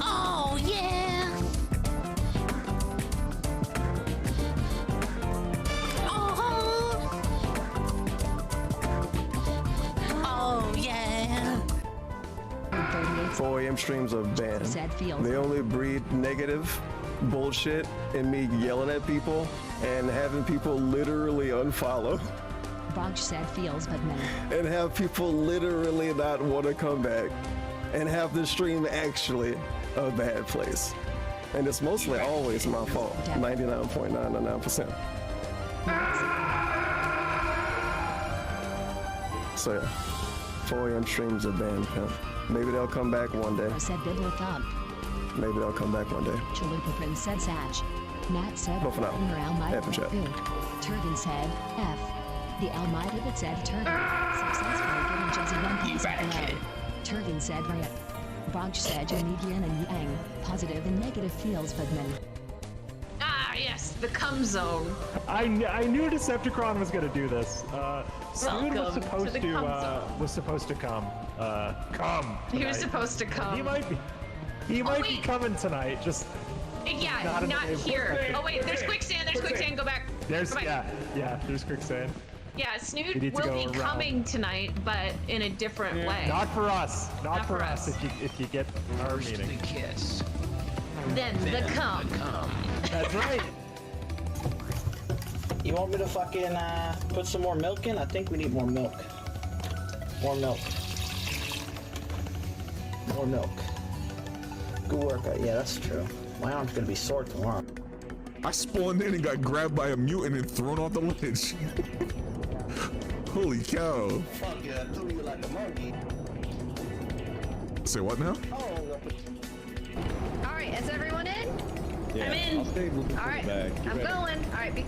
Oh yeah. Oh yeah. 4 a.m. streams are banned. They only breed negative bullshit and me yelling at people and having people literally unfollow. Bogg said feels but men. And have people literally not want to come back and have the stream actually a bad place. And it's mostly always my fault, 99.999%. So yeah, 4 a.m. streams are banned, pimp. Maybe they'll come back one day. Said Bibble Thump. Maybe they'll come back one day. Chalupa Prince said Satch. Nat said But for now, F and chat. Turgan said F. The Almighty that said Turgan. Successfully giving Jezzy 1 piece below. Turgan said Rhea. Bogg said you need yin and yang. Positive and negative feels but men. Ah, yes, the cum zone. I knew Decepticon was gonna do this. Snood was supposed to come. Come. He was supposed to come. He might be coming tonight. Just yeah, not here. Oh wait, there's quicksand. There's quicksand. Go back. There's there's quicksand. Yeah, Snood will be coming tonight, but in a different way. Not for us. Not for us. If you get our meeting. The kiss. Then the cum. That's right. You want me to fucking put some more milk in? I think we need more milk. More milk. More milk. Good workout. Yeah, that's true. My arm's gonna be sore tomorrow. I spawned in and got grabbed by a mutant and thrown off the ledge. Holy cow. Fuck yeah, I threw you like a monkey. Say what now? Alright, is everyone in? Yeah, I'm in. I'll stay looking All for right, the bag. I'm going. All right,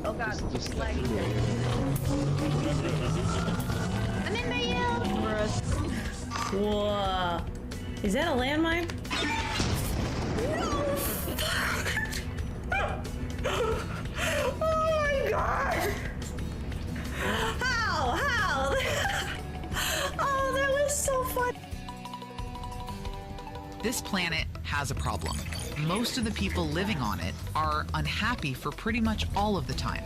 oh god, Just laggy. I'm in, Mayel. Whoa. Is that a landmine? Oh my god! How? Oh, that was so fun. This planet has a problem. Most of the people living on it are unhappy for pretty much all of the time.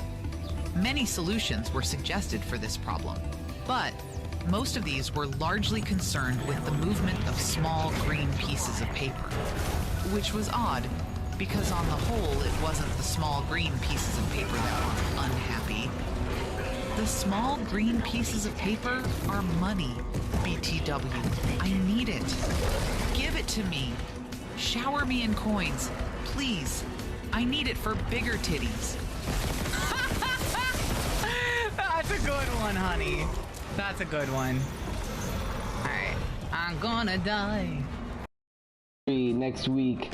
Many solutions were suggested for this problem, but most of these were largely concerned with the movement of small green pieces of paper, which was odd because on the whole it wasn't the small green pieces of paper that were unhappy. The small green pieces of paper are money, BTW. I need it. Give it to me. Shower me in coins, please. I need it for bigger titties. That's a good one, honey. That's a good one. Alright, I'm gonna die. Next week,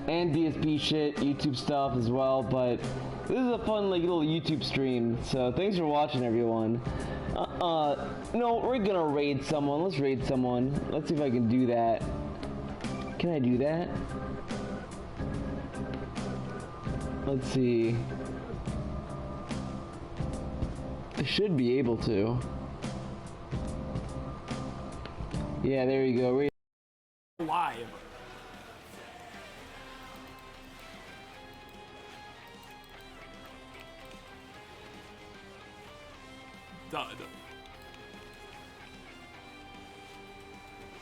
and DSP shit, YouTube stuff as well, but this is a fun like little YouTube stream, so thanks for watching, everyone. No, we're gonna raid someone. Let's raid someone. Let's see if I can do that. Can I do that? Let's see. I should be able to. Yeah, there you go. Live. Done.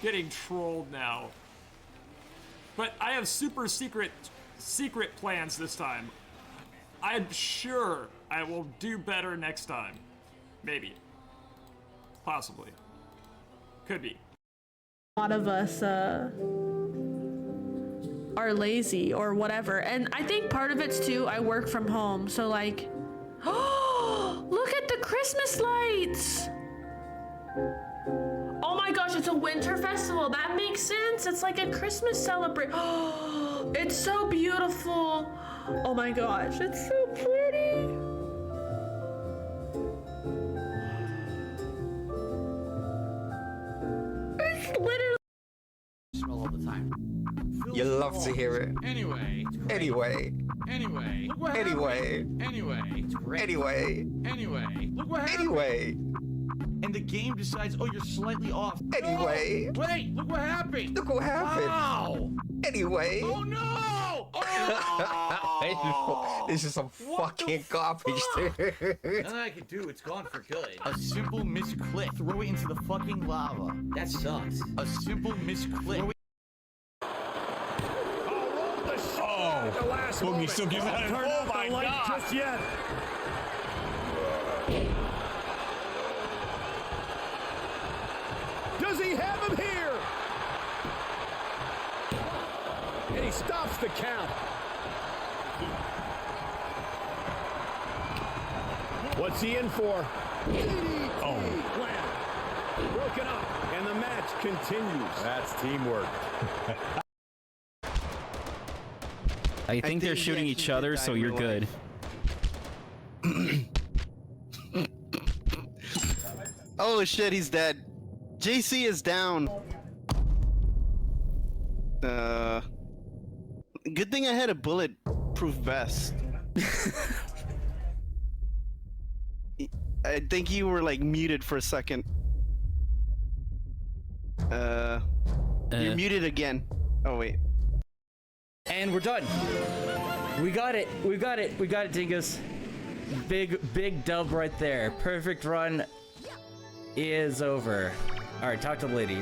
Getting trolled now. But I have super secret plans this time. I'm sure I will do better next time. Maybe. Possibly. Could be. A lot of us are lazy or whatever, and I think part of it's too I work from home, so like, oh, look at the Christmas lights. Oh my gosh, it's a winter festival. That makes sense. It's like a Christmas celebration. Oh, it's so beautiful. Oh my gosh, it's so pretty. It's literally love to hear it. Anyway. Anyway. Anyway. Look what Anyway. happened. Anyway. It's great. Anyway. Anyway. Look what happened. Anyway. And the game decides, oh, you're slightly off. Anyway. No! Wait, look what happened. Look what happened. Wow. Anyway. Oh no! Oh! This is some fucking garbage, dude. Nothing I can do. It's gone for good. A simple misclick. Throw it into the fucking lava. That sucks. A simple misclick. Boogie still gives out. Turn off the light just yet. Does he have him here? And he stops the count. What's he in for? Oh. Broken up, and the match continues. That's teamwork. I think they're shooting each other, so you're good. Oh shit, he's dead. JC is down. Good thing I had a bulletproof vest. I think you were like muted for a second. You're muted again. Oh wait. And we're done. We got it. We got it. We got it, Dingus. Big dub right there. Perfect run is over. All right, talk to the lady.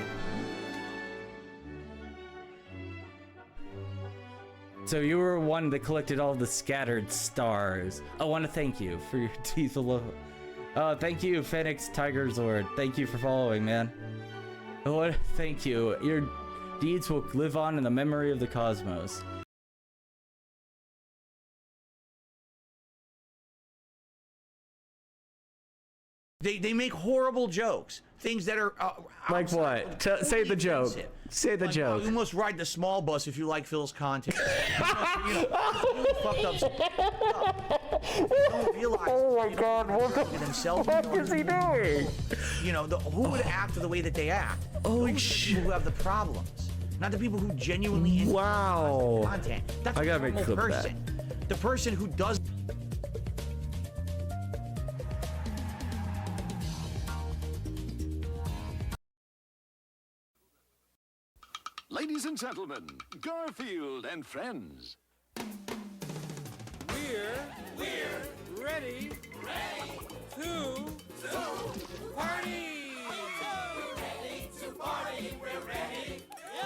So you were one that collected all the scattered stars. I want to thank you for your teeth alone. Thank you, Phoenix Tiger Zord. Thank you for following, man. Thank you. Your deeds will live on in the memory of the cosmos. They make horrible jokes. Things that are like what? Say the joke. Say the joke. You must ride the small bus if you like Phil's content. Really fucked up stuff. Don't realize. Oh my God! What the fuck is he doing? You know, who would act the way that they act? Oh shit! Who have the problems, not the people who genuinely wow content. That's I gotta make a clip of that. The person who does. Ladies and gentlemen, Garfield and friends. We're ready to party. We're ready. I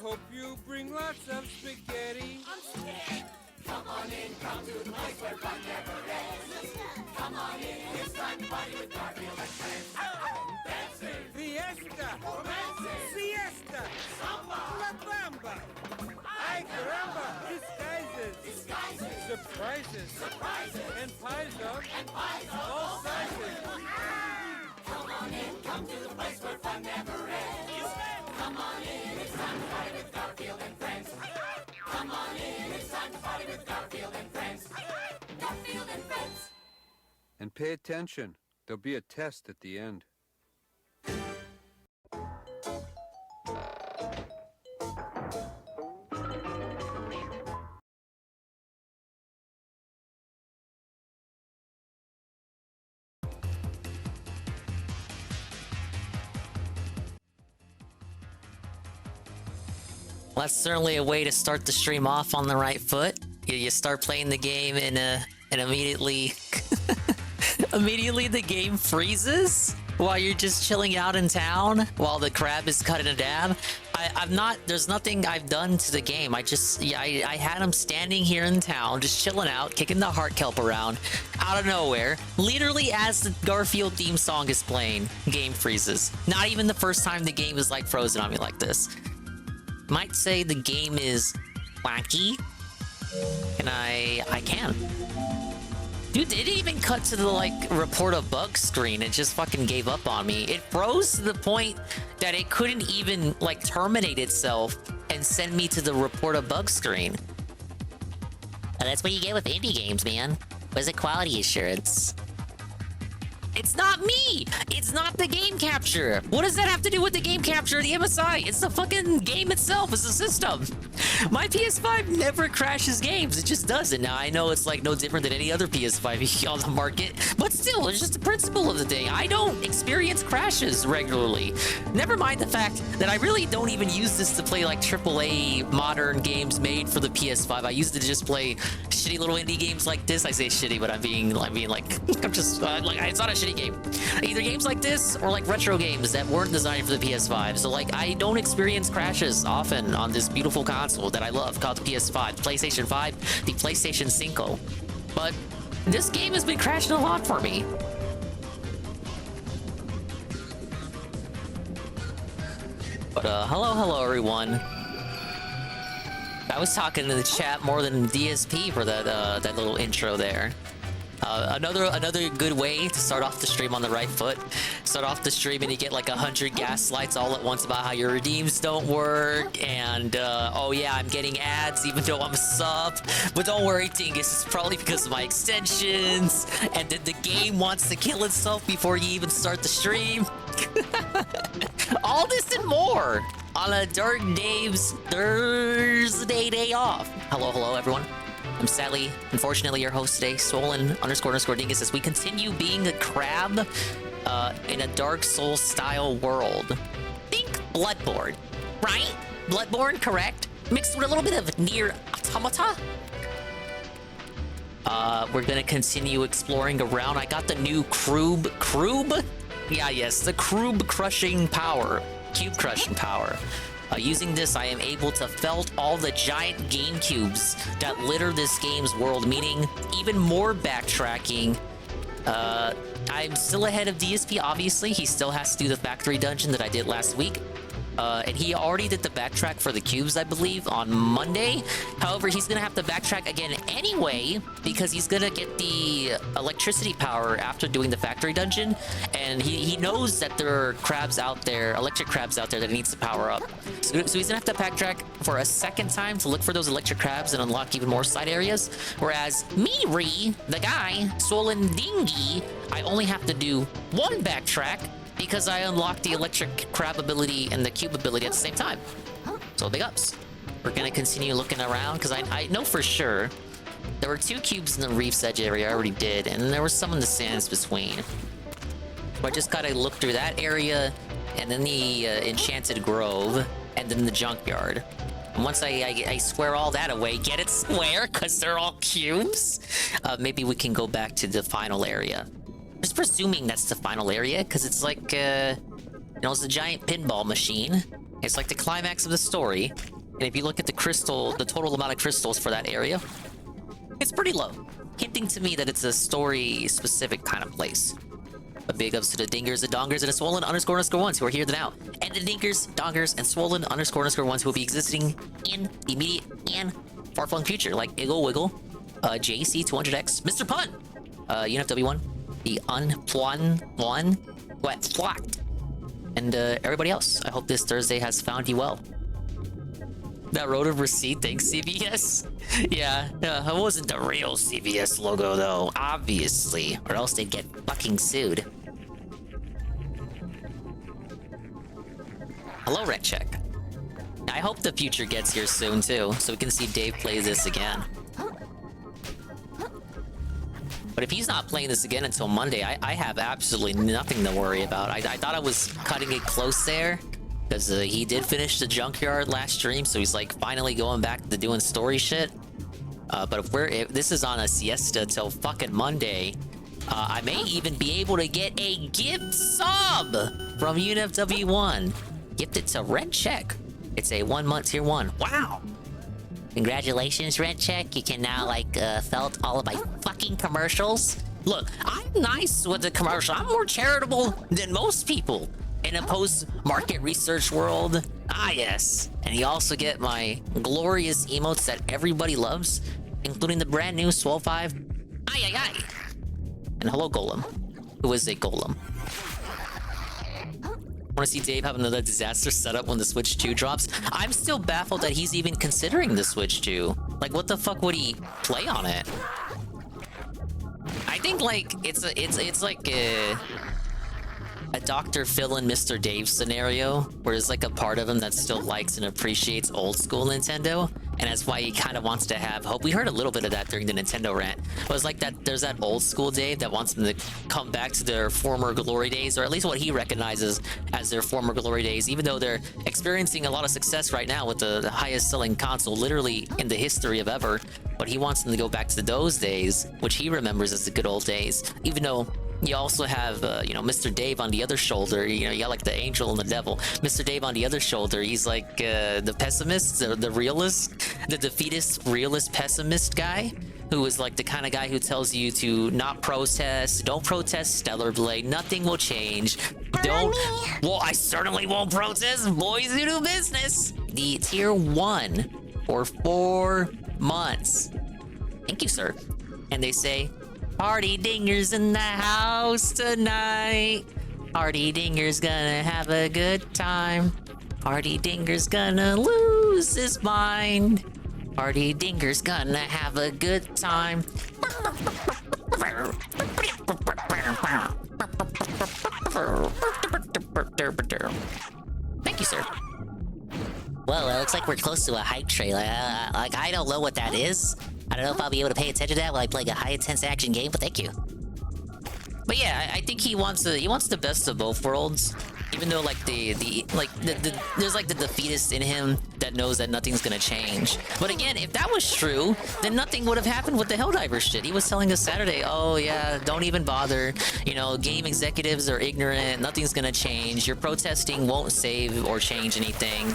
hope you bring lots of spaghetti. Come on in, come to the place where fun never ends. Come on in, it's time to party with Garfield and friends. Dancing, fiesta, romancing, siesta, samba, la bamba. Ay caramba, disguises, surprises, and pies of all sizes. Come on in, come to the place where fun never ends. Come on in, it's time to party with Garfield and friends. Come on in, it's time to party with Garfield and friends. Garfield and friends. And pay attention. There'll be a test at the end. Well, that's certainly a way to start the stream off on the right foot. You start playing the game and immediately immediately the game freezes while you're just chilling out in town while the crab is cutting a dab. There's nothing I've done to the game. I had him standing here in town just chilling out, kicking the heart kelp around out of nowhere. Literally as the Garfield theme song is playing, game freezes. Not even the first time the game is like frozen on me like this. Might say the game is wacky, and I can. Dude, it didn't even cut to the like report a bug screen. It just fucking gave up on me. It froze to the point that it couldn't even like terminate itself and send me to the report a bug screen. And that's what you get with indie games, man. Was it quality assurance? It's not me! It's not the game capture! What does that have to do with the game capture or the MSI? It's the fucking game itself, it's the system! My PS5 never crashes games, it just doesn't. Now, I know it's like no different than any other PS5 on the market, but still, it's just the principle of the thing. I don't experience crashes regularly. Never mind the fact that I really don't even use this to play like AAA modern games made for the PS5. I use it to just play shitty little indie games like this. I say shitty, but I'm being like, I'm just like, it's not a shitty game. Either games like this or like retro games that weren't designed for the PS5. So like, I don't experience crashes often on this beautiful console that I love called the PS5, the PlayStation 5, the PlayStation 5. But this game has been crashing a lot for me. But hello everyone. I was talking in the chat more than DSP for that that little intro there. Another good way to start off the stream on the right foot. Start off the stream and you get like 100 gaslights all at once about how your redeems don't work, and oh yeah, I'm getting ads even though I'm a sub. But don't worry, Dingus, it's probably because of my extensions, and then the game wants to kill itself before you even start the stream. All this and more on a Dark Dave's Thursday day off. Hello everyone. I'm sadly, unfortunately, your host today, Swollen__Dingus, as we continue being a crab in a Dark Souls style world. Think Bloodborne, right? Bloodborne, correct? Mixed with a little bit of Nier Automata. We're gonna continue exploring around. I got the new Crube? Yeah, yes, the Cube crushing power. Using this, I am able to felt all the giant game cubes that litter this game's world, meaning even more backtracking. I'm still ahead of DSP, obviously. He still has to do the factory dungeon that I did last week. And he already did the backtrack for the cubes, I believe, on Monday. However, he's gonna have to backtrack again anyway, because he's gonna get the electricity power after doing the factory dungeon. And he knows that there are crabs out there, electric crabs out there that he needs to power up. So he's gonna have to backtrack for a second time to look for those electric crabs and unlock even more side areas. Whereas me, the guy, Swollen Dingy, I only have to do one backtrack, because I unlocked the electric crab ability and the cube ability at the same time. So big ups. We're gonna continue looking around, because I know for sure there were 2 cubes in the Reef's Edge area I already did, and there were some in the sands between. So I just gotta look through that area, and then the Enchanted Grove, and then the Junkyard. And once I square all that away, get it square, because they're all cubes, maybe we can go back to the final area. Just presuming that's the final area, because it's like, you know, it's a giant pinball machine. It's like the climax of the story. And if you look at the total amount of crystals for that area, it's pretty low, hinting to me that it's a story-specific kind of place. But big ups to the Dingers, the Dongers, and the Swollen__ones who are here now. And the Dingers, Dongers, and Swollen__ones who will be existing in the immediate and far-flung future, like Iggle Wiggle, JC200X, Mr. Pun, UNFW1, the Unplun one, Wet Flocked, and everybody else. I hope this Thursday has found you well. That road of receipt, thanks CVS. Yeah, it wasn't the real CVS logo though, obviously, or else they'd get fucking sued. Hello, Red Check. I hope the future gets here soon too, so we can see Dave play this again. But if he's not playing this again until Monday, I have absolutely nothing to worry about. I thought I was cutting it close there, because he did finish the Junkyard last stream, so he's like finally going back to doing story shit. But if this is on a siesta till fucking Monday, I may even be able to get a gift sub from UNFW1. Gifted to Red Check. It's a 1-month tier 1. Wow! Congratulations, Red Check. You can now, like, felt all of my fucking commercials. Look, I'm nice with the commercial. I'm more charitable than most people in a post-market research world. Ah, yes. And you also get my glorious emotes that everybody loves, including the brand new Swole 5. Ay, ay, ay. And hello, Golem. Who is a Golem? Want to see Dave have another disaster setup when the Switch 2 drops? I'm still baffled that he's even considering the Switch 2. Like, what the fuck would he play on it? I think like it's like a Dr. Phil and Mr. Dave scenario, where there's like a part of him that still likes and appreciates old school Nintendo, and that's why he kind of wants to have hope. We heard a little bit of that during the Nintendo rant. But it's like that there's that old school Dave that wants them to come back to their former glory days, or at least what he recognizes as their former glory days, even though they're experiencing a lot of success right now with the highest selling console literally in the history of ever. But he wants them to go back to those days, which he remembers as the good old days, even though you also have, you know, Mr. Dave on the other shoulder. You know, you got like the angel and the devil. Mr. Dave on the other shoulder, he's like the pessimist, the realist, the defeatist, realist, pessimist guy, who is like the kind of guy who tells you to not protest, don't protest Stellar Blade, nothing will change. Don't, well, I certainly won't protest, boys who do business. The tier 1 for 4 months. Thank you, sir. And they say, Party Dinger's in the house tonight. Party Dinger's gonna have a good time. Party Dinger's gonna lose his mind. Party Dinger's gonna have a good time. Thank you, sir. Well, it looks like we're close to a hype trailer. Like, I don't know what that is. I don't know if I'll be able to pay attention to that while I play a high intense action game, but thank you. But yeah, I think he wants the best of both worlds. Even though like there's like the defeatist in him that knows that nothing's gonna change. But again, if that was true, then nothing would have happened with the Helldiver shit. He was telling us Saturday, oh yeah, don't even bother. You know, game executives are ignorant, nothing's gonna change. Your protesting won't save or change anything.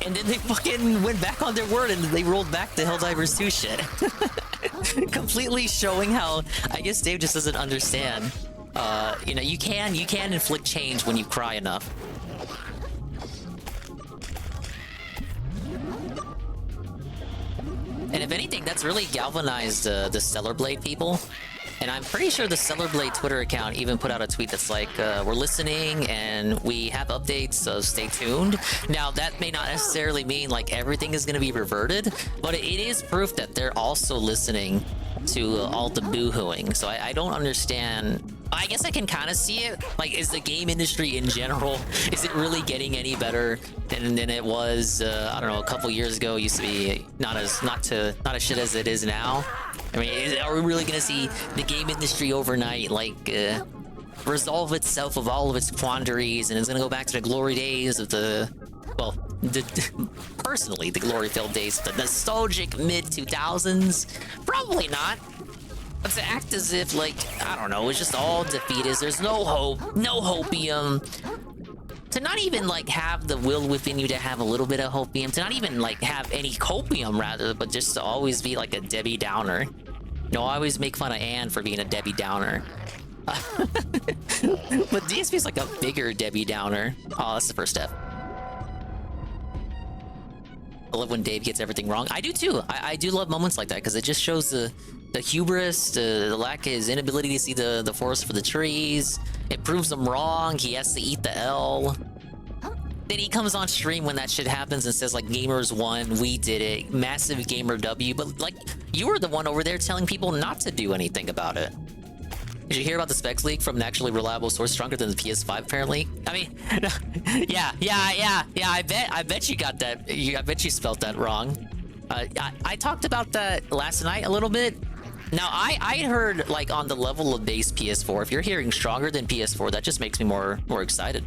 And then they fucking went back on their word and they rolled back the Helldivers 2 shit. Completely showing how, I guess Dave just doesn't understand. You know, you can inflict change when you cry enough. And if anything, that's really galvanized the Stellar Blade people. And I'm pretty sure the Stellar Blade Twitter account even put out a tweet that's like, we're listening and we have updates, so stay tuned. Now, that may not necessarily mean like everything is going to be reverted, but it is proof that they're also listening to all the boo-hooing. So I don't understand. I guess I can kind of see it. Like, is the game industry in general, is it really getting any better than it was, I don't know, a couple years ago? It used to be not as shit as it is now. I mean, are we really gonna see the game industry overnight, like, resolve itself of all of its quandaries, and it's gonna go back to the glory days of personally, the glory-filled days, the nostalgic mid-2000s? Probably not. But to act as if, like, I don't know, it's just all defeatist, there's no hope, no hopium. To not even, like, have the will within you to have a little bit of hopium, to not even, like, have any copium, rather, but just to always be, like, a Debbie Downer. You know, I always make fun of Anne for being a Debbie Downer. But DSP is, like, a bigger Debbie Downer. Oh, that's the first step. I love when Dave gets everything wrong. I do, too. I do love moments like that, because it just shows the hubris, the lack of his inability to see the forest for the trees. It proves him wrong. He has to eat the L. Then he comes on stream when that shit happens and says, like, gamers won, we did it, massive gamer W. But, like, you were the one over there telling people not to do anything about it. Did you hear about the specs leak from an actually reliable source stronger than the PS5, apparently? I mean, yeah, I bet you got that. I bet you spelled that wrong. I talked about that last night a little bit. Now, I heard, like, on the level of base PS4, if you're hearing stronger than PS4, that just makes me more excited.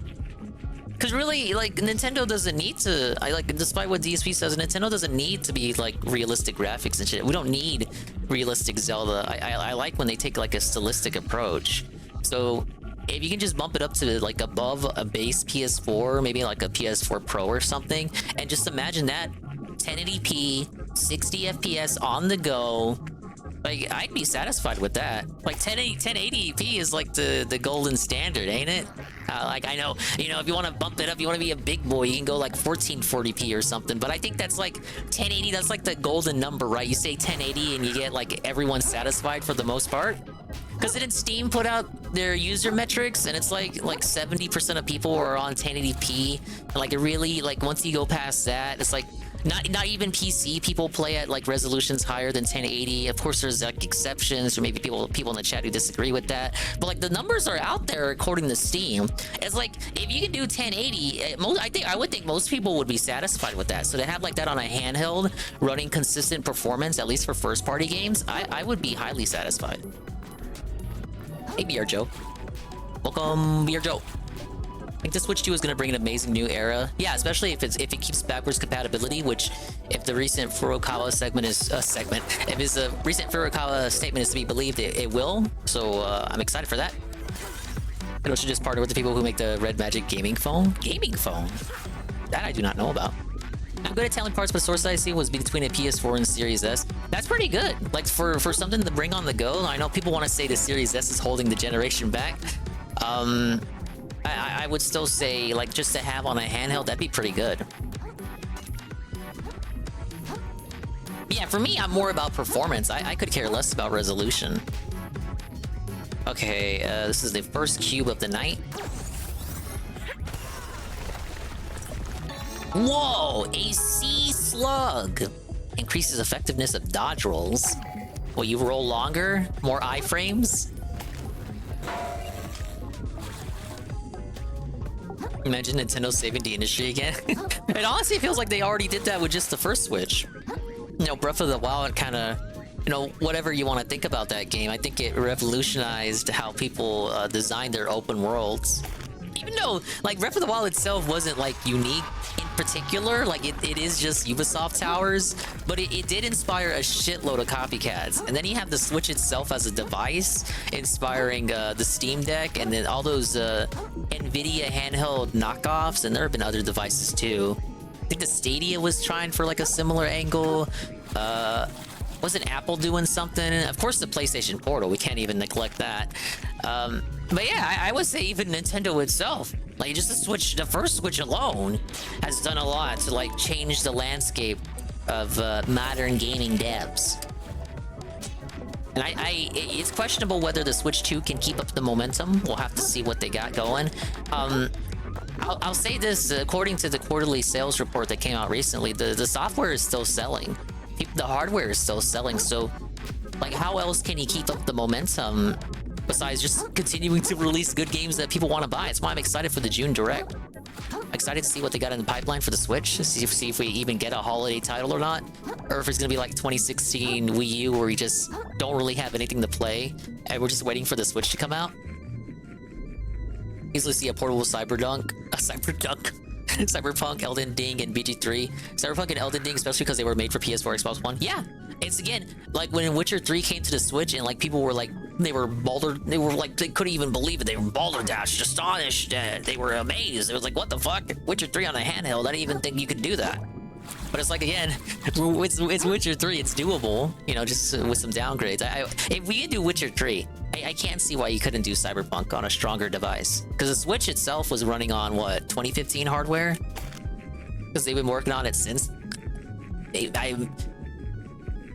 Because really, like, Nintendo doesn't need to, despite what DSP says, Nintendo doesn't need to be, like, realistic graphics and shit. We don't need realistic Zelda. I like when they take, like, a stylistic approach. So, if you can just bump it up to, like, above a base PS4, maybe, like, a PS4 Pro or something, and just imagine that 1080p, 60 FPS on the go. Like, I'd be satisfied with that. Like, 1080p is like the golden standard, ain't it? Like, I know, you know, if you want to bump it up, you want to be a big boy, you can go like 1440p or something. But I think that's like 1080, that's like the golden number, right? You say 1080 and you get like everyone satisfied for the most part. Because didn't Steam put out their user metrics, and it's like 70% of people are on 1080p. And like, it really, like, once you go past that, it's like not even PC people play at like resolutions higher than 1080. Of course, there's like exceptions, or maybe people in the chat who disagree with that. But like the numbers are out there according to Steam. It's like if you can do 1080, I would think most people would be satisfied with that. So to have like that on a handheld running consistent performance, at least for first party games, I would be highly satisfied. Hey, BR Joe. Welcome, BR Joe. I think the Switch 2 is going to bring an amazing new era. Yeah, especially if it keeps backwards compatibility, which if the recent Furukawa segment is if his recent Furukawa statement is to be believed, it will. So I'm excited for that. It also just partner with the people who make the Red Magic gaming phone. Gaming phone? That I do not know about. I'm good at telling parts, but source I see was between a PS4 and Series S. That's pretty good. Like for something to bring on the go. I know people want to say the Series S is holding the generation back. I would still say, like, just to have on a handheld, that'd be pretty good. Yeah, for me, I'm more about performance. I could care less about resolution. Okay, this is the first cube of the night. Whoa! A sea slug! Increases effectiveness of dodge rolls. Will you roll longer? More iframes? Imagine Nintendo saving the industry again. It honestly feels like they already did that with just the first Switch. You know, Breath of the Wild kind of, you know, whatever you want to think about that game, I think it revolutionized how people design their open worlds. Even though, like, Breath of the Wild itself wasn't, like, unique in particular, like, it is just Ubisoft Towers, but it did inspire a shitload of copycats. And then you have the Switch itself as a device, inspiring the Steam Deck, and then all those NVIDIA handheld knockoffs, and there have been other devices too. I think the Stadia was trying for, like, a similar angle. Wasn't Apple doing something? Of course, the PlayStation Portal, we can't even neglect that. But yeah, I would say even Nintendo itself, like just the first Switch alone has done a lot to like change the landscape of modern gaming devs. And it's questionable whether the Switch 2 can keep up the momentum. We'll have to see what they got going. I'll say this, according to the quarterly sales report that came out recently, the software is still selling. The hardware is still selling, so like how else can he keep up the momentum besides just continuing to release good games that people want to buy? That's why I'm excited for the June Direct. I'm excited to see what they got in the pipeline for the Switch, see if we even get a holiday title or not, or if it's gonna be like 2016 Wii U where we just don't really have anything to play and we're just waiting for the Switch to come out. Easily see a portable Cyberpunk, Elden Ring, and BG3. Cyberpunk and Elden Ring, especially because they were made for PS4, Xbox One. Yeah, it's again like when Witcher 3 came to the Switch, and like people were like, they couldn't even believe it. They were balderdashed, astonished, they were amazed. It was like, what the fuck? Witcher 3 on a handheld? I didn't even think you could do that. But it's like, again, it's Witcher 3. It's doable, you know, just with some downgrades. If we could do Witcher 3, I can't see why you couldn't do Cyberpunk on a stronger device. Because the Switch itself was running on, what, 2015 hardware? Because they've been working on it since...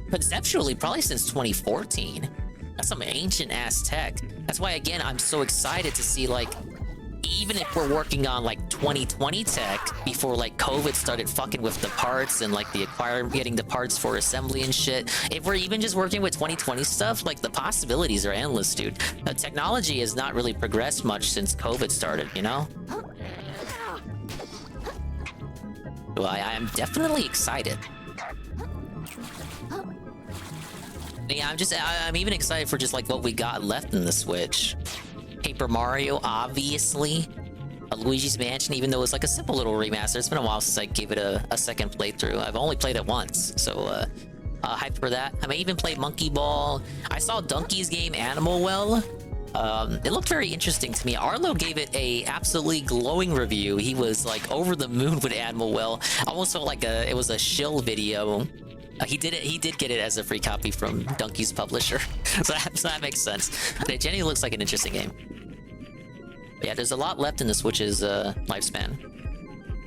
conceptually, probably since 2014. That's some ancient-ass tech. That's why, again, I'm so excited to see, like... even if we're working on like 2020 tech before like COVID started fucking with the parts and like getting the parts for assembly and shit, if we're even just working with 2020 stuff, like the possibilities are endless, dude. The technology has not really progressed much since COVID started, you know? Well, I am definitely excited. Yeah, I'm even excited for just like what we got left in the Switch. Paper Mario, obviously. Luigi's Mansion, even though it's like a simple little remaster. It's been a while since I gave it a second playthrough. I've only played it once, so hyped for that. I may even play Monkey Ball. I saw Donkey's game Animal Well. It looked very interesting to me. Arlo gave it a absolutely glowing review. He was like over the moon with Animal Well. Almost felt like it was a shill video. He did get it as a free copy from Donkey's publisher, so that makes sense. Jenny looks like an interesting game. But yeah, there's a lot left in the Switch's lifespan.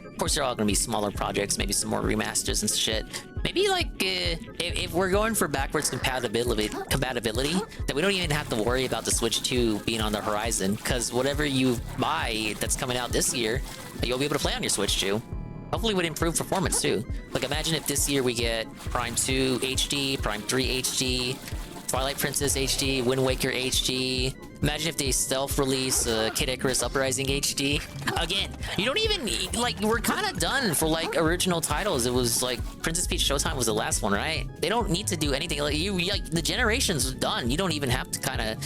Of course, they're all gonna be smaller projects, maybe some more remasters and shit. Maybe like if we're going for backwards compatibility, then we don't even have to worry about the Switch 2 being on the horizon, because whatever you buy that's coming out this year, you'll be able to play on your Switch 2. Hopefully would improve performance too. Like imagine if this year we get Prime 2 HD, Prime 3 HD, Twilight Princess HD, Wind Waker HD. Imagine if they self-release Kid Icarus Uprising HD. Again, you don't even need, like, we're kind of done for like original titles. It was like Princess Peach Showtime was the last one, right? They don't need to do anything. Like like the generation's done. You don't even have to kind of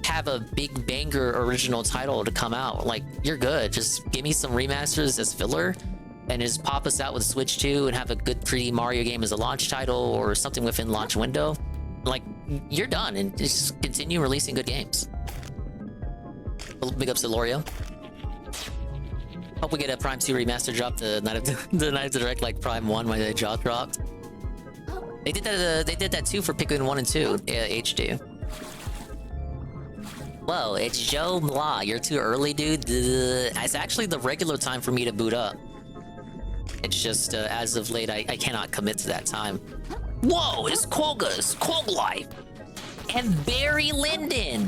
have a big banger original title to come out. Like you're good. Just give me some remasters as filler and just pop us out with Switch 2 and have a good 3D Mario game as a launch title or something within launch window. Like you're done and just continue releasing good games. Big ups to Lorio. Hope we get a Prime 2 remaster drop the night of the direct like Prime 1 when they jaw dropped. They did that. They did that too for Pikmin 1 and 2 HD. Whoa, it's Joe Blah. You're too early, dude. It's actually the regular time for me to boot up. It's just as of late, I cannot commit to that time. Whoa, it's Quogga's Quog Life and Barry Lyndon.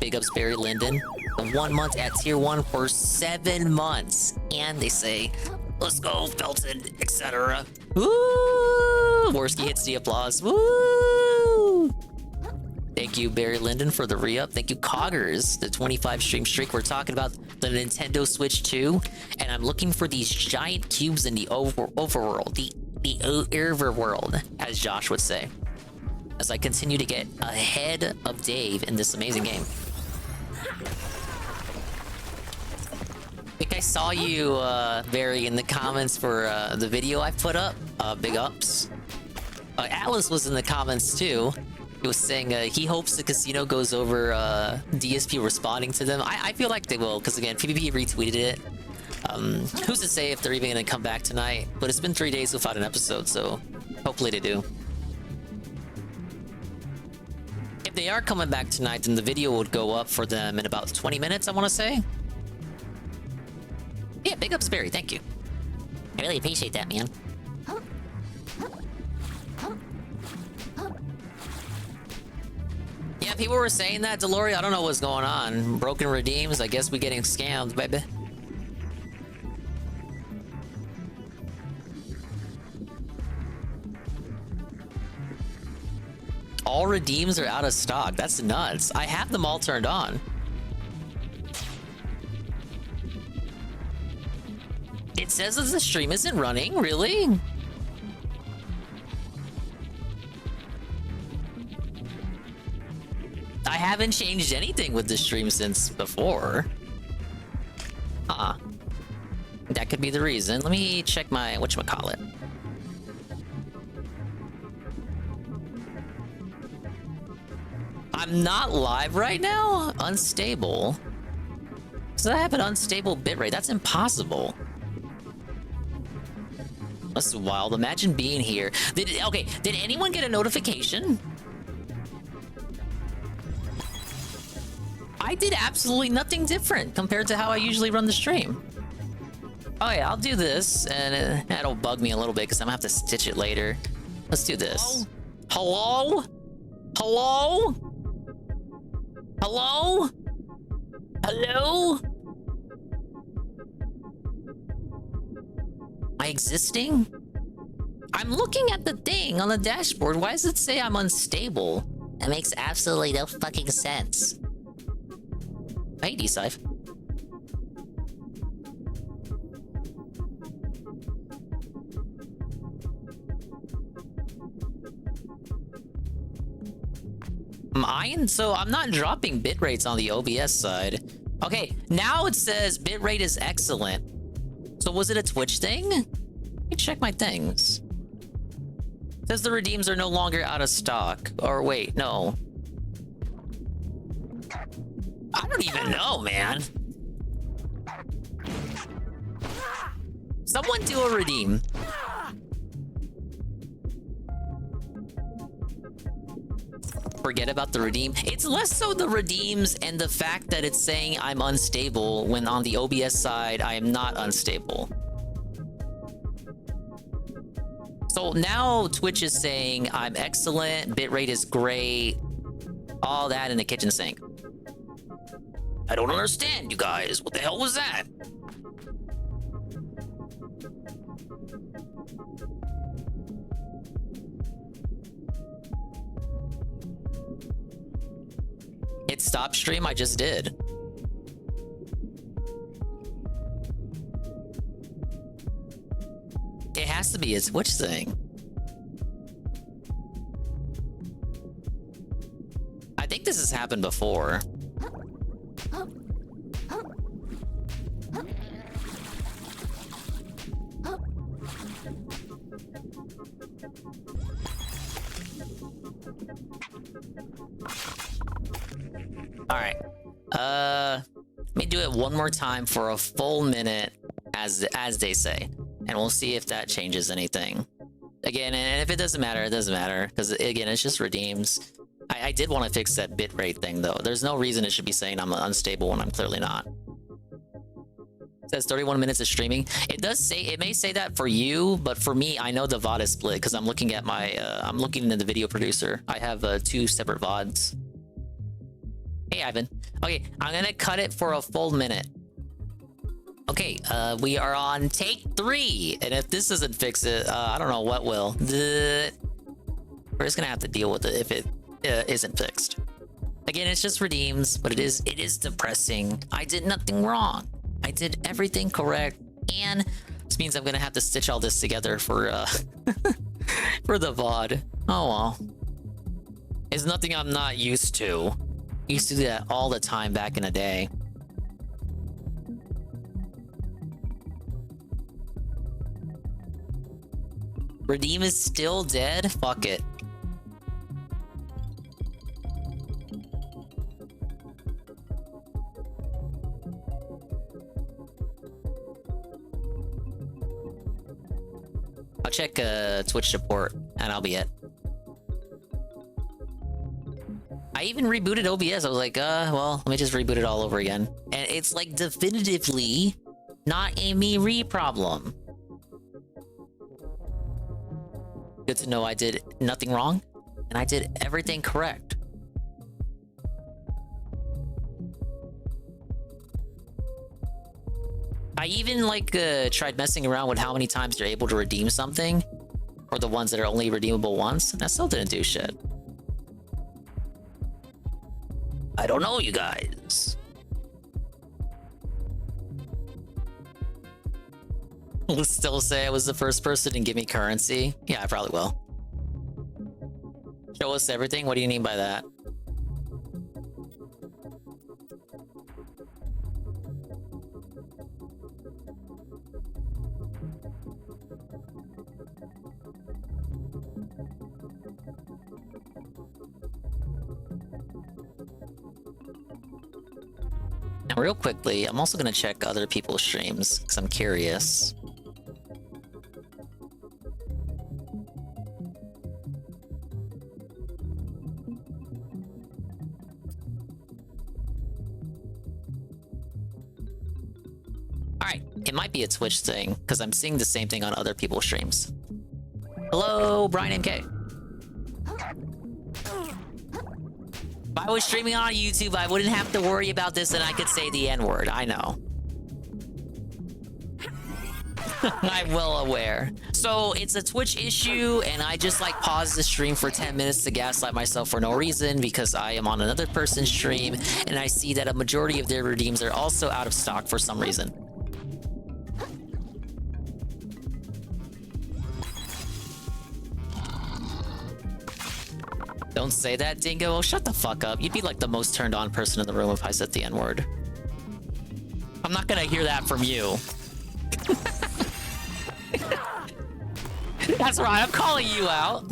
Big ups Barry Lyndon. 1 month at tier 1 for 7 months. And they say, let's go, Felton, etc. Woo! Worski hits the applause. Woo! Thank you, Barry Lyndon, for the re-up. Thank you, Coggers, the 25 stream streak. We're talking about the Nintendo Switch 2. And I'm looking for these giant cubes in the overworld. The overworld, as Josh would say. As I continue to get ahead of Dave in this amazing game. I think I saw you, Barry, in the comments for the video I put up. Big ups. Atlas was in the comments too. He was saying he hopes the casino goes over DSP responding to them. I feel like they will, because again, PvP retweeted it. Who's to say if they're even going to come back tonight? But it's been 3 days without an episode, so hopefully they do. If they are coming back tonight, then the video would go up for them in about 20 minutes, I want to say. Yeah, big ups, Barry. Thank you. I really appreciate that, man. Yeah, people were saying that, Deloria. I don't know what's going on. Broken redeems. I guess we're getting scammed, baby. All redeems are out of stock. That's nuts. I have them all turned on. It says that the stream isn't running, really? I haven't changed anything with the stream since before. That could be the reason. Let me check my whatchamacallit. I'm not live right now? Unstable? Does I have an unstable bitrate? That's impossible. That's wild. Imagine being here. Did anyone get a notification? I did absolutely nothing different compared to how I usually run the stream. Oh yeah, I'll do this, and that'll bug me a little bit because I'm gonna have to stitch it later. Let's do this. Hello? Hello? Hello? Hello? Am I existing? I'm looking at the thing on the dashboard. Why does it say I'm unstable? That makes absolutely no fucking sense. Hey, D-Scythe. So I'm not dropping bit rates on the OBS side. Okay, now it says bitrate is excellent. So was it a Twitch thing? Let me check my things. It says the redeems are no longer out of stock. Or wait, no. I don't even know, man. Someone do a redeem. Forget about the redeem. It's less so the redeems and the fact that it's saying I'm unstable when on the OBS side I am not unstable. So now Twitch is saying I'm excellent, bitrate is great, all that in the kitchen sink. I don't understand, you guys. What the hell was that? Hit stop stream? I just did. It has to be a Twitch thing. I think this has happened before. Alright. Let me do it one more time for a full minute, as they say. And we'll see if that changes anything. Again, and if it doesn't matter, it doesn't matter. Because, again, it's just redeems. I did want to fix that bitrate thing, though. There's no reason it should be saying I'm unstable when I'm clearly not. It says 31 minutes of streaming. It does say, it may say that for you, but for me, I know the VOD is split because I'm looking at my, I'm looking into the video producer. I have 2 separate VODs. Hey, Ivan. Okay, I'm gonna cut it for a full minute. Okay, we are on take 3, and if this doesn't fix it, I don't know what will. We're just gonna have to deal with it if it isn't fixed. Again, it's just redeems, but it is depressing. I did nothing wrong. I did everything correct, and this means I'm gonna have to stitch all this together for for the VOD. Oh well. It's nothing I'm not used to. I used to do that all the time back in the day. Redeem is still dead? Fuck it. I'll check Twitch support, and I'll be it. I even rebooted OBS. I was like, well, let me just reboot it all over again. And it's like definitively not a me problem. Good to know I did nothing wrong, and I did everything correct. I even like tried messing around with how many times you're able to redeem something, or the ones that are only redeemable once, and that still didn't do shit. I don't know, you guys. Will still say I was the first person to give me currency? Yeah, I probably will. Show us everything? What do you mean by that? Now, real quickly, I'm also gonna check other people's streams, because I'm curious. Alright, it might be a Twitch thing, because I'm seeing the same thing on other people's streams. Hello, Brian MK. If I was streaming on YouTube, I wouldn't have to worry about this and I could say the N-word. I know. I'm well aware. So it's a Twitch issue, and I just like pause the stream for 10 minutes to gaslight myself for no reason because I am on another person's stream and I see that a majority of their redeems are also out of stock for some reason. Don't say that, Dingo. Oh, shut the fuck up. You'd be like the most turned on person in the room if I said the N-word. I'm not gonna hear that from you. That's right, I'm calling you out. I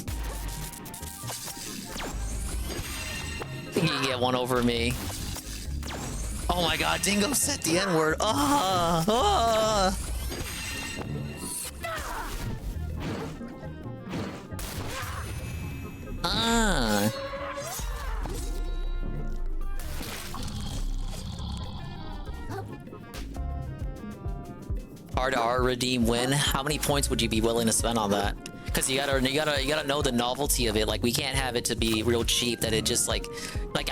think you can get one over me. Oh my god, Dingo said the N-word. Hard R redeem win. How many points would you be willing to spend on that? Because you gotta know the novelty of it. Like, we can't have it to be real cheap that it just like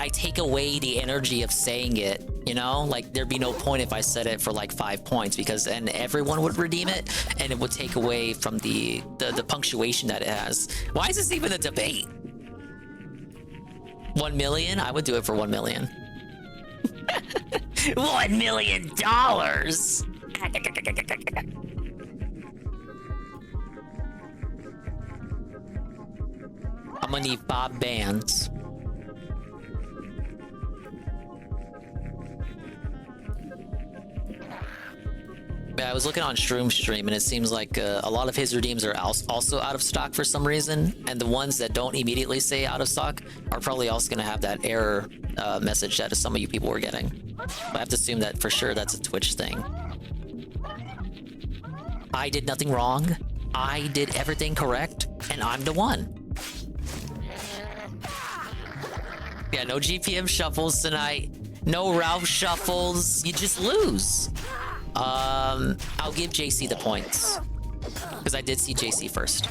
I take away the energy of saying it, you know? Like, there'd be no point if I said it for like 5 points because then everyone would redeem it and it would take away from the punctuation that it has. Why is this even a debate? 1 million? I would do it for 1 million. $1 million. I'm gonna need 5 bands. Yeah, I was looking on Shroom's stream, and it seems like a lot of his redeems are also out of stock for some reason, and the ones that don't immediately say out of stock are probably also going to have that error message that some of you people were getting. But I have to assume that for sure that's a Twitch thing. I did nothing wrong. I did everything correct, and I'm the one. Yeah, no GPM shuffles tonight. No Ralph shuffles. You just lose. I'll give JC the points because I did see JC first.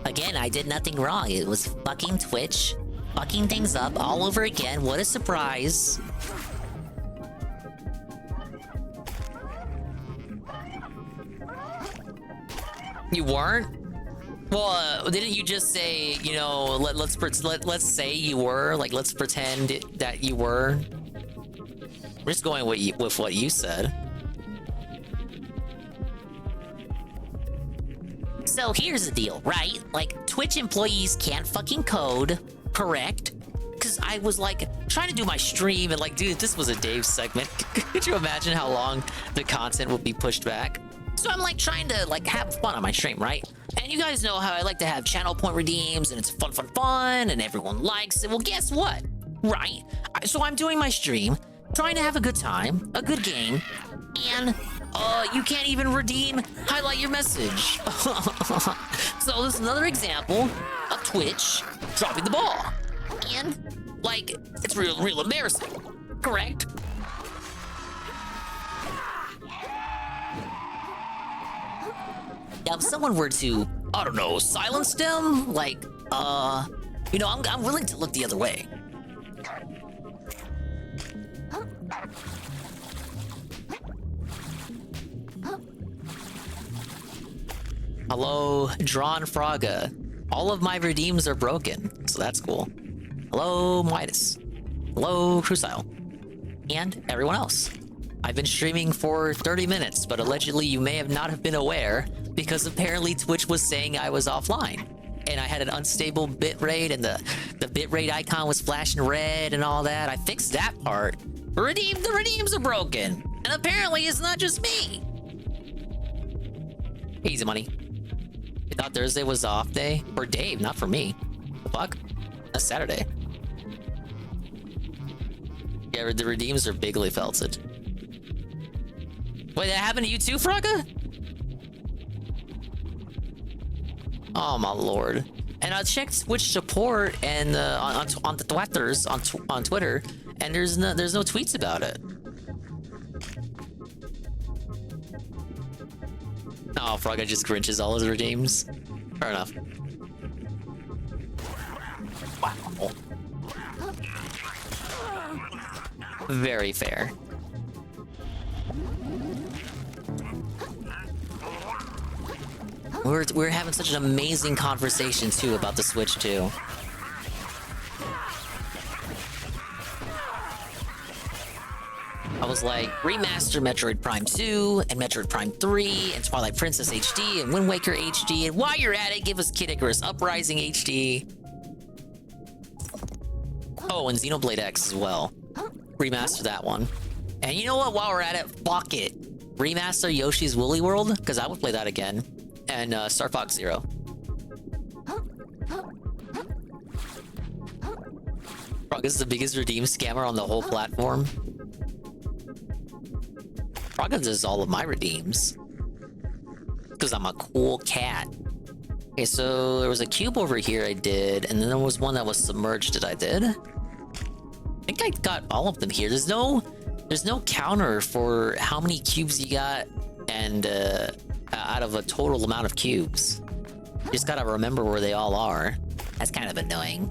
Again, I did nothing wrong. It was fucking Twitch, fucking things up all over again. What a surprise. You weren't? Well, didn't you just say, you know, let's say you were, like, let's pretend that you were? We're just going with what you said. So here's the deal, right? Like, Twitch employees can't fucking code, correct? Because I was, like, trying to do my stream and, like, dude, this was a Dave segment. Could you imagine how long the content would be pushed back? So I'm, like, trying to, like, have fun on my stream, right? And you guys know how I like to have channel point redeems, and it's fun, and everyone likes it. Well, guess what? Right? So I'm doing my stream, trying to have a good time, a good game, and you can't even redeem highlight your message. So this is another example of Twitch dropping the ball. And, like, it's real embarrassing. Correct? Now, if someone were to, I don't know, silence them, like, you know, I'm willing to look the other way. Hello, Drawn Fraga. All of my redeems are broken, so that's cool. Hello, Midas. Hello, Crucile. And everyone else. I've been streaming for 30 minutes, but allegedly you may have not have been aware because apparently Twitch was saying I was offline. And I had an unstable bitrate and the bitrate icon was flashing red and all that. I fixed that part. The redeems are broken. And apparently it's not just me. Easy money. I thought Thursday was the off day. For Dave, not for me. The fuck? That's Saturday. Yeah, the redeems are bigly felted. Wait, that happened to you too, Fraga? Oh my lord! And I checked Twitch support and on the Twitters on Twitter, and there's no tweets about it. Oh, Fraga just grinches all his redeems. Fair enough. Wow. Very fair. We're having such an amazing conversation too about the Switch too. I was like, remaster Metroid Prime 2 and Metroid Prime 3 and Twilight Princess HD and Wind Waker HD, and while you're at it, give us Kid Icarus Uprising HD. Oh, and Xenoblade X as well. Remaster that one. And you know what? While we're at it, fuck it. Remaster Yoshi's Woolly World, because I would play that again. And Star Fox Zero. Frog is the biggest redeem scammer on the whole platform. Frog does all of my redeems. Because I'm a cool cat. Okay, so there was a cube over here I did, and then there was one that was submerged that I did. I think I got all of them here. There's no counter for how many cubes you got and out of a total amount of cubes. You just gotta remember where they all are. That's kind of annoying.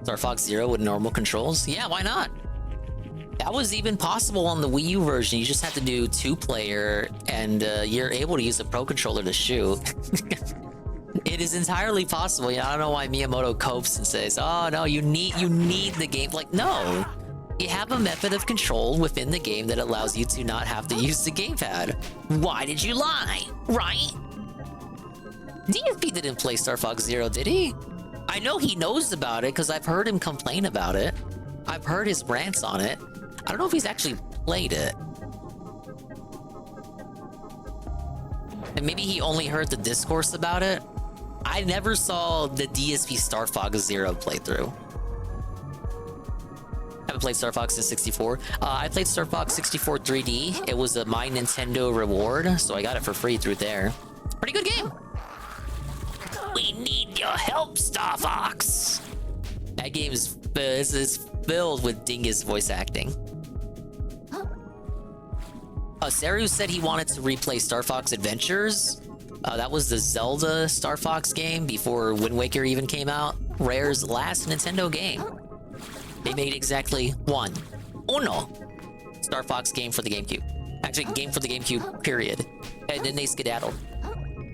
Star Fox Zero with normal controls? Yeah, why not? That was even possible on the Wii U version. You just have to do 2-player, and you're able to use a Pro Controller to shoot. It is entirely possible. Yeah, I don't know why Miyamoto copes and says, "Oh no, you need the game." Like, no, you have a method of control within the game that allows you to not have to use the gamepad. Why did you lie? Right? DFP didn't play Star Fox Zero, did he? I know he knows about it because I've heard him complain about it. I've heard his rants on it. I don't know if he's actually played it. And maybe he only heard the discourse about it. I never saw the DSP Star Fox Zero playthrough. Haven't played Star Fox since 64. I played Star Fox 64 3D. It was a My Nintendo reward, so I got it for free through there. Pretty good game. We need your help, Star Fox. That game is filled with dingus voice acting. Seru said he wanted to replay Star Fox Adventures. That was the Zelda Star Fox game before Wind Waker even came out. Rare's last Nintendo game. They made exactly uno Star Fox game for the GameCube. Actually, game for the GameCube, period. And then they skedaddled.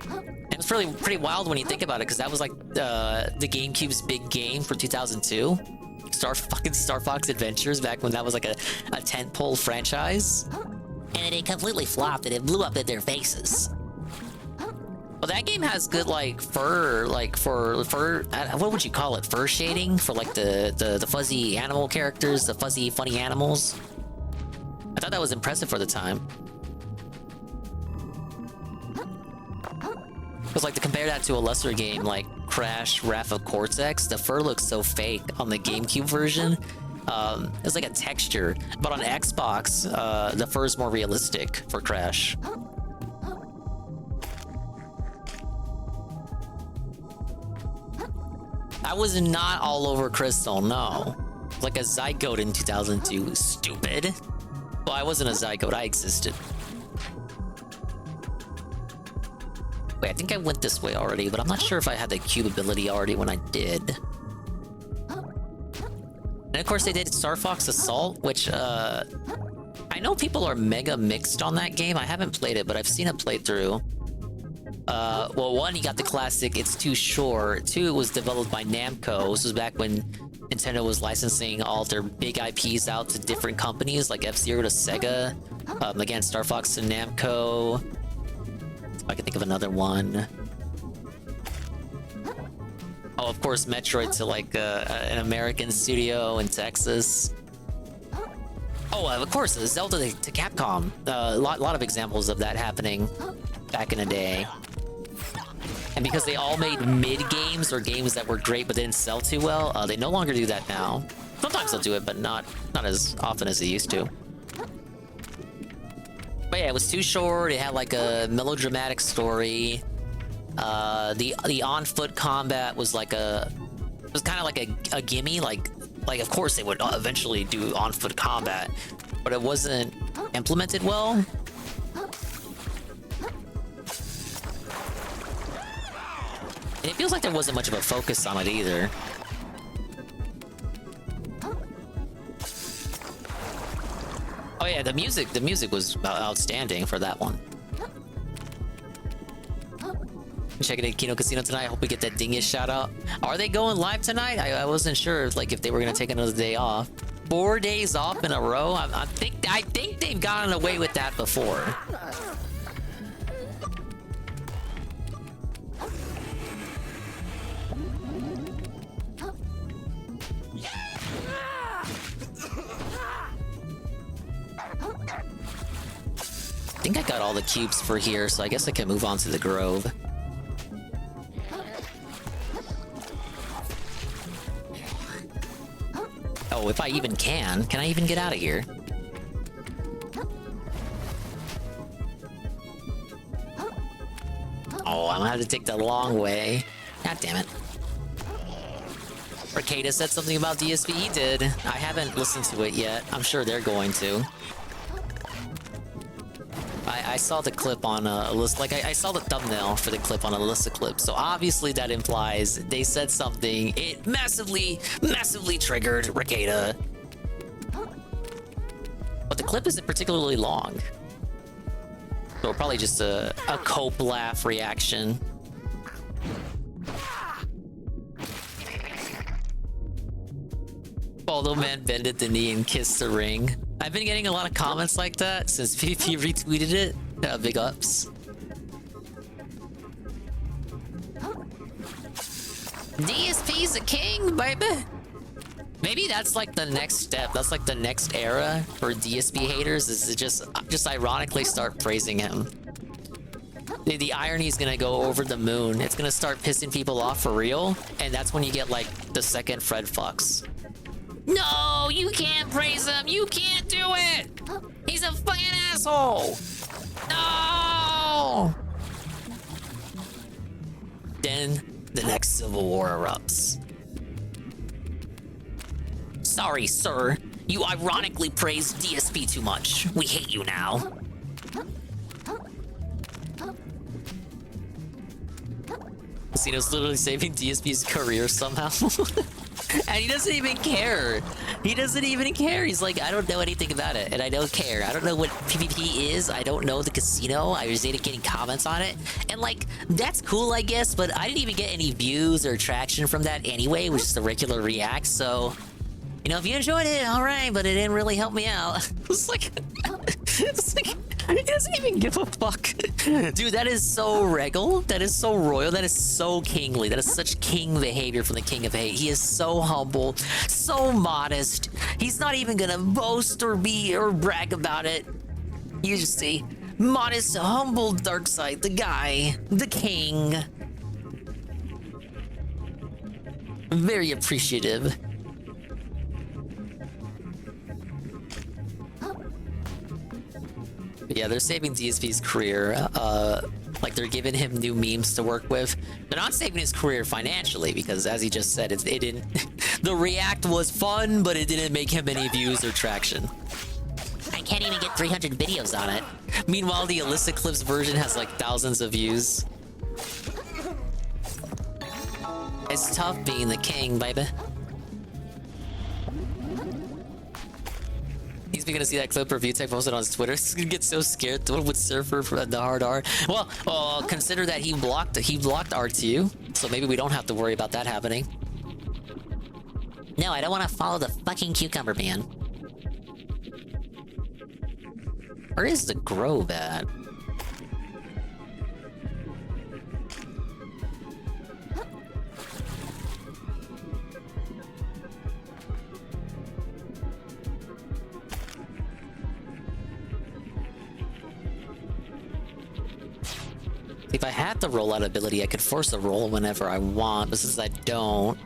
And it's pretty wild when you think about it, because that was like the GameCube's big game for 2002. Star Fox Adventures, back when that was like a tentpole franchise. And it completely flopped and it blew up in their faces. Well, that game has good fur, what would you call it? Fur shading for like the fuzzy animal characters, the fuzzy funny animals. I thought that was impressive for the time. Because like to compare that to a lesser game like Crash Wrath of Cortex, the fur looks so fake on the GameCube version. It's like a texture, but on Xbox, the fur is more realistic for Crash. I was not all over Crystal, no. Like a zygote in 2002, stupid. Well, I wasn't a zygote, I existed. Wait, I think I went this way already, but I'm not sure if I had the cube ability already when I did. And of course they did Star Fox Assault, which, I know people are mega mixed on that game. I haven't played it, but I've seen a playthrough. Well, one, you got the classic, it's too short. Two, it was developed by Namco. This was back when Nintendo was licensing all their big IPs out to different companies, like F-Zero to Sega. Again, Star Fox to Namco. If I can think of another one. Oh, of course, Metroid to like an American studio in Texas. Oh, of course, Zelda to Capcom. A lot of examples of that happening back in the day. And because they all made mid-games or games that were great but didn't sell too well, they no longer do that now. Sometimes they'll do it, but not as often as they used to. But yeah, it was too short. It had like a melodramatic story. The on-foot combat was like it was kind of like a gimme. Like of course they would eventually do on-foot combat, but it wasn't implemented well. And it feels like there wasn't much of a focus on it either. Oh yeah, the music was outstanding for that one. Checking out Kino Casino tonight. I hope we get that dingus shout out. Are they going live tonight? I wasn't sure if they were gonna take another day off. 4 days off in a row. I think they've gotten away with that before. I think I got all the cubes for here, so I guess I can move on to the Grove. Oh, if I even can I even get out of here? Oh, I'm gonna have to take the long way. God damn it. Arcada said something about DSP. He did. I haven't listened to it yet. I'm sure they're going to. I saw the clip on a list. Like I saw the thumbnail for the clip on a list of clips. So obviously that implies they said something. It massively triggered Ricada. But the clip isn't particularly long. So probably just a cope laugh reaction. Although man bended the knee and kissed the ring. I've been getting a lot of comments like that since PvP retweeted it. Big ups. DSP's a king, baby. Maybe that's like the next step. That's like the next era for DSP haters, is to just ironically start praising him. The irony is gonna go over the moon. It's gonna start pissing people off for real, and that's when you get like the second Fred fucks. No, you can't praise him. You can't do it. He's a fucking asshole. No. Then the next civil war erupts. Sorry, sir. You ironically praised DSP too much. We hate you now. Casino's literally saving DSP's career somehow. And he doesn't even care. He doesn't even care. He's like, I don't know anything about it, and I don't care. I don't know what PvP is. I don't know the casino. I was getting comments on it. And like, that's cool, I guess, but I didn't even get any views or traction from that anyway, which is the regular react, so... You know, if you enjoyed it, alright, but it didn't really help me out. It's like... he doesn't even give a fuck. Dude, that is so regal. That is so royal. That is so kingly. That is such king behavior from the king of hate. He is so humble, so modest. He's not even gonna boast or brag about it. You just see, modest, humble Darkseid, the guy, the king. Very appreciative. But yeah, they're saving DSP's career. Like they're giving him new memes to work with. They're not saving his career financially because, as he just said, it didn't. The react was fun, but it didn't make him any views or traction. I can't even get 300 videos on it. Meanwhile, the illicit clips version has like thousands of views. It's tough being the king, baby. He's gonna see that clip review tech posted on his Twitter. He's gonna get so scared. What would Surfer for the hard R? Well, consider that he blocked R2, so maybe we don't have to worry about that happening. No, I don't want to follow the fucking cucumber man. Where is the grove at? If I had the rollout ability, I could force a roll whenever I want, but since I don't,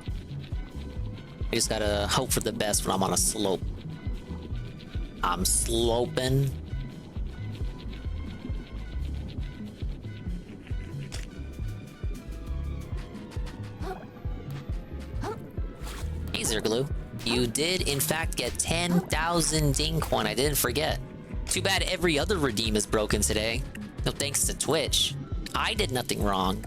I just gotta hope for the best when I'm on a slope. I'm sloping. Laser glue. You did, in fact, get 10,000 ding coin. I didn't forget. Too bad every other redeem is broken today. No thanks to Twitch. I did nothing wrong.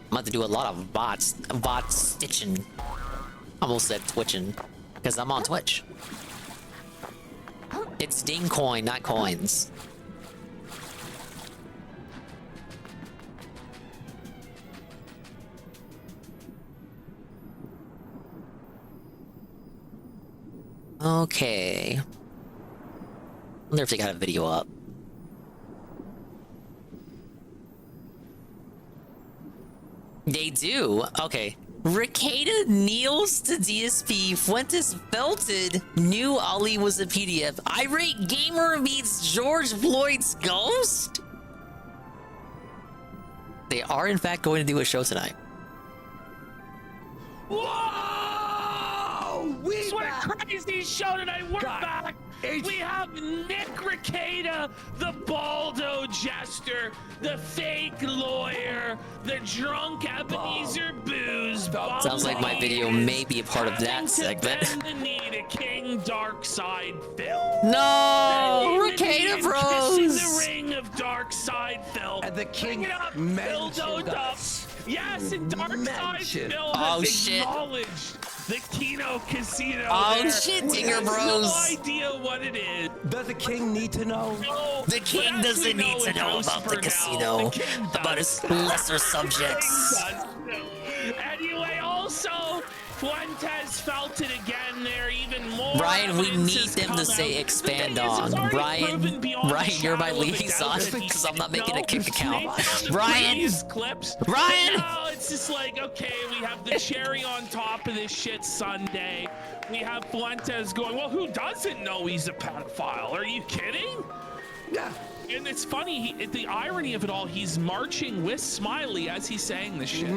I'm about to do a lot of bot stitching. Almost said twitching, because I'm on Twitch. It's ding coin, not coins. Okay. I wonder if they got a video up. They do? Okay. Ricada kneels to DSP. Fuentes belted. Knew Ali was a PDF. Irate Gamer meets George Floyd's ghost? They are, in fact, going to do a show tonight. Whoa! We back! crazy show tonight. We're back. We have Nick Ricada, the Baldo Jester, the fake lawyer, the drunk Ebenezer Booze. Sounds like my video may be a part of that segment. The knee to King Darkside Phil. No, Ricada Bros. Kissing the ring of Darkside Phil. And the king mentioned us. Yes, and Darkside Phil has acknowledged the Kino Casino. Oh there. shit, We Dinger have Bros. No idea what it is. Does the king need to know? No, The king doesn't need to know about the casino, about his lesser subjects. Anyway, also, Fuentes felt it again there, even more. Brian, we evidence need has them come to out. say The expand thing is, it's on. already Brian, proven beyond Brian, a you're my shadow of a liaison doubt that because I'm not making a no, kick account. they Brian, these clips. Brian. Now it's just like, okay, we have the cherry on top of this shit Sunday. We have Fuentes going, well, who doesn't know he's a pedophile? Are you kidding? Yeah. And it's funny, the irony of it all, he's marching with Smiley as he's saying this shit.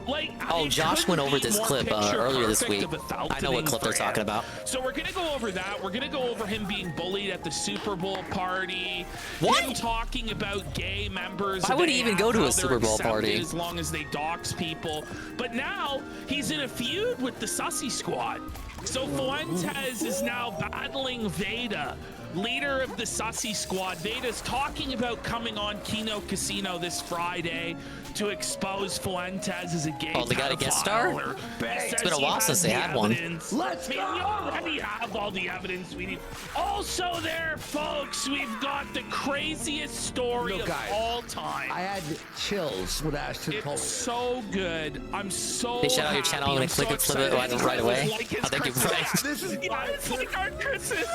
Like, Oh, it Josh couldn't went over be this more clip picture earlier this perfect week. of a I know what clip they're Falconing talking about. So we're gonna go over that. We're gonna go over him being bullied at the Super Bowl party. What? Him talking about gay members. Why would he even go to a how they're Super Bowl party? accepted as long as they dox people. But now he's in a feud with the Sussy Squad. So Fuentes is now battling Veda, leader of the Sussy Squad. Veda's talking about coming on Kino Casino this Friday to expose Fuentes as a gay Oh, they got a guest pedophile, star? or It's says been a he while has since they the had one. evidence. Let's I mean, we already have all the evidence we need. Also there, folks, we've got the craziest story Look, of guys, all time. I had chills when Ashton told me. It's so good. I'm so They shout out your channel, I'm gonna click it, flip it right away. I think you're right. This is it's like our Christmas.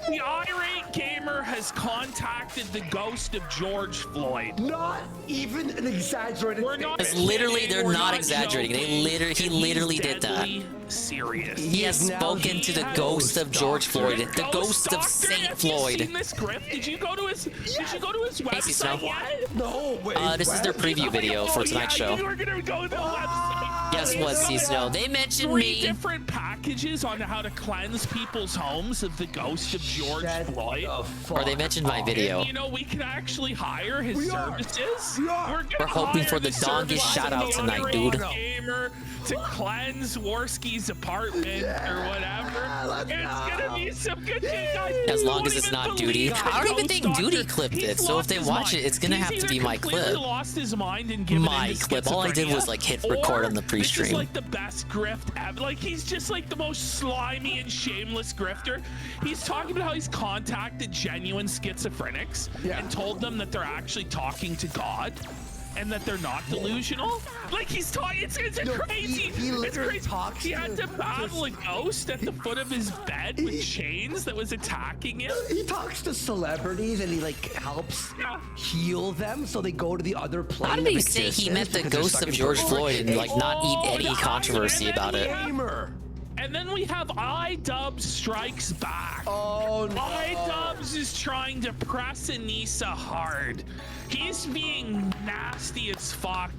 The irate gamer has contacted the ghost of George Floyd. Not even an exaggerated. We're not. Because literally, they're We're not exaggerating. joking. He literally did that. Deadly serious. He has spoken to the ghost of George Floyd, the ghost of Saint Have you Floyd. seen this grift? Did you go to his? Did you go to his Hey, Snow. website yet? No, wait. This is their preview video for tonight's show. You were gonna go to the website. Guess what, Snow? They mentioned Three me. different packages on how to cleanse people's homes of the ghost of George Floyd. Or they mentioned my video. And, you know, we can actually hire his services. We're hoping for the dongest shout out tonight, dude. Gamer to cleanse Worski's apartment or whatever. It's gonna be some good shit, guys. As long You as it's won't not even Duty. believe I don't even the think ghost Duty doctor. clipped He's it, so if lost they his watch mind. it, it's gonna He's have to either be my completely clip. lost his mind and given My into clip. All I did schizophrenia, was like hit record on the This pre-stream. is like the best grift ever. Like he's just like the most slimy and shameless grifter. He's talking about how he's contacted genuine schizophrenics and told them that they're actually talking to God and that they're not delusional. Like he's talking, it's crazy. He It's literally crazy. talks He had to battle a ghost at the foot of his bed with chains that was attacking him. He talks to celebrities and he like helps heal them, so they go to the other plane. How did of he say he existence met the because they're ghost stuck of in George purgatory. Floyd and like not eat any controversy about it? And then we have iDubbbz Strikes Back. Oh no. iDubbbz is trying to press Anissa hard. He's being nasty as fuck,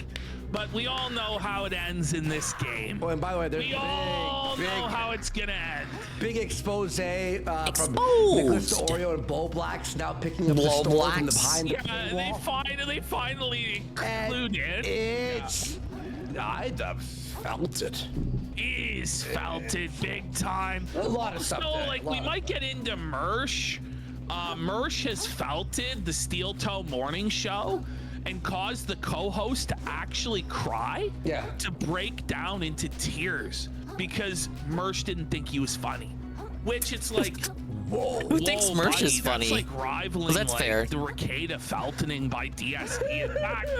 but we all know how it ends in this game. Oh, and by the way, there's We all know how it's gonna end. Big expose from Nicholas Oreo and Bull Blacks now picking up the story from the behind the Yeah, they finally concluded. It's iDubbbz felt it. He's felt it big time. A lot of stuff So, there, like, a lot we of- might get into Mersh. Mersh has felted the Steel Toe Morning Show and caused the co-host to actually cry. Yeah. To break down into tears because Mersh didn't think he was funny. Which it's like, whoa. Who thinks Mersh buddy, is funny? That's like rivaling Well, that's like, fair. the Ricada feltoning by DSP. In fact,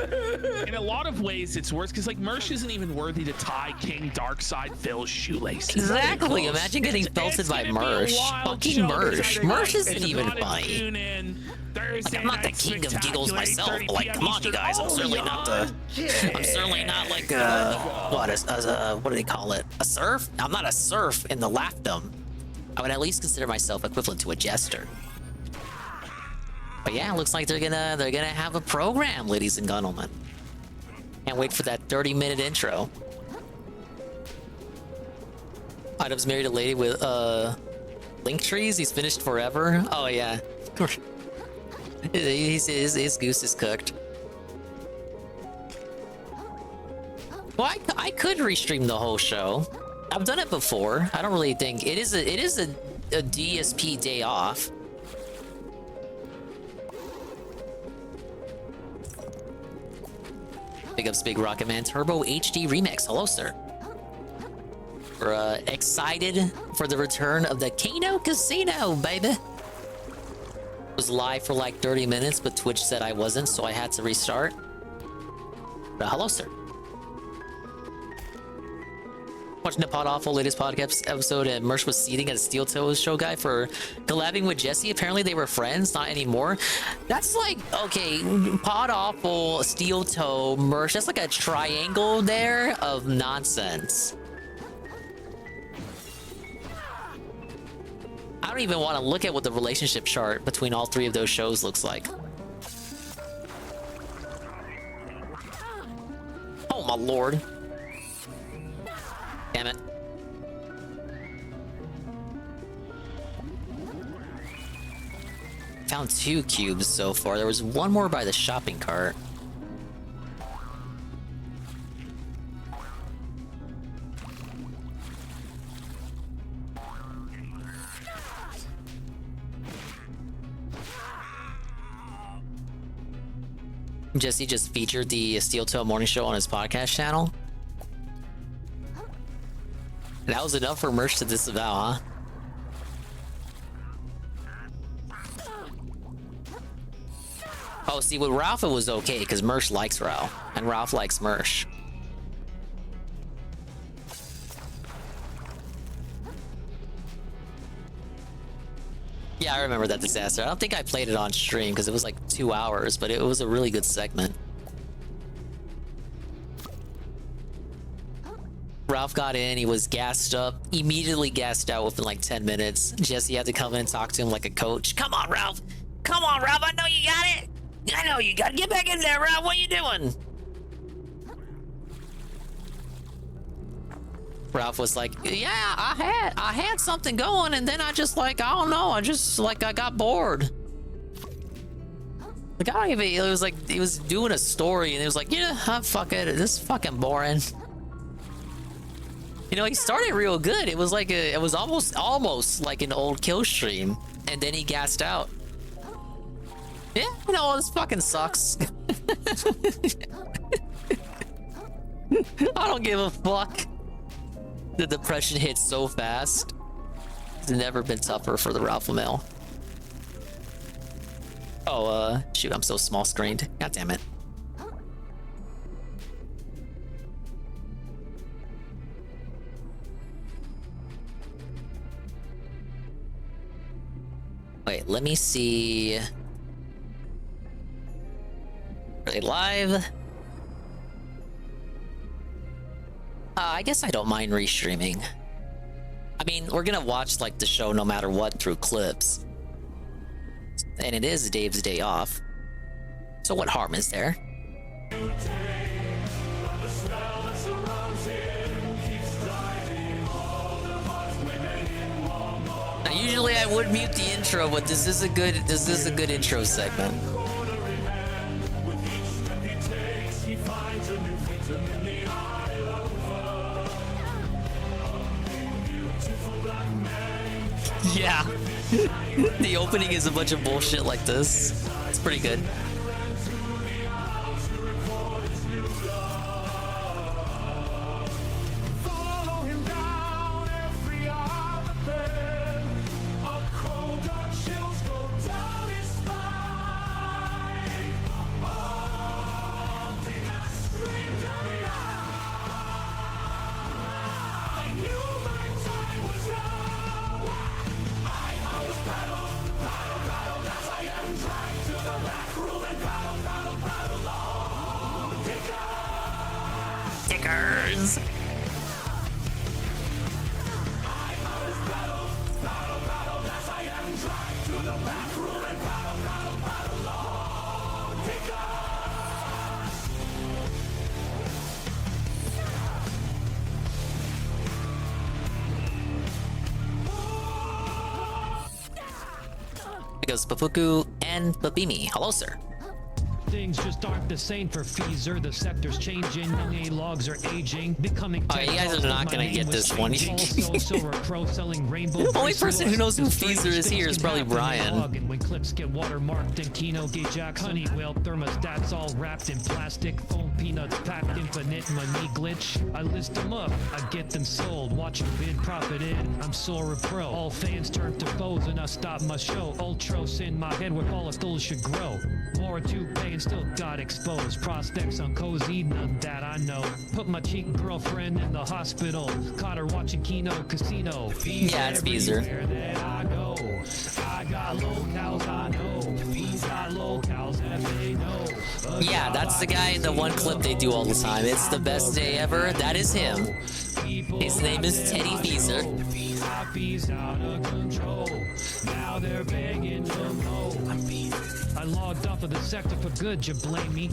in a lot of ways, it's worse because like Mersh isn't even worthy to tie King Darkside Phil's shoelaces. Exactly. Imagine getting felted by Mersh. Fucking Mersh. Mersh isn't even funny. I'm not the king of giggles myself, but like, come on, you guys. I'm certainly not the. I'm certainly not like what do they call it? A serf? I'm not a serf in the laughdom. I would at least consider myself equivalent to a jester. But yeah, it looks like they're gonna have a program, ladies and gentlemen. Can't wait for that 30-minute intro. Items married a lady with link trees. He's finished forever. Oh yeah. His goose is cooked. Well, I could restream the whole show. I've done it before. I don't really think it is a DSP day off. Big ups, Big Rocket Man Turbo HD Remix. Hello, sir. We're excited for the return of the Kino Casino, baby. Was live for like 30 minutes, but Twitch said I wasn't, so I had to restart. Hello, sir. Watching the Pod Awful latest podcast episode, and Mersh was seating as Steel Toes show guy for collabing with Jesse. Apparently they were friends, not anymore. That's like, okay, Pod Awful, Steel Toe, Mersh, that's like a triangle there of nonsense. I don't even want to look at what the relationship chart between all three of those shows looks like. Oh my lord. Damn it. Found 2 cubes so far. There was one more by the shopping cart. Jesse just featured the Steel Toe Morning Show on his podcast channel. That was enough for Merch to disavow, huh? Oh, see, with Ralph it was okay, because Merch likes Ralph, and Ralph likes Merch. Yeah, I remember that disaster. I don't think I played it on stream, because it was like 2 hours, but it was a really good segment. Ralph got in, he was gassed up, immediately gassed out within like 10 minutes. Jesse had to come in and talk to him like a coach. Come on, Ralph! Come on, Ralph, I know you got it! I know you got it! Get back in there, Ralph, what are you doing? Ralph was like, yeah, I had something going, and then I just like, I don't know, I got bored. Like, I don't even, it was like, he was doing a story, and it was like, yeah, fuck it, this is fucking boring. You know, he started real good. It was like it was almost like an old kill stream, and then he gassed out. Yeah, you know, this fucking sucks. I don't give a fuck. The depression hit so fast. It's never been tougher for the Ralph Lamel. Oh, shoot, I'm so small screened. God damn it. Wait, let me see. Are they live? I guess I don't mind restreaming. I mean, we're gonna watch like the show no matter what through clips. And it is Dave's day off. So what harm is there? Now, usually I would mute the intro, but this is a good intro segment. Yeah. The opening is a bunch of bullshit like this. It's pretty good. Cruel Because Papuku and Babimi. Hello, sir. Things just aren't the same for Feezer. The sector's changing, young A-logs are aging, becoming. Alright, you guys are not gonna get this one. The only person who knows who Feezer is here is probably Brian. And when clips get watermarked and Kino, Gay Jacks, Honeywell, thermostats all wrapped in plastic, foam peanuts packed infinite money glitch. I list them up, I get them sold, watch them bid, profit in. I'm Sora Pro. All fans turn to foes and I stop my show. Ultros in my head where follicles should grow. More to pay and still got exposed. Prospects on cozy, none that I know. Put my cheap girlfriend in the hospital. Caught her watching Kino Casino. Yeah, it's Feezer. I go. I got locals I know. He's got locals that they know. Yeah, that's the guy in the one clip they do all the time. It's the best day ever. That is him. His name is Teddy Feezer. Out of control. Now they're begging for more. I logged off of the sector for good, you blame me.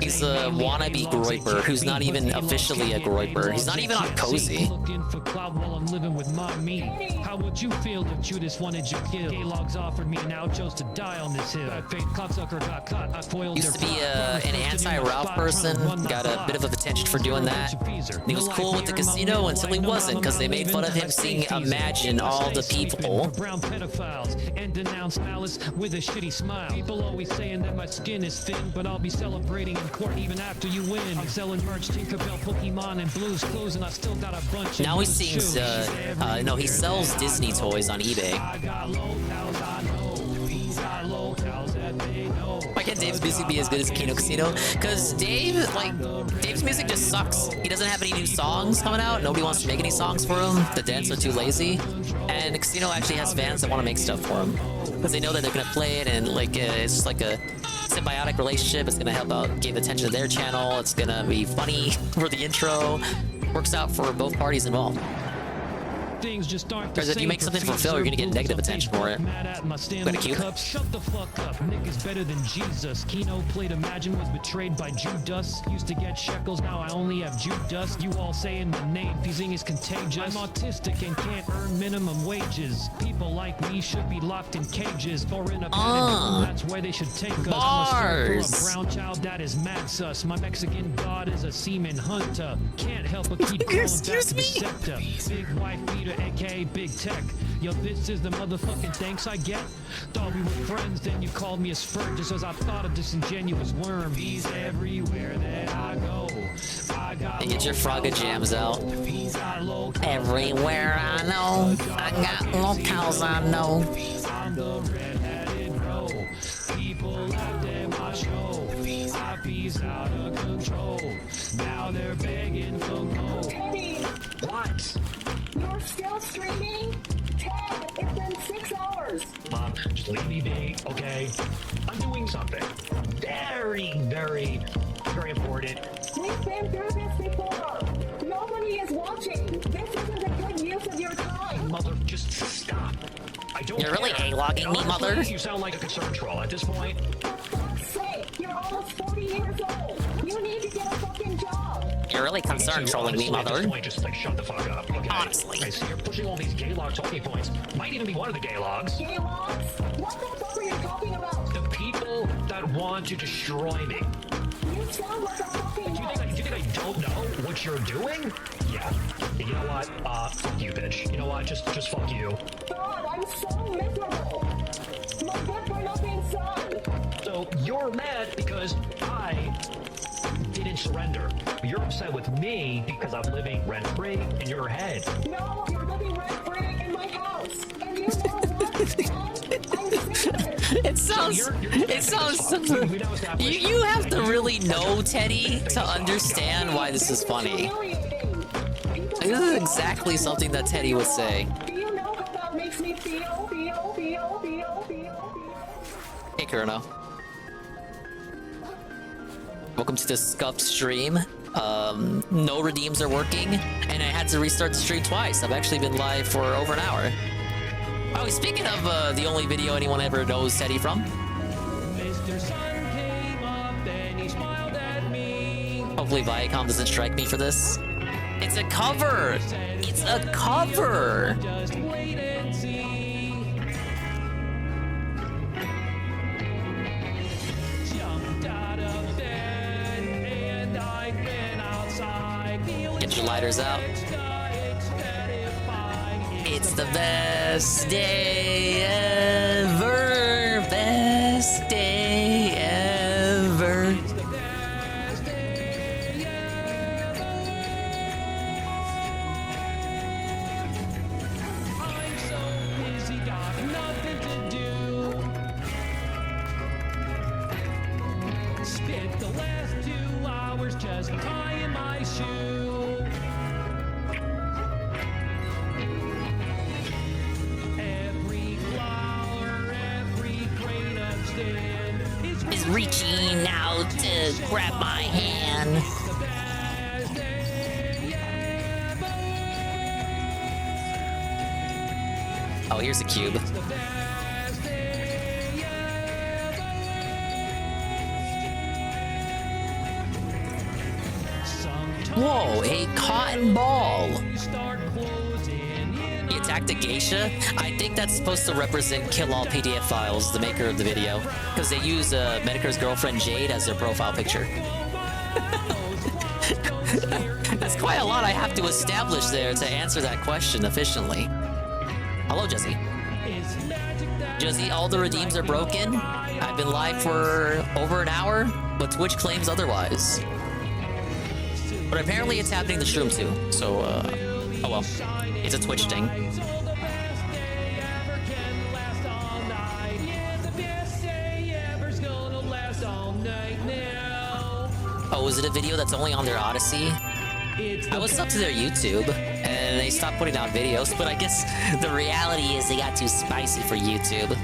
He's a wannabe Groiper who's not even officially a Groiper. He's not even on Cozy. Looking for cloud while I'm living with my me. How would you feel if Judas wanted you killed? Gaylogs offered me now chose to die on this hill. That fake cocksucker got caught. I foiled Used to be an anti-Ralph person. Got a bit of attention for doing that. And he was cool with the casino until he wasn't, because they made fun of him singing Imagine All the People. Brown pedophiles and denounce malice with a shitty smile. People always saying that my skin is thin, but I'll be celebrating in court even after you win. I'm selling merch, Tinkerbell, Pokemon, and Blue's Clues, and I still got a bunch. Now he sings, no, he sells Disney toys on eBay. Why can't Dave's music be as good as Kino Casino? Because Dave's music just sucks. He doesn't have any new songs coming out. Nobody wants to make any songs for him. The devs are too lazy. And Casino actually has fans that want to make stuff for him. Because they know that they're going to play it, and it's just like a symbiotic relationship. It's going to help out give attention to their channel. It's going to be funny for the intro. Works out for both parties involved. Things just aren't Because if you make something for Phil, you're gonna get negative attention for it. Got a cube? Shut the fuck up, niggas better than Jesus. Kino played Imagine, was betrayed by Judas. Used to get shekels, now I only have Judas. You all saying my name, Feezing is contagious. I'm autistic and can't earn minimum wages. People like me should be locked in cages or in a room. That's where they should take us. Bars. I'm a brown child that is mad sus. My Mexican god is a semen hunter. Can't help but keep calling back to the scepter. Big wife beater, aka Big Tech. Yo, this is the motherfucking thanks I get. Thought we were friends, then you called me a spurt just as I thought a disingenuous worm. He's everywhere that I go. And get your Frogga jams out. Everywhere I know, I got locales I know. I'm the red-headed bro. People laughed at my show. Peace out of control. Now they're begging for more. Teddy! What? You're still streaming? Ted, it's been 6 hours. Mom, just leave me be, okay? I'm doing something very, very, very important. We've been through this before. Nobody is watching. This isn't a good use of your time. Mother, just stop. I don't You're really care. A-logging me, mother. You sound like a concerned troll at this point. For fuck's sake, you're almost 40 years old. You need to get a fucking job. You're really concerned trolling me, Honestly, mother. At this point, just like shut the fuck up. Okay? Honestly. I see you're pushing all these gay log talking points. Might even be one of the gay logs. Gay logs? What the fuck are you talking about? The people that want to destroy me. You sound like a fucking Do you think I don't know what you're doing? Yeah. You know what? Fuck you, bitch. You know what? Just fuck you. God, I'm so miserable. My good for nothing son. So you're mad because I didn't surrender. You're upset with me because I'm living rent-free in your head. No, you're living rent-free in my house. And you know what? I'm sick of it. It sounds you have to really know Teddy to understand why this is funny. This is exactly something that Teddy would say. Do you know how that makes me feel? Hey, Kurno. Welcome to the scuffed stream. No redeems are working, and I had to restart the stream twice. I've actually been live for over an hour. Oh, speaking of the only video anyone ever knows Teddy from. Mr. Sun came up and he smiled at me. Hopefully Viacom doesn't strike me for this. It's a cover! It's a cover! Just wait and see. lighters out. It's the best day ever. Best day ever. Spent the last 2 hours just tying my shoe. Every flower, every grain of sand Is reaching out to grab my hand. Oh, here's a cube. Whoa, a cotton ball. He attacked a geisha? I think that's supposed to represent Kill All PDF Files, the maker of the video, because they use Medicare's girlfriend Jade as their profile picture. That's quite a lot I have to establish there to answer that question efficiently. Hello, Jesse. Jesse, all the redeems are broken. I've been live for over an hour, but Twitch claims otherwise. But apparently it's happening to Shroom too, so, oh well. It's a Twitch thing. Oh, is it a video that's only on their Odyssey? I was up to their YouTube, and they stopped putting out videos, but I guess the reality is they got too spicy for YouTube.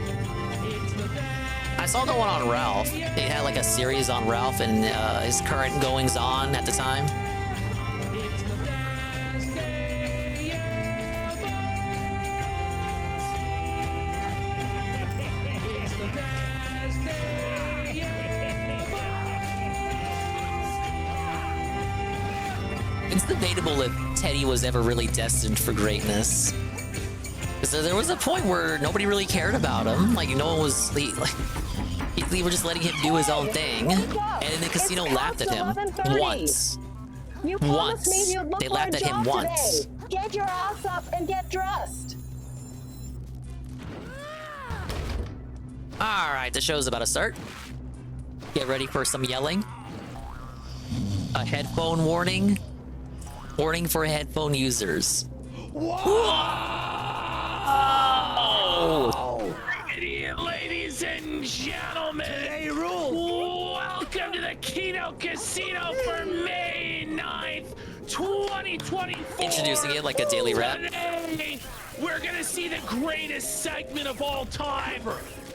I saw the one on Ralph. They had like a series on Ralph and his current goings-on at the time. It's debatable if Teddy was ever really destined for greatness. So there was a point where nobody really cared about him. Like, no one was... They were just letting him do his own thing. And then the casino laughed at him. Once. Once. They laughed at him once. Get your ass up and get dressed. Alright, the show's about to start. Get ready for some yelling. A headphone warning. Warning for headphone users. Whoa! Ladies and gentlemen, welcome to the Kino Casino for May 9th, 2024. Introducing it like a daily rap. Today, we're gonna see the greatest segment of all time.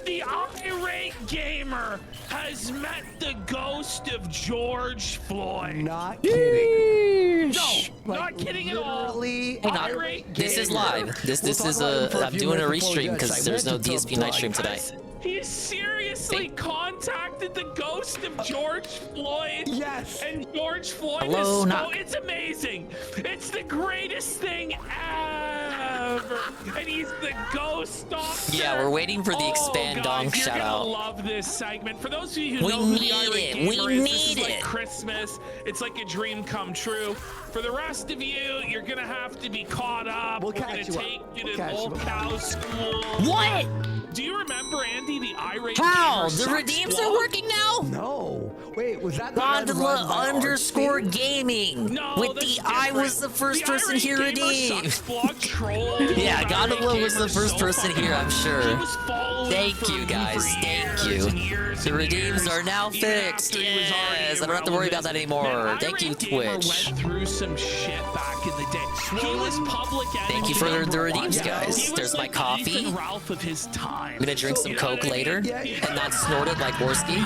The irate gamer has met the ghost of George Floyd. Not kidding. No, not kidding at all. Hang on. This is live. This is I'm doing a restream because there's no DSP night stream today. He seriously contacted the ghost of George Floyd. Yes. And George Floyd Hello, is knock. it's amazing. It's the greatest thing ever. And he's the ghost doctor. Yeah, we're waiting for the expand dong You're shout gonna out. love this segment. For those of you who We know who the need irate it. gamer We is, this need is like it. Christmas. It's like a dream come true. For the rest of you, you're gonna have to be caught up. We're gonna take you to old cow school. What? Do you remember, Andy, the irate How? gamer The sex redeems blog? are working now? No. Wait, was that the Gondola underscore gaming. No, with that's the I different. was the first The person irate here gamer redeemed. sucks blog troll. Yeah, The Gondola irate was the gamer first so person fucking here, I'm He sure. was following Thank for you me guys, for thank years you. and years The and redeems years, are now even fixed. after he was already Yes, I don't have to worry about that irrelevant. anymore. Man, Thank you, Irate Gamer Twitch. went through some shit back in the day. He was public enemy. Thank you for the number redeems, one. guys. He was There's my like the coffee. Ethan Ralph of his time. I'm gonna drink some Coke later and not snort it like Worski.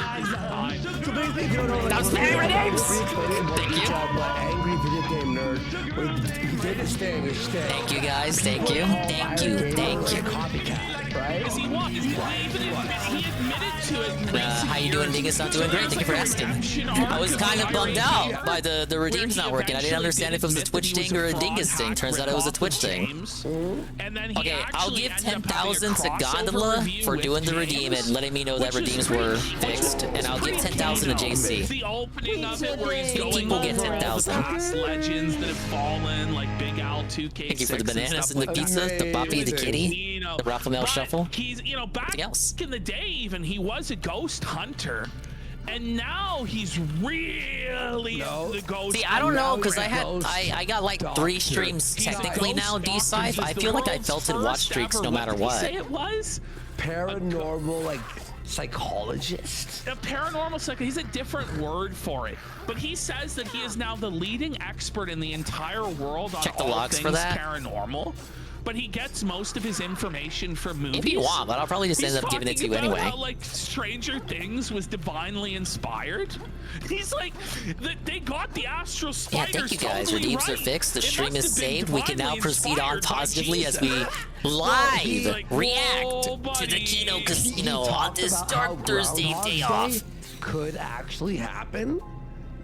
That was very redeems. Thank you. Angry video game nerd. He did his thing. Thank you, guys. Thank you. Thank you. Thank you. Copycat, right? Is he what? He admitted to it. In How you doing, Dingus? I'm doing great. Thank you for asking. I was kind of bummed out by the redeems not working. I didn't understand if it was a Twitch thing or a Dingus thing. Turns out it was a Twitch thing. Okay, I'll give 10,000 to Gondola for doing the redeem and letting me know that redeems were fixed, and I'll give 10,000 to JC. The opening of it where he's going People get over all the 10,000. past legends that have fallen, like Big Al 2K6. Thank you for the bananas and the like pizza, the Poppy, the kitty, the Raphael Shuffle. He's, back in the day even, he was a ghost hunter. And now he's really into the ghost. See, I don't know, because I got like 3 streams technically now, D-Scythe. I feel like I belted watch streaks no matter what. Say it was? Paranormal, like, psychologist? A paranormal psychologist. He's a different word for it. But he says that he is now the leading expert in the entire world on Check the all logs things for that. paranormal. But he gets most of his information from movies. If you want, but I'll probably just end up giving it to you anyway. How, like, Stranger Things was divinely inspired. He's like, they got the astral spiders. Yeah, thank you guys. Totally Redeems right. are fixed. The It stream must is have been saved. We can now divinely proceed on inspired by positively as Jesus. we live Like, react to the Kino Casino on this dark Thursday day off. Could actually happen.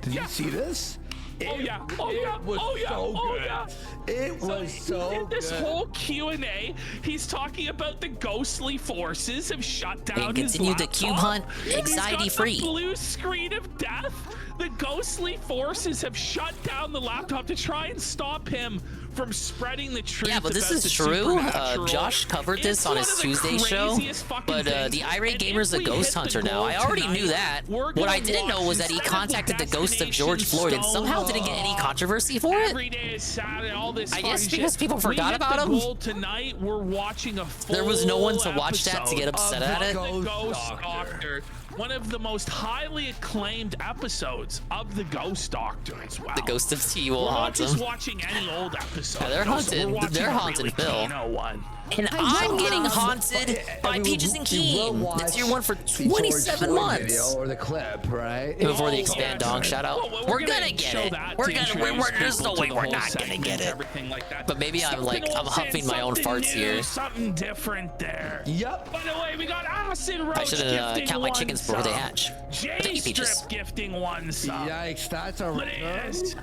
Did you see this? Oh yeah! Oh yeah! Oh yeah! Oh yeah! It was so in this good. whole Q&A, he's talking about the ghostly forces have shut down And his continue the laptop. cube hunt He's got anxiety-free. the blue screen of death. The ghostly forces have shut down the laptop to try and stop him from spreading the truth. Yeah, but this about is the true. supernatural. Josh covered this It's on one his of the Tuesday show. craziest fucking But things. the irate And gamer's a if we ghost hit the hunter now. goal I already knew tonight, that. we're What gonna I didn't know was that he watch instead of contacted the ghost of George Destination Floyd and somehow didn't get any Stonewall. controversy for it. Every day is Saturday, all this I guess fucking because shit. people forgot We hit about the him. goal tonight. We're watching a full There was no one to watch that to get episode upset at it. of the Ghost Doctor. One of the most highly acclaimed episodes of the Ghost Doctor as well. The ghost of T will We're not haunt just him. watching any old episode. Yeah, they're haunted. We're watching They're a haunted, really Phil. Kino one. And I'm getting haunted by Peaches and Keen. That's your one for 27 months. Video or the clip, right? Before the expand dong shout out. Well, We're gonna get show it. that We're to gonna. introduce There's no people way to the we're whole not gonna segment, get it. everything like that. But maybe I'm like I'm huffing my own farts here. Something different there. Yep. By the way, we got Acid Roach I should gifting count my one chickens before they sub. hatch. Thank you, Peaches. J-Strip gifting one sub. Yikes, that's a Yes.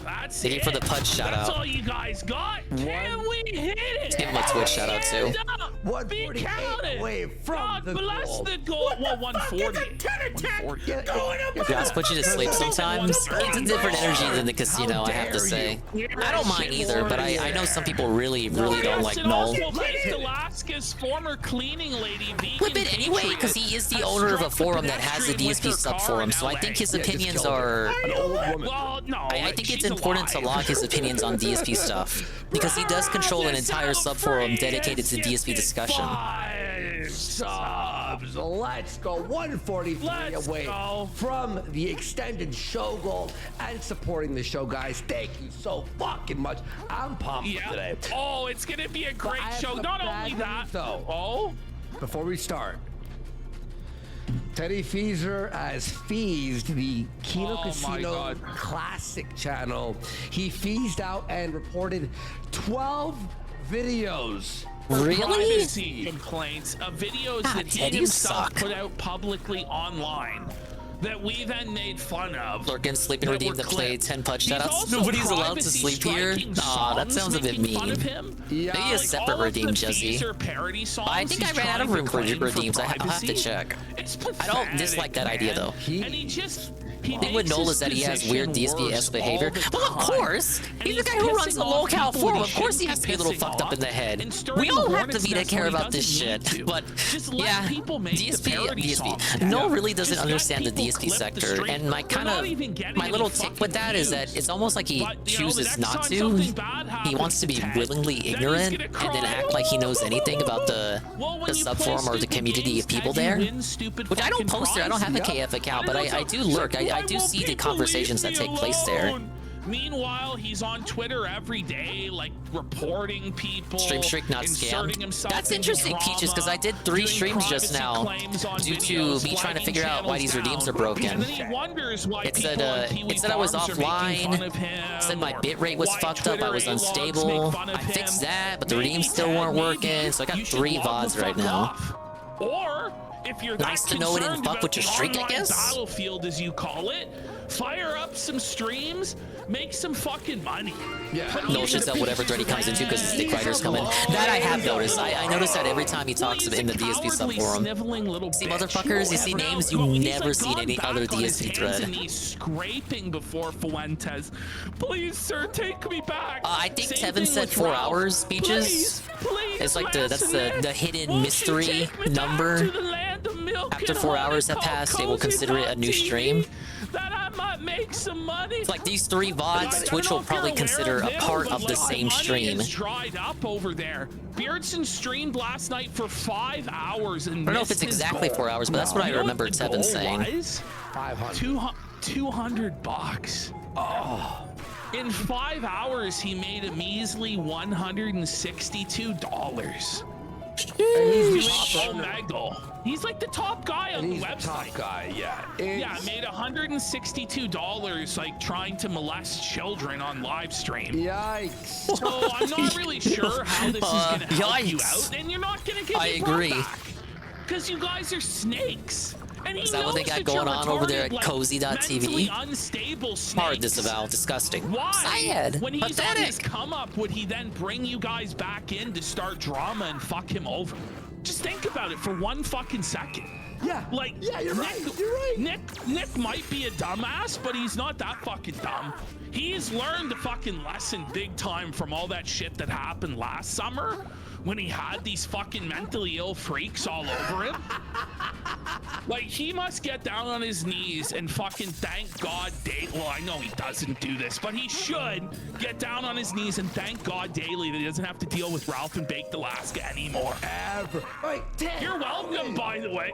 That's Thank you it. for the Pudge shout That's out. all you guys got. Can we hit it? Let's give him a Twitch shout out too. Be counted. away from God the bless goal. the goal. Well, 140. Josh puts you to sleep sometimes. It's a different energy than the casino, I have to say. I don't mind either, but I know some people really don't like Null. Alaska's former cleaning lady, Flip it anyway, because he is the owner of a forum that has a DSP sub forum, so I think his opinions are... Well, no. I think it's important to log his opinions on DSP stuff, because he does control an entire sub forum dedicated to DSP discussion. 5 subs. Let's go. 143 away from the extended show goal and supporting the show, guys. Thank you so fucking much. I'm pumped today. Oh, it's gonna be a great show. Not only that, though. Oh, before we start, Teddy Feezer has feezed the Kino Casino Classic channel. He feezed out and reported 12 videos. Really? Privacy complaints of videos that he Teddy, you himself suck. put out publicly online that we then made fun of. Lurkin, Sleep and that Redeem were to play clipped. 10 Pudge He's shoutouts. also Nobody's allowed to privacy sleep here. striking Aw, that songs sounds a bit making fun mean. of him. Maybe a Like, separate all of redeem, the Jesse. Feezer parody songs I think I he's ran out of trying room to for claim redeems. I'll have to privacy. check. It's I don't dislike that idea though. And he just... The thing with Noel is that he has weird DSP-esque behavior. Well, of course! He's the guy who runs the local forum. Of course he has to be a little fucked up in the head. We all have to be to care about this shit. But, yeah, DSP. Noel really doesn't understand the DSP sector. And my little tick with that is that it's almost like he chooses not to. He wants to be willingly ignorant and then act like he knows anything about the subforum or the community of people there. Which I don't post there. I don't have a KF account, but I do lurk. I do see the conversations that take place there. Meanwhile, he's on Twitter every day, like reporting people. Stream streak not scammed. That's interesting, Peaches, because I did 3 streams just now due to me trying to figure out why these redeems are broken. It said I was offline. It said my bitrate was fucked up. I was unstable. I fixed that, but the redeems still weren't working. So I got 3 VODs right now. Or if you're Nice that to know it didn't concerned fuck about with your the streak, I online guess? battlefield, as you call it, fire up some streams, make some fucking money. No, it's just that whatever thread he comes into because the stick fighters come in. That I have noticed. I noticed that every time he talks in the DSP subforum. See, motherfuckers, you see names you've never seen any other DSP thread. And he's scraping before Fuentes. Please, sir, take me back. I think Same Tevin thing said with 4 Ralph. hours, Beaches. It's like that's the hidden mystery number. After 4 hours have passed, they will consider it a new stream. That I might make some money. It's like these 3 VODs, Twitch will probably consider a part of the same stream. It's dried up over there. Beardson streamed last night for 5 hours and I don't know if it's exactly 4 hours, but that's what I remember Tevin saying. 200 bucks. Oh. In 5 hours, he made a measly $162. And he's doing Omegle. He's like the top guy on the website. Top guy, yeah. Yeah, made $162 like trying to molest children on live stream. Yikes. So I'm not really sure how this is gonna help you out, and you're not gonna get your agree. because you guys are snakes. And he Is that what they got going on over there at cozy.tv? Hard disavow, disgusting. Why? Sad. When he's on Pathetic. his come up, would he then bring you guys back in to start drama and fuck him over? Just think about it for 1 fucking second. Yeah. Like, yeah, you're right. You're right. Nick might be a dumbass, but he's not that fucking dumb. He's learned a fucking lesson big time from all that shit that happened last summer when he had these fucking mentally ill freaks all over him. Like, he must get down on his knees and fucking thank God daily. Well, I know he doesn't do this, but he should get down on his knees and thank God daily that he doesn't have to deal with Ralph and Baked Alaska anymore. Ever. Wait, you're welcome, by the way.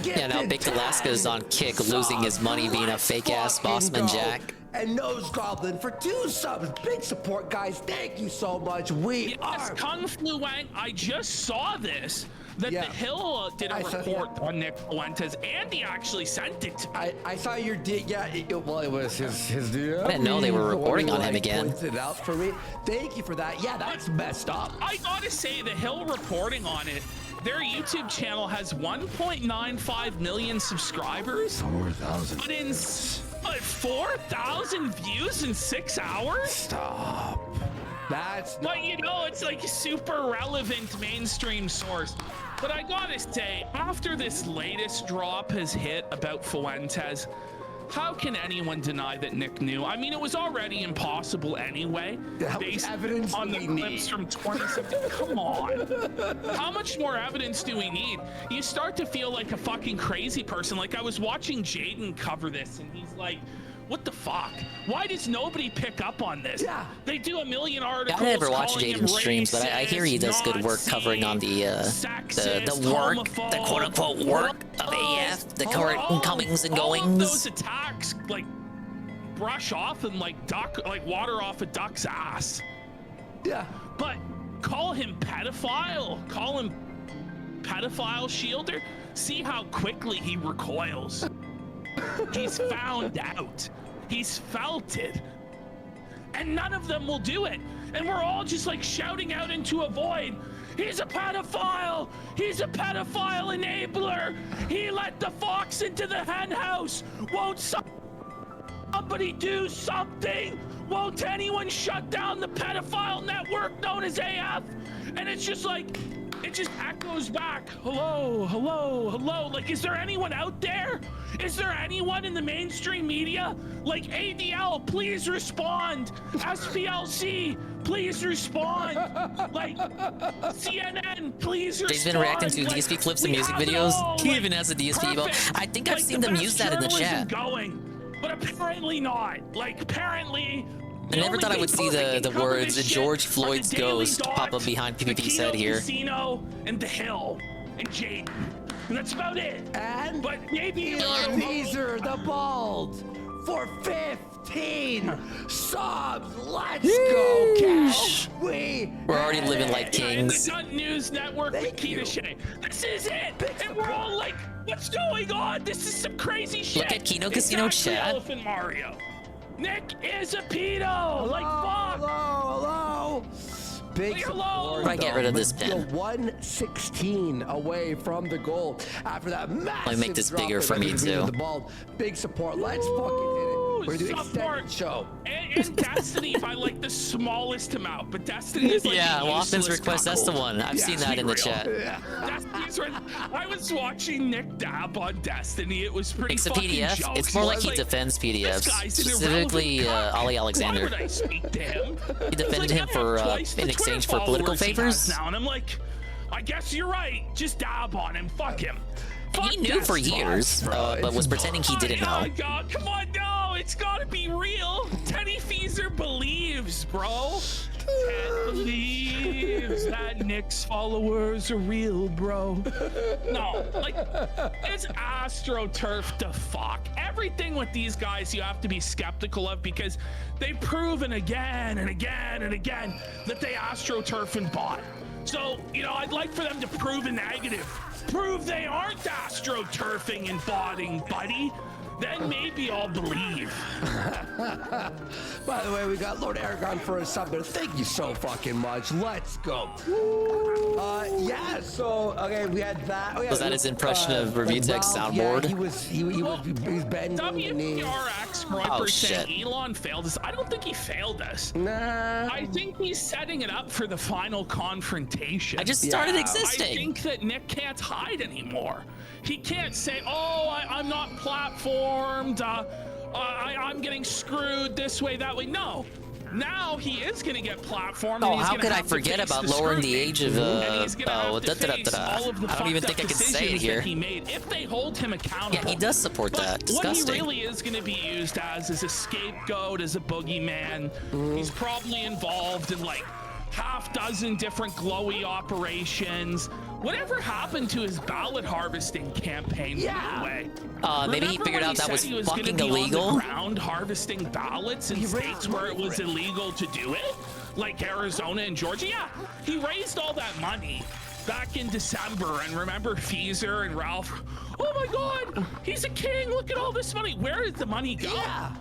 Yeah, now Baked Alaska is on kick, losing his money being a fake-ass Bossman Jack. And Nose Goblin for 2 subs. Big support, guys. Thank you so much. We are. Kung Flu Wang, I just saw this. That the Hill did a report on Nick Fuentes, and he actually sent it to me. I saw your yeah. Well, it was his DM. I didn't know they were reporting on him again. Pointed it out for me. Thank you for that. Yeah, that's messed up. I gotta say, the Hill reporting on it. Their YouTube channel has 1.95 million subscribers. 4,000. But in 4,000 views in 6 hours? Stop. That's but you know, it's like a super relevant mainstream source. But I gotta say, after this latest drop has hit about Fuentes, how can anyone deny that Nick knew? I mean, it was already impossible anyway, based on the clips from 2017. Come on. How much more evidence do we need? You start to feel like a fucking crazy person. Like, I was watching Jaden cover this, and he's like, what the fuck? Why does nobody pick up on this? Yeah. They do a million articles. I never watch Jaden's streams, but I hear he does good work covering on the work, the quote-unquote work of AF, the current comings and goings. All of those attacks, like, brush off and like water off a duck's ass. Yeah. But call him pedophile, call him pedophile shielder. See how quickly he recoils. He's found out. He's felt it. And none of them will do it. And we're all just like shouting out into a void. He's a pedophile. He's a pedophile enabler. He let the fox into the hen house. Won't somebody do something? Won't anyone shut down the pedophile network known as AF? And it's just like, it just echoes back. Hello, hello, hello. Like, is there anyone out there? Is there anyone in the mainstream media? Like, ADL, please respond. SPLC, please respond. Like, CNN, please respond. He's been reacting to like, DSP clips and music videos. He even has a DSP email. I think I've seen them use that in the chat. But apparently not. Like, apparently... I never thought I would see the words George Floyd's ghost pop up behind PvP's head here. Kino and the Hill and Jaden. And that's about it. And but maybe Teaser the Bald for 15 subs. Let's go, Cash. We're already living like kings. The Gun News Network with Kino. This is it. And we're all like, what's going on? This is some crazy shit. Look at Kino Casino chat. Elephant Mario. Nick is a pedo! Hello, like, fuck! Hello, hello! Big support. I get rid of this pin. 116 away from the goal after that massive. Let me make this drop bigger that for me he did too. with The ball. Big support. Let's fucking hit it. We're doing extended show. And Destiny by like the smallest amount, but Destiny is like Yeah, Oh, Waffins request that's the one. I've seen that in the chat. Destiny's right. I was watching Nick Dab on Destiny. It was pretty It's a fucking PDF. jokes. It's more like he was defends PDFs, this guy's an specifically irrelevant cunt. Ollie Alexander. Why would I speak to him? He defended him for in exchange for political favors. Now, and I'm like, I guess you're right. Just dab on him. Fuck him. And he knew for years, but was pretending he didn't know. Oh God, come on, no, it's gotta be real. Teddy Feezer believes, bro. Ted believes that Nick's followers are real, bro. No, like, it's AstroTurf to fuck. Everything with these guys you have to be skeptical of because they've proven again and again and again that they AstroTurf and bot. So, you know, I'd like for them to prove a negative. Prove they aren't AstroTurfing and botting, buddy. Then maybe I'll believe. By the way, we got Lord Aragon for a sub there. Thank you so fucking much. Let's go. Yeah, so, okay, we had that. Oh, yeah, Was that his impression of Review Tech's soundboard? Yeah, he was bending the knee. WPRX Roy saying Elon failed us. I don't think he failed us. Nah. I think he's setting it up for the final confrontation. I just started existing. I think that Nick can't hide anymore. He can't say, oh, I'm not platformed. I'm getting screwed this way, that way. No. Now he is going to get platformed. Oh, and he's how gonna could I have to forget face about the lowering the scrutiny. age of And he's gonna have to face all of the I don't even fucked think I up can say it decisions here. that he made if they hold him accountable. Yeah, he does support But that. Disgusting. What he really is going to be used as is a scapegoat, as a boogeyman. He's probably involved in like half dozen different glowy operations. Whatever happened to his ballot harvesting campaign? Yeah. Way? Maybe he Remember figured when out that said was he was gonna fucking be illegal? on the ground harvesting ballots in states where it was illegal to do it, like Arizona and Georgia. Yeah, he raised all that money back in December, and remember Feezer and Ralph? Oh my God, he's a king! Look at all this money. Where did the money go? Yeah.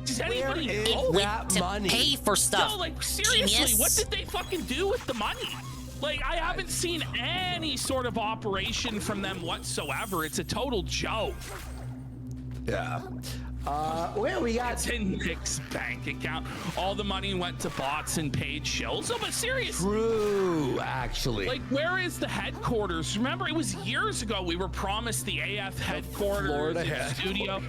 Does anybody Where know? is that money? Pay for stuff. No, like seriously, Genius. what did they fucking do with the money? Like, I haven't seen any sort of operation from them whatsoever. It's a total joke. Yeah. Well, we got... It's in Nick's bank account. All the money went to bots and paid shills. No, but seriously. True, actually. Like, where is the headquarters? Remember, it was years ago we were promised the AF headquarters Florida and studio.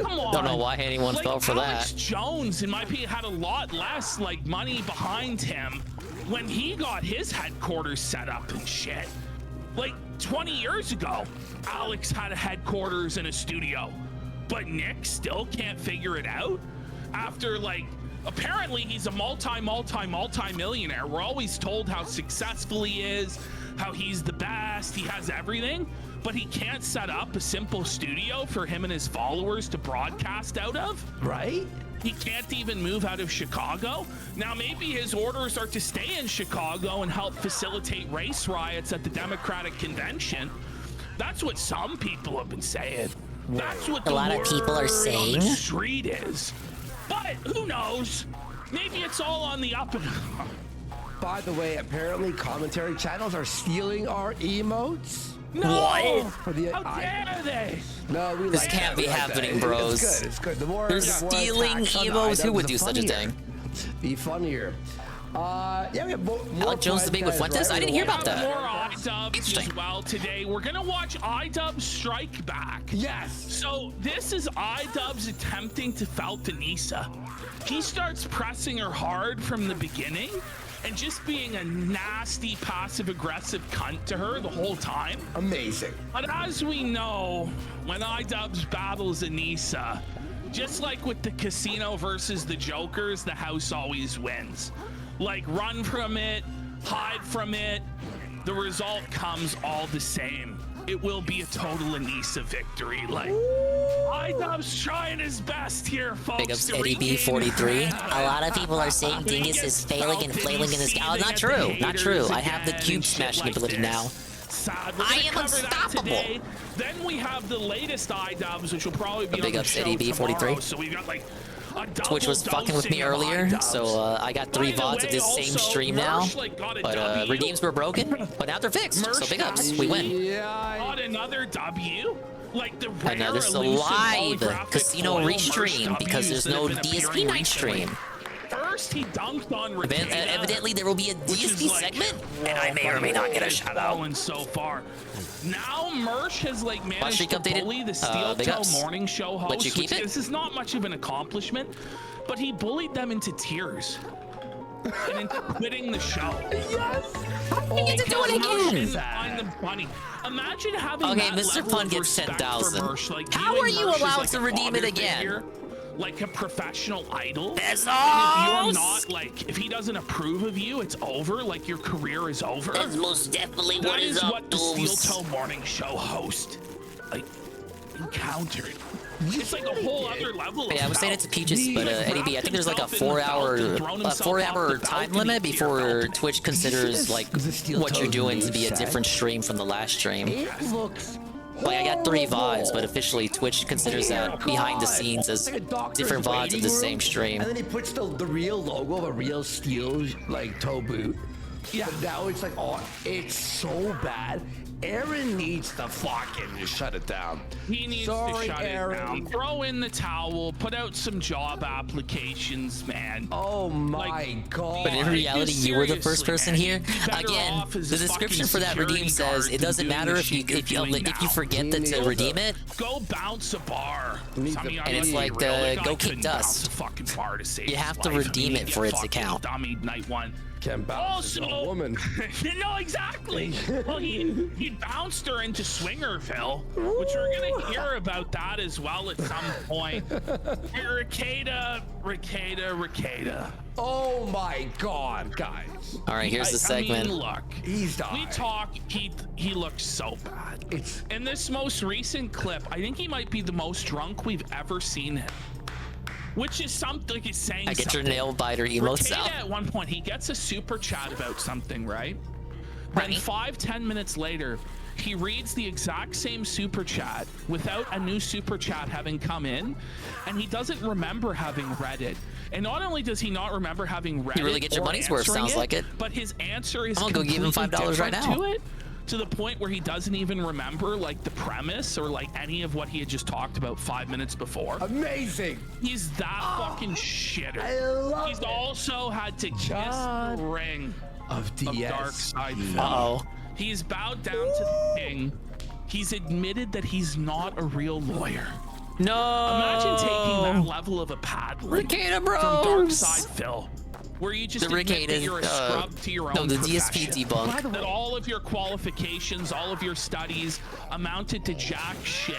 Come on. Don't know why anyone like, fell for Alex that. Jones, in my opinion, had a lot less, like, money behind him when he got his headquarters set up and shit. Like 20 years ago, Alex had a headquarters and a studio, but Nick still can't figure it out after like, apparently he's a multi-millionaire. We're always told how successful he is, how he's the best, he has everything, but he can't set up a simple studio for him and his followers to broadcast out of. Right? He can't even move out of Chicago. Now, maybe his orders are to stay in Chicago and help facilitate race riots at the Democratic convention. That's what some people have been saying. That's what A lot of people are word saying. on the street is. But who knows? Maybe it's all on the up and By the way, apparently commentary channels are stealing our emotes. No! What? For the, How dare they? No, we This like can't that. be We like happening, that. bros. It's good. It's good. The more They're the more stealing attacks on emotes. Who items, would the do such a funnier. thing? Be funnier. Yeah, we have more Alec Jones the Big with Fuentes? I didn't hear about that. More iDubbbz as well today. We're gonna watch iDubbbz Strike Back. Yes. So this is iDubbbz attempting to foul Denisa. He starts pressing her hard from the beginning and just being a nasty passive-aggressive cunt to her the whole time. Amazing. But as we know, when iDubbbz battles Anissa, just like with the casino versus the Jokers, the house always wins. Like, run from it, hide from it, the result comes all the same. It will be a total Anissa victory. Like, iDubbbz trying his best here, folks. Big ups to Eddie regain B43. her- A lot of people are saying Dingus is failing and flailing in this. Oh, not true. Not true. I have the cube smashing ability now. Sad. We're I gonna am cover that unstoppable. today. Then we have the latest iDubbbz, which will probably be Big on the ups, show Eddie B43. tomorrow. So we've got like Twitch was fucking with me earlier, so I got 3 VODs of this same stream now. But redeems were broken, but now they're fixed. So big ups, we win. Got another W. Like the rare And now this is a elusive live holographic casino foil restream merch because there's no W's that have been DSP appearing night recently. stream. First, he dunked on Ricada, Evidently, there will be a DSP segment, and I may or may not get a shout out. So far, now Mersh has like managed Streak to updated. bully the Steel Big Toe ups. morning show host. Let you keep which it. This is not much of an accomplishment, but he bullied them into tears and into quitting the show. Yes. You get to do it Mersh again. didn't find them funny. Imagine having Okay, that Mr. level Fun of gets respect 10,000. for Mersh. Like, How viewing are you Mersh as, allowed like, to a redeem it father again? figure, like a professional idol. Bezos! And if you're not, like, if he doesn't approve of you, it's over. Like, your career is over. That's most definitely what That is is up, what the dudes. Steel Toe morning show host, like, encountered. It's like a whole other level. Yeah, I was saying it to Peaches, but Eddie B, I think there's like a himself in the belt and thrown himself 4-hour off the time balcony limit before Twitch considers like what you're Toe doing to be a set? different stream from the last stream. It looks Like I got 3 VODs, but horrible. officially Twitch considers that behind the scenes as It's like a doctor's different VODs of waiting the room, same stream. And then he puts the real logo of a real steel like toe boot. Yeah. But now it's like, oh, it's so bad. Aaron needs to fucking shut it down. He needs to shut it down. Throw in the towel. Put out some job applications, man. Oh my god. But in reality, you were the first person here. Better Again, off as the a description fucking for that redeem security says guard it doesn't than doing matter the if you shit you're doing now. forget to redeem it. Go bounce a bar. And it's like the go kick dust. A fucking bar to save You his have to life. redeem it for it to count. Dummy night one. Can bounce Also, a woman. no, exactly. Well, he bounced her into Swingerville, which we're gonna hear about that as well at some point. Ricada. Oh my god, guys. All right, here's the segment. I mean, look, he's dying. We talk. He looks so bad. In this most recent clip, I think he might be the most drunk we've ever seen him. Which is something like he's saying. I get your something. nail biter emotes Ricada out. at one point, he gets a super chat about something, right? Then 5-10 minutes later, he reads the exact same super chat without a new super chat having come in, and he doesn't remember having read it. And not only does he not remember having read it, You really get your or money's worth, answering sounds like it. But his answer is I'm gonna go give him completely $5 right different now. to it, to the point where he doesn't even remember like the premise or like any of what he had just talked about 5 minutes before. Amazing. He's that fucking shitter. I love He's it. also had to kiss the ring of Dark Side Phil. Uh-oh. He's bowed down to the king. He's admitted that he's not a real lawyer. No. Imagine taking that level of a paddling Ricada from bros. Dark Side Phil, where you just The admit that Ricada, you're a scrub to your no, own the profession. DSP debunk. That all of your qualifications, all of your studies amounted to jack shit,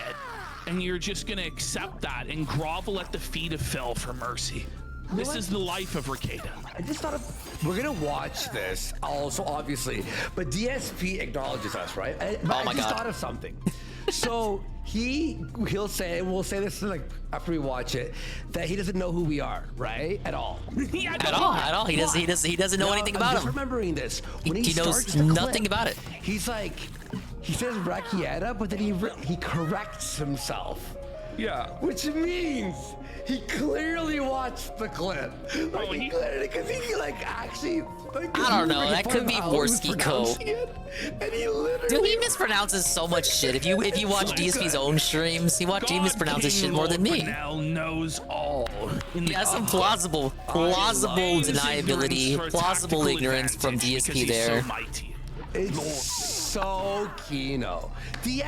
and you're just gonna accept that and grovel at the feet of Phil for mercy. This is the life of Ricada. I just thought we're gonna watch this also, obviously, but DSP acknowledges us, right? I my just God. thought of something. So he'll say, and we'll say this like after we watch it, that he doesn't know who we are, right? At all. At all. He doesn't know anything about I'm just him. remembering this. When He knows starts the nothing clip, about it. He's like, he says Rakieta, but then he corrects himself. Yeah. Which means he clearly watched the clip. Like, he clearly, because he like actually. Like, I don't know. making That fun could of be how he was Worski Co. pronouncing it, and he literally. Dude, he mispronounces so much shit. If you watch DSP's own streams, he mispronounces shit more than me. Knows all. He has some plausible deniability, plausible ignorance from DSP there. It's so Kino.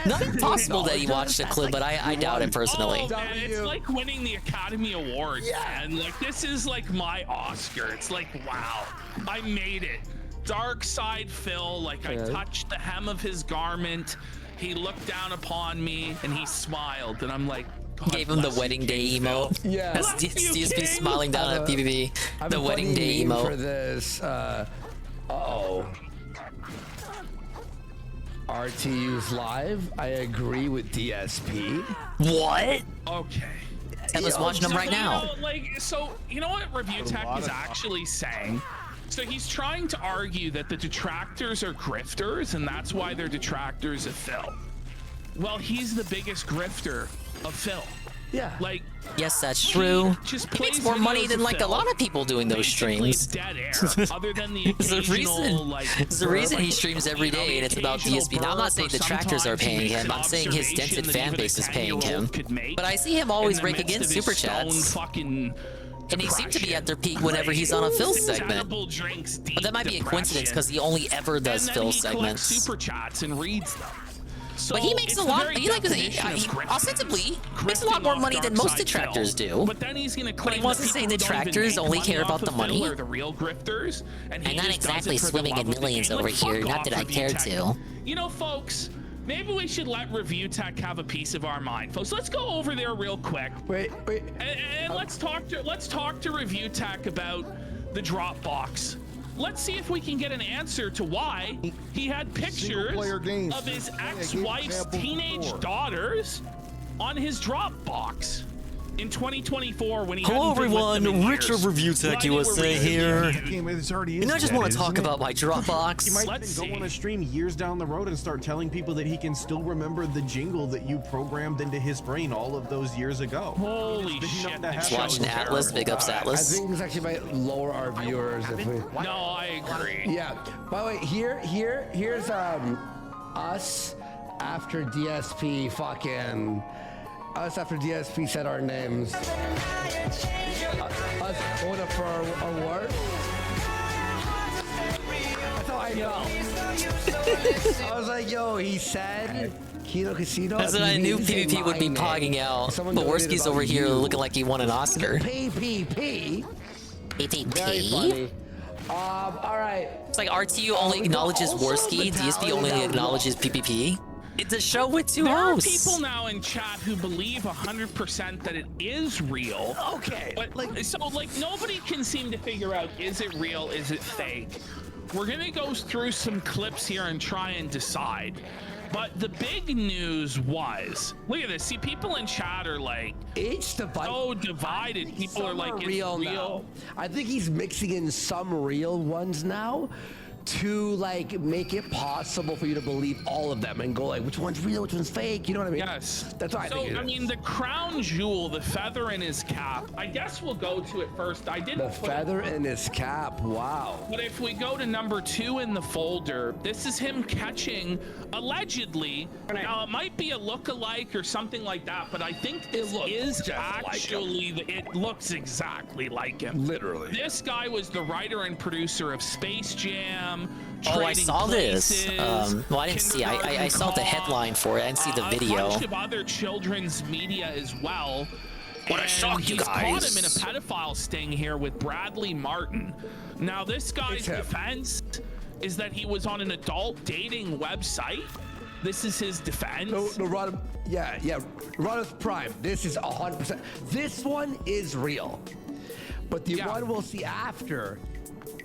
Not impossible that he watched the clip, but I doubt it personally. Oh, man, it's like winning the Academy Awards, man. Like, this is like my Oscar. It's like, wow, I made it. Dark Side Phil, like I touched the hem of his garment. He looked down upon me and he smiled, and I'm like, God Gave him the bless you, wedding day King emo. Phil. Yeah. That's DSP smiling down at PvP. The wedding day emo. For this, RTU's live. I agree with DSP. What? Okay. Tella's watching him right now. You know what Review Tech is actually saying? So he's trying to argue that the detractors are grifters, and that's why they're detractors of Phil. Well, he's the biggest grifter of Phil. Yeah. Like, yes, that's true. Just He makes plays more money videos than of like a Phil. lot of people doing those Basically streams. dead air. Other than the occasional, There's a reason he streams every day, and it's about DSP. Now, I'm not saying the tractors are paying him. I'm saying his dented fan base is paying him. But I see him always rake against super chats. And he seemed to be at their peak whenever he's on a Phil segment. But that might be a coincidence because he only ever does Phil segments. Super chats and reads them. So but he makes a lot. He ostensibly makes a lot more money than most detractors do. But then he's gonna But he wants to say detractors only care about the money. The real grifters, and I'm not exactly swimming in millions over here. Not that I care to. You know, folks. Maybe we should let Review Tech have a piece of our mind, folks. Let's go over there real quick. Wait. And let's talk to Review Tech about the Dropbox. Let's see if we can get an answer to why he had pictures of his ex-wife's teenage daughters on his Dropbox in 2024 when he Hello hadn't been with them in everyone, years. Richard Review Tech USA here. And I just want to talk about my He Dropbox. might then go on a stream years down the road and start telling people that he can still remember the jingle that you programmed into his brain all of those years ago. Holy shit. Watching Atlas, big ups Atlas. I think this actually might lower our viewers if we. No, I agree. Yeah. By the way, here's us after DSP fucking. Us after DSP said our names. Us going up for our award. That's how I know. I was like, yo, he said Kino Casino. That's what I knew PvP would be pogging out. But Worski's over here looking like he won an Oscar. PvP. Very PvP? funny. All right. It's like RTU only acknowledges Worski, DSP only acknowledges PvP. It's a show with two hosts. There are people now in chat who believe 100% that it is real. Okay. But nobody can seem to figure out, is it real, is it fake? We're gonna go through some clips here and try and decide. But the big news was, look at this. See, people in chat are like, it's so divided. People are like, it's real. Now. I think he's mixing in some real ones now to like make it possible for you to believe all of them and go like, which one's real, which one's fake, you know what I mean? Yes. That's what I think. I mean, the crown jewel, the feather in his cap, I guess we'll go to it first. I didn't The feather in his cap, wow. But if we go to number 2 in the folder, this is him catching, allegedly, now it might be a look-alike or something like that, but I think this is actually, it looks exactly like him. Literally. This guy was the writer and producer of Space Jam. Oh, I saw this. Places, Well, I didn't see. I saw the headline for it. I didn't see the video. A bunch of other children's media as well. What a shock, you he's guys. caught him in a pedophile sting here with Bradley Martin. Now, this guy's defense is that he was on an adult dating website. This is his defense. No, Rada's Prime. This is 100%. This one is real. But the one we'll see after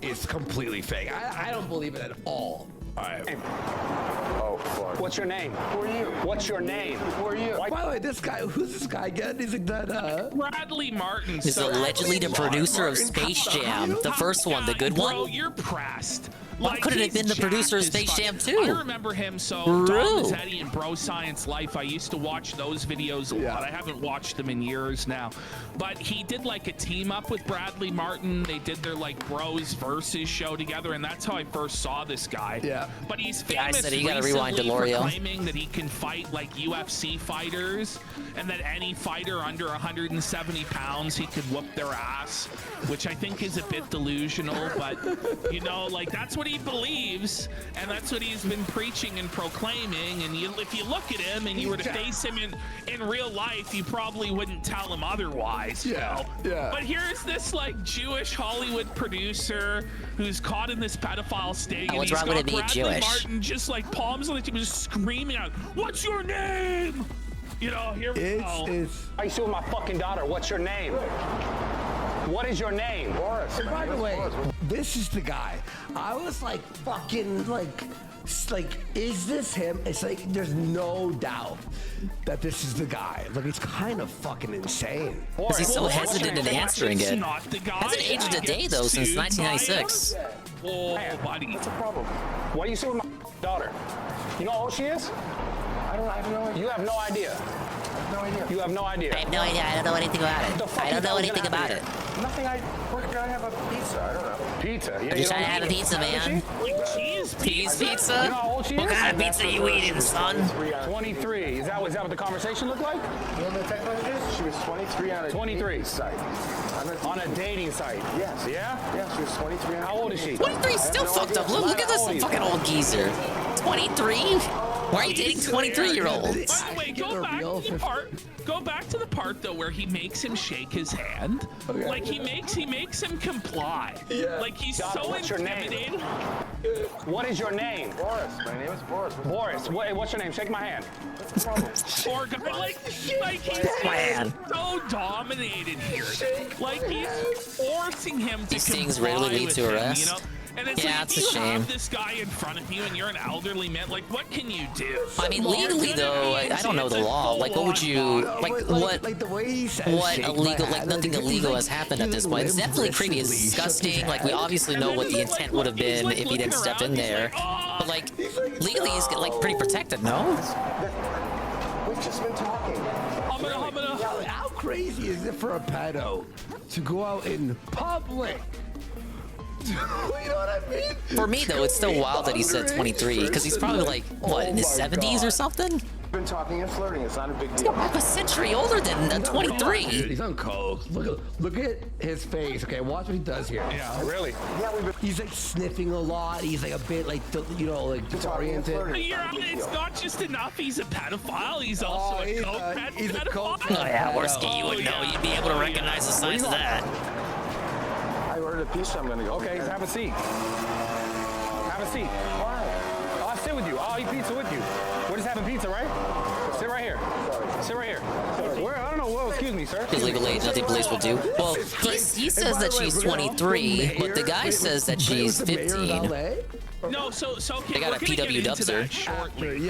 is completely fake. I don't believe it at all. All right. Oh, fuck. What's your name? Who are you? What's your name? Who are you? By the way, this guy, who's this guy again? He's like that, Bradley Martin. Is allegedly the producer of Space Jam. The first one, the good one? Bro, you're pressed. Why couldn't it have been the producer of Space Jam too? I remember him, so Dom Mazzetti and Bro Science Life, I used to watch those videos a lot. I haven't watched them in years now. But he did like a team up with Bradley Martin. They did their like Bros Versus show together, and that's how I first saw this guy. Yeah. But he's famous I said you gotta rewind recently DeLorean. for claiming that he can fight like UFC fighters, and that any fighter under 170 pounds, he could whoop their ass, which I think is a bit delusional, but you know, like that's what he believes, and that's what he's been preaching and proclaiming. And if you look at him and you were to face him in real life, you probably wouldn't tell him otherwise. Yeah. But here's this like Jewish Hollywood producer who's caught in this pedophile sting. What's and wrong with it being Bradley Jewish? Martin just like palms on the team, just screaming out, "What's your name?" You know, here we go. Why you suing my fucking daughter? What's your name? What is your name? Boris. And by the way, this is the guy. I was like, fucking, like, is this him? It's like, there's no doubt that this is the guy. Like, it's kind of fucking insane. Is he so hesitant in answering it? Not the guy. Hasn't aged a day though since 1996. Oh, buddy. What's the problem? Why are you suing my daughter? You know how old she is? I have no idea. You have no idea. no idea. You have no idea. I have no idea. I don't know anything about it. I don't know anything about it. Nothing. We're gonna have a pizza. I don't know. Pizza? Yeah, I'm just trying to have a pizza, man. Cheese pizza? You know how old she is? What kind of pizza you eating, son? 23. Is that what the conversation looked like? You know the text messages? She was 23 on a 23 site. On a dating site. Yes. Yeah? Yeah, she was 23. How old is she? 23 is still fucked up. Look at this fucking old geezer. 23? Why are you dating 23-year-olds? By the way, go back to the part though where he makes him shake his hand. Okay. Like he makes him comply. Yeah. Like he's Donna, so what's your name? intimidating. What is your name? Boris. My name is Boris. Boris. What's your name? Shake my hand. What's the problem? Poor guy, like he's so dominated here. Like he's forcing him to These things comply rarely lead with to him, arrest. you know? And it's Yeah, like, it's a if you shame. have this guy in front of you and you're an elderly man, like, what can you do? I mean, legally though, I don't know the law. Like, what would you, like the way he says what shake illegal, my like hand, nothing like, illegal like, has happened at this point. It's definitely creepy. It's disgusting. Like, we obviously know what the intent would have been if he didn't step in there. But like, legally he's like pretty protected, no? We've just been talking. How crazy is it for a pedo to go out in public? You know what I mean? For me though, it's still wild that he said 23 because he's probably like what in his 70s or something. Been talking and flirting. It's not a big deal. Half a century older than 23. He's on coke. Look at his face. Okay, watch what he does here. Yeah, really? Yeah, he's like sniffing a lot. He's like a bit like disoriented. It's not just enough he's a pedophile. He's also a coke pedophile. Oh yeah, Worski, you would know. You'd be able to recognize the signs of that. I ordered a pizza. I'm gonna go. Okay, have a seat. Have a seat. Why? I'll sit with you. I'll eat pizza with you. We're just having pizza, right? Sit right here. Sit right here. Where? I don't know. Whoa, excuse me, sir. His legal age, nothing police will do. Well, he says that she's 23, but the guy says that she's 15. No, so okay, They got a PW dumpster.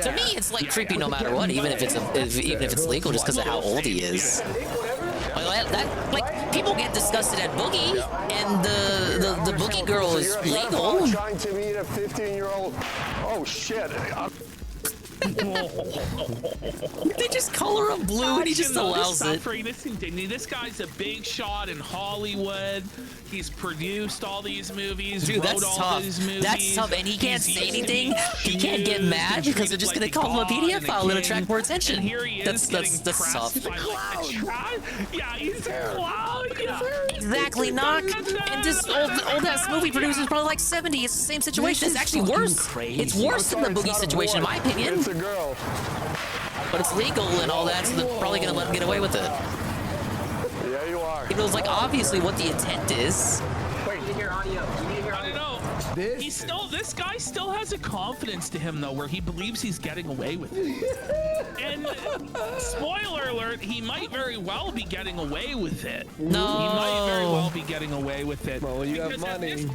To me, it's like creepy no matter what, even if it's legal, just because of how old he is. Like people get disgusted at Boogie, and the Boogie girl is legal. Trying to meet a 15-year-old. Oh shit. They just color him blue and he just allows it. This guy's a big shot in Hollywood. He's produced all these movies. Dude, that's tough. That's tough, and he can't say anything. He can't get mad because they're just gonna call him a PDF file and attract more attention. That's tough. Yeah, he's a clown. Exactly, Knock. And this old ass movie producer is probably like 70. It's the same situation. It's actually worse. It's worse than the Boogie situation, in my opinion. It's a girl. But it's legal and all that, so they're probably gonna let him get away with it. Yeah, you are. It was like obviously what the intent is. Wait, you hear audio? I don't know. This guy still has a confidence to him though, where he believes he's getting away with it. And spoiler alert, he might very well be getting away with it. No. He might very well be getting away with it. Well, you have money.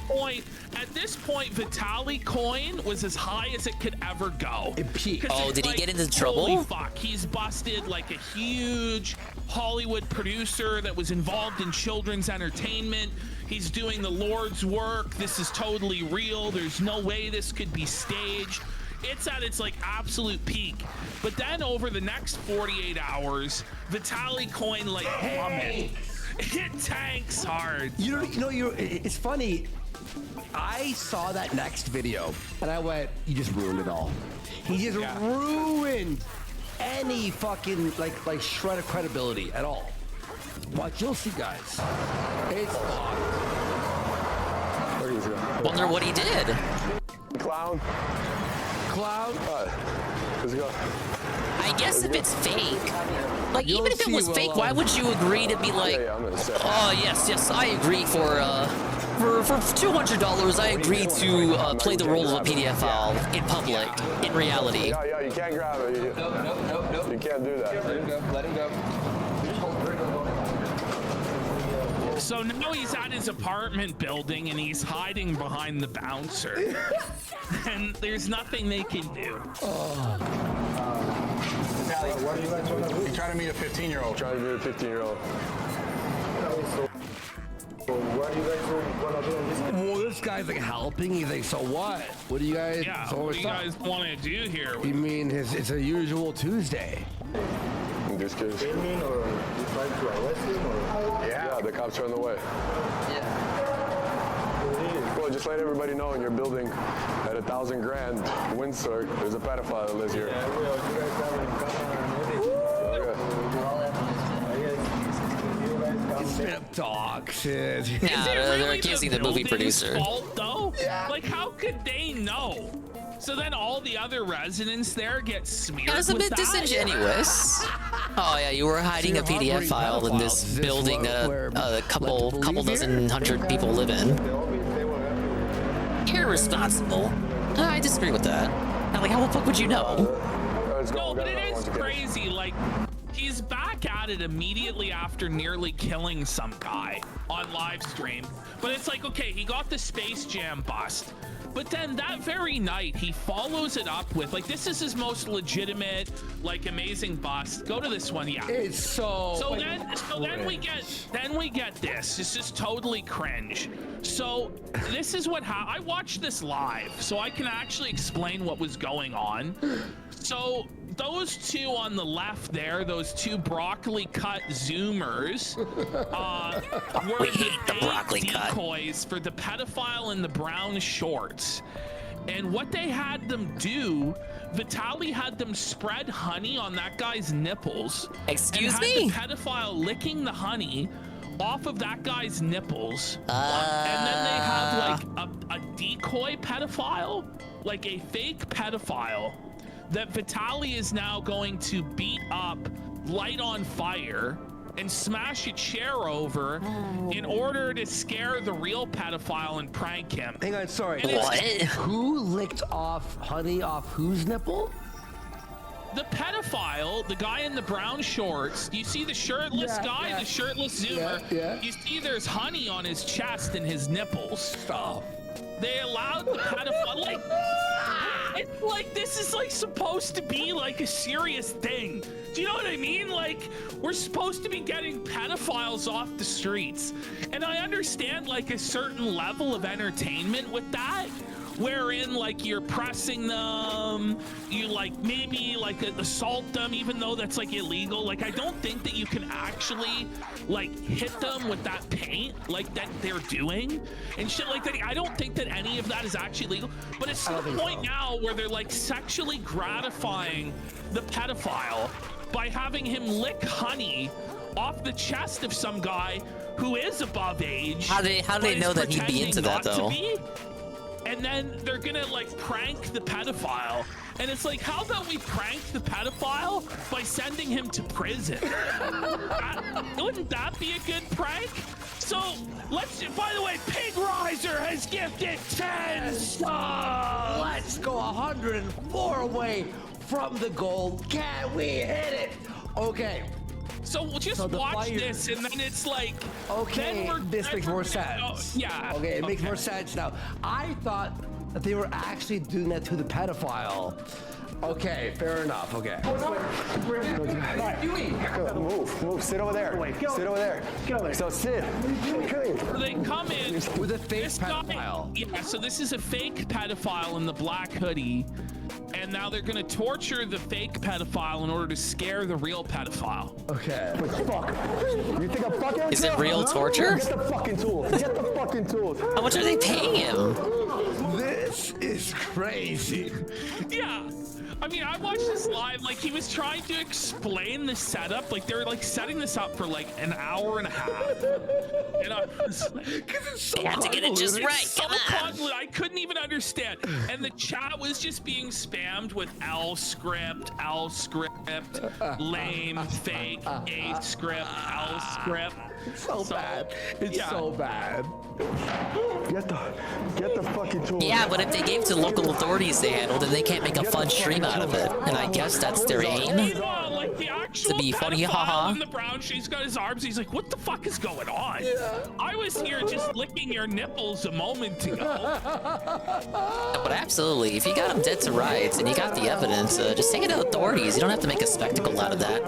At this point, Vitaly coin was as high as it could ever go. Oh, did he get into trouble? Holy fuck, he's busted like a huge Hollywood producer that was involved in children's entertainment. He's doing the Lord's work. This is totally real. There's no way this could be staged. It's at its like absolute peak. But then over the next 48 hours, Vitaly coin like plummet. It tanks hard. It's funny. I saw that next video and I went, you just ruined it all. He just ruined any fucking like shred of credibility at all. Watch, you'll see, guys. It's Wonder what he did. Clown. Let's go. I guess if it's fake, like even if it was fake, why would you agree to be like, oh yes, I agree for $200, I agree to play the role of a PDF file in public, in reality. Yeah, you can't grab it. Nope. You can't do that. Let him go. So now he's at his apartment building and he's hiding behind the bouncer. And there's nothing they can do. What do you guys want to do? You're trying to meet a 15-year-old. Trying to meet a 15-year-old. What do you guys want to do? Well, this guy's like helping. He's like, so what? What do you guys? Yeah, what do you guys want to do here? You mean it's a usual Tuesday? just curious. Gaming or you trying to arrest him or? Yeah, the cops are on the way. Well, just let everybody know in your building at 1,000 grand, Windsor, there's a pedophile that lives here. Yeah, well, you guys have it in camera and everything. Straight up dogs. Yeah, they're accusing the movie producer. Fault, though? Like, how could they know? So then all the other residents there get smeared. Yeah, it's a bit disingenuous. Oh yeah, you were hiding a PDF file in this building that a couple dozen hundred people live in. Irresponsible. I disagree with that. Like, how the fuck would you know? No, but it is crazy. Like, he's back at it immediately after nearly killing some guy on live stream. But it's like, okay, he got the Space Jam bust. But then that very night, he follows it up with, like, this is his most legitimate, like, amazing bust. Go to this one, yeah. It's so then we get this. This is totally cringe. So this is what I watched this live, so I can actually explain what was going on. So those two on the left there, those two broccoli cut zoomers, were the broccoli decoys for the pedophile in the brown shorts. And what they had them do, Vitaly had them spread honey on that guy's nipples. Excuse and me? had the pedophile licking the honey off of that guy's nipples. And then they have like a decoy pedophile, like a fake pedophile that Vitaly is now going to beat up, light on fire, and smash a chair over in order to scare the real pedophile and prank him. Hang on, sorry. What? Who licked off honey off whose nipple? The pedophile, the guy in the brown shorts, you see the shirtless guy, the shirtless zoomer, you see there's honey on his chest and his nipples. Stop. They allowed the pedophile, like, it's like, this is like supposed to be like a serious thing. Do you know what I mean? Like, we're supposed to be getting pedophiles off the streets. And I understand like a certain level of entertainment with that, wherein like you're pressing them, you like maybe like assault them, even though that's like illegal. Like, I don't think that you can actually like hit them with that paint like that they're doing and shit like that. I don't think that any of that is actually legal, but it's to the point now where they're like sexually gratifying the pedophile by having him lick honey off the chest of some guy who is above age. How do they know that he'd be into that though? And then they're gonna like prank the pedophile. And it's like, how about we prank the pedophile by sending him to prison? Wouldn't that be a good prank? So let's, by the way, Pig Riser has gifted 10 subs. Let's go 104 away from the gold. Can we hit it? Okay. So we'll just watch this, and then it's like, okay, this makes more sense. Yeah. Okay, it makes more sense now. I thought that they were actually doing that to the pedophile. Okay, fair enough. Okay. Move. Sit over there. Sit over there. So sit. They come in with a fake pedophile. Yeah, so this is a fake pedophile in the black hoodie. And now they're gonna torture the fake pedophile in order to scare the real pedophile. Okay. Fuck. You think I'm fucking? Is it real torture? Get the fucking tools. Get the fucking tools. How much are they paying him? This is crazy. Yeah. I mean, I watched this live, like, he was trying to explain the setup. Like, they were, like, setting this up for, like, an hour and a half. And I was like, it's so they had to get it just right. So convoluted. I couldn't even understand. And the chat was just being spammed with L script, lame, fake, A script, L script. It's so bad. It's so bad. Get the fucking tools. Yeah, but if they gave to local authorities they handled, then they can't make a fun stream out of it. And I guess that's their aim. Like the actual to be funny, haha. in the brown, she's got his arms. He's like, what the fuck is going on? I was here just licking your nipples a moment ago. But absolutely, if you got him dead to rights and you got the evidence, just take it to authorities. You don't have to make a spectacle out of that.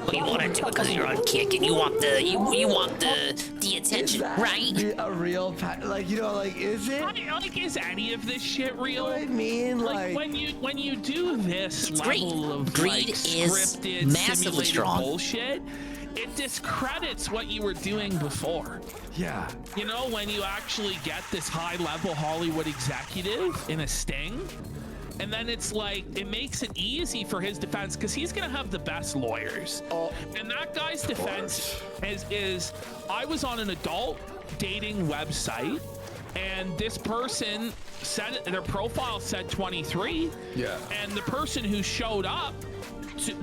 But you want to do it because you're on kick and you want the attention, right? A real like, you know, like, is it? Like, is any of this shit real? I mean, like when you do this it's level greed. of Greed like, is scripted simulated strong. bullshit, it discredits what you were doing before. Yeah. You know, when you actually get this high-level Hollywood executive in a sting, and then it's like, it makes it easy for his defense because he's going to have the best lawyers. And that guy's defense is I was on an adult dating website, and this person said, their profile said 23. Yeah. And the person who showed up,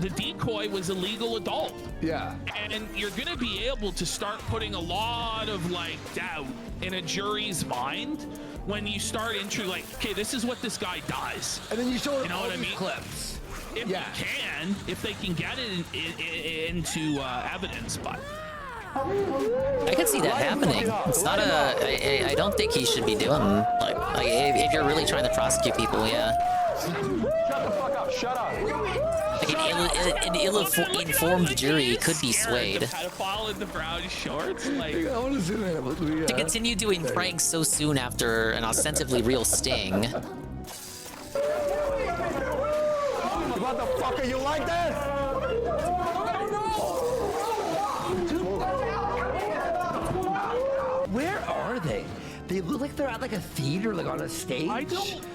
the decoy was a legal adult. Yeah. And you're going to be able to start putting a lot of like doubt in a jury's mind when you start like, okay, this is what this guy does. And then you show know all what I these mean? clips. If if they can get it into evidence, but I can see that happening. It's not I don't think he should be doing like if you're really trying to prosecute people, yeah. Shut the fuck up! Shut up! Like an ill-informed jury could be swayed. Pedophile in the brown shorts, like. I want to see that. To continue doing pranks so soon after an ostensibly real sting. What the fuck are you like that? Where are they? They look like they're at like a theater, like on a stage.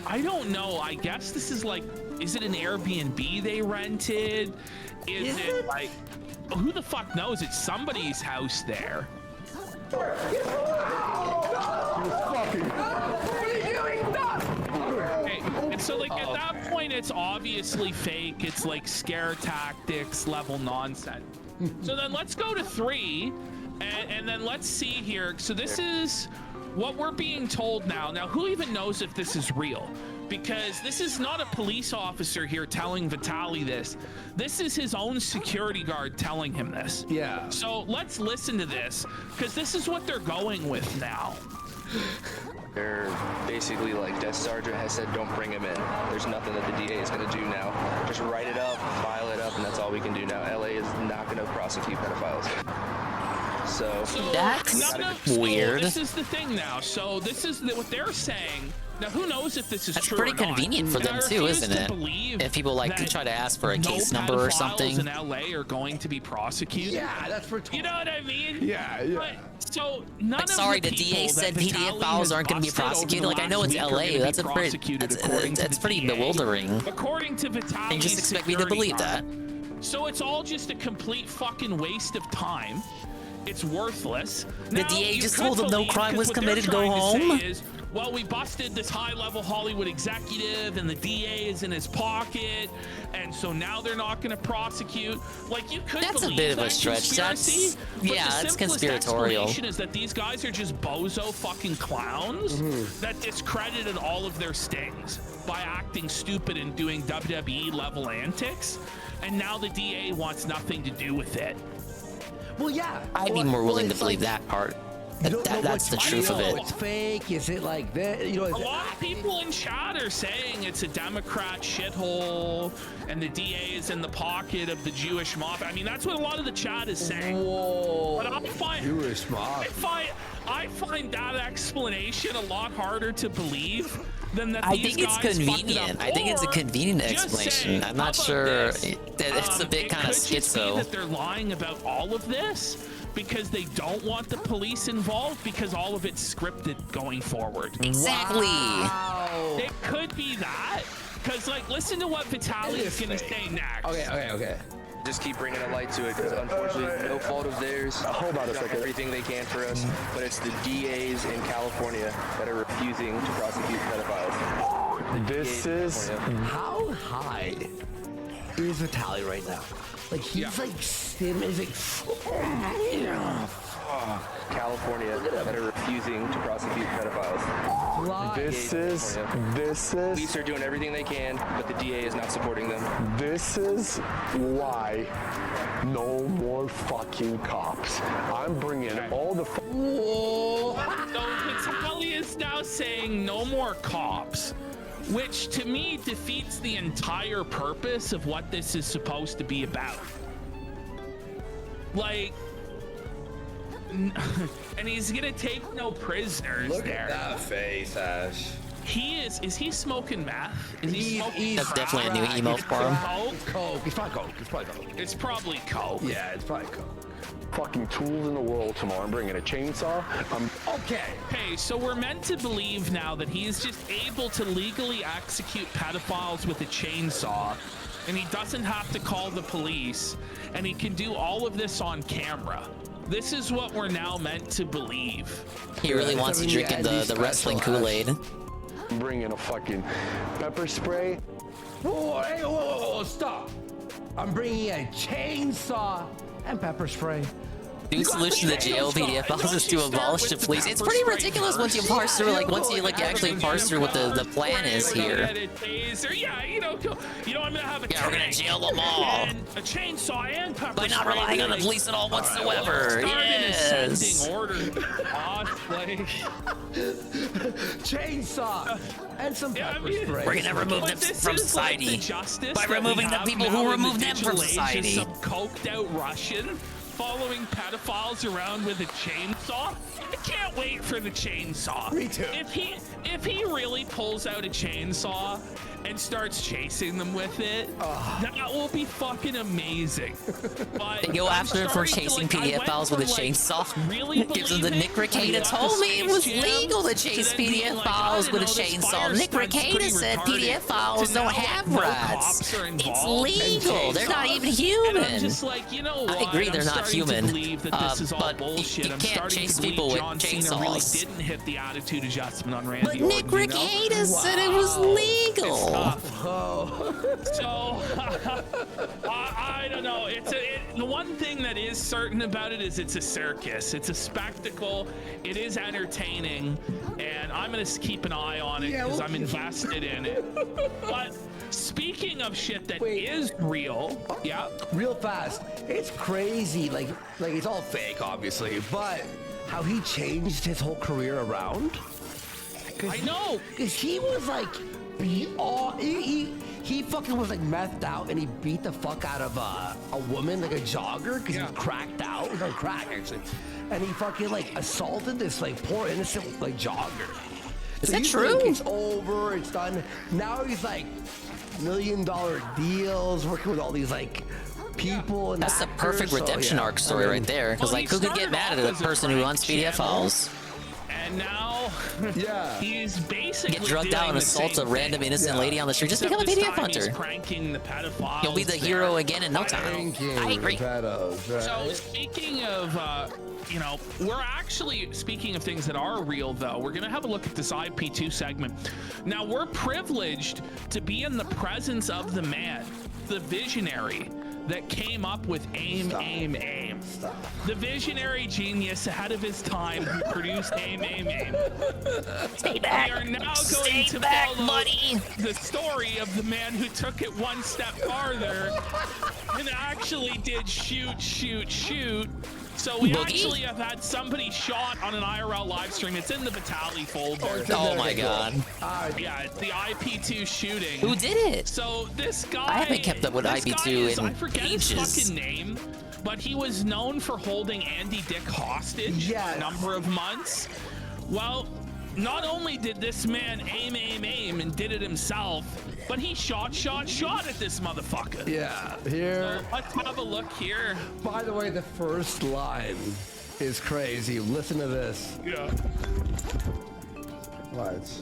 I don't know. I guess this is like, is it an Airbnb they rented? Is it like, who the fuck knows? It's somebody's house there. Okay, and so like at that point, it's obviously fake. It's like scare tactics level nonsense. So then let's go to 3, and then let's see here. So this is what we're being told now. Now, who even knows if this is real? Because this is not a police officer here telling Vitaly this. This is his own security guard telling him this. Yeah. So let's listen to this, because this is what they're going with now. They're basically like, Death Sergeant has said, don't bring him in. There's nothing that the DA is going to do now. Just write it up, file it up, and that's all we can do now. LA is not going to prosecute pedophiles. So that's weird. This is the thing now. So this is what they're saying. Now, who knows if this is That's true pretty or not? convenient for them too, isn't it? If people like to try to ask for a case number or something. In LA are going to be prosecuted. Yeah, that's for. You know what I mean? Yeah. But, so none like, of sorry, the people DA said that PDA files aren't going to be prosecuted. Like, I know it's LA. That's a pretty. That's pretty bewildering. According to Vitaly, you just expect me to believe that. So it's all just a complete fucking waste of time. It's worthless. The DA just told them no crime was committed. Go home. Well, we busted this high-level Hollywood executive, and the DA is in his pocket, and so now they're not going to prosecute. Like, you could That's believe a bit of a that stretch. conspiracy, but Yeah, the that's simplest conspiratorial. explanation is that these guys are just bozo fucking clowns that discredited all of their stings by acting stupid and doing WWE-level antics, and now the DA wants nothing to do with it. Well, yeah. I'd be more willing to believe that part. That's the truth of it. It's fake. Is it like that? You know, A lot of people in chat are saying it's a Democrat shithole and the DA is in the pocket of the Jewish mob. I mean, that's what a lot of the chat is saying. Whoa. But I find Jewish mob. I find that explanation a lot harder to believe than that I these think it's guys convenient. I think it's a convenient explanation. I'm not sure. It's a bit kind of It could just be schizo. that they're lying about all of this because they don't want the police involved because all of it's scripted going forward. Exactly. Wow. It could be that. Because, like, listen to what Vitaly is going to say next. Okay. just keep bringing a light to it because unfortunately no fault of theirs. Hold on a second. Everything they can for us, but it's the DAs in California that are refusing to prosecute pedophiles. This is... How high is Vitaly right now? Like, he's like, Sim is like... California that are refusing to prosecute pedophiles. This is... Police are doing everything they can, but the DA is not supporting them. This is why no more fucking cops. I'm bringing all the... So Vitaly is now saying no more cops, which to me defeats the entire purpose of what this is supposed to be about. Like... and he's gonna take no prisoners. Look there. at that face, Ash. Is he smoking meth? Is he smoking That's definitely a new emote for him. Coke. It's probably Coke. It's probably Coke. It's probably Coke. Yeah, it's probably Coke. Fucking tools in the world tomorrow. I'm bringing a chainsaw. Okay. Hey, so we're meant to believe now that he's just able to legally execute pedophiles with a chainsaw, and he doesn't have to call the police, and he can do all of this on camera. This is what we're now meant to believe. He really wants to drink in the wrestling Kool-Aid. I'm bringing a fucking pepper spray. Whoa, hey, whoa, stop. I'm bringing a chainsaw and pepper spray. New solution to the jail PDF files is to abolish the police. It's pretty ridiculous once you parse through, like, once you actually parse through what the plan is here. Yeah, you know, I'm gonna have a we're gonna jail them all. and a chainsaw and pepper By not spray, relying on the like, police at all whatsoever. start Yes. an ascending order. Like, chainsaw and some pepper spray. We're gonna remove them from society by removing the people who removed them from society. Some coked out Russian following pedophiles around with a chainsaw. I can't wait for the chainsaw. Me too. If he really pulls out a chainsaw and starts chasing them with it, that will be fucking amazing. But They go after him for chasing PDF files with a chainsaw. Gives him the Nick Ricada told me it was legal to chase PDF files with a chainsaw. Nick Ricada said PDF files don't have rights. It's legal. They're not even human. And I'm just like, you know what? I agree they're I'm not starting to human, believe that this is all but bullshit. you I'm can't starting chase to believe people with John Cena really chainsaws. didn't hit the attitude adjustment on Randy But Orton. Nick Ricada said it was legal. So I don't know. The one thing that is certain about it is it's a circus. It's a spectacle. It is entertaining, and I'm gonna keep an eye on it because I'm invested in it. But speaking of shit that is real, real fast. It's crazy. Like it's all fake, obviously, but how he changed his whole career around. I know, because he was like, he fucking was like methed out, and he beat the fuck out of a woman, like a jogger, because he was cracked out. He was on crack actually, and he fucking like assaulted this like poor innocent like jogger. Is So that you true? think it's over, it's done. Now he's like $1 million deals, working with all these like people and That's the actors, perfect so, redemption yeah. arc story right there. Because like, who could get mad at a person who runs PDF files? and now he's basically Get drugged out and assault a random innocent lady on the street. Just become a PDF hunter. Pranking the pedophiles. You'll be the hero again in no time. I agree. So speaking of, you know, we're actually speaking of things that are real though. We're gonna have a look at this IP2 segment. Now we're privileged to be in the presence of the man, the visionary that came up with AIM, AIM, AIM. The visionary genius ahead of his time who produced AIM, AIM, AIM. Stay back. We are now Stay going to back, follow buddy. the story of the man who took it one step farther and actually did shoot. So we actually have had somebody shot on an IRL live stream. It's in the Vitali folder. Oh my god. Yeah, it's the IP2 shooting. Who did it? So this guy. I haven't kept up with this IP2 guy is, in I forget ages. his fucking name, but he was known for holding Andy Dick hostage for a number of months. Well, not only did this man aim and did it himself, but he shot at this motherfucker. Yeah, here. So let's have a look here. By the way, the first line is crazy. Listen to this. Yeah. What?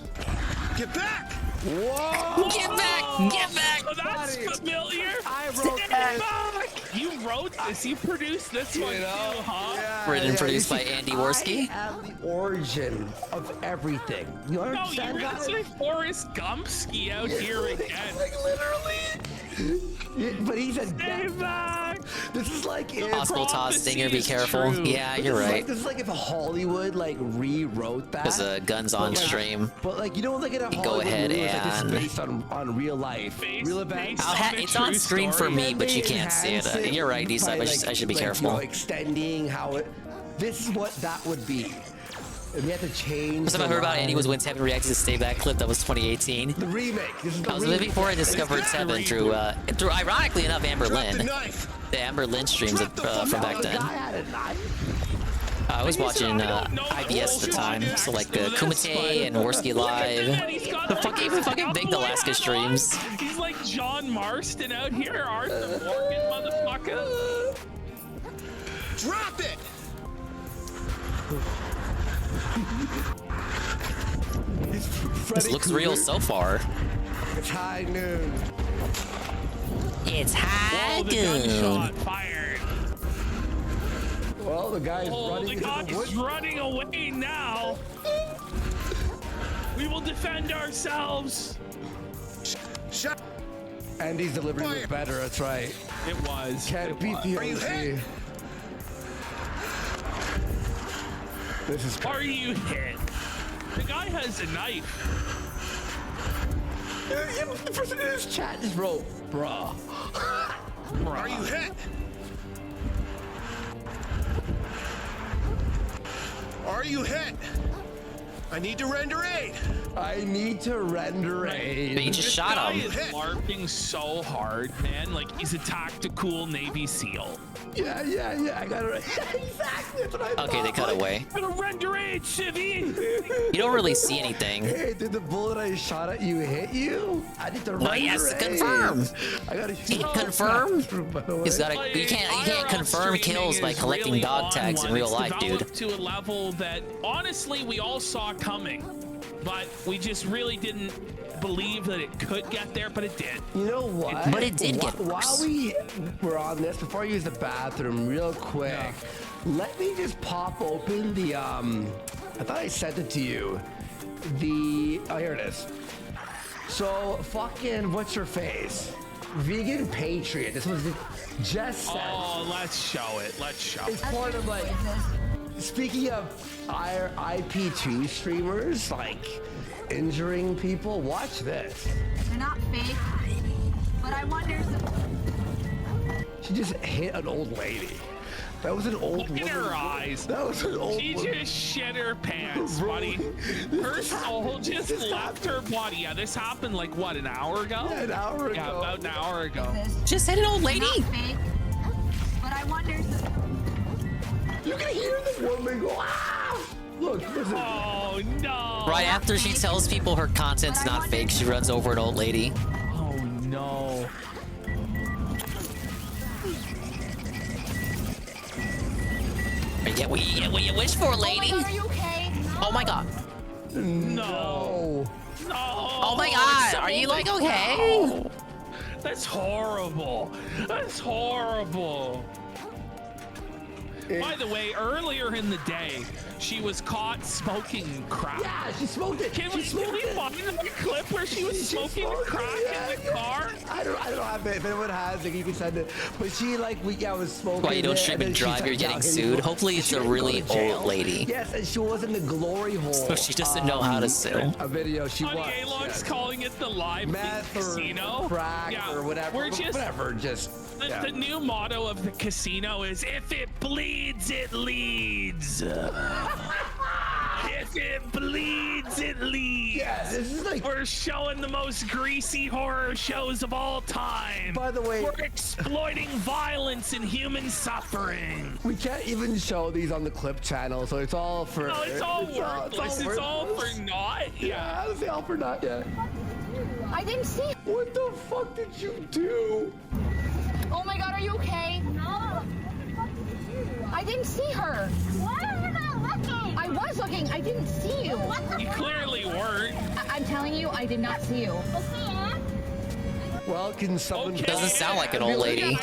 Get back! Whoa! Get back! Get back! Oh, that's familiar. I wrote Stand back. You wrote this. You produced this one too, huh? Written and produced by Andy Worski. I am the origin of everything. You No, understand you that? really see Forrest Gumpski out here again. Like literally. Yeah, but he said, Stay back. This is like if Hospital Todd Stinger, be careful. Yeah, you're right. This is like if Hollywood like rewrote that. There's guns on stream. But like you know, like in a You Hollywood go ahead movie, it's like, and this is based on real life, real events. it's on screen for me, but you can't see it. Enhance You're right, Deesep. by, I should be like, careful. You know, extending how it. This is what that would be. And we have to change. First time I heard about Andy was when Tevin reacted to the Stay Back clip that was 2018. The remake. This is the I was living before I discovered Tevin through ironically enough, Amber Lynn. The Amber Lynn streams from back then. I was watching IBS at the time, so like Kumite and Worski Live. Even fucking Big Alaska streams. He's like John Marston out here, Arthur Morgan, motherfucker. Drop it! This looks real so far. It's high noon. It's high Whoa, the gunshot fired. Well, the guy's running the guy into the woods. is running away now. We will defend ourselves. Shut. Andy's delivery was better. That's right. It was. Can't beat the Are you hit? OC. This is. Are you hit? The guy has a knife. The person in his chat just wrote, bruh. Are you hit? Are you hit? I need to render aid. I need to render aid. But you just shot him. This guy is LARPing so hard, man. Like, he's a tactical Navy SEAL. Yeah. I got it. Exactly. That's what I thought. Okay, they cut away. I'm gonna render aid, Civvy. You don't really see anything. Hey, did the bullet I shot at you hit you? I need to render No, he has to aid. confirm. I gotta Confirm? He's gotta. Like, You can't IRL confirm kills streaming by is collecting really dog on tags in one. real It's life, dude. developed to a level that honestly we all saw coming, but we just really didn't believe that it could get there, but it did. You know what? But it did get While worse. we were on this, before I use the bathroom real quick, let me just pop open the, I thought I sent it to you. Oh, here it is. So, fucking, what's her face? Vegan Patriot. This was just sent. Oh, let's show it. Let's show it. It's part of like, speaking of IP2 streamers, like, injuring people, watch this. They're not fake, but I wonder. She just hit an old lady. That was an old Look woman. in her eyes. That was an old She woman. just shit her pants, buddy. Her soul just left her body. Yeah, this happened like, what, an hour ago? Yeah, an hour ago. Yeah, about an hour ago. Just hit an old lady. Not fake, but I wonder. You can hear the woman go, ah! Look, listen. Oh, no. Right after she tells people her content's not fake, she runs over an old lady. Oh, no. You get what you wish for, lady. Oh my God, are you okay? Oh my god. No. No. Oh my god. Are you like okay? That's horrible. That's horrible. By the way, earlier in the day, she was caught smoking crack. Yeah, she smoked it. Can we find the clip where she was smoking crack in the car? I don't have it. If anyone has it, you can send it. But she was smoking. Why you don't it, stream and then she's drive, like, you're "Yeah, getting okay, sued. you- Hopefully it's she a didn't go really to jail." old lady. Yes, and she was in the glory hole. So she doesn't know how to sue. A video she Honey, watched. A-Log's yeah. calling it the live Meth or casino. crack Yeah, or whatever. We're just whatever. Just the new motto of the casino is if it bleeds, it leads. If it bleeds, it leads. Yeah, this is like we're showing the most greasy horror shows of all time. By the way, we're exploiting violence and human suffering. we can't even show these on the clip channel, so it's all for. No, it's all worthless. It's all for naught. Yeah, it's all for naught. Yeah. I didn't see. What the fuck did you do? Oh my God, are you okay? No. I didn't see her. Why are you not looking? I was looking. I didn't see you. You clearly weren't. I'm telling you, I did not see you. Well, can someone? Okay. Doesn't sound like an old lady.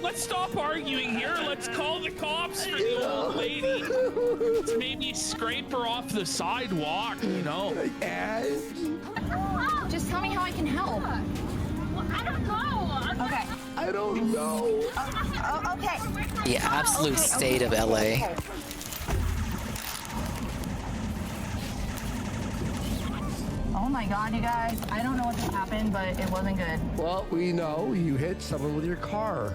Let's stop arguing here. Let's call the cops for the old lady. Let's maybe scrape her off the sidewalk, you know. And just tell me how I can help. I don't know. Okay. I don't know. Okay. The absolute state of LA. Oh my God, you guys. I don't know what just happened, but it wasn't good. Well, we know you hit someone with your car.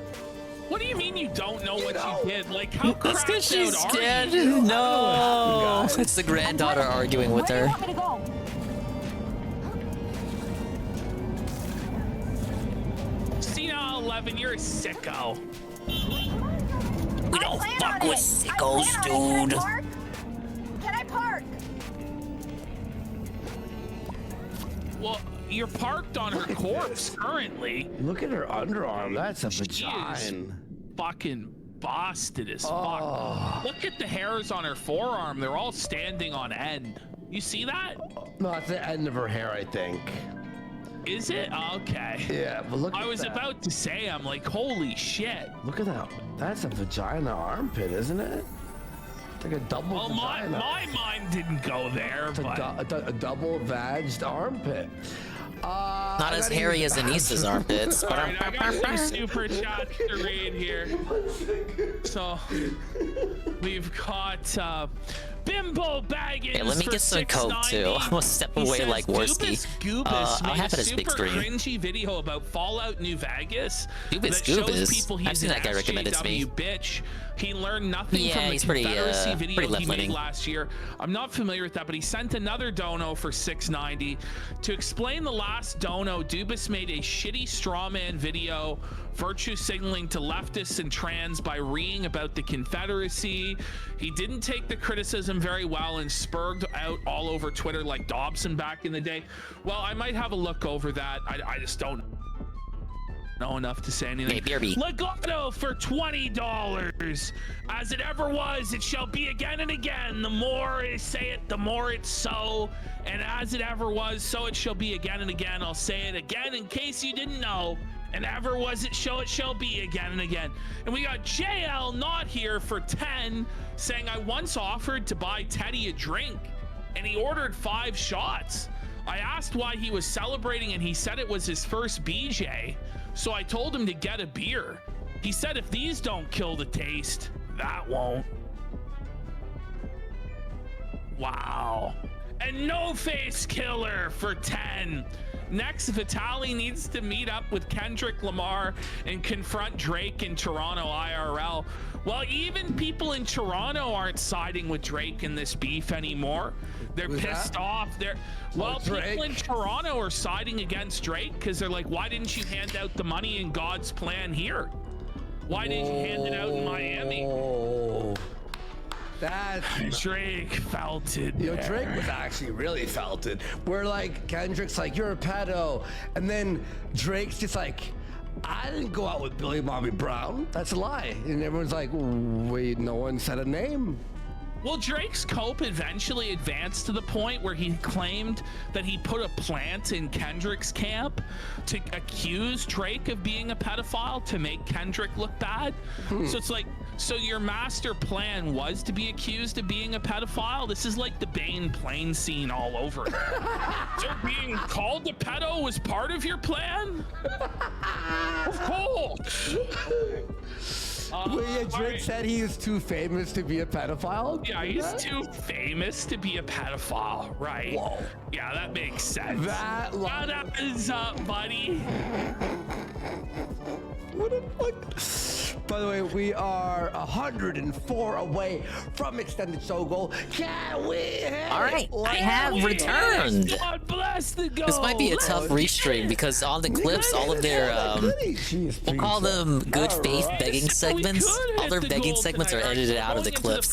What do you mean you don't know what you did? Like, how That's cracked because she's out are dead. you? No. It's the granddaughter arguing with Where her. do you want me to go? Cena 11, you're a sicko. We don't don't plan fuck on with it. sickos, I plan dude. on it. Can I park? Well, you're parked on her corpse currently. Look at her underarm. That's a She is vagina. fucking busted as fuck. Look at the hairs on her forearm. They're all standing on end. You see that? No, it's the end of her hair, I think. Is it? Okay. Yeah, but look at I was that. about to say, I'm like, holy shit. Look at that. That's a vagina armpit, isn't it? It's like a double Well, my mind didn't go there, it's but... a double-vagged armpit. Not as hairy as Anissa's armpits. But Alright, I got some super chats to read here. So, we've got Bimbo Baggins. Hey, let me for get some coke too. $6.90. I'm gonna step He away says, like Worski. Goobus I'll made have a it as big super screen. cringy video about Fallout New Vegas. Goobus, that shows Goobus. people I've he's seen an that guy recommended to me. SJW bitch. He learned nothing Yeah, from the he's pretty, Confederacy video pretty he made left-leaning. last year. I'm not familiar with that, but he sent another dono for $6.90. To explain the last dono, Dubas made a shitty straw man video virtue signaling to leftists and trans by reading about the Confederacy. He didn't take the criticism very well and spurred out all over Twitter like Dobson back in the day. Well, I might have a look over that. I just don't know enough to say anything. Hey, BRB. Legato for $20. As it ever was, it shall be again and again. The more I say it, the more it's so. And as it ever was, so it shall be again and again. I'll say it again in case you didn't know. And ever was it, so it shall be again and again. And we got JL not here for 10, saying I once offered to buy Teddy a drink, and he ordered 5 shots. I asked why he was celebrating, and he said it was his first BJ. So I told him to get a beer. He said if these don't kill the taste, that won't. Wow. And No Face Killer for 10. Next, Vitaly needs to meet up with Kendrick Lamar and confront Drake in Toronto IRL. Well, even people in Toronto aren't siding with Drake in this beef anymore. They're pissed off. People in Toronto are siding against Drake because they're like, why didn't you hand out the money in God's plan here? Why didn't you hand it out in Miami? That's Drake felt it. You know, Drake was actually really felt it. Where like Kendrick's like, you're a pedo, and then Drake's just like, I didn't go out with Billy Bobby Brown. That's a lie. And everyone's like, wait, no one said a name. Well, Drake's cope eventually advanced to the point where he claimed that he put a plant in Kendrick's camp to accuse Drake of being a pedophile to make Kendrick look bad. So it's like, so your master plan was to be accused of being a pedophile? This is like the Bane plane scene all over. So being called a pedo was part of your plan? Of course. Drake said he is too famous to be a pedophile? Yeah, he's too famous to be a pedophile, right? Whoa. Yeah, that makes sense. That is up, buddy. What a fuck. By the way, we are 104 away from extended show goal. Can we hit All right, I have returned. God bless the goal. This might be a tough restream because on the clips, all of their we'll call them good faith begging segments. All their begging segments are edited out of the clips.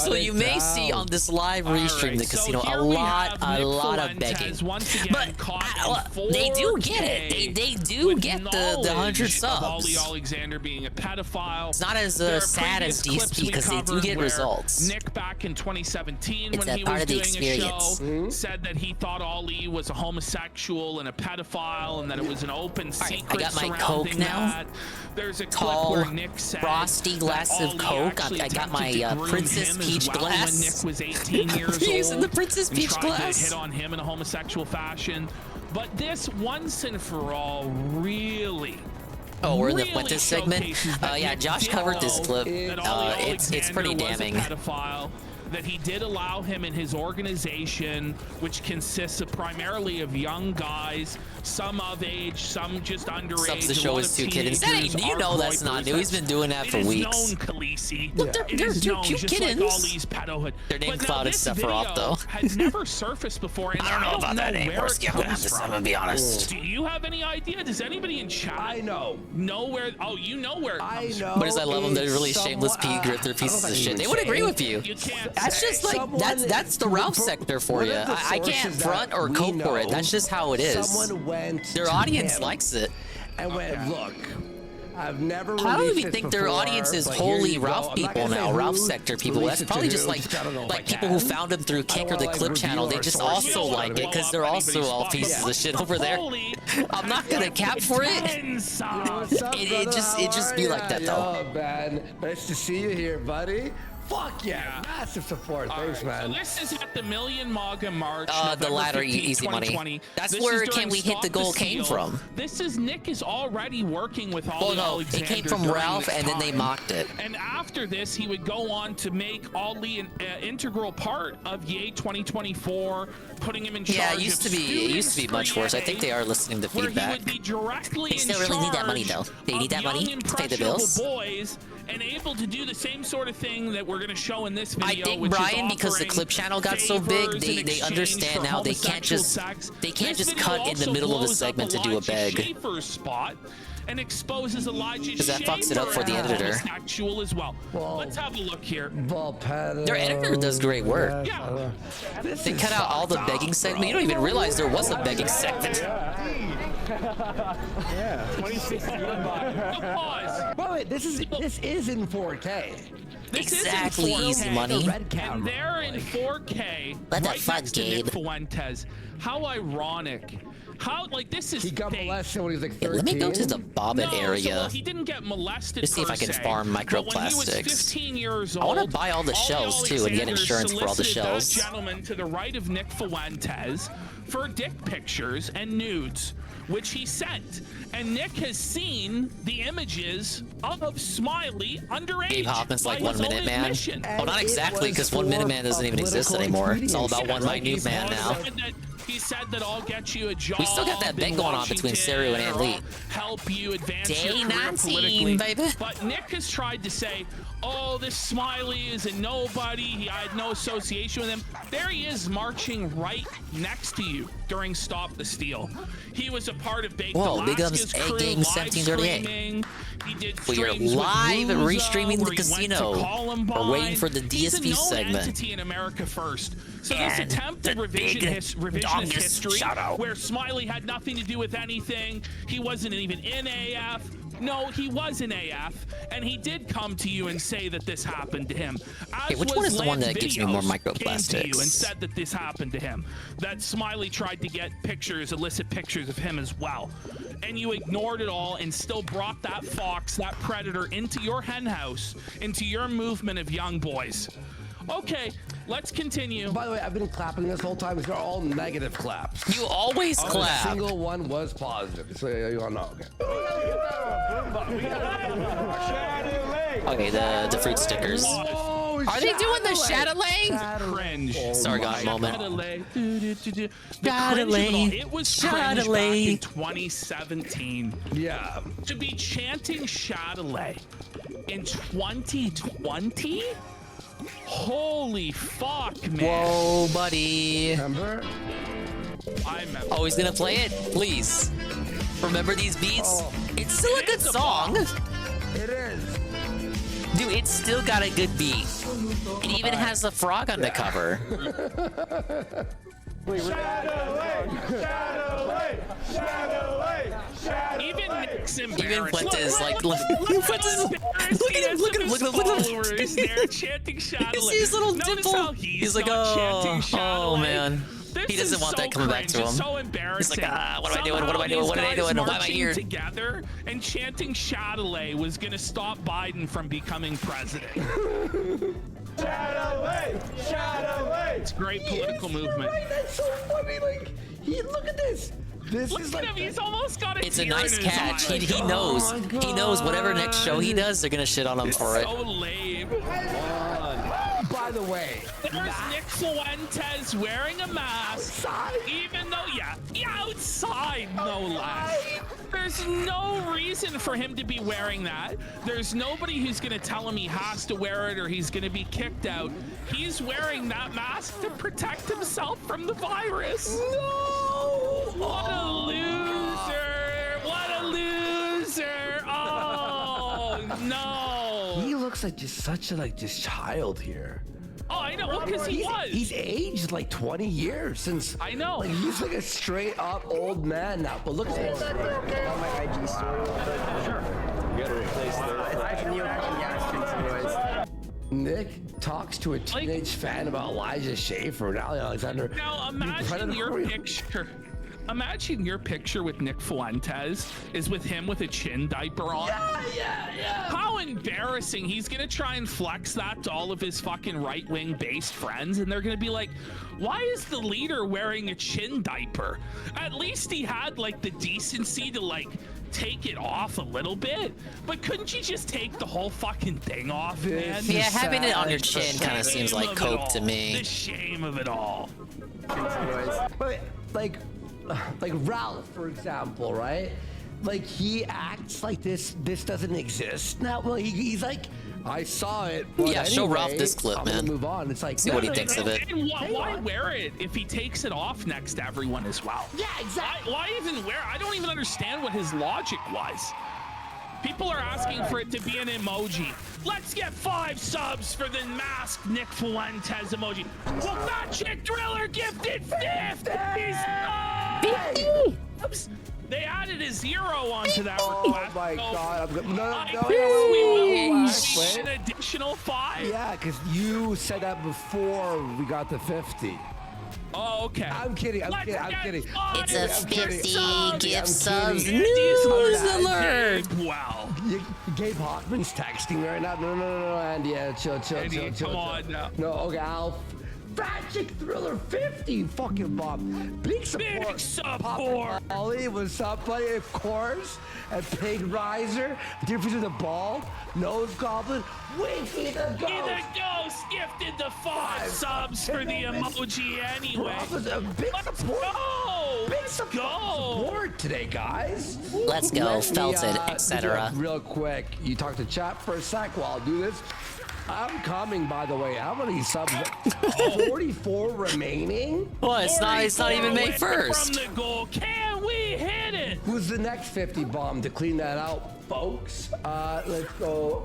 So you may see on this live restream the casino a lot of begging. But they do get it. They do get the 100 subs. Ollie Alexander being a pedophile. It's not as sad as DSP because they do get results. Nick back in 2017 It's when he part was of the doing experience. a show said that he thought Ali was a homosexual and a pedophile and that it was an open secret I got my surrounding Coke now. that. There's a Tall, clip where Nick said frosty glass of Coke. I got my Princess Peach glass. When Nick was 18 years old. Using the Princess and Peach tried glass. to hit on him in a homosexual fashion. But this once and for all really Oh, we're in the Fuentes segment. Yeah, Josh covered this clip. It's pretty damning. That he did allow him in his organization, which consists of primarily of young guys some of age, some just underage. Subs the show is 2 kittens. That ain't, you know that's not new. He's been doing that for weeks. It is known, Khaleesi. Look, they're 2 cute kittens. Like all these pedohood. Their name But now Cloud is this Sephiroth, though. had never surfaced before, and I don't know about that anymore. I'm gonna be honest. Do you have any idea? Does anybody in chat know where? Oh, you know where it comes from. But as I love them, they're really shameless grifter pieces of shit. They would agree with you. That's just like that's the Ralph sector for you. I can't front or cope for it. That's just how it is. Someone went. Their audience likes it. And went, look. I've never. I don't even think their audience is wholly Ralph people now, Ralph sector people. That's probably just like people who found him through Kick or the Clip channel. They just also like it because they're also all pieces of shit over there. I'm not gonna cap for it. It just be like that though. Yo, man, nice to see you here, buddy. Fuck yeah, massive support. Thanks, man. So this is at the Million MAGA March. The latter 15th, easy money. 2020. That's This where is Can during We Hit the Stop Goal came Steal. from. This is Nick is already working with Ollie no, Alexander. it came from during Ralph, this and then they time. mocked it. And after this, he would go on to make Ollie an integral part of Yay 2024, putting him in charge. Yeah, it used to be much worse. I think they are listening to where feedback. he would be directly They still really need that money though. They need that money to pay the bills. Boys and able to do the same sort of thing that we're going to show in this video. I think which is Brian, because the offering Clip channel got so big, favors in they understand exchange now for they can't just homosexual sex. they can't This just video cut in the also middle of a blows segment to up do a Elijah beg. Schaefer's spot and exposes Elijah 'Cause that fucks it up for the Schaefer editor. as homosexual as well. Let's have a look here. Their editor does great work. Yeah. They cut out all the begging segment. You don't even realize there was a begging segment. Yeah. 2016. Wait, this is in 4K. This Exactly, is in 4K. easy money. And they're in 4K. What the right fuck, next to Gabe? Nick Fuentes. How ironic. How, like, this is He got fake. molested when he was like 13. Yeah, let me go to the Bobbit No, area. so, well, he didn't get molested. Just see if per I can se, farm but when he was microplastics. 15 years I want to old, buy all the shells too and get Alexander insurance for all the solicited shells. That gentleman to the right of Nick Fuentes for dick pictures and nudes, which he sent. And Nick has seen the images of Smiley underage. Gabe Hoffman's like by 1 his own Minute Man. admission. Well, not exactly, because 1 Minute Man doesn't even exist anymore. It's all about One Minute Man now. He said that I'll get you a job. We still got that bet in going on between Seru and Ann Lee. Help you advance Day your career 19, politically. baby. But Nick has tried to say, oh, this Smiley is a nobody. I had no association with him. There he is marching right next to you during Stop the Steal. He was a part of Baked Whoa, big Alaska's ups, crew, Egg Gang live 1738. streaming. He did We are streams with live Ruza, restreaming the where he went to casino. Columbine. We're waiting for the He's a DSP known segment. entity in America First. So And this attempt at the big revisionist dongest history, shout-out. where Smiley had nothing to do with anything, he wasn't even in AF. No, he was in AF, and he did come to you and say that this happened to him. Okay, which one is the one that gives me more Came to microplastics? you and said that this happened to him. That Smiley tried to get pictures, illicit pictures of him as well. And you ignored it all and still brought that fox, that predator, into your hen house, into your movement of young boys. Okay, let's continue. By the way, I've been clapping this whole time. They're all negative claps. You always Not clap. A single one was positive. So you all know. Okay, the fruit stickers. Are they doing the Shadowlay? Cringe. Sargon moment. Shadowlay. Shadowlay. It was cringe back in Shadowlay. 2017. Yeah. To be chanting Shadowlay in 2020? Holy fuck, man. Whoa, buddy. Remember? I remember. Oh, he's gonna play it? Please. Remember these beats? It's still a good song. It is. Dude, it's still got a good beat. It even has a frog on the cover. Even Nick's embarrassed. Even Fuentes, like, look Look at him, look at him, look at him, look at him. followers, they're chanting Shadowlay. You see his little Notice dimple? how He's like, not chanting oh Shadowlay. man. This He doesn't is want so that coming back to cringe. him. It's so He's embarrassing. like, what am I doing? What am I doing? Somehow What am I these doing? guys Why am I marching here? together and chanting Shadowlay was gonna stop Biden from becoming president. Shadowlay! Shadowlay! It's a great political movement. Right, that's so funny. Like, look at this. This Look is at like him. He's almost got a It's a tear nice in his catch. eye. He knows. Oh my He knows whatever next show he does, they're gonna shit on him for it. So lame. By by the way, there's Nick Fuentes wearing a mask. Outside? Even though, yeah, outside, no less. There's no reason for him to be wearing that. There's nobody who's going to tell him he has to wear it or he's going to be kicked out. He's wearing that mask to protect himself from the virus. No! What a loser! What a loser! Oh, no! He looks like just such a just child here. Oh, I know, because he was. He's aged like 20 years since. I know. Like, he's like a straight up old man now. But look at this. On my IG story. Sure. You gotta replace It's actually new action, Nick talks to a teenage fan about Elijah Schaefer and Ali Alexander. Now imagine your picture. Imagine your picture with Nick Fuentes is with him with a chin diaper on. Yeah. How embarrassing. He's gonna try and flex that to all of his fucking right-wing based friends, and they're gonna be like, why is the leader wearing a chin diaper? At least he had like the decency to like take it off a little bit, but couldn't you just take the whole fucking thing off, man? Yeah, having it on your chin kind of seems like coke to me. The shame of it all. But like Ralph, for example, right? Like he acts like this doesn't exist now. Well, he's like, I saw it. But Yeah, show anyway, Ralph this clip, I'm man. gonna move on. It's like, see what he thinks of it. And why wear it if he takes it off next to everyone as well? Yeah, exactly. Why even wear? I don't even understand what his logic was. People are asking for it to be an emoji. Let's get 5 subs for the masked Nick Fuentes emoji. Well, Fat Chick Driller gifted 50! 50! Oops. They added a 0 onto that request. Oh my God! We need an additional 5. Yeah, because you said that before we got the 50. Oh, okay. I'm kidding. I'm kidding. It's a 50 gift subs kidding. news alert. Wow. Gabe Hoffman's texting me right now. No, Andy. Yeah, chill. Andy, come on now. No, okay, Alf. Fat Chick Thriller 50, fucking Bob. Big support. Papa Ollie, what's up, buddy? Of course. And Pig Riser. The difference in the ball. Nose Goblin. Winky the Ghost. The Ghost gifted the 5 subs for the emoji anyway. Let's go. Big support today, guys. Let's go, Felted, do etc. it real quick. You talk to chat for a sec while I'll do this. I'm coming, by the way. How many subs? 44 remaining? Well, it's not even May 1st. From the goal, can we hit it? Who's the next 50 bomb to clean that out, folks? Let's go.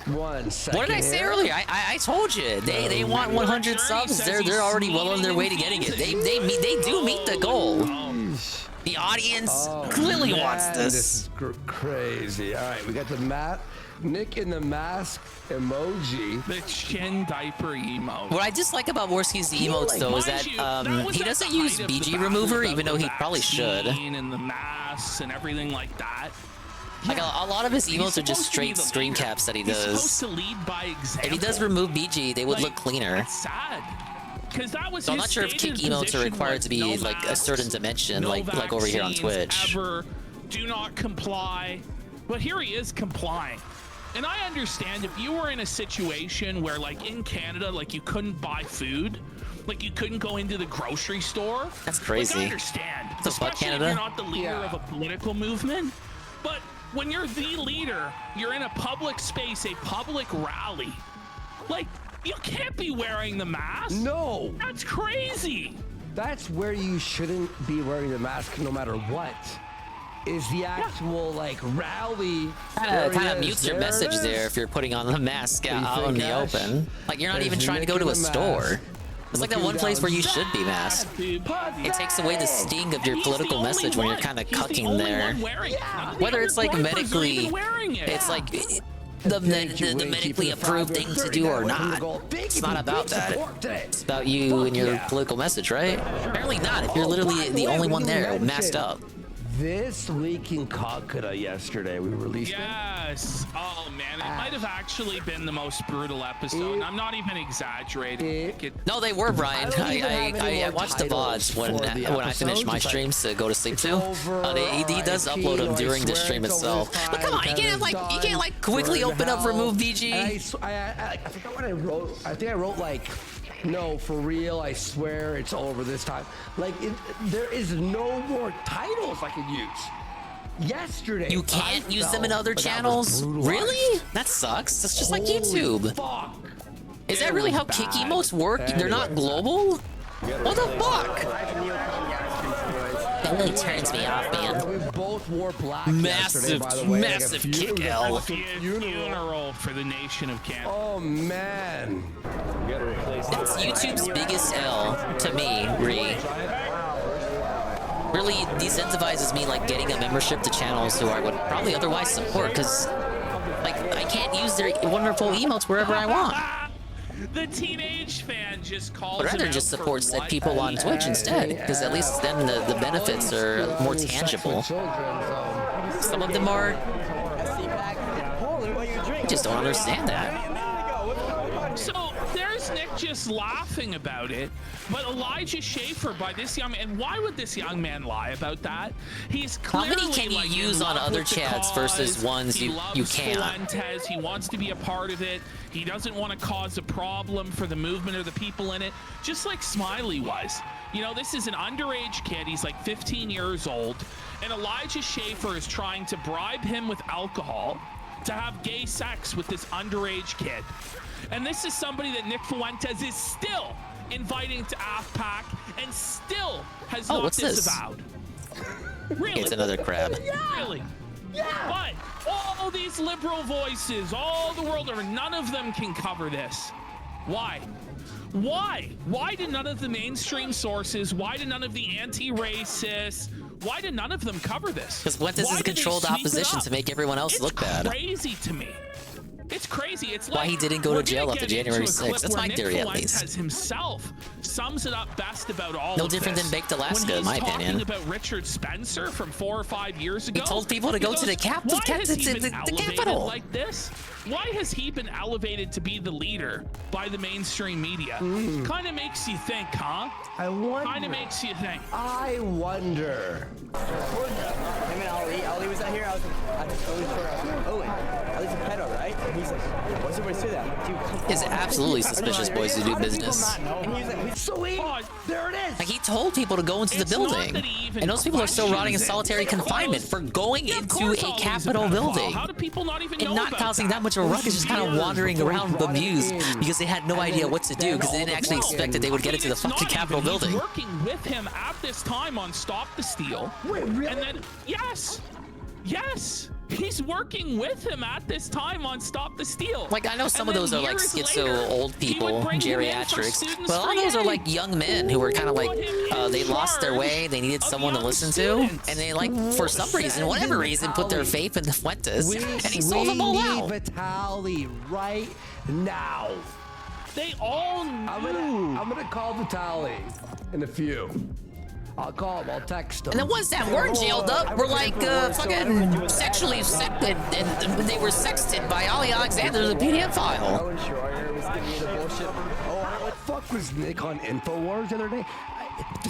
1 second. What did I say earlier? I told you they want 100 subs. They're already well on their way to getting it. They do meet the goal. The audience clearly wants this. This is crazy. All right, we got the Nick in the mask emoji. The chin diaper emote. What I dislike about Worski's emotes though is that he doesn't use BG remover, even though he probably should. And the masks and everything like that. Like a lot of his emotes are just straight stream caps that he does. He's supposed to lead by example. If he does remove BG, they would look cleaner. That's sad. That was so I'm not sure if kick emotes are required to be like a certain dimension, like over here on Twitch. Do not comply. But here he is complying. And I understand if you were in a situation where, like in Canada, like you couldn't buy food, like you couldn't go into the grocery store. That's crazy. Like, I understand. The fuck, Canada? If you're not the leader of a political movement. But when you're the leader, you're in a public space, a public rally. Like, you can't be wearing the mask. No. That's crazy. That's where you shouldn't be wearing the mask no matter what. Is the actual like rally kind of mutes your message there if you're putting on the mask out in the open. Like you're not even trying to go to a store. It's like that one place where you should be masked. It takes away the sting of your political message when you're kind of cucking there. Whether it's like medically, it's like the medically approved thing to do or not. It's not about that. It's about you and your political message, right? Apparently not. If you're literally the only one there masked up. This leaking Kakura yesterday, we released it. Yes. Oh man, it might have actually been the most brutal episode. And I'm not even exaggerating. No, they were, Brian. I watched the VODs when I finished my streams to go to sleep too. He does upload them during the stream itself. But come on, you can't quickly open up remove VG. I forgot what I wrote. I think I wrote like, no, for real, I swear it's over this time. Like, there is no more titles I can use. Yesterday, you can't use them in other channels? Really? That sucks. That's just like YouTube. Fuck. Is that really how kick emotes work? They're not global? What the fuck? That really turns me off, man. We both wore black massive, by the way. massive kick L. Funeral for the nation of Canada. Oh man. That's YouTube's biggest L to me, really decentivizes me like getting a membership to channels who I would probably otherwise support, because like I can't use their wonderful emotes wherever I want. The teenage fan just calls. But rather just support said people on Twitch instead, because at least then the benefits are more tangible. Some of them are. I just don't understand that. So there's Nick just laughing about it, but Elijah Schaefer by this young man, and why would this young man lie about that? He's clearly, how many can you use on other chats versus ones you can't? Fuentes. He wants to be a part of it. He doesn't want to cause a problem for the movement or the people in it, just like Smiley was. You know, this is an underage kid. He's like 15 years old, and Elijah Schaefer is trying to bribe him with alcohol to have gay sex with this underage kid. And this is somebody that Nick Fuentes is still inviting to AFPAC and still has not disavowed. Really? It's another crab. Really? But all these liberal voices, all the world over, none of them can cover this. Why? Why? Why did none of the mainstream sources, why did none of the anti-racists, why did none of them cover this? Because Fuentes is a controlled opposition to make everyone else look bad. It's crazy to me. It's crazy. It's like why he didn't go to jail after January 6th. That's my theory, at least. Nick himself sums it up best about all no of different this. than Baked Alaska, in my opinion. When he's talking about Richard Spencer from 4 or 5 years ago. He told people to go to the Capitol. Like this? Why has he been elevated to be the leader by the mainstream media? Kind of makes you think, huh? I wonder. Kind of makes you think. I wonder. Him and Ali was out here. I was like, Owen, Ali's a pedo, right? And he's like, what's everybody say that? I'm like, dude, come It's absolutely suspicious boys who do business. And he's like, sweet. There it is. Like, he told people to go into the building, and those people are still rotting in solitary confinement for going into a Capitol building. How do people not even know and not causing that much of a ruckus, just kind of wandering around bemused because they had no idea what to do, because they didn't actually expect that they would get into the fucking Capitol building. He's working with him at this time on Stop the Steal. Wait, really? And then, yes, he's working with him at this time on Stop the Steal. Like, I know some of those are like schizo old people, geriatrics, but a lot of those are like young men who were kind of like, they lost their way, they needed someone to listen to, and they like, for some reason, whatever reason, put their faith in the Fuentes, and he sold them all out. Vitaly right now. They all knew. I'm gonna call Vitaly in a few. I'll call him, I'll text him. And the ones that weren't jailed up were like fucking sexually sexted, and they were sexted by Ali Alexander, the PDF file. Owen Schroyer was giving you the bullshit. What the fuck was Nick on InfoWars the other day?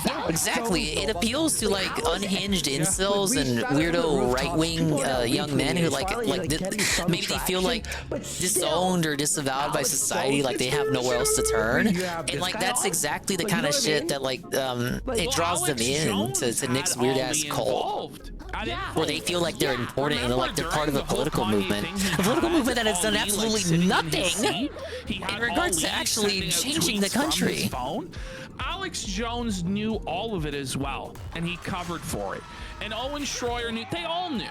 Yeah, exactly. It appeals to like unhinged incels and weirdo right-wing young men who like maybe they feel like disowned or disavowed by society, like they have nowhere else to turn, and like that's exactly the kind of shit that like it draws them in to Nick's weird ass cult, where they feel like they're important and they're part of a political movement that has done absolutely nothing in regards to actually changing the country. Alex Jones knew all of it as well, and he covered for it. And Owen Schroyer knew. They all knew.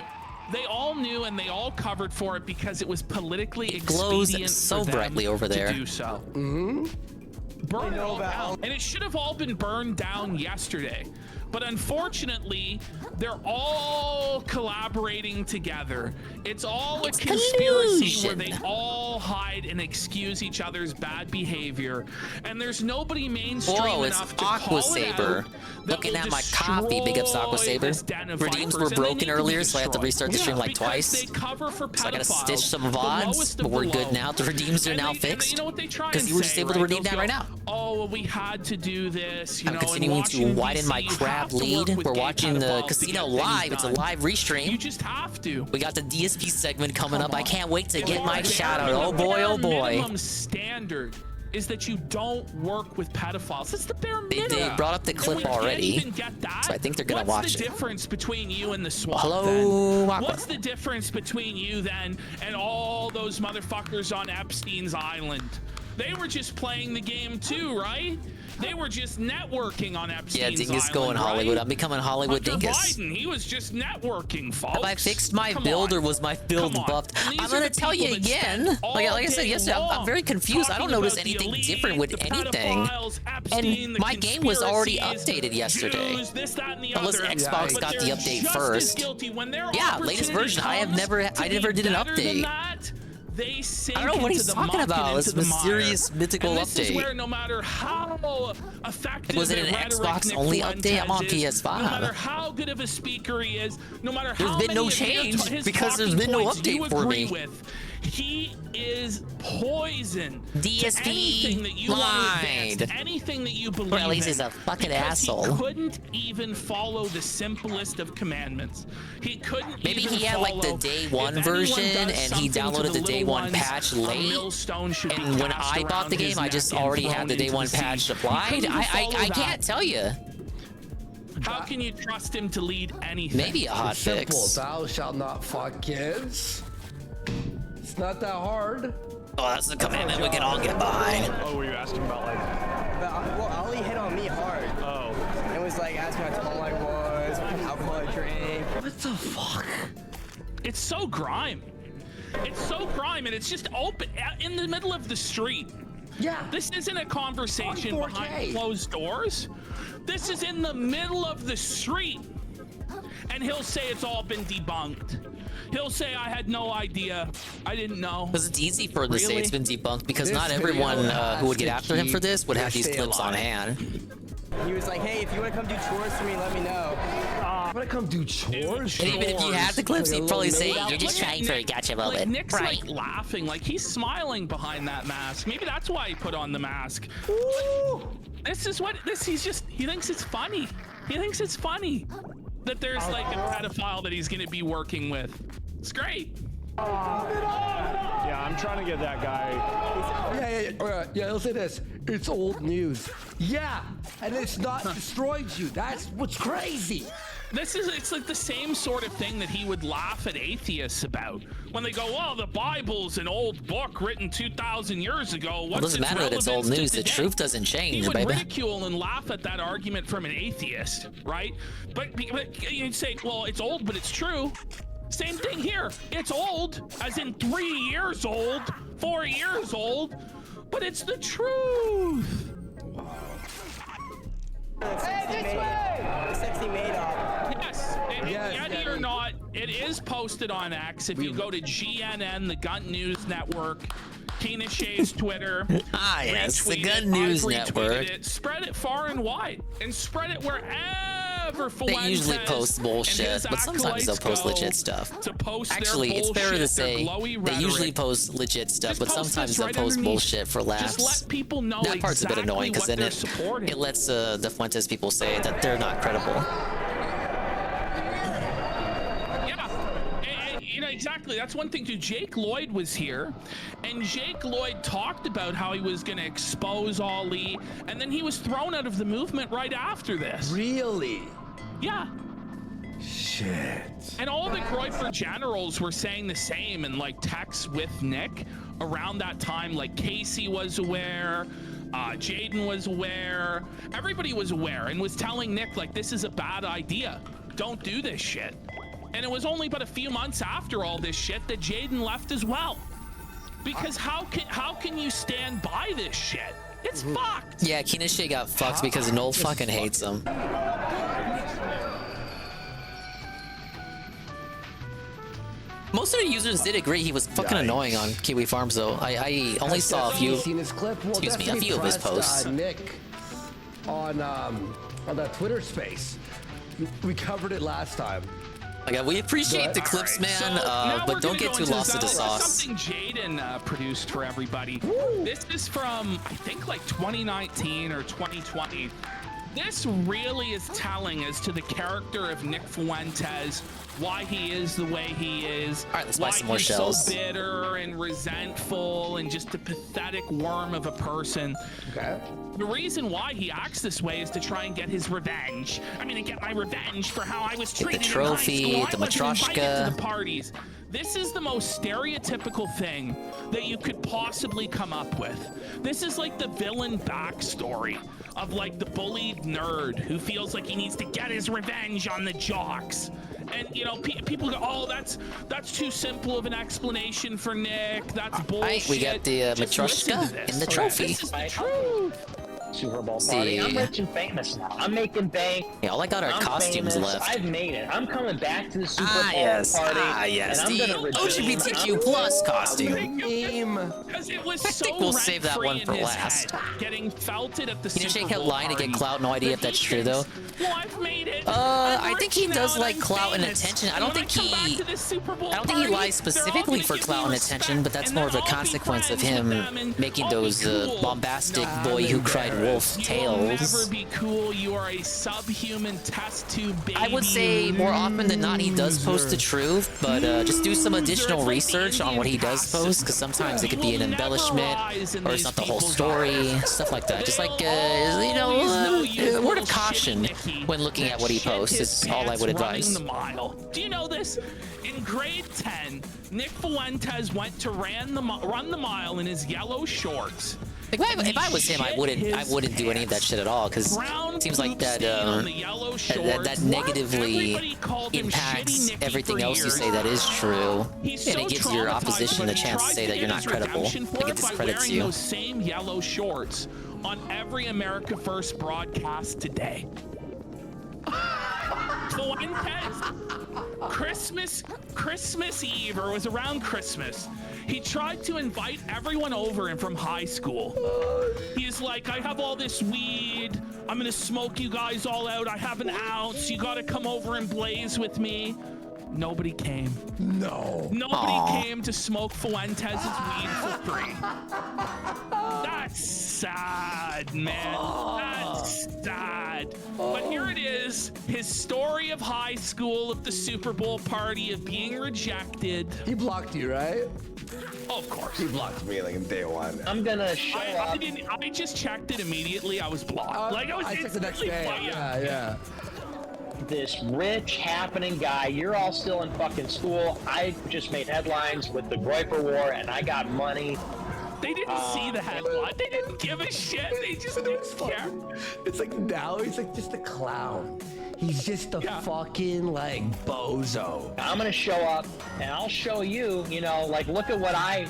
They all knew, and they all covered for it because it was politically expedient so for them brightly over there to do so. Burn it all down. And it should have all been burned down yesterday. But unfortunately, they're all collaborating together. It's all a conspiracy where they all all hide and excuse each other's bad behavior, and there's nobody mainstream Whoa, it's enough to Aqua call it Saber. out that Looking will at my coffee, big ups to Aqua destroy Saber. this den of Redeems vipers, were and they broken need to be earlier, so I had to destroyed. restart the stream like Because twice. they cover for So I gotta pedophiles, stitch some the VODs, lowest but of we're the good low. now. The redeems are And now they- fixed. You know what they try Because and you were just say, able to right? redeem They'll that right go, now. Oh, well, we had to do this. You I'm know, in continuing to Washington, widen my DC, you crab have to work lead. with We're gay watching the pedophiles to casino get things live. It's a done. live restream. You just have to. We got the DSP segment coming up. I can't wait to get my The shout out. bare Oh boy, oh boy. minimum standard is that you don't work with pedophiles. It's the bare minimum. They brought up the And clip we can't already, even get that. so I think they're gonna What's watch the it. difference between you and the SWAT? Hello, then? Aqua. What's the difference between you then and all those motherfuckers on Epstein's Island? They were just playing the game too, right? They were just networking on Epstein's Yeah, Dingus Island, going Hollywood. right? I'm becoming Hollywood Hunter Dingus. Biden, he was just networking, folks. Have I fixed my Come build on. or was my build Come on. buffed? And these I'm are gonna the tell you people that again. spend Like I said all yesterday, day I'm very confused. I don't talking notice about the anything elite, different with the anything. pedophiles, Epstein, And the my game was already conspiracies, updated yesterday. Jews, this, that, and the Unless other. Xbox But got the they're update just as first. guilty when their Yeah, latest opportunity version. I comes never to be did an better than update. that, they sink I don't know what into he's the talking muck and about. It's a into the mysterious mire. mythical And this is update. where no matter how effective Was it and an rhetoric Xbox Nick only update? I'm on Fuentes is, PS5. No matter how good of a speaker he is, no matter There's how been many no of change his because there's talking been no points you update for agree me. with, he is poison DSP to anything that you want to lied. advance, anything that you believe Or at least in, he's a fucking because asshole. He couldn't even follow the simplest of commandments. He couldn't Maybe even he had like the follow, day if one anyone version does and he something to downloaded the the day little one ones, patch a late. millstone should be And when cast I bought around the his game, I neck just and already thrown had the day into one the sea. patch He applied. couldn't even follow I that. can't tell you. How can you trust him to lead anything? Maybe a hot It's simple. fix. Thou shalt not fuck kids. It's not that hard. Oh, that's the commandment we can all get behind. Oh, were you asking about like? Well, Ollie hit on me hard. Oh. It was like asking how tall I was, alcohol I drank. What the fuck? It's so grime. It's so grime, and it's just open in the middle of the street. Yeah. This isn't a conversation behind closed doors. This is in the middle of the street. And he'll say it's all been debunked. He'll say I had no idea. I didn't know. Because it's easy for him to say Really? it's been debunked because This not video everyone has who would get to after him for keep this would have your these stay clips on alive. hand. He was like, hey, if you want to come do chores for me, let me know. I'm gonna come do chores. And even if you had the clips, he'd probably say, you're just trying for a gotcha Like moment. Nick's Right. like laughing, like he's smiling behind that mask. Maybe that's why he put on the mask. This is what he thinks it's funny. He thinks it's funny that there's like a pedophile that he's gonna be working with. It's great. Yeah, I'm trying to get that guy. Yeah, I'll say this. It's old news. Yeah, and it's not destroyed you. That's what's crazy. It's like the same sort of thing that he would laugh at atheists about when they go, well, the Bible's an old book written 2,000 years ago. It What's doesn't its matter that it's old relevance to news. The today?" truth doesn't He change, would baby. ridicule and laugh at that argument from an atheist, right? But you'd say, well, it's old, but it's true. Same thing here. It's old, as in 3 years old, 4 years old, but it's the truth. Hey, this way! The sexy Madoff. Yes, Yeti or not, it is posted on X. If you go to GNN, the Gun News Network, Tina Shay's Twitter. Ah, yes, the retweet Gun it, News I've retweeted Network. it, spread it far and wide, and spread it wherever They usually Fuentes post and bullshit, his but sometimes they'll acolytes post go legit stuff. to post their Actually, it's fair to bullshit, their say glowy they usually rhetoric. post legit stuff, Just but post sometimes this they'll right post underneath. bullshit for laughs. Just let people know That part's a bit exactly annoying because what then they're it supporting. lets the Fuentes people say that they're not credible. You know, exactly. That's one thing too. Jake Lloyd was here, and Jake Lloyd talked about how he was going to expose Ali, and then he was thrown out of the movement right after this. Really? Yeah. Shit. And all the Groyper generals were saying the same in like texts with Nick around that time. Like Casey was aware, Jaden was aware, everybody was aware and was telling Nick like, this is a bad idea. Don't do this shit. And it was only but a few months after all this shit that Jaden left as well. Because how can you stand by this shit? It's fucked. Yeah, Kinoshe got fucked because Noel fucking hates him. Most of the users did agree he was fucking annoying on Kiwi Farms, though. I only saw a few. Seen his clip? Well, Excuse me, a Destiny few of his pressed, posts. Nick on that Twitter space. We covered it last time. Like, we appreciate the clips, man, but don't get too lost in the sauce. Something Jaden produced for everybody. This is from, I think, like 2019 or 2020. This really is telling as to the character of Nick Fuentes, why he is the way he is, all right, let's why buy some more he's shells. so bitter and resentful and just a pathetic worm of a person. Okay. The reason why he acts this way is to try and get his revenge. I'm gonna get my revenge for how I was treated the trophy, in high school. the I wasn't invited matryoshka. to the parties. This is the most stereotypical thing that you could possibly come up with. This is like the villain backstory of like the bullied nerd who feels like he needs to get his revenge on the jocks. And you know, people go, "Oh, that's too simple of an explanation for Nick. That's bullshit." We got the Just listen to matryoshka this. and the trophy. This is the truth. Super Bowl See. party. I'm rich and famous now. I'm making bank. Yeah, all I got are I'm costumes famous. left. I've made it. I'm coming back to the Super Bowl party. yes, and I'm the gonna redeem. LGBTQ plus costume. Because it was I so think we'll save that rent-free one in for his last. head, getting felted at the You didn't Super check out Bowl line to get party. clout, no idea if that's true though. Well, I've made it. I think he does like clout and attention. I don't think he lies specifically for clout and attention, but that's more of a consequence of him making those bombastic boy who cried wolf tales. Never be cool. You are a subhuman test tube baby. I would say more often than not he does post the truth, but just do some additional research on what he does post, because sometimes it could be an embellishment or it's not the whole story, stuff like that. Just like word of caution when looking at what he posts is all I would advise. The mile. Do you know this? In grade 10, Nick Fuentes went to run the mile in his yellow shorts. Like, if I was him, I wouldn't do any of that shit at all, because it seems like that that negatively impacts everything else you say that is true, and it gives your opposition the chance to say that you're not credible. Like, it discredits you. Those same yellow shorts on every America First broadcast today. Fuentes, Christmas Eve, or it was around Christmas, he tried to invite everyone over and from high school. He's like, I have all this weed. I'm gonna smoke you guys all out. I have an ounce. You gotta come over and blaze with me. Nobody came. No. Nobody came to smoke Fuentes' weed for free. That's sad, man. That's sad. But here it is, his story of high school, of the Super Bowl party, of being rejected. He blocked you, right? Oh, of course. He blocked me like in day one. I'm gonna show up. I just checked it immediately. I was blocked. I checked the next day. Yeah. This rich happening guy, you're all still in fucking school. I just made headlines with the Groiper War and I got money. They didn't see the headline. They didn't give a shit. They just didn't care. It's like now he's like just a clown. He's just a fucking like bozo. I'm gonna show up and I'll show you, you know, like look at what I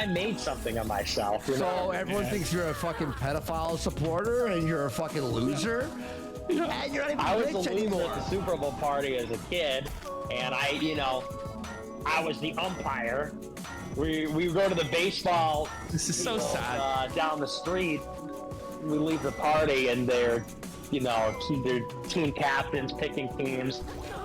made something of myself. You know? Everyone thinks you're a fucking pedophile supporter and you're a fucking loser. And you're not even I was rich the loser anymore. at the Super Bowl party as a kid, and I was the umpire. We go to the baseball. This is so sad. Down the street, we leave the party, and they're team captains picking teams.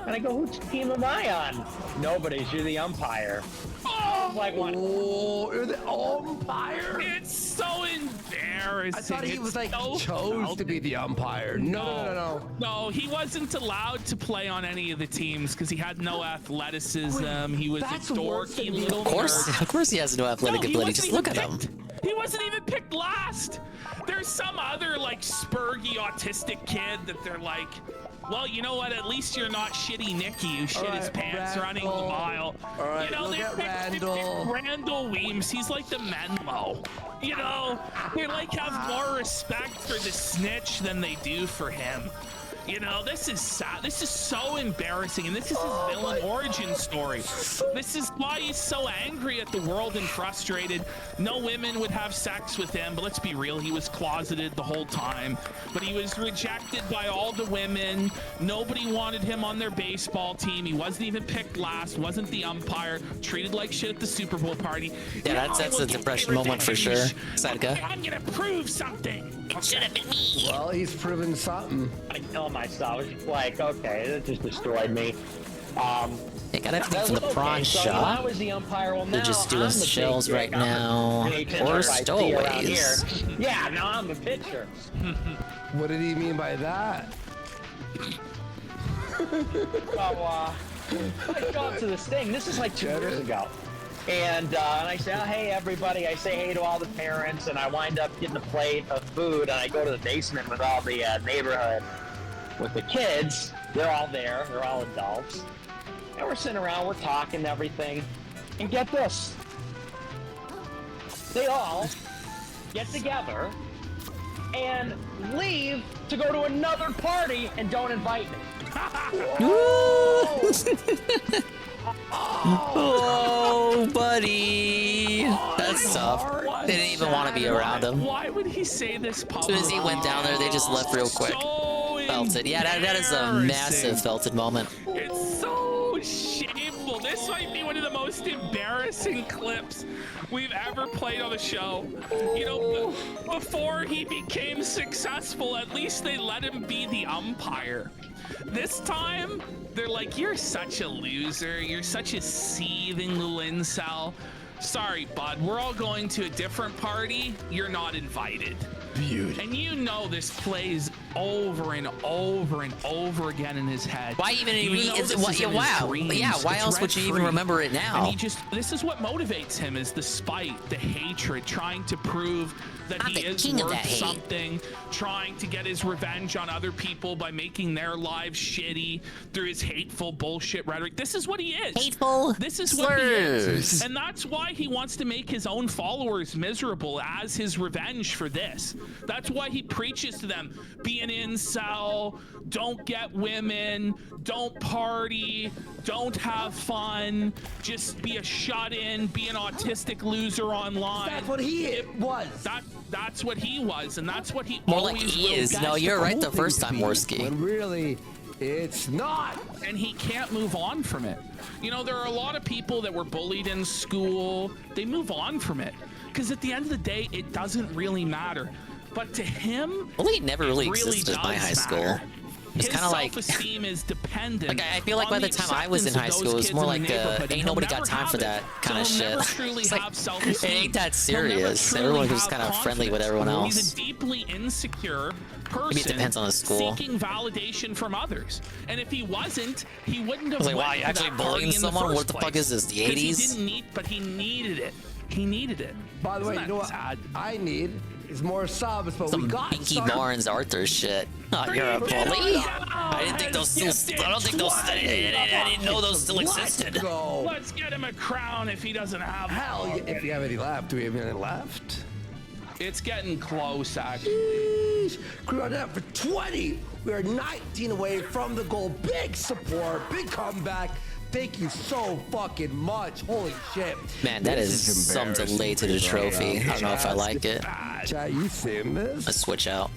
And I go, whose team am I on? Nobody's. You're the umpire. Oh, like what? Oh, you're the umpire? It's so embarrassing. I thought he was like so chose to be the umpire. No. No, he wasn't allowed to play on any of the teams because he had no athleticism. He was a dorky little nerd. Of course he has no athletic ability. Just look at him. He wasn't even picked last. There's some other like spurgy autistic kid that they're like, well, you know what? At least you're not shitty Nicky who shit his pants running the mile. All right, you know, they picked Randall Weems. He's like the Menlo. You know, they like have more respect for the snitch than they do for him. You know, this is sad. This is so embarrassing, and this is his villain origin story. This is why he's so angry at the world and frustrated. No women would have sex with him, but let's be real, he was closeted the whole time. But he was rejected by all the women. Nobody wanted him on their baseball team. He wasn't even picked last, wasn't the umpire, treated like shit at the Super Bowl party. Yeah, that's a depression moment for sure. Sadka. I'm gonna prove something. It should have been me. Well, he's proven something. I kill myself. It's like, okay, that just destroyed me. They got everything from the prawn so shop. I was the umpire. Well, They're now just doing I'm the shells big right dick. I'm now. the pitcher Or I see around here. stowaways. Yeah, now I'm the pitcher. What did he mean by that? So, I go up to this thing. This is like 2 years ago. And I say, oh, hey, everybody. I say hey to all the parents. And I wind up getting a plate of food. And I go to the basement with all the neighborhood with the kids. They're all there. They're all adults. And we're sitting around. We're talking and everything. And get this. They all get together and leave to go to another party and don't invite me. Oh, buddy. That's tough. They didn't even want to be around him. Why would he say this As soon as he went down there, they just left real quick. Felted. Yeah, that is a massive felted moment. It's so shameful. This might be one of the most embarrassing clips we've ever played on the show. You know, before he became successful, at least they let him be the umpire. This time, they're like, you're such a loser. You're such a seething little incel. Sorry, bud. We're all going to a different party. You're not invited. Beauty. And you know this plays over and over and over again in his head. Why even? Wow. Yeah. Why else would you even remember it now? And this is what motivates him: is the spite, the hatred, trying to prove that he is worth something, trying to get his revenge on other people by making their lives shitty through his hateful bullshit rhetoric. This is what he is. Hateful. This is what he is, and that's why he wants to make his own followers miserable as his revenge for this. That's why he preaches to them: be an incel, don't get women, don't party, don't have fun, just be a shut-in, be an autistic loser online. That's what he was. That's what he was, and that's what he More always like he is. will No, be. you're right the first time, Worski. When really, it's not. And he can't move on from it. You know, there are a lot of people that were bullied in school. They move on from it. Because at the end of the day, it doesn't really matter. But to him, bullying never really it existed in my high school. matter. It's kind of like self-esteem is dependent. Like I feel like by the time I was in high school, it was more like ain't nobody got time for that kind of shit. It's like, it ain't that serious. Everyone was kind of friendly with everyone else. He's a deeply insecure person. Maybe it depends on the school. Seeking validation from others. And if he wasn't, he wouldn't have. I was like, why, you actually bullying someone? What the fuck is this? The 80s? He didn't need, but he needed it. He needed it. By the way, you know what I need is more subs, but we got Pinky Barnes Arthur shit. Oh, you're a bully? I didn't think those still. I don't think those. I didn't know those still existed. Let's get him a crown if he doesn't have. Hell, if you have any left, do we have any left? It's getting close, actually. We're on that for 20. We are 19 away from the goal. Big support, big comeback. Thank you so fucking much. Holy shit. Man, that is some delay to the trophy. I don't know if I like it. Chat, you seen this? Let's switch out.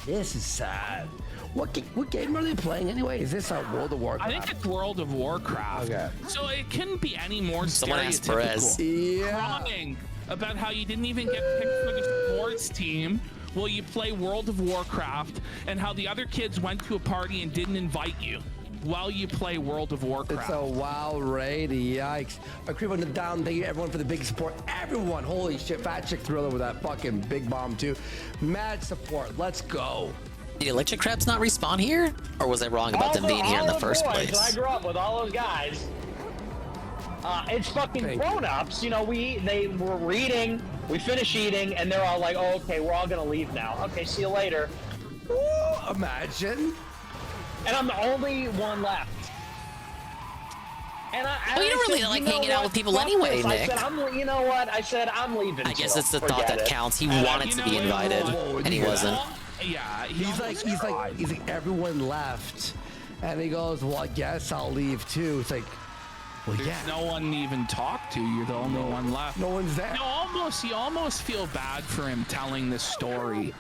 This is sad. What game are they playing anyway? Is this World of Warcraft? I think it's World of Warcraft. Okay. So it couldn't be any more Someone asked Perez. crying about how you didn't even get picked for the sports team. Well, you play World of Warcraft, and how the other kids went to a party and didn't invite you while you play World of Warcraft. It's a WoW raid, yikes. I creep on the down, thank you everyone for the big support. Everyone, holy shit, Fat Chick Thriller with that fucking big bomb too. Mad support, let's go. Did Electric Crabs not respawn here? Or was I wrong about them being here in the first place? I grew up with all those guys. It's fucking grown-ups. You know, they were reading, we finish eating, and they're all like, oh, okay, we're all gonna leave now. Okay, see you later. Ooh, imagine. And I'm the only one left. And well, you don't really like hanging out with people anyway, Nick. You know what? I said, I'm leaving. I guess it's the thought that counts. He wanted to be invited, and he wasn't. Yeah, he's like everyone left, And he goes, well, I guess I'll leave too. It's like, well, There's no one to even talk to. You're the only one left. No one's there. You almost feel bad for him telling this story,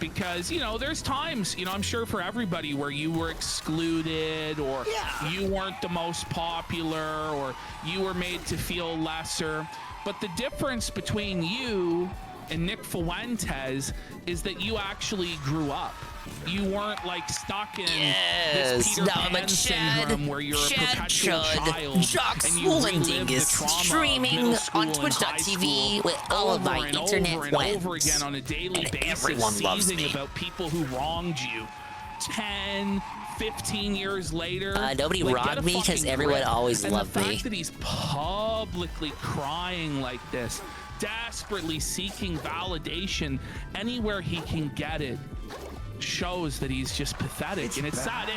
because there's times, I'm sure for everybody, where you were excluded, or you weren't the most popular, or you were made to feel lesser. But the difference between you and Nick Fuentes is that you actually grew up. You weren't like stuck in this Peter Pan syndrome where you're a perpetual child and you relive the trauma streaming of middle school on and high school Twitch.tv with all of my over and internet over and friends. over again on a daily basis, everyone loves seething me. about people who wronged you. 10, 15 years later, nobody like, wronged get a me 'cause fucking everyone grip. always And loved the me. fact that he's publicly crying like this, desperately seeking validation anywhere he can get it, shows that he's just pathetic. And it's sad.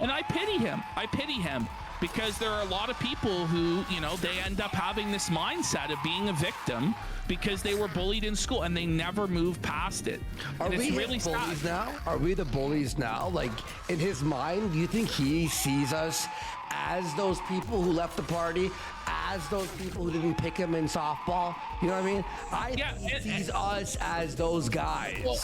And I pity him. Because there are a lot of people who, they end up having this mindset of being a victim because they were bullied in school and they never move past it. Are And we it's really the bullies sad. now? Are we the bullies now? Like, in his mind, do you think he sees us as those people who left the party, as those people who didn't pick him in softball? You know what I mean? I think he sees us as those guys. Well,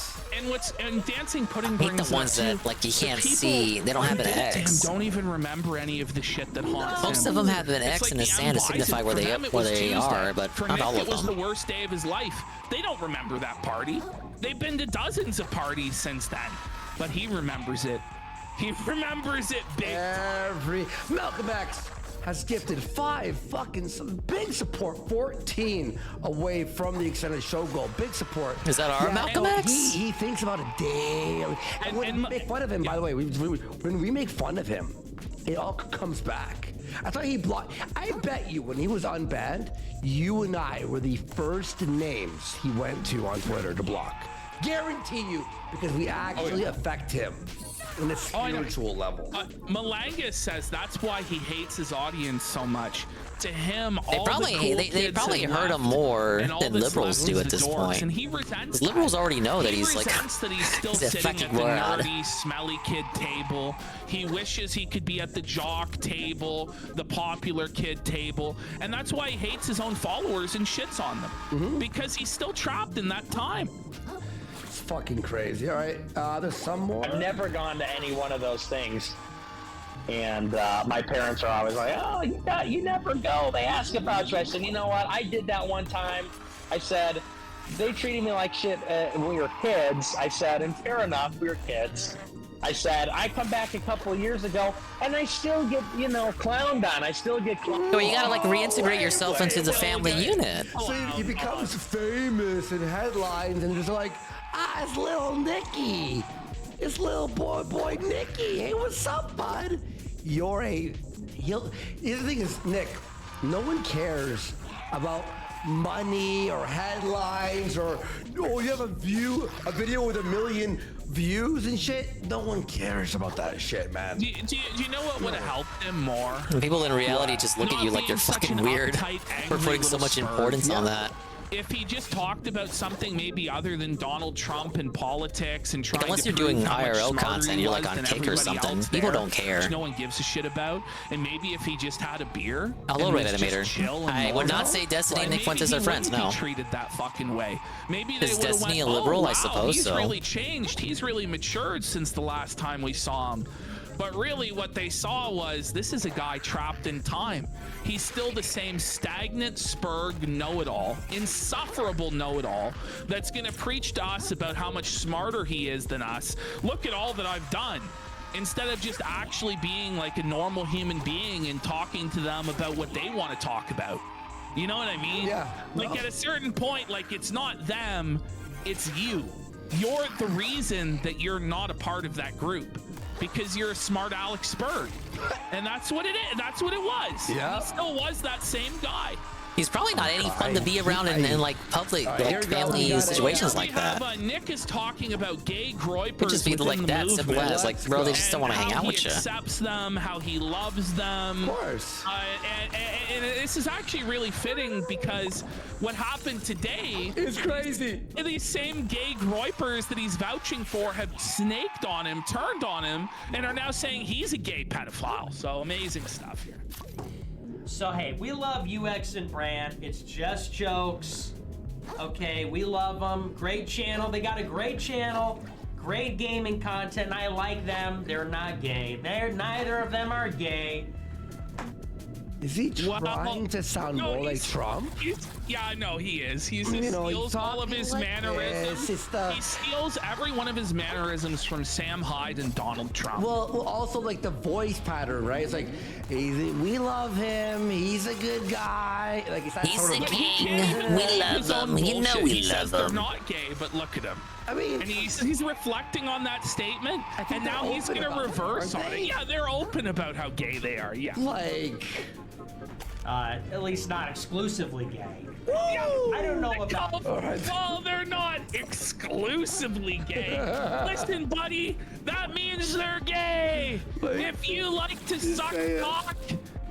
and Dancing Pudding I hate brings the ones up, that too, like you the can't people see. They don't have an who did it to him X. don't even remember any of the shit that haunts him. Most of them have an It's X like in the the sand to Unbison. signify where For they them, it where was they Tuesday. are, but For not Nick, all it of was them. the worst day of his life. They don't remember that party. They've been to dozens of parties since then, but he remembers it. He remembers it big. Malcolm X has gifted 5 big support, 14 away from the extended show goal. Big support. Is that our Malcolm X? He thinks about it daily. And when we make fun of him, by the way, when we make fun of him, it all comes back. I thought he blocked. I bet you when he was unbanned, you and I were the first names he went to on Twitter to block. Guarantee you, because we actually affect him in a spiritual level. Malanga says that's why he hates his audience so much. To him, They all probably the cool they kids probably have hurt him left, more and all than the liberals do celebrities, at this the dorks, point. and he resents 'Cause liberals that. already know that He he's like resents that he's still he's a sitting at fucking the moron. nerdy, smelly kid table. He wishes he could be at the jock table, the popular kid table, and that's why he hates his own followers and shits on them because he's still trapped in that time. It's fucking crazy. All right, there's some more. I've never gone to any one of those things. And my parents are always like, oh, you never go. They ask about you. I said, you know what? I did that one time. I said, they treated me like shit when we were kids. I said, and fair enough, we were kids. I said, I come back a couple of years ago, and I still get, clowned on. I still get clowned on. So you gotta like reintegrate yourself into the family unit. So he becomes famous in headlines, and it's like, it's little Nicky. It's little boy Nicky. Hey, what's up, bud? The thing is, Nick, no one cares about money or headlines or, you have a video with 1 million views and shit. No one cares about that shit, man. Do you know what would have helped him more? People in reality just look at you like you're fucking weird for putting so much importance on that. If he just talked about something maybe other than Donald Trump and politics and trying Unless to you're prove doing how much IRL smarter content, he you're like was on than Kick or everybody something. else People there, don't care. which no one gives a shit about. And maybe if he just had a beer. Hello, and was Red just Animator. chill and I would not normal, say Destiny and like, Nick Fuentes maybe are he friends, wouldn't no. be treated that fucking way. Maybe they Is would have Destiny went, a liberal? oh, I wow, suppose he's so. really changed. He's really matured since the last time we saw him. But really what they saw was this is a guy trapped in time. He's still the same stagnant, spurg know-it-all, insufferable know-it-all that's going to preach to us about how much smarter he is than us. Look at all that I've done. Instead of just actually being like a normal human being and talking to them about what they want to talk about. You know what I mean? Yeah. Like at a certain point, like it's not them, it's you. You're the reason that you're not a part of that group. Because you're a smart Alex Spurg. And that's what it is. That's what it was. Yeah. He still was that same guy. He's probably not any fun to be around in like public, like family situations like that. Nick is talking about gay groypers. Could just be like that simple as like, bro, they just don't want to hang out with you. He accepts them, how he loves them. Of course. And this is actually really fitting because what happened today is crazy. These same gay groypers that he's vouching for have snaked on him, turned on him, and are now saying he's a gay pedophile. So amazing stuff here. So hey, we love UX and Brand. It's just jokes. Okay, we love them. Great channel. They got a great channel. Great gaming content. And I like them. They're not gay. Neither of them are gay. Is he trying to sound more like Trump? Yeah, no, he is. He steals all of his mannerisms. He steals every one of his mannerisms from Sam Hyde and Donald Trump. Well, also like the voice pattern, right? It's like, we love him. He's a good guy. Like he's the king. We love him. You know we love They're him. not gay, but look at him. I mean, and he's reflecting on that statement, and now he's gonna reverse on it. Yeah, they're open about how gay they are. Yeah, like. At least not exclusively gay. I don't know about. Well, they're not exclusively gay. Listen, buddy, that means they're gay. If you like to suck cock,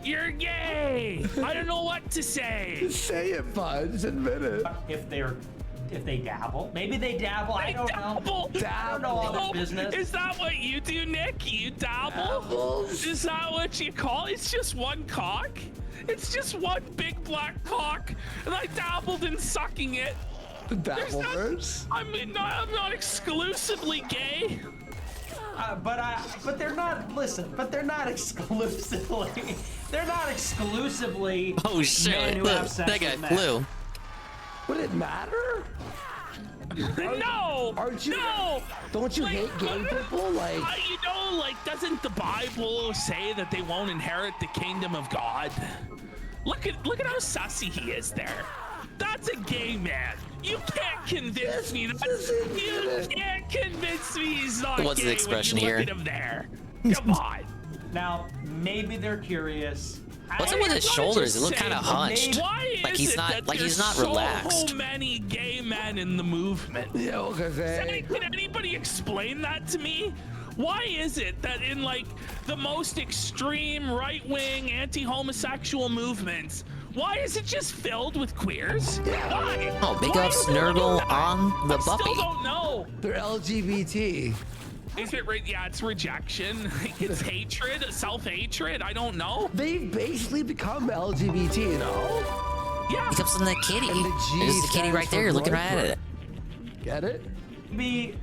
you're gay. I don't know what to say. Just say it, bud. Just admit it. If they dabble, maybe they dabble. I don't know. I don't know all the business. Is that what you do, Nick? You dabble? Is that what you call it? It's just one cock? It's just one big black cock, and I dabbled in sucking it. The dabblers? I'm not exclusively gay. But they're not. Listen, but they're not exclusively. They're not exclusively. Oh shit! Men who have sex That guy with men. flew. Would it matter? No! Aren't you? No! Don't you hate gay people? Like, you know, like, doesn't the Bible say that they won't inherit the kingdom of God? Look at how sussy he is there. That's a gay man. You can't convince me that. You can't convince me he's not What's gay the expression when you here? look at him there. Come on. Now, maybe they're curious. What's up with his shoulders? They look kind of hunched. Why Like he's is it not that like he's not there's relaxed. So many gay men in the movement. Yeah, Can anybody explain that to me? Why is it that in like the most extreme right-wing anti-homosexual movements, why is it just filled with queers? Why? Oh, big Why up is it Snurgle on the I still Buffy. don't know. they're LGBT. Is it yeah, it's rejection. It's hatred, self-hatred. I don't know. They've basically become LGBT, you know? Yeah. He comes from the kitty. And the G There's the kitty right there. You're looking right at it. Get it? You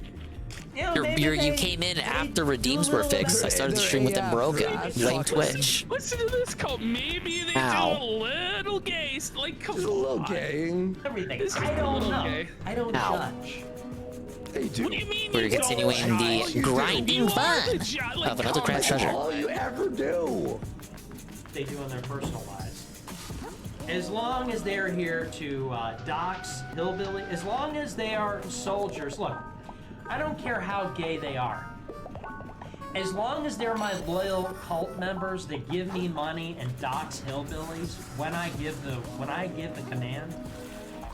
came in after redeems were fixed. I started the stream with them broken. Blame Twitch. Listen to this code. Maybe they do a little gay. Like, come on. A little gay. Everything. This is I a don't little know. gay. I don't judge. They do. What do you mean We're you don't continuing judge? the grinding fun Like, of another craft treasure. All you ever do. They do in their personal lives. As long as they're here to dox hillbilly, as long as they are soldiers. Look, I don't care how gay they are. As long as they're my loyal cult members that give me money and dox hillbillies when I give the command.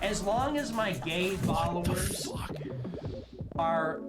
As long as my gay followers are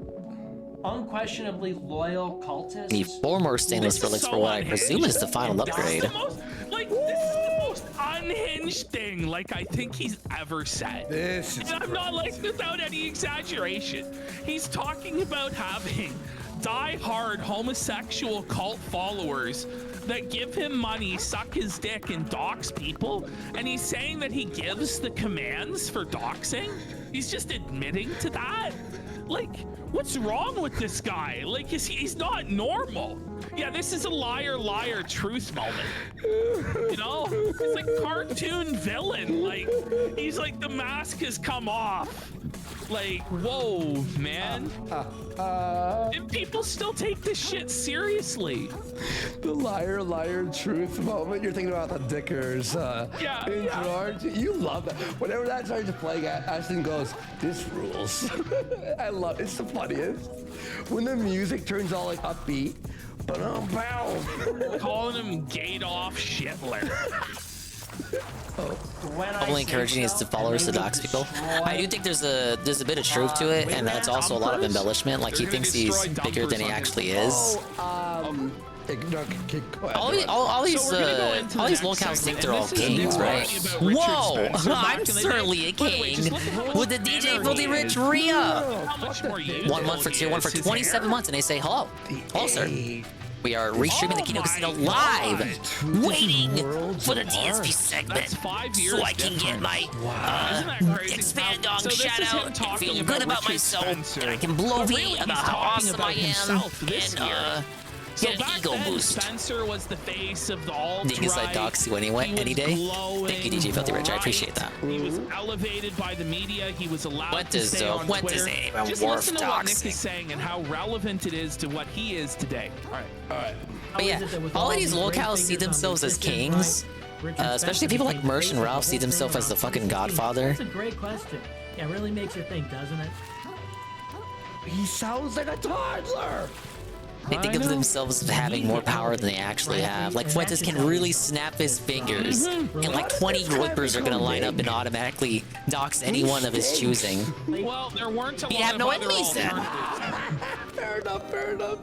unquestionably loyal cultists. Need 4 more stainless relics for what I presume is the final upgrade. This is the most unhinged thing, like, I think he's ever said. This is and I'm not, like, without any exaggeration. He's talking about having die-hard homosexual cult followers that give him money, suck his dick, and dox people, and he's saying that he gives the commands for doxing? He's just admitting to that? Like, what's wrong with this guy? Like, he's not normal. Yeah, this is a liar, liar, truth moment. You know? It's like cartoon villain. Like, he's like, the mask has come off. Like, whoa, man. And people still take this shit seriously. The liar, liar, truth moment. You're thinking about the Dickers. George. You love that. Whenever that starts to play, Ashton goes, "This rules." I love it. It's the funniest. When the music turns all like upbeat. Calling him Gadoff Shitler. Probably encouraging is to followers to dox people. I do think there's a bit of truth to it, and that's also a lot of embellishment. Like he thinks he's bigger than he actually is. All these locals think they're all kings, right? Whoa! I'm certainly a king with the DJ Filthy Rich re-up. 1 month for tier 1 for 27 months, and they say hello. Hello, sir. We are restreaming the Kino Casino live, waiting for the DSP segment, so I can get my expand dong shout out and feel good about myself, and I can blow V about how awesome I am, and get an ego boost. Spencer was the face of the alt-right. Because I dox you anyway, any day. Thank you, DJ Filthy Rich. I appreciate that. He was elevated by the media. He was allowed to stay on what Twitter. does anyone Just listen to what Nick is saying and how relevant it is to what he is today. All right. But yeah, all of these locals see themselves as kings. Especially people like Mersh and Ralph see themselves as the fucking godfather. That's a great question. Yeah, it really makes you think, doesn't it? He sounds like a toddler. They think of themselves as having more power than they actually have. Like Fuentes can really snap his fingers, and like 20 Roipers are gonna line up and automatically dox anyone of his choosing. Well, there weren't a He'd lot have of no other enemies then. Fair enough.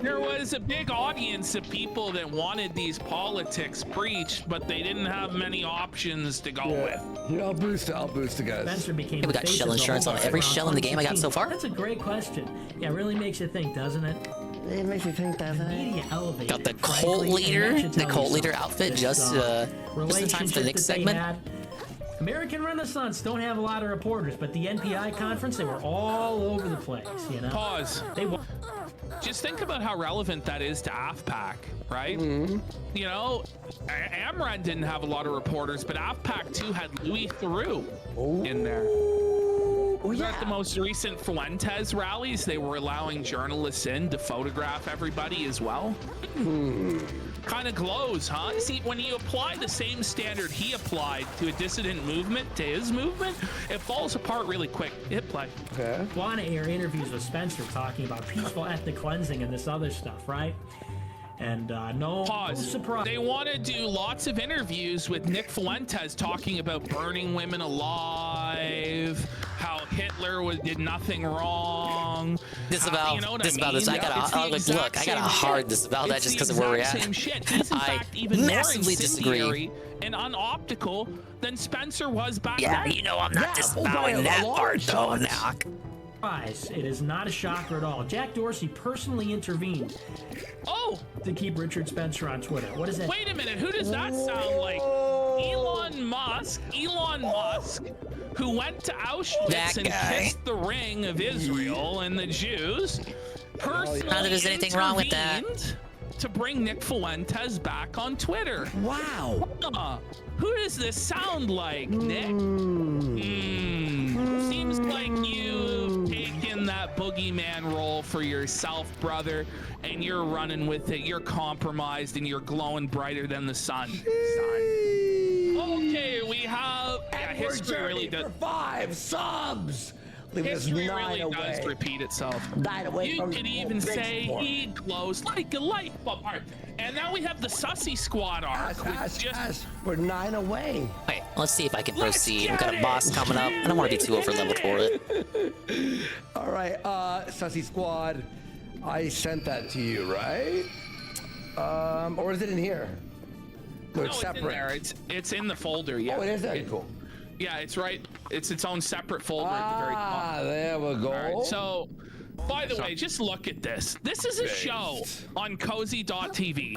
There was a big audience of people that wanted these politics preached, but they didn't have many options to go with. Yeah, I'll boost the guys. Spencer became Yeah, we got shell insurance on every shell in the game I got so far. That's a great question. Yeah, it really makes you think, doesn't it? It makes me think, doesn't it? Got the cult leader outfit just in time for the next segment. American Renaissance don't have a lot of reporters, but the NPI conference, they were all over the place, you know? Pause. Just think about how relevant that is to AFPAC, right? You know, Amran didn't have a lot of reporters, but AFPAC 2 had Louis Theroux in there. At the most recent Fuentes rallies, they were allowing journalists in to photograph everybody as well. Kind of glows, huh? See, when you apply the same standard he applied to a dissident movement to his movement, it falls apart really quick. Hit play. Okay. Want to air interviews with Spencer talking about peaceful ethnic cleansing and this other stuff, right? And no surprise. They want to do lots of interviews with Nick Fuentes talking about burning women alive, how Hitler did nothing wrong. Disavow. You know what Disavow I mean? this. I got a hard disavow that just because of where we're at. I massively disagree. And unoptical than Spencer was back Yeah, then. you know I'm not disavowing that part though, Knock. It is not a shocker at all. Jack Dorsey personally intervened. To keep Richard Spencer on Twitter. What is that? Wait a minute, who does that sound like? Elon Musk, who went to Auschwitz and kissed the ring of Israel and the Jews, personally Not that there's anything wrong with that. intervened to bring Nick Fuentes back on Twitter. Wow. Who does this sound like, Nick? Seems like you've taken that boogeyman role for yourself, brother, and you're running with it. You're compromised and you're glowing brighter than the sun. Okay, we have... Yeah, history really does... 5 subs! History really does repeat itself. You could even say he glows like a light bulb. All right, and now we have the Sussy Squad arc. We're 9 away. Wait, let's see if I can proceed. We've got a boss coming up. I don't want to be too over leveled for it. All right, Sussy Squad, I sent that to you, right? Or is it in here? No, it's separate. In there. It's in the folder. Yeah. Oh, it is there. Cool. Yeah, it's right. It's its own separate folder at the very top. There we go. All right, so, by the way, just look at this. This is a show on cozy.tv.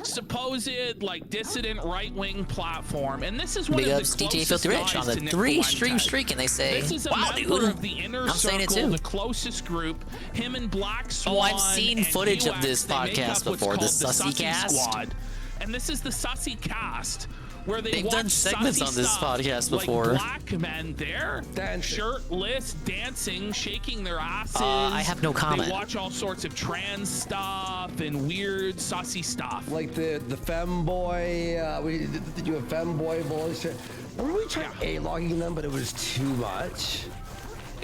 Supposed like dissident right-wing platform, and this is one Big of ups the DJ Filthy Rich on the 3-stream streak, and they say, this is a wow, member dude, of the inner I'm saying it circle, too. the closest group, him and Black Swan. Oh, I've seen and footage UX, of this they make podcast up what's before, the called Sussy Cast. Squad. And this is the Sussy Cast, where they've done segments on this podcast before. Like black men there, shirtless, dancing, shaking their asses. I have no comment. They watch all sorts of trans stuff and weird sussy stuff. Like the femboy, did you have femboy bullshit? Remember we tried A-logging them, but it was too much?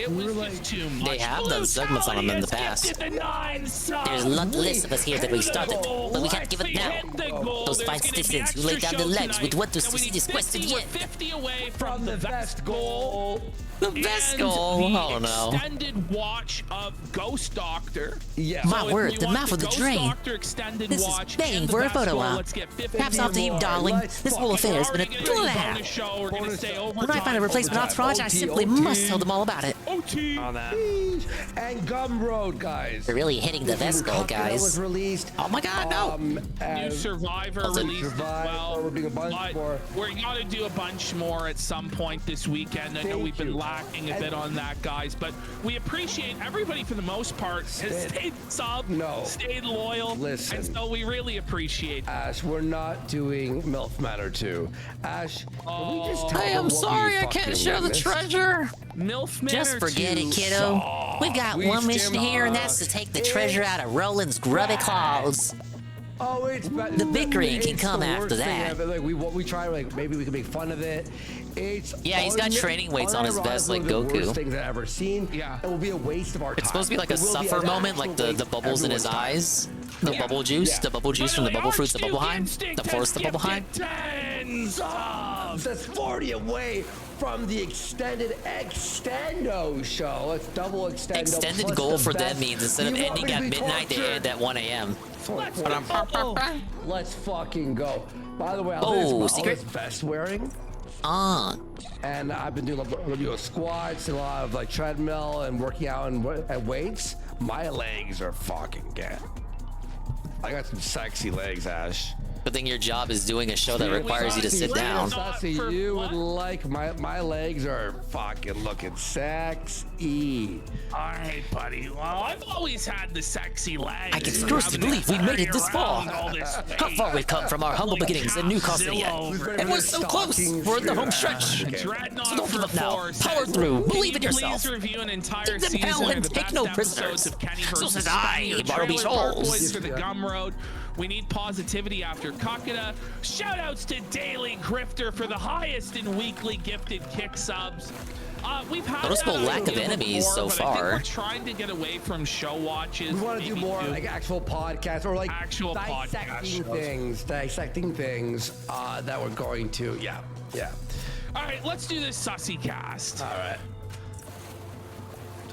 It was just too much. They have done segments on them in the past. There's a lot less of us here than we started, but we can't give it now. Those 5 citizens who laid down their lives would want to see this quest to the end. 50 away from the best goal. The best goal? Oh no. Extended watch of Ghost Doctor. Yeah. My word, the mouth of the drain. This is banging for a photo op. Perhaps off to you, darling. This whole affair has been a thrill and a half. When I find a replacement entourage, I simply must tell them all about it. OT. And Gumroad, guys. We're really hitting the best goal, guys. Was released. Oh my god, no. New Survivor released as well. We're doing a bunch more. We're gonna do a bunch more at some point this weekend. I know we've been lacking a bit on that, guys, but we appreciate everybody for the most part has stayed sub, stayed loyal. Listen. And so we really appreciate that. Ash, we're not doing MILF Manor 2. Ash, can we just tell I them am what sorry we I can't fucking share the witnessed? treasure. MILF Manor Just forget 2 it, kiddo. We've got one mission here, and that's to take the treasure out of Roland's grubby claws. Oh, it's bad. The bickering can It's come the after worst thing that. ever. Like we try, like maybe we can make fun of it. It's Yeah, he's got training weights on his vest like the Goku. worst things I've ever seen. Yeah, it will be a waste of our time. It's supposed to be like a It will be suffer an moment, like actual the waste of bubbles in his everyone's time. eyes. The bubble juice, the bubble juice from the bubble fruits, the bubble hive, the forest, the bubble hive. That's 40 away from the extended Extendo show. Let's double Extendo. Extended plus goal the for them best. means instead of You want ending me to at be midnight, they tortured? end at 1 a.m. Let's fucking go. By the way, Oh, I'll secret? vest wearing. On. And I've been doing squats and a lot of like treadmill and working out and weights. My legs are fucking good. I got some sexy legs, Ash. Good thing your job is doing a show that requires you to sit down. Sassy, you would like my legs are fucking looking sexy. All right, buddy. Well, I've always had the sexy legs. I can scarcely believe we made it this far. How far we've come from our humble beginnings in Newcastle City. And we're so close. We're in the home stretch. So don't give up now. Power through. Believe in yourself. Please review an entire Dig them season hell of and the take best no episodes prisoners. of Kenny So versus says I, Kenny or Bartleby Trailer Park Shoals. Boys for the Gumroad. We need positivity after Kakada. Shoutouts to Daily Grifter for the highest in weekly gifted kick subs. We've had Noticeable that lack of idea enemies before, so but I think far. we're trying to get away from show watches. We want to do more like actual podcasts or like actual dissecting things that we're going to. Yeah. All right, let's do this sussy cast. All right.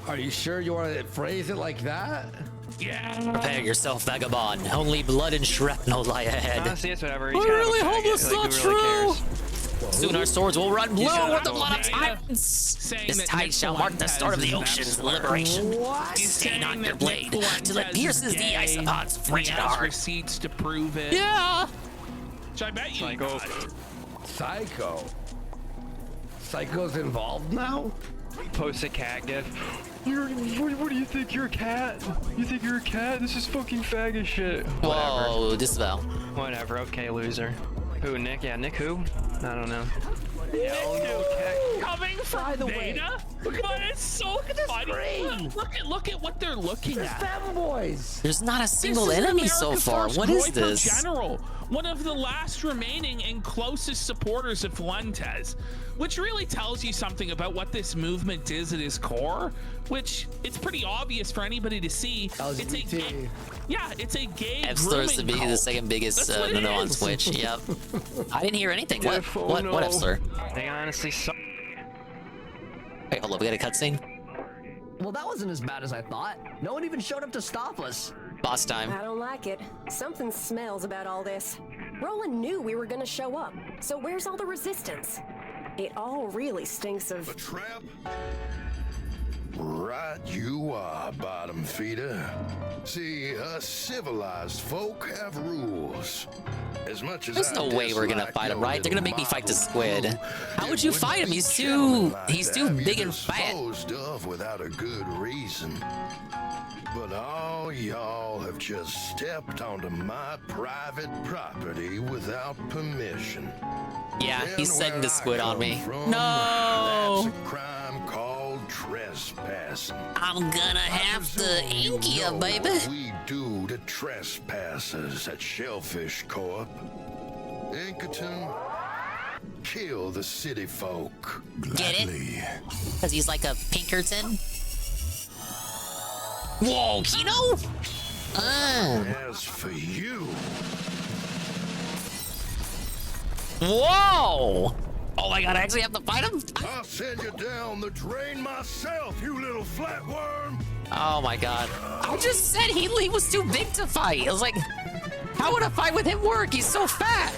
Are you sure you want to phrase it like that? Yeah. Prepare yourself, vagabond. Only blood and shrapnel lie ahead. Honestly, it's whatever. I He's kind of a really hope faggot. it's Like, not who really true. Soon our swords will run blue with the blood of tyrants. Saying This that tide Nick shall mark the start of the Fuentes is ocean's an liberation. He's Stain on saying your that blade Nick till it Fuentes pierces is the gay, isopod's and frigid he has heart. receipts to prove it. Yeah. Which I bet you got it. Psycho. Psycho's involved now? Post a cat gif. What do you think? You're a cat? You think you're a cat? This is fucking faggot shit. Whoa, disavow. Whatever. Okay, loser. Who? Nick? Yeah, Nick. Who? I don't know. Coming from Data, but it's so funny. Look at what they're looking at. Femboys. There's not a single This is enemy so America's far. first What is Roiper this? General, one of the last remaining and closest supporters of Fuentes, which really tells you something about what this movement is at its core. Which it's pretty obvious for anybody to see. LGBT. It's a gay F-Slur's to be grooming the cult. second biggest That's what it no on is. Twitch. Yep. I didn't hear anything. What? F- oh What no. F-Slur? They honestly suck. Wait, hold up. We got a cutscene. Well, that wasn't as bad as I thought. No one even showed up to stop us. Boss time. I don't like it. Something smells about all this. Roland knew we were gonna show up, so where's all the resistance? It all really stinks of... A trap? Right you are, bottom feeder. See, us civilized folk have rules. As much as There's no way we're gonna fight him, right? They're gonna make me fight the squid. How would you fight him? He's too big and fat. Disposed of without a good reason. But all y'all have just stepped onto my private property without permission. Yeah, he's setting the squid on me. From, No! That's a crime called trespassing. I'm gonna have to ink you, baby. What we do to trespassers at Shellfish Corp. Inkerton, kill the city folk. Get it? Because he's like a Pinkerton? Whoa, Kino? As for you, whoa! Oh my god, I actually have to fight him? I'll send you down the drain myself, you little flatworm. Oh my god. I just said he was too big to fight. I was like, how would a fight with him work? He's so fat.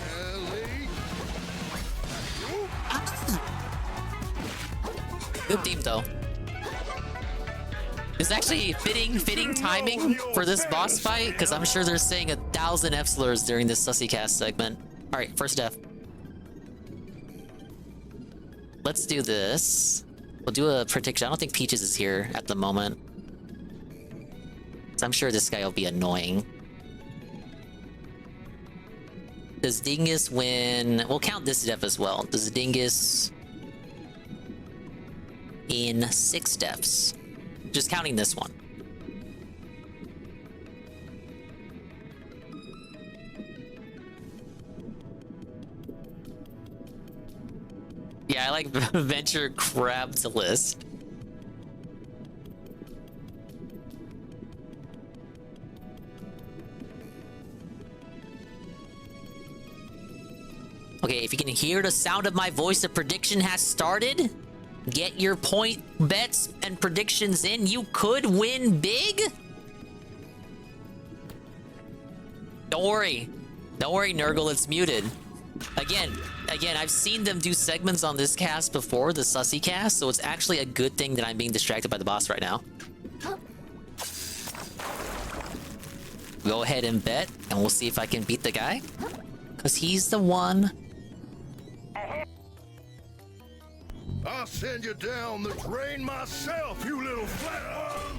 Good team though. It's actually fitting timing for this boss fight, because I'm sure they're saying 1,000 F slurs during this SussyCast segment. Alright, first death. Let's do this. We'll do a prediction. I don't think Peaches is here at the moment. So I'm sure this guy will be annoying. Does Dingus win? We'll count this death as well. Does Dingus in 6 deaths? Just counting this one. Yeah, I like venture crab to list. Okay, if you can hear the sound of my voice, the prediction has started. Get your point bets and predictions in. You could win big. Don't worry. Don't worry, Nurgle, it's muted. Again, I've seen them do segments on this cast before, the Sussy cast, so it's actually a good thing that I'm being distracted by the boss right now. Go ahead and bet, and we'll see if I can beat the guy. Because he's the one. I'll send you down the drain myself, you little flatworm.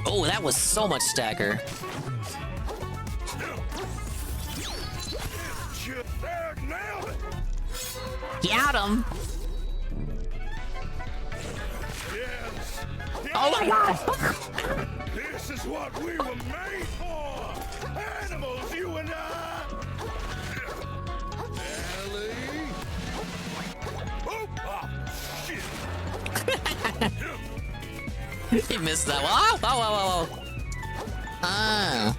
Oh, that was so much stagger. Got him. Yes. Oh my god. This is what we were made for. Animals, you and I. Ellie. Oh, shit. He missed that one. Whoa. Ah.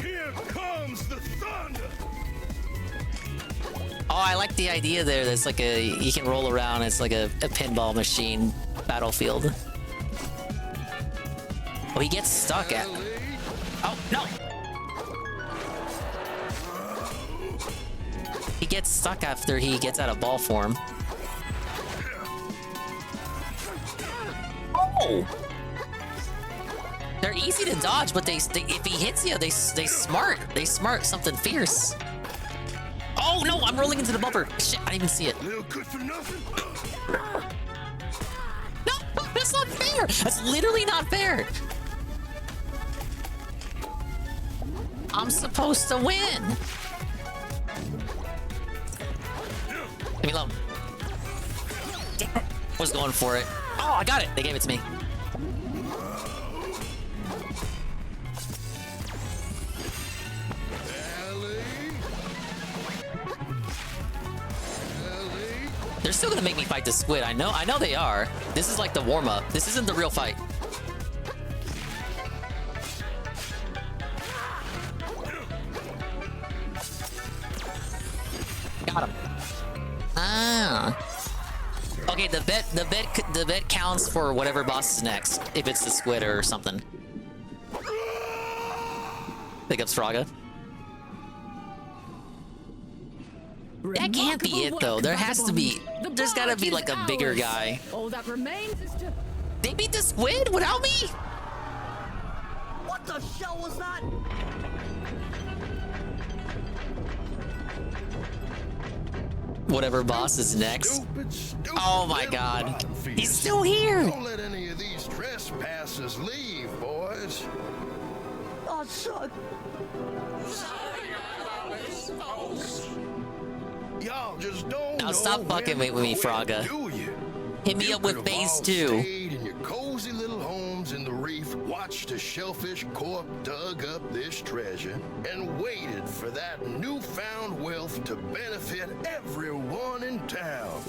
Here comes the thunder. Oh, I like the idea there. There's like you can roll around. It's like a pinball machine battlefield. Oh, he gets stuck at. Oh, no. He gets stuck after he gets out of ball form. Oh! They're easy to dodge, but they if he hits you, they smart. They smart something fierce. Oh no, I'm rolling into the bumper. Shit, I didn't even see it. Little good for nothing. No, that's not fair. That's literally not fair. I'm supposed to win. Leave me alone. I was going for it. Oh, I got it. They gave it to me. They're still gonna make me fight the squid. I know they are. This is like the warm-up. This isn't the real fight. Got him. Ah. Okay, the bet counts for whatever boss is next. If it's the squid or something. Pick up Spraga. That can't be it though. There has to be. There's gotta be like a bigger guy. All that remains is to. They beat the squid without me? What the shell was that? Whatever boss is next. Oh my god. He's still here. Don't let any of these trespassers leave, boys. Oh, son. Y'all just don't Now know stop fucking with me, Fraga. do you? Hit me up with phase 2. Stayed in your cozy little homes in the reef, watched a shellfish corp dug up this treasure and waited for that newfound wealth to benefit everyone in town.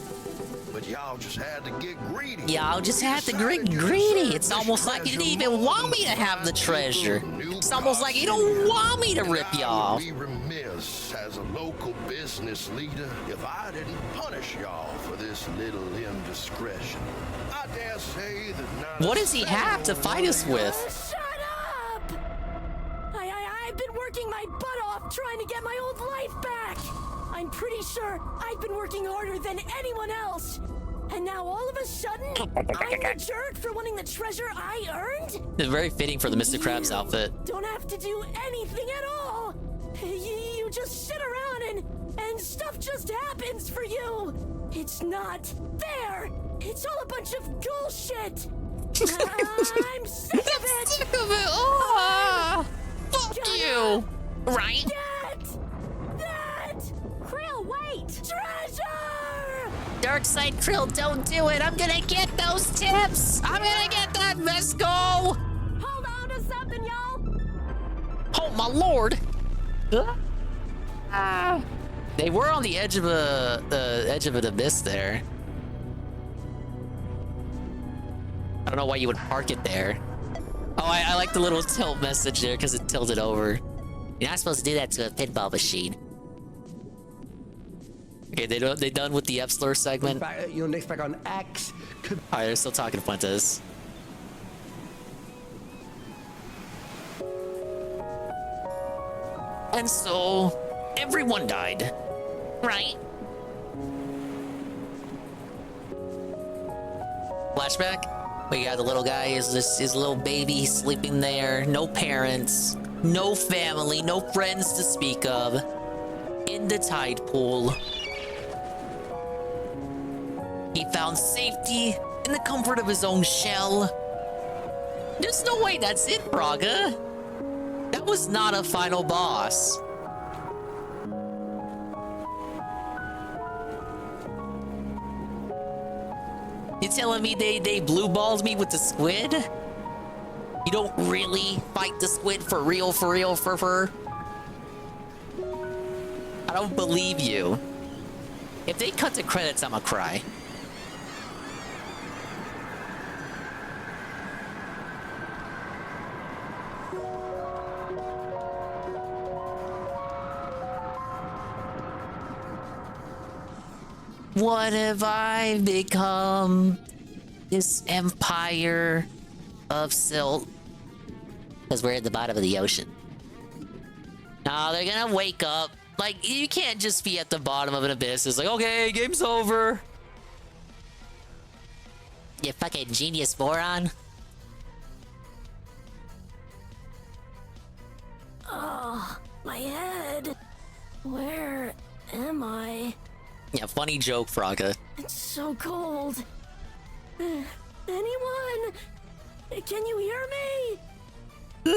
But y'all just had to get greedy. Y'all just had to get greedy. It's almost like you didn't even want me to have the treasure. It's almost like you don't want me to rip you off. I'd be remiss as a local business leader if I didn't punish y'all for this little indiscretion. I dare say that not What does he have to fight us with? Shut up! I've been working my butt off trying to get my old life back. I'm pretty sure I've been working harder than anyone else. And now all of a sudden, I'm the jerk for wanting the treasure I earned? It's very fitting for the Mr. Krabs outfit. Don't have to do anything at all. You just sit around and stuff just happens for you. It's not fair. It's all a bunch of bullshit. I'm sick of it. Sick of it. Oh, fuck you. Right? That. Krill, wait. Treasure. Darkside Krill, don't do it. I'm gonna get those tips. I'm gonna get that Vesco. Hold on to something, y'all. Oh my lord. They were on the edge of an abyss there. I don't know why you would park it there. Oh, I like the little tilt message there because it tilted over. You're not supposed to do that to a pinball machine. Okay, they done with the Epsler segment. Next back on X. Alright, they're still talking to Fuentes. And so, everyone died. Right? Flashback? We got the little guy, his little baby sleeping there. No parents, no family, no friends to speak of. In the tide pool. He found safety in the comfort of his own shell. There's no way that's it, Braga. That was not a final boss. You telling me they blue balled me with the squid? You don't really fight the squid for real, for? I don't believe you. If they cut the credits, I'ma cry. What have I become? This empire of silt. Because we're at the bottom of the ocean. No, they're gonna wake up. Like, you can't just be at the bottom of an abyss. It's like, okay, game's over. You fucking genius moron. Oh, my head. Where am I? Yeah, funny joke, Fraga. It's so cold. Anyone? Can you hear me?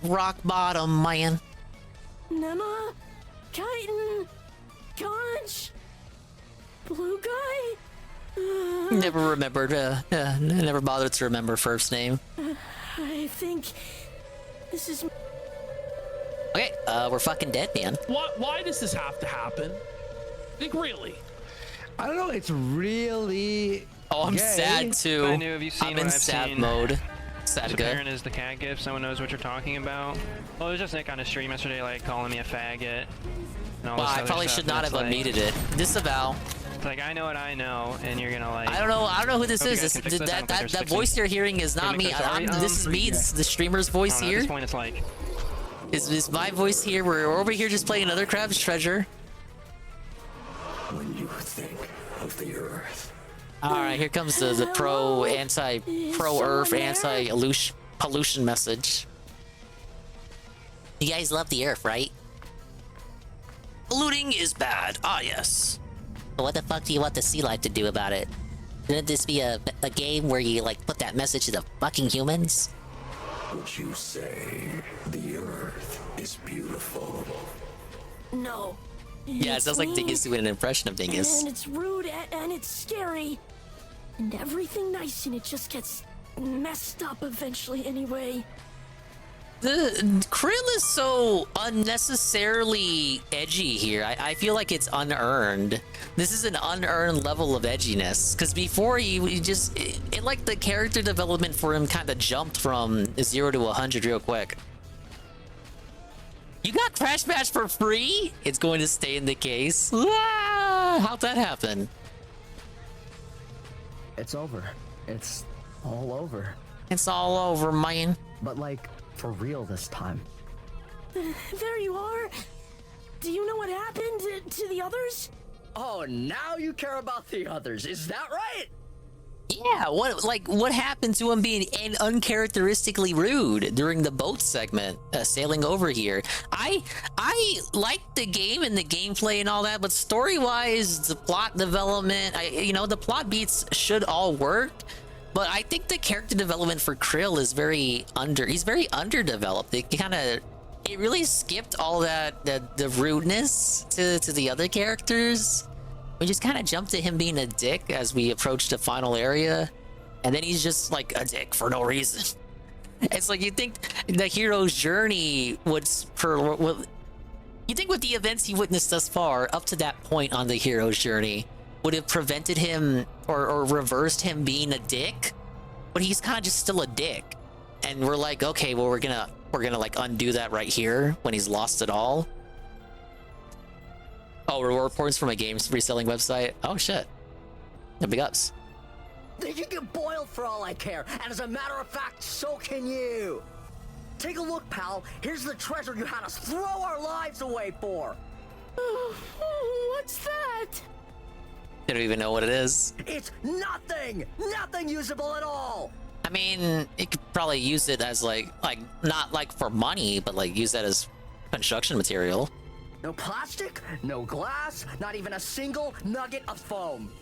Rock bottom, man. Nema? Chitin? Conch? Blue guy? Never remembered, never bothered to remember first name. I think this is... Okay, we're fucking dead, man. Why does this have to happen? Like, really? I don't know, it's really... Oh, I'm sad too. I knew, have you seen I'm what in I've sad seen? mode. Sad good. Apparent is the cat gif. Someone knows what you're talking about. Well, it was just Nick on his stream yesterday, like calling me a faggot. And all Well, this I other probably stuff, should and not it's have like, unmuted it. Disavow. It's like, I know what I know, and you're gonna like... I don't know who this Hope you is. guys can fix this. I don't think there's That voice you're hearing is not me. This is me. This is the streamer's voice here. At this point, it's like... Is my voice here? We're over here just playing another Krabs Treasure. When you think of the Earth. Alright, here comes the pro-Earth, anti-pollution message. You guys love the Earth, right? Polluting is bad. Ah, yes. But what the fuck do you want the sea life to do about it? Shouldn't this be a game where you, like, put that message to the fucking humans? Would you say the Earth is beautiful? No. Yeah, it sounds like Dingus doing an impression of Dingus. And it's rude and it's scary. And everything nice in it just gets messed up eventually anyway. The Krill is so unnecessarily edgy here. I feel like it's unearned. This is an unearned level of edginess. Because before he just... It like the character development for him kind of jumped from 0 to 100 real quick. You got Crash Bash for free? It's going to stay in the case. Ah, how'd that happen? It's over. It's all over. It's all over, man. But like, for real this time. There you are. Do you know what happened to the others? Oh, now you care about the others. Is that right? Yeah, what happened to him being uncharacteristically rude during the boat segment, sailing over here? I like the game and the gameplay and all that, but story-wise, the plot development, the plot beats should all work. But I think the character development for Krill is he's very underdeveloped. It really skipped all the rudeness to the other characters. We just kind of jumped to him being a dick as we approached the final area, and then he's just like a dick for no reason. It's like you think the hero's journey you think with the events he witnessed thus far up to that point on the hero's journey would have prevented him or reversed him being a dick, but he's kind of just still a dick. And we're like, okay, well we're gonna like undo that right here when he's lost it all. Oh, reward reports from a games reselling website. Oh shit. Yeah, big ups. They can get boiled for all I care, and as a matter of fact, so can you. Take a look, pal. Here's the treasure you had us throw our lives away for. What's that? I don't even know what it is. It's nothing! Nothing usable at all! I mean, it could probably use it as like not like for money, but like use that as construction material. No plastic, no glass, not even a single nugget of foam.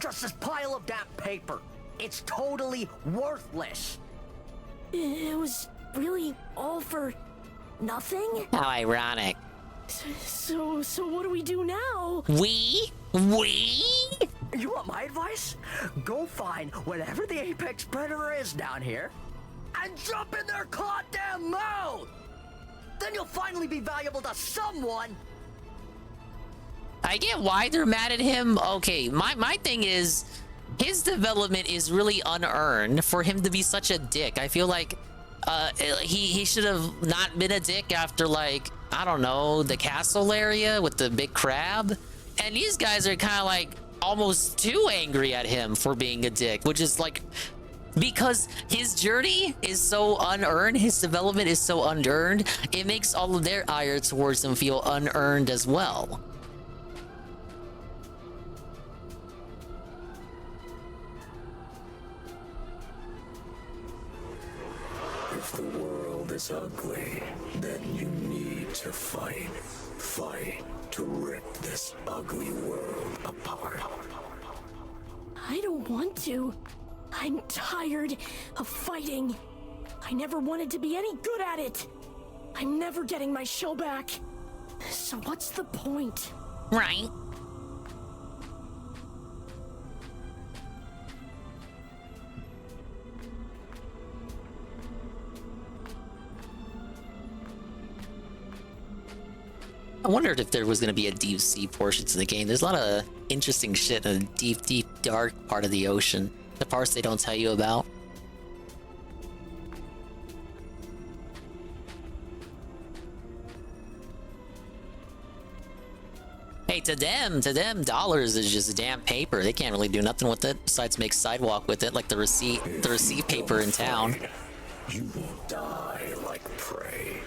Just this pile of damp paper. It's totally worthless. It was really all for nothing? How ironic. So what do we do now? We? You want my advice? Go find whatever the apex predator is down here and jump in their goddamn mouth! Then you'll finally be valuable to someone! I get why they're mad at him. Okay, my thing is his development is really unearned for him to be such a dick. I feel like he should have not been a dick after, like, I don't know, the castle area with the big crab. And these guys are kind of like almost too angry at him for being a dick, which is like, because his journey is so unearned, his development is so unearned, it makes all of their ire towards him feel unearned as well. If the world is ugly, then you need to fight. Fight to rip this ugly world apart. I don't want to. I'm tired of fighting. I never wanted to be any good at it. I'm never getting my show back. So what's the point? Right. I wondered if there was going to be a deep sea portion to the game. There's a lot of interesting shit in the deep, deep, dark part of the ocean. The parts they don't tell you about. Hey, to them, dollars is just damn paper. They can't really do nothing with it besides make sidewalk with it, like the receipt paper in town. You will die like prey,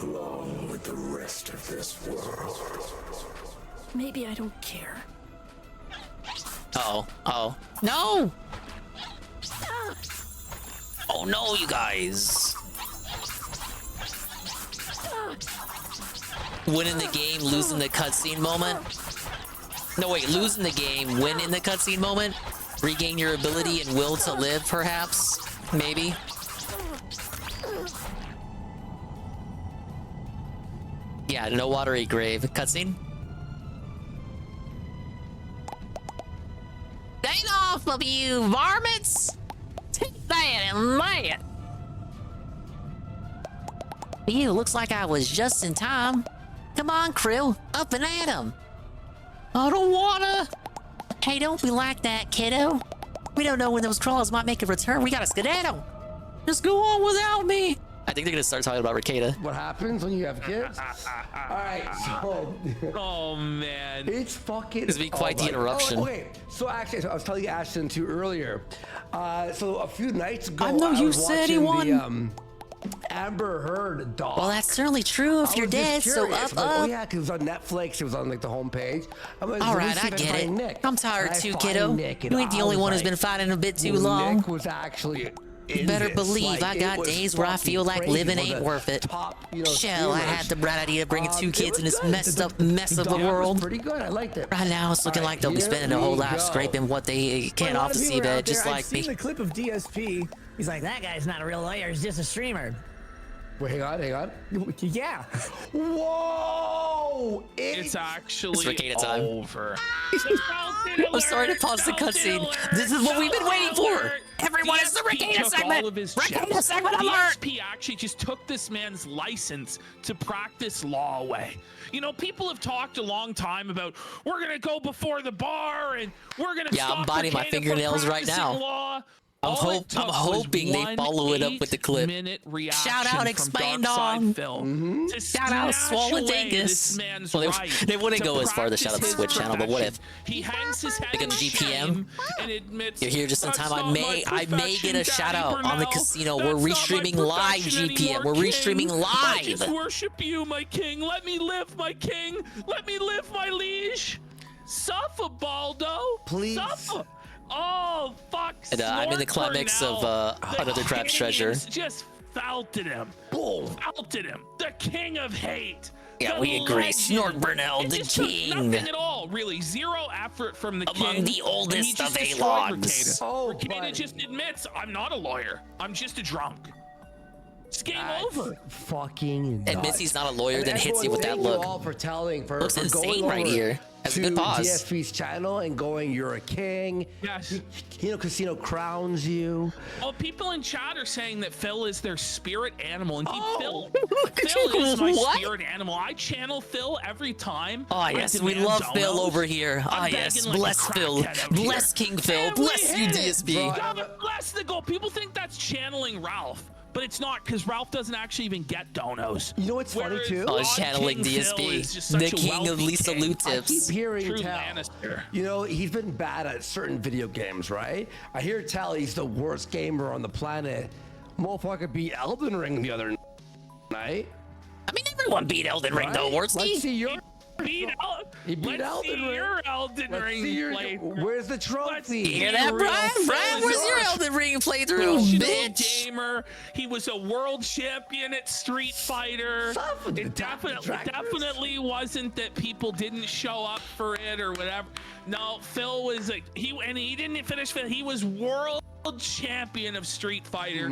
along with the rest of this world. Maybe I don't care. Uh-oh. Uh-oh. No! Oh no, you guys! Winning the game, losing the cutscene moment? No, wait, losing the game, winning the cutscene moment? Regain your ability and will to live, perhaps? Maybe? Yeah, no watery grave. Cutscene? Get off of you, varmints! Take that Man. Ew, looks like I was just in time. Come on, crew, up and at 'em. I don't wanna. Hey, don't be like that, kiddo. We don't know when those crawlers might make a return. We gotta skedaddle. Just go on without me. I think they're gonna start talking about Ricada. What happens when you have kids? All right, so. Oh man, it's fucking. It's been quite the interruption. Oh, okay, so actually, I was telling Ashton too earlier. So a few nights ago, I know you was said he watching won. the Amber Heard doc. Well, that's certainly true if I you're was just dead. So curious. up, I'm like, up. Oh yeah, because it was on Netflix. It was on like the homepage. I'm like, All let me right, see I if can get it. find Nick. I'm tired And I too, find kiddo. Nick, and You ain't the I only was one who's like, been fighting a bit too well, long. Nick was actually. You better believe I it got was days where I fucking feel like crazy. living One of ain't the worth it. top, Shell, I had the bright idea of bringing two kids in this messed up mess of the doc was world. pretty good. I liked it. Right now, it's looking like they'll be spending their whole life scraping what they can off the seabed, just like me. I've seen the clip of DSP. He's like, that guy's not a real lawyer. He's just a streamer. Wait, hang on. Yeah. Whoa! It's actually Ricada time. over. I'm sorry to pause the cutscene. This is what we've been waiting for. Everyone, it's the Ricada segment. Ricada segment alert. DSP actually just took this man's license to practice law away. You know, people have talked a long time about we're gonna go before the bar and we're gonna stop I'm biting my Ricada fingernails from right now. practicing law. I'm hoping they follow it up with the clip. Shout out Expand On. Shout out Swollen Dingus. Well, they wouldn't go as far to shout out the Switch channel, but what if? He hangs his head Like a in GPM. shame and admits, You're here just in time. "That's I not may my get a profession, shout Daddy out on the Burnell. casino. That's We're not my restreaming live profession GPM. anymore, We're King. restreaming I live. just worship you, my king. Let me live, my king. Let me live, my liege. Suffer, Baldo. Please. Suffer. Oh, fuck. And I'm in the climax of Another Crab's Treasure. Just felted him. Felted him. The king of hate. Yeah, The we agree. legend. Snort Burnell, It the just took king. Nothing at all, really. Zero effort from the king. Among the and oldest he just of destroyed A-logs. Ricada. Ricada just admits, I'm not a lawyer. I'm just a drunk. It's game over. Fucking nuts. Admits he's not a lawyer, And then hits you with that thank look. You all for telling, for Looks for insane going right over here. That's a to good pause. DSP's channel and going, you're a king. Yes. Kino Casino crowns you. Well, people in chat are saying that Phil is their spirit animal. Indeed, Oh. Phil is my What? spirit animal. I channel Phil every time. Oh, yes, we love Phil over here. Ah, yes, bless Phil. Bless King Phil. Bless you, DSP. God bless the goal. People think that's channeling Ralph, but it's not, because Ralph doesn't actually even get donos. You know what's funny too? Oh, it's channeling King Phil is DSP. just such The a king of wealthy Lisa king. Lou I tips. keep hearing True tell. Lannister. You know, he's been bad at certain video games, right? I hear tell he's the worst gamer on the planet. Motherfucker beat Elden Ring the other night. I mean, everyone beat Elden Ring, though, Wordsky. Let's see your. He beat Let's Elden see Ring. your Elden Let's Ring see your. playthrough. Where's the trophy? You hear that, Brian? Brian, where's your Elden Ring playthrough, Professional bitch? gamer. He was a world champion at Street Fighter. It definitely wasn't that people didn't show up for it or whatever. No, Phil was he didn't finish Phil. He was world champion of Street Fighter.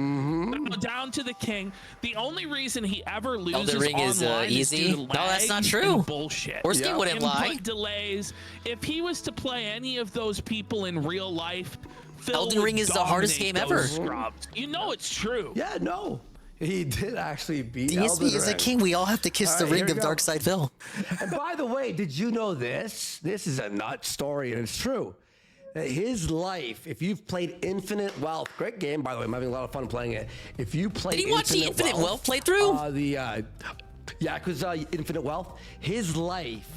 Down to the king. The only reason he ever loses Elden Ring is online easy. due to No, that's not lag true. and bullshit. Wordsky wouldn't lie. Input delays. If he was to play any of those people in real life, Phil Elden would Ring is the hardest dominate game those ever. scrubs. You know it's true. Yeah, no. He did actually beat DSP Elden is a Ring. king. We all have to kiss All the right, ring here of we go. Darkside Phil. And by the way, did you know this? This is a nut story, and it's true. That his life, if you've played Infinite Wealth, great game, by the way, I'm having a lot of fun playing it. If you play Did he watch the Infinite Wealth playthrough? Yakuza Infinite Wealth, his life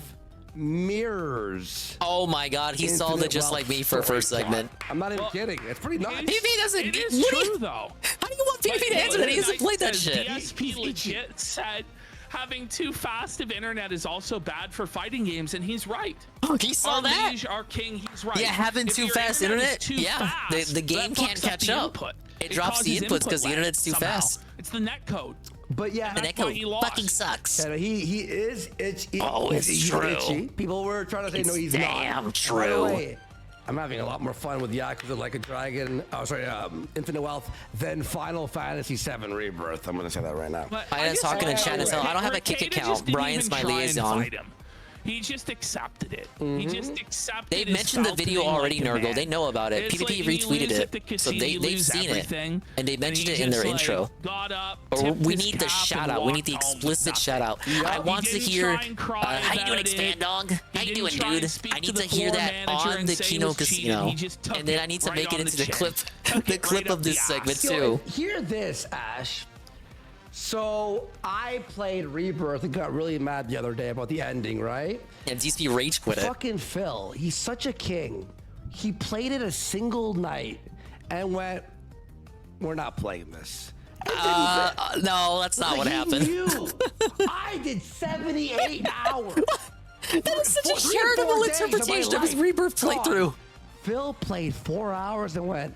mirrors. Oh my god, he saw the Just Like Me for first segment. I'm not even kidding. It's pretty nuts. PvP doesn't. It is what do you- true, though. How do you want PvP to answer that? He hasn't played that As shit. DSP legit said having too fast of internet is also bad for fighting games, and he's right. Oh, he saw our that. Liege, our king, he's right. Yeah, having If too your fast is internet. too Yeah, fast, the game that can't fucks up catch the up. input. It drops the causes inputs 'cause the lag internet's too somehow. fast. It's the net code. But yeah, The that's why Echo he lost. fucking sucks. Yeah, he is itchy. Oh, it's he's true. itchy. People were trying to say It's no, he's damn not. true. By the way, I'm having a lot more fun with Yakuza Like a Dragon. Oh, sorry, Infinite Wealth than Final Fantasy VII Rebirth. I'm gonna say that right now. But I was talking in chat and so I don't have a kick Ricada account. just didn't Brian's even my try and liaison. fight him. He just accepted it. He just accepted. They his mentioned the video faltering already, like a Nurgle. man. They know about it. It's PvP like when you retweeted lose at the it, so casino, you they've lose seen everything, it, and they mentioned he it in their just, intro. like, got up, Or tipped we his need the cap shout and out. We need the walked home with explicit nothing. shout out. I He want to didn't hear. try and cry How you doing, about Expand it. Dog? He How you didn't doing, try and dude? speak I to need the to hear floor that manager on and the say he Kino was cheating. Casino, He just took and then I need to right make it on into the the chin. clip, Took the it clip right of up this the segment ass. too. Hear this, Ash. So I played Rebirth and got really mad the other day about the ending, right? And DSP rage quit it. Fucking Phil, he's such a king. He played it a single night and went, "We're not playing this." No, that's not what happened. I did 78 hours. That was such a 3 or 4 charitable days of my interpretation of his life. Rebirth God. playthrough. Phil played 4 hours and went,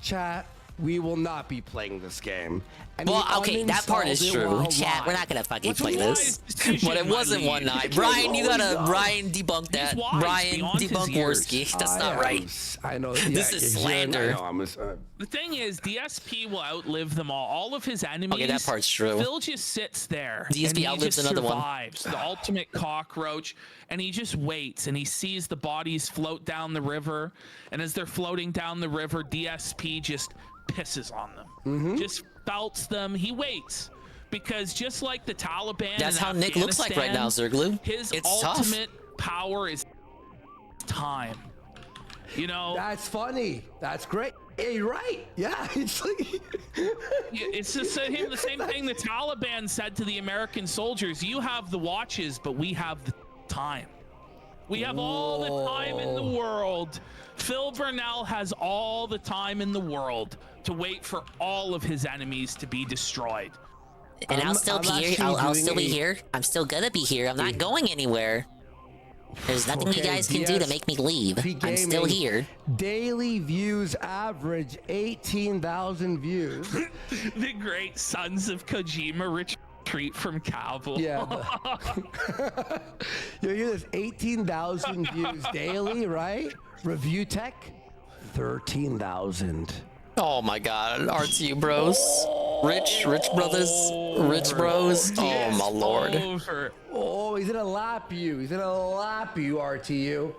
"Chat, we will not be playing this game." And Well, he okay, that part is uninstalled it true. while Chat, we're live. not gonna fucking What's play a this. wise decision, But it my wasn't lead? one night. Because Brian, you gotta always Brian debunk that. wise Brian beyond his debunk years. Worski. That's not right. I know. This is slander. The thing is, DSP will outlive them all. All of his enemies. Okay, that part's true. Phil just sits there. DSP and he outlives just another one. survives, the ultimate cockroach, and he just waits and he sees the bodies float down the river. And as they're floating down the river, DSP just pisses on them. Just belts them. He waits. Because just like the Taliban, That's in how Nick looks like right now, Afghanistan, Zerglu. His It's tough. ultimate power is time. You know, That's funny. That's great. Yeah, you're right. Yeah, it's like it's just him the same thing the Taliban said to the American soldiers. You have the watches, but we have the time. We have all the time in the world. Phil Burnell has all the time in the world to wait for all of his enemies to be destroyed. And I'll still be here. I'll still be here. I'm still gonna be here. I'm not going anywhere. There's nothing you guys can do to make me leave. I'm still here. Daily views average 18,000 views. The great sons of Kojima retreat from Kabul. Yeah. You hear this? 18,000 views daily, right? Review Tech, 13,000. Oh my god, RTU bros. Rich brothers. Rich bros. Oh my lord. Oh, he's gonna lap you. He's gonna lap you, RTU.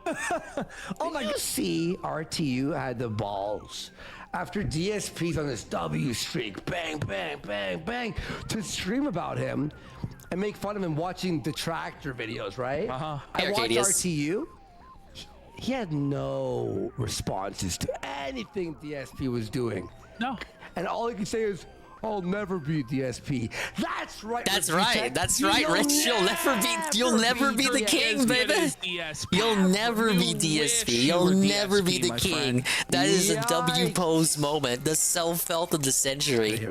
Oh my god. See, RTU had the balls after DSP's on this W streak, bang, bang, bang, bang, to stream about him and make fun of him watching detractor videos, right? I watched RTU. He had no responses to anything DSP was doing. No. And all he could say is, "I'll never be DSP." That's right. That's Rich. right. That's right, Rich. You'll never be the king, baby. You'll never be DSP. You'll never be the king. That is a W pose moment. The self-felt of the century.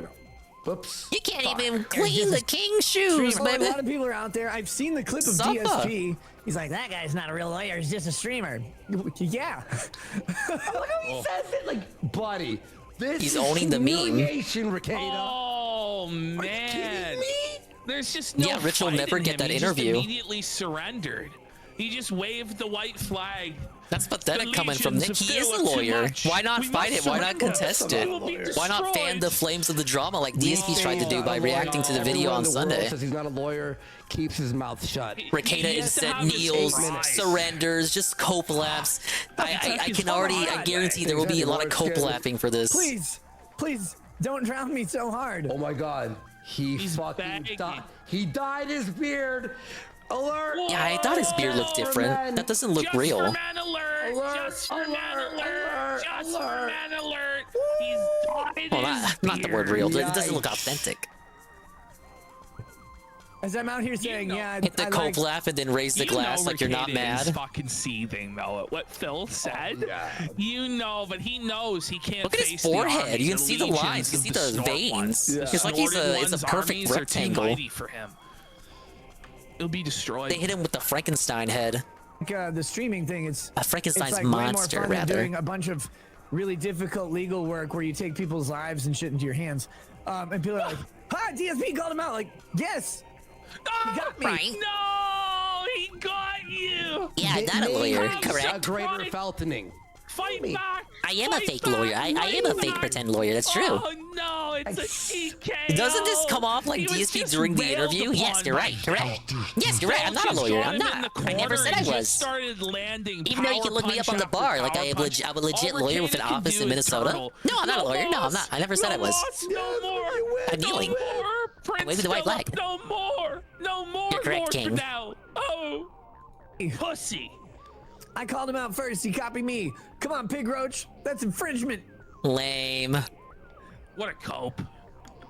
Whoops. You can't even clean the king's shoes, A baby. lot of people are out there. I've seen the clip of Suffer. DSP. He's like, that guy's not a real lawyer. He's just a streamer. Yeah. Look how he says it, like, buddy. This He's is owning the meme. humiliation, Ricada. Oh man! There's just no. Yeah, Rich will fight never in get him. that He interview. Just immediately surrendered. He just waved the white flag. That's pathetic coming from legions Nick. of He is Phil a are too lawyer. much. Why not We fight must it? Why not surrender. contest We it? will be Why not fan destroyed. the flames of the drama like DSP tried to do by reacting to the video on Sunday? Says he's not a lawyer, keeps his mouth shut. Ricada instead kneels, surrenders, just cope laughs. I can already, I guarantee there will be a lot of cope laughing for this. Please, don't drown me so hard. Oh my god. He's fucking died. He dyed his beard. Alert! Yeah, I thought his beard looked different. That doesn't look real. Just for man alert! Just for man alert! He's dyed Well, his not the word real. It doesn't look Yikes. authentic. As I'm out here saying, yeah, Hit the I cope like, laugh and then raise the glass like you're not Ricada is mad. fucking seething though at what Phil said. You know, but he knows he can't. Look at his face the forehead. armies, You can the see the legions lines. You of can see the Snort veins. ones. It's like it's Snorted a ones' perfect armies are too rectangle. mighty for him. It'll be destroyed. They hit him with the Frankenstein head. the streaming thing. It's A Frankenstein's it's like monster, way more fun than rather. doing a bunch of really difficult legal work where you take people's lives and shit into your hands. And people are like, "Ha! DSP called him out." Like, yes, he got me. Right. No, he got you. Yeah, not a lawyer, correct? A greater feltoning. Fight back. I am a fake lawyer. I am a fake pretend lawyer. That's true. Oh no, it's a TKO. Doesn't this come off like DSP during the interview? Yes, you're right. Correct. Yes, you're right. I'm not a lawyer. I'm not. I never said I was. Started landing. Even though you can look me up on the bar, like I'm a legit lawyer with an office in Minnesota. No, I'm not a lawyer. No, I'm not. I never said I was. No more. I'm kneeling. I'm waving the white flag. No more. No more. You're correct, more King. for now. Oh, pussy. I called him out first. He copied me. Come on, Pig Roach. That's infringement. Lame. What a cope.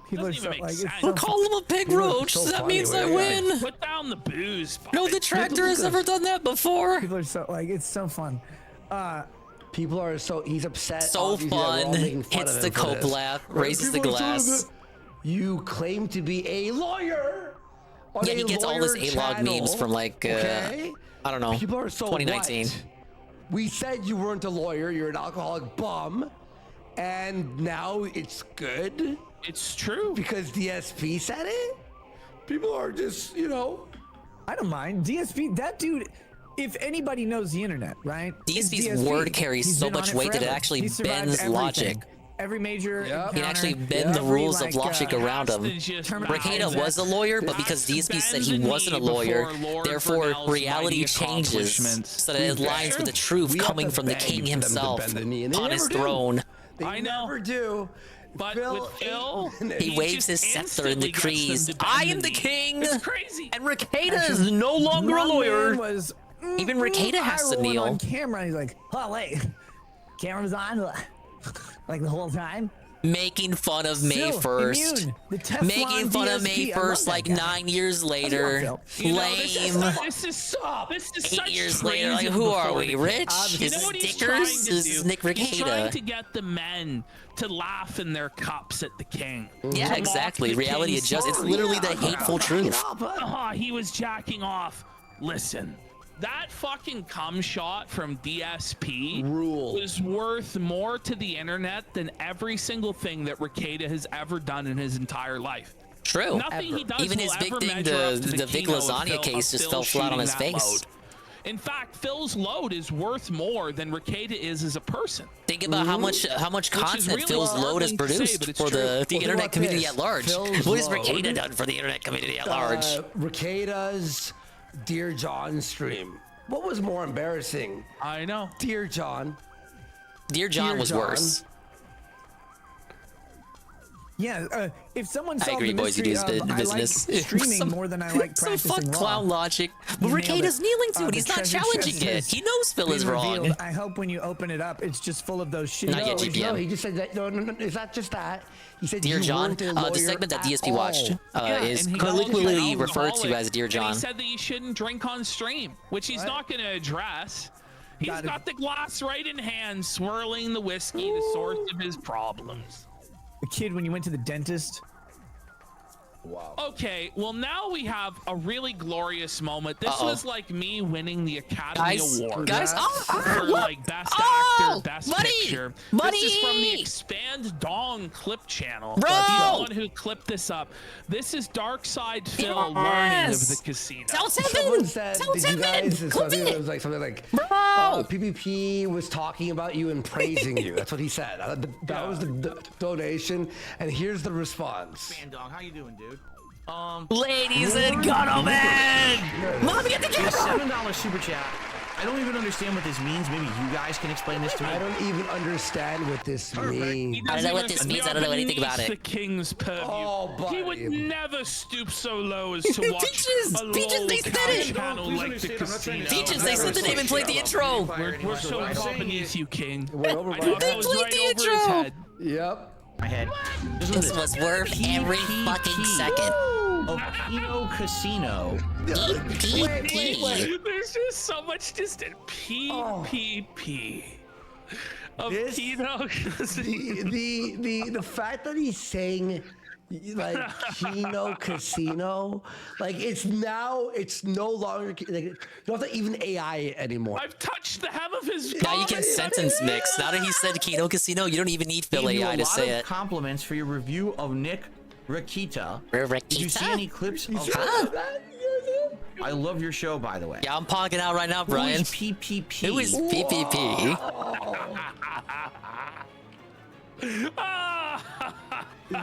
People Doesn't even make sense. I'm calling him a pig roach. so That funny. means I win. Put down the booze. No detractor has ever done that before. People are so like, it's so fun. People are so, he's upset. So Obviously, we're all fun. making fun Hits of the him for cope this. laugh, raises the People are glass. so you claim to be a lawyer. On Yeah, a he gets all his lawyer A-log channel, memes from like, okay? I don't know, People are so 2019. what? We said you weren't a lawyer, you're an alcoholic bum, and now it's good? It's true. Because DSP said it? People are just, you know. I don't mind. DSP, that dude, if anybody knows the internet, right? it's DSP's word carries He's so been on much it weight that it forever. actually He survived bends everything. logic. Every major He can encounter, actually bend the every, rules of logic around him. Rekieta was a lawyer, but because DSP said he wasn't a lawyer, therefore reality changes so that it aligns with the truth coming from the king himself on his throne. They never do. But with Phil, he waves his scepter and decrees, "I am the king." It's crazy. And Rekieta is no longer a lawyer. Even Rekieta has to kneel. On camera, he's like, "Oh wait, camera's on." Like the whole time, making fun of May 1st, making fun of May 1st like 9 years later. Lame. This is such 8 years later, like who are we? Rich? You Is know this what he's stickers? trying Is to this do? Nick He's trying Rekieta? to get the men to laugh in their cups at the king. Yeah, To mock exactly. the Reality king's adjusts. It's story. literally the hateful truth. He was jacking off. Listen, that fucking cum shot from DSP was worth more to the internet than every single thing that Rekieta has ever done in his entire life. True. Nothing he does Even will his big ever thing, measure up to the Vic Kino of Lasagna Phil- case of just Phil fell flat on shooting his that face. load. In fact, Phil's load is worth more than Rekieta is as a person. Think about how much Which is content really Phil's load has startling to say, produced but it's for true. the Well, think internet about community this. at large. Phil's What has load, Rekieta done for the internet community at large? Rekieta's Dear John stream. What was more embarrassing? I know. Dear John. Dear John was worse. Yeah, if someone I solved agree, the boys. You mystery do of, business. I like streaming more than I like Some practicing fun law. clown logic. But You nailed Rekieta's it. kneeling to it. The He's not treasure challenging chest it. has He knows Phil is been wrong. revealed. I hope when you open it up, it's just full of those shitty. Not yet, toys. GPM. No, he just said that. No, it's not just that. He said Dear you John, weren't a the lawyer segment that at DSP watched all. is and he called him colloquially an referred to alcoholic, as Dear John. And he said that you shouldn't drink on stream, which he's not going to address. He's got the glass right in hand, swirling the whiskey, the source of his problems. The kid when you went to the dentist. Wow. Okay, well now we have a really glorious moment. This was like me winning the Academy Award. Guys, for like best actor, best picture. This is from the Expand Dong clip channel. Bro! He's the one who clipped this up. This is Darkside Phil learning of the casino. Someone said, did you guys? Something that was like something like, PPP was talking about you and praising you. That's what he said. That was the donation, and here's the response. Man, dog, how you doing, dude? Ladies and gentlemen, Mommy at the camera. $7 super chat. I don't even understand what this means. Maybe you guys can explain this to me. I don't even understand what this means. I don't know what this means. I don't know anything about The it. king's purview. Oh, buddy. He would never stoop so low as to watch Peaches, a Peaches, they said it. channel like the casino. Peaches, they said the name and played the intro. We're so far beneath you, King. I over know my that was played right the over his intro. head. Yep. My head. This was worth every fucking second. Of Kino Casino. Wait. There's just so much distant PPP. Of Kino The fact that he's saying like Kino Casino, like it's no longer like, you don't have to even AI it anymore. I've touched the hem of his Now you can sentence mix. Now that he said Kino Casino, you don't even need Phil AI to say it. Compliments for your review of Nick Rekieta. Did you see any clips of I love your show, by the way. Yeah, I'm pogging out right now, Brian. Who is PPP? Who is PPP?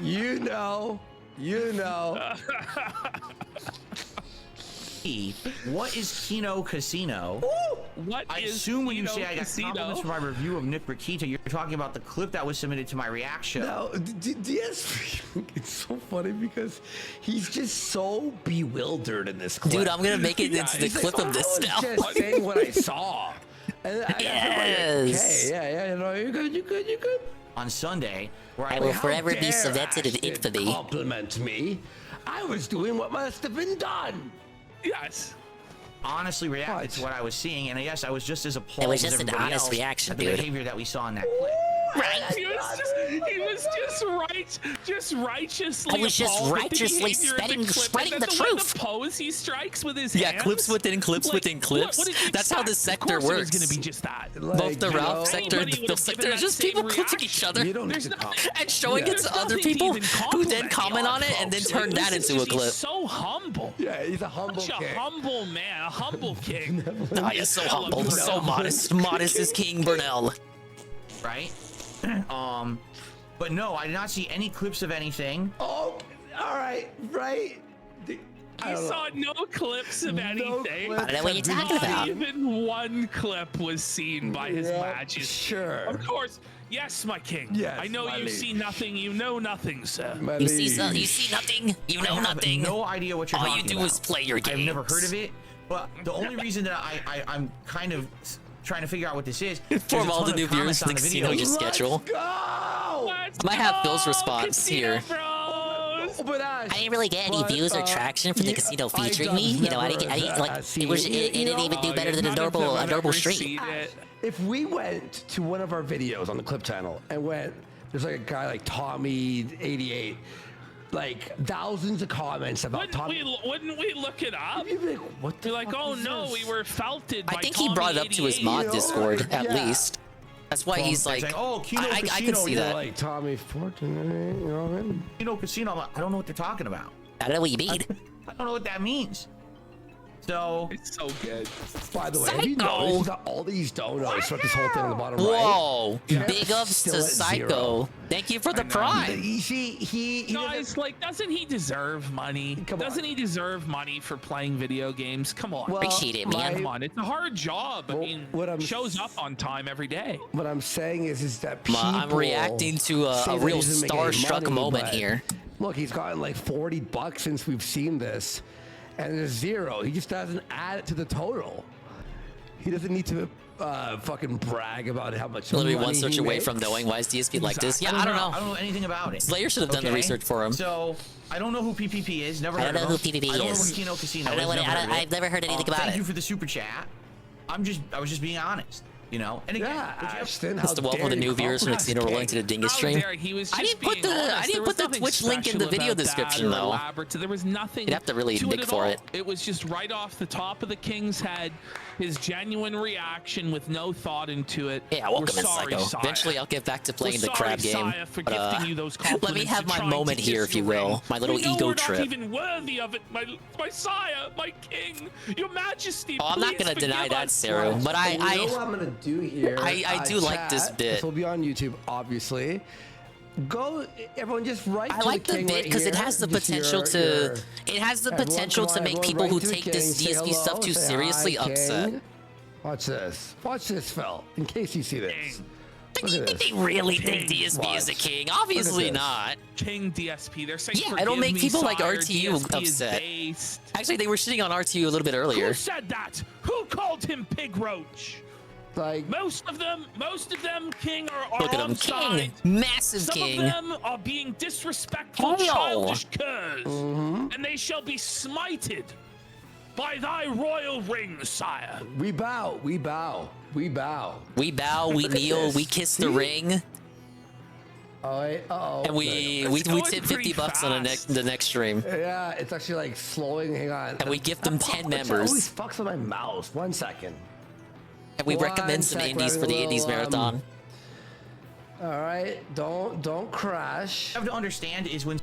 You know. What is Kino Casino? I assume when you say I got compliments for my review of Nick Rakita, you're talking about the clip that was submitted to my reaction. No, DSP, it's so funny because he's just so bewildered in this clip. Dude, I'm gonna make it into the clip of this now. I was just saying what I saw. And Yes. Okay, you know, you're good. On Sunday, where I will forever be cemented in infamy. Compliment me. I was doing what must have been done. Yes. Honestly reacted to what I was seeing, and yes, I was just as appalled It was as just an everybody honest else reaction, at the dude. behavior that we saw in that clip. Right. He was just righteously. I was just appalled at the righteously behavior of the clip, spreading and the then way truth. The pose he strikes with his Yeah, hands. clips within clips within clips. What did you That's how the expect? sector Of course works. It was gonna be just that. Both the Ralph sector and the Phil sector is just people clipping each other and showing it to other people who then comment on it and then turn that into a clip. He's so humble. Yeah, he's a humble Such king. a humble man, a humble king. Oh, he's so humble, so modest. Modest as King Burnell. Right? But no, I did not see any clips of anything. Oh, all right, right. I saw no clips of anything. I don't know what you're talking about. Not even one clip was seen by His Majesty. Sure. Of course. Yes, my king. Yes, I know my you liege. see nothing. You know nothing, sir. You see nothing. You know I have nothing. no idea what you're All talking you do about. is play your games. I've never heard of it, but the only reason that I'm kind of trying to figure out what this is. Inform all the new viewers of the casino your schedule. I might have Phil's response here. I didn't really get any views or traction for the casino featuring me. You know, I didn't like it didn't even do better than a normal stream. If we went to one of our videos on the clip channel and there's like a guy like Tommy88, like thousands of comments about Tommy. Wouldn't we look it up? What You're like, oh no, we were felted. I think he brought it up to his mod Discord at least. That's why he's like, oh, Kino I Casino, can see you're that. Like Tommy Fortune, you know what I mean? Kino Casino, I'm like, I don't know what they're talking about. I don't know what you mean. I don't know what that means. So it's so good. By the way, have you noticed that all these donuts throughout this whole thing on the bottom right? Whoa! Yeah. Big ups Still to at Psycho. 0. Thank you for the prime. You see, he Guys, like, doesn't he deserve money? Doesn't he deserve money for playing video games? Come on. Well, Appreciate it, man. Come on. It's a hard job. I mean, shows up on time every day. What I'm saying is that people I'm reacting to a real starstruck moment here. Look, he's gotten like $40 since we've seen this, and there's 0. He just doesn't add it to the total. He doesn't need to fucking brag about how much Literally money one search he away makes. from knowing why is DSP like this. Yeah, I don't know. I don't know anything about it. Slayer should have done the research for him. So I don't know who PPP is. Never I heard don't know of who him. PPP I don't know is. what Kino Casino I don't know is. what I've never heard anything about Thank it. you for the super chat. I was just being honest. You know, and again, Ashton, Just the one for the new viewers from the casino rolling to the Dingus stream. I didn't put the Twitch link in the video description though. There was nothing. You'd have to really dig for it. It was just right off the top of the king's head. His genuine reaction with no thought into it. Yeah, welcome We're in, sorry, Psycho. Sire. Eventually, I'll get back to playing the We're crab sorry, game. Sire, for But, gifting you those let me compliments have and my trying moment to here, diss if you your ring. will. My little We know ego we're trip. Not even worthy of it, my sire, my king, your majesty. Oh, I'm not please gonna deny forgive that, us. Sarah. But You know what I'm gonna do here? I do like this chat. bit. This will be on YouTube, obviously. Go, everyone, just write. I like the bit because it has the potential to. It has the potential to make people who take this DSP stuff too seriously upset. Watch this. Watch this, Phil. In case you see this. Look at this. They really think DSP is a king? Obviously not. King DSP. They're saying, Yeah, it'll make people like sire, RTU DSP is upset. based. Actually, they were shitting on RTU a little bit earlier. Who said that? Who called him Pig Roach? Like most of them, King, are Look at on him, side. king, massive Some king. of them are being disrespectful, childish curs, and they shall be smited by thy royal ring, sire. We bow. We bow. We bow. We bow. We Look at kneel. this. We kiss the ring. Oh, wait, uh-oh. And we tip $50 on the next stream. Yeah, it's actually like slowing. Hang on. And we gift them 10 members. It always fucks with my mouse. 1 second. And we recommend some indies for the Indies Marathon. All right, don't crash. What you have to understand is when.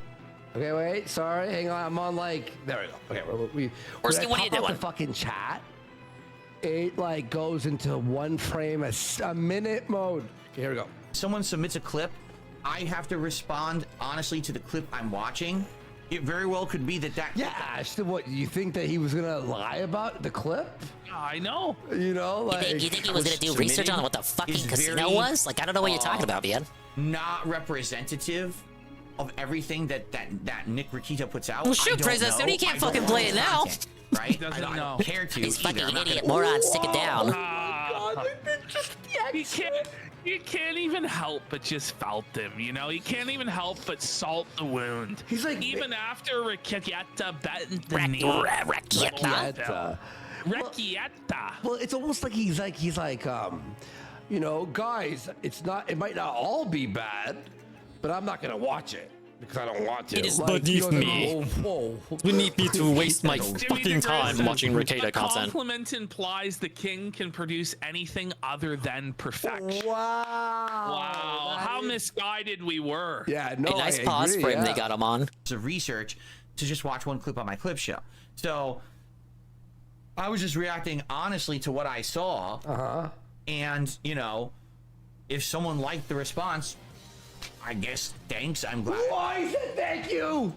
Okay, wait. Sorry, hang on. I'm on like. There we go. Okay, What are you when I pop out doing? the fucking chat, it like goes into one frame a minute mode. Okay, here we go. Someone submits a clip I have to respond honestly to the clip I'm watching. It very well could be that. Yeah, so what, you think that he was gonna lie about the clip? I know. You know, like... You think he was gonna do research on what the fucking casino was? Like, I don't know what you're talking about, man. Not representative of everything that Nick Rakita puts out. Well, shoot, Princess, he can't fucking play it now. Right? I don't care to. He's fucking an idiot moron. Stick it down. You can't even help but just fault him, you know? You can't even help but salt the wound. He's like... Even after Rakieta bent the knee. Rakieta. Rakieta. Well, it's almost like he's like, you know, guys, it might not all be bad, but I'm not gonna watch it because I don't want to. It is like, beneath me. Beneath me to waste my fucking time watching Rakita content. Compliment implies the king can produce anything other than perfection. Wow. How misguided we were. Yeah, no, a nice pause frame they got him on. Of research to just watch one clip on my clip show. So I was just reacting honestly to what I saw. And, you know, if someone liked the response, I guess thanks. I'm glad. Why he said thank you?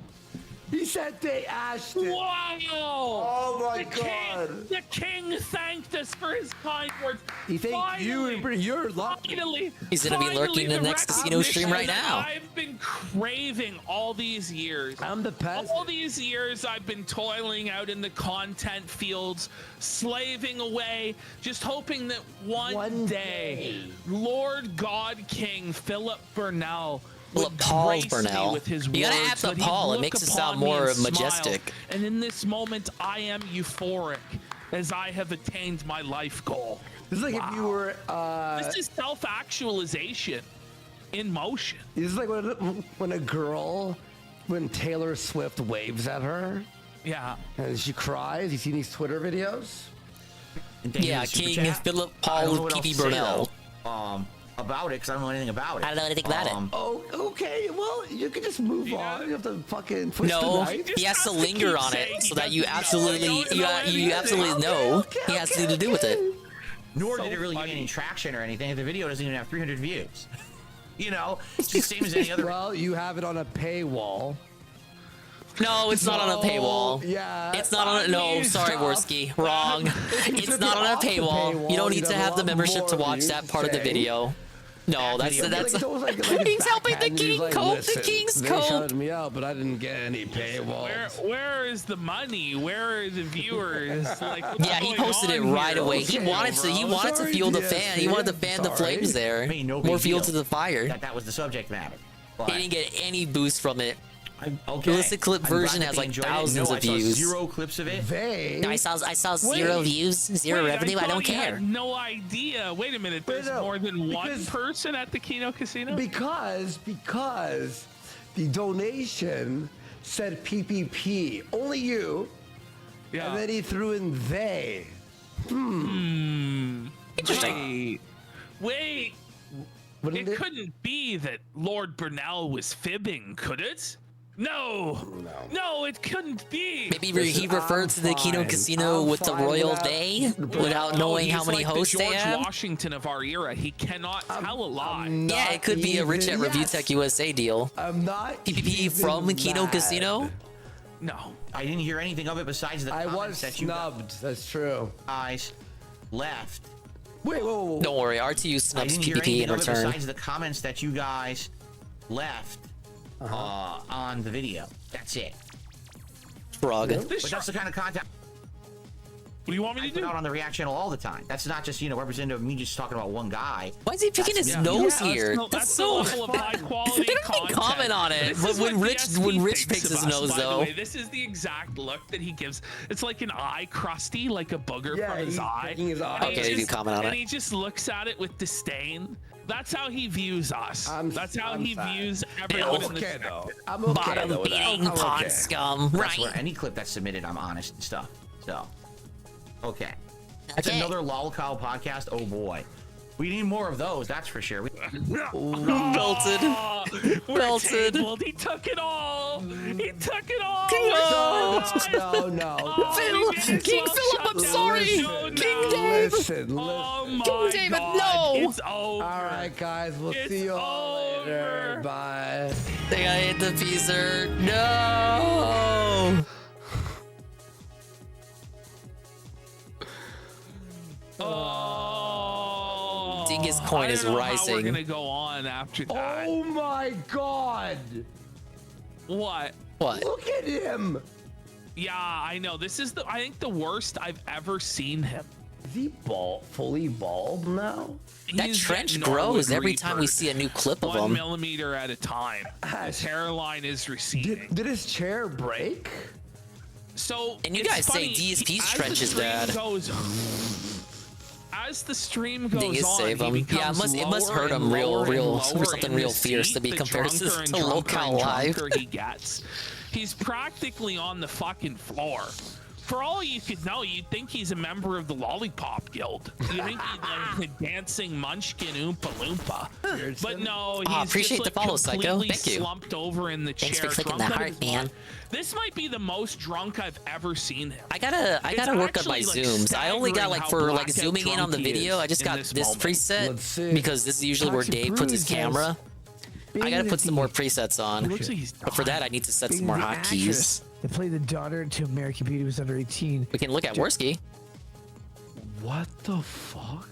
He said they asked it. Wow! Oh my God! The king thanked us for his kind words. He thanked you and you're lucky. Finally, He's gonna be lurking in the next casino stream right now. I've been craving all these years. I'm the peasant. All these years I've been toiling out in the content fields, slaving away, just hoping that one day, Lord God King Philip Burnell Paul Burnell. With his you gotta add the Paul. It makes it sound more majestic. And in this moment, I am euphoric as I have attained my life goal. This is like if you were. This is self-actualization in motion. This is like when Taylor Swift waves at her. Yeah. And she cries. You see these Twitter videos? Yeah, King Philip Paul P.P. Burnell. About it because I don't know anything about it. I don't know anything about it. Oh, okay. Well, you can just move on. You have to fucking push the No, knife. he has to linger on it so that you absolutely know he has to do with it. Nor did it really get any traction or anything. The video doesn't even have 300 views. You know, it's the same as any other. Well, you have it on a paywall. No, it's not on a paywall. Yeah. It's not on a... No, sorry, Worski. Wrong. It's not on a paywall. You don't need to have the membership to watch that part of the video. No, that's he's helping the king cope. The king's cope. They shouted me out, but I didn't get any paywalls. Where is the money? Where are the viewers? Like, yeah, he posted it right away. He wanted to. He wanted to fuel the fan. He wanted to fan the flames there. More fuel to the fire. That was the subject matter. He didn't get any boost from it. Okay. Realistic clip version has like thousands of views. Zero clips of it. I saw zero views, zero revenue. I don't care. Had no idea. Wait a minute. There's more than one person at the Kino Casino. Because the donation said PPP. Only you. Yeah. And then he threw in they. Interesting. Wait. It couldn't be that Lord Burnell was fibbing, could it? No, it couldn't be. Maybe he referred to the Kino Casino with the royal they without knowing how many hosts the they have. George Washington of our era. He cannot tell a lie. Yeah, it could be a Rich at Review Tech USA deal. I'm not PPP from Kino Casino. No, I didn't hear anything of it besides the comments was that you snubbed. That's true. Guys left. Wait, whoa. Don't worry, RTU snubs PPP in return. Besides the comments that you guys left on the video. That's it. Frog. But that's the kind of content. What do you want me to do? Out on the React channel all the time. That's not just, representative of me just talking about one guy. Why is he picking his nose here? That's so level of high quality they don't even comment on it. But when Rich picks his nose, though. This is the exact look that he gives. It's like an eye crusty, like a booger from his eye. Okay, you comment on it. And he just looks at it with disdain. That's how he views us. That's how he views everyone in the sector. I'm okay. Bottom beating pond scum. That's Right. where any clip that's submitted, I'm honest and stuff. So, okay. That's another lolcow podcast. Oh boy. We need more of those, that's for sure. Belted. We're tabled. He took it all. He took it all. No. King Philip, I'm sorry. King Dave. Listen. Oh my King David, God. no. It's over. All right, guys. We'll see you all later. Bye. I think I hit the Peaser. No. Dingus coin is I don't know rising. How we're gonna go on after that. Oh my God. What? What? Look at him. Yeah, I know. This is I think the worst I've ever seen him. Is he fully bald now? That He's trench getting grows Norwood every time we Reaper. see a new clip of 1 him. millimeter at a time. His hairline is receding. Did his chair break? So And you it's guys funny, say DSP's as trench the is stream bad. As the stream goes Dingus on, save him. he Yeah, it must hurt him real something real fierce to be compared to Locale Live. He gets. He's practically on the fucking floor. For all you could know, you'd think he's a member of the Lollipop Guild. You think he's like a dancing munchkin Oompa Loompa. But no, he's appreciate just, the like, follow, Psycho. completely Thank you. slumped over in the Thanks chair. for clicking drunk the out heart, of his man. mind. This might be the most drunk I've ever seen him. I gotta work on my actually, zooms. I only got staggering for how like blackout zooming in on the drunk he video. is I just in got this this moment. preset because this is usually where Toxic Dave puts his Brew camera. I gotta put some more presets on. Looks like he's But for that, I need to set some Being more the hotkeys. actress that played the daughter to American Beauty was under 18. We can look at Worski. What the fuck?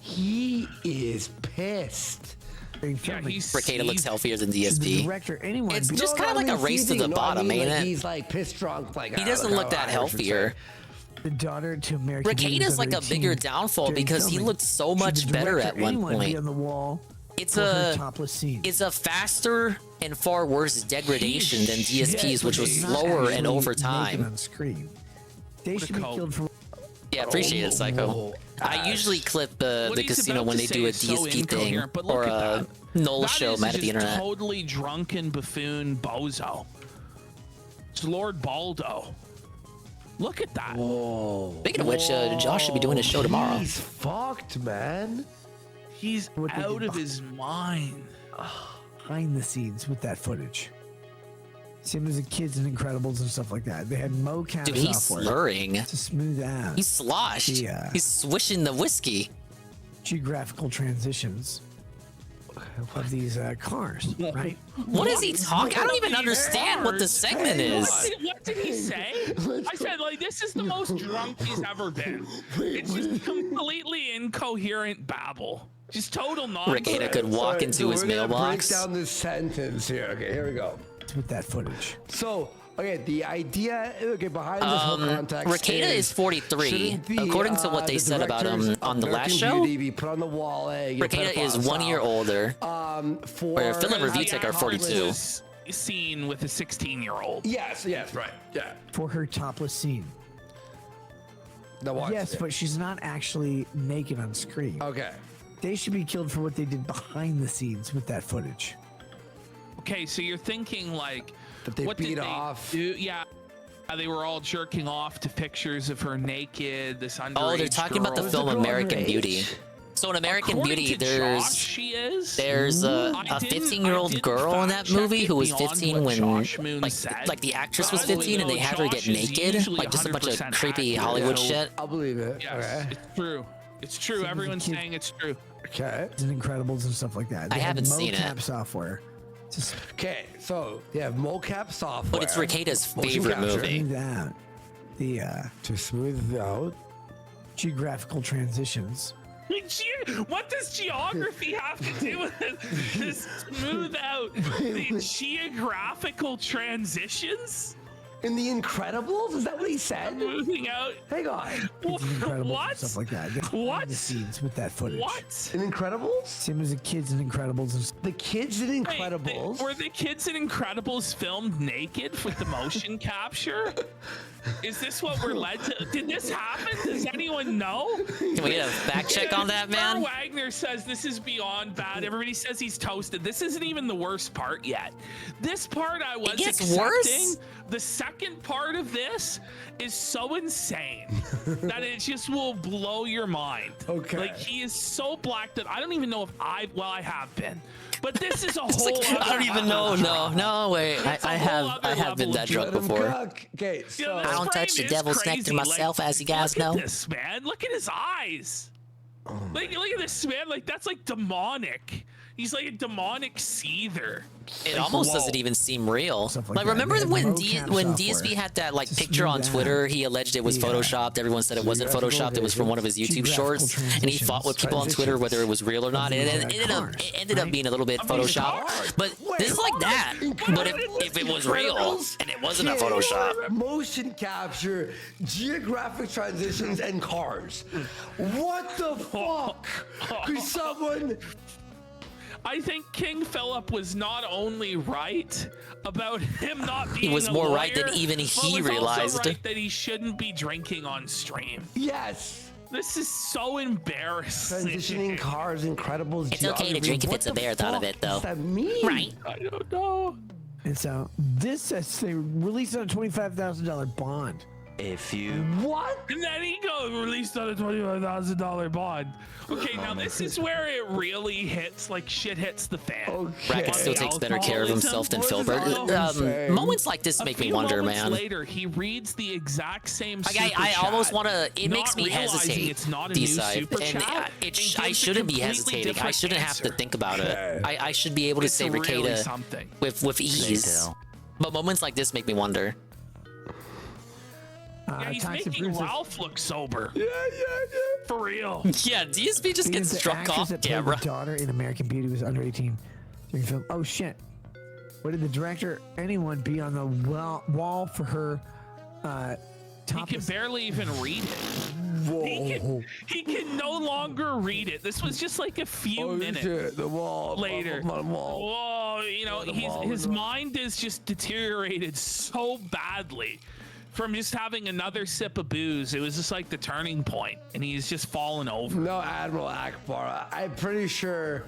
He is pissed. Ricada looks healthier than She's the DSP. director, anyone. It's just kind of like a race to the bottom, ain't it? He's like pissed drunk. Like He doesn't look that healthier. The daughter to American Beauty was Ricada's like under a bigger 18 downfall during because he filming. looked so She's much the better director, at one anyone be point. on the wall It's for her a topless scene. it's a faster and far worse degradation than DSP's, which was She's not slower and actually over naked time. on screen. They should be killed for. Yeah, appreciate it, Psycho. I usually clip the What he's casino about when to they say do a is so DSP thing incoherent, but look or at a that. Nola That show is mad at the just internet. Totally drunken buffoon bozo. It's Lord Baldo. Look at that. Whoa. Speaking of which, Josh should be doing a show tomorrow. He's fucked, man. He's What they out did of his mind. behind the scenes with that footage. Same as the kids in Incredibles and stuff like that. They had mocap Dude, he's software slurring. to smooth out. He's sloshed. Yeah. He's swishing the whiskey. Geographical transitions of these cars, right? What is he talking? I don't even understand what the segment is. What did he say? I said, like, this is the most drunk he's ever been. It's just completely incoherent babble. Just total nonsense. Ricada could walk into his we're gonna mailbox. Break down this sentence here. Okay, here we go. With that footage. So, okay, the idea, okay, behind this whole context Ricada is 43. shouldn't the, According to what they the said about directors him of on the last American show, Beauty be put on the wall. Ricada is 1 year older. For Where Phil and Revitek are 42. Scene with a 16-year-old. Yes, right, yeah. For her topless scene. Now watch Yes, it. but she's not actually naked on screen. Okay. They should be killed for what they did behind the scenes with that footage. Okay, so you're thinking, like, That they what beat did off. They do? Yeah. They were all jerking off to pictures of her naked, this underage Oh, they're talking about the girl. film American Beauty. So in American According Beauty, to Josh, she is. there's a I didn't 15-year-old girl in that fact-check movie it who was beyond 15 what when Josh Moon like said. like the actress was But I 15 and they know had her get Josh is naked, usually like just a bunch of 100% creepy accurate, Hollywood so- shit. I'll believe it. Yes, Okay. it's true. It's true. Same as Everyone's the kid- saying it's true. Okay. And Incredibles and stuff like that. They I had haven't seen mocap it. software. Just Okay, so they have mocap software. But it's Ricada's Motion favorite capture. movie. smooth out the To smooth out. geographical transitions. What does geography have to do with it? To smooth out the geographical transitions? In The Incredibles? Is that what he said? Moving out. Hang on. Incredibles and What? stuff like that. They had What? The scenes with that footage. What? In Incredibles? Same as the kids in Incredibles. And The kids in Wait, Incredibles? were the kids in Incredibles filmed naked with the motion capture? Is this what we're led to? Did this happen? Does anyone know? Can we get a fact check on that, man? Wagner says this is beyond bad. Everybody says he's toasted. This isn't even the worst part yet. This part I was accepting. Worse? The second part of this is so insane that it just will blow your mind. Okay. Like, he is so black that I don't even know if I have been. But this is a It's whole like, I don't even know. No, wait. I have been that drunk before. Okay, so I don't touch the devil's nectar myself, as you guys know. Look at this, man. Look at his eyes. Look at this, man. Like, that's like demonic. He's like a demonic seether. It almost doesn't even seem real. Like, remember when DSP had that like picture on Twitter? He alleged it was photoshopped. Everyone said it wasn't photoshopped. It was from one of his YouTube shorts, and he fought with people on Twitter whether it was real or not. And it ended up being a little bit photoshopped. But this is like that. But if it was real and it wasn't a Photoshop, motion capture, geographic transitions, and cars. What the fuck? Could someone? I think King Philip was not only right about him not being he was more right than even he realized. Also right that he shouldn't be drinking on stream. Yes. This is so embarrassing. Transitioning cars, incredible. It's okay to drink if it's a marathon event, though. What does that mean? Right? I don't know. And so this says they released on a $25,000 bond. If you what? And then he goes released on a $25,000 bond. Okay, now this is where it really hits, like shit hits the fan. Okay. Brackett still takes better care of himself than Filbert. Moments like this make me wonder, man. Later, he reads the exact same. I almost want to. It makes me hesitate. It's not a decide, and I shouldn't be hesitating. I shouldn't have to think about it. I should be able to say Ricada with ease. But moments like this make me wonder. Yeah, he's making Ralph look sober. Yeah. For real. Yeah, DSP just gets struck off camera. The daughter in American Beauty was under 18 during film. Oh shit! What did the director, anyone, be on the wall for her? He can barely even read it. Whoa. He can no longer read it. This was just like a few minutes shit, the wall later. Wall. Whoa, you know, his mind is just deteriorated so badly from just having another sip of booze. It was just like the turning point, and he's just fallen over. No, Admiral Akbar. I'm pretty sure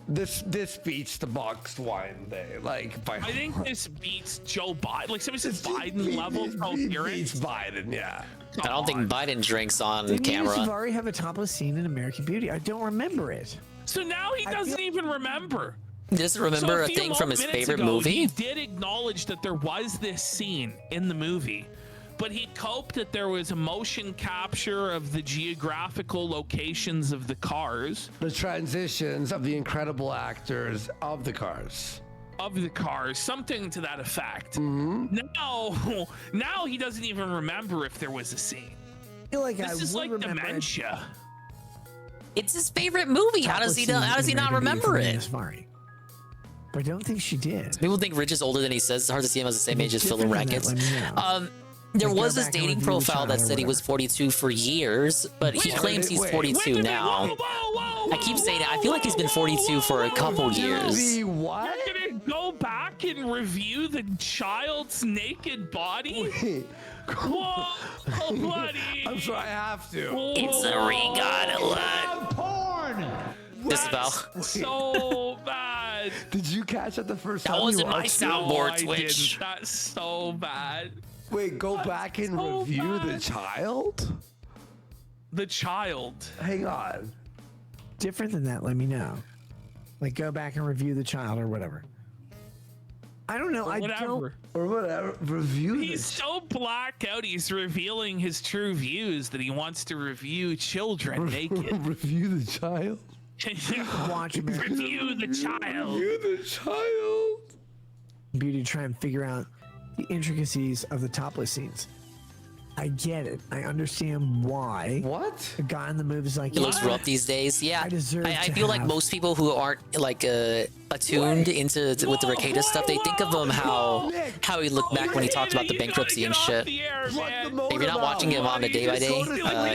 this beats the boxed wine day. Like, I think this beats Joe Biden. Like, somebody says Biden level coherence. Beats Biden, yeah. I don't think Biden drinks on camera. Didn't already have a topless scene in American Beauty? I don't remember it. So now he doesn't even remember. He doesn't remember a thing from his favorite movie? He did acknowledge that there was this scene in the movie, but he coped that there was a motion capture of the geographical locations of the cars. The transitions of the incredible actors of the cars. Something to that effect. Mm-hmm. Now he doesn't even remember if there was a scene. I feel like this is like dementia. It's his favorite movie. How does he not remember it? But I don't think she did. People think Rich is older than he says. It's hard to see him as the same age as Phil and Rackets. There was this dating profile that said he was 42 for years, but he claims he's 42 now. I keep saying it. I feel like he's been 42 for a couple years. What? You're gonna go back and review the child's naked body? Whoa, buddy! I'm sorry, I have to. It's a regatta lot. Porn. Disavow. So bad. Did you catch that the first time? That wasn't my No, soundboard, I Twitch. didn't. That's so bad. Wait, go back and review the child? The child. Hang on. Different than that, let me know. Like, go back and review the child or whatever. I don't know. Or whatever. Review He's so blacked out, he's revealing his true views that he wants to review children naked. Review the child? Watch Review the child. Review the child. Beauty to try and figure out the intricacies of the topless scenes. I get it. I understand why. What? A guy in the movie is like, He looks rough these days. Yeah, I feel like have- most people who aren't like attuned into with the Ricada stuff, they think of him how he looked back when he talked about the bankruptcy and shit. If you're not watching him on a day by day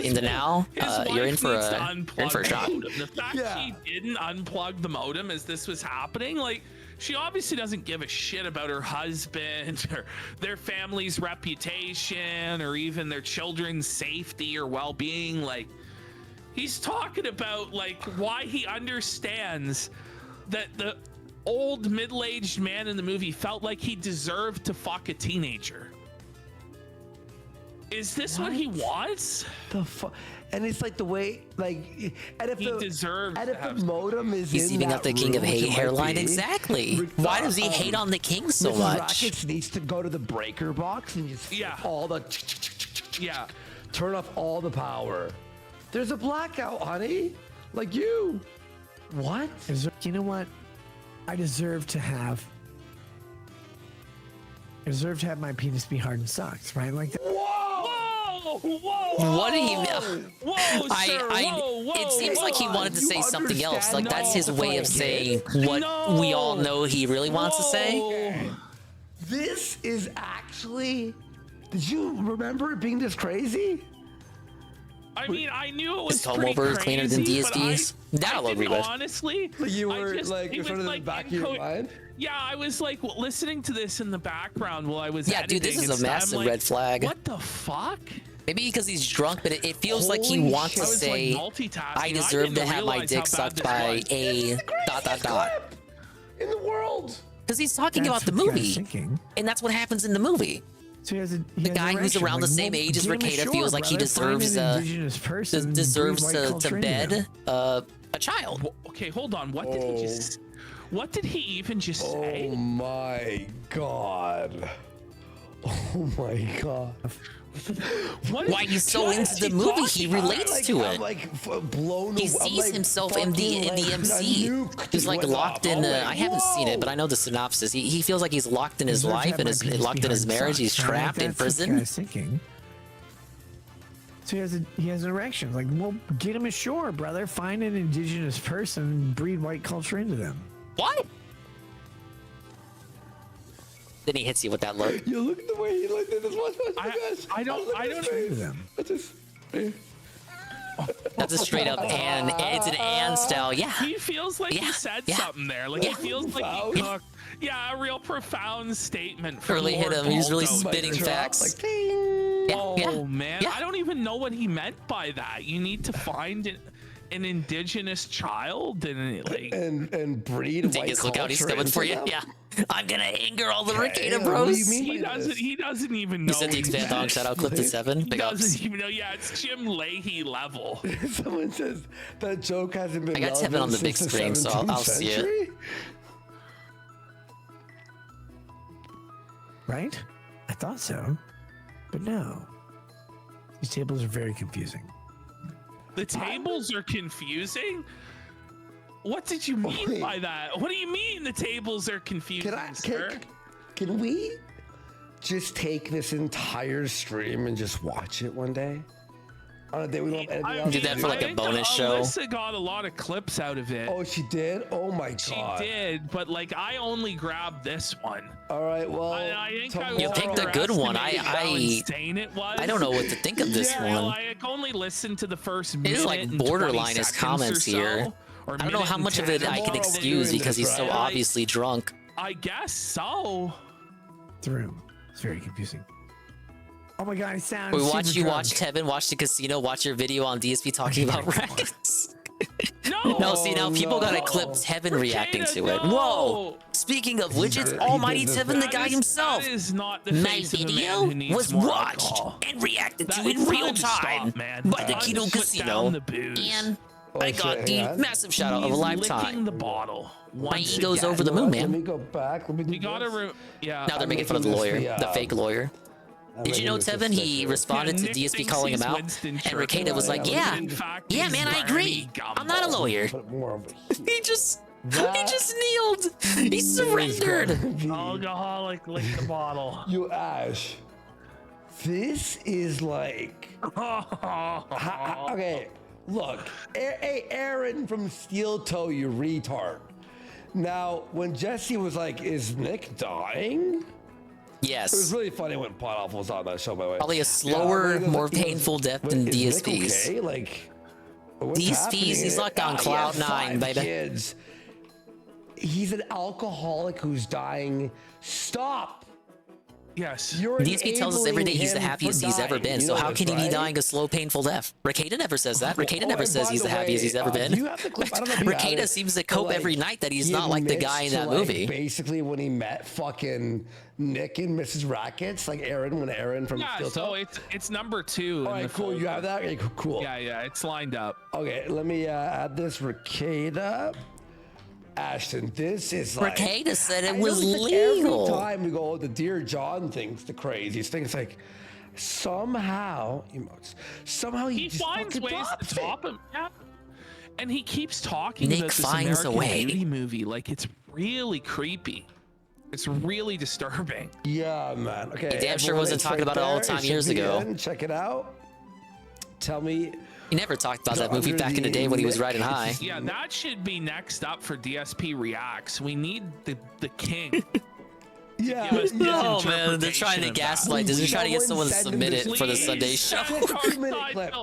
in the now, you're in for a shock. The fact he didn't unplug the modem as this was happening, like, she obviously doesn't give a shit about her husband or their family's reputation or even their children's safety or well-being. Like, he's talking about like why he understands that the old middle-aged man in the movie felt like he deserved to fuck a teenager. Is this what he wants? The fuck? And it's like the way, like, and if he deserves. And if the modem is He's in eating that up the king of room, which hate it might hairline. be, Exactly. Why does he hate on the king so Mrs. much? Rackets needs to go to the breaker box and just all the turn off all the power. There's a blackout, honey. Like you. What? You know what? I deserve to have my penis be hard and sucked, right? Like that. Whoa! What do you? Whoa, sir! Whoa! It seems like he wanted to say something else. Like that's his way of saying what we all know he really wants to say. This is actually. Did you remember it being this crazy? I mean, I knew it was His home over is cleaner than DSD's. That'll agree with. Honestly, you were I just, like in front of the back of your mind. Yeah, I was like listening to this in the background while I was. Yeah, dude, this is a massive red flag. What the fuck? Maybe because he's drunk, but it feels like he wants to say, "I deserve to have my dick sucked by a ... in the world." Because he's talking about the movie, and that's what happens in the movie. So he has a guy who's around the same age as Rakeda feels like he deserves to bed a child. Okay, hold on. What did he just? What did he even just say? Oh my god! Oh my god! Why he's so into the movie, he relates to it. I'm like blown he sees himself in the MC. He's like locked in. I haven't seen it, but I know the synopsis. He feels like he's locked in his life and is locked in his marriage. He's trapped in prison. So he has an erection. Like, well, get him ashore, brother. Find an indigenous person and breed white culture into them. What? Then he hits you with that look. You look at the way he looked at this one. I don't. That's a straight up and it's an and style. Yeah. He feels like he said something there. Like he feels like he cooked. Yeah, a real profound statement. Really hit him. He's really spitting facts. Like, man, I don't even know what he meant by that. You need to find an indigenous child and like and breed white culture. Look out, he's coming for you. Yeah. I'm gonna anger all the Rakeda bros. He doesn't even know. You said the expand dog shout out clip to 7. He doesn't even know. Yeah, it's Jim Leahy level. Someone says that joke hasn't been. I got Tevin on the big screen, so I'll see it. Right? I thought so, but no. These tables are very confusing. The tables are confusing? What did you mean by that? What do you mean the tables are confusing, sir? Can we just take this entire stream and just watch it one day? On a day we don't have anything else. Do that for like a bonus show. Alyssa got a lot of clips out of it. Oh, she did? Oh my god. She did, but like I only grabbed this one. All right, well, I think you picked a good one. how insane it was. I don't know what to think of this one. I only listened to the first minute. It is like borderline his comments here. I don't know how much of it I can excuse because he's so obviously drunk. I guess so. The room. It's very confusing. Oh my god, I sound We watch you drunk. watch Tevin, watch the casino, watch your video on DSP talking about rackets. No, see now people got a clip Tevin reacting to it. Whoa! Speaking of which, it's Almighty Tevin, the guy himself. My video was watched and reacted to in real time by the Kino Casino, and I got the massive shout out of a lifetime. The bottle. My ego's over the moon, man. Let me go back. Let me do You gotta, Now they're making fun of the lawyer, the fake lawyer. Did you know, Tevin, he responded to DSP calling him out, and Rakeda was like, yeah, man, I agree. I'm not a lawyer. He just kneeled. He surrendered. Alcoholic licked the bottle. You Ash. This is like okay. Look, hey, Aaron from Steel Toe, you retard. Now, when Jesse was like, "Is Nick dying?" Yes. It was really funny when Pot was on that show, by the way. Probably a slower, more painful death than DSP's. Okay? Like, DSP's, he's locked on cloud 9, baby. Kids. he's an alcoholic who's dying. Stop. Yes. You're DSP tells us every day enabling he's the him happiest for he's ever dying. been. You So know how this, can he be right? dying a slow, painful death? Rakeda never says that. Rakeda never and says by he's the the happiest he's way, ever been. do you have the clip? I don't know if you have Rakeda it, seems to but, cope like, every night that he's he not like the admits guy in to, that like, movie. Basically, when he met fucking Nick and Mrs. Rackets, like Aaron from Yeah, Steel so Toe. it's number 2. All right, cool. You have that? Okay, cool. Yeah, it's lined up. Okay, let me add this. Rakeda. Ashton, this is like... Rakeda said it I know was it's like legal. Every time we go, the Dear John thing's the craziest thing. It's like, somehow, emotes, somehow He just finds fucking ways drops to it. top him. Yeah. And he keeps talking Nick about this finds a American way. Beauty movie. Like, it's really creepy. It's really disturbing. Yeah, man. Okay. He damn sure everyone, wasn't it's talking right about it all the there. time It should years be ago. in. Check it out. Tell me... He never talked about that movie Under back in the the day when he was Nick- riding high. Yeah, that should be next up for DSP Reacts. We need the king. Yeah. Give us his Oh man, they're interpretation trying to of that. gaslight this. They're trying to get someone to Send him submit this, it for the please. Sunday show. Just a 2-minute clip.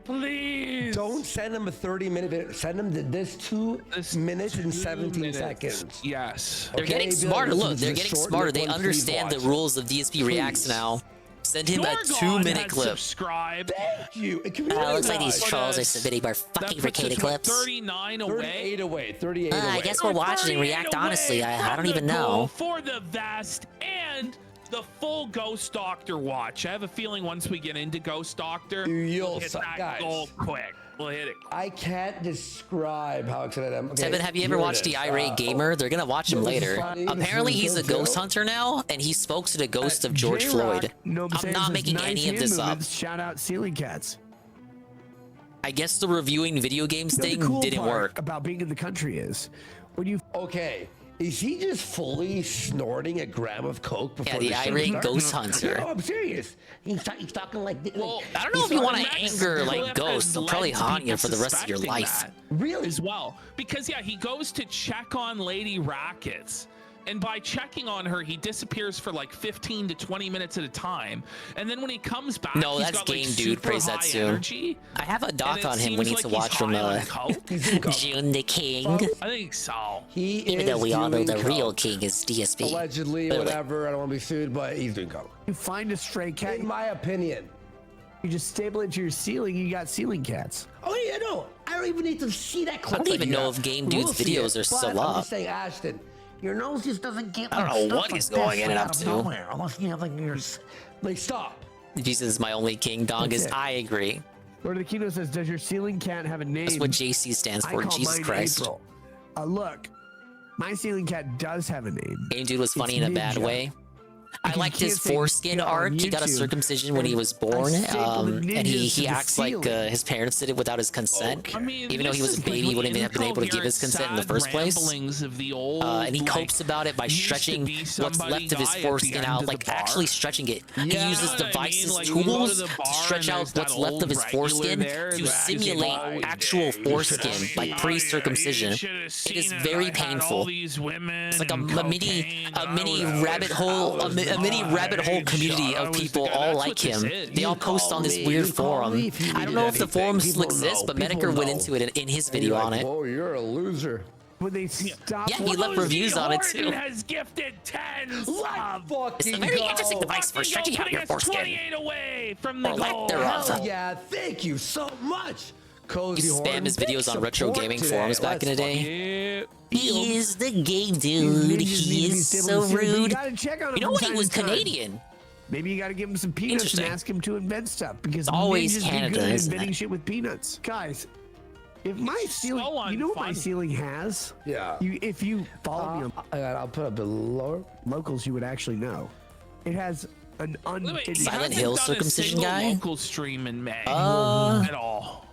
Please. Don't send him a 30-minute video. Send him this 2 minutes and 17 seconds. Yes. They're getting Okay, smarter. Bill, Look, this they're is a getting short smarter. one, They please understand the watch. rules of DSP Reacts now. Send him a Dorgon 2-minute has clip. Subscribed. Thank you. It Looks like these trolls are submitting our fucking Rakeda clips. 39 away. 38 away. 38 away. I guess we're watching and react honestly. I don't even know. For the vest and the full Ghost Doctor watch. I have a feeling once we get into Ghost Doctor, You'll we'll hit suck, that guys. goal quick. We'll hit it. I can't describe how excited I am. Okay, Tevin, have you ever here it watched is. The Irate Gamer? They're gonna watch him this is later. funny. This Apparently, is he's a good, ghost too. hunter now, and he spoke to the ghost of George Floyd. I'm not making any of this up. Shout out Ceiling Cats. I guess the reviewing video games The thing cool didn't part work. about being in the country is when you Okay. Is he just fully snorting a gram of coke before the the show irate starts? ghost hunter. No, I'm serious. He's talking like... Well, I don't know if you want to next anger like clip ghosts. has They'll probably led to haunt you people for the rest of your suspecting life. that Really? as well. Because yeah, he goes to check on Lady Rackets. And by checking on her, he disappears for like 15 to 20 minutes at a time. And then when he comes back, No, he's that's got, Game like, Dude super prays that high too. energy. I have a doc And it on him we seems need like to he's watch from high on coke. June the King. I think so. He Even is though we all know the doing real coke. king is DSP. Allegedly, Literally. whatever. I don't want to be sued, but he's doing coke. you find a stray cat, In my opinion. you just staple it to your ceiling. You got ceiling cats. Oh yeah, no. I don't even need to see that clip. I don't even that you know have. if Game We'll Dude's see videos it, are still but I'm up. just saying, Ashton, your nose just doesn't get. I don't like, know stuff what like he's going this, in and like, up out of to. nowhere, unless you have like your. Like stop. Jesus is my only king, dog. That's Is it. I agree. Lord of the Kino says, "Does your ceiling cat have a name?" That's what JC stands I for. call Jesus mine Christ. April. Look, my ceiling cat does have a name. Game Dude was funny It's in a bad Ninja. way. I Because you liked can't his say foreskin Ninja on arc. He got a YouTube. circumcision when he was born, I stapled the and ninjas to he the acts like ceiling. his parents did it without his consent. I mean, Even though he this was a is baby, he like wouldn't even have been able to give his incoherent, consent in the sad first place. ramblings of the old, And he like, copes about it by used to stretching be what's somebody left of his guy at the foreskin end out, of the like bar. actually stretching it. He Yeah, uses you know what I mean? devices, Like, you go to tools the to bar stretch and out there's that what's left old of his regular foreskin there to that simulate is like, actual foreskin, like pre-circumcision. You should've It seen is it. very I had all painful. these women It's like a and mini cocaine. rabbit hole, a mini rabbit hole community of people all like him. They all post on this weird forum. I don't know if the forum still exists, but Medicare went into it in his video on it. Oh, you're a loser. When they stop, Yeah, he left reviews on it too. Has gifted 10 It's a very interesting device for stretching out your foreskin. 28 away from the Or lack goal. thereof. Hell yeah, thank you so much. Cozy He spammed Horn, his big videos on retro support gaming today. forums back in the Let's day. Yeah. He is the game These dude. ninjas He need to be is stable so to the ceiling, but rude. You gotta check on him You know from what? He time was to time. Canadian. Maybe you gotta give him some peanuts and Interesting. ask him to invent stuff because It's always ninjas Canada, be good at isn't inventing it? shit with peanuts. Guys, if my ceiling, you know what my unfun. ceiling has? Yeah. If you follow me on I'll put a bit lower. locals, you would actually know. It has an unfinished. Silent Hill circumcision guy? Local stream in May Uh, at all.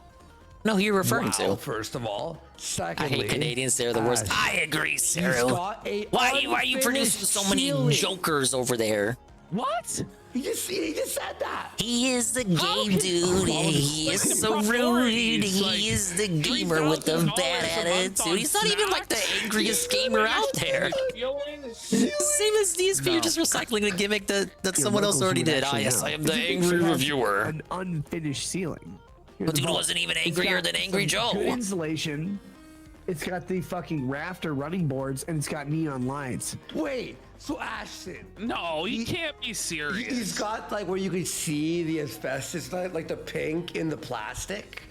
No, who you're referring Wow, to? first of all. I Secondly, hate Canadians. They're the worst. Ash, I agree, he's Cyril. got a Why are you unfinished producing so many ceiling. jokers over there? What? He just said that. He is the game dude. He is so rude. He is the gamer with the bad attitude. He's not even like the angriest gamer out there. Same as DSP, you're just recycling the gimmick that someone else locals already would did. Ah, actually yes, know. I am If the you angry have reviewer. An unfinished ceiling. But dude wasn't even It's angrier got than Angry some Joe. Good insulation. It's got the fucking rafter running boards, and it's got neon lights. Wait, so Ashton? No, he can't be serious. He's got like where you can see the asbestos, like the pink in the plastic,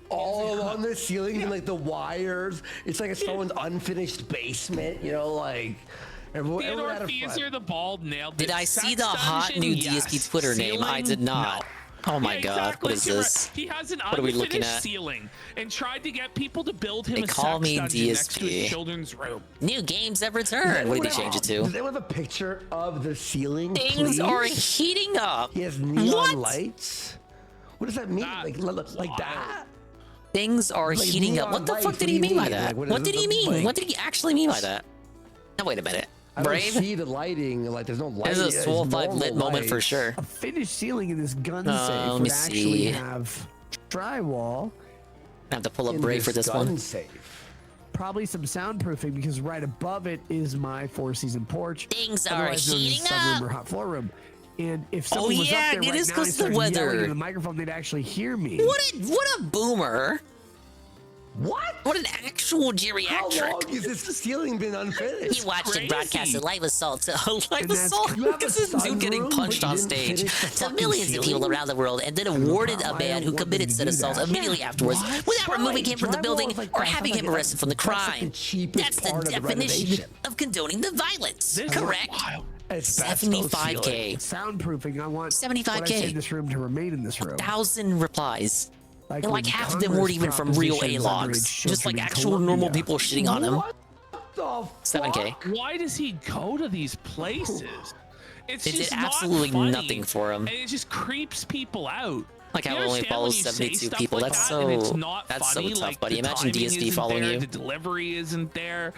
all along the ceiling and like the wires. It's like it's someone's unfinished basement, you know, like. Everyone had a Theodore the Bald nailed Did it. I see Sex the hot dungeon, new yes. DSP Twitter name? I Ceiling? did not. No. Oh my Yeah, god, exactly. what is this? He has an What are we looking unfinished at? ceiling and tried to get people to build him They a call sex me dungeon next to his DSP. children's room. New games have returned. What did he change it to? Does anyone have a picture of the ceiling? Things please? are heating up. He has neon What? lights. What does that mean? Like that? Things are Like heating up. neon What the lights, fuck what did do he you mean by mean? that? Like, What did he mean? like- What did he actually mean by that? Now wait a minute. I don't Brave? see the lighting. Like there's no light. There's a Swole 5 lit moment for sure. A finished ceiling in this gun let safe me would actually see. have drywall. I have to pull up in Brave for this one. safe. Probably some soundproofing because right above it is my 4-season porch. Things are otherwise known as heating sunroom up. or hot floor room. And if Oh, someone was yeah, up there it right is now, 'cause and of the started yelling weather. into the microphone, they'd actually hear me. What a boomer. What? What an actual geriatric. How long has this ceiling been unfinished? He watched and broadcasted live assault. Live And that's- assault. you have Look at a this dude getting sunroom, punched but you on didn't stage finish the to fucking millions of people ceiling? around the world, and then awarded a man who committed said assault immediately afterwards without removing him from the building or having him arrested from the crime. That's the definition of condoning the violence. Correct? 75K. Soundproofing. I want 75K. what I say in this room to remain in this room. 1,000 replies. Like and like when half of them Congress weren't even from real propositions A-logs. underage Just like children in actual Colombia. normal people shitting on him. What the 7K. Why does he go to these places? It's It did just not absolutely funny, nothing for him. and it just creeps people out. Like how You it only understand follows when you say 72 stuff people. like That's that and it's so not that's funny, so tough, like, buddy. the Imagine timing DSP isn't following there, you. The delivery isn't there.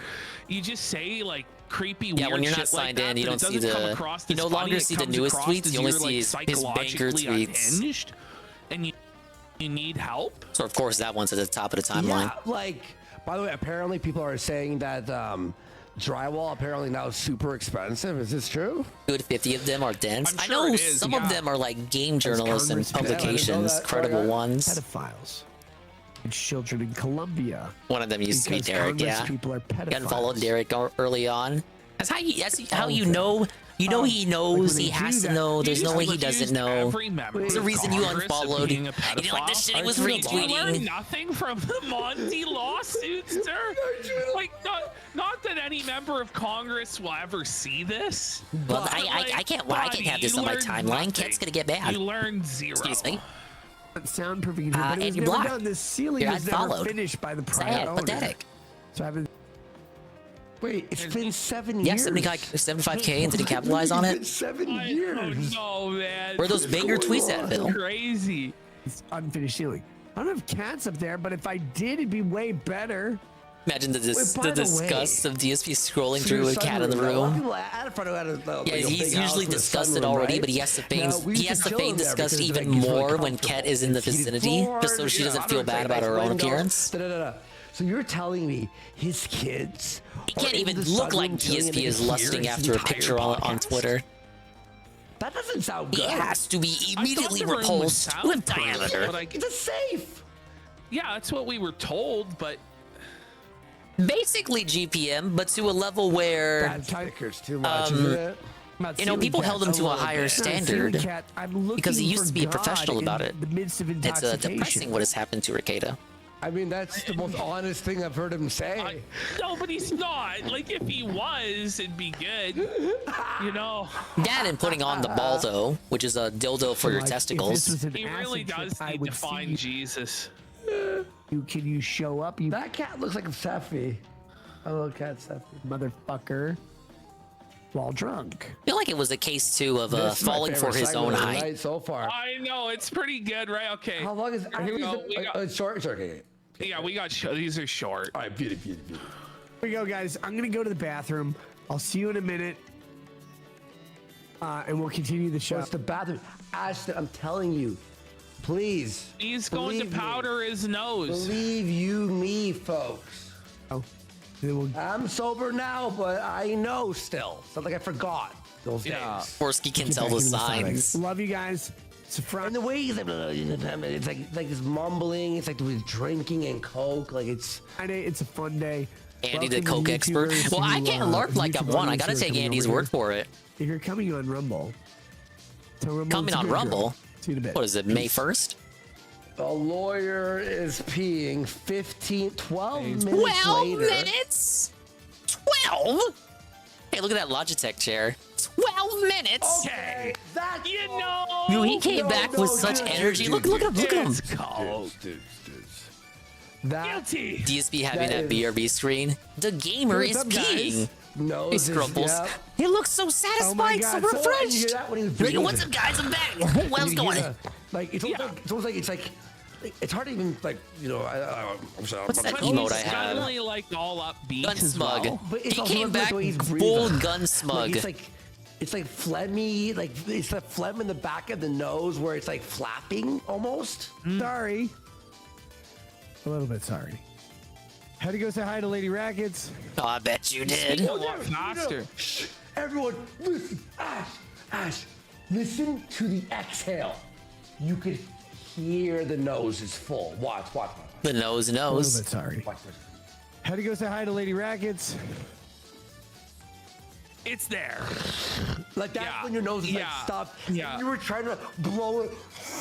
You just say like creepy Yeah, weird when you're not shit like signed that, in, you but don't it see doesn't come the. across You as no funny, longer it see the comes newest across tweets. as You only you're, like, see his banker psychologically tweets. unhinged, and you need help. So of course that one's at the top of the timeline. Yeah, like, by the way, apparently people are saying that drywall apparently now is super expensive. Is this true? Good 50 of them are dense. I'm I sure know it is, some yeah. of them are like game journalists and Congress passed- publications, credible ones. Pedophiles. And children in Colombia. One of them used to be Because Derek, Congress yeah. people are You unfollowed pedophiles. Derek early on. That's how you know. You know he knows. He has to know. There's no way he doesn't know. There's a reason you unfollowed. You know what? This shit was You learned retweeting. nothing from the Monty lawsuits, sir. Like, not that any member of Congress will ever see this. Well, but, I can't. Well, I can't have this you on my learned timeline. nothing. Kid's gonna get mad. You learned zero. Excuse me. Soundproofing, but it and was you're never blocked. done. This ceiling You're was never unfollowed. finished by the Sad, prior owner. pathetic. So I haven't. Wait, it's been 7 Yeah, years. 75K and did he capitalize on It's it? been 7 years. Oh man. Where are those banger tweets at, Bill? Crazy. It's unfinished ceiling. I don't have cats up there, but if I did, it'd be way better. Imagine the Wait, by the disgust of DSP scrolling So through your a cat in the sunroom, a lot of room. people at a front of Yeah, like a he's big house usually with a disgusted sunroom, already, right? but he has to Now, feign we he used has to to kill feign him there disgust because, even like, he's really more when Ket is in the heated vicinity, just so floors, she doesn't yeah, feel bad about her own windows, appearance. da-da-da-da. So you're telling me his kids He can't even look like DSP is lusting after a picture on Twitter. That doesn't sound He good. has to be immediately the room was repulsed with soundproof, diameter. but It's a safe. Yeah, that's what we were told, but Basically GPM, but to a level where Tickers too much, isn't it? you know, people held him to a higher standard because he used to be a professional about it. The midst of It's intoxication. depressing what has happened to Ricada. I mean, that's the most honest thing I've heard him say. no, but he's not. Like, if he was, it'd be good. You know. That and putting on the baldo, which is a dildo for your Like, if testicles. this was an He really acid trip, does I need would to find see Jesus. Can you show up, you That cat looks like a Seffi. A little cat Seffi. motherfucker, while drunk? I feel like it was a case too of This is my falling for favorite his segment own of the height. night so far. I know, it's pretty good, right? Okay. How long is? Here we go. We got- Short. Okay. Yeah, we got these are short. All right, beauty. Here we go, guys. I'm gonna go to the bathroom. I'll see you in a minute, and we'll continue the show. What's the bathroom? Ashton, I'm telling you, please. He's going to believe me. powder his nose. Believe you me, folks. Oh, then we'll I'm sober now, but I know still. It's not like I forgot those days. Forsky can get tell back the into topic. signs. Love you guys. And the way he's like, it's like this mumbling. It's like with drinking and coke. Like it's a fun day. Andy, the coke expert. Well, I can't LARP like I'm one. I gotta take Andy's word for it. If you're coming on Rumble, Coming on Rumble. What is it? May 1st? a lawyer is peeing 12 minutes 12 later. minutes? 12? Hey, look at that Logitech chair. 12 minutes. Okay. You know. Dude, he came back with such energy. Look at him. Look at him. Guilty. DSP having that BRB screen. The gamer What's is up, guys? peeing. No, He scrumples. yeah. He looks so satisfied, so God. So what, you refreshed. hear that when he was Yo, drinking? what's up, guys? I'm back. What else You going hear on? that? Like it's almost like it's hard to even like I'm sorry. What's that I'm emote I He's have? suddenly like all upbeat Gun as smug. well. But it's He also came like back the way he's full breathing. gun smug. Like it's like phlegmy, like it's the phlegm in the back of the nose where it's like flapping almost. Sorry. A little bit sorry. Had to go say hi to Lady Rackets. Oh, I bet you did. A lot faster. Shh, everyone, listen, Ash, listen to the exhale. You could hear the nose is full. Watch. The nose A little knows. bit sorry. Watch. Had to go say hi to Lady Rackets. It's there. Like that's Yeah. when your nose is like Yeah. stopped. Yeah. You were trying to blow it.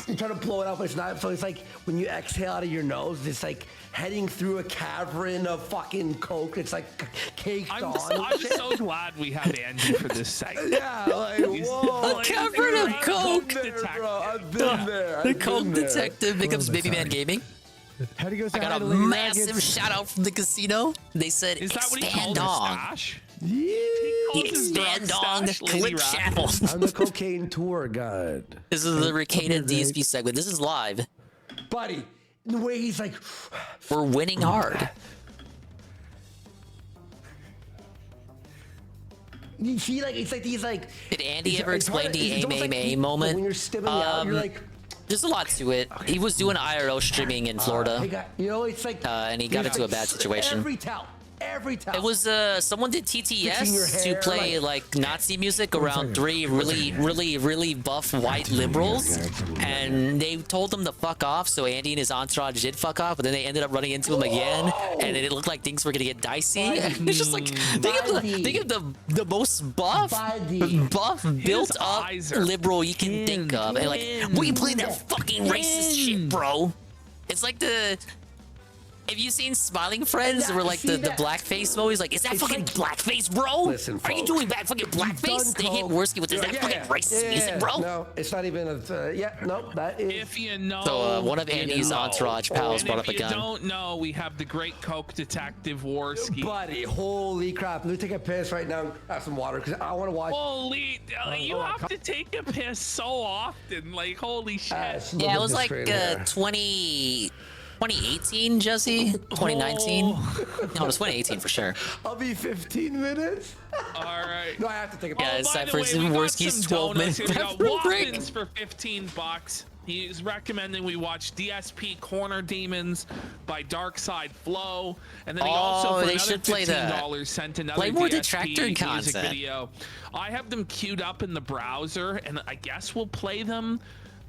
You're trying to blow it out, but it's not. So it's like when you exhale out of your nose, it's like heading through a cavern of fucking coke. It's like caked I'm on. so glad we have Andy for this segment. Yeah, like whoa. A cavern of coke. Bro, I've been there. The coke detective becomes Baby Man Gaming. Had to go say I hi got to a Lady massive Rackets. shout out from the casino. They said Is that what he expand called on. her, Stash? Yeah. Expand on Stash, Lady Clip Rackets. Chapel. I'm the cocaine tour guide. This is the Ricada DSP segment. This is live. Buddy, the way he's like, We're winning hard. you see, like, it's like these, like. Did Andy it's- ever it's hard explain to- the it's almost like AMA moment? When you're stimming out, you're like. There's a lot to it. He was doing IRL streaming in Florida, You know, it's like. and he got it's into a like bad situation. Every town. It was someone did Fixing your TTS to hair, play like Nazi music around three really buff white liberals, and they told them to fuck off. So Andy and his entourage did fuck off, but then they ended up running into him again, and it looked like things were gonna get dicey. It's just like think of the most buff built up liberal you can think of, and like, what are you playing that fucking racist shit, bro? It's like the. Have you seen Smiling Friends where like the blackface mode? He's like, is that fucking blackface, bro? Listen, Are you folks, doing bad fucking blackface? They hit Worski with, is that fucking racist music, bro? No, it's not even a. That is. If you know. So one of Andy's entourage pals And brought up a if you gun. don't know, we have the great Coke detective Worski. Buddy, holy crap. Let me take a piss right now and have some water because I want to watch. Holy, you have to take a piss so often. Like, holy shit. Yeah, it was like 2018, Jesse? 2019? No, it was 2018 for sure. I'll be 15 minutes. All right. No, I have to take a piss. Yeah, it's By time the for way, we got Worski's some 12 donuts minute here. We got bathroom break. Waffins for $15. He's recommending we watch DSP Corner Demons by Dark Side Flow, and then he also for they another should play that. $15 sent another Play more DSP Detractor music content. video. I have them queued up in the browser, and I guess we'll play them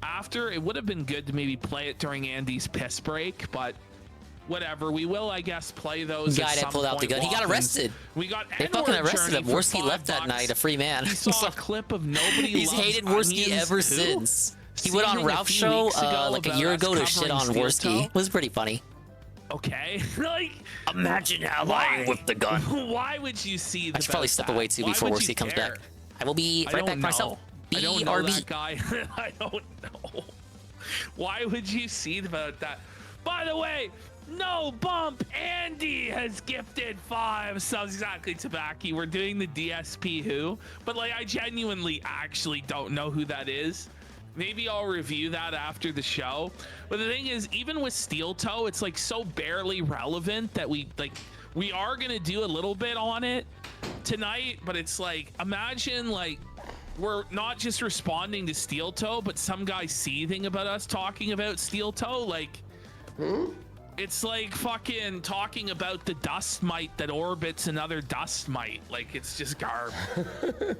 after. It would have been good to maybe play it during Andy's piss break, but whatever. We will, I guess, play those. Guy at that some pulled out the point, gun. He got Waffins. arrested. We got They Edward fucking arrested Journey him. for Worski left that $5. night a free man. He saw a clip of Nobody He's Loves hated Worski Onions ever 2. since. He went on Seeming a Ralph's few show weeks ago like a about year us ago to shit on covering Steel Worski. Toe. It was pretty funny. Okay, like imagine how why? I whipped the gun. Why would you see? I should probably step away too before Worski comes back. I will be right back myself. I don't know BRB. that guy. I don't know. Why would you see about that? By the way, no bump. Andy has gifted 5 subs. Exactly, Tabaki. We're doing the DSP who, but like I genuinely actually don't know who that is. Maybe I'll review that after the show. But the thing is, even with Steel Toe, it's like so barely relevant that we are gonna do a little bit on it tonight. But it's like, imagine like we're not just responding to Steel Toe, but some guy seething about us talking about Steel Toe. Like, it's like fucking talking about the dust mite that orbits another dust mite. Like, it's just garbage.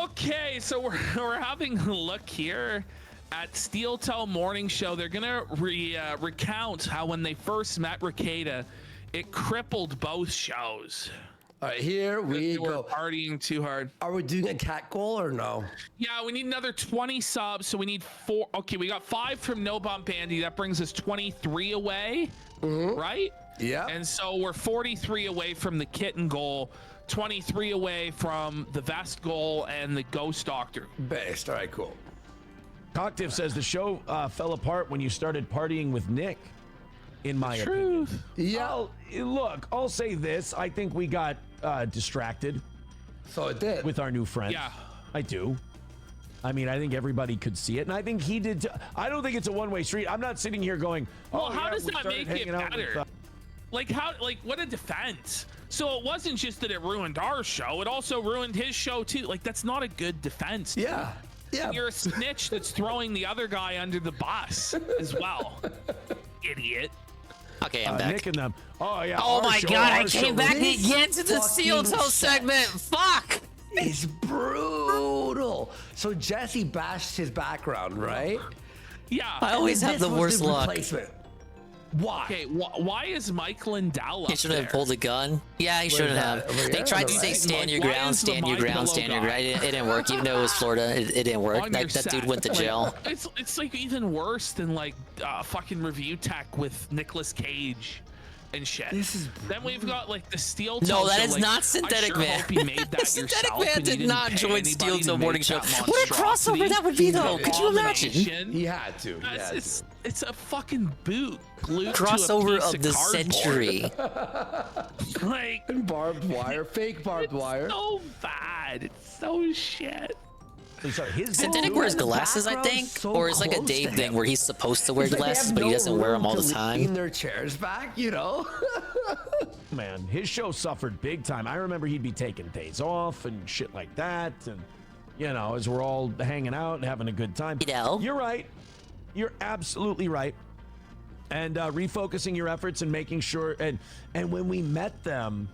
Okay, so we're having a look here at Steel Toe Morning Show, they're gonna recount how when they first met Rekieta, it crippled both shows. All right, here we go. Partying too hard. Are we doing a cat goal or no? Yeah, we need another 20 subs, so we need 4. Okay, we got 5 from No Bump Andy. That brings us 23 away, right? Yeah. And so we're 43 away from the kitten goal, 23 away from the vest goal and the ghost doctor. Based. All right, cool. Coctiv says the show fell apart when you started partying with Nick, in my opinion. Yeah. Look, I'll say this. I think we got distracted. So it did. With our new friends. Yeah. I do. I mean, I think everybody could see it, and I think he did too. I don't think it's a one-way street. I'm not sitting here going, well, oh, how yeah, does we that started make it hanging out with, better? Like, what a defense. So it wasn't just that it ruined our show, it also ruined his show too. Like, that's not a good defense. Dude. Yeah. And you're a snitch that's throwing the other guy under the bus as well. Idiot. Okay, I'm back. Nick and them. Oh, yeah. Oh our my show, god, I our came show. back This again to the Steel fucking Toe segment. Fuck! It's brutal. So Jesse bashed his background, right? Yeah. I always have the worst luck. Replacement. Why? Okay, why is Mike Lindell up He shouldn't have there? pulled a gun. Yeah, he shouldn't have. They tried to say stand your ground, stand your ground, stand your ground. It didn't work. Even though it was Florida, it didn't work. On your That dude set. went to jail. It's like even worse than like fucking review tech with Nicolas Cage and shit. Then we've got like the Steel Toe. No, that show, is like, not Synthetic I sure Man. Hope you made that Synthetic yourself Man and you did didn't not pay join anybody Steel to Toe make Morning Show. that What a crossover that would be, though. Could you imagine? He had to. It's a fucking boot glued Crossover to a piece of the cardboard. century. Like and barbed wire, fake barbed wire. So bad. It's so shit. Synthetic wears glasses, I think, or it's like a Dave thing where he's supposed to wear It's like they glasses, have but he no doesn't wear them all room the to time. lean their chairs back, you know. Man, his show suffered big time. I remember he'd be taking days off and shit like that, and you know, as we're all hanging out and having a good time. You know, you're right. You're absolutely right. And refocusing your efforts and making sure, and when we met them,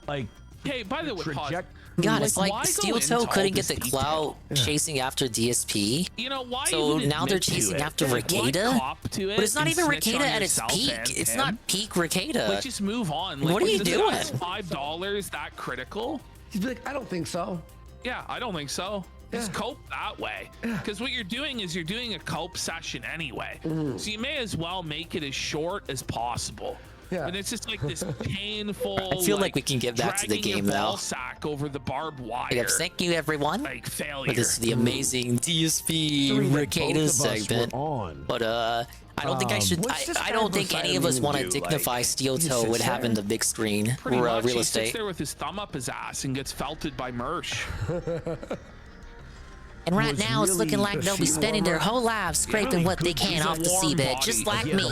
like, hey, by the way, pause. God, it's why like go Steel into Toe all couldn't get this the clout detail? chasing after DSP. You know why? So even now they're admit to chasing it? after Like, why Rekieta. cop to it But it's not and even snitch Rekieta on at its yourself peak. and It's him? not peak Rekieta. Like, just move on. Like, What are you does it doing? cost $5 that critical? He'd be like, I don't think so. Yeah, I don't think so. Just cope that way. Because what you're doing is you're doing a cope session anyway. So you may as well make it as short as possible. Yeah. And it's just like this painful. I feel like we can get back to the dragging game your now. ball sack over the barbed wire. Yes, thank you, everyone. Like failure. For this the amazing DSP Rekieta segment. But I don't think I should. I don't think any of us want to dignify Steel Toe with having the big screen Pretty or much, real he sits estate. there with his thumb up his ass and gets felted by Mersh. And right now, it's looking like they'll be spending their whole lives scraping what they can off the seabed, just like me.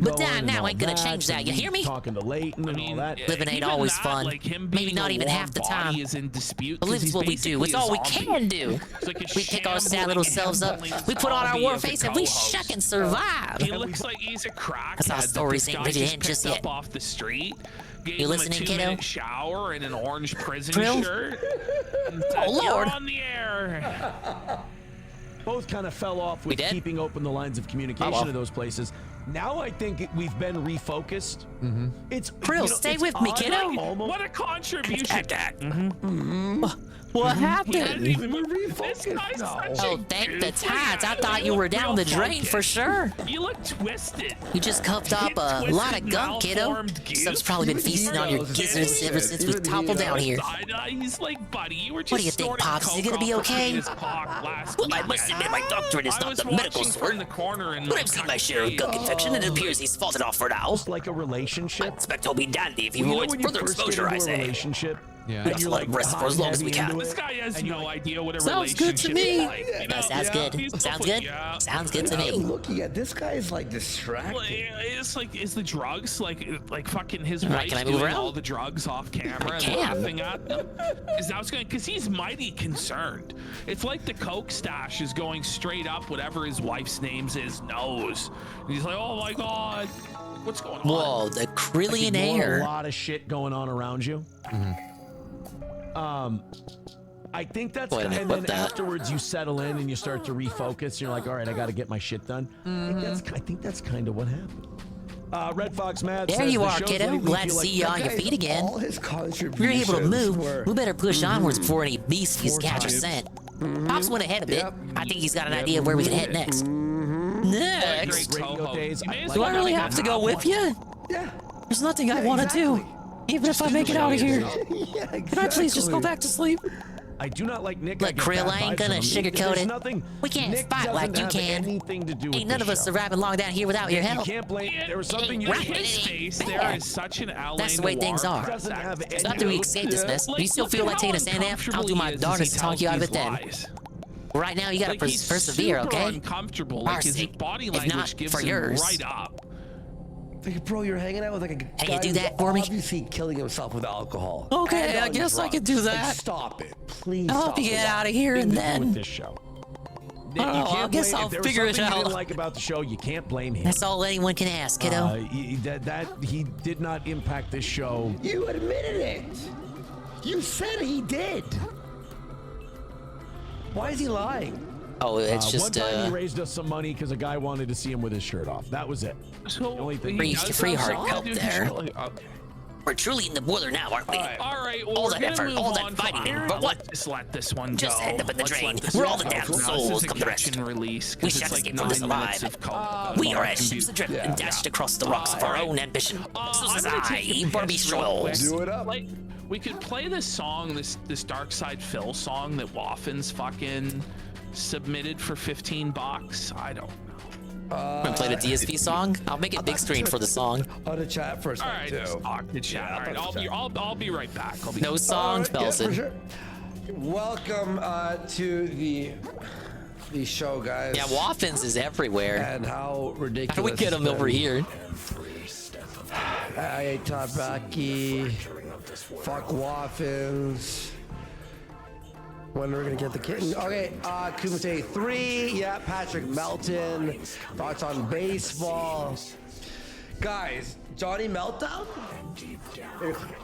But that now ain't gonna change that. You hear me? Talking to Leighton and all that. Living ain't Even always that, fun. like, him Maybe being not a even warm half the body time. is in dispute But 'cause this is he's what we do. It's basically a all we zombie. can do. He's like a We pick our sad shambling, little selves up. ambling We put on our zombie war as a face and we co-host. shuck and survive. He looks like he's a crackhead. That's how that stories this ain't guy ready to end picked just up yet. off the street. Gave You him listening, a kiddo? 2-minute shower in an orange prison Trill? shirt. And said, Oh, "You're Lord. on the air." Both kind of fell off with keeping open the lines of communication to those places. Now I think we've been refocused. It's Krill, stay with me, kiddo. What a contribution. What He happened? hadn't even this guy's such Oh, a thank the goofy. tides. I thought you were down the drain for sure. You look twisted. You just cuffed up a lot of gunk, kiddo. Stuff's probably been feasting on your gizzards ever since we toppled down here. He's like, buddy, you were just What do you think, snorting Pops? Is it coke gonna be off okay? his cock last Well, I weekend. must admit my doctorate is I not was the medical watching sort. from the corner and But I've seen my share of gunk infection, and it appears he's fought it off for now. like a relationship. I expect he'll be dandy if he Well, you know avoids when you further first get exposure, I into a say. relationship, Yeah. We have to let him rest for as long as we can. This guy has no idea what a Sounds good to relationship me. is like. You know? Sounds good. He's Sounds like, good. yeah. Sounds good to me. I'm looking at this guy is like distracted. Well, it's like, is the drugs like fucking his All right, wife can I move doing around? all the drugs off camera and can. laughing at them? Is that what's going? Because he's mighty concerned. It's like the coke stash is going straight up whatever his wife's name's his nose. And he's like, oh my god, what's going on? Whoa, the like Krillionaire. ignore a lot of shit going on around you. I think that's Wait a minute, and what then the- afterwards you settle in and you start to refocus. You're like, all right, I got to get my shit done. I think that's kind of what happened. Red Fox Matt There says you the are, show's kiddo. lately Glad to feel see like- you on your Guys, feet again. all his If you're able to move, were- we better push onwards before any beasties catch a times. scent. Pops went ahead a bit. I think he's got an idea of where we can head next. Next? Radio days. Do I really have to go with you? Yeah. There's nothing I want to do. Even if I make it out of here. Yeah, Can I please just go back to sleep? I do not like Nick. Look, Krill, I ain't gonna sugarcoat There's it. nothing. We can't Nick fight like doesn't you have can. anything to do with Ain't none this of us show. surviving long down here without your You help. can't blame. There was something you. Right. In his face, there is such an outline. That's the way things are. Doesn't have It's not that we escape this mess. If you still feel like taking a stand down, I'll do my darndest to talk you out of it then. Right now, you gotta Like, he's persevere, super okay? uncomfortable. Our Like his sake, body if language not gives for him yours. right up. Like, bro, you're hanging out with like a Can guy you do who's that for me? obviously killing himself with alcohol. Okay, and I on guess I drugs. could do Like, that. stop it, please. I'll help stop you it. get out of here and With then. this show. I don't know, I can't guess blame- I'll if there was figure it something you out. didn't like about the show, you can't blame him. That's all anyone can ask, kiddo. That he did not impact this show. You admitted it. You said he did. Why is he lying? Oh, it's One just time he raised us some money because a guy wanted to see him with his shirt off. That was it. So, The only thing. free heart help there. Okay. We're truly in the boiler now, aren't we? All right, well, All we're that gonna effort, move all on that fighting, from Aaron. but what? Let's let this one Just go. end up in the Let's drain. let this We're all one the go. damn Now, this souls is a come the rest. catch and release, 'cause We it's shall like escape from this 9 minutes alive. of coke. We are as ships adrift and dashed across the rocks of our own ambition. So says I, Barbie Strolls. Do it up. We could play this song, this Dark Side Phil song that Waffen's fucking submitted for $15. I don't know. Wanna play the DSP song? I'll make it big screen for the song. On the chat for a All second, right, too. let's talk to chat. All right, I'll be right back. No song, Yeah, Felsen. for sure. Welcome to the show, guys. Yeah, Waffens is everywhere. And how ridiculous. How do we get him over here? I ate Tabaki. Fuck Waffens. When are we gonna get the kitten? Okay, Kumite 3. Yeah, Patrick Melton. Thoughts on baseball. Guys, Johnny Meltdown?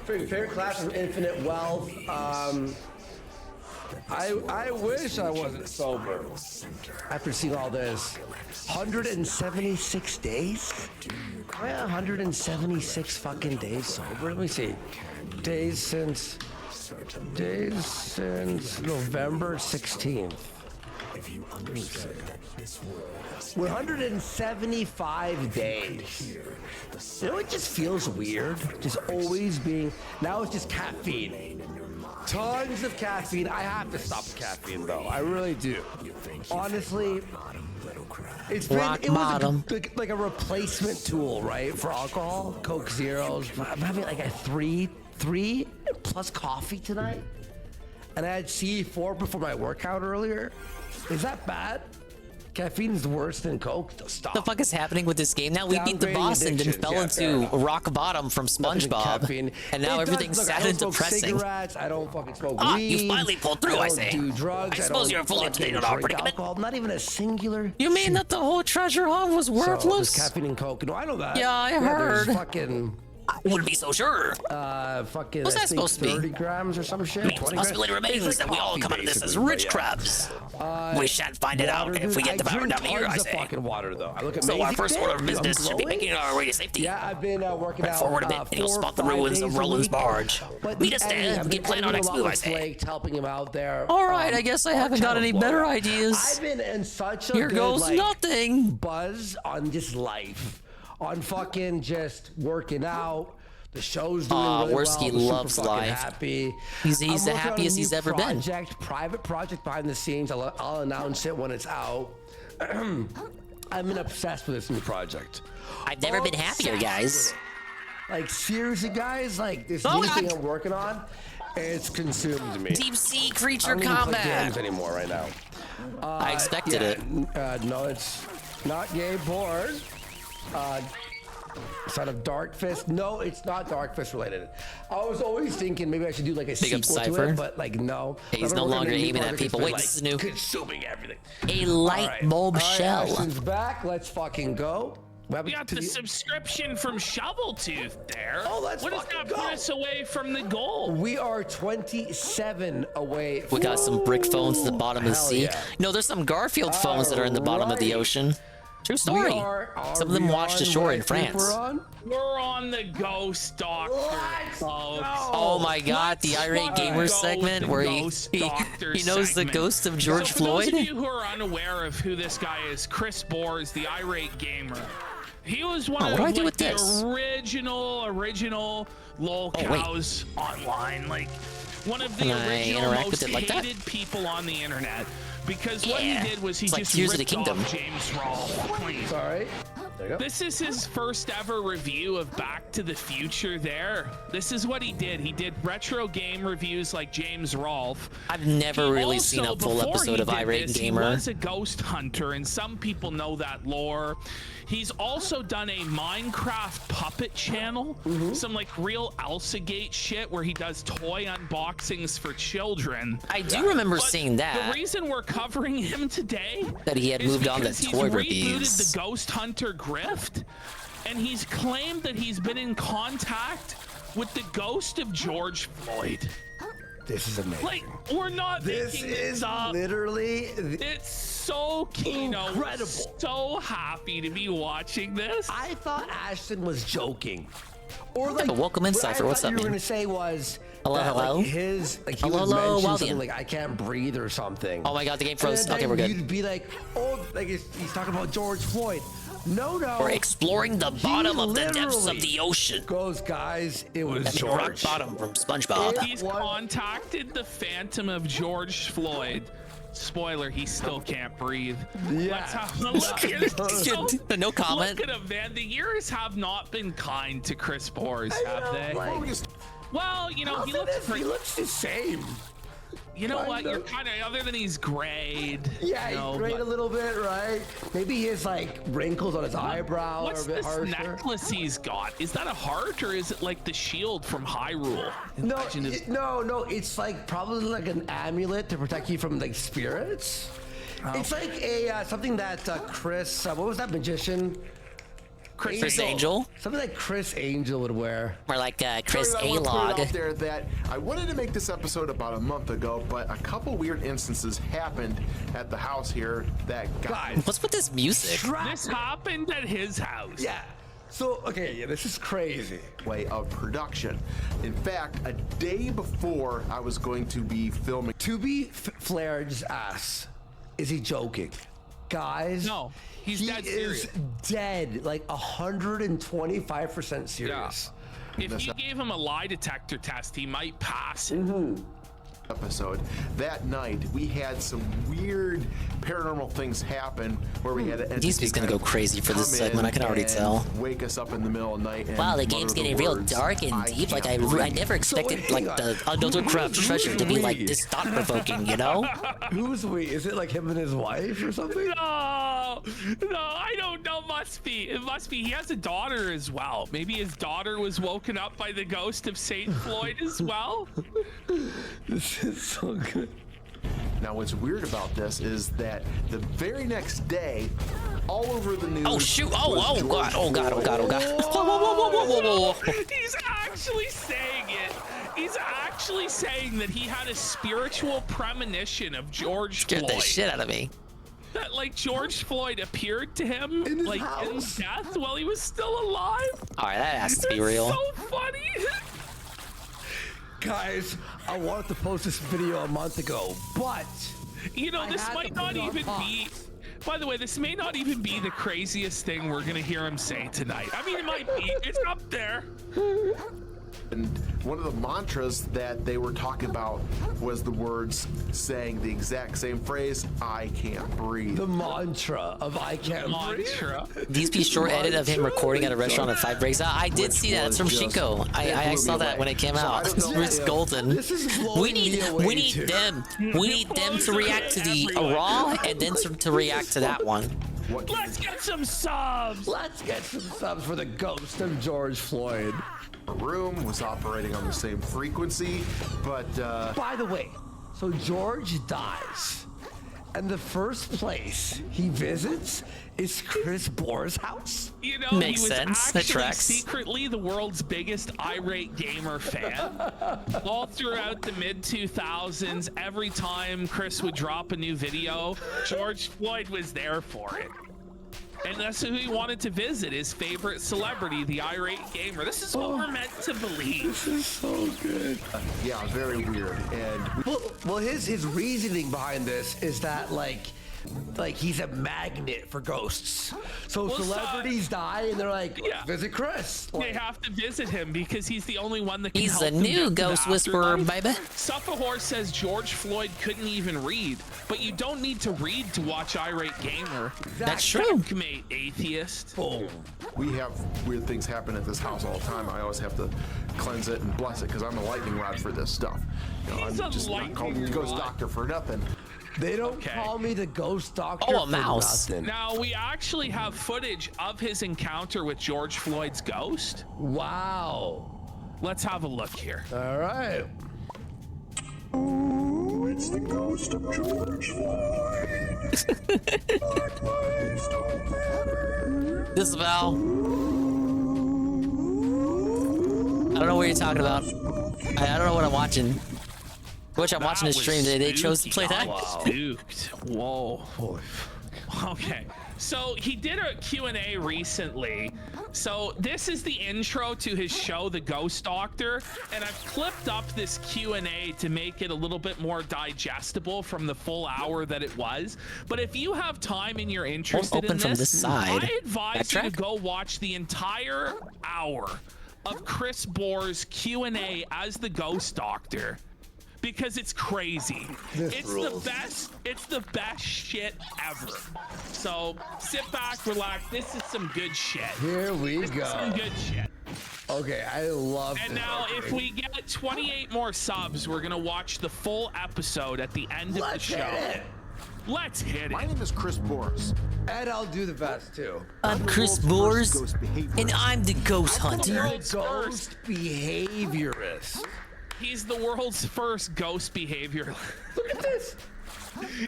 Favorite class from Infinite Wealth. I wish I wasn't sober after seeing all this. 176 days? Oh yeah, 176 fucking days sober. Let me see. Days since November 16th. 175 days. You know, it just feels weird. Just always being. Now it's just caffeine. Tons of caffeine. I have to stop the caffeine though. I really do. Honestly, it was like a replacement tool, right, for alcohol. Coke Zeros. I'm having like a three plus coffee tonight, and I had C4 before my workout earlier. Is that bad? Caffeine is worse than Coke. Stop. What the fuck is happening with this game? Now we beat the Downgrading boss and then addictions. fell Yeah, fair into enough. rock bottom from SpongeBob, and now everything's Look, sad I and don't smoke depressing. cigarettes. I don't fucking smoke Ah, weed. you finally pulled through, I don't say. do drugs. I suppose don't you're fully up to date fucking on our drink predicament. alcohol. Not even a singular. You mean that the whole treasure hunt was So, worthless? there's caffeine and Coke. No, I know that. Yeah, I there's heard. fucking. I wouldn't be so sure. Fucking. What's I that think supposed to be? 30 grams or some shit. I mean, 20 the grams. possibility remains It's that like we all coffee, come out of this as basically, rich but crabs. We shan't find it out water, if we dude. get devoured I down drink here, I tons say. of fucking water though. I look at So our first order of I'm business should be glowing. making our way to safety. Yeah, I've been working Right out. forward a bit, and you'll 4 or spot the 5 ruins days of a Roland's week. barge. But Meet us anyway, there I've and been get planned our next doing a move, lot I with say. Flake, helping him out there. All right, I guess I haven't got any better ideas. I've been in such a Here good, goes like, nothing. buzz on just life, on fucking just working out. The show's doing really Worski well. I'm loves super fucking life. happy. He's I'm the working on a happiest he's new ever been. Private project behind the scenes. I'll announce it when it's out. I've been obsessed with this new project. I've never been happier, guys. Like seriously, guys, like this Oh, new God. thing I'm working on, it's consumed me. Deep sea creature I don't even play combat. games anymore right now. I expected it. No, it's not gay porn. Son of Dark Fist. No, it's not Dark Fist related. I was always thinking maybe I should do like a Big up sequel to Cypher. it, but like no. Hey, he's I've no been working on longer a new aiming at project people. that's Wait, been, this is new. Consuming everything. A light bulb shell. Action's back. Let's fucking go. We got the subscription from Shoveltooth there. Oh, let's what does that put us away from the goal? We are 27 away. We got some brick phones at the bottom of the Hell sea. yeah. No, there's some Garfield phones that are in the bottom of the ocean. True story. Some of them washed ashore in France. We're on the Ghost Doctor, folks. Oh my God, the irate gamer segment where he knows the ghost of George Floyd. For those of you who are unaware of who this guy is, Chris Bohr, the irate gamer. He was one of like, the original lol cows online, like one of the original most hated people on the internet. Because what he did was he just ripped off James Rolfe. Sorry. There you go. This is his first ever review of Back to the Future there. This is what he did. He did retro game reviews like James Rolfe. I've never really seen a full episode of Irate Gamer. He was a ghost hunter, and some people know that lore. He's also done a Minecraft puppet channel, some like real Elsagate shit where he does toy unboxings for children. I do remember seeing that. The reason we're covering him today that he had moved on to toy reviews. He's rebooted the Ghost Hunter grift, and he's claimed that he's been in contact with the ghost of George Floyd. This is amazing. Like, we're not making this up. Literally, it's so Kino. Incredible. So happy to be watching this. I thought Ashton was joking. Or like, welcome in, Cypher. What's up, you were man? gonna say was hello, that, hello. Like, his like he hello, was hello, mentioning something Waldian. like I can't breathe or something. Oh my God, the game froze. And Okay, we're good. You'd be like, oh, like he's talking about George Floyd. No. We're exploring the bottom of the depths of the ocean. Goes, guys. It was That's George. rock bottom from SpongeBob. He's contacted the Phantom of George Floyd. Spoiler, he still can't breathe. Yeah. Let's have a look at it. No comment. Look at him, man. The years have not been kind to Chris Bohr, have they? Well, you know, he looks the same. You know what? You're kind of, other than he's grayed. Yeah, you know, he's grayed a little bit, right? Maybe he has like wrinkles on his eyebrow What's or a bit this harsher. necklace he's got? Is that a heart or is it like the shield from Hyrule? No, it's like probably like an amulet to protect you from like spirits. It's like a something that Chris, what was that magician? Chris Angel? Something like Chris Angel would wear. Or like Chris I want to put it A-Log. out there that I wanted to make this episode about a month ago, but a couple weird instances happened at the house here that got What's with this music? This happened at his house. Yeah. So, okay, yeah, this is crazy. Way of production. In fact, a day before I was going to be filming. To be Flaird's ass. Is he joking? Guys. No, he's dead serious. Is dead, like 125% serious. Yeah. If you gave him a lie detector test, he might pass it. Episode that night we had some weird paranormal things happen where we had an DSP's gonna go crazy for this segment, I can already tell. Wake us up in the middle of the night and Wow, the game's getting real dark and deep. Like I never expected like the Undercraft treasure to be like this thought-provoking, you know? Who's we? Is it like him and his wife or something? No, I don't know. It must be. He has a daughter as well. Maybe his daughter was woken up by the ghost of Saint Floyd as well. This is so good. Now, what's weird about this is that the very next day, all over the news. Oh shoot! Oh God! Oh God! Oh God! Oh God! Whoa! He's actually saying it. He's actually saying that he had a spiritual premonition of George Floyd. Scared the shit out of me. That like George Floyd appeared to him in like house. In death while he was still alive. All right, that has to be real. So funny. Guys, I wanted to post this video a month ago, but you know this might not even be. By the way, this may not even be the craziest thing we're gonna hear him say tonight. I mean, it might be. It's up there. And one of the mantras that they were talking about was the words saying the exact same phrase, I can't breathe. The mantra of I can't breathe. DSP short edit of him recording at a restaurant at 5 breaks out. I did see that. It's from Shinko. I saw that when it came out. It's golden. We need them. We need them to react to the raw and then to react to that one. Let's get some subs. Let's get some subs for the ghost of George Floyd. Room was operating on the same frequency, but by the way, so George dies. And the first place he visits is Chris Bohr's house. You know, Makes he was sense. That actually tracks. secretly the world's biggest irate gamer fan. All throughout the mid-2000s, every time Chris would drop a new video, George Floyd was there for it. And that's who he wanted to visit, his favorite celebrity, the irate gamer. This is what we're meant to believe. This is so good. Yeah, very weird. And well, his reasoning behind this is that like he's a magnet for ghosts. So celebrities die and they're like, visit Chris. They have to visit him because he's the only one that can He's help a them new get to the ghost whisperer, afterlife. baby. Suffahor says George Floyd couldn't even read, but you don't need to read to watch Irate Gamer. That's true. Checkmate, atheist. boom. We have weird things happen at this house all the time. I always have to cleanse it and bless it because I'm a lightning rod for this stuff. You know, He's I'm a just not calling the ghost doctor for nothing. They don't call me the ghost doctor. Oh, a for mouse. nothing. Now, we actually have footage of his encounter with George Floyd's ghost. Wow. Let's have a look here. All right. Ooh, it's the ghost of George Floyd. Disavow. I don't know what you're talking about. I don't know what I'm watching. Which I'm watching the stream. They chose to play that. Spooked. Whoa. Holy fuck. Okay. So he did a Q&A recently. So this is the intro to his show, The Ghost Doctor, and I've clipped up this Q&A to make it a little bit more digestible from the full hour that it was. But if you have time and you're interested Open in from this side. I advise you to Backtrack? go watch the entire hour of Chris Bohr's Q&A as the Ghost Doctor. Because it's crazy. It's the best shit ever. So sit back, relax. This is some good shit. Here we This is go. some good shit. Okay, I love And this. now, if we get 28 more subs, we're gonna watch the full episode at the end of the show. Let's hit it. My name is Chris Boris. And I'll do the best too. I'm Chris Boers, and I'm the ghost hunter. Ghost behaviorist. He's the world's first ghost behavior. Look at this.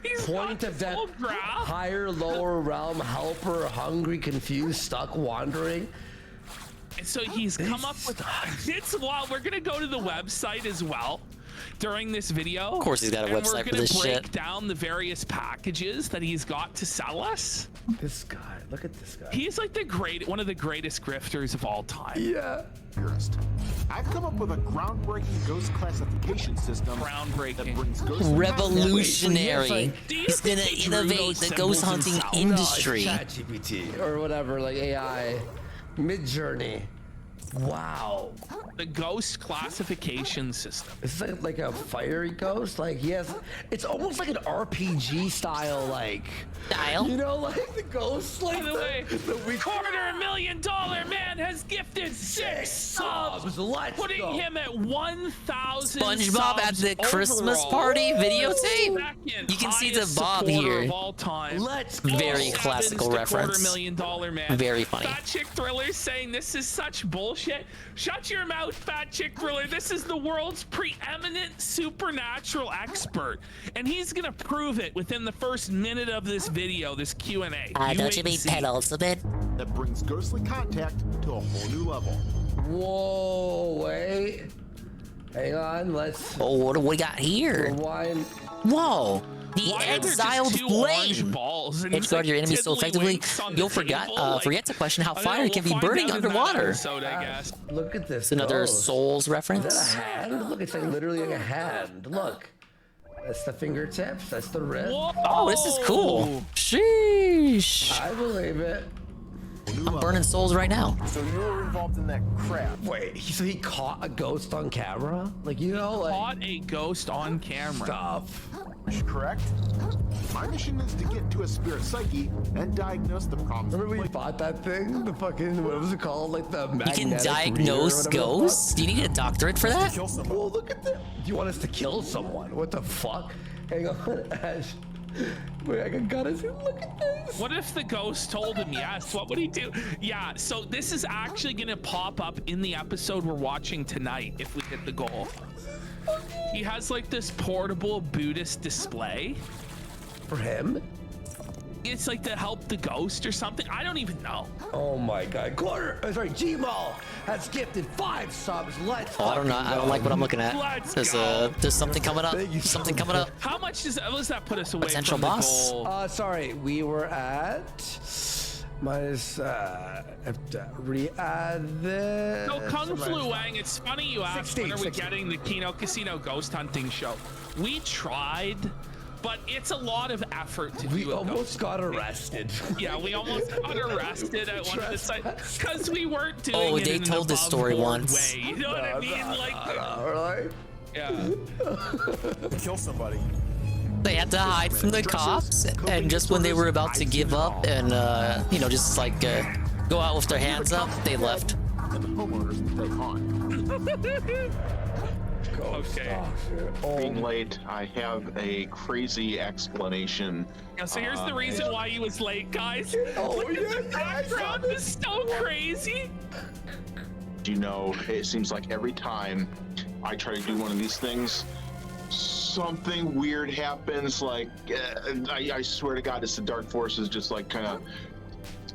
He's Point of death. Higher, lower realm, helper, hungry, confused, stuck, wandering. And so he's come up with it's wild. We're gonna go to the website as well during this video. Of course he's got a and website we're for this gonna break shit. down the various packages that he's got to sell us. This guy, look at this guy. He's like one of the greatest grifters of all time. Yeah. I've come up with a groundbreaking ghost classification system. Groundbreaking. That brings ghosts Revolutionary. He's gonna innovate the ghost hunting industry. No, it's ChatGPT or whatever, like AI, Midjourney. Wow. The ghost classification system. This is like a fiery ghost. Like he has, it's almost like an RPG style, like style. You know, like the ghosts, like By the way, $250,000 man has gifted 6 subs, Let's putting go. him at 1,000 SpongeBob at subs the Christmas overall. party videotape. Second You can see the highest Bob supporter here. of all time. Let's go. Very classical reference. $250,000 man. Very funny. Fat Chick Thriller saying this is such bullshit. Shut your mouth, Fat Chick Thriller. This is the world's preeminent supernatural expert, and he's gonna prove it within the first minute of this video, this Q&A. Don't you mean pedals a bit? That brings ghostly contact to a whole new level. Whoa, wait. Hang on, let's. Oh, what do we got here? Rewind. Whoa. The Why are there just exiled two orange flame. balls and Hit it's guard like your enemies so tiddly effectively, winks on you'll the forget table, like- forget to question how I don't fire know, can we'll be find burning out in that underwater. episode, I guess. Look at this. It's another ghost. Souls Is reference. that a hand? Look, it's like literally like a hand. Look. That's the fingertips. That's the wrist. Oh, this is cool. Sheesh. I believe it. I'm burning souls right now. So you were involved in that crap. Wait, so he caught a ghost on camera? Like, you know, like. Caught a ghost on camera. Stuff. Correct? My mission is to get to a spirit psyche and diagnose the problems. Remember we bought that thing? The fucking, what was it called? Like the You can magnetic diagnose reader or whatever the ghosts? Do you need a doctorate for that? Well, look at that. Do you want us to kill someone? What the fuck? Hang on, Ash. Wait, I gotta see. Look at this. What if the ghost told him yes? What would he do? Yeah, so this is actually gonna pop up in the episode we're watching tonight if we hit the goal. He has like this portable Buddhist display. for him? It's like to help the ghost or something. I don't even know. Oh my God! Gmo has gifted 5 subs. Let's. Oh, I don't know. I don't like what I'm looking at. There's something coming up. Something coming up. How much does that put us away Potential from boss? the goal? Sorry, we were at minus. Re-add this. So Kung Flu Wang, it's funny you asked when are we getting the Kino Casino ghost hunting show. We tried, but it's a lot of effort to do. We almost got arrested. Yeah, we almost got arrested at one of the sites because we weren't doing it they in an told this story above-board once. way. You know what I mean? Really? Yeah. Kill somebody. They had to hide from the cops, and just when they were about to give up and, you know, just like go out with their hands up, they left. And the homeowners stay on. Okay. Being late, I have a crazy explanation. Yeah, so here's the reason why he was late, guys. The background is so crazy. You know, it seems like every time I try to do one of these things, something weird happens. Like, I swear to God, it's the dark forces just like kind of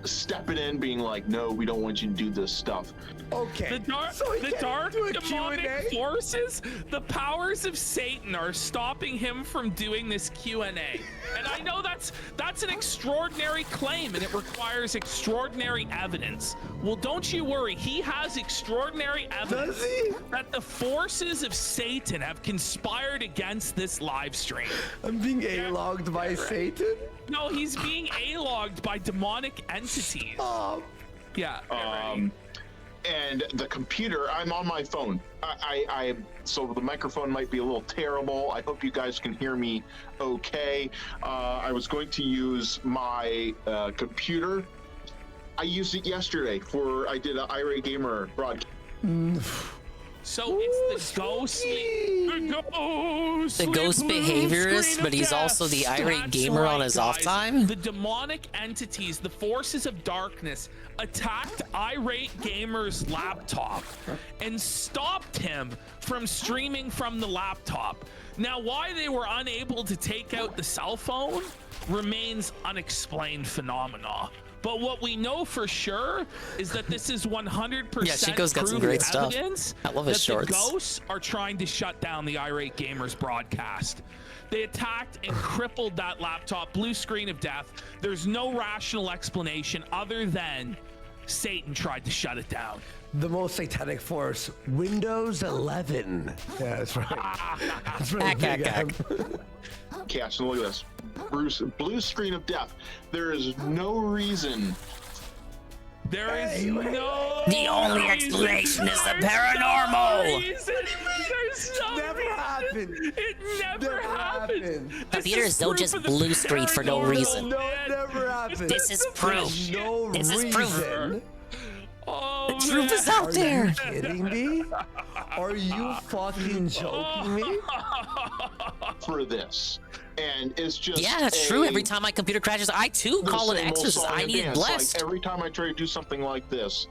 stepping in, being like, no, we don't want you to do this stuff. Okay. The dark demonic forces, the powers of Satan are stopping him from doing this Q&A. And I know that's an extraordinary claim and it requires extraordinary evidence. Well, don't you worry. He has extraordinary evidence that the forces of Satan have conspired against this live stream. I'm being A-logged by Satan? No, he's being A-logged by demonic entities. Oh. Yeah. And the computer, I'm on my phone. So the microphone might be a little terrible. I hope you guys can hear me okay. I was going to use my computer. I used it yesterday I did an Irate Gamer broadcast. So it's the ghost behaviorist, but he's also the irate gamer on his off time. The demonic entities, the forces of darkness, attacked Irate Gamer's laptop and stopped him from streaming from the laptop. Now, why they were unable to take out the cell phone remains unexplained phenomena. But what we know for sure is that this is 100% Yeah, Chico's got some great stuff. evidence I love his that shorts. the ghosts are trying to shut down the Irate Gamers broadcast. They attacked and crippled that laptop, blue screen of death. There's no rational explanation other than Satan tried to shut it down. The most satanic force, Windows 11. Yeah, that's right. That's right. Cash, look at this. Blue screen of death. There is no reason. There is no. The only explanation is the paranormal. There's no never happened. It never happened. Computers don't just blue screen for no reason. No, it never happened. This is proof. This is proof. Oh, the truth is out there. Are you kidding me? Are you fucking joking me? For this. And it's just that's true. Every time my computer crashes, I too call it exorcist. I need blessed. Like every time I try to do something like this,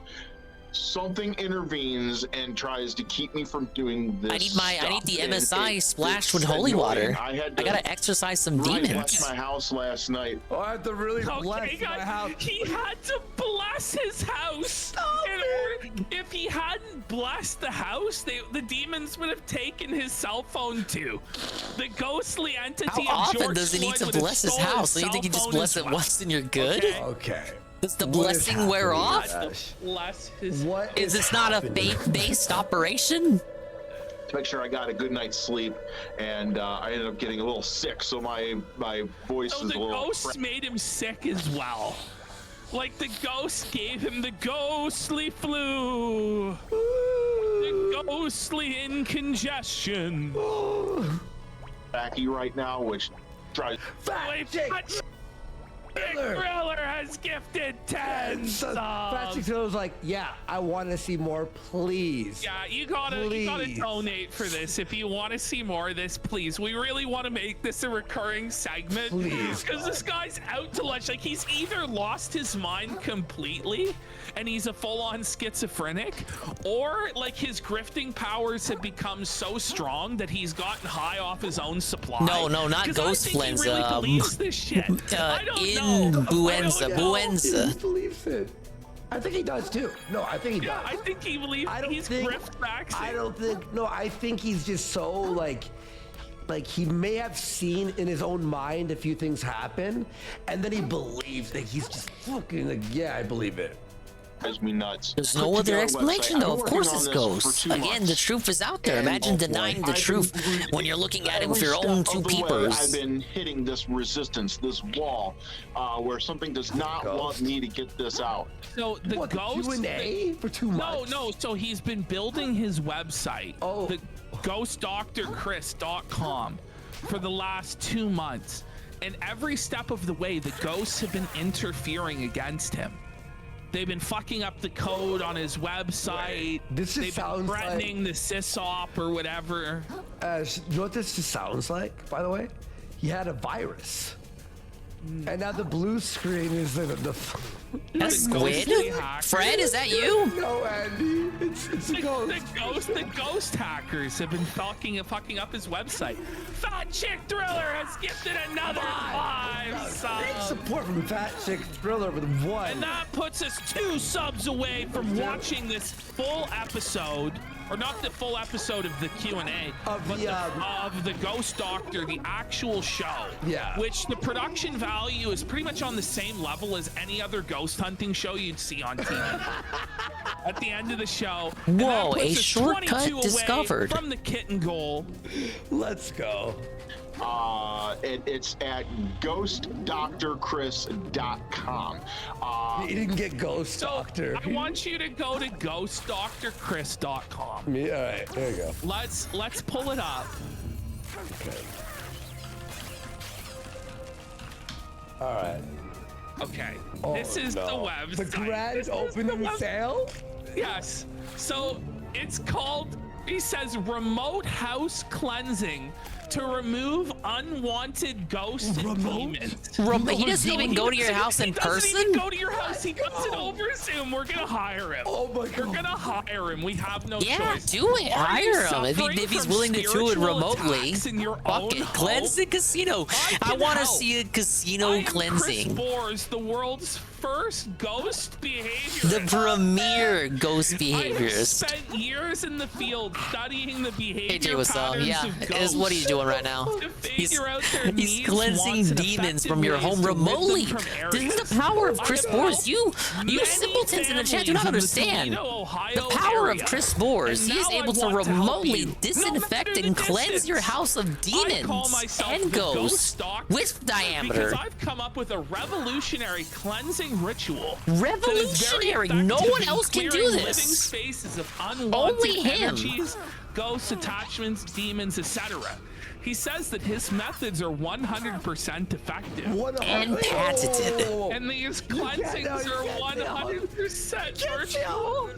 something intervenes and tries to keep me from doing this. I need the MSI splashed with holy water. I gotta exorcise some demons. Bless my house last night. Oh, I have to really bless my house. He had to bless his house. If he hadn't blessed the house, the demons would have taken his cell phone too. The ghostly entity How of often George does he need Floyd to would have bless his stolen house? So you cell think you just phone bless as it well. once and you're good? Okay. Does the blessing wear off? Bless his. Is this not a faith-based operation? To make sure I got a good night's sleep, and I ended up getting a little sick, so my voice is a little. The ghosts made him sick as well. Like the ghost gave him the ghostly flu, the ghostly incongestion. Backy right now, which tries. Thriller has gifted 10 So subs. Fat Chick Thriller was like, yeah, I want to see more, please. Yeah, you gotta donate for this if you want to see more of this, please. We really want to make this a recurring segment, Please, because this guy's out to lunch. Like, he's either lost his mind completely and he's a full-on schizophrenic, or like his grifting powers have become so strong that he's gotten high off his own supply. No, not Ghost Flens. Really believes this shit. I don't know. Buenza. He believes it. I think he does too. No, I think he does. I think he believes he's grift maxing. I don't think. No, I think he's just so like he may have seen in his own mind a few things happen, and then he believes that he's just fucking like, yeah, I believe it. Drives me nuts. There's no other explanation, though. Of course it's ghosts. Again, the truth is out there. Imagine denying the truth when you're looking at it with your own two peepers. I've been hitting this resistance, this wall, where something does not want me to get this out. So the ghost Q&A for 2 months. No. So he's been building his website, the ghostdoctorchris.com, for the last 2 months, and every step of the way, the ghosts have been interfering against him. They've been fucking up the code on his website. This just They've been threatening the sysop or whatever. You know what this just sounds like, by the way? He had a virus. And now the blue screen is the That's Squid? Fred, is that you? No, Andy. It's a ghost. The ghost hackers have been fucking up his website. Fat Chick Thriller has gifted another 5 subs. Big support from Fat Chick Thriller with 1. And that puts us 2 subs away from watching this full episode. Or not the full episode of the Q&A, but of the Ghost Doctor, the actual show. Yeah. Which the production value is pretty much on the same level as any other ghost hunting show you'd see on TV. At the end of the show. Whoa, a shortcut discovered. From the kitten goal. Let's go. It's at ghostdoctorchris.com. He didn't get Ghost Doctor. I want you to go to ghostdoctorchris.com. Yeah, all right, there you go. Let's pull it up. Okay. All right. Okay. Oh, this is the website. The grand opening sale? Yes. So it's called, he says, remote house cleansing to remove unwanted ghost demons. He doesn't even go to your house in person? He doesn't even go to your house. He does it over Zoom. We're gonna hire him. Oh my God. We're gonna hire him. We have no choice. Yeah, do it. Hire him. If he's willing to do it remotely. Fuck it. Cleanse the casino. I want to see a casino cleansing. Chris Boers, the world's first ghost behavior. The premier ghost behaviors. I spent years in the field studying the behavior AJ, what's up? patterns Yeah, of is ghosts. what he's doing right now. He's cleansing demons from your home remotely. This is the power of Chris Boers. You simpletons in the chat do not understand. The power of Chris Boers. He is able to remotely disinfect and cleanse your house of demons and ghosts with diameter. Because I've come up with a revolutionary cleansing ritual. Revolutionary. No one else can do Living this. spaces of unwanted Only him. energies, ghosts, attachments, demons, etc. He says that his methods are 100% effective. And patented. And these cleansings are 100% virtual.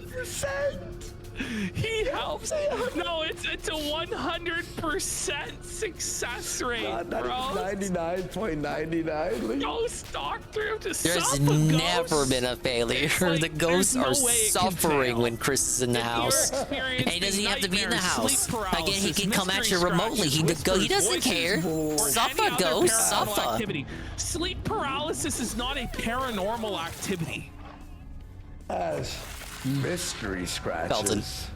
He helps. No, it's a 100% success rate, bro. 99.99. Ghost Doctor to There's never been a failure. The ghosts are suffering when Chris is in the house. And he doesn't even have to be in the house. Again, he can come at you remotely. He doesn't care. Suffer, ghost, suffer. Sleep paralysis is not a paranormal activity. Mystery scratches.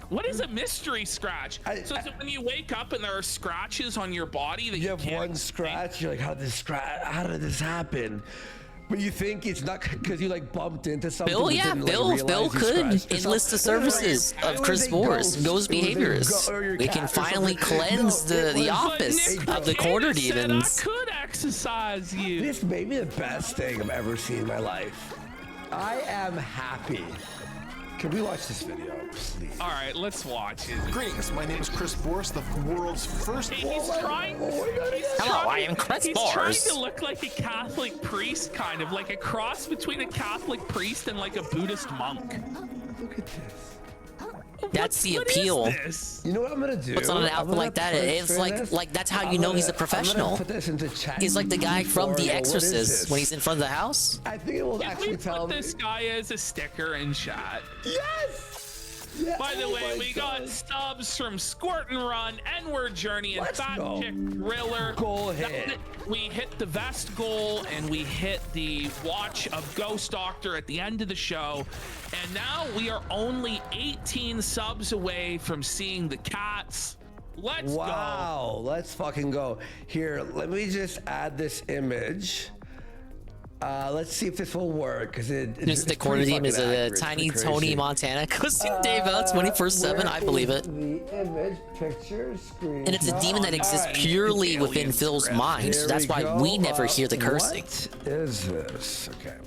What is a mystery scratch? So is it when you wake up and there are scratches on your body that you have one scratch? You're like, how did this happen? But you think it's not because you like bumped into something. Bill could enlist the services of Chris Boers, ghost behaviors. We can finally cleanse the office of the corner demons. I could exercise you. This may be the best thing I've ever seen in my life. I am happy Can we watch this video, please? All right, let's watch it. Greetings, my name is Chris Boris, the world's first. He's trying. Hello, I am Chris He's Boris. trying to look like a Catholic priest, kind of like a cross between a Catholic priest and like a Buddhist monk. Look at this. That's the appeal. You know what I'm gonna do? What's on an outfit like that? It's like that's how you know he's a professional. Put this into chat. He's like the guy from The Exorcist when he's in front of the house. I think it will actually tell me. This guy as a sticker in chat. Yes. Yeah. By the way, we got subs from Squirt and Run, N-Word Journey, and Fat Chick Thriller. Goal hit. We hit the vest goal, and we hit the watch of Ghost Doctor at the end of the show. And now we are only 18 subs away from seeing the cats. Let's go. Wow, let's fucking go. Here, let me just add this image. Let's see if this will work, because Just the corner team is a tiny Tony Montana costume Dave out 24/7. I believe it. The image, picture, screen. And it's a demon that exists purely within Phil's mind, so that's why we never hear the cursing. What is this? Okay,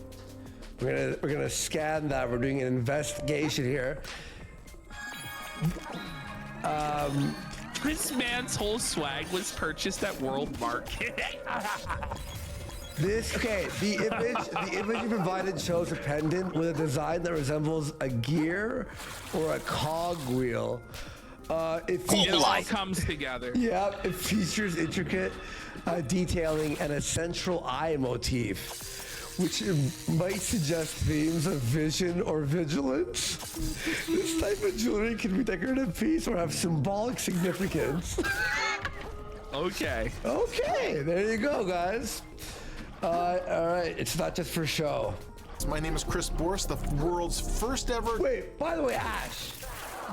we're gonna scan that. We're doing an investigation here. This man's whole swag was purchased at World Market. The image you provided shows a pendant with a design that resembles a gear or a cogwheel. It all comes together. Yeah, it features intricate detailing and a central eye motif, which might suggest themes of vision or vigilance. This type of jewelry can be decorative piece or have symbolic significance. Okay. Okay, there you go, guys. All right, it's not just for show. My name is Chris Boris, the world's first ever. Wait, by the way, Ash,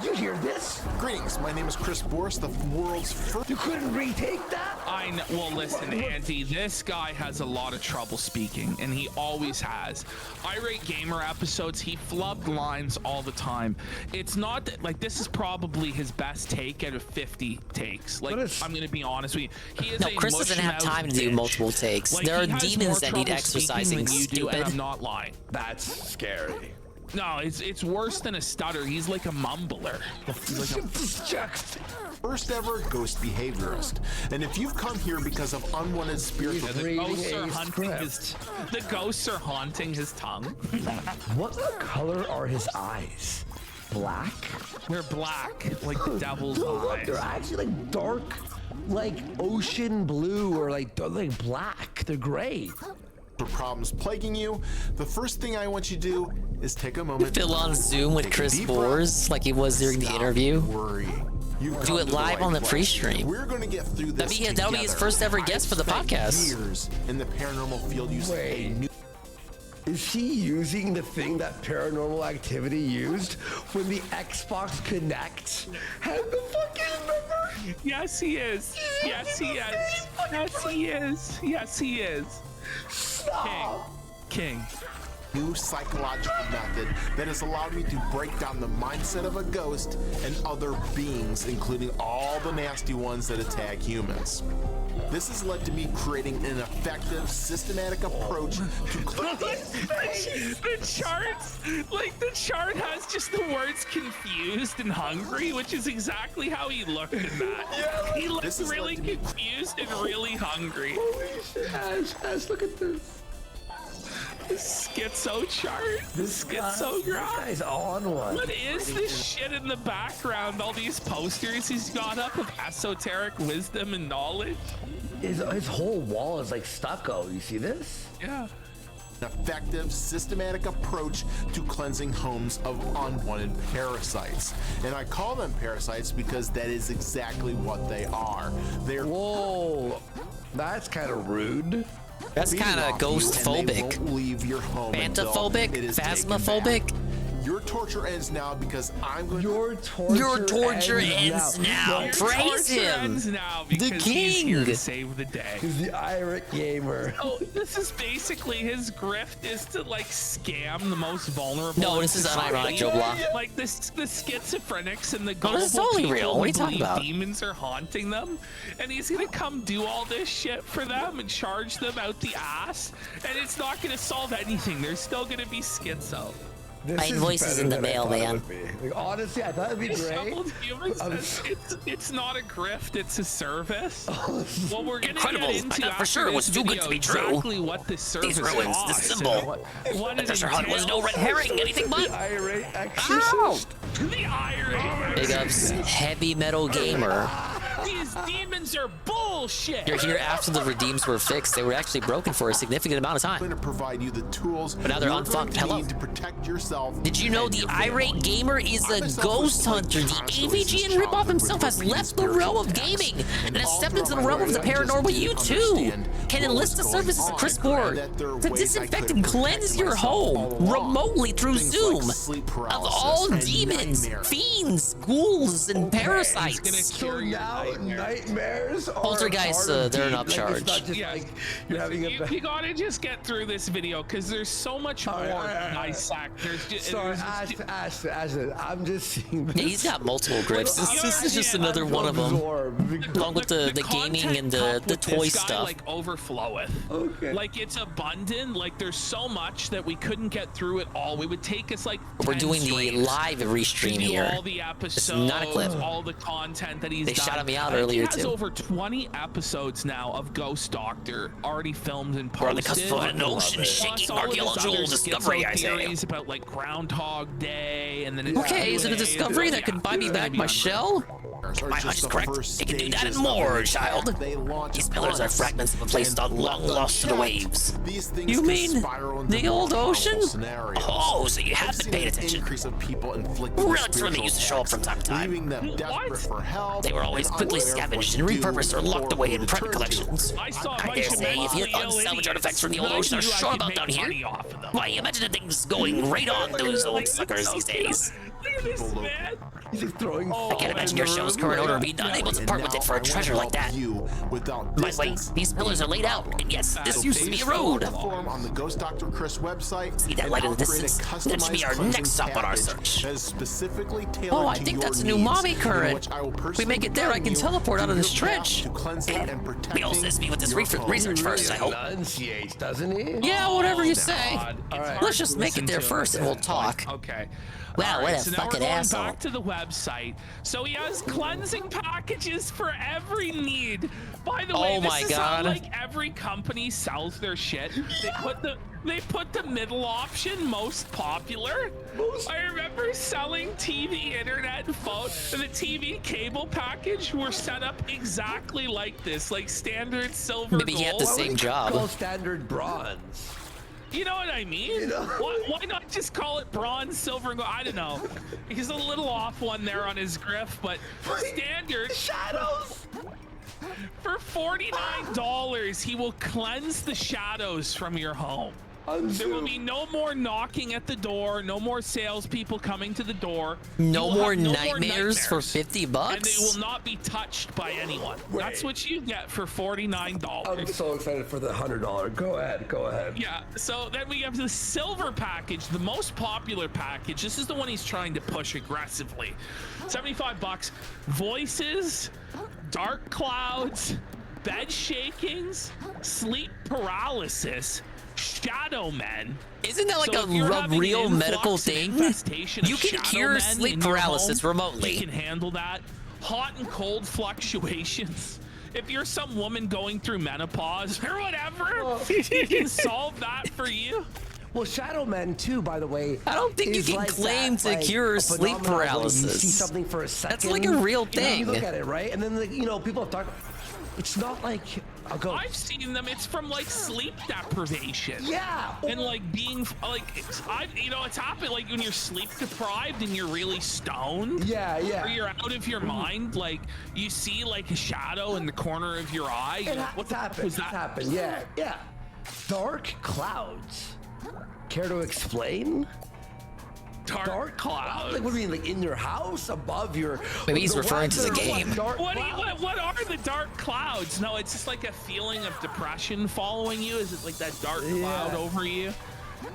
did you hear this? Greetings, my name is Chris Boris, the world's first. You couldn't retake that? I know. Well, listen, Andy, this guy has a lot of trouble speaking, and he always has. Irate Gamer episodes, he flubbed lines all the time. It's not that, like, this is probably his best take out of 50 takes. Like, I'm going to be honest with you. He is Chris doesn't have time to do multiple takes. Like, there are he has demons more that need trouble exercising, speaking than you do, stupid. and I'm not lying. That's scary. No, it's worse than a stutter. He's like a mumbler. He's like first ever ghost behaviorist. And if you've come here because of unwanted spiritual, the ghosts are haunting his tongue. What color are his eyes? Black? They're black, like the devil's eyes. Look, they're actually like dark, like ocean blue or like black. They're gray. Problems plaguing you, the first thing I want you to do is take a moment. Phil on Zoom with Chris Boris like he was during the interview. Do it live on the pre-stream. We're going to get through this. That'll be his first ever guest for the podcast. Years in the paranormal field using a new. Is he using the thing that Paranormal Activity used when the Xbox Connect had the fucking number? Yes, he is. Yes, he is. Yes, he is. Yes, he is. King. New psychological method that has allowed me to break down the mindset of a ghost and other beings, including all the nasty ones that attack humans. This has led to me creating an effective, systematic approach to the charts, like the chart has just the words confused and hungry, which is exactly how he looked in that. Yeah, he looked really confused and really hungry. Holy shit, Ash, look at this. This schizo chart. This guy's on one. What is this shit in the background? All these posters he's got up of esoteric wisdom and knowledge. His whole wall is like stucco. You see this? Yeah. An effective, systematic approach to cleansing homes of unwanted parasites. And I call them parasites because that is exactly what they are. They're. Whoa, that's kind of rude. That's kind of ghost-phobic. Phantophobic? Phasmophobic? Your torture ends now because I'm going. Your torture ends now. Praise him. Ends now the because king. He's here to save the day. He's the Irate Gamer. Oh, this is basically his grift is to like scam the most vulnerable. No, this is unironic, Joe Blah. Like the schizophrenics and the No, gullible this is totally people real. What are you who talking believe about? demons are haunting them, and he's gonna come do all this shit for them and charge them out the ass, and it's not gonna solve anything. They're still gonna be schizo. This My voice is in the better than I mail, thought it man. would be. Like, honestly, I thought it'd be great. Shoveled Humans says it's not a grift, it's a service. Well, we're gonna Incredible. get into I thought for sure it was too good to be true. exactly what this service These ruins, costs this symbol. and what it Treasure hunt was no entails. red herring, anything but. Irate Ow! exorcist. The irate. Big ups, heavy metal gamer. These demons are bullshit. You're here after the redeems were fixed. They were actually broken for a significant amount of time. going to provide you the tools, but now they're unfucked. Hello. to protect yourself. Did you know the irate gamer is a ghost hunter? The AVGN ripoff himself has left the realm of gaming and has stepped into the realm of the paranormal. You too can enlist the services of Chris Borg to disinfect and cleanse your home remotely through Zoom of all demons, fiends, ghouls, and parasites. So now nightmares are Poltergeists, they're an upcharge. It's not just like you're having a You gotta just get through this video because there's so much more to dissect. There's just, Sorry, Ash, I'm just seeing this. Yeah, he's got multiple grips. This is just another one of them, along with the gaming and the toy this guy, stuff. like overfloweth. Okay. Like it's abundant. Like there's so much that we couldn't get through it all. We would take us like We're 10 doing the streams live to restream do here. all the episodes, It's not a clip. all the content that he's They done. shouted me out I think earlier, he has too. over 20 episodes now of Ghost Doctor already filmed and posted. We're on the cusp of an ocean-shaking Plus all of his archaeological other discovery, I say. theories about like Groundhog Day and then Okay, is it a discovery that could buy me back my shell? My hunch is correct. It can do that and more, child. These pillars are fragments of a place long lost to the waves. You mean the old ocean? Oh, so you have been paying attention. Relics from it used to show up from time to time. They were always quickly scavenged and repurposed or locked away in private collections. I dare say, if you had unsalvaged artifacts from the old ocean are sure about down here, why, imagine the things going right on those old suckers these days. I can't imagine your show's current owner being unable to part with it for a treasure like that. By the way, these pillars are laid out, and yes, this used to be a road. On the Ghost Dr. Chris website. See that light in the distance? That should be our next stop on our search. Oh, I think that's a new mommy current. If we make it there, I can teleport out of this trench. We all assist me with this research first, I hope. Enunciates, doesn't he? Yeah, whatever you say. Right. Let's just make it there first and we'll talk. Okay. Wow, All what right, a so now fucking we're going asshole. back to the website. So he has cleansing packages for every need. By the way, Oh my this is how God. like every company sells their shit. They put the middle option, most popular. I remember selling TV, internet, and phone, and the TV cable package were set up exactly like this, like standard silver. Maybe he had the gold. same job. Called standard bronze. You know what I mean? Why not just call it bronze, silver, and gold? I don't know. He's a little off one there on his griff, but standard. Shadows! For $49, he will cleanse the shadows from your home. There will be no more knocking at the door, no more salespeople coming to the door. No You will more have no nightmares for 50 bucks? And they will not be touched by anyone. That's what you get for $49. I'm so excited for the $100. Go ahead. Yeah, so then we have the silver package, the most popular package. This is the one he's trying to push aggressively. 75 bucks. Voices, dark clouds, bed shakings, sleep paralysis, shadow men. Isn't that like So a if you're having an real medical influx and thing? infestation of You can shadow cure men sleep in your paralysis home, remotely. You can handle that. Hot and cold fluctuations. If you're some woman going through menopause or whatever, he can solve that for you. Well, Shadow Men too, by the way. I don't think you is can like claim that, to like, cure a sleep phenomenon where paralysis. You see something for a second. That's like a real You know, thing. you look at it, right? And then, people have talked. It's not like a ghost. I've seen them. It's from like sleep deprivation. Yeah. And like being like, it's happened like when you're sleep deprived and you're really stoned. Yeah. Or you're out of your mind. Like you see like a shadow in the corner of your eye. What's happened? Was that? Happened? Yeah. Dark clouds. Care to explain? Dark clouds. Like, what do you mean? Like in your house, above your? Maybe he's referring to the weather, game. What are the dark clouds? No, it's just like a feeling of depression following you. Is it like that dark cloud over you?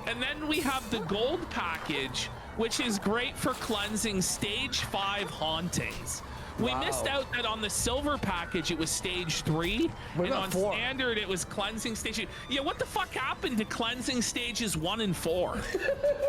And then we have the gold package, which is great for cleansing stage 5 hauntings, We missed out that on the silver package it was stage 3, and on standard it was cleansing stage. Yeah, what the fuck happened to cleansing stages 1 and 4?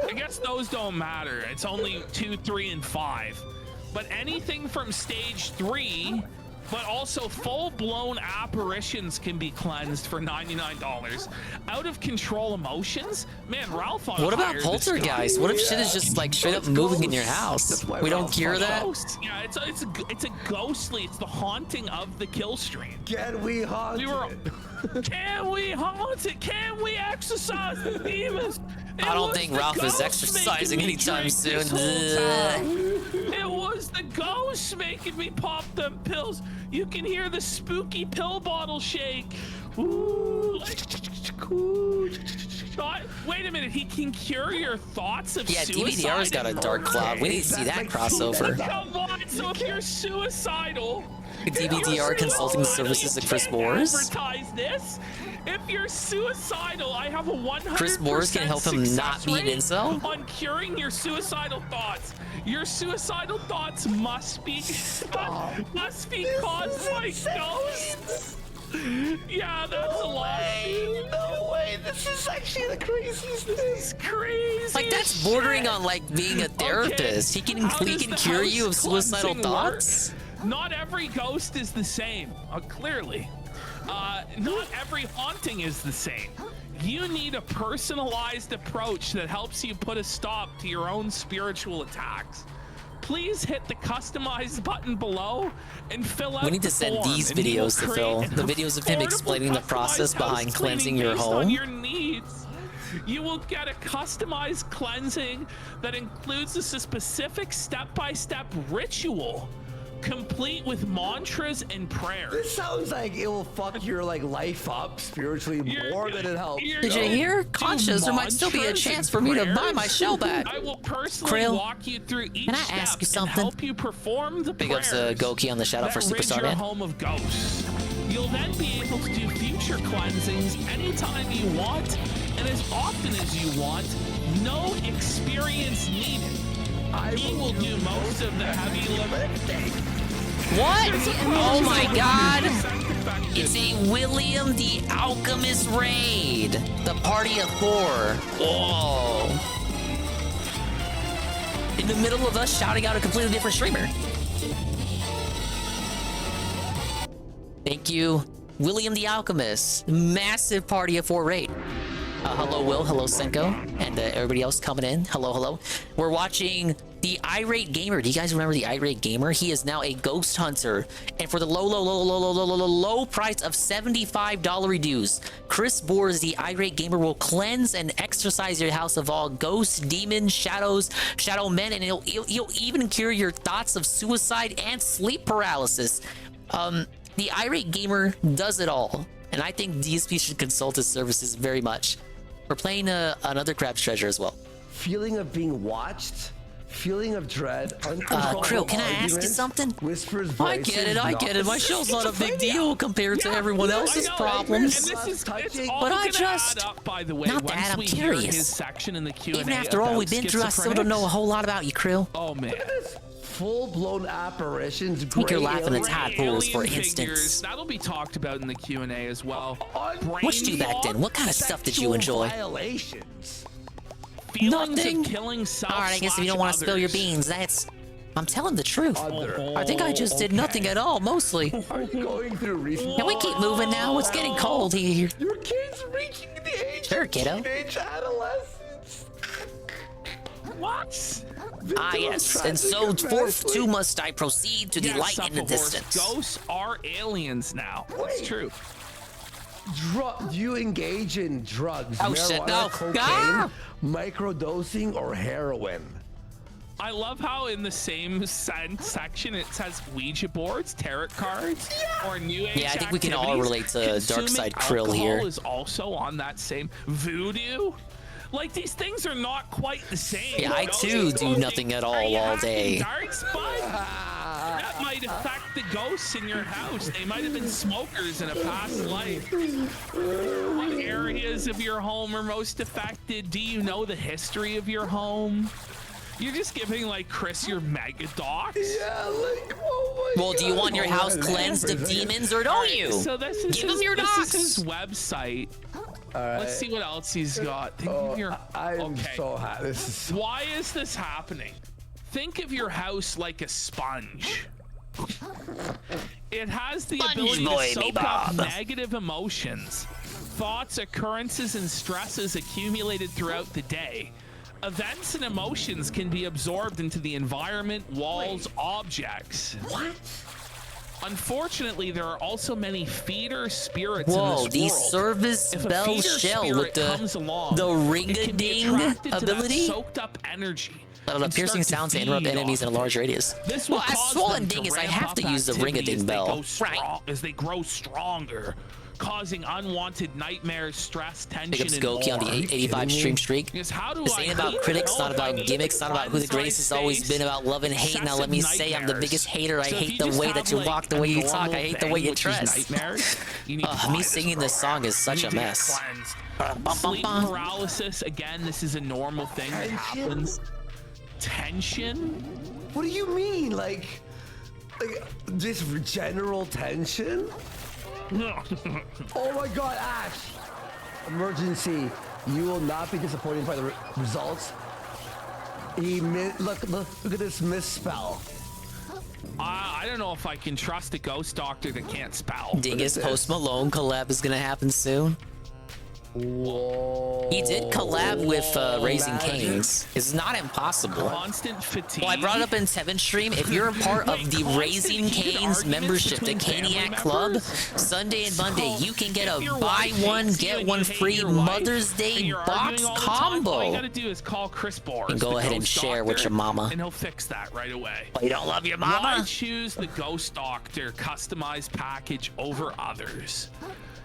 I guess those don't matter. It's only 2, 3, and 5. But anything from stage 3, but also full-blown apparitions can be cleansed for $99. Out of control emotions? Man, Ralph on What about fire, poltergeist? What if shit is just like straight up moving in your house? We don't cure that? Yeah, it's a ghostly. It's the haunting of the kill stream. Can we haunt it? Can we haunt it? Can we exorcise the demons? I don't think Ralph is exercising anytime soon. It was the ghost making me pop them pills. You can hear the spooky pill bottle shake. Ooh. Wait a minute, he can cure your thoughts of suicide. Yeah, DVDR's got a dark cloud. We need to see that crossover. Come on, so if you're suicidal, DVDR consulting services of Chris Moores. Advertise this. If you're suicidal, I have a 100% Chris Moores can help him not be an incel? On curing your suicidal thoughts. Your suicidal thoughts must be caused by ghosts. Yeah, that's a lot. No way. This is actually the craziest thing. This is crazy. Like, that's bordering on like being a therapist. He can cure you of suicidal thoughts. Not every ghost is the same. Clearly. Not every haunting is the same. You need a personalized approach that helps you put a stop to your own spiritual attacks. Please hit the customize button below and fill out. We need to send these videos to Phil. The videos of him explaining the process behind cleansing your home. On your needs. You will get a customized cleansing that includes a specific step-by-step ritual, complete with mantras and prayers. This sounds like it will fuck your life up spiritually more than it helps. Did you hear? Conscious, there might still be a chance for me to buy my shell back. I will personally Krill, walk you through each can I ask you something? help you perform the Big ups to Goki on the shout out for that rid Superstar your Man. home of ghosts. You'll then be able to do future cleansings anytime you want and as often as you want. No experience needed. He will do most of the heavy lifting. What? Oh my god! It's a William the Alchemist raid. The Party of 4. Whoa. In the middle of us shouting out a completely different streamer. Thank you, William the Alchemist. Massive Party of 4 raid. Hello, Will. Hello, Senko. And everybody else coming in. Hello, hello. We're watching the Irate Gamer. Do you guys remember the Irate Gamer? He is now a ghost hunter. And for the low price of $75 reduce, Chris Boers, the Irate Gamer, will cleanse and exorcise your house of all ghosts, demons, shadows, shadow men, and he'll even cure your thoughts of suicide and sleep paralysis. The Irate Gamer does it all. And I think DSP should consult his services very much. We're playing another Crab's Treasure as well. Feeling of being watched, feeling of dread, uncontrollable Krill, can I ask you something? Whispers, I get it. My show's not a big deal compared to everyone else's problems. But I just, by the way, not that, I'm curious. Section in the Q&A Even after all we've been through, I still don't know a whole lot about you, Krill. Oh man. Full-blown apparitions. I think you're laughing at tadpoles, for Alien instance. figures, that'll be talked about in the Q&A as well. What'd you do back then? What kind of stuff did you enjoy? Violations. Nothing. Killing self. All right, I guess if you don't want to spill your beans, I'm telling the truth. I think I just did nothing at all, mostly. Are you going through recent? Can we keep moving now? It's getting cold here. Your kid's reaching the age Sure, of kiddo. teenage adolescence. What? Ah, yes, and so forth too must I proceed to the light in the distance. Ghosts are aliens now. That's true. Do you engage in drugs, Oh, marijuana, shit, no. cocaine, microdosing, or heroin? I love how in the same section it says Ouija boards, tarot cards, or new age Yeah, I think we can all activities. relate to Consuming Darkside Krill alcohol here. is also on that same voodoo. Like, these things are not quite the same. Yeah, I too do nothing at all day. Dark spot? That might affect the ghosts in your house. They might have been smokers in a past life. What areas of your home are most affected? Do you know the history of your home? You're just giving, like, Chris your mega docs? Yeah, like, oh Well, do you want your house cleansed of demons or don't you? So this is Give him your docs. This is his website. Let's see what else he's got. Think of your. I'm so happy. Why is this happening? Think of your house like a sponge. It has the ability to soak up negative emotions, thoughts, occurrences, and stresses accumulated throughout the day. Events and emotions can be absorbed into the environment, walls, objects. What? Unfortunately, there are also many feeder spirits in this world. The service If a bell feeder shell spirit with the comes along, ring-a-ding attracted to that ability. soaked up energy. A piercing sound to interrupt enemies in a large radius. Well, as Swollen Dingus, I have to use the ring-a-ding bell. Right. As they grow stronger, causing unwanted nightmares, stress, tension, Big ups and Goki on the 885 stream streak. Because how do This ain't about critics, not about gimmicks, not about who the greatest has always been, about love and hate. Now let me say I'm the biggest hater. I hate the way that you walk, the way you talk. I hate the way you dress. Me singing this song is such a mess. Sleep paralysis, again, this is a normal thing that happens. Tension? What do you mean? Like just general tension? Oh my God, Ash! Emergency. You will not be disappointed by the results. Look at this misspell. I don't know if I can trust a ghost doctor that can't spell. Dingus Post Malone collab is gonna happen soon. Whoa. He did collab with Raising Cane's. It's not impossible. Constant fatigue. Well, I brought it up in 7th stream. If you're a part of the Raising Cane's membership, the Caniac Club, Sunday and Monday, you can get a buy one, get one free Mother's Day box combo. All you gotta do is call Chris Bors. And go ahead and share with your mama. And he'll fix that right away. Oh, you don't love your mama? Why choose the Ghost Doctor customized package over others?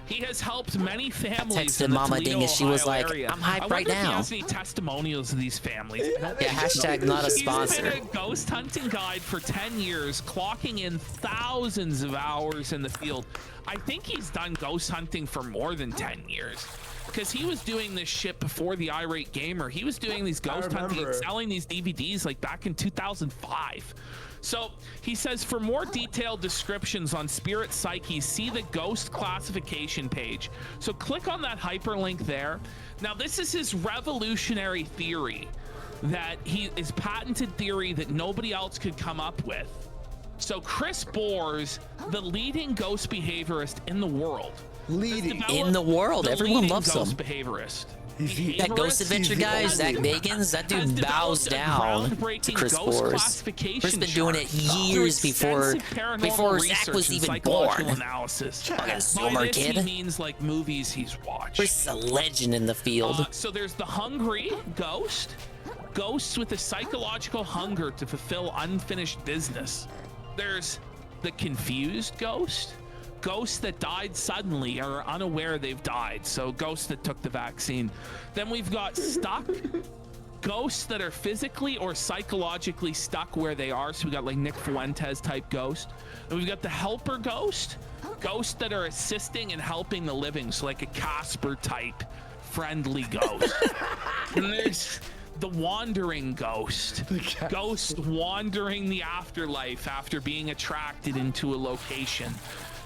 He has helped many families in the Mama Toledo, Dingus. She was Ohio like, area. I'm hyped right I wonder if now. he has any testimonials of these families. Yeah, hashtag not a sponsor. He's been a ghost hunting guide for 10 years, clocking in thousands of hours in the field. I think he's done ghost hunting for more than 10 years. Because he was doing this shit before the Irate Gamer. He was doing these ghost hunting, selling these DVDs like back in 2005. So he says, for more detailed descriptions on spirit psyches, see the ghost classification page. So click on that hyperlink there. Now, this is his revolutionary theory that is patented theory that nobody else could come up with. So Chris Bors, the leading ghost behaviorist in the world. Everyone loves him. Ghost behaviorist. That Ghost Adventure guy, Zach Bagans, that dude bows down to Chris Bors. Chris been doing it years before Zach was even born. Fucking Zoomer kid. He means like movies he's watched. Chris is a legend in the field. So there's the hungry ghost. Ghosts with a psychological hunger to fulfill unfinished business. There's the confused ghost. Ghosts that died suddenly or are unaware they've died. So ghosts that took the vaccine. Then we've got stuck. Ghosts that are physically or psychologically stuck where they are. So we got like Nick Fuentes type ghost. And we've got the helper ghost. Ghosts that are assisting and helping the living. So like a Casper type friendly ghost. And there's the wandering ghost. Ghost wandering the afterlife after being attracted into a location.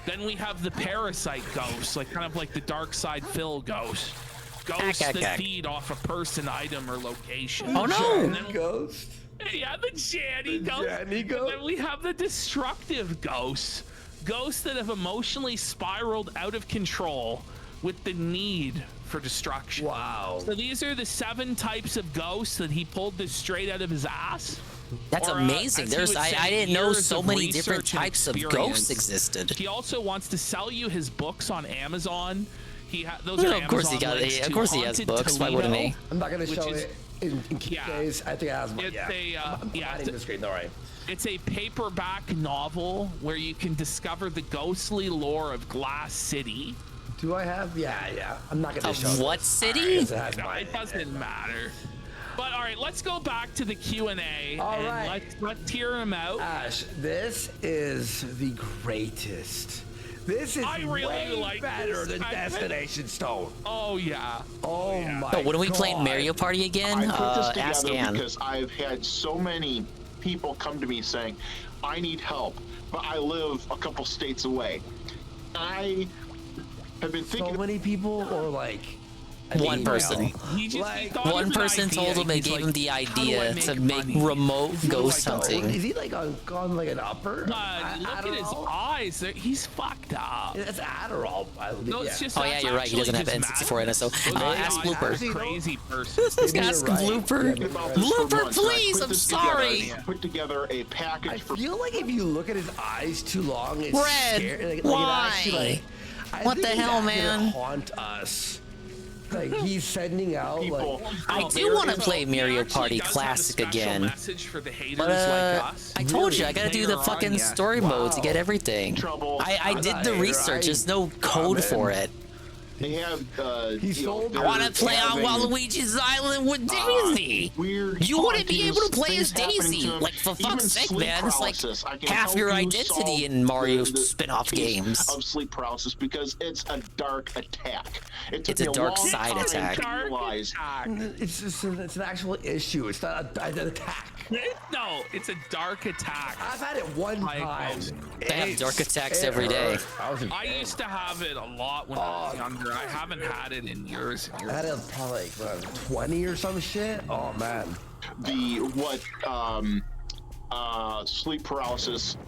Then we have the parasite ghost, like kind of like the Dark Side Phil ghost. Ghosts that feed off a person, item, or location. Oh no! Ghost. Yeah, the Janny ghost. And then we have the destructive ghosts. Ghosts that have emotionally spiraled out of control with the need for destruction. Wow. So these are the 7 types of ghosts that he pulled this straight out of his ass. That's amazing. I didn't know so many different types of ghosts existed. He also wants to sell you his books on Amazon. Those are of course Amazon links of course he has books. Toledo, Why wouldn't he? I'm not gonna show it in days. I think I have. It's the screen. All right. It's a paperback novel where you can discover the ghostly lore of Glass City. Do I have? Yeah. I'm not gonna show what city? No, it doesn't matter. But all right, let's go back to the Q&A. All and right. Let's hear him out. Ash, this is the greatest. This is way better than Destination Stone. Oh yeah. Oh my. So when are we playing Mario Party again? I put this Ask together Ann. because I've had so many people come to me saying, I need help, but I live a couple states away. I have been thinking. So many people, or like One person. One person told him and gave him the idea to make remote ghost hunting. Is he like on like an upper? Look at his eyes. He's fucked up. That's Adderall. No, it's just. Oh yeah, you're right. He doesn't have N64 in it. So ask Blooper. Crazy person. Ask Blooper. Blooper, please. I'm sorry. Put together a package. I feel like if you look at his eyes too long, it's Red. scary. Why? What the hell, man? Haunt us. Like he's sending out like. I do want to play Mario Party Classic again. But I told you I gotta do the fucking story mode to get everything. I did the research. There's no code for it. They have. I want to play on Waluigi's Island with Daisy. You wouldn't be able to play as Daisy. Like, for fuck's sake, man. It's like half your identity in Mario spin-off games. Of sleep paralysis because it's a dark attack. It's a dark side attack. It's just it's an actual issue. It's not an attack. No, it's a dark attack. I've had it one time. They have dark attacks every day. I used to have it a lot when I was younger. I haven't had it in years. I had it probably like 20 or some shit. Oh man. Sleep paralysis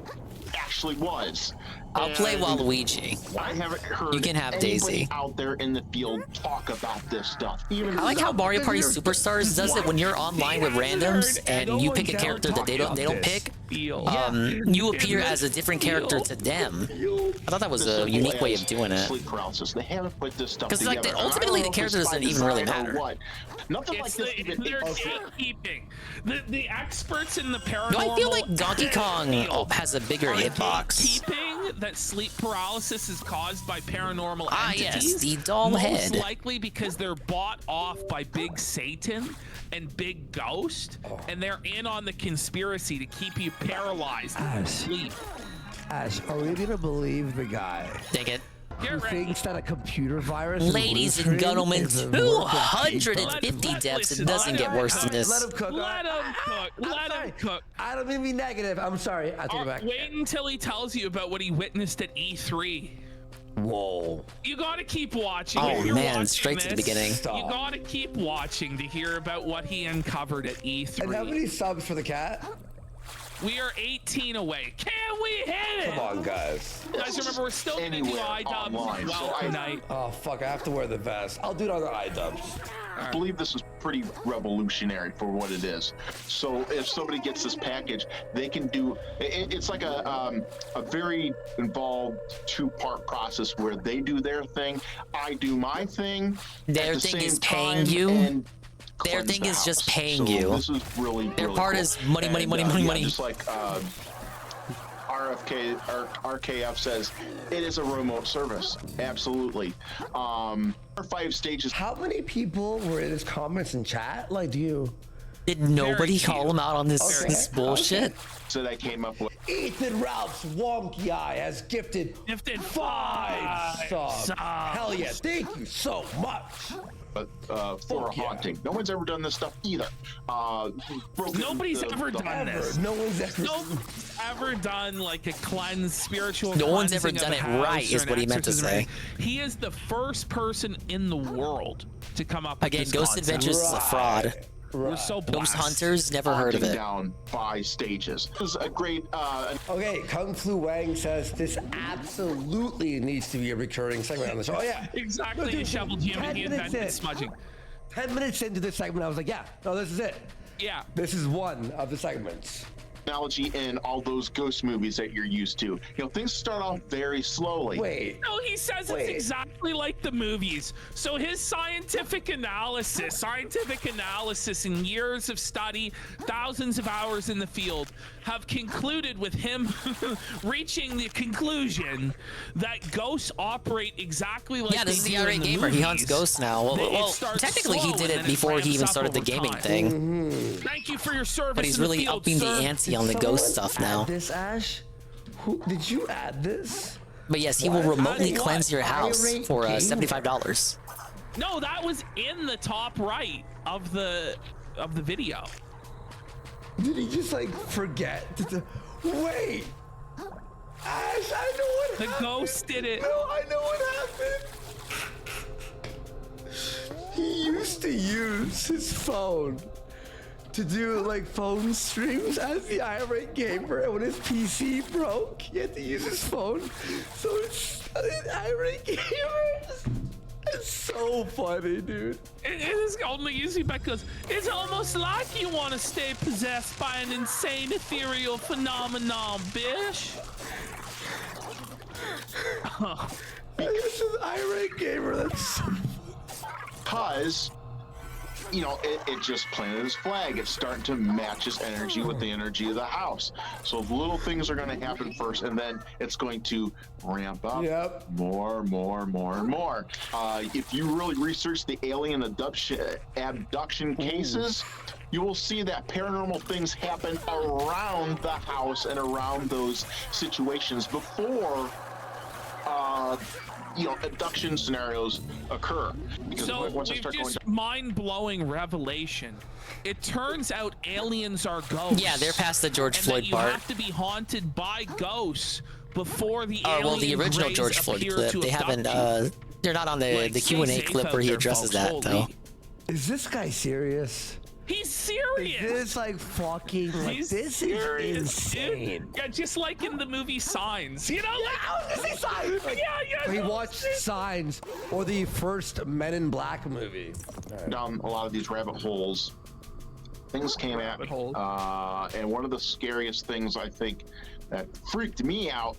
actually was. I'll play Waluigi. I haven't heard you can have Daisy out there in the field talk about this stuff. I like how Mario Party Superstars does it when you're online with randoms and you pick a character that they don't pick. You appear as a different character to them. I thought that was a unique way of doing it. Sleep paralysis. They haven't put this stuff together. Because like ultimately the character doesn't even really matter. Nothing like this even they're gatekeeping. The experts in the paranormal. No, I feel like Donkey Kong has a bigger hitbox. Gatekeeping that sleep paralysis is caused by paranormal entities. Yes, the doll head. Most likely because they're bought off by Big Satan and Big Ghost, and they're in on the conspiracy to keep you paralyzed in sleep. Ash, are we gonna believe the guy? Take it. Who thinks that a computer virus? Ladies and gentlemen, 250 deaths. It doesn't get worse than this. Let him cook. Let him cook. Let him cook. I don't mean to be negative. I'm sorry. I take it back. Wait until he tells you about what he witnessed at E3. Whoa. You gotta keep watching. Oh man, straight to the beginning. You gotta keep watching to hear about what he uncovered at E3. And how many subs for the cat? We are 18 away. Can we hit it? Come on, guys. Guys, remember, we're still going to do iDubbbz as well tonight. Oh, fuck. I have to wear the vest. I'll do it on the iDubbbz. I believe this is pretty revolutionary for what it is. So if somebody gets this package, they can do it's like a very involved two-part process where they do their thing, I do my thing. Their thing is paying you. Their thing is just paying you. This is really their part is money, money, money, money, money. Just like RKF says, it is a remote service. Absolutely. 5 stages. How many people were in his comments and chat? Like, did nobody call him out on this bullshit? So that came up with Ethan Ralph's wonky eye has gifted 5 subs. Hell yeah! Thank you so much. For a haunting. No one's ever done this stuff either. Nobody's ever done this. No one's ever done like a cleanse, spiritual. No one's ever done it right, is what he meant to say. He is the first person in the world to come up with this Ghost concept. Adventures is a fraud. We're so blessed. Ghost Hunters, never heard of it. Down 5 stages. This is a great. Okay, Kung Flu Wang says this absolutely needs to be a recurring segment on the show. Oh yeah, exactly. No, Shovel Jim, he invented smudging. 10 minutes into this segment, I was like, yeah, no, this is it. Yeah, this is one of the segments. Technology in all those ghost movies that you're used to. You know, things start off very slowly. Wait. No, he says it's exactly like the movies. So his scientific analysis and years of study, thousands of hours in the field, have concluded with him reaching the conclusion that ghosts operate exactly like this is the RA Gamer. He hunts ghosts now. Well, technically he did it before he even started the gaming thing. Thank you for your service. But he's really upping the ante on the ghost stuff now. This Ash? Did you add this? But yes, he will remotely cleanse your house for $75. No, that was in the top right of the video. Did he just like forget? Wait. Ash, I know what The happened. ghost did it. No, I know what happened. He used to use his phone to do like phone streams as the irate gamer, and when his PC broke, he had to use his phone. So it's an irate gamer. It's so funny, dude. It is only easy because it's almost like you want to stay possessed by an insane ethereal phenomenon, bish. This is irate gamer. That's so because, you know, it just planted its flag. It's starting to match its energy with the energy of the house. So little things are going to happen first, and then it's going to ramp up more and more. If you really research the alien abduction cases, you will see that paranormal things happen around the house and around those situations before you know, abduction scenarios occur. Because So once I we've start going just mind-blowing revelation. It turns out aliens are ghosts. Yeah, they're past the George and Floyd that part. You have to be haunted by ghosts before the Oh, alien well, the original rays George Floyd appear clip. to They haven't. abduct you. They're not on the Like, Q&A stay clip safe where he out there, addresses folks. that Holy. though. Is this guy serious? He's serious. Is this like fucking like He's this serious, is insane. dude. Yeah, just like in the movie Signs. You know, I was gonna say Signs. yeah. He no, watched Signs or the first Men in Black movie. down a lot of these rabbit holes, things came at me. And one of the scariest things I think that freaked me out,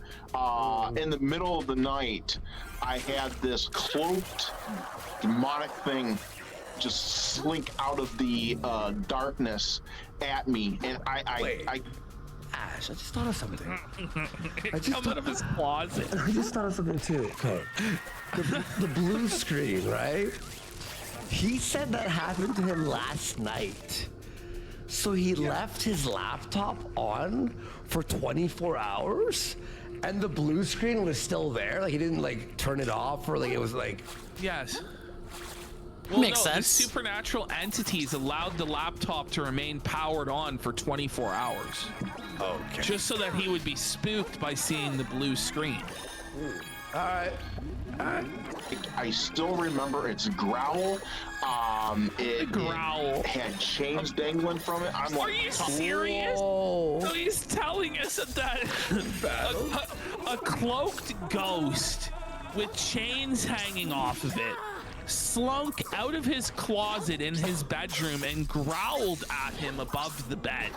in the middle of the night, I had this cloaked demonic thing just slink out of the darkness at me, and I Ash, I just thought of something. Come out of his closet. I just thought of something too. Okay, the blue screen, right? He said that happened to him last night. So he left his laptop on for 24 hours, and the blue screen was still there. Like he didn't like turn it off, or like it was like. Yes. Well, Makes no, sense. The supernatural entities allowed the laptop to remain powered on for 24 hours. Okay. Just so that he would be spooked by seeing the blue screen. All right. I still remember its growl. It had chains dangling from it. I'm Are like, you serious? So he's telling us that a cloaked ghost with chains hanging off of it slunk out of his closet in his bedroom and growled at him above the bed.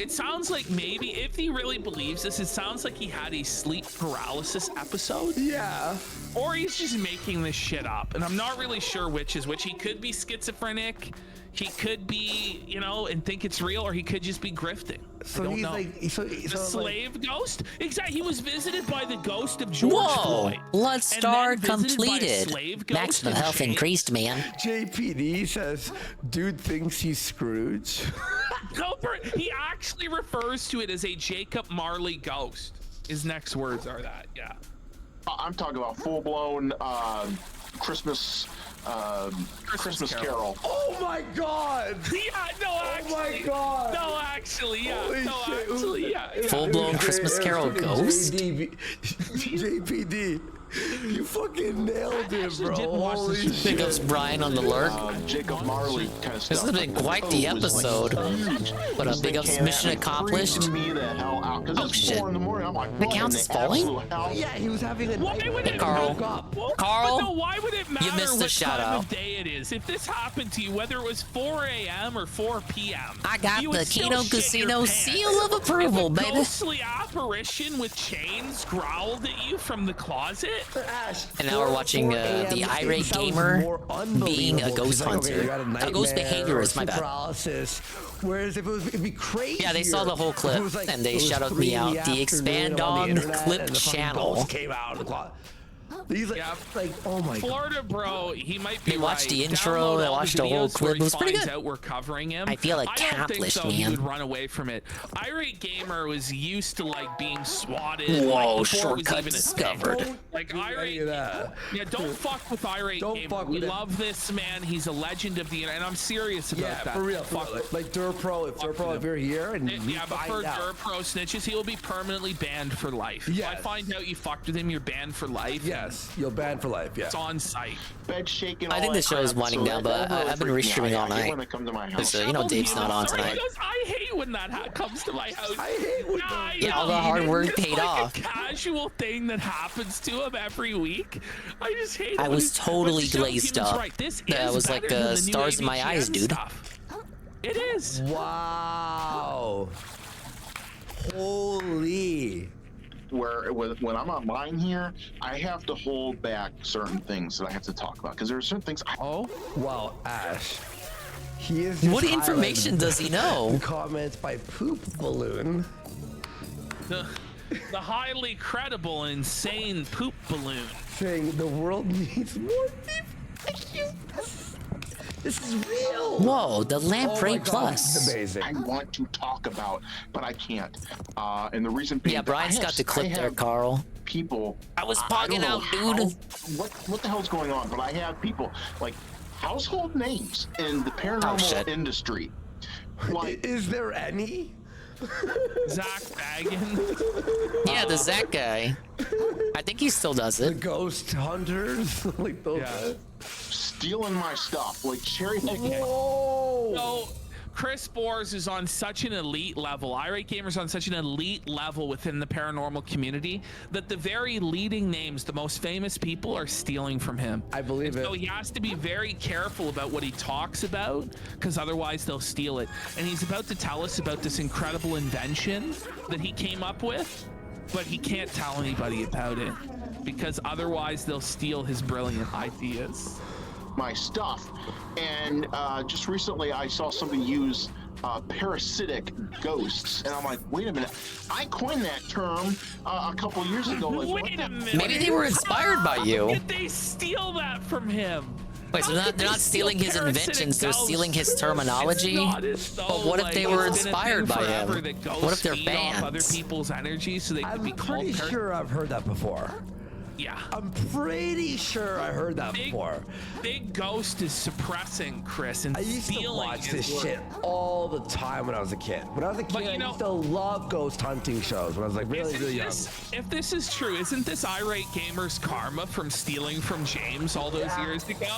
It sounds like maybe, if he really believes this, it sounds like he had a sleep paralysis episode. Yeah. Or he's just making this shit up. And I'm not really sure which is which. He could be schizophrenic. He could be, you know, and think it's real, or he could just be grifting. So I don't he's know. like, The slave ghost? Exactly. He was visited by the ghost of George Whoa! Floyd. Blood and Star then visited by a completed. slave ghost Maximum in health chains. increased, man. JPD says, dude thinks he's Scrooge. He actually refers to it as a Jacob Marley ghost. His next words are that, yeah. I'm talking about full-blown Christmas Carol. Oh my God! Yeah, no, actually. Oh my God! No, actually, yeah. Holy no, shit. actually, yeah. Full-blown Christmas Carol ghost? JPD. You fucking nailed it, bro. Holy Big ups Brian on the lurk. Jacob Marley kind of stuff. This has been quite the episode. But a big ups mission accomplished. Oh shit. The count is falling? Yeah, he was having a Why would it Carl. But Carl, no, why would it matter you missed the what shout time out. of day it is? If this happened to you, whether it was 4 a.m. or 4 p.m., I got you would the still Kino shit your Casino pants. seal of approval, If a baby. ghostly apparition with chains growled at you from the closet. And now we're watching the irate gamer being a ghost hunter. A ghost behaviorist, my bad. Paralysis. Whereas if it'd be crazy. Yeah, they saw the whole clip, and they shouted me out. The Expand On Clip channel. Came out of the closet. He's like, oh my Florida bro, he might be They watched right. the intro, Download they all watched the whole videos where clip, he it was pretty finds good. out we're covering him. I feel like I don't think Catlish, so. He man. would run away from it. Irate Gamer was used to like being swatted. Whoa, like, before it was shortcut even a discovered. thing. Like Irate, yeah, don't fuck with Irate Gamer. We love this man. He's a legend of the internet, and I'm serious about that. for real. Like Durpro, if you're here and we yeah, but for find out. Durpro snitches, he will be permanently banned for life. If I find out you fucked with him, you're banned for life. Yes, you're banned for life. Yeah, it's on site. Bed shaking. I think the show is winding down, but I've been restreaming all night. Because, you know, Dave's not on tonight. I hate when that comes to my house. I hate when Yeah, all the hard work it's paid like off. A casual thing that happens to him every week. I just hate it. I when was he's- totally but the glazed show's up. Right. This That is was like better than the new stars in my AVGN eyes, dude. stuff. It is. Wow. Holy. Where when I'm online here, I have to hold back certain things that I have to talk about because there are certain things. Well, Ash. He is. What information does he know? Comments by Poop Balloon. The highly credible, insane poop balloon. Saying the world needs more people. This is real. Whoa, the Lamprey Plus. This is amazing. I want to talk about, but I can't. And the reason being, Yeah, Brian's got the clip there, Carl. People. I was don't pogging know out, dude. What the hell's going on? But I have people like household names in the paranormal industry. Like, is there any? Zach Baggin. Yeah, the Zach guy. I think he still does it. The ghost hunters, like those. Yeah. Stealing my stuff, like cherry picking. Whoa! So Chris Bors is on such an elite level. Irate Gamer's on such an elite level within the paranormal community that the very leading names, the most famous people, are stealing from him. I believe it. So he has to be very careful about what he talks about, because otherwise they'll steal it. And he's about to tell us about this incredible invention that he came up with, but he can't tell anybody about it, because otherwise they'll steal his brilliant ideas. My stuff, and just recently I saw somebody use parasitic ghosts, and I'm like, wait a minute, I coined that term a couple years ago. Like, Wait a minute. Maybe they were inspired by you. How did they steal that from him? Wait, so they're not stealing his inventions, they're stealing his terminology? But what if they were inspired by him? What if they're off other fans? people's energy so they could be called Pretty sure I've heard that before. Yeah. I'm pretty sure I heard that before. Big Ghost is suppressing Chris and I used to stealing watch his this work. shit all the time when I was a kid. When I was a kid, I used to love ghost hunting shows when I was like really young. If this is true, isn't this Irate Gamer's karma from stealing from James all those years ago?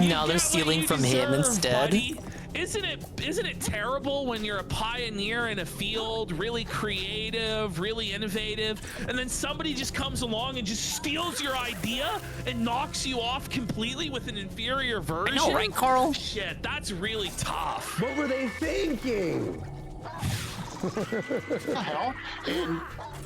No, they're stealing from him instead. Buddy. Isn't it terrible when you're a pioneer in a field, really creative, really innovative, and then somebody just comes along and just steals your idea and knocks you off completely with an inferior version? I know, right, Carl? Shit, that's really tough. What were they thinking? What the hell? And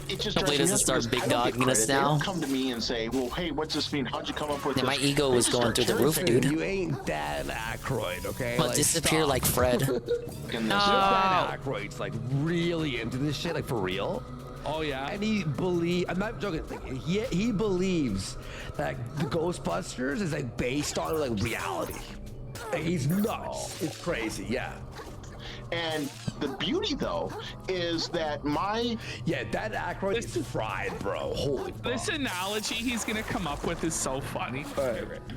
it just Hopefully drives me doesn't nuts start because big I don't get dogging us credit. They now. don't come to me and say, well, hey, what's this mean? How'd you come up with Yeah, this? my ego They was just going start through the cherry roof, picking. dude. You ain't Dan Aykroyd, okay? But disappear stop. like Fred. And Dan Oh. Aykroyd's like really into this shit, like for real. Oh yeah. And I'm not joking. Like, he believes that the Ghostbusters is like based on like reality. Like, he's nuts. It's crazy. Yeah. And the beauty, though, is that Dan Aykroyd is fried, bro. Holy fuck. This analogy he's gonna come up with is so funny.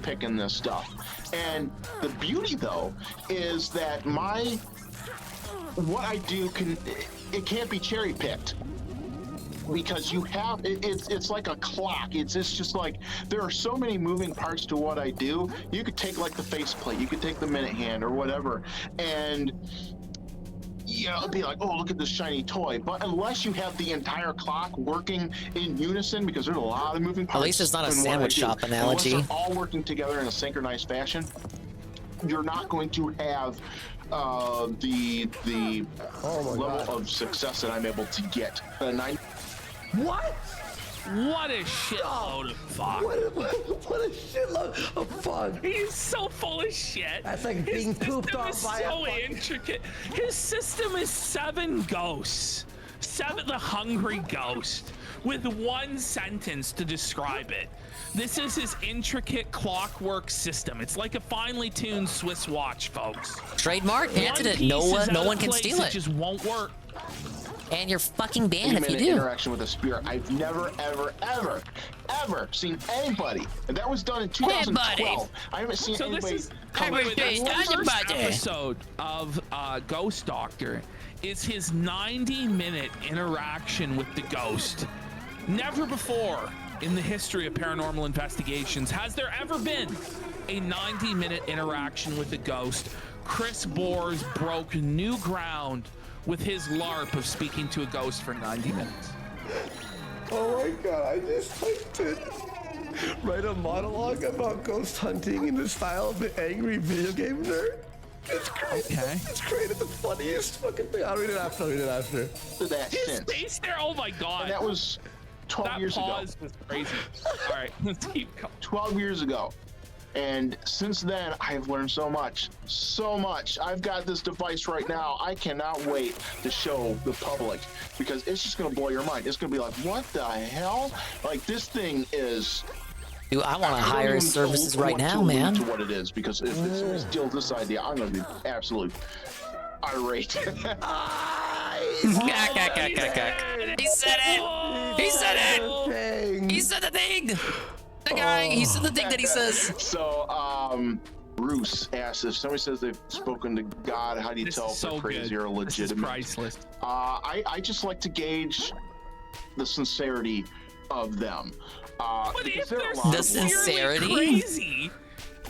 Picking this stuff. And the beauty, though, is that what I do it can't be cherry picked. Because you have it's like a clock. It's just like there are so many moving parts to what I do. You could take like the faceplate, you could take the minute hand or whatever, and it'd be like, oh, look at this shiny toy. But unless you have the entire clock working in unison, because there's a lot of moving parts. At least it's not a in what I sandwich do. shop analogy. Unless they're all working together in a synchronized fashion, you're not going to have the level of success that I'm able to get. What? What a shitload of fuck. What a shitload of fuck. He's so full of shit. That's like being pooped on by a so intricate. His system is 7 ghosts. 7, the hungry ghost, with one sentence to describe it. This is his intricate clockwork system. It's like a finely tuned Swiss watch, folks. Trademark, patented. No one can steal it. It just won't work. And you're fucking banned if you do. Interaction with a spear. I've never, ever seen anybody, and that was done in 2012. I haven't seen anybody. This is the first episode of Ghost Doctor is his 90-minute interaction with the ghost. Never before in the history of paranormal investigations has there ever been a 90-minute interaction with a ghost. Chris Bors broke new ground with his LARP of speaking to a ghost for 90 minutes. Oh my god, I just typed in. Write a monologue about ghost hunting in the style of the angry video game nerd. It's crazy. Okay. It's created the funniest fucking thing. I'll read it after. His face there, oh my god. And that was 12 years ago. That pause was crazy. All right, let's keep going. 12 years ago. And since then, I've learned so much. I've got this device right now. I cannot wait to show the public because it's just going to blow your mind. It's going to be like, what the hell? Like, this thing is... Dude, I want to hire his services right now, man. To what it is, because if it steals this idea, I'm going to be absolutely irate. He said it! He said it! He said the thing! The guy, he said the thing that he says. So, Bruce asks if somebody says they've spoken to God, how do you tell if they're crazy or legitimate? This is priceless. I just like to gauge the sincerity of them. But if they're the sincerity, crazy,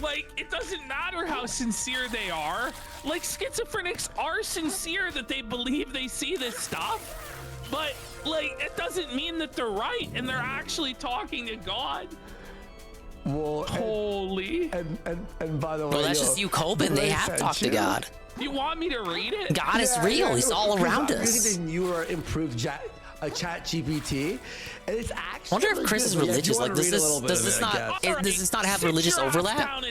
like it doesn't matter how sincere they are. Like schizophrenics are sincere that they believe they see this stuff, but like it doesn't mean that they're right and they're actually talking to God. Well, holy. And by the way, well, that's just you, Colbin. They have talked to God. You want me to read it? God is real. He's all around us. Using the newer improved chat GPT, and it's actually. I wonder if Chris is religious. Like, does this not have religious overlap?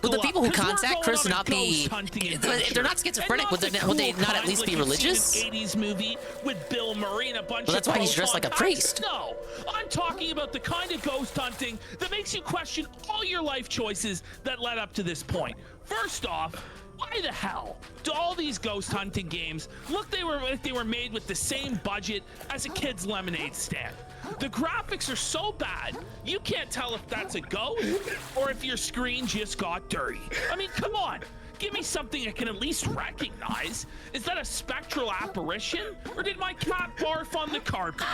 Would the people who contact Chris not be? If they're not schizophrenic, would they not at least be religious? 80s movie with Bill Murray and a bunch well, that's why he's dressed like a priest. No, I'm talking about the kind of ghost hunting that makes you question all your life choices that led up to this point. First off, why the hell do all these ghost hunting games look like they were made with the same budget as a kid's lemonade stand? The graphics are so bad, you can't tell if that's a ghost or if your screen just got dirty. I mean, come on. Give me something I can at least recognize. Is that a spectral apparition? Or did my cat barf on the carpet?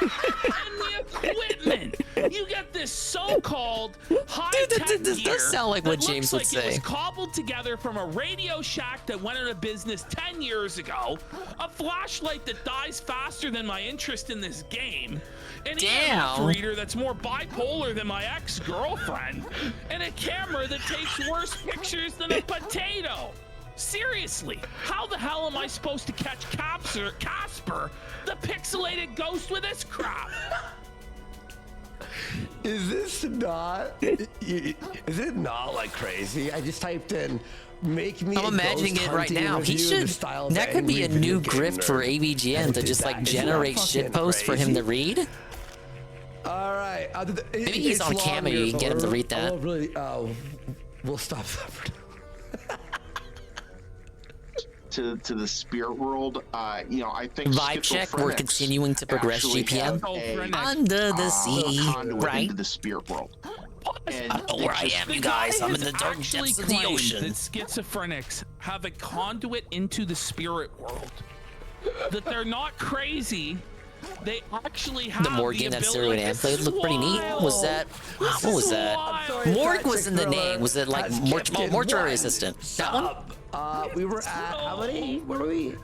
And the equipment! You get this so-called high-tech gear. This does sound like what James would say. It was cobbled together from a Radio Shack that went out of business 10 years ago, a flashlight that dies faster than my interest in this game, an EMF reader that's more bipolar than my ex-girlfriend, and a camera that takes worse pictures than a potato. Seriously, how the hell am I supposed to catch Casper, the pixelated ghost, with this crap? Is it not like crazy? I just typed in make me. I'm imagining it right now. He should. That could be a new grift for AVGN to just like generate shit posts for him to read. All right. Maybe he's on camera. You can get him to read that. We'll stop that for now. To the spirit world, you know, I think vibe check. We're continuing to progress GPM under the sea, right? Into the spirit world. And I don't know where I am, you guys. I'm in the dark depths of the ocean. That schizophrenics have a conduit into the spirit world. That they're not crazy. They actually have the Morgue game that Stereo and Ann played looked pretty neat. Was that? What was that? Morgue was in the name. Was it like mortuary assistant? That one? We were at how many? Where were we?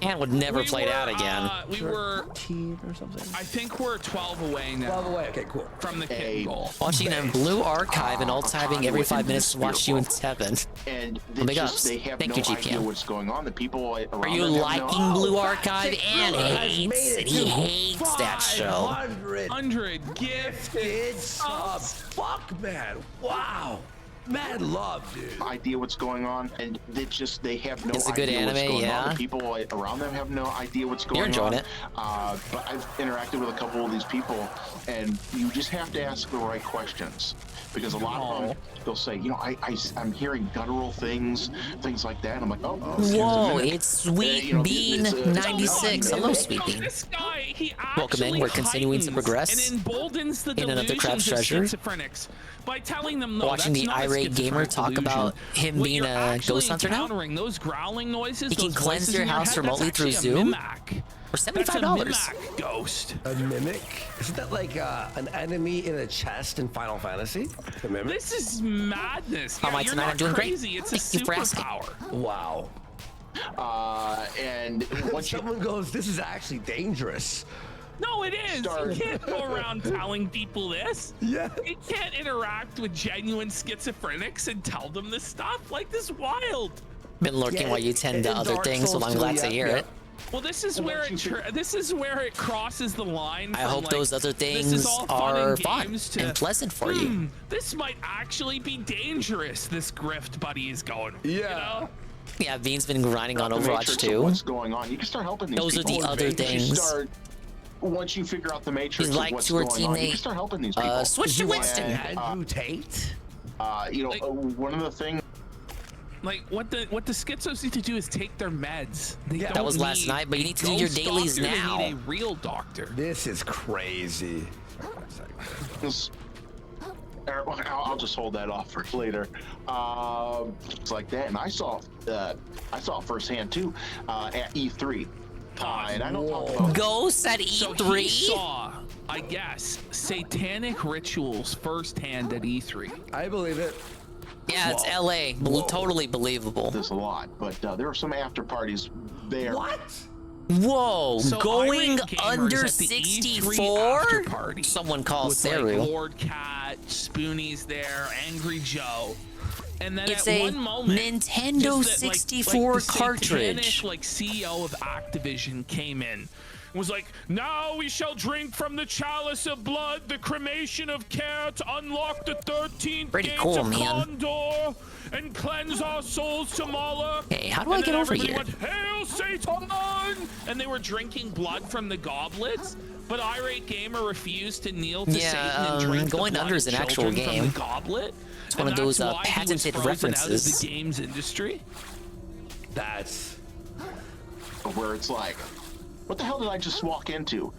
Ann would never play that again. We were 13 or something. I think we're 12 away now. 12 away. Okay, cool. From the kitten goal. Watching a blue archive and alt typing every 5 minutes to watch you in 7. And they have Thank no you, GPM. idea what's going on. The people around are you liking Blue Archive? And hates it. He hates that show. 100 gifted subs. Fuck, man. Wow. mad love, dude. Idea what's going on, and they have no It's a idea good what's anime, going yeah. on. The people around them have no idea what's going You're enjoying on. it. But I've interacted with a couple of these people, and you just have to ask the right questions. Because a lot of them, they'll say, you know, I'm hearing guttural things like that. And I'm like, oh. Whoa, it's Sweet you know, Bean it's, 96. Hello, Sweet Bean. This guy, he Welcome in. We're continuing to progress and emboldens the in another Crab's delusions Treasure. of schizophrenics by telling them, no, Watching that's the not a irate gamer schizophrenic talk delusion. about him What being you're a actually ghost hunter now. encountering, those growling noises, You can those cleanse voices your in house head, remotely that's through actually a Zoom mimic. for That's a $75. mimic ghost. A mimic? Isn't that like an enemy in a chest in Final Fantasy? A mimic? This is madness. How am I you're tonight? not I'm doing great. crazy. It's a Thank you for asking. superpower. Wow. And once someone goes, this is actually dangerous. No, it is. You can't go around telling people this. Yeah. You can't interact with genuine schizophrenics and tell them this stuff. Like, this is wild. Been lurking while you tend to other things, so I'm glad to hear it. Well, this is where it crosses the line. I from, hope like, those other this is things all are and fun games to, and pleasant for you. This might actually be dangerous. This grift buddy is going. Yeah. You know? Yeah, Bean's been grinding on the Overwatch matrix of too. What's going on? You can start helping these Those are people. the other things. Once you figure out the matrix He's of like what's to her going on, you can teammate, start helping these people. switch to Winston. Andrew Tate? You know, one of the things. Like what the schizos need to do is take their meds. Yeah, that was last night, but you need to do your ghost dailies doctor, now. They need a real doctor. This is crazy. I'll just hold that off for later. It's like that, and I saw firsthand too at E3. And I don't talk about Ghosts at So E3? he saw, I guess, satanic rituals firsthand at E3. I believe it. Yeah, it's LA. Totally believable. There's a lot, but there were some after parties there. What? Whoa, So going irate gamers under at the E3 64? after party Someone call with, Saru. like, Lord Cat, Spoonie's there, Angry Joe. And then It's at a one moment, Nintendo just that, 64 the satanic, cartridge. like CEO of Activision came in. Was like, now we shall drink from the chalice of blood, the cremation of care to unlock the 13th Pretty gate cool, of man. Condor and cleanse our souls to Moloch. Hey, how do I And get then over everybody here? Went, Hail Satan! And they were drinking blood from the goblets, but Irate Gamer refused to kneel to Satan and drink going the blood under of is an actual children game. from the goblet. It's one And of those that's why he was patented frozen references. out of the games industry. That's where it's like, what the hell did I just walk into?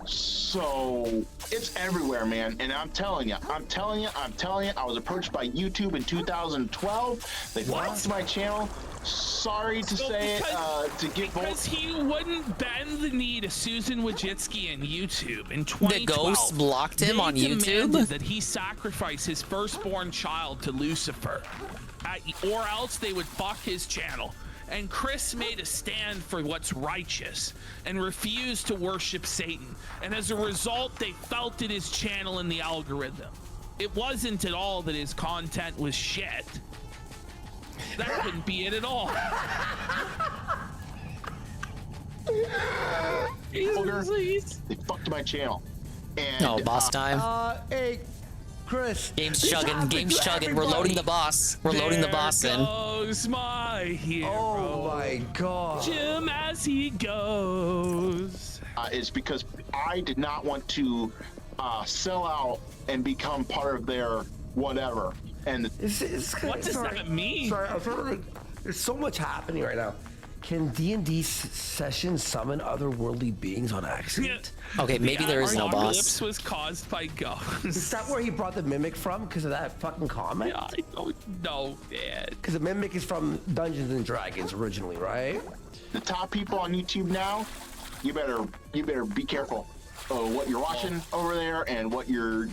So it's everywhere, man. And I'm telling you, I was approached by YouTube in 2012. They blocked my channel. Sorry to say it, to get because he wouldn't bend the knee to Susan Wojcicki on YouTube in 2012. The ghost blocked him on YouTube? demanded that he sacrifice his firstborn child to Lucifer, or else they would fuck his channel. And Chris made a stand for what's righteous and refused to worship Satan. And as a result, they felted his channel in the algorithm. It wasn't at all that his content was shit. That couldn't be it at all. They fucked my channel. And, Oh, boss time. Hey, Chris. Game's this chugging, happened game's to chugging. We're loading the boss. We're loading the boss in. Goes my hero. Oh my god. Jim as he goes. Is because I did not want to sell out and become part of their whatever. And What does that mean? Sorry, I'm sorry. There's so much happening right now. Can D&D sessions summon otherworldly beings on accident? Okay, maybe there is no boss. Apocalypse was caused by ghosts. Is that where he brought the mimic from? Because of that fucking comment? Yeah, I don't know, man. Because the mimic is from Dungeons and Dragons originally, right? the top people on YouTube now, you better be careful what you're watching over there and what you're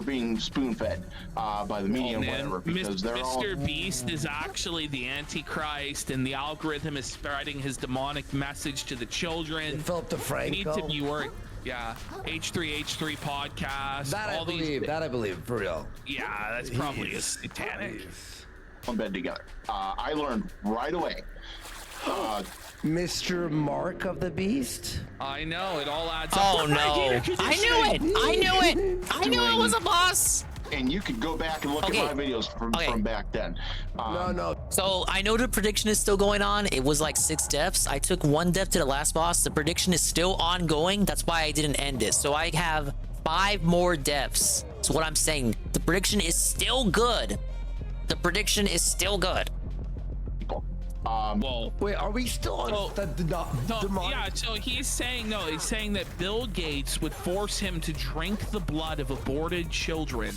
being spoon-fed by the media and whatever, because they're all Mr. Beast is actually the Antichrist, and the algorithm is spreading his demonic message to the children. Philip DeFranco. Need to be worried. Yeah, H3H3 podcast. That I believe, for real. Yeah, that's probably a satanic. on bed together. I learned right away. Mr. Mark of the Beast? I know, it all adds Oh up. no! I knew it! I knew it! I knew it was a boss! and you could go back and look at my videos from back then. So I know the prediction is still going on. It was like 6 deaths. I took 1 death to the last boss. The prediction is still ongoing. That's why I didn't end it. So I have 5 more deaths. That's what I'm saying. The prediction is still good. The prediction is still good. Well, wait, are we still on Yeah, so he's saying that Bill Gates would force him to drink the blood of aborted children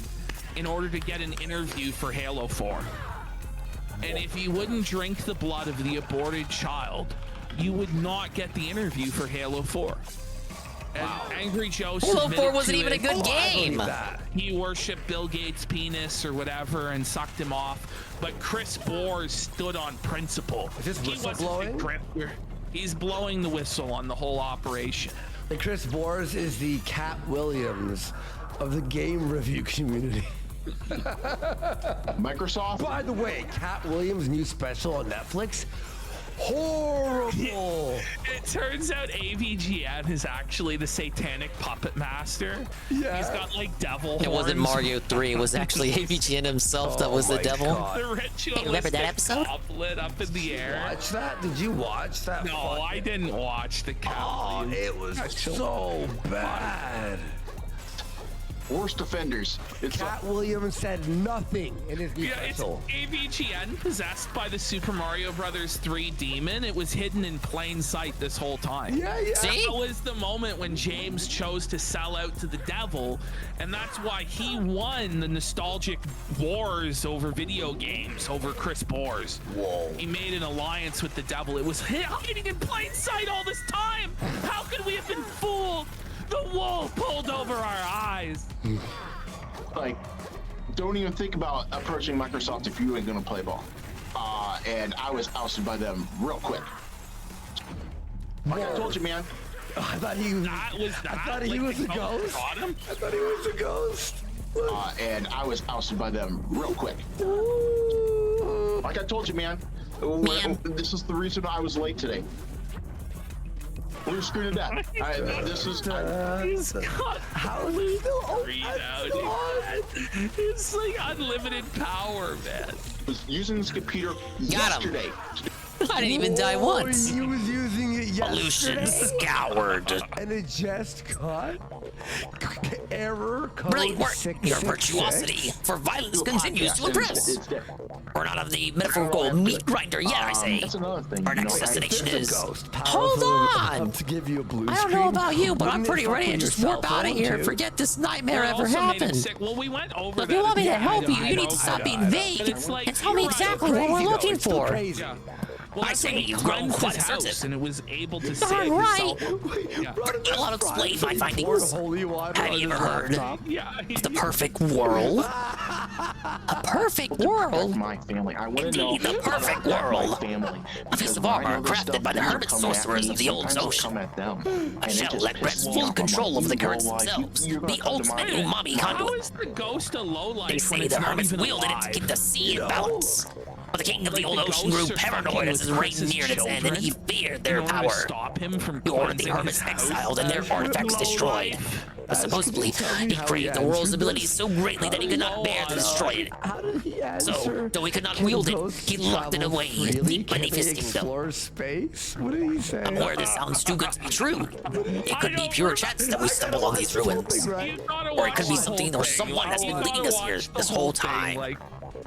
in order to get an interview for Halo 4. And if you wouldn't drink the blood of the aborted child, you would not get the interview for Halo 4. And Angry Joe Halo 4 wasn't to even a it. good game. He worshipped Bill Gates' penis or whatever and sucked him off. But Chris Bohr stood on principle. Is this whistle blowing? He's blowing the whistle on the whole operation. And Chris Bohr is the Cat Williams of the game review community. Microsoft? By the way, Cat Williams' new special on Netflix. Horrible. It turns out AVGN is actually the satanic puppet master. Yeah. He's got like devil horns. It wasn't Mario 3. It was actually AVGN himself that was the devil. The ritualistic Hey, remember that episode? goblet up in the air. Watch that? Did you watch that? No, I didn't watch the Cat. Oh, it was so bad. Worst offenders. Cat Williams said nothing in his new It's special. AVGN possessed by the Super Mario Brothers 3 demon. It was hidden in plain sight this whole time. Yeah. That was the moment when James chose to sell out to the devil, and that's why he won the nostalgic wars over video games over Chris Bohr's. Whoa. He made an alliance with the devil. It was hiding in plain sight all this time. How could we have been fooled? The wool pulled over our eyes. Like, don't even think about approaching Microsoft if you ain't gonna play ball. And I was ousted by them real quick. Like I told you, man. I thought he was a ghost. I thought he was a ghost. And I was ousted by them real quick. Like I told you, man. This is the reason I was late today. We're screwed to death. He's got how is he still It's like unlimited power, man. I was using this computer yesterday. I didn't even die once. He was using it yesterday. Pollution scoured. And it just caught error code. Brilliant work. 666. Your virtuosity for violence continues to impress. We're not of the metaphorical meat grinder yet, I say. That's another thing. Our next destination is. Hold on. To give you a blue I don't know about you, but I'm pretty ready to just warp out of here and forget this nightmare ever happened. Well, we went over But if you want me to help you, you need to stop being vague and tell me exactly what we're looking for. Well, I say you've grown quite assertive. And it was able to Darn save right. itself. I'll explain my findings. Have you ever heard of the perfect world? A perfect world? My family. I want to know. Indeed, the perfect world. My family. A piece of armor crafted by the hermit sorcerers of the old ocean. A shell that grants full control over the currents themselves. The ultimate umami How conduit. is the ghost a lowlife? They say the hermits wielded it to keep the sea in balance. But the king of the old ocean grew paranoid as his reign neared its end, and he feared their power. Stop him from He ordered the hermits exiled and their artifacts destroyed. But supposedly, he craved the world's abilities so greatly that he could not bear to destroy it. So, though he could not wield it, he locked it away deep beneath his kingdom. Space? What did he say? I'm aware this sounds too good to be true. It could be pure chance that we stumble on these ruins. Or it could be something or someone that's been leading us here this whole time.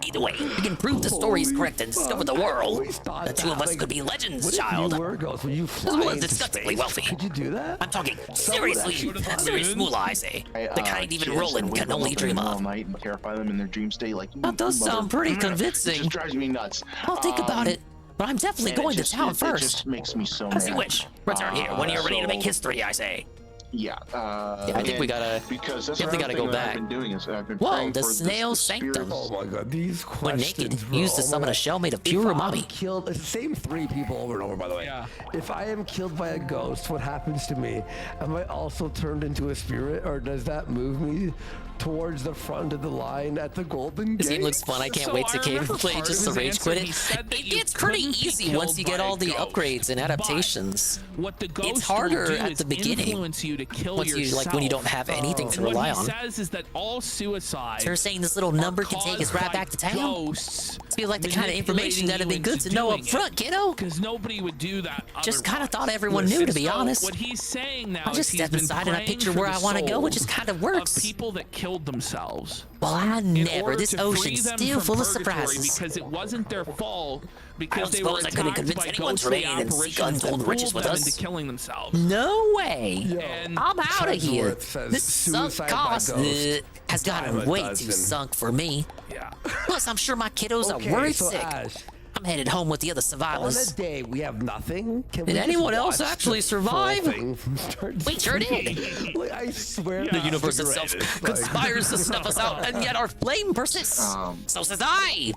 Either way, we can prove the story is correct and discover the world. The two of us could be legends, child. As well as disgustingly wealthy. Could you do that? I'm talking seriously, serious moolah, I say. The kind even Roland can only dream of. All night and terrify them in their dream state. Like That does sound pretty convincing. It just drives me nuts. I'll think about it. But I'm definitely going to town It first. just makes me so As you mad. wish. Return here when you're ready to make history, I say. Yeah. I think we gotta. Because that's definitely gotta go back. I've been doing is I've been Whoa, praying the for snail spirits. sanctum. Oh my god, these When questions. naked, bro. used to Oh my summon a God. shell made of If pure I'm umami. killed, it's the same 3 people over and over, by the way. Yeah. If I am killed by a ghost, what happens to me? Am I also turned into a spirit, or does that move me towards the front of the line at the Golden Gate. This game looks fun. I can't wait to game play just to rage quit it. It gets pretty easy once you get all the upgrades and adaptations. What the ghost It's harder will do at is the beginning. influence you to kill Once you yourself. like when you don't have anything to And what rely he on. says is that all suicides. So you're saying this little number can take us right back to town? Ghosts. This feels like the kind of information that'd be good to know up front, kiddo. Because nobody would do that. Just kind of thought everyone knew, to be honest. What he's saying now I just is he's step been inside and I praying picture for where the I want to go, which just souls kind of works. of people that killed themselves. Well, I in never. order This to free ocean's them still from full of purgatory surprises. because it wasn't their fault. Because I they don't were suppose I couldn't attacked convince by anyone to ghostly remain and seek apparitions untold that riches fooled with them us. into killing themselves. No way. And I'm out of here. Worth says This sunk suicide by cost ghost. has gotten Time a way dozen. too sunk for me. Yeah. Plus, I'm sure my kiddos Okay, are worried so sick. Ash, I'm headed home with the other on a survivors. day we have nothing. Can Did we just anyone else watch actually the survive? full thing from start to We sure finish? did. Like, I swear. The universe itself conspires to snuff us out, and yet our flame persists. So says I.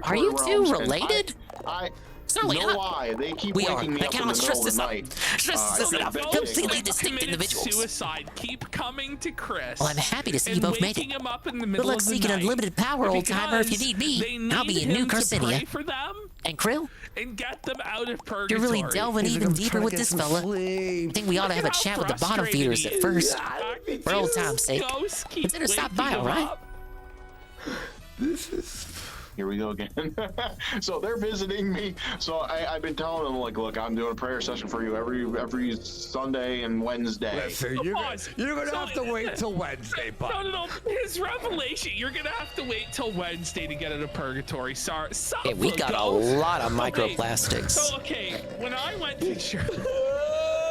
Are you two related? Certainly no not. lie, they keep We are. waking me I up in cannot the stress middle of this the up. night. Stress this up. Ghosts Completely that distinct committed individuals. Suicide keep coming to Chris. Well, I'm happy to see you and both made waking it. him up in the Good middle luck of the seeking night unlimited power, old timer, if you because need me. they I'll be in need New him to Carcinia. pray for them And Krill, and get them out of purgatory. you're really delving He's like, even I'm deeper trying to with get this some fella. sleep. I think we ought to have a Look at chat how with the bottom frustrated feeders he at is. first. Yeah, For old time's sake. ghosts keep Consider stop waking by, him alright? up. This is. Here we go again. So they're visiting me. So I've been telling them, like, look, I'm doing a prayer session for you every Sunday and Wednesday. Listen, you're gonna So- have to wait till Wednesday, bud. No. His revelation. You're gonna have to wait till Wednesday to get out of purgatory. Sorry. Hey, we got a lot of microplastics. So okay, when I went to church,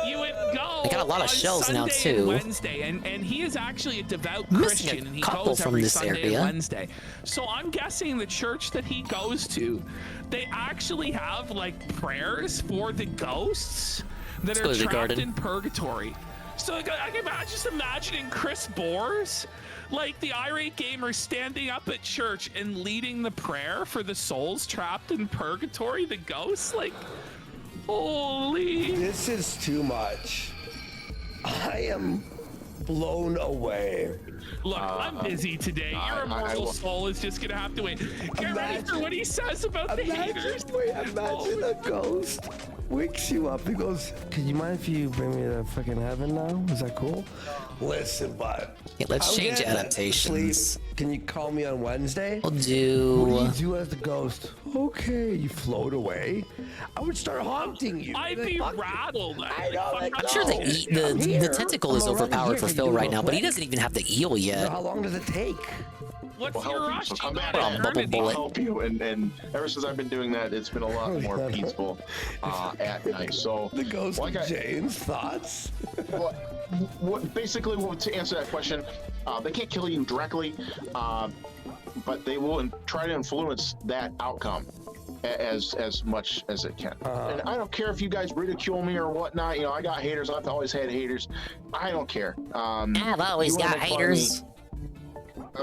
you would go. We got a lot of on shells now, Sunday too. and Wednesday, and he is actually a devout Missing a Christian, and he couple goes from every this Sunday area. and Wednesday. So I'm guessing the church that he goes to, they actually have like prayers for the ghosts that Let's go are to the trapped garden. in purgatory. So I can just imagining Chris Bores, like the irate gamer, standing up at church and leading the prayer for the souls trapped in purgatory, the ghosts. Like, holy! This is too much. I am blown away. Look, I'm busy today. Your immortal soul is just gonna have to wait. Get ready for what he says about the haters. Imagine a ghost wakes you up and goes, "Could you mind if you bring me to fucking heaven now? Is that cool?" Listen, bud. Yeah, let's I'm change getting it. adaptations. Please, can you call me on Wednesday? We'll do. What do you do as the ghost? Okay, you float away. I would start haunting you. I'd be rattled. I know. I'm sure the tentacle is overpowered for Phil right now, but he doesn't even have the eel yet. How long does it take? What's We'll your help you. rush? So come You back Well, in. bubble I'll bullet. help you. And ever since I've been doing that, it's been a lot more peaceful at night. So The ghost like of James, thoughts? basically, to answer that question, they can't kill you directly, but they will try to influence that outcome as much as it can. And I don't care if you guys ridicule me or whatnot. You know, I got haters. I've always had haters. I don't care. I've always you wanna got make fun of me, haters.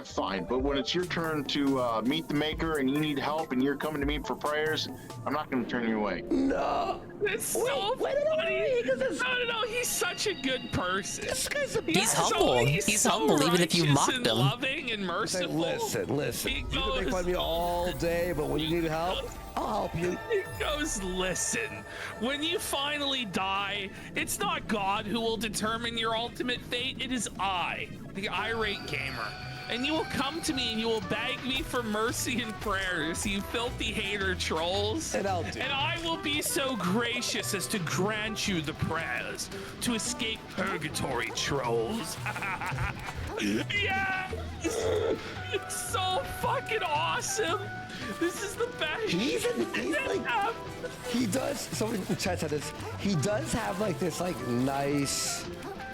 Fine, but when it's your turn to meet the maker and you need help and you're coming to me for prayers, I'm not going to turn you away. No. It's so funny. No, he's such a good person. This guy's a He's humble. He's humble, even if you righteous mocked and him. loving and Say, merciful. listen. He You can make fun of me all day, but when you need help, I'll help you. He goes, listen, when you finally die, it's not God who will determine your ultimate fate. It is I, the irate gamer. And you will come to me and you will beg me for mercy and prayers, you filthy hater trolls. And I'll do. And I will be so gracious as to grant you the prayers to escape purgatory, trolls. Yes! It's so fucking awesome. This is the best. He's like, he does. Someone in the chat said this. He does have like this like nice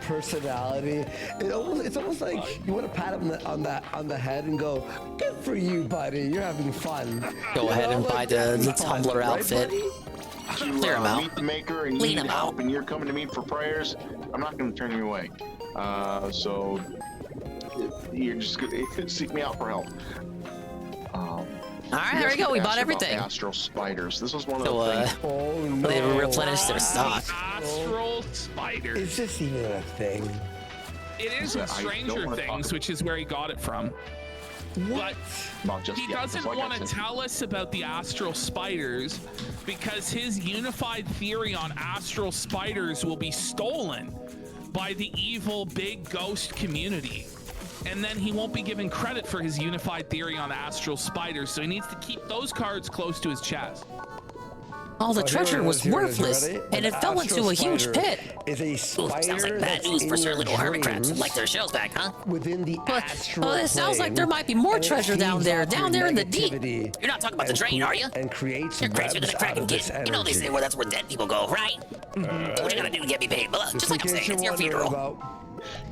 personality. It's almost like you want to pat him on the head and go, "Good for you, buddy. You're having fun." Go ahead and buy the Tumblr outfit. Clear him out. Meet the maker and you Lean need him help out. and you're coming to me for prayers, I'm not going to turn you away. So you're just going to seek me out for help. All right, there we go. We bought everything. Astral spiders. This was one of So, the things. Oh no. They replenished their stock. Astral spider. Is this even a thing? It is in Stranger Things, which is where he got it from. But he doesn't want to tell us about the astral spiders because his unified theory on astral spiders will be stolen by the evil big ghost community. And then he won't be given credit for his unified theory on astral spiders, so he needs to keep those cards close to his chest. All the treasure was worthless, and it fell into a huge pit. Is a sounds like bad news for certain little hermit crabs who like their shells back, huh? Within the astral it sounds like there might be more treasure down there in the deep. You're not talking about the drain, are you? And creates You're crazier than a Kraken kid. You know they say, well, that's where dead people go, right? What you gonna do to get me paid? Well, just like I'm saying, it's your funeral.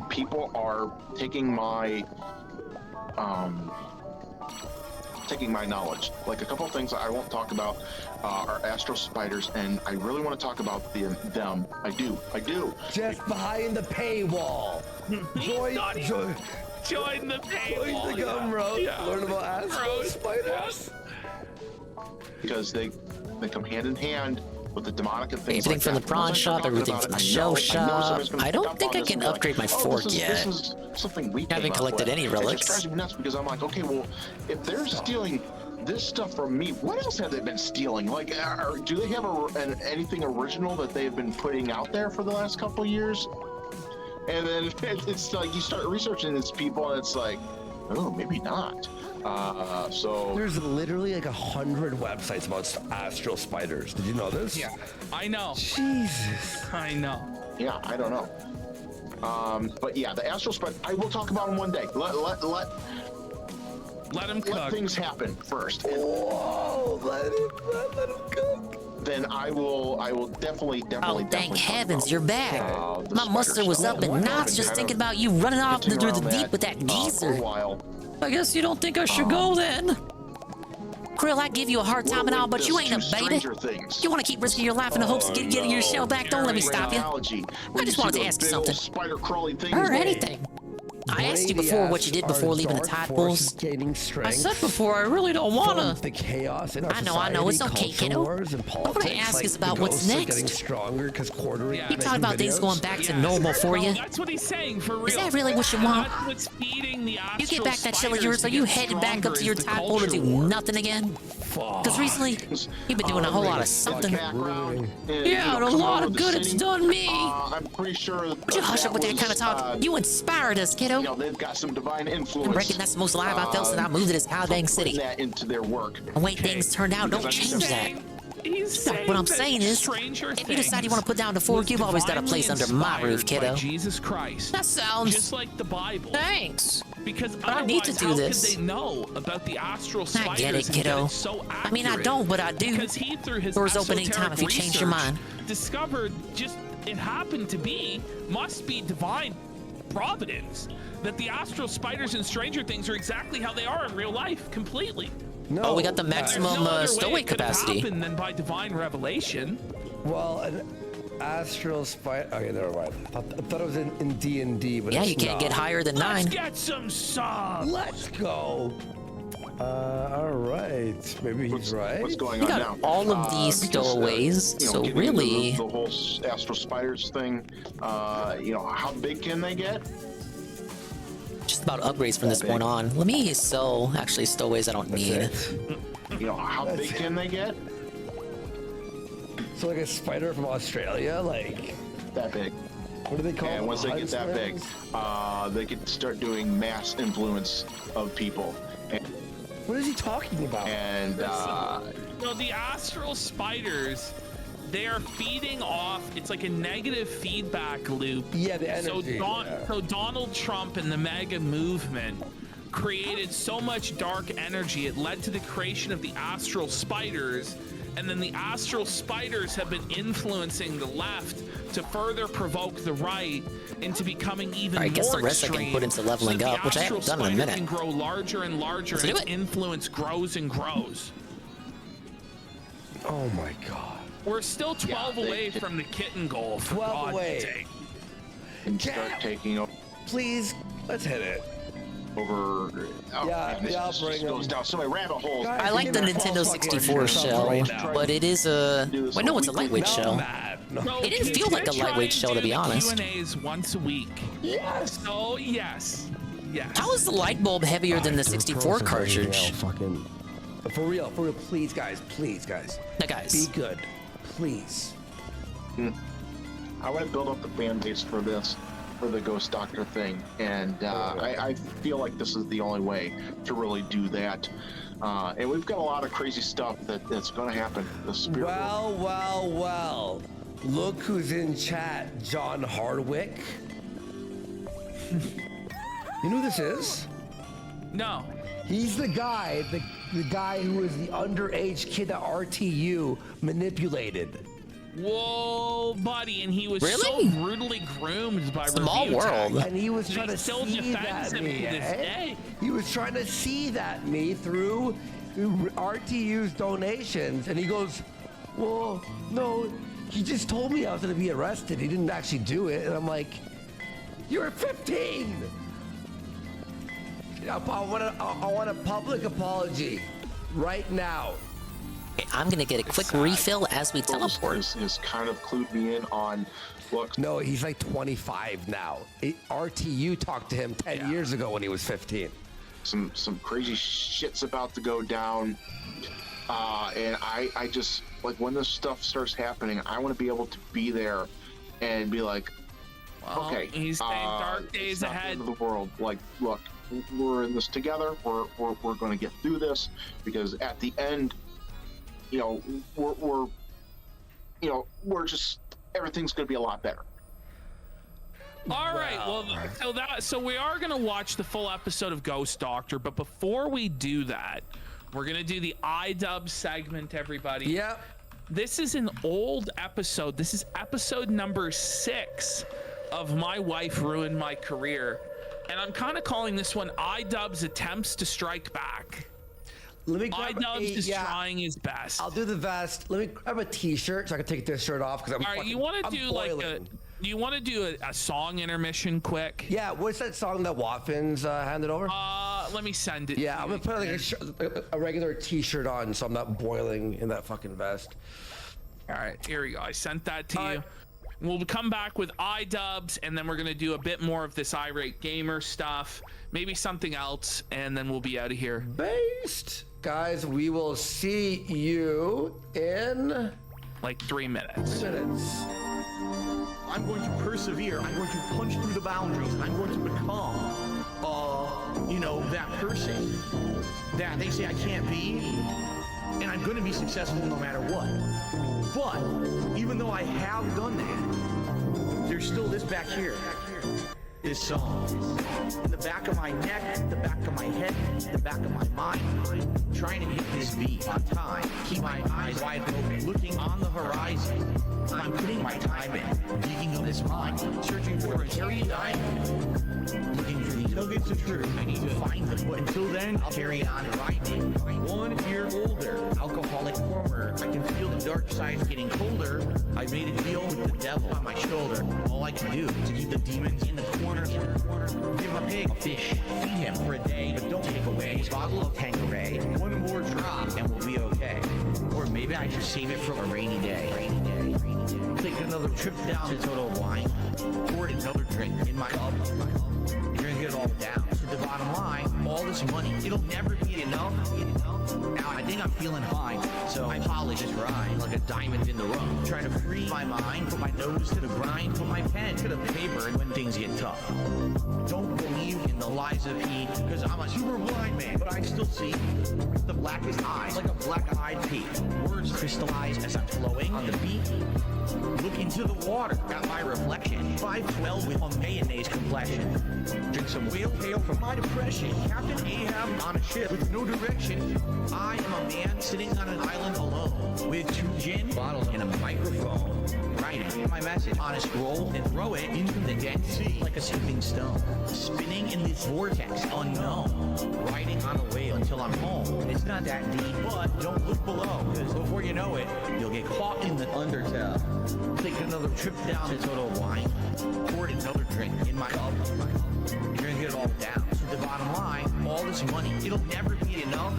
People are taking my knowledge. Like a couple of things I won't talk about are astral spiders, and I really want to talk about them. I do. Just behind the paywall. Join the paywall. Join the Gumroad. Yeah. Learn about astral spiders. Because they come hand in hand with the demonic and things Everything like from that. the prawn shop, everything from the shell shop. I don't think I can upgrade my fork yet. This is something we haven't collected any It relics. just drives me nuts because I'm like, okay, well, if they're stealing this stuff from me, what else have they been stealing? Like, do they have anything original that they've been putting out there for the last couple of years? And then it's like you start researching these people, and it's like, oh, maybe not. So there's literally like 100 websites about astral spiders. Did you know this? Yeah, I know. Jesus. I know. Yeah, I don't know. But yeah, the astral spider. I will talk about them one day. Let him cook. Let things happen first. Whoa! Let him cook. Then I will definitely. Oh, thank heavens, you're back. My mustard was up in knots just thinking about you running off through the deep with that geezer. I guess you don't think I should go then. Krill, I give you a hard time and all, but you ain't a beta. You want to keep risking your life in the hopes of getting your shell back? Don't let me stop you. I just wanted to ask you something. Or anything. I asked you before what you did before leaving the tide pools. I said before I really don't wanna. The chaos in our I know. It's okay, Kino. What I ask is about what's next. Getting stronger because quarterly. You talking about things going back to normal for you? That's what he's saying, for real. Is that really what you want? That's what's feeding the You get back that shell of yours, are you headed back up to your tide pool to do nothing again? Because recently, you've been doing a whole lot of something. Yeah, and a lot of good it's done me. I'm pretty sure. Would you hush up with that kind of talk? You inspired us, kiddo. You know, they've got some divine influence. I reckon that's the most alive I felt since I moved to this goddamn city. That into their work. The way things turned out don't change that. What I'm saying is, if you decide you want to put down the fork, you've always got a place under my roof, kiddo. Jesus Christ. That sounds just like the Bible. Thanks. Because I need to do this. How could they know about the astral spiders? I get it, kiddo. I mean, I don't, but I do. Because he, through his doors open anytime if you change your mind. Discovered just it happened to be must be divine providence that the astral spiders in Stranger Things are exactly how they are in real life, completely. No, oh, we got the maximum stowaway capacity. Than by divine revelation. Well, an astral spider. Okay, never mind. I thought it was in D&D, but yeah, it's you can't not. get higher than 9. Let's get some subs. Let's go. All right. Maybe he's right. What's going on now? We got all of these stowaways, you know, so really, the whole astral spiders thing. You know, how big can they get? Just about upgrades from this point on. Let me sell actually stowaways I don't need. You know, how big can they get? So like a spider from Australia, like that big. What do they call? And once they get that big, they can start doing mass influence of people. And, what is he talking about? And no, the astral spiders. They are feeding off. It's like a negative feedback loop. Yeah, the energy. So Donald Trump and the MAGA movement created so much dark energy. It led to the creation of the astral spiders, and then the astral spiders have been influencing the left to further provoke the right into becoming even more extreme. I guess the rest I can put into leveling up, which I haven't done in a minute. Can grow larger and larger, and its influence grows and grows. Oh my God. We're still 12 away from the kitten goal. 12 away. And start taking over. Please, let's hit it. Over. Oh, yeah, I'll bring it. Goes down so many rabbit holes. I like the Nintendo 64 shell, but it is a. Wait, no, it's a lightweight shell. no. It didn't feel like a lightweight show, to be honest. Q&As once a week. Yes. Oh yes. Yes. How is the light bulb heavier than the 64 cartridge? Fucking. For real, please, guys. Now, guys. Be good, please. I want to build up the fan base for this, for the Ghost Doctor thing, and I feel like this is the only way to really do that. And we've got a lot of crazy stuff that's going to happen. The spirit Well. Look who's in chat, John Hardwick. You know who this is? No. He's the guy, the guy who was the underage kid that RTU manipulated. Whoa, buddy, and he was Really? so brutally groomed by Small review world. tech. And he was And trying to still see defends that him me, to this day. He was trying to see that me through RTU's donations, and he goes, well, no, he just told me I was going to be arrested. He didn't actually do it. And I'm like, you're 15. I want a public apology right now. I'm gonna get a quick refill as we teleport. has kind of clued me in on what. No, he's like 25 now. RTU talked to him 10 years ago when he was 15. Some crazy shit's about to go down, and I just like when this stuff starts happening, I want to be able to be there and be like, Well, okay, he's saying dark days it's not the ahead. end of the world. Like, look, we're in this together. We're going to get through this, because at the end, you know, we're just, everything's going to be a lot better. All right, well, so we are gonna watch the full episode of Ghost Doctor, but before we do that, we're gonna do the iDub segment, everybody. Yep. This is an old episode. This is episode number 6 of My Wife Ruined My Career, and I'm kind of calling this one iDub's Attempts to Strike Back. Let me grab iDub's is trying his best. I'll do the vest. Let me grab a t-shirt so I can take this shirt off, because I'm All right, you want to do boiling. you want to do a song intermission quick? Yeah, what's that song that Watkins handed over? Let me send it. Yeah, I'm gonna put like a regular t-shirt on so I'm not boiling in that fucking vest. All right, here we go. I sent that to you. We'll come back with iDubbbz, and then we're gonna do a bit more of this irate gamer stuff, maybe something else, and then we'll be out of here. Based. Guys, we will see you in like 3 minutes. I'm going to persevere. I'm going to punch through the boundaries. I'm going to become, that person that they say I can't be, and I'm going to be successful no matter what. But even though I have done that, there's still this back here. This song. In the back of my neck, the back of my head, the back of my mind. Trying to hit this beat on time. Keep my eyes wide open, looking on the horizon. I'm putting my time in, digging in this mine, searching for a hairy diamond. Looking for these nuggets of truth. I need to find them. But until then, I'll carry on grinding. 1 year older, alcoholic former. I can feel the dark side getting colder. I made a deal with the devil on my shoulder. All I can do is keep the demons in the corner. Give a pig a fish, feed him for a day, but don't take away his bottle of Tanqueray. 1 more drop and we'll be okay. Or maybe I just save it for a rainy day. Take another trip down to Total Wine. Pour another drink in my cup. Drink it all down. To the bottom line, all this money, it'll never be enough. Now I think I'm feeling fine, so I polish this rhyme like a diamond in the rough. Try to free my mind, put my nose to the grind, put my pen to the paper when things get tough. Don't believe in the lies of he, cause I'm a super blind man, but I still see the blackest eyes like a black-eyed pea. Words crystallize as I'm flowing on the beat. Look into the water, got my reflection. 5'12" with a mayonnaise complexion. Drink some whale tail from my depression. Captain Ahab on a ship with no direction. I am a man sitting on an island alone with 2 gin bottles and a microphone. Writing my message on a scroll and throw it into the dead sea like a sinking stone. Spinning in this vortex unknown. Riding on a whale until I'm home. It's not that deep, but don't look below, because before you know it, you'll get caught in the undertow. Take another trip down to Total Wine. Pour another drink in my cup. Drink it all down. To the bottom line, all this losing money. It'll never be enough.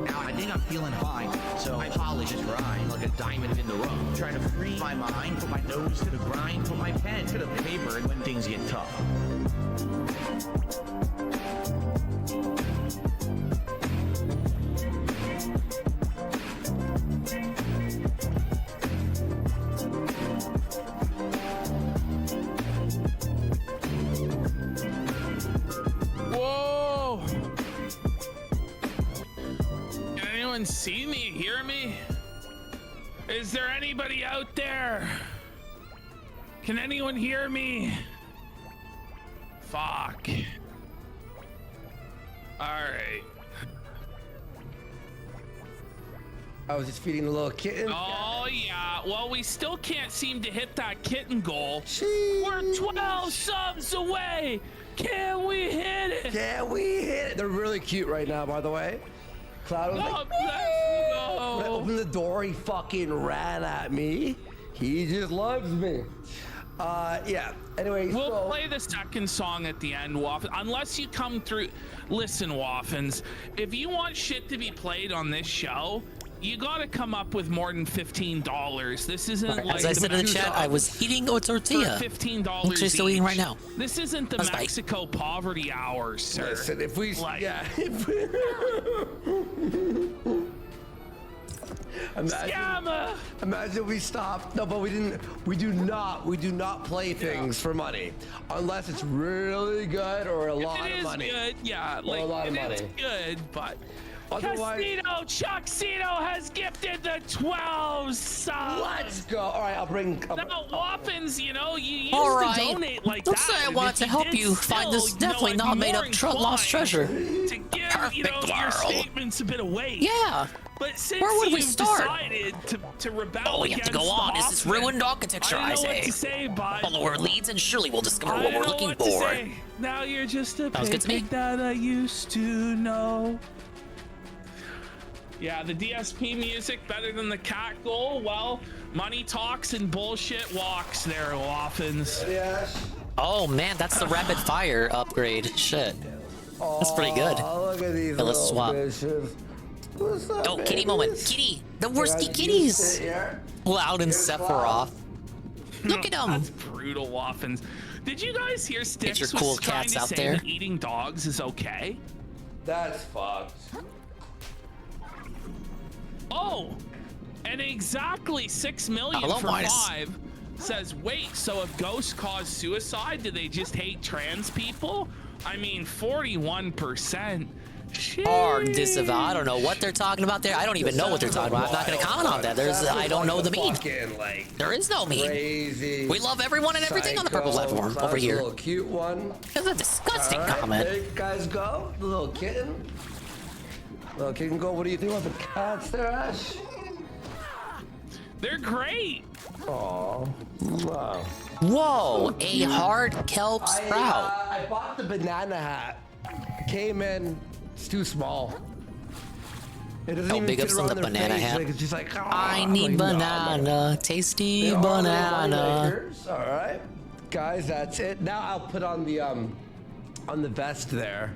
Now I think I'm feeling fine, so I polish this grind like a diamond in the rough. Trying to free my mind, put my nose to the grind, put my pen to the paper when things get tough. Whoa! Can anyone see me, hear me? Is there anybody out there? Can anyone hear me? Fuck. Alright. I was just feeding the little kitten. Oh, yeah. Well, we still can't seem to hit that kitten goal. We're 12 subs away. Can we hit it? Can we hit it? They're really cute right now, by the way. Cloud was like, let's go. When I opened the door, he fucking ran at me. He just loves me. Yeah. Anyway, we'll play the second song at the end, Waffin. Unless you come through. Listen, Waffins, if you want shit to be played on this show, you gotta come up with more than $15. This isn't like. As I said in the chat, I was eating a tortilla. $15. I'm actually still eating right now. This isn't the Mexico poverty hours, sir. Listen, if we, yeah. Imagine we stopped. No, but we didn't. We do not play things for money unless it's really good or a lot of money. Good, yeah, or a lot of money. It's good, but. Otherwise, Chucksino has gifted the 12 subs. Let's go. All right, I'll bring. Now, Waffins, you know, you used All to donate like Don't that. say I wanted to help you find this definitely not made up lost treasure. To give, your statements a bit of weight. Yeah. But since Where would we you've start? decided to rebel Oh, we have to go against on. the This is Hoffman, ruined architecture, I don't know say. what to say, bud. Follow our leads and surely we'll discover I what don't we're know looking what to for. say. Now you're just a Sounds good to me. pig that I used to know. Yeah, the DSP music better than the cat goal. Well, money talks and bullshit walks there, Waffins. Yes. Oh man, that's the rapid fire upgrade. Shit. That's pretty good. Look at these Let's swap. What's up, Oh, kitty moment. Kitty. The worsty kitties. Loud and Sephiroth. Look at them. That's brutal, Waffins. Did you guys hear Sticks your was cool trying cats to out say there. that eating dogs is okay? That's fucked. Oh, and exactly 6 million Hello, for Midas. 5 says, wait, so if ghosts cause suicide, do they just hate trans people? I mean, 41%. Or disavow. I don't know what they're talking about there. I don't even know what they're talking about. I'm not going to comment on that. I don't know the meme. There is no meme. Crazy. We love everyone and everything on the purple platform over here. A little cute one. That's a disgusting All right, comment. there you guys go. The little kitten. Little kitten go. What do you think about the cats there, Ash? They're great. Oh, wow. Whoa, a hard kelp sprout. I bought the banana hat. Came in, it's too small. It doesn't Oh, even big fit ups on around the their banana face. hat. Like, it's just like, I need banana, tasty banana. All right, guys, that's it. Now I'll put on the vest there.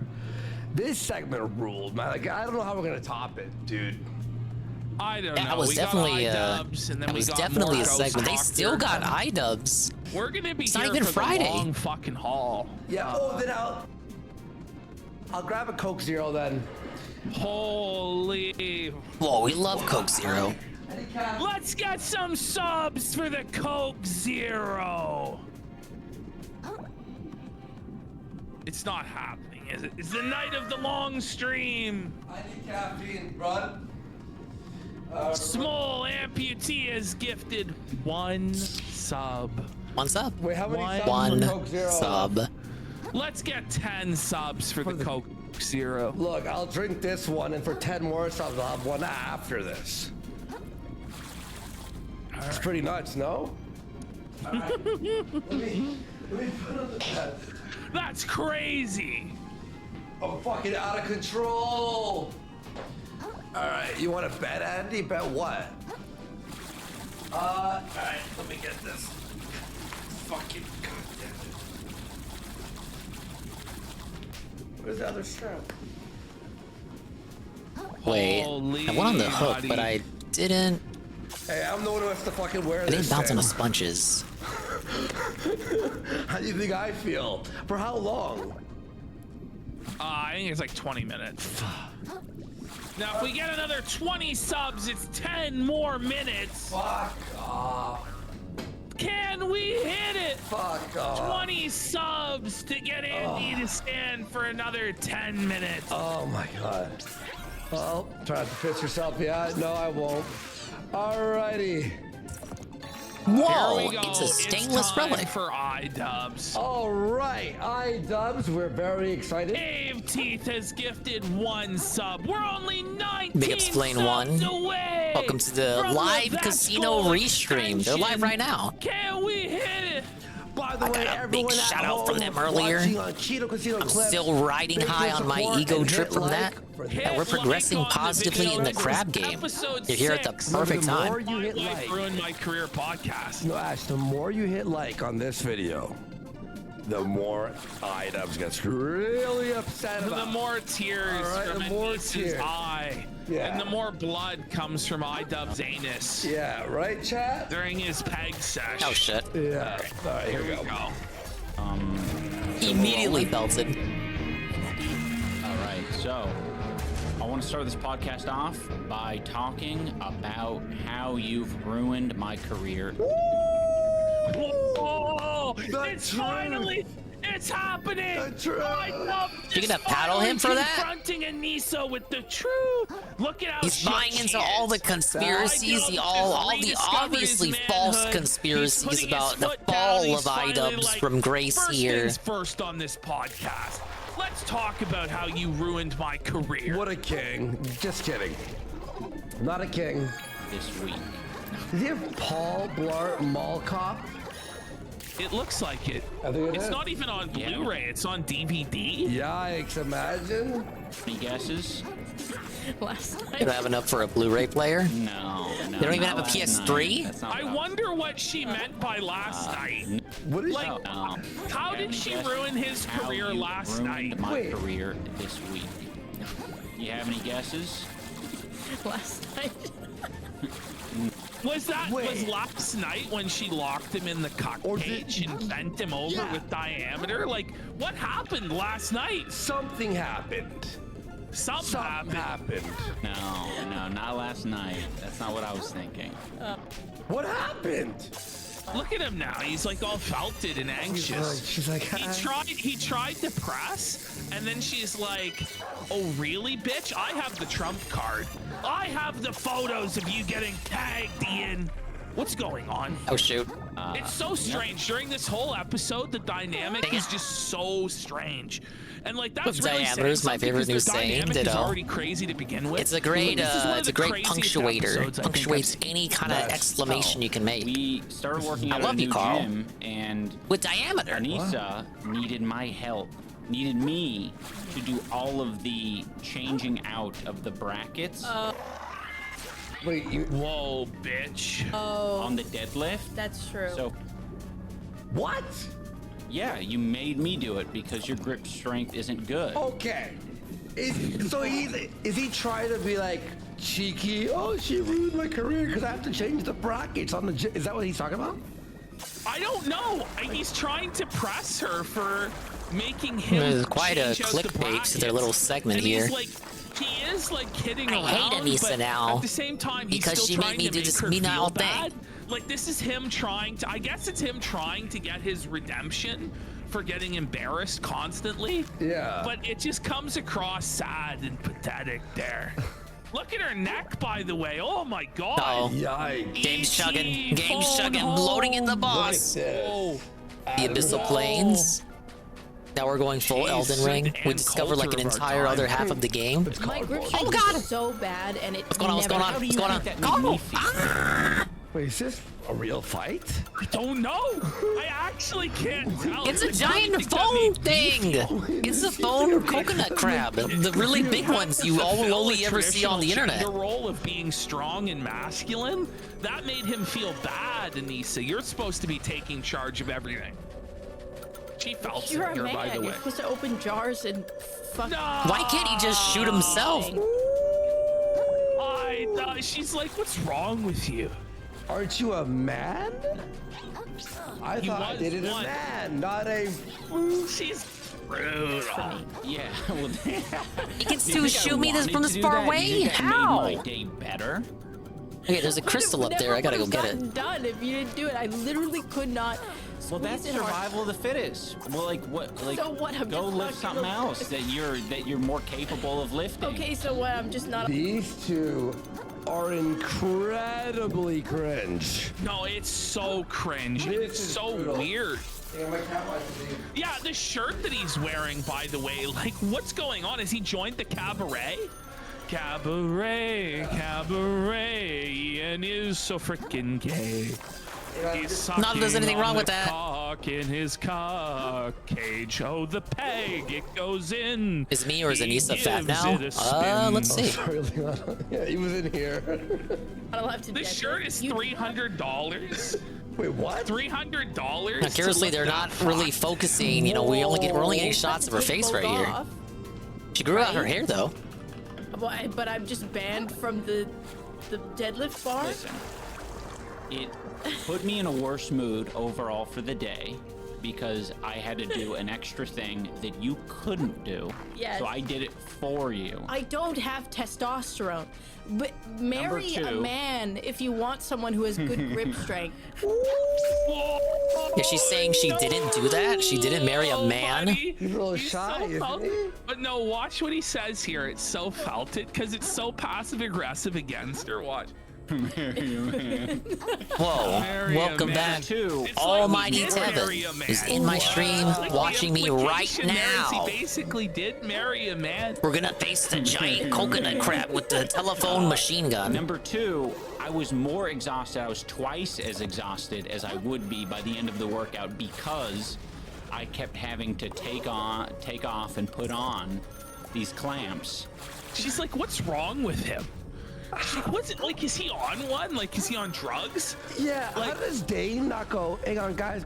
This segment ruled, man. Like, I don't know how we're gonna top it, dude. I don't Yeah, know. that was We definitely got iDubbbz, and then that we was got definitely more a segment. They Ghost still got Talker. iDubbbz. We're gonna be It's here not even for Friday. the long fucking haul. Yeah. Then I'll grab a Coke Zero then. Holy. Whoa, we love Coke Zero. Let's get some subs for the Coke Zero. It's not happening, is it? It's the night of the long stream. I need caffeine, bro. Small amputee has gifted 1 sub. 1 sub. Wait, how many subs One for Coke Zero? sub. Let's get 10 subs for the Coke Zero. Look, I'll drink this one, and for 10 more subs, I'll have one after this. It's pretty nuts, no? All right. let me put on the bed. That's crazy. I'm fucking out of control. All right, you want to bet, Andy? Bet what? All right, let me get this. Fucking goddamn it. Where's the other strap? Wait, Holy I went on the hook, buddy. but I didn't. Hey, I'm the one who has to fucking wear I this. didn't bounce on the thing. sponges. How do you think I feel? For how long? I think it's like 20 minutes. Now, if we get another 20 subs, it's 10 more minutes. Fuck off. Can we hit it? Fuck off. 20 subs to get Andy to stand for another 10 minutes. Oh my god. Well, try not to piss yourself. Yeah, no, I won't. Alrighty. Whoa, Here we go. it's a stainless time relic. for iDubbbz. All right, iDubbbz, we're very excited. Dave Teeth has gifted 1 sub. We're only 19 Big Explain subs 1. away. Welcome to the from live That's casino Gold restream. They're live right now. Can we hit it? By the I way, got a everyone big at shout out from home them earlier. watching on Kino Casino I'm Clips, still riding big high on my support ego and trip hit from like that. for And we're progressing positively in the crab game. You're here at the perfect The more time. you hit Life like, ruined my career podcast. no, Ash, the more you hit like on this video, the more iDubbbz gets really upset The about. more tears All right, from the more Anis's tears. eye, Yeah. and the more blood comes from iDubbbz anus Yeah, right, chat? during his peg sesh. Oh shit. Yeah. All right, Here we go. Immediately belted. All right, so I want to start this podcast off by talking about how you've ruined my career. Oh, it's finally, it's happening. I love You're this gonna paddle him for that? confronting Anissa with the truth. Look at how He's shook buying he into is. all the conspiracies, all the obviously false conspiracies about the fall of iDubbbz from Grace here. First things first on this podcast. Let's talk about how you ruined my career. What a king. Just kidding. Not a king. This week. Is he a Paul Blart Mall Cop? It looks like it. I think it It's is. not even on Blu-ray. It's on DVD. Yikes, imagine. Any guesses? Last You don't have enough for a Blu-ray player? No. They don't even have a PS3? I wonder what she meant by last night. What is Like, how did she ruin his career last night? My career this week. You have any guesses? Last night. Was last night when she locked him in the cock cage and bent him over with diameter? Like, what happened last night? Something happened. Something happened. No, not last night. That's not what I was thinking. What happened? Look at him now. He's like all felted and anxious. She's like, he tried to press, and then she's like, "Oh really, bitch? I have the trump card. I have the photos of you getting tagged, Ian. What's going on?" Oh shoot. It's so strange. During this whole episode, the dynamic is just so strange. And like that's really Diameter is my saying favorite something, new 'cause the saying. dynamic is Ditto. already crazy to begin with. It's a great, This is one of it's a the great craziest punctuator. episodes I think Punctuates I've any kind of exclamation you can make. We started working I at love a you, new Carl. gym, and With diameter. Anissa needed my help. Needed me to do all of the changing out of the brackets. Wait, Whoa, bitch. Oh. On the deadlift. That's true. So. What? Yeah, you made me do it because your grip strength isn't good. Okay. Is he trying to be like cheeky? Oh, she ruined my career because I have to change the brackets on the gym. Is that what he's talking about? I don't know. He's trying to press her for making him. There's quite a change out the clickbait to their little segment and here. He's like, he is like kidding I around. hate Anissa but now At the same time, he's because still she made trying me to do make this her mean feel old bad. thing. Like this is him trying to. I guess it's him trying to get his redemption for getting embarrassed constantly. Yeah. But it just comes across sad and pathetic there. Look at her neck, by the way. Oh my god. Oh, Yikes. game's chugging, game's phone chugging, home. loading in the boss. Oh. The Abyssal Plains. Now we're going full Jeez, Elden Ring. We and discovered like an culture of our entire time. other half of the game. My grip Oh strength god! is so bad, and it What's going on? What's going on? never- What's going on? That made me feel. Wait, is this a real fight? I don't know. I actually can't tell. It's a The giant thing that phone made me thing. It's a phone coconut crab. The really big ones you fulfill only the ever see on the traditional internet. gender role of being strong and masculine. That made him feel bad, Anissa. You're supposed to be taking charge of everything. She felt You're it a here, man. by the You're way. supposed to open jars and fuck. Why can't he just shoot himself? She's like, what's wrong with you? Aren't you a man? I He thought I was dated a one. man, not a. She's rude. Yeah, well, He can still shoot me from this far away? How? Made my day better. Okay, there's a crystal up there. I gotta go get it. Never done if you didn't do it. I literally could not. Well, that's squeeze it hard. survival of the fittest. Well, like what? Like So what, I'm go just lift not something gonna- else that you're more capable of lifting. Okay, so what? I'm just not. These two are incredibly cringe. No, it's so cringe. It's so weird. Yeah, the shirt that he's wearing, by the way, like, what's going on? Has he joined the cabaret? Cabaret, Ian is so freaking gay. He's Not that there's anything sucking wrong on with the that. Cock in his cock cage. Oh, the peg, it goes in. Is me or is He Anissa fat gives now? it a spin. Let's see. Sorry, Leon. Yeah, he was in here. I'll have to This check shirt it. is $300. Wait, what? $300? Now, curiously, they're not really focusing. You know, we're only getting shots of her face right here. Off, She grew out her hair though. but I'm just banned from the deadlift bar. Listen, it put me in a worse mood overall for the day because I had to do an extra thing that you couldn't do. Yes. So I did it for you. I don't have testosterone. But marry a two. man if you want someone who has good grip strength. Yeah, she's saying she didn't do that. She didn't marry a man. He's a little He's shy, so isn't felted. he? But no, watch what he says here. It's so felted because it's so passive aggressive against her. Watch. Whoa! Marry a Welcome man. back Too. It's Almighty like he did Tevin, marry a man. who's in my stream, Like, the watching me right implication there is now. He basically did marry a man. We're gonna face the giant coconut crab with the telephone machine gun. Number two, I was more exhausted. I was twice as exhausted as I would be by the end of the workout because I kept having to take off and put on these clamps. She's like, what's wrong with him? She's like, what's it like? Is he on one? Like, is he on drugs? Yeah, Like- how does Dane not go, hang on, guys,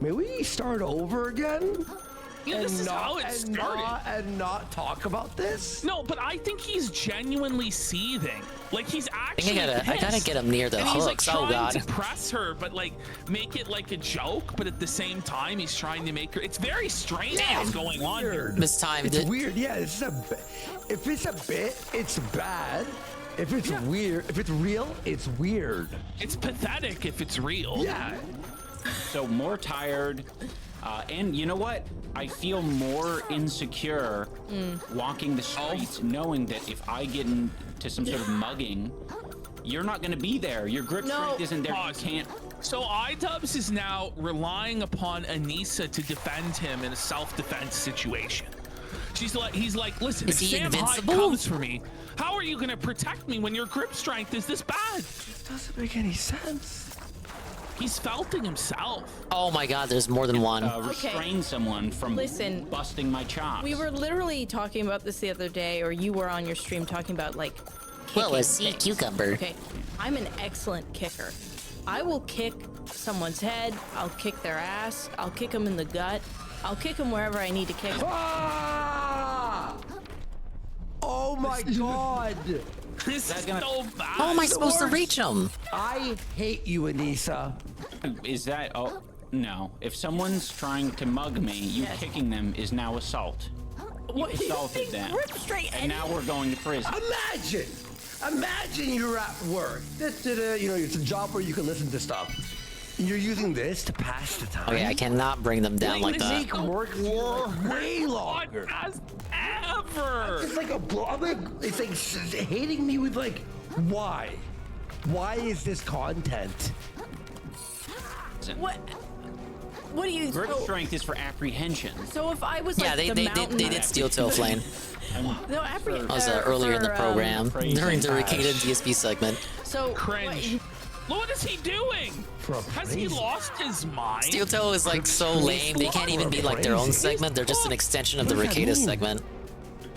may we start over again? Yeah, this is how it started. And not talk about this? No, but I think he's genuinely seething. Like, he's I actually think I gotta pissed. get him near the And he's, like, hooks. Oh trying god. to press her, but like make it like a joke. But at the same time, he's trying to make her. It's very strange what's going on here. Miss Time. It's weird, yeah. If it's a bit, it's bad. If it's weird, if it's real, it's weird. It's pathetic if it's real. Yeah. So more tired, and you know what? I feel more insecure walking the streets, knowing that if I get into some sort of mugging, you're not going to be there. Your grip strength isn't there. You can't. So iDubbbz is now relying upon Anissa to defend him in a self-defense situation. He's like, listen, Is if he Sam invincible? Hyde comes for me, how are you going to protect me when your grip strength is this bad? It doesn't make any sense. He's felting himself. Oh my god, there's more than one. Restrain someone from Listen, busting my chops. We were literally talking about this the other day, or you were on your stream talking about like. Well, a kicking sea things. cucumber. Okay, I'm an excellent kicker. I will kick someone's head. I'll kick their ass. I'll kick them in the gut. I'll kick them wherever I need to kick 'em. Ah! Oh my god! This is so bad. How am I supposed to reach him? I hate you, Anissa. Is that? Oh no! If someone's trying to mug me, you kicking them is now assault. You What do you assaulted think? them, Grip straight and now we're going to prison. Imagine you're at work. You know, it's a job where you can listen to stuff. And you're using this to pass the time. Okay, I cannot bring them down like that. Make work way longer. Ever. It's like it's like hating me with like, why? Why is this content? What? What do you? Grip strength is for apprehension. So if I was Yeah, like they the did steel toe flame. No, That was earlier in the program during the Ricada DSP segment. So cringe. What is he doing? Has he lost his mind? Steel toe is like so lame. They can't even be like their own segment. They're just an extension of the Ricada segment.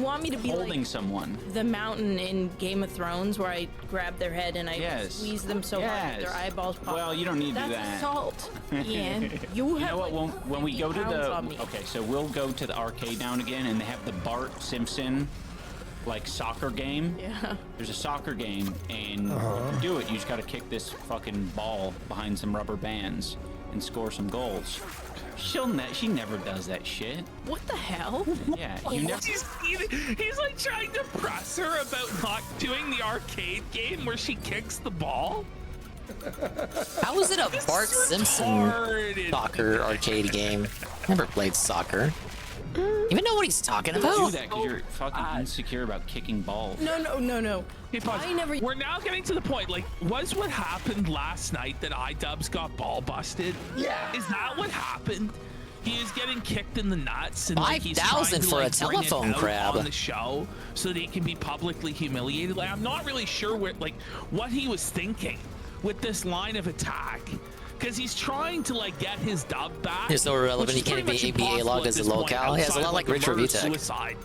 want me to be holding like someone. the mountain in Game of Thrones where I grab their head and I Yes. squeeze them so hard that their eyeballs pop. Well, you don't need to do That's that. assault. Ian, you have know what? When we go to 50 pounds on me. okay, so we'll go to the arcade now and again, and they have the Bart Simpson like soccer game. Yeah. There's a soccer game, and you can do it. You just got to kick this fucking ball behind some rubber bands and score some goals. She never does that shit. What the hell? Yeah, you never. He's like trying to press her about not doing the arcade game where she kicks the ball. How is it a Bart Simpson soccer arcade game? Never played soccer. Even know what he's talking You about? do that because you're fucking insecure about kicking balls. No. Hey, pause. We're now getting to the point. Like, was what happened last night that iDubbbz got ball busted? Yeah. Is that what happened? He is getting kicked in the nuts, and like he's 5,000 trying to, for a like, bring it telephone out crab. on the show so that he can be publicly humiliated. Like, I'm not really sure what he was thinking with this line of attack. Because he's trying to like get his dub back. He's so irrelevant, which is he can't pretty be much ABA logged impossible as at a this point, locale. He has a outside lot of, like a Richard murder Vitek. suicide,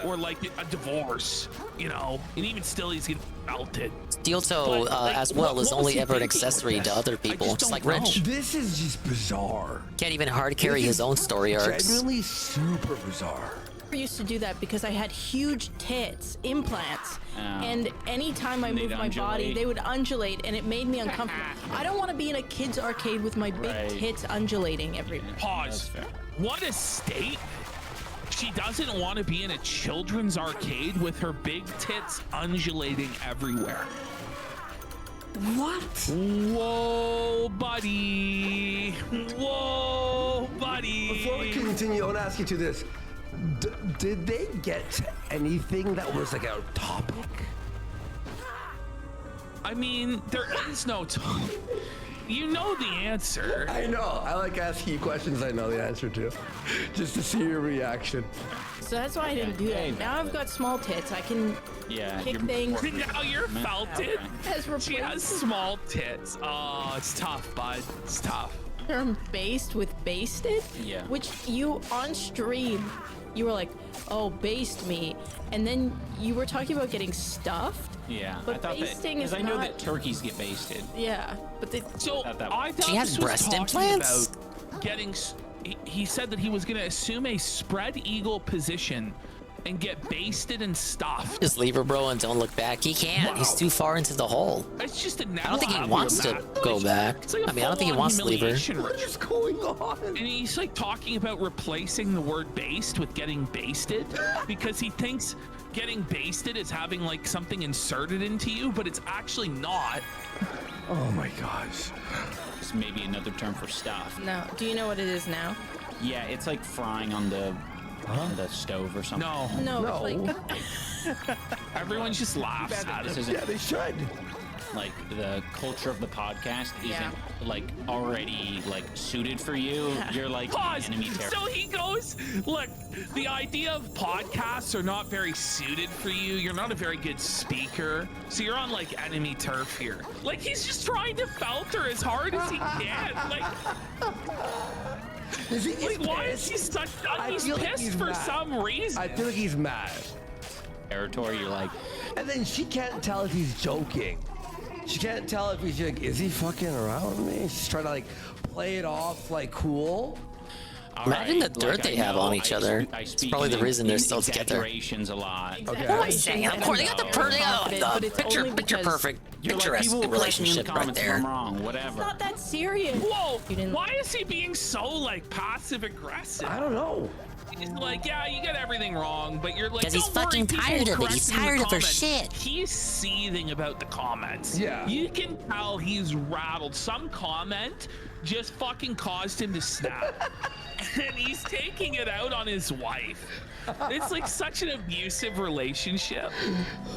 or like a divorce, you know. And even still, he's getting melted. Steel Toe, as well, is only ever an accessory to other people, just like Rich. This is just bizarre. Can't even hard carry his own story arcs. Genuinely super bizarre. I used to do that because I had huge tits, implants, and anytime I They'd moved my body, undulate. they would undulate, and it made me uncomfortable. I don't want to be in a kid's arcade with my big tits undulating everywhere. Pause. What a state. She doesn't want to be in a children's arcade with her big tits undulating everywhere. What? Whoa, buddy. Whoa, buddy. Before we continue, I want to ask you to this. Did they get anything that was like a topic? I mean, there is no topic. You know the answer. I know. I like asking you questions I know the answer to, just to see your reaction. So that's why I didn't do that. Now I've got small tits. I can kick things. Now you're felted. As She has small tits. Oh, it's tough, bud. It's tough. Term based with basted? Yeah. Which you on stream, you were like, oh, baste me. And then you were talking about getting stuffed. Yeah, But I thought that basting because is I know not- that turkeys get basted. Yeah, but they. So Thought that I was- thought She has this was breast talking implants? about getting. He said that he was going to assume a spread eagle position and get basted and stuffed. Just leave her, bro, and don't look back. He can't. He's too far into the hole. It's just a I don't think he wants to go back. It's like a I mean, I don't think he full-on wants to leave her. humiliation What is going on? And he's like talking about replacing the word based with getting basted because he thinks getting basted is having like something inserted into you, but it's actually not. Oh my gosh. It's maybe another term for stuff. No. Do you know what it is now? Yeah, it's like frying on the stove or something. No. No. It's like. Everyone just laughs at This it. isn't Yeah, they should. like the culture of the podcast isn't like already like suited for you. You're like Pause. enemy territory. So he goes, look, the idea of podcasts are not very suited for you. You're not a very good speaker. So you're on like enemy turf here. Like he's just trying to filter as hard as he can. Like, why is he such? He's feel like pissed he's for mad. some reason. I feel like he's mad. Territory, you're like, And then she can't tell if he's joking. She can't tell if he's like, is he fucking around with me? She's trying to like play it off like cool. Imagine the dirt they have on each other. It's probably the reason they're still together. Exaggerations a lot. Okay. What am I saying? Of course, they got the picture perfect, You're like, picturesque people correct me in the relationship right comments if there. I'm wrong. Whatever. It's not that serious. Whoa! Why is he being so like passive aggressive? I don't know. He's like, yeah, you got everything wrong, but you're like, 'Cause he's don't worry, fucking people tired will of it. correct He's you in the tired of her comments. shit. He's seething about the comments. Yeah. You can tell he's rattled. Some comment just fucking caused him to snap. And he's taking it out on his wife. It's like such an abusive relationship.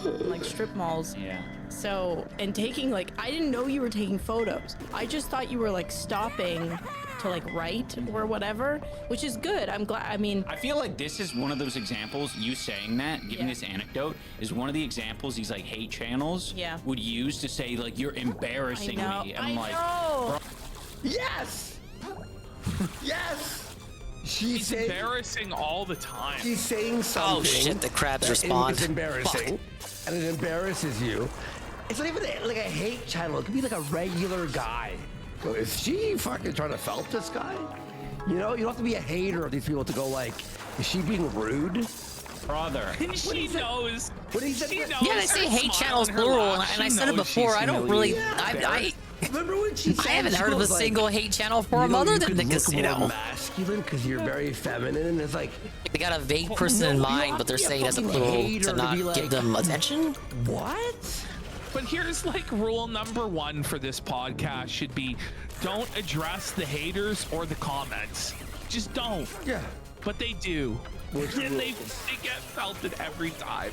Like strip malls. Yeah. So, and taking like, I didn't know you were taking photos. I just thought you were like stopping to like write or whatever, which is good. I'm glad. I mean, I feel like this is one of those examples, you saying that, giving this anecdote, is one of the examples these like hate channels would use to say like, you're embarrassing me. And I'm like, know. Yes! Yes! She's embarrassing all the time. She's saying something. Oh shit, the crabs that respond. is embarrassing, and it embarrasses you. It's not even like a hate channel. It could be like a regular guy. So is she fucking trying to felt this guy? You know, you don't have to be a hater of these people to go like, is she being rude? Brother. She knows. What he said? Yeah, they say hate channels plural, and I said it before. I don't really. I remember when she said I haven't heard of a single hate channel forum other than the casino. Masculine because you're very feminine, and it's like they got a vague person in mind, but they're saying as a plural to not give them attention. What? But here's like rule number 1 for this podcast should be: don't address the haters or the comments. Just don't. Yeah. But they do. And they get felted every time.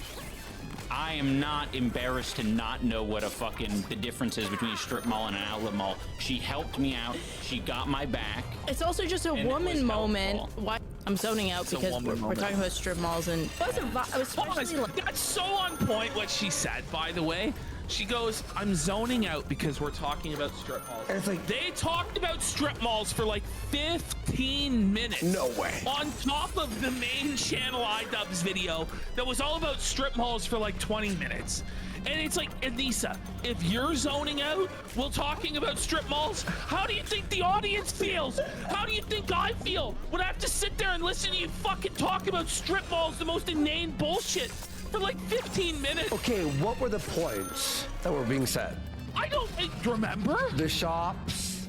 I am not embarrassed to not know what the difference is between a strip mall and an outlet mall. She helped me out. She got my back. It's also just a woman moment. Why I'm zoning out because we're talking about strip malls and that's so on point what she said, by the way. She goes, I'm zoning out because we're talking about strip malls. And it's like, they talked about strip malls for like 15 minutes. No way. On top of the main channel iDubbbz video that was all about strip malls for like 20 minutes. And it's like, Anissa, if you're zoning out while talking about strip malls, how do you think the audience feels? How do you think I feel when I have to sit there and listen to you fucking talk about strip malls, the most inane bullshit, for like 15 minutes? Okay, what were the points that were being said? I don't remember. The shops.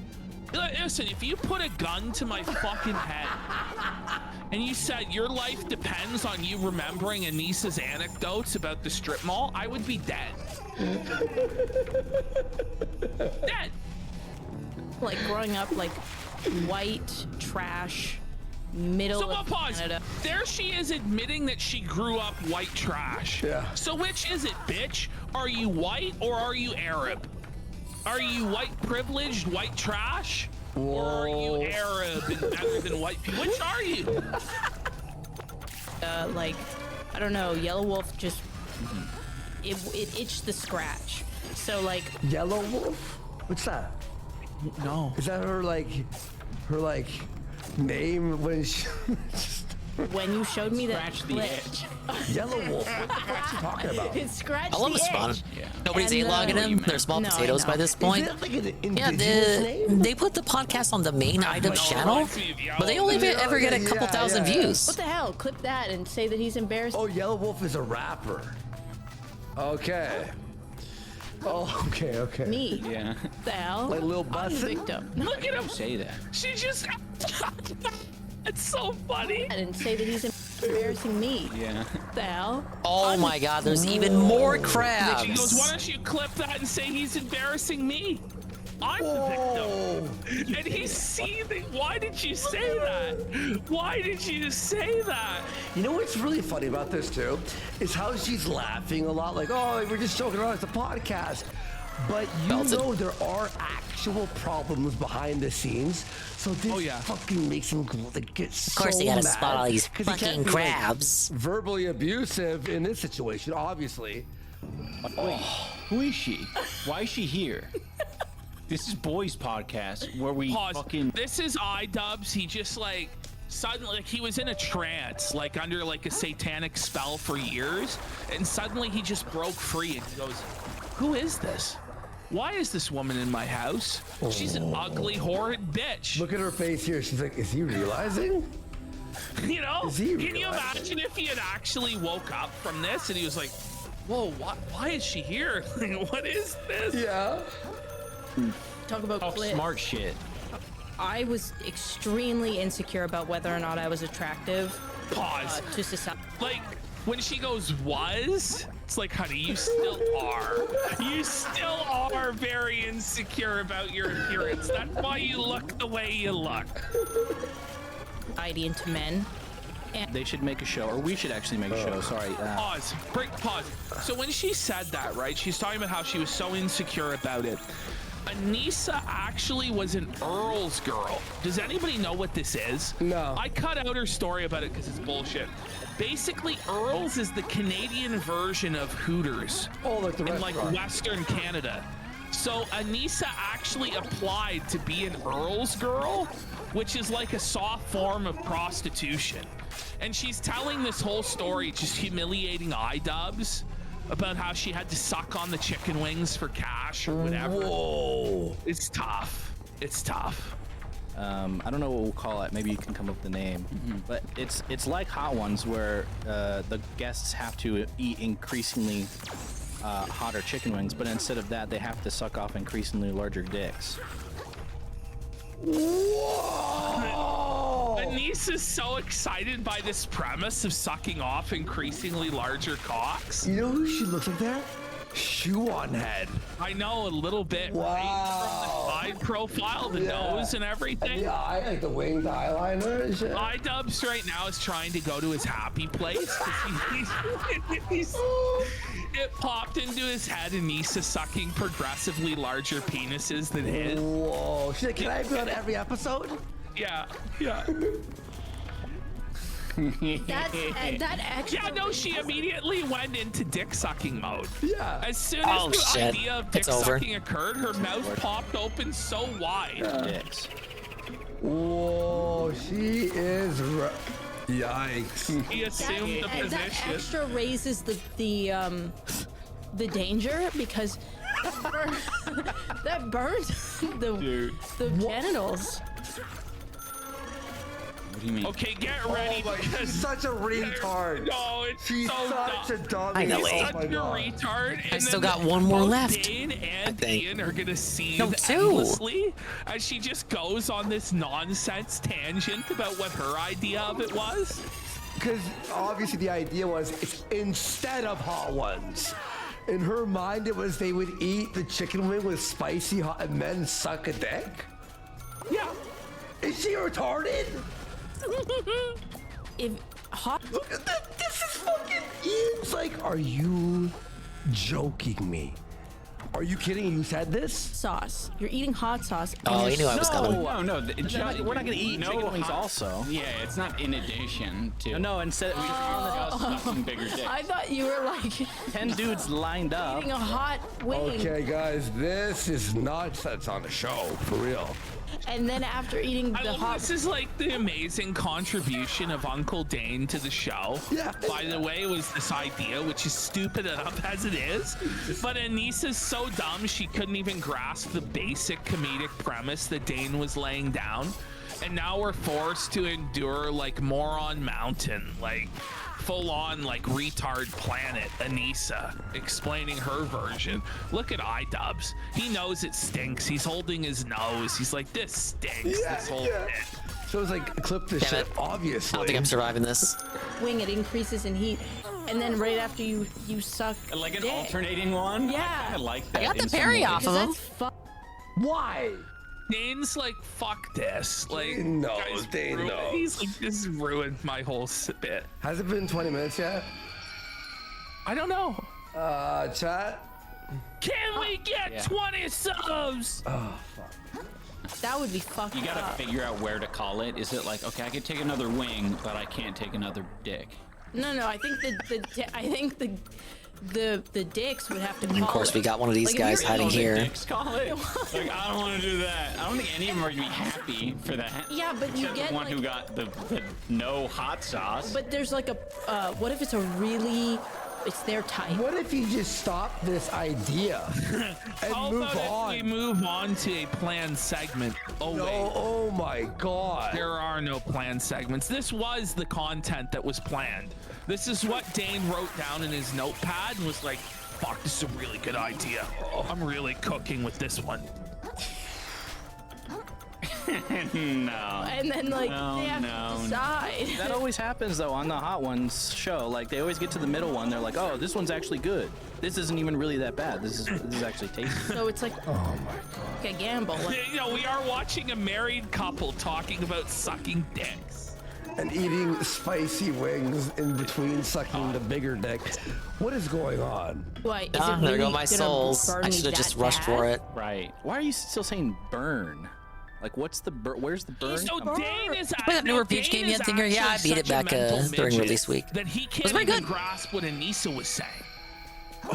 Listen, if you put a gun to my fucking head and you said your life depends on you remembering Anissa's anecdotes about the strip mall, I would be dead. Dead. Like growing up, like white trash, middle of pause. Canada. There she is admitting that she grew up white trash. Yeah. So which is it, bitch? Are you white or are you Arab? Are you white privileged, white trash? Whoa. Or are you Arab and better than white people? Which are you? Like, I don't know, Yellow Wolf just, it itched the scratch. So like. Yellow Wolf? What's that? No. Is that her name when she when you showed me that Scratch the edge. Yellow Wolf? What the fuck's she talking about? It scratched I love the the spawn. edge. Yeah. Nobody's A-logging him. They're small No, potatoes I by know. this point. Is it like an Yeah, indigenous name? they put the podcast on the main iDubbbz channel, but they only ever get a couple thousand views. What the hell? Clip that and say that he's embarrassed. Oh, Yellow Wolf is a rapper. Okay. Oh, okay. Me. Yeah. What the hell? Like Lil I'm the Bussin'? victim. Look at him. Say that. She just. It's so funny. And say that he's embarrassing me. Yeah. What the hell? Oh my god, there's even more crabs. She goes, why don't you clip that and say he's embarrassing me? I'm the victim. And he's seething. Why did you say that? Why did you say that? You know what's really funny about this too? Is how she's laughing a lot, like, oh, we're just joking around, it's a podcast. But you know there are actual problems behind the scenes. So this fucking makes him get so mad. Of course they gotta spot all these 'cause he fucking can't be, like, crabs. verbally abusive in this situation, obviously. Wait, who is she? Why is she here? This is Boys Podcast where we fucking. This is iDubbbz. He just like suddenly, like he was in a trance, like under like a satanic spell for years, and suddenly he just broke free and he goes, "Who is this? Why is this woman in my house? She's an ugly, horrid bitch." Look at her face here. She's like, is he realizing? You know? Is he Can you imagine if he had actually woke up from this and he was like, "Whoa, why is she here? What is this?" Yeah. Talk about clip. Smart shit. I was extremely insecure about whether or not I was attractive. Pause. To society. Like when she goes, "Was?" It's like, honey, you still are. You still are very insecure about your appearance. That's why you look the way you look. ID into men. And They should make a show, or we should actually make a show. Sorry. Pause. Pause. So when she said that, right, she's talking about how she was so insecure about it. Anissa actually was an Earl's girl. Does anybody know what this is? No. I cut out her story about it because it's bullshit. Basically, Earl's is the Canadian version of Hooters. Oh, like the in like restaurant. Western Canada. So Anissa actually applied to be an Earl's girl, which is like a soft form of prostitution. And she's telling this whole story, just humiliating iDubbbz about how she had to suck on the chicken wings for cash or whatever. Whoa. It's tough. It's tough. I don't know what we'll call it. Maybe you can come up with the name. But it's like Hot Ones, where the guests have to eat increasingly hotter chicken wings, but instead of that, they have to suck off increasingly larger dicks. Whoa! Anise is so excited by this premise of sucking off increasingly larger cocks. You know who she looks like there? Shoe on head. I know, a little bit. Wow. Right? From the side profile, the nose and everything. Yeah, I like the winged eyeliner and shit. iDubbbz right now is trying to go to his happy place. It popped into his head, Anissa sucking progressively larger penises than his. Whoa. She's like, can I be on every episode? Yeah, yeah. That extra. Yeah, no, she immediately went into dick sucking mode. Yeah. As soon as the shit. idea of dick sucking occurred, her mouth popped open so wide. Dicks. Whoa, she is. Yikes. He assumed the position. That extra raises the danger because that burns the genitals. What do you mean? Okay, get ready. She's such a retard. No, it's She's so such dumb. a dummy. Finally. Such a retard. I And still then got one more both left, Dane and I think. Ian are gonna see No, two. endlessly as she just goes on this nonsense tangent about what her idea of it was. Because obviously the idea was it's instead of Hot Ones. In her mind, it was they would eat the chicken wing with spicy hot and then suck a dick. Yeah. Is she retarded? If hot. Look at that. This is fucking. Ian's like, are you joking me? Are you kidding? You said this? Sauce. You're eating hot sauce. Oh, you knew I was coming. No, no. We're not gonna eat chicken wings also. Yeah, it's not in addition to. No, instead we just sucking bigger dicks. I thought you were like 10 dudes lined up. eating a hot wing. Okay, guys, this is nuts. That's on the show, for real. And then after eating I the love hot. this is like the amazing contribution of Uncle Dane to the show. Yeah. By the way, it was this idea, which is stupid enough as it is. But Anissa's so dumb she couldn't even grasp the basic comedic premise that Dane was laying down. And now we're forced to endure like Moron Mountain, like full-on like retard planet Anissa explaining her version. Look at iDubbbz. He knows it stinks. He's holding his nose. He's like, this stinks. This whole thing. So it's like, clip this Damn shit, it. obviously. I don't think I'm surviving this. wing, it increases in heat. And then right after you suck. Like an dick. alternating one? Yeah. I like that. I got the in some parry ways. off of him. That's fun. Why? Dane's like, fuck this. Like, Dane knows, guys, Dane knows. He's like, this ruined my whole bit. Has it been 20 minutes yet? I don't know. Chat? Can we get 20 subs? Oh, fuck. That would be fucked You gotta up. figure out where to call it. Is it like, okay, I could take another wing, but I can't take another dick? No, I think the dicks would have to call Of course, we got one of these Like, if guys you're hiding eating- here. Dicks call it? Like, I don't want to do that. I don't think any of them are gonna be happy for that. Yeah, but you Except get the one like, who got the no hot sauce. but there's like a what if it's a really it's their type. What if you just stop this idea and How move about on? if we move on to a planned segment? Oh, No, wait. oh my god. There are no planned segments. This was the content that was planned. This is what Dane wrote down in his notepad and was like, fuck, this is a really good idea. I'm really cooking with this one. No. And then like they have to decide. That always happens though on the Hot Ones show. Like they always get to the middle one. They're like, oh, this one's actually good. This isn't even really that bad. This is actually tasty. So it's like, oh my god, like a gamble. Like, You know, we are watching a married couple talking about sucking dicks. And eating spicy wings in between sucking the bigger dick. What is going on? why? Is it There really go my gonna souls. burn I me should have that just rushed bad? for it. Right. Why are you still saying burn? Like, what's the where's the burn? So come from? Dane is Play that newer Peach game yet, Thinker? Yeah, I beat it back during release week. That he was can't very even good. grasp what Anissa was saying.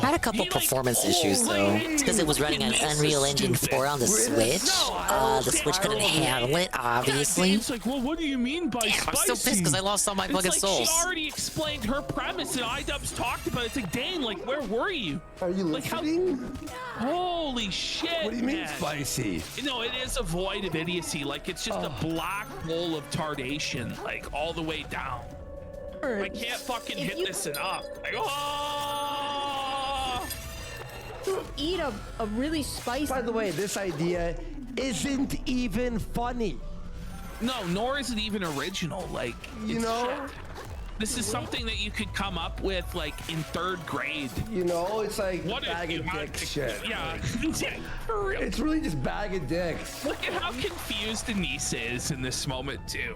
had a couple performance issues though. It's because it was running on Unreal Engine 4 on the Switch. The Switch couldn't handle it, obviously. It's like, well, what do you mean by Damn, spicy? I'm still pissed because I lost all my fucking It's like souls. she already explained her premise and iDubbbz talked about it. It's like, dang, like, where were you? Are you listening? Holy shit, What do you mean man. spicy? No, it is a void of idiocy. Like, it's just a black hole of tardation, like, all the way down. I can't fucking hit this enough. Like, oh! To eat a really spicy... By the way, this idea isn't even funny. No, nor is it even original. Like, you know? Shit. This is something that you could come up with, like, in 3rd grade. You know, it's like what bag if of you had dick to, shit. Yeah, for real. It's really just bag of dicks. Look at how confused Anissa is in this moment, too.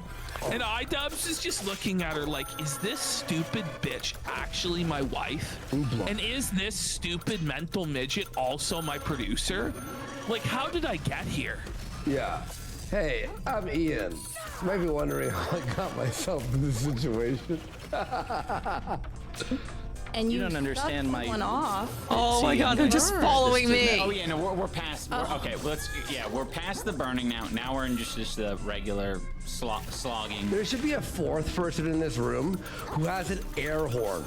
And iDubbbz is just looking at her like, is this stupid bitch actually my wife? And is this stupid mental midget also my producer? Like, how did I get here? Yeah. Hey, I'm Ian. You might be wondering how I got myself in this situation. And you don't understand my. One off. Oh my god, they're just following me. Oh yeah, no, we're past. Okay, we're past the burning now. Now we're in just the regular slogging. There should be a 4th person in this room who has an air horn.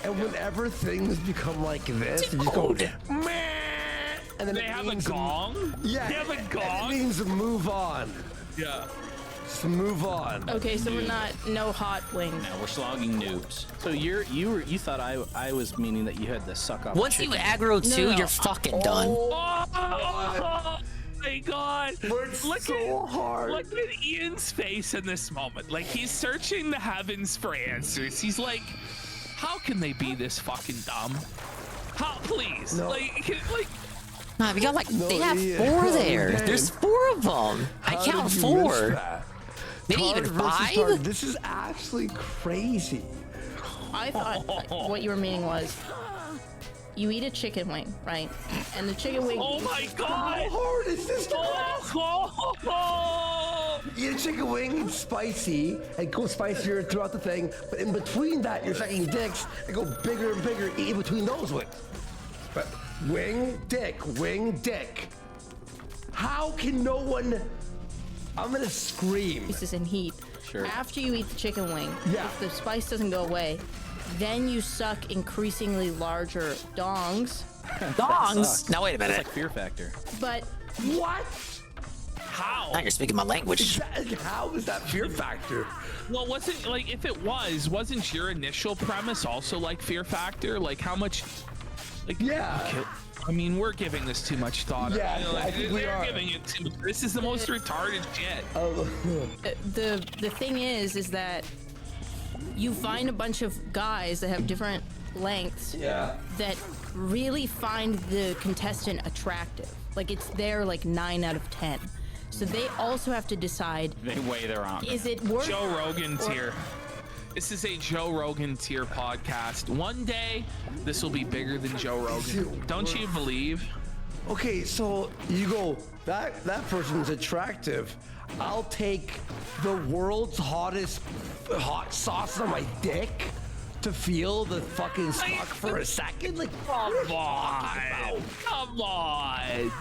And whenever things become like this, they just go, meh, and then they have a gong? Yeah, they have a gong? It means move on. Yeah. Just move on. Okay, so we're not no hot wings. No, we're slogging noobs. So you thought I was meaning that you had to suck off. Once you aggro two, you're fucking done. Oh my god! Look at Ian's face in this moment. Like, he's searching the heavens for answers. He's like, how can they be this fucking dumb? How, please? No. Like. Nah, we got like they have 4 there. There's 4 of them. I count 4. Maybe even 5. This is actually crazy. I thought what you were meaning was you eat a chicken wing, right? And the chicken wing. Oh my god! How hard is this to Eat a chicken wing, it's spicy, and go spicier throughout the thing. But in between that, you're sucking dicks and go bigger and bigger in between those wings. But wing, dick, wing, dick. How can no one? I'm gonna scream. This is in heat. Sure. After you eat the chicken wing, Yeah. if the spice doesn't go away, then you suck increasingly larger dongs. Dongs? Now wait a minute. It's like Fear Factor. But what? How? Now you're speaking my language. How is that Fear Factor? Well, wasn't like if it wasn't your initial premise also like Fear Factor? Like how much? Like yeah. Okay, I mean, we're giving this too much thought. Yeah, You know, I think we are. giving it too. This is the most retarded shit. the thing is that you find a bunch of guys that have different lengths that really find the contestant attractive. Like it's their like 9 out of 10. So they also have to decide. They weigh their own. Is it worth Joe Rogan tier? This is a Joe Rogan tier podcast. One day, this will be bigger than Joe Rogan. Don't you believe? Okay, so you go, that person's attractive. I'll take the world's hottest hot sauce on my dick to feel the fucking suck for a second? Like, come on. Come on.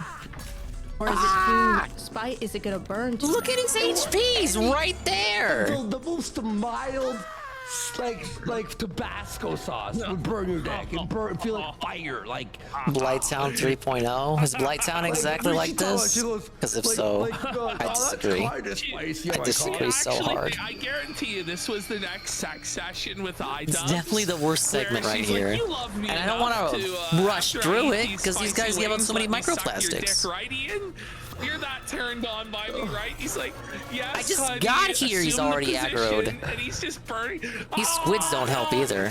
Or is it too spicy? Is it gonna burn? Look at his HPs right there. The most mild, like Tabasco sauce would burn your dick and feel like fire. Like Blighttown 3.0? Is Blighttown exactly like this? Because if so, I disagree. I disagree so hard. I guarantee you this was the next sex session with iDubbbz. It's definitely the worst segment right here. Like, you love me and I don't want to rush through it because these guys give up so many microplastics. Right, Ian? You're that turned on by me, right? He's like, yes, I just honey, got here, he's assume the already position, aggroed. And he's just burning. These squids don't help either.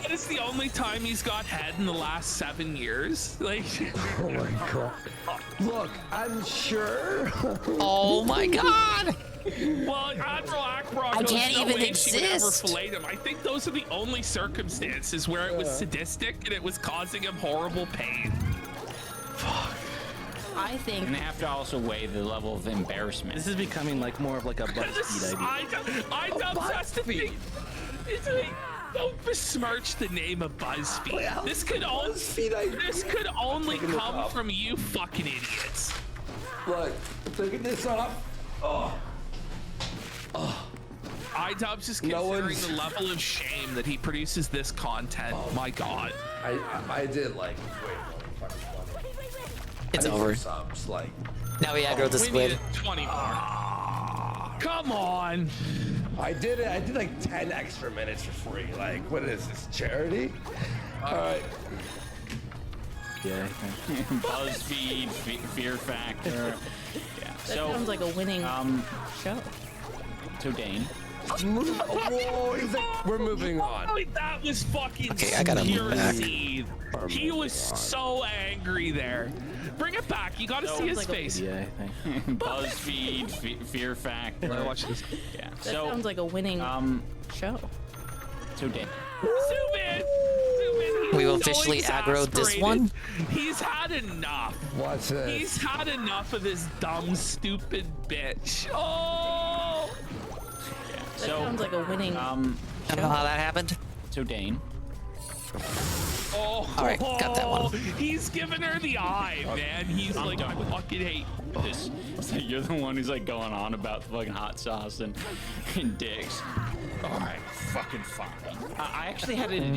It's the only time he's got head in the last 7 years. Like, oh my god. Look, I'm sure. Oh my god. Well, Admiral Akbar I knows can't no even way she would ever exist. fillet him. I think those are the only circumstances where it was sadistic and it was causing him horrible pain. Fuck. I think. And they have to also weigh the level of embarrassment. This is becoming like more of like a BuzzFeed idea. iDubbbz has to think. It's like, Don't besmirch the name of BuzzFeed. This could only come from you fucking idiots. Look, taking this off. iDubbbz just considering the level of shame that he produces this content. My God. I did like It's over. Subs, like. Now we aggro the We squid. needed 20 more. Come on. I did it. I did like 10 extra minutes for free. Like, what is this, charity? All right. Yeah. BuzzFeed, Fear Factor. Yeah. That sounds like a winning show. So Dane. Whoa, he's like, we're moving on. That was fucking Okay, I gotta move back. seed. He was so angry there. Bring it back. You gotta see his face. Yeah, I think. BuzzFeed, Fear Factor. Let me watch this. Yeah. That sounds like a winning show. So Dane. Zubin! We will officially aggro this one. He's had enough. What's this? He's had enough of this dumb, stupid bitch. Oh! That sounds like a winning I don't know how that happened. So Dane. Oh, all right, got that one. He's giving her the eye, man. He's like, I fucking hate this. So you're the one who's like going on about fucking hot sauce and dicks. All right, fucking fine. I actually had an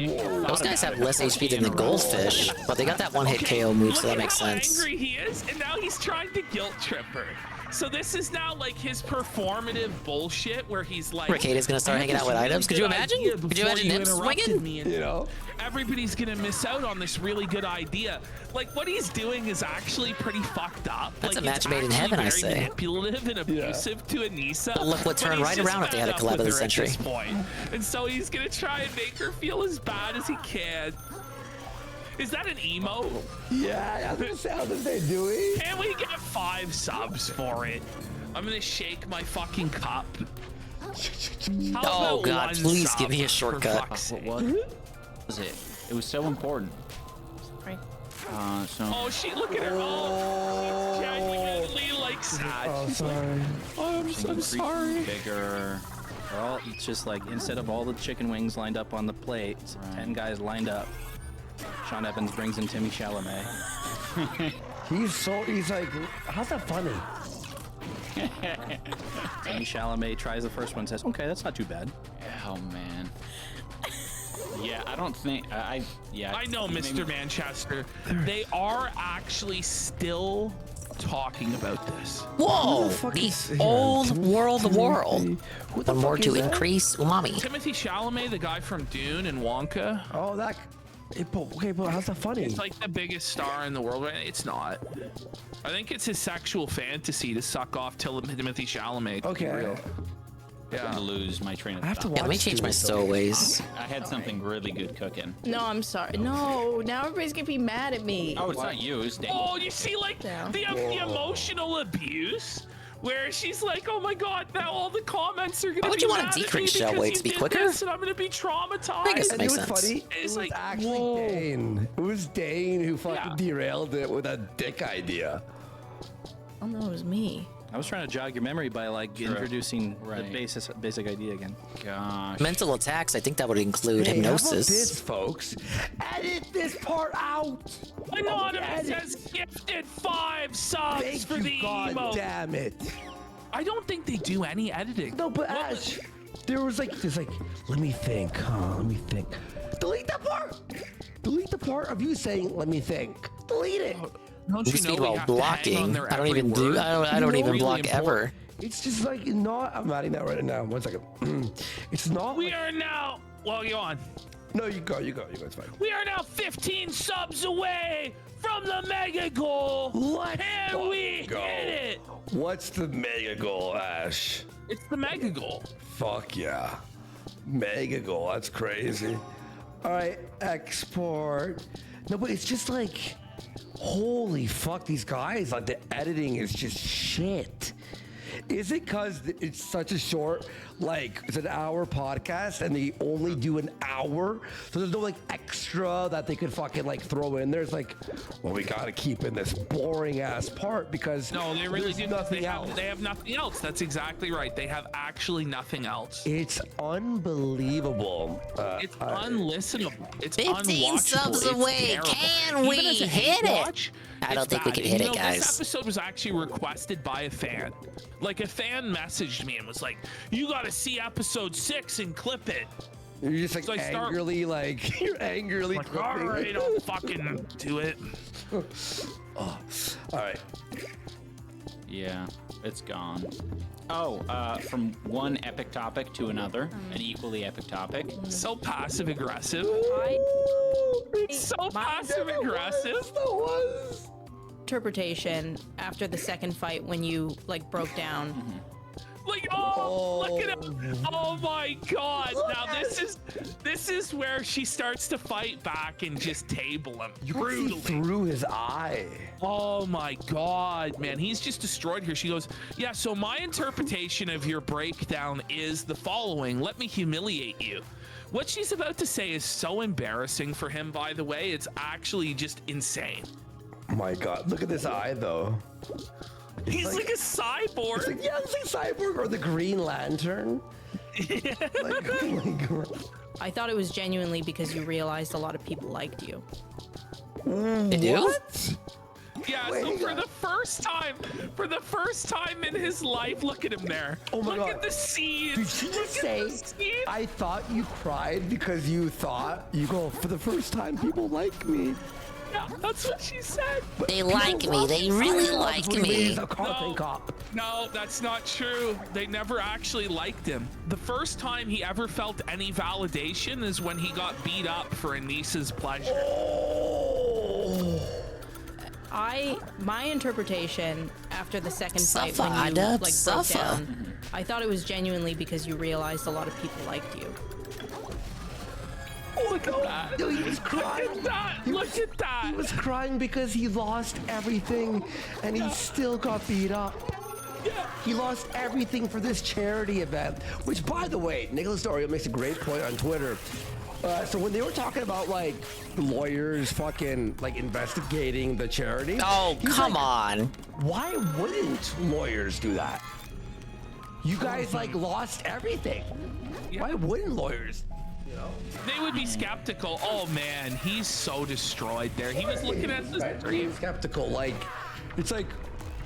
Those guys have less HP than the goldfish, but they got that one-hit KO move, so that makes sense. Look at how angry he is, and now he's trying to guilt trip her. So this is now like his performative bullshit where he's like, Ricada's gonna start hanging out with items. Could you imagine? Could you imagine him swinging? You know, everybody's gonna miss out on this really good idea. Like what he's doing is actually pretty fucked up. That's like, a match made in heaven, I very say. Manipulative and abusive to Anissa. But look what turned he's right just around if they had a fed collab up of the with her at century. this point. And so he's gonna try and make her feel as bad as he can. Is that an emo? Yeah, that's what they doing. Can we get 5 subs for it? I'm gonna shake my fucking cup. How Oh about god, 1 please sub, give me a for shortcut. fuck's sake? What was it? It was so important. Right. Oh, she look at her. Oh, she's genuinely like sad. Oh, sorry. I'm so sorry. Bigger. They're all, it's just like instead of all the chicken wings lined up on the plate, it's 10 guys lined up. Sean Evans brings in Timmy Chalamet. He's like, how's that funny? Timmy Chalamet tries the first one, says, "Okay, that's not too bad." Oh man. Yeah, I don't think I know, Mr. Manchester. They are actually still talking about this. Whoa! The old world. One more to increase umami. Timothy Chalamet, the guy from Dune and Wonka. Oh, that. Okay, but how's that funny? It's like the biggest star in the world. It's not. I think it's his sexual fantasy to suck off Timothy Chalamet. Okay. To be real. Yeah. To lose my train of thought. Yeah, let me change my stowaways. I had something really good cooking. No, I'm sorry. No, now everybody's gonna be mad at me. Oh, it's not you. It's Dane. Oh, you see, like the emotional abuse, where she's like, "Oh my God, now all the comments are gonna." Why would be you want mad to at decrease me shell because weight to you be did quicker? this and I'm gonna be traumatized. I guess it And makes it was sense. funny. It's It was like, actually whoa. Dane. It was Dane who fucking derailed it with a dick idea. Oh no, it was me. I was trying to jog your memory by like introducing the basic idea again. Gosh. Mental attacks, I think that would include Hey, how about hypnosis. this, folks? Edit this part out. Anonymous has gifted 5 subs Thank for you, the God emo. damn it. I don't think they do any editing. No, but Ash, there's like, let me think, Let me think. Delete that part. Delete the part of you saying, let me think. Delete it. Don't Move you know speed we while have to hang on blocking. their I don't every even do. word? I don't even Really block important. ever. It's just like not. I'm adding that right now. 1 second. It's not. We are now. Well, go on. No, you go. It's fine. We are now 15 subs away from the mega goal. Can we go. hit it? What's the mega goal, Ash? It's the mega goal. Fuck yeah. Mega goal. That's crazy. All right, export. No, but it's just like, holy fuck, these guys, like the editing is just shit. Is it because it's such a short, like, it's an hour podcast and they only do an hour? So there's no, like, extra that they could fucking, like, throw in there. It's like, well, we gotta keep in this boring ass part because No, they really do. nothing else. They have nothing else. That's exactly right. They have actually nothing else. It's unbelievable. It's unlistenable. It's 15 unwatchable. subs It's away. terrible. Can we Even as a hit it? watch, I don't it's think we bad. can hit You it, know, guys. This episode was actually requested by a fan. Like, a fan messaged me and was like, "You got to see episode 6 and clip it." You're just like So I start- angrily, like, you're angrily Like, clipping. all right, I'll fucking do it. Oh, all right. Yeah, it's gone. Oh, from one epic topic to another, an equally epic topic. So passive aggressive. So passive aggressive. Interpretation after the second fight when you like broke down. Like, look at him. Oh my god. Now this is where she starts to fight back and just table him brutally. Through his eye. Oh my god, man. He's just destroyed her. She goes, "Yeah, so my interpretation of your breakdown is the following. Let me humiliate you." What she's about to say is so embarrassing for him, by the way. It's actually just insane. Oh my god, look at this eye though. He's like a cyborg. It's like, yeah, it's like Cyborg or the Green Lantern. Like, oh my god. I thought it was genuinely because you realized a lot of people liked you. They do? What? Yeah, so for the first time in his life, look at him there. Oh my look god. at the seeds. Did she just say, I thought you cried because you thought, you go, for the first time people like me. Yeah, that's what she said. They like me. They really like me. No, that's not true. They never actually liked him. The first time he ever felt any validation is when he got beat up for a niece's pleasure. My interpretation after the second fight Suffer, when you Adab, like broke suffer. down, I thought it was genuinely because you realized a lot of people liked you. Look at that. No, he was crying. Look at that. Look at that. He was crying because he lost everything and he still got beat up. He lost everything for this charity event, which, by the way, Nicholas Dorio makes a great point on Twitter. So when they were talking about like lawyers fucking like investigating the charity, Oh, he's come like, on. Why wouldn't lawyers do that? You guys like lost everything. Why wouldn't lawyers? You know? They would be skeptical. Oh man, he's so destroyed there. He was looking at the stream. Skeptical, like it's like,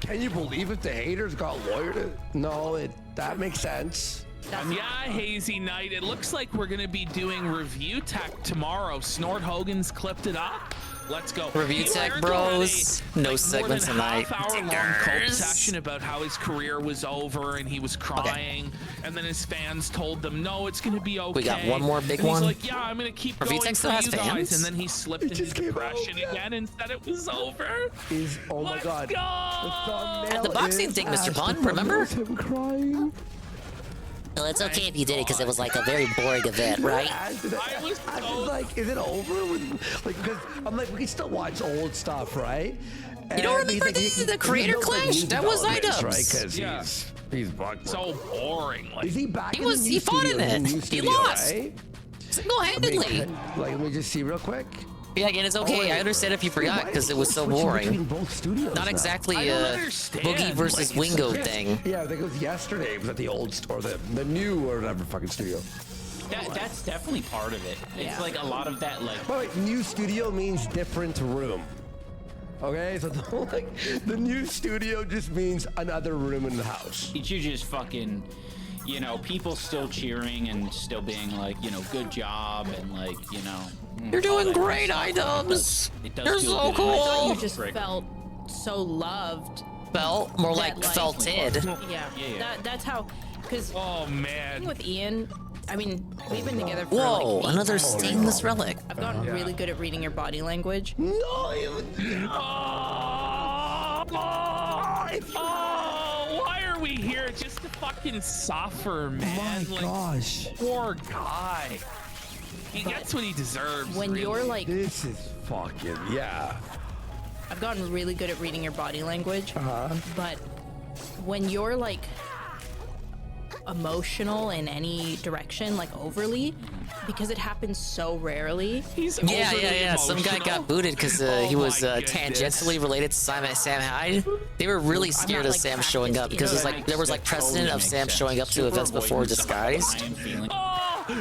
can you believe it? The haters got lawyered. No, that makes sense. Yeah, Hazy Knight. It looks like we're gonna be doing review tech tomorrow. Snort Hogan's clipped it up. Let's go. Review He tech, learned bros. already, No segments more than tonight. half-hour-long cope Dingers. session about how his career was over and he was crying, and then his fans told them, "No, it's gonna be okay." We got one more big and one. He's like, "Yeah, I'm gonna keep Review going tech for still has you guys," fans? and then he slipped into depression again and said it was over. Oh my god. At the boxing thing, Mr. Pun, remember? Him crying. Well, it's okay if you did it because it was like a very boring event, right? I was like, is it over? Like, because I'm like, we can still watch old stuff, right? You don't remember the creator clash? That was items, items. right? Because Yeah. he's bugged. So boring. Like, Is he back? He in was- the new he fought in studio? it. The new He studio, lost. Right? Single-handedly. Let me just see real quick. Yeah, again, it's okay. I understand if you forgot because it was so boring. Both studios Not now. exactly I don't a understand. Boogie versus Like, it's- Wingo thing. Yeah, I think it was yesterday. It was at the old store, the new or whatever fucking studio. That's definitely part of it. It's like a lot of that, like. By the way, new studio means different room. Okay, so the new studio just means another room in the house. You just fucking, you know, people still cheering and still being like, you know, good job and like, you know. You're doing all that great, stuff. items. It does You're feel so good. cool. I thought you Oh. just Great. felt so loved. Felt more like that, felted. Yeah, that's how. Because oh man, with Ian, I mean, we've been together for Whoa, like 8 another months. stainless relic. I've gotten really good at reading your body language. No, why are we here just to fucking suffer, man? My like, gosh. poor guy. He gets what he deserves. When really. you're like, This is fucking, yeah. I've gotten really good at reading your body language. But when you're like emotional in any direction, like overly, because it happens so rarely. Yeah. Some guy got booted because he was tangentially related to Sam Hyde. They were really scared of Sam showing up because there was precedent of Sam showing up to events before disguised.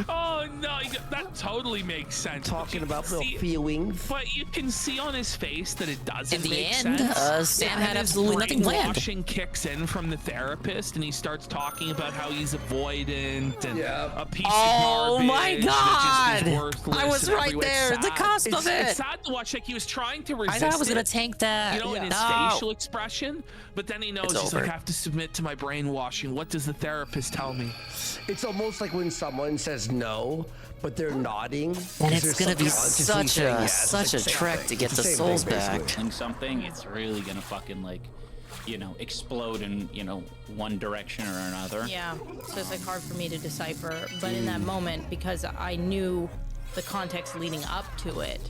Oh no, that totally makes sense. Talking about little feelings. But you can see on his face that it doesn't In the make end, sense. Sam had absolutely nothing planned. Brainwashing kicks in from the therapist, and he starts talking about how he's avoidant and a piece of garbage. My God! That just is worthless I was and right everywhere. there, the cusp of it. It's sad to watch. Like he was trying to resist. I thought I was gonna it, tank that. You know, in his No. facial expression, but then he knows It's he's over. like, I have to submit to my brainwashing. What does the therapist tell me? It's almost like when someone says no, but they're nodding. And it's gonna be such a trek to get the souls back. Doing something, it's really gonna fucking explode in one direction or another. Yeah, so it's like hard for me to decipher. But in that moment, because I knew the context leading up to it,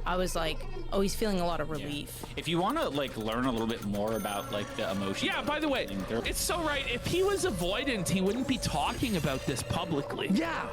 I was like, oh, he's feeling a lot of relief. If you want to learn a little bit more about the emotions. Yeah, by the way, it's so right. If he was avoidant, he wouldn't be talking about this publicly. Yeah.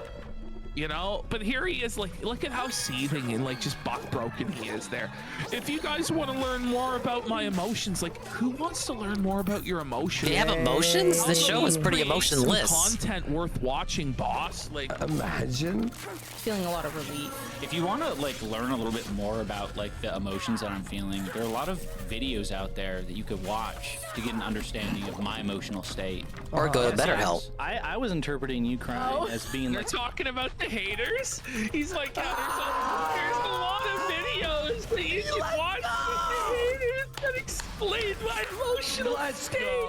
You know, but here he is, look at how seething and just buck broken he is there. If you guys want to learn more about my emotions, who wants to learn more about your emotions? They have emotions? The show is pretty emotionless. Some content worth watching, boss. Imagine. Feeling a lot of relief. If you want to learn a little bit more about the emotions that I'm feeling, there are a lot of videos out there that you could watch to get an understanding of my emotional state. Or go to BetterHelp. I was interpreting you crying as being You're talking about the haters? He's like, yeah, there's a lot of videos that you can watch with the haters that explain my emotional state.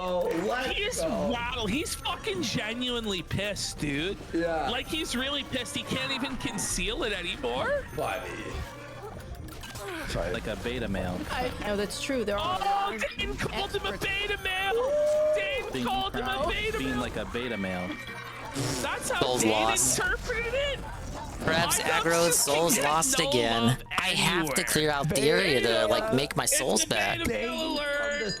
Wow, he's fucking genuinely pissed, dude. Yeah. He's really pissed. He can't even conceal it anymore. Buddy. Like a beta male. I know that's true. There are. Oh, Dane called him a beta male. Dane called him a beta Being male. like a beta male. That's how Souls Dane lost. interpreted it. Perhaps aggro, souls lost again. I have to clear out the area to make my souls back. This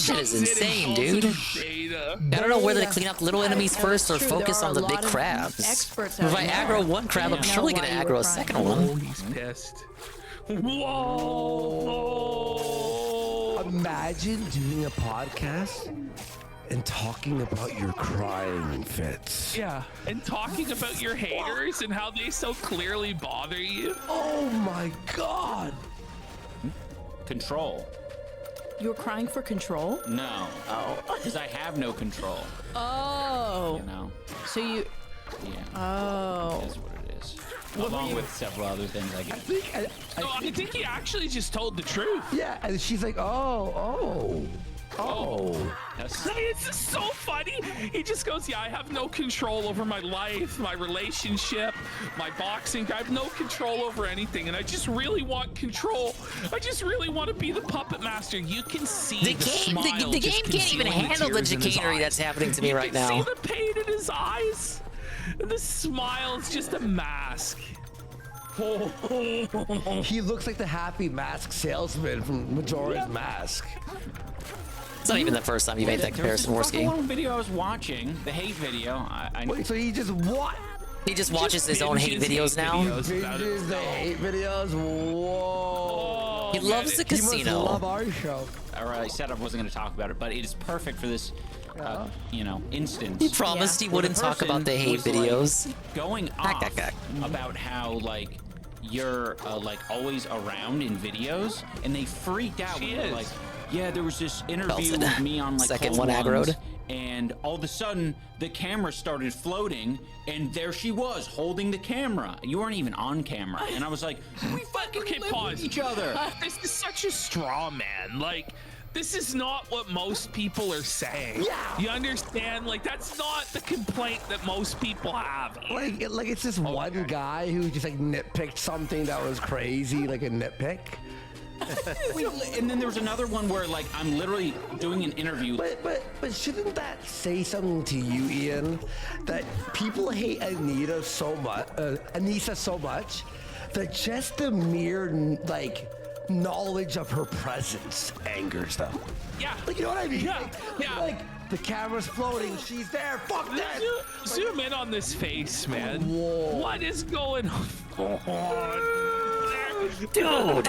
shit is insane, dude. I don't know whether to clean up little enemies first or focus on the big crabs. If I aggro one crab, I'm surely gonna aggro a second one. He's pissed. Whoa! Imagine doing a podcast and talking about your crying fits. Yeah, and talking about your haters and how they so clearly bother you. Oh my God! Control. You were crying for control? No. Oh. Because I have no control. Oh. You know. So you. Yeah. Oh. That's what it is. Along with several other things I guess. I think he actually just told the truth. Yeah, and she's like, oh. It's just so funny. He just goes, yeah, I have no control over my life, my relationship, my boxing. I have no control over anything, and I just really want control. I just really want to be the puppet master. You can see the smile. The game can't even handle the chicanery that's happening to me right now. You can see the pain in his eyes. The smile is just a mask. He looks like the happy mask salesman from Majora's Mask. It's not even the first time you made that comparison, Worski. One video I was watching, the hate video. Wait, so he just what? He just watches his own hate videos now. Binges the hate videos. Whoa! He loves the casino. He must love our show. Or I said I wasn't going to talk about it, but it is perfect for this, instance. He promised he wouldn't talk about the hate videos. Going off about how you're always around in videos, and they freaked out. When they're like, yeah, there was this interview with me on Second Cold one aggroed. Ones, and all of a sudden the camera started floating, and there she was holding the camera. You weren't even on camera, and I was like, we fucking live with each other. This is such a straw man. This is not what most people are saying. Yeah. You understand? That's not the complaint that most people have. Like it's this one guy who just nitpicked something that was crazy, like a nitpick. And then there was another one where I'm literally doing an interview. But shouldn't that say something to you, Ian? That people hate Anissa so much that just the mere knowledge of her presence angers them. Yeah. Like, you know what I mean? Yeah. Like the camera's floating, she's there. Fuck that. Zoom in on this face, man. Whoa. What is going on? Dude.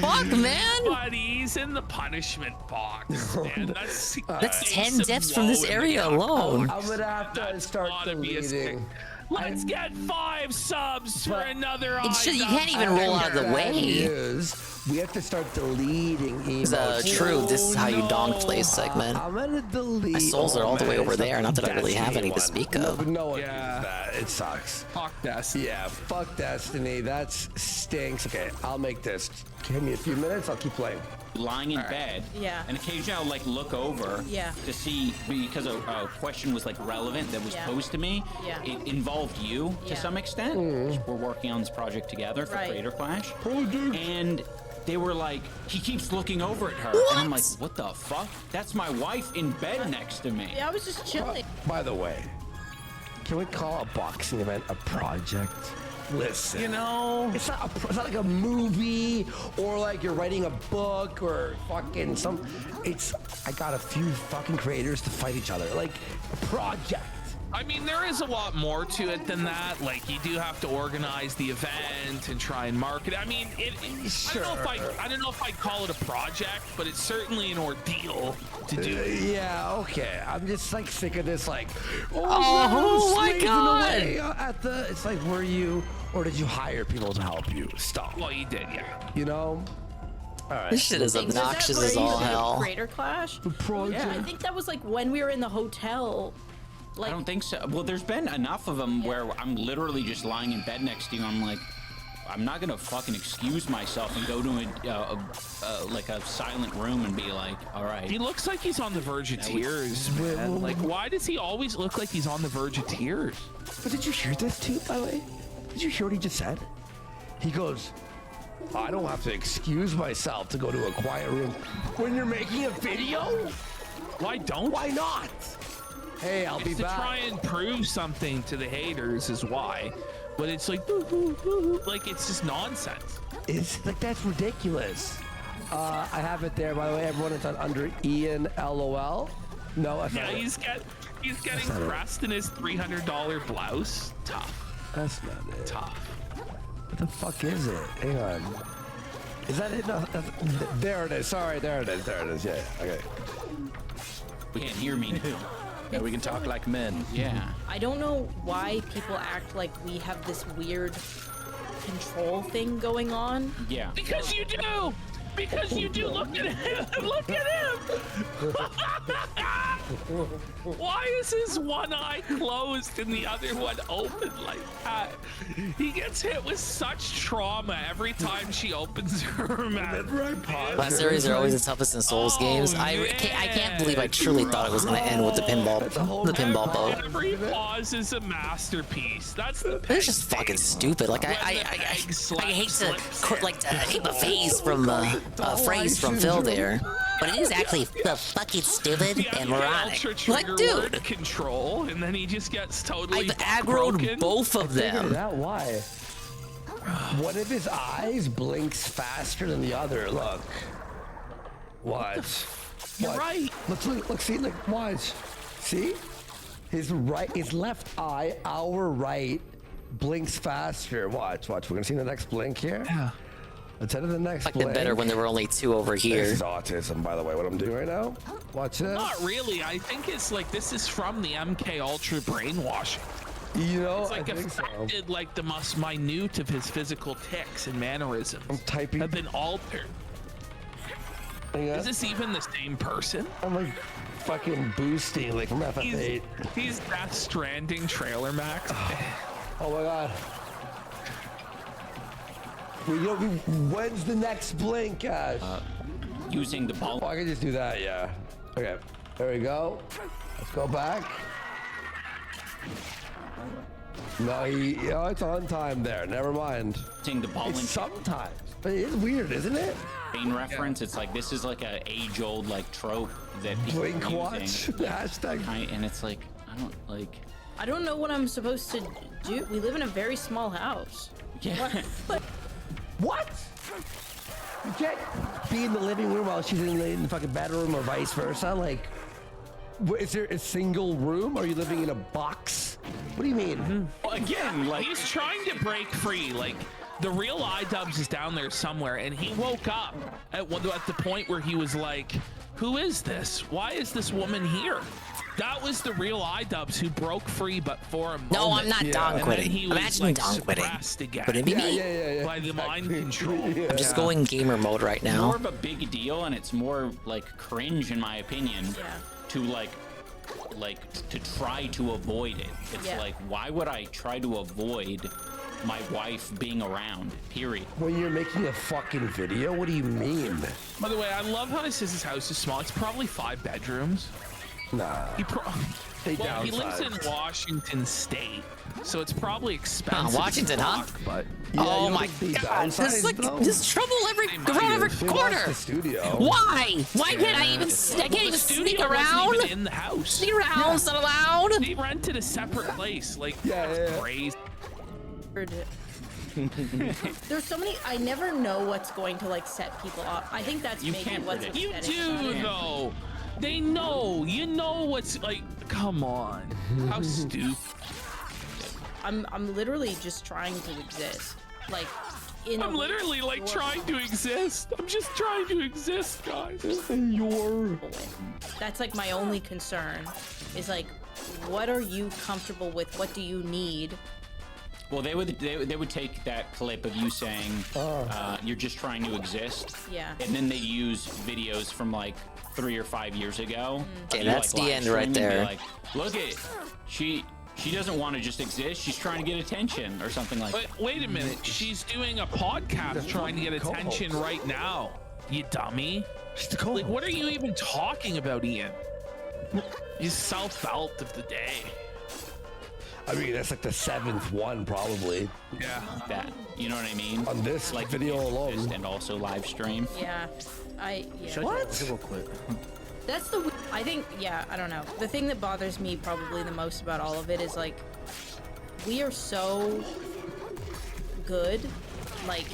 Fuck, man. But he's in the punishment box, man. That's 10 deaths from this area alone. I'm gonna have to start deleting. Let's get 5 subs for another item. You can't even roll out of the way. We have to start deleting emotes. It's true. This is how you donk plays segment. I'm gonna delete. My souls are all the way over there. Not that I really have any to Destiny speak of. No one uses that. It sucks. Fuck Destiny. Yeah, fuck Destiny. That stinks. Okay, I'll make this. Give me a few minutes. I'll keep playing. Lying in bed. Yeah. And occasionally I'll like look over to see, because a question was like relevant that was posed to me. Yeah. It involved you to some extent. We're working on this project together for Creator Clash. And they were like, he keeps looking over at her. And I'm like, what the fuck? That's my wife in bed next to me. Yeah, I was just chilling. By the way, can we call a boxing event a project? Listen, you know, it's not like a movie or like you're writing a book or fucking some. I got a few fucking creators to fight each other, like a project. I mean, there is a lot more to it than that. Like, you do have to organize the event and try and market it. I mean, Sure. I don't know if I'd call it a project, but it's certainly an ordeal to do. Yeah, okay. I'm just like sick of this. Like, oh my God! It's like, were you or did you hire people to help you? Stop. Well, you did, yeah. You know. All right. This shit is obnoxious as all hell. Creator Clash. Yeah, I think that was like when we were in the hotel. I don't think so. Well, there's been enough of them where I'm literally just lying in bed next to you. I'm like, I'm not gonna fucking excuse myself and go to like a silent room and be like, all right. He looks like he's on the verge of tears, man. Like, why does he always look like he's on the verge of tears? But did you hear this too, by the way? Did you hear what he just said? He goes, I don't have to excuse myself to go to a quiet room when you're making a video. Why don't? Why not? Hey, I'll be to back. try and prove something to the haters is why. But it's like, like it's just nonsense. It's like, that's ridiculous. I have it there, by the way. Everyone, it's under Ian LOL. No, that's yeah, not he's getting pressed in his $300 blouse. Tough. That's not it. Tough. What the fuck is it? Hang on. Is that it? No, there it is. Sorry, there it is. There it is. Yeah. Okay. We can't hear me now. Yeah, we can talk like men. Yeah. I don't know why people act like we have this weird control thing going on. Yeah. Because you do! Because you do! Look at him! Look at him! Why is his one eye closed and the other one open like that? He gets hit with such trauma every time she opens her mouth. Last series are always the toughest in Souls games. I can't believe I truly thought it was going to end with the pinball boat. Every pause is a masterpiece. That's the. It's just fucking stupid. Like I hate to hate the phase from phrase from Phil there, but it is actually fucking stupid and moronic. Like, dude, control, and then he just gets totally. I've aggroed both of them. Figured it out. Why? One of his eyes blinks faster than the other. Look. Watch. You're right. Look, see, look, watch. See? His left eye, our right, blinks faster. Watch. We're gonna see the next blink here. Yeah. Let's head to the next Fucking blink. better when there were only 2 over here. This is autism, by the way, what I'm doing right now. Watch this. Not really. I think it's like this is from the MK Ultra brainwashing. You know, it's like affected like the most minute of his physical tics and mannerisms. I'm typing. Have been altered. Is this even the same person? I'm like fucking boosting like from FF8. He's Death Stranding trailer max. Oh my god. When's the next blink, Ash? Using the ball. Oh, I can just do that, yeah. Okay, there we go. Let's go back. No, it's on time there. Never mind. Using the ball. It's sometimes, but it is weird, isn't it? Main reference. It's like this is like a age-old like trope that people Blink are watch. using. Hashtag. And it's like I don't know what I'm supposed to do. We live in a very small house. Yeah. What? You can't be in the living room while she's in the fucking bedroom or vice versa. Like, is there a single room? Are you living in a box? What do you mean? Well, again, like he's trying to break free. Like the real iDubbbz is down there somewhere, and he woke up at the point where he was like, "Who is this? Why is this woman here?" That was the real iDubbbz who broke free, but for a moment. No, I'm not dong quitting. He I'm was, actually like, dong quitting. suppressed again. But it'd be me. By the mind control. I'm just going gamer mode right now. More of a big deal, and it's more like cringe, in my opinion, to like to try to avoid it. It's like, why would I try to avoid my wife being around? Period. When you're making a fucking video, what do you mean? By the way, I love how he says his house is small. It's probably 5 bedrooms. Nah. He lives in Washington State, so it's probably expensive. Washington, huh? But oh my God! There's trouble around every corner. Why? Why can't I even? I can't even sneak around. Even in the house. Sneak around. It's not allowed. He rented a separate place. Like crazy. There's so many. I never know what's going to like set people off. I think that's maybe what's upsetting. You do though. They know. You know what's like. Come on. How stupid. I'm literally just trying to exist. Like I'm literally like trying to exist. I'm just trying to exist, guys. That's like my only concern. Is like, what are you comfortable with? What do you need? Well, they would take that clip of you saying you're just trying to exist. Yeah. And then they use videos from like 3 or 5 years ago. Okay, that's the end right there. Like, look at she doesn't want to just exist. She's trying to get attention or something like that. Wait a minute. She's doing a podcast trying to get attention right now. You dummy. Like, what are you even talking about, Ian? He's self-felt of the day. I mean, that's like the 7th one, probably. Yeah. That, you know what I mean? On this like video alone. And also live stream. Yeah. What? Real quick. That's I think, I don't know. The thing that bothers me probably the most about all of it is like, we are so good. Like,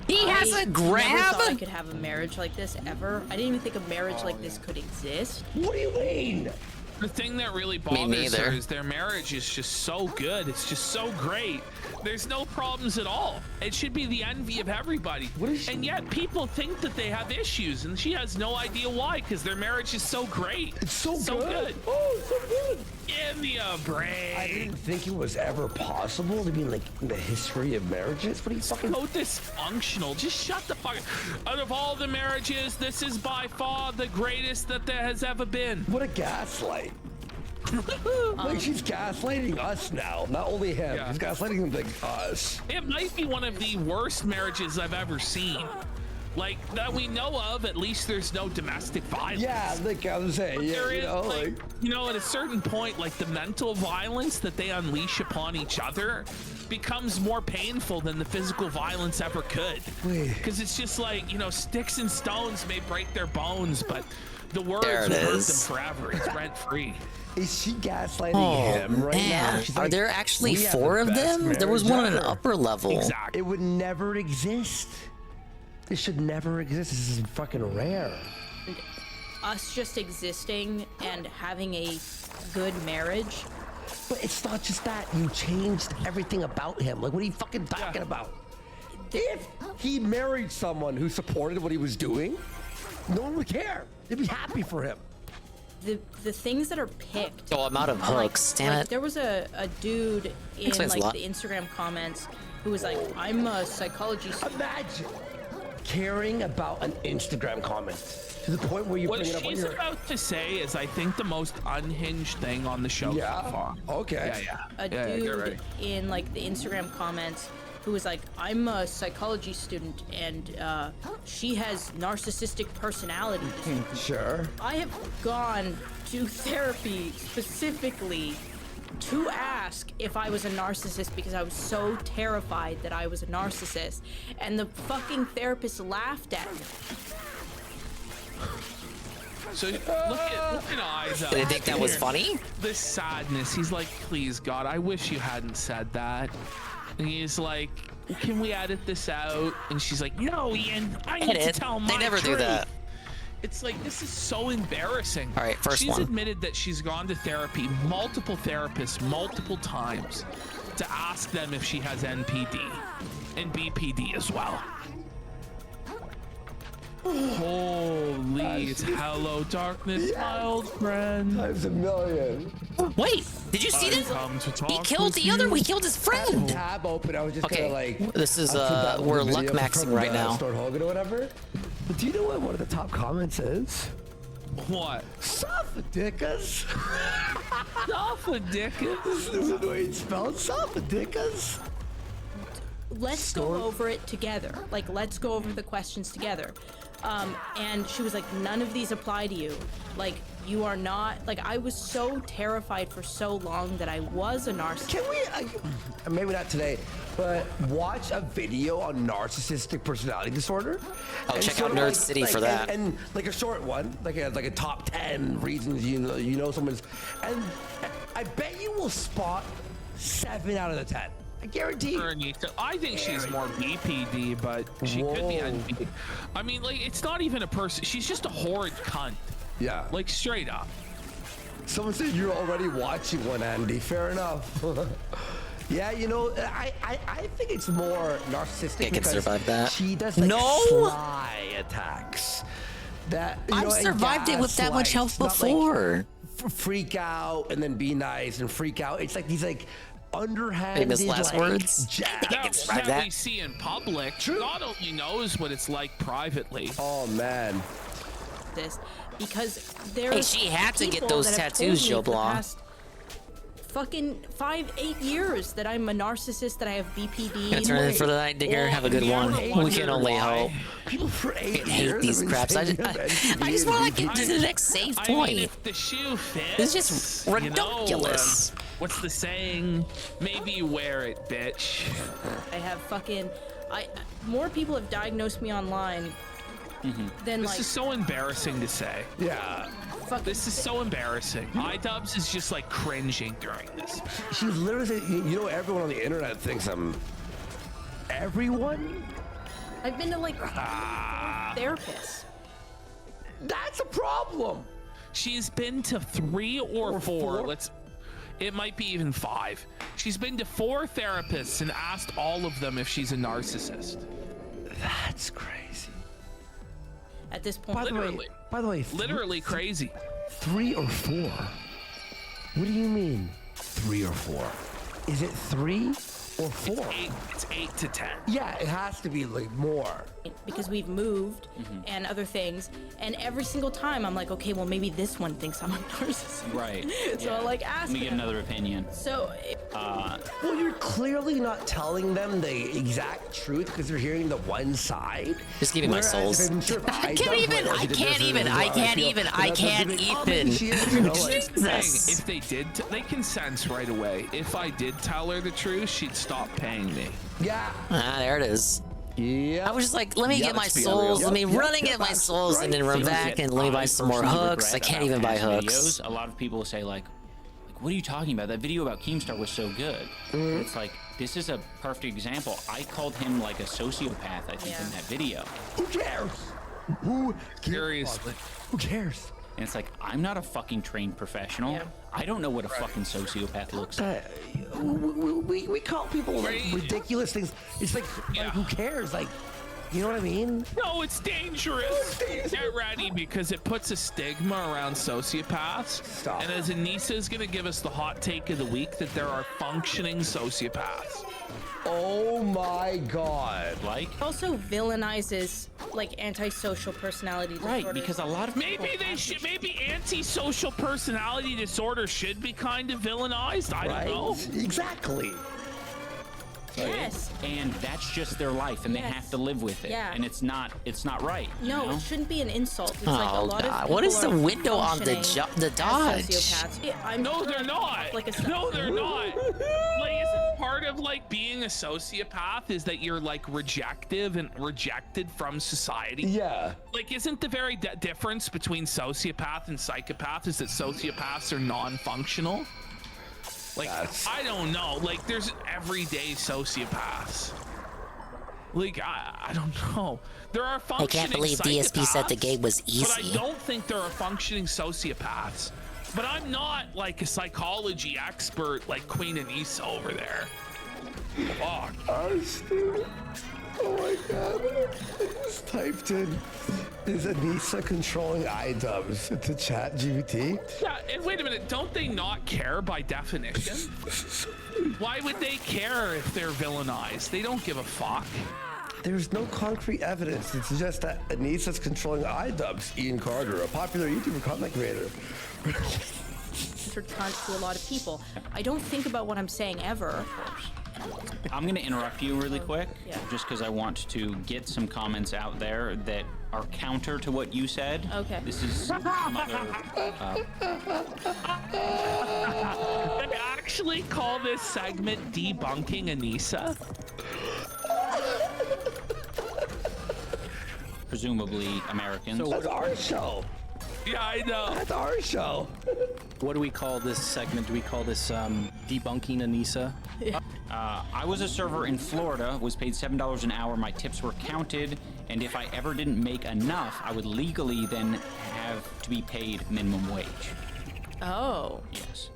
he has a never grab. thought I could have a marriage like this ever. I didn't even think a marriage like this could exist. What do you mean? The thing that really bothers her is their marriage is just so good. It's just so great. There's no problems at all. It should be the envy of everybody. And yet people think that they have issues, and she has no idea why, because their marriage is so great. It's so good. Oh, so good. Give me a break. I didn't think it was ever possible to be like in the history of marriages. What are you fucking so dysfunctional? Just shut the fuck up. Out of all the marriages, this is by far the greatest that there has ever been. What a gaslight. Like, she's gaslighting us now. Not only him, she's gaslighting like us. It might be one of the worst marriages I've ever seen. Like, that we know of, at least there's no domestic violence. Yeah, like I was saying, There is, at a certain point, like, the mental violence that they unleash upon each other becomes more painful than the physical violence ever could. Because it's just like, sticks and stones may break their bones, but the words will hurt them forever. It's rent-free. Is she gaslighting him right now? She's Are like, there actually "We have 4 the of best them? There was marriage one on an ever." upper level. Exactly. It would never exist. This should never exist. This is fucking rare. Us just existing and having a good marriage. But it's not just that. You changed everything about him. Like, what are you fucking talking about? If he married someone who supported what he was doing, no one would care. They'd be happy for him. The things that are picked. Oh, I'm out of hooks. Damn it. There was a dude in Explains a lot. the Instagram comments who was like, "I'm a psychology student." Imagine caring about an Instagram comment to the point where you What bring it up on she's your... about to say is, I think, the most unhinged thing on the show so far. Okay. A dude in the Instagram comments who was like, "I'm a psychology student and she has narcissistic personalities." Sure. I have gone to therapy specifically to ask if I was a narcissist because I was so terrified that I was a narcissist, and the fucking therapist laughed at me. So look at Isaac. Did they think that was funny? The sadness. He's like, "Please God, I wish you hadn't said that." And he's like, can we edit this out? And she's like, no, Ian, I need to tell my They never do that. It's like, this is so embarrassing. All right, first she's one. admitted that she's gone to therapy, multiple therapists, multiple times, to ask them if she has NPD and BPD as well. Holy, it's hello darkness, my old friend. Times a million. Wait, did you see that? He killed the other. He killed his friend. Tab open. I was just Okay, gonna like. this is video we're luck from maxing right now. Stuart Hogan or whatever. But do you know what one of the top comments is? What? Sophodicus. Sophodicus? This is the way it's spelled. Sophodicus. Let's go over it together. Like, let's go over the questions together. And she was like, none of these apply to you. Like, you are not, like, I was so terrified for so long that I was a narcissist. Can we, maybe not today, but watch a video on narcissistic personality disorder? Oh, And check sort out of Nerd City for that. And like a short one, like a top 10 reasons you know someone's, and I bet you will spot 7 out of the 10. I guarantee. I think she's more BPD, but she could be NPD. I mean, like, it's not even a person. She's just a horrid cunt. Yeah. Like, straight up. Someone said you're already watching one, Andy. Fair enough. Yeah, you know, I think it's more narcissistic. It can because survive that. She does like sly attacks. That I've survived it with that much health before. Like, freak out and then be nice and freak out. It's like these like underhanded Famous last words. That we see in public. God only knows what it's like privately. Oh man. This because there's she had to get people those that have tattoos, told me Joe for the Blanc. past fucking 5-8 years that I'm a narcissist, that I have BPD. Gonna turn in for the night, Digger. Have a good one. We can only hope. People for 8 years. I hate these craps. I just want to get to the next save I point. mean, if the shoe fits, It's just ridiculous. What's the saying? Maybe you wear it, bitch. I have fucking. More people have diagnosed me online than This like. is so embarrassing to say. Yeah. This is so embarrassing. iDubbbz is just like cringing during this. She literally said, you know, everyone on the internet thinks I'm. Everyone? I've been to like 4 therapists. That's a problem. She's been to 3 or 4. It might be even 5. She's been to 4 therapists and asked all of them if she's a narcissist. That's crazy. At this point, By the way, literally crazy. 3 or 4? What do you mean 3 or 4? Is it 3 or 4? It's 8 to 10. Yeah, it has to be like more. because we've moved and other things, and every single time I'm like, okay, well maybe this one thinks I'm a narcissist. Right. So I like ask Let me get them. another opinion. So Well, you're clearly not telling them the exact truth because they're hearing the one side. Just giving my souls. I can't even. Jesus. If they did, they can sense right away. If I did tell her the truth, she'd stop paying me. Yeah. There it is. Yeah. I was just like, let me get my souls. Let me run and get my souls, and then run back and let me buy some more hooks. I can't even buy hooks. Videos, a lot of people say like, what are you talking about? That video about Keemstar was so good. It's like, this is a perfect example. I called him like a sociopath, I think, in that video. Who cares? Who Seriously. Who cares? And it's like, I'm not a fucking trained professional. I don't know what a fucking sociopath looks like. We call people like ridiculous things. It's like who cares? Like, you know what I mean? No, it's dangerous. Get ready because it puts a stigma around sociopaths. Stop. And as Anissa is going to give us the hot take of the week, that there are functioning sociopaths. Oh my god. Like? also villainizes like antisocial personality disorders. Right, because a lot of maybe antisocial personality disorder should be kind of villainized. I don't know. Exactly. Yes. And that's just their life, and they have to live with it. Yeah. And it's not right. you No, know? it shouldn't be an insult. It's like a Oh lot of God! people What is the are window on the functioning the dodge? as sociopaths. No, they're not. Like a No, they're not. Like, isn't part of like being a sociopath is that you're like rejected from society? Yeah. Like, isn't the very difference between sociopath and psychopath is that sociopaths are non-functional? Like, I don't know. Like, there's everyday sociopaths. Like, I don't know. There are I functioning can't believe DSP said the game was but I easy. don't think there are functioning sociopaths. But I'm not like a psychology expert like Queen Anissa over there. Fuck. Oh, stupid. Oh my god. I just typed in, is Anissa controlling iDubbbz into chat GPT? Yeah, and wait a minute, don't they not care by definition? Why would they care if they're villainized? They don't give a fuck. There's no concrete evidence to suggest that Anissa's controlling iDubbbz. Ian Carter, a popular YouTuber content creator. To a lot of people. I don't think about what I'm saying ever. I'm going to interrupt you really quick, Yeah. just because I want to get some comments out there that are counter to what you said. Okay. This is some other, They actually call this segment debunking Anissa. presumably Americans. So that's our show. Yeah, I know. That's our show. What do we call this segment? Do we call this debunking Anissa? I was a server in Florida, was paid $7 an hour. My tips were counted, and if I ever didn't make enough, I would legally then have to be paid minimum wage. Oh. Yes.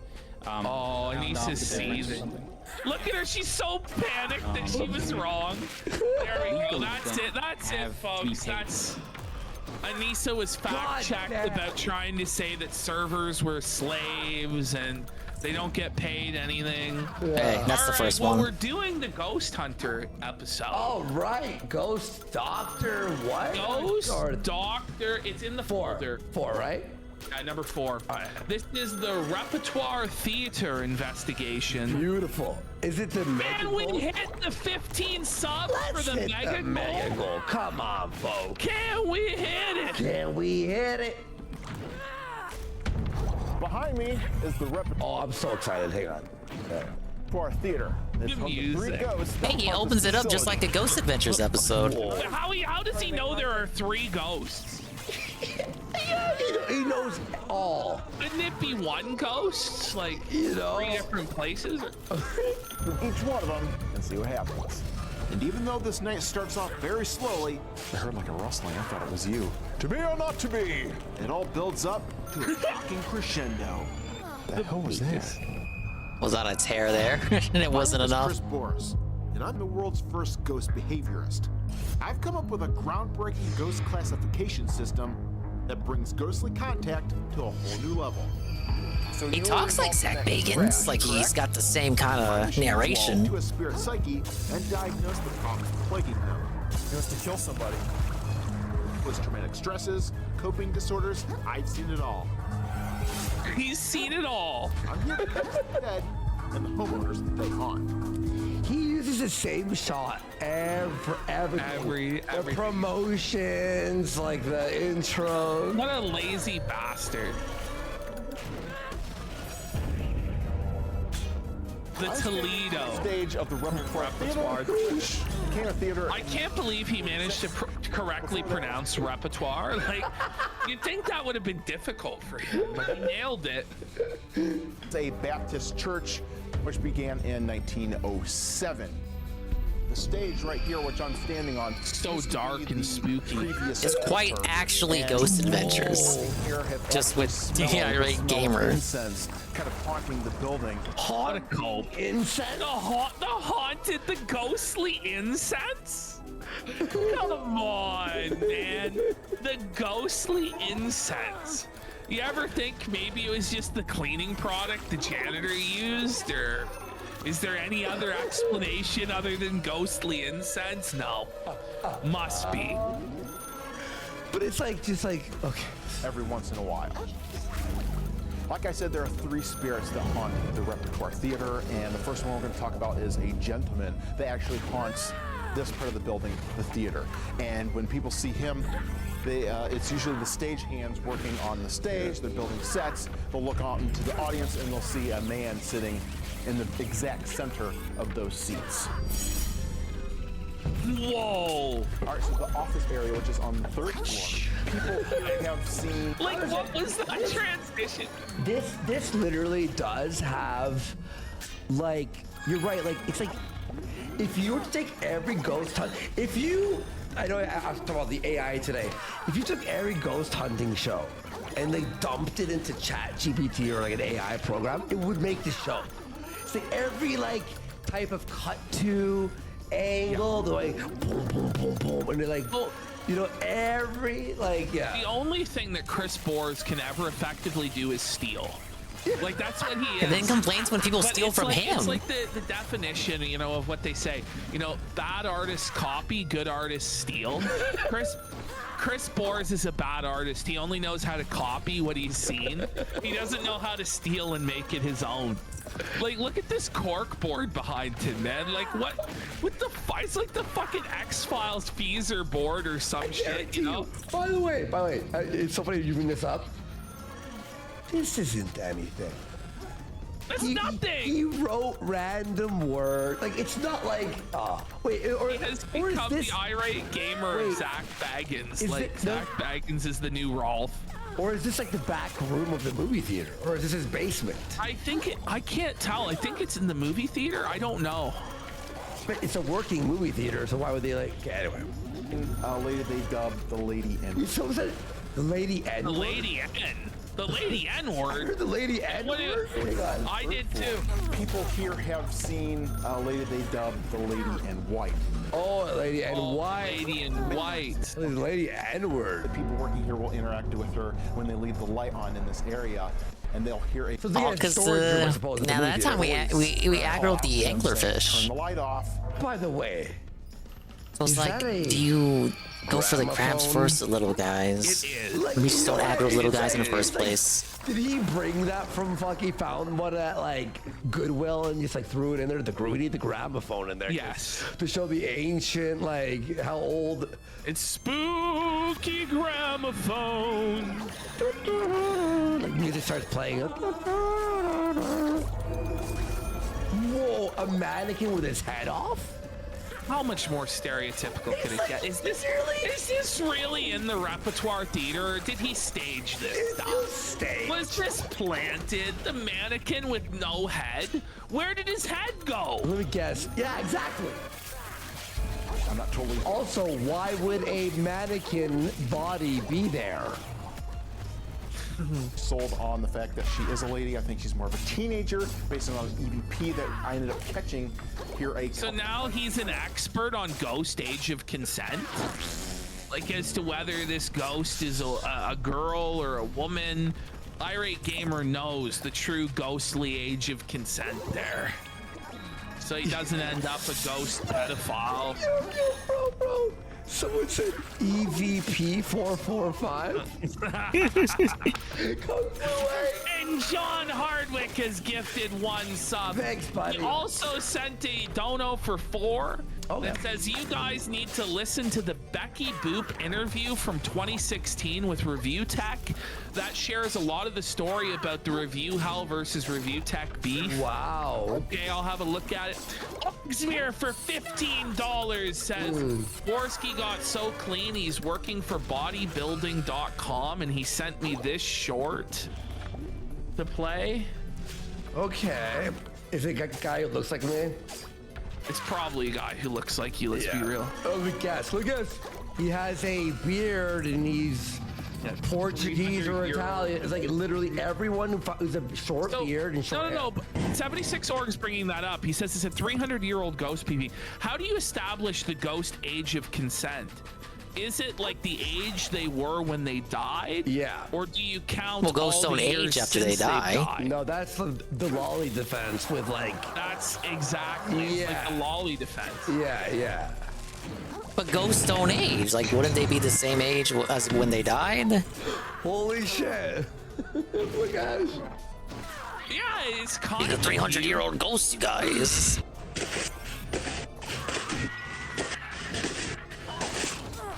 Oh, Anissa's seizing. Look at her, she's so panicked that she was wrong. There we go, that's it, folks. That's... Anissa was fact-checked about trying to say that servers were slaves and they don't get paid anything. Hey, that's the first one. one. We're doing the Ghost Hunter episode. Oh, right. Ghost Doctor what? Ghost Doctor, it's in the folder. 4, right? Number 4. This is the Repertoire Theater investigation. Beautiful. Is it the mega Can we hit the 15 subs for the mega goal? Come on, folks. Can we hit it? Can we hit it? Behind me is the Repertoire. Oh, I'm so excited. Hang on. For our theater. It's from the 3 ghosts. Hey, he opens it up just like a Ghost Adventures episode. How does he know there are 3 ghosts? He knows all. Wouldn't it be one ghost? Like, 3 different places? Each one of them and see what happens. And even though this night starts off very slowly, I heard like a rustling. I thought it was you. To be or not to be? It all builds up to a fucking crescendo. The hell was this? Was on its hair there, and it wasn't My name is enough. Chris Boris, and I'm the world's first ghost behaviorist. I've come up with a groundbreaking ghost classification system that brings ghostly contact to a whole new level. So He talks like Zach Bagans, like he's got the same kind of narration. To a spirit psyche and diagnose the problems plaguing them. He wants to kill somebody. Post-traumatic stresses, coping disorders, I've seen it all. He's seen it all. I'm here to catch the dead and the homeowners that they haunt. He uses the same shot every the promotions, like the intro. What a lazy bastard. The Toledo. Stage of the Repertoire Theater. I can't believe he managed to correctly pronounce repertoire. Like, you'd think that would have been difficult for him, but he nailed it. It's a Baptist church which began in 1907. The stage right here, which I'm standing on, so dark and spooky. It's quite actually Ghost Adventures, just with irate gamer. Incense kind of haunting the building. Haunted incense? The haunted, the ghostly incense? Come on, man. The ghostly incense. You ever think maybe it was just the cleaning product the janitor used, or is there any other explanation other than ghostly incense? No. Must be. But it's like, just like, okay. Every once in a while. Like I said, there are 3 spirits that haunt the Repertoire Theater, and the first one we're going to talk about is a gentleman that actually haunts this part of the building, the theater. And when people see him, it's usually the stagehands working on the stage. They're building sets. They'll look out into the audience and they'll see a man sitting in the exact center of those seats. Whoa! All right, so the office area, which is on the 3rd floor, people have seen. Like, what was that transition? This literally does have, like, you're right, like, it's like, if you were to take every ghost hunt, I know I asked about the AI today. If you took every ghost hunting show and they dumped it into ChatGPT or like an AI program, it would make the show. It's like every like type of cut to angle, they're like boom, boom, boom, boom, and they're like, you know, every like, yeah. The only thing that Chris Bors can ever effectively do is steal. Like that's what he is. And then complains when people steal from him. It's like the definition, you know, of what they say. You know, bad artists copy, good artists steal. Chris Bors is a bad artist. He only knows how to copy what he's seen. He doesn't know how to steal and make it his own. Like, look at this cork board behind him, man. Like, what the fuck? It's like the fucking X-Files Feezer board or some shit, you know? By the way, it's so funny you bring this up. This isn't anything. That's nothing. He wrote random words. Like, it's not like, wait, or he has or become is this, the irate gamer of Zach Baggins. Like, Zach Baggins is the new Rolf. Or is this like the back room of the movie theater? Or is this his basement? I can't tell. I think it's in the movie theater. I don't know. But it's a working movie theater, so why would they like, anyway. Later they dubbed the Lady N. So was that the Lady N? The Lady N. The Lady N-word. The Lady N-word? I did too. People here have seen later they dubbed the Lady N White. Oh, Lady N White. Lady N White. Lady N-word. The people working here will interact with her when they leave the light on in this area, and they'll hear a. Because now that time we aggroed the anglerfish. Turn the light off. By the way, so it's like, do you go for the crabs first, the little guys? It is. We just don't aggro little guys in the first place. Did he bring that from fucking found one at like Goodwill and just like threw it in there? We need the gramophone in there. Yes. To show the ancient, like how old. It's spooky gramophone. Like music starts playing. Whoa, a mannequin with his head off? How much more stereotypical could it get? Is this really in the repertoire theater, or did he stage this stuff? Was this planted? The mannequin with no head? Where did his head go? Let me guess. Yeah, exactly. I'm not totally. Also, why would a mannequin body be there? Sold on the fact that she is a lady. I think she's more of a teenager based on an EVP that I ended up catching here. So now he's an expert on ghost age of consent? Like as to whether this ghost is a girl or a woman. Irate Gamer knows the true ghostly age of consent there. So he doesn't end up a ghost pedophile. Bro. Someone said EVP 445. And John Hardwick has gifted 1 sub. Thanks, buddy. He also sent a dono for 4 that says you guys need to listen to the Becky Boop interview from 2016 with Review Tech. That shares a lot of the story about the review hell versus Review Tech beef. Wow. Okay, I'll have a look at it. Oxmere for $15 says Worski got so clean he's working for bodybuilding.com and he sent me this short to play. Okay. Is it a guy who looks like me? It's probably a guy who looks like you, let's be real. Oh, look at this. He has a beard and he's Portuguese or Italian. It's like literally everyone who's a short beard and short hair. No, but 76 Org's bringing that up. He says it's a 300-year-old ghost PV. How do you establish the ghost age of consent? Is it like the age they were when they died? Yeah. Or do you count ghosts don't age after they die. No, that's the lolly defense with like... That's exactly it's like the lolly defense. Yeah. But ghosts don't age. Like, wouldn't they be the same age as when they died? Holy shit. Oh my gosh. Yeah, it's kind of a 300-year-old ghost, you guys.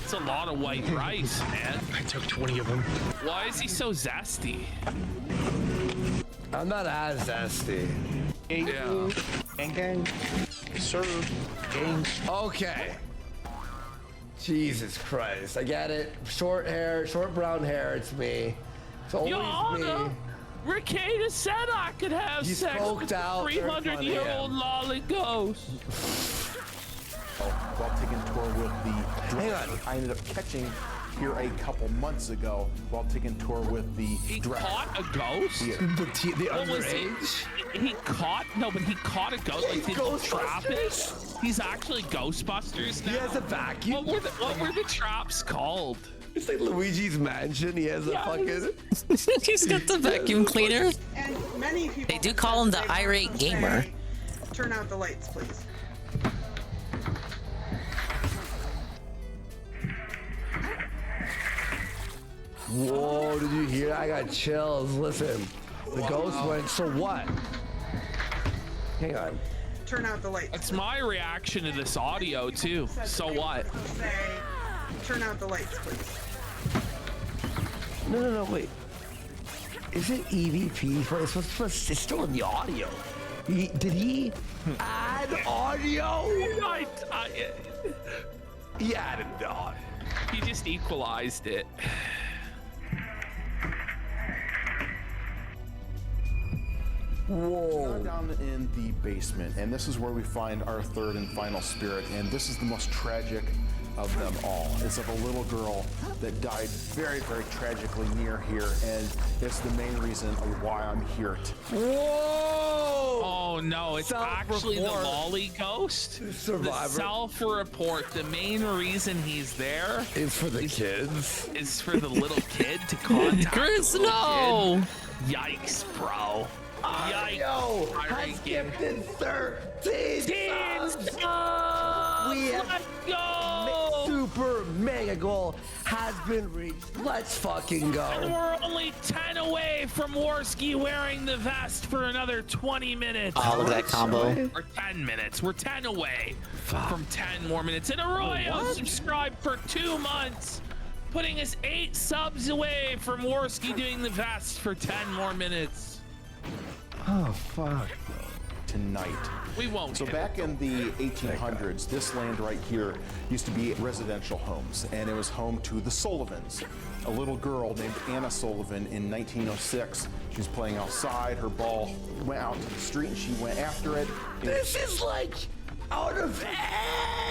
It's a lot of white rice, man. I took 20 of them. Why is he so zesty? I'm not as zesty. Yeah. Gang. Serve. Gang. Okay. Jesus Christ. I get it. Short hair, short brown hair. It's me. It's always me. Ricada said I could have sex with a 300-year-old lolly ghost. while taking a tour with the Hang on. I ended up catching here a couple months ago while taking a tour with the He caught a ghost? Yeah. The What was underage? He caught a ghost. Like, did he trap it? He's actually Ghostbusters now. He has a vacuum. What were the traps called? It's like Luigi's Mansion. He has a fucking. He's got the vacuum cleaner. And many people They do call him the say, irate gamer. turn out the lights, please. Whoa, did you hear? I got chills. Listen, the ghost went, so what? Hang on. Turn out the lights. That's my reaction to this audio, too. So what? Say, turn out the lights, please. No, wait. Is it EVP? It's still in the audio. Did he add audio? He added the audio. He just equalized it. Whoa. Down in the basement, and this is where we find our third and final spirit, and this is the most tragic of them all. It's of a little girl that died very, very tragically near here, and it's the main reason of why I'm here. Whoa! Oh no, it's actually the lolly ghost. Survivor. The self-report. The main reason he's there is for the kids. Is for the little kid to contact. Chris, the little no! kid. Yikes, bro. Yikes. Yo, has gifted 13 subs. We have Let's go! super mega goal has been reached. Let's fucking go. And we're only 10 away from Warski wearing the vest for another 20 minutes. Oh, look at that combo. Or 10 minutes. We're 10 away from 10 more minutes. And Arroyo subscribed for 2 months, putting us 8 subs away from Warski doing the vest for 10 more minutes. Oh, fuck. Tonight. We won't. So back in the 1800s, this land right here used to be residential homes, and it was home to the Sullivans. A little girl named Anna Sullivan in 1906. She was playing outside. Her ball went out to the street, and she went after it. This is like out of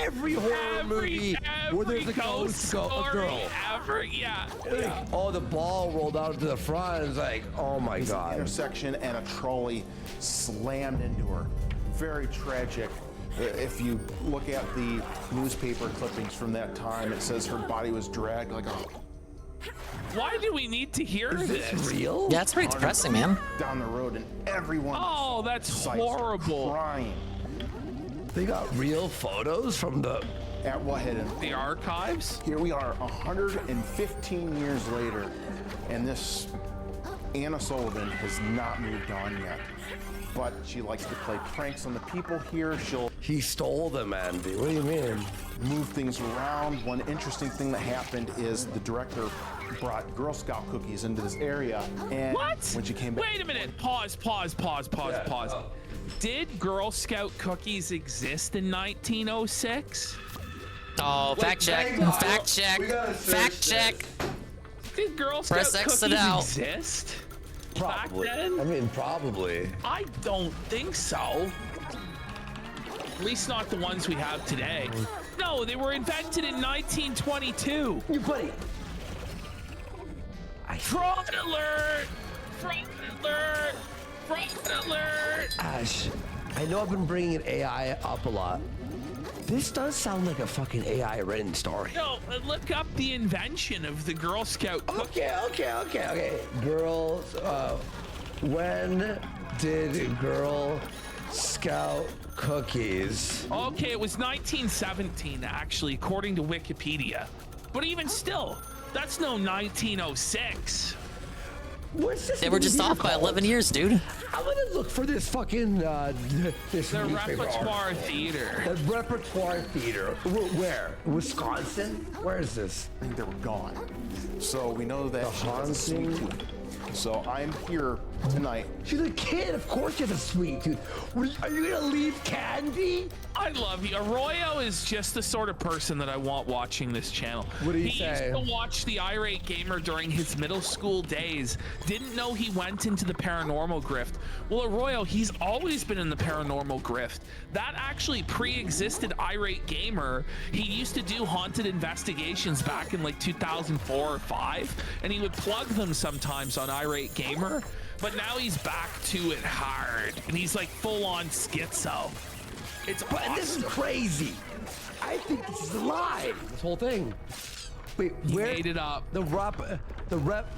every horror movie where there's a ghost girl. Yeah. Like, oh, the ball rolled out to the front. It's like, oh my god. Intersection, and a trolley slammed into her. Very tragic. If you look at the newspaper clippings from that time, it says her body was dragged like a. Why do we need to hear this? Real? Yeah, it's pretty depressing, man. Down the road, and everyone. Oh, that's horrible. Crying. They got real photos from the. At what hidden? The archives? Here we are 115 years later, and this Anna Sullivan has not moved on yet. But she likes to play pranks on the people here. He stole them, Andy. What do you mean? Move things around. One interesting thing that happened is the director brought Girl Scout cookies into this area, and when she came back. Wait a minute. Pause. Did Girl Scout cookies exist in 1906? Oh, fact check. Fact check. Fact check. Did Girl Scout Press X cookies it out. exist? Probably. Back then? I mean, probably. I don't think so. At least not the ones we have today. No, they were invented in 1922. You buddy. Fraud alert! Fraud alert! Fraud alert! Ash, I know I've been bringing AI up a lot. This does sound like a fucking AI written story. No, look up the invention of the Girl Scout cookie. Okay. Girls, when did Girl Scout cookies? Okay, it was 1917, actually, according to Wikipedia. But even still, that's no 1906. What's this? They were just off by 11 years, dude. I'm gonna look for this fucking this The newspaper Repertoire article. Theater. The Repertoire Theater. Where? Wisconsin? Where is this? I think they were gone. So we know that The she has a sweet haunting. tooth. So I'm here tonight. She's a kid. Of course she's a sweet tooth. Are you gonna leave candy? I love you. Arroyo is just the sort of person that I want watching this channel. What do you He say? used to watch the Irate Gamer during his middle school days. Didn't know he went into the paranormal grift. Well, Arroyo, he's always been in the paranormal grift. That actually pre-existed Irate Gamer. He used to do haunted investigations back in like 2004 or 5, and he would plug them sometimes on Irate Gamer. But now he's back to it hard, and he's like full-on schizo. It's awesome. And this is crazy. I think this is a lie. This whole thing. Wait, where made it up? The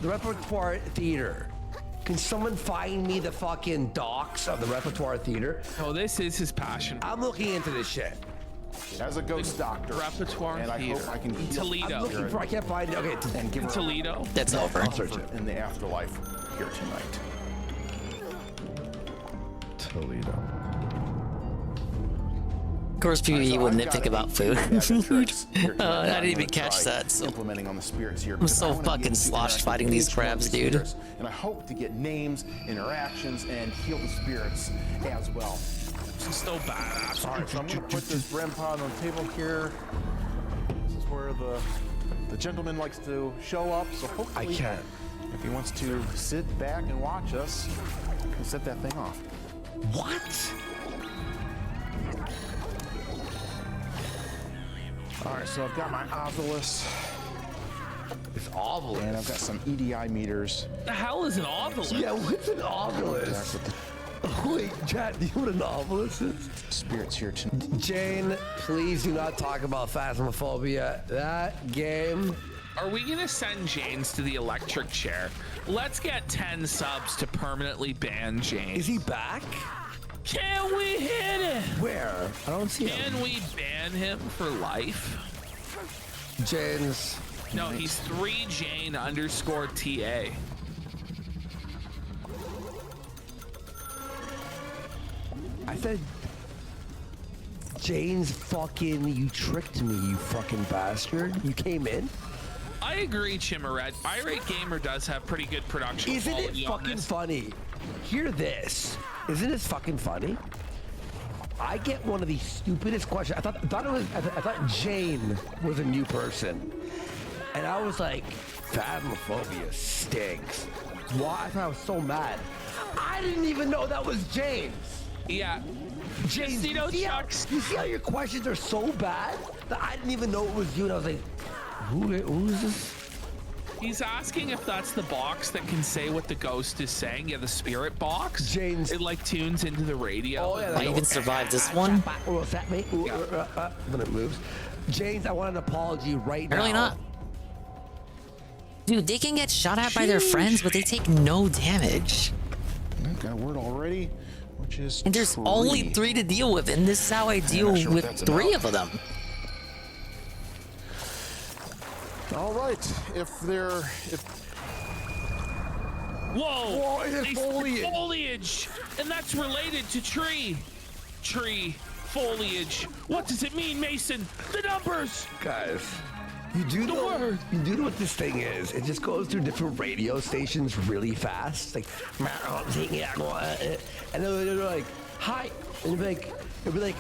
repertoire theater. Can someone find me the fucking docs of the repertoire theater? Oh, this is his passion. I'm looking into this shit. As a ghost doctor. Repertoire and I theater. hope I can heal. Toledo. I'm looking for. I can't find it. Okay, And give her Toledo. That's over. comfort in the afterlife here tonight. Toledo. Of course, PvE would nitpick about food. I didn't even catch try that. So implementing on the spirits here. I'm because so I wanna fucking get you sloshed interacting fighting with these each one of crabs, these dude. spirits, and I hope to get names, interactions, and heal the spirits as well. This is so badass. All right, so I'm gonna put this REM pod on the table here. This is where the gentleman likes to show up. So hopefully, I can't. If he wants to sit back and watch us, we'll set that thing off. What? All right, so I've got my Ovilus. It's Ovilus. And I've got some EDI meters. The hell is an Ovilus? Yeah, what's an Ovilus? Wait, Chad, do you know what an Ovilus is? Spirits here tonight. Jane, please do not talk about Phasmophobia. That game. Are we gonna send James to the electric chair? Let's get 10 subs to permanently ban James. Is he back? Can we hit it? Where? I don't see him. Can we ban him for life? James. No, he's 3Jane_TA. I said, James, fucking, you tricked me, you fucking bastard. You came in? I agree, Chimaret. Irate Gamer does have pretty good production. Isn't it quality on fucking this. funny? Hear this. Isn't this fucking funny? I get one of the stupidest questions. I thought Jane was a new person. And I was like, Phasmophobia stinks. Why? I thought I was so mad. I didn't even know that was James. Yeah. James, Casino you Chucks. see how your questions are so bad that I didn't even know it was you, and I was like, who is this? He's asking if that's the box that can say what the ghost is saying. Yeah, the spirit box. James. It like tunes into the radio. Oh, yeah, I even survived this one. What's that, mate? When it moves. James, I want an apology right now. Apparently not. Dude, they can get shot at by their friends, but they take no damage. I've got a word already, which is And there's tree. only 3 to deal with, and this is how I deal not sure with what that's 3 about. of them. All right, if Whoa! It's They said foliage. foliage, and that's related to tree. Foliage. What does it mean, Mason? The numbers. Guys, you do know what this thing is. It just goes through different radio stations really fast. Like, and they're like, hi. And it'll be like,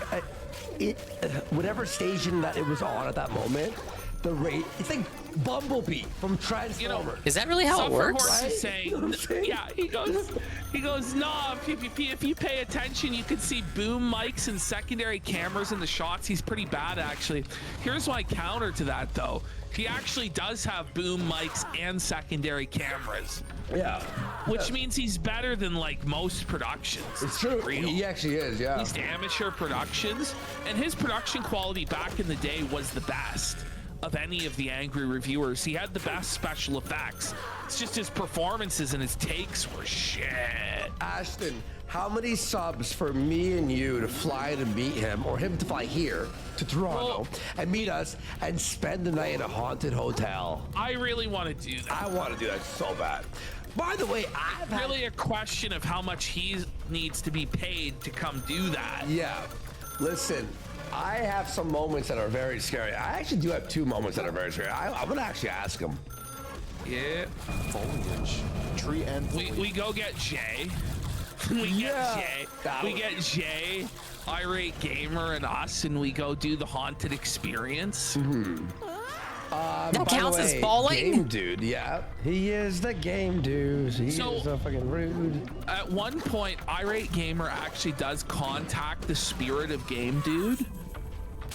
whatever station that it was on at that moment, the rate, it's like Bumblebee from Transformers. Is that really how it works? Horse is saying, yeah, he goes, nah, if you pay attention, you can see boom mics and secondary cameras in the shots. He's pretty bad, actually. Here's my counter to that, though. He actually does have boom mics and secondary cameras. Yeah. Which means he's better than, like, most productions. It's true. Real. He actually is, yeah. These amateur productions, and his production quality back in the day was the best of any of the angry reviewers. He had the best special effects. It's just his performances and his takes were shit. Ashton, how many subs for me and you to fly to meet him, or him to fly here to Toronto and meet us and spend the night in a haunted hotel? I really want to do that. I want to do that so bad. By the way, I've had... Really a question of how much he needs to be paid to come do that. Yeah. Listen, I have some moments that are very scary. I actually do have 2 moments that are very scary. I'm going to actually ask him. Yeah. Foliage. Tree and foliage. We go get Jay. We get Jay, Irate Gamer, and us, and we go do the haunted experience. That counts as falling? Game dude, yeah. He is the game dude. He is so fucking rude. At one point, Irate Gamer actually does contact the spirit of Game Dude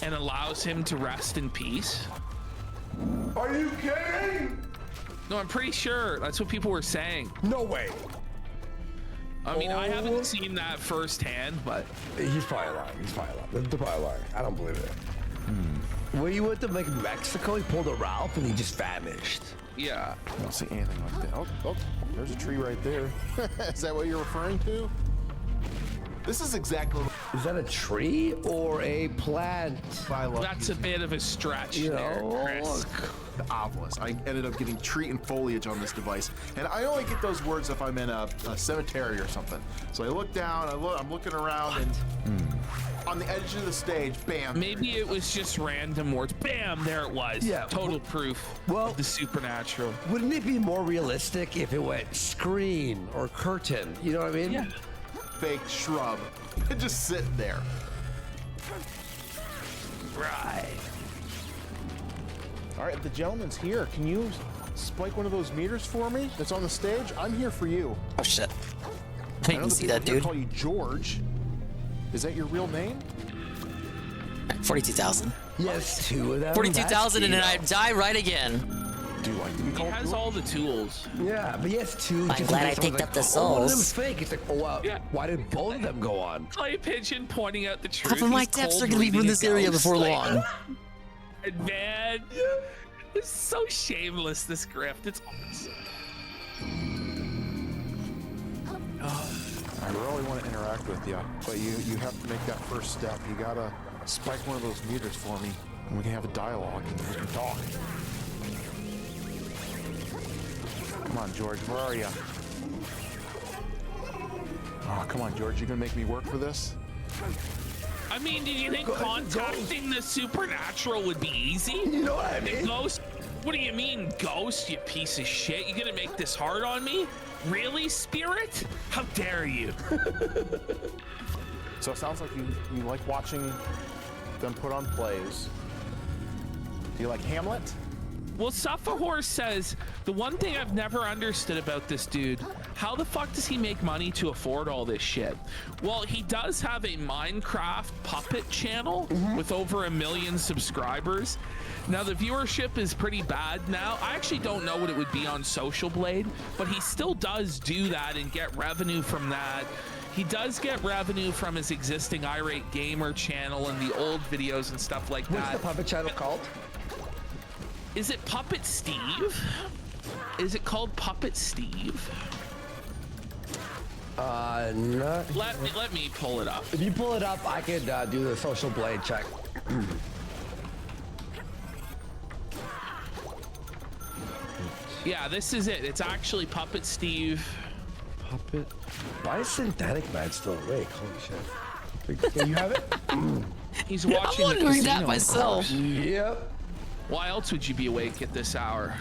and allows him to rest in peace. Are you kidding? No, I'm pretty sure that's what people were saying. No way. I mean, I haven't seen that firsthand, but he's probably lying. They're probably lying. I don't believe it. Were you with him like Mexico? He pulled a Ralph and he just vanished. Yeah. I don't see anything like that. Oh, there's a tree right there. Is that what you're referring to? This is exactly. Is that a tree or a plant? That's a bit of a stretch there, Chris. Obelisk. I ended up getting tree and foliage on this device, and I only get those words if I'm in a cemetery or something. So I look down, I'm looking around, and on the edge of the stage, bam. Maybe it was just random words. Bam, there it was. Yeah. Total proof of the supernatural. Wouldn't it be more realistic if it went screen or curtain? You know what I mean? Yeah. Fake shrub. Just sitting there. Right. All right, the gentleman's here. Can you spike one of those meters for me that's on the stage? I'm here for you. Oh shit. I didn't even see that, dude. I call you George. Is that your real name? 42,000. Yes, 2 of them. 42,000 and then I die right again. Do you like to be called? He has all the tools. Yeah, but he has 2. I'm glad I picked up the souls. One of them's fake. It's like, why did both of them go on? Clay Pigeon pointing out the truth. Half of my depths are gonna be from this area before long. Man, it's so shameless, this grift. It's awesome. I really want to interact with you, but you have to make that first step. You gotta spike one of those meters for me, and we can have a dialogue and we can talk. Come on, George, where are you? Oh, come on, George, you gonna make me work for this? I mean, did you think contacting the supernatural would be easy? You know what I mean? Ghost? What do you mean, ghost, you piece of shit? You gonna make this hard on me? Really, spirit? How dare you? So it sounds like you like watching them put on plays. Do you like Hamlet? Well, Suffahorse says, the one thing I've never understood about this dude, how the fuck does he make money to afford all this shit? Well, he does have a Minecraft puppet channel with over 1 million subscribers. Now, the viewership is pretty bad now. I actually don't know what it would be on Social Blade, but he still does do that and get revenue from that. He does get revenue from his existing Irate Gamer channel and the old videos and stuff like that. What's the puppet channel called? Is it Puppet Steve? Is it called Puppet Steve? No. Let me pull it up. If you pull it up, I could do the Social Blade check. Yeah, this is it. It's actually Puppet Steve. Puppet. Why is Synthetic Man still awake? Holy shit. You have it? He's watching I'm wondering that myself. Yep. Why else would you be awake at this hour?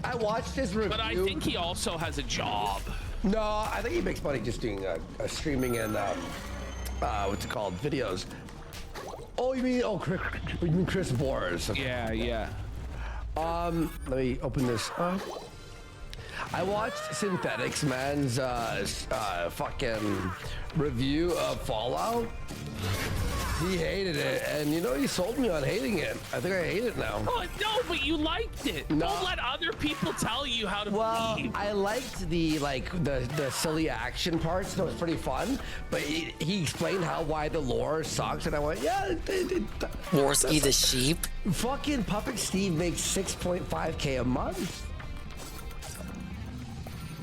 I watched his review. But I think he also has a job. No, I think he makes money just doing streaming and what's it called, videos. Oh, you mean Chris Boris? Yeah, yeah. Let me open this up. I watched Synthetics Man's fucking review of Fallout. He hated it, and you know, he sold me on hating it. I think I hate it now. Oh, no, but you liked it. No. Don't let other people tell you how to believe. I liked the silly action parts. That was pretty fun. But he explained why the lore sucks, and I went, yeah. Warski the sheep. Fucking Puppet Steve makes 6.5K a month.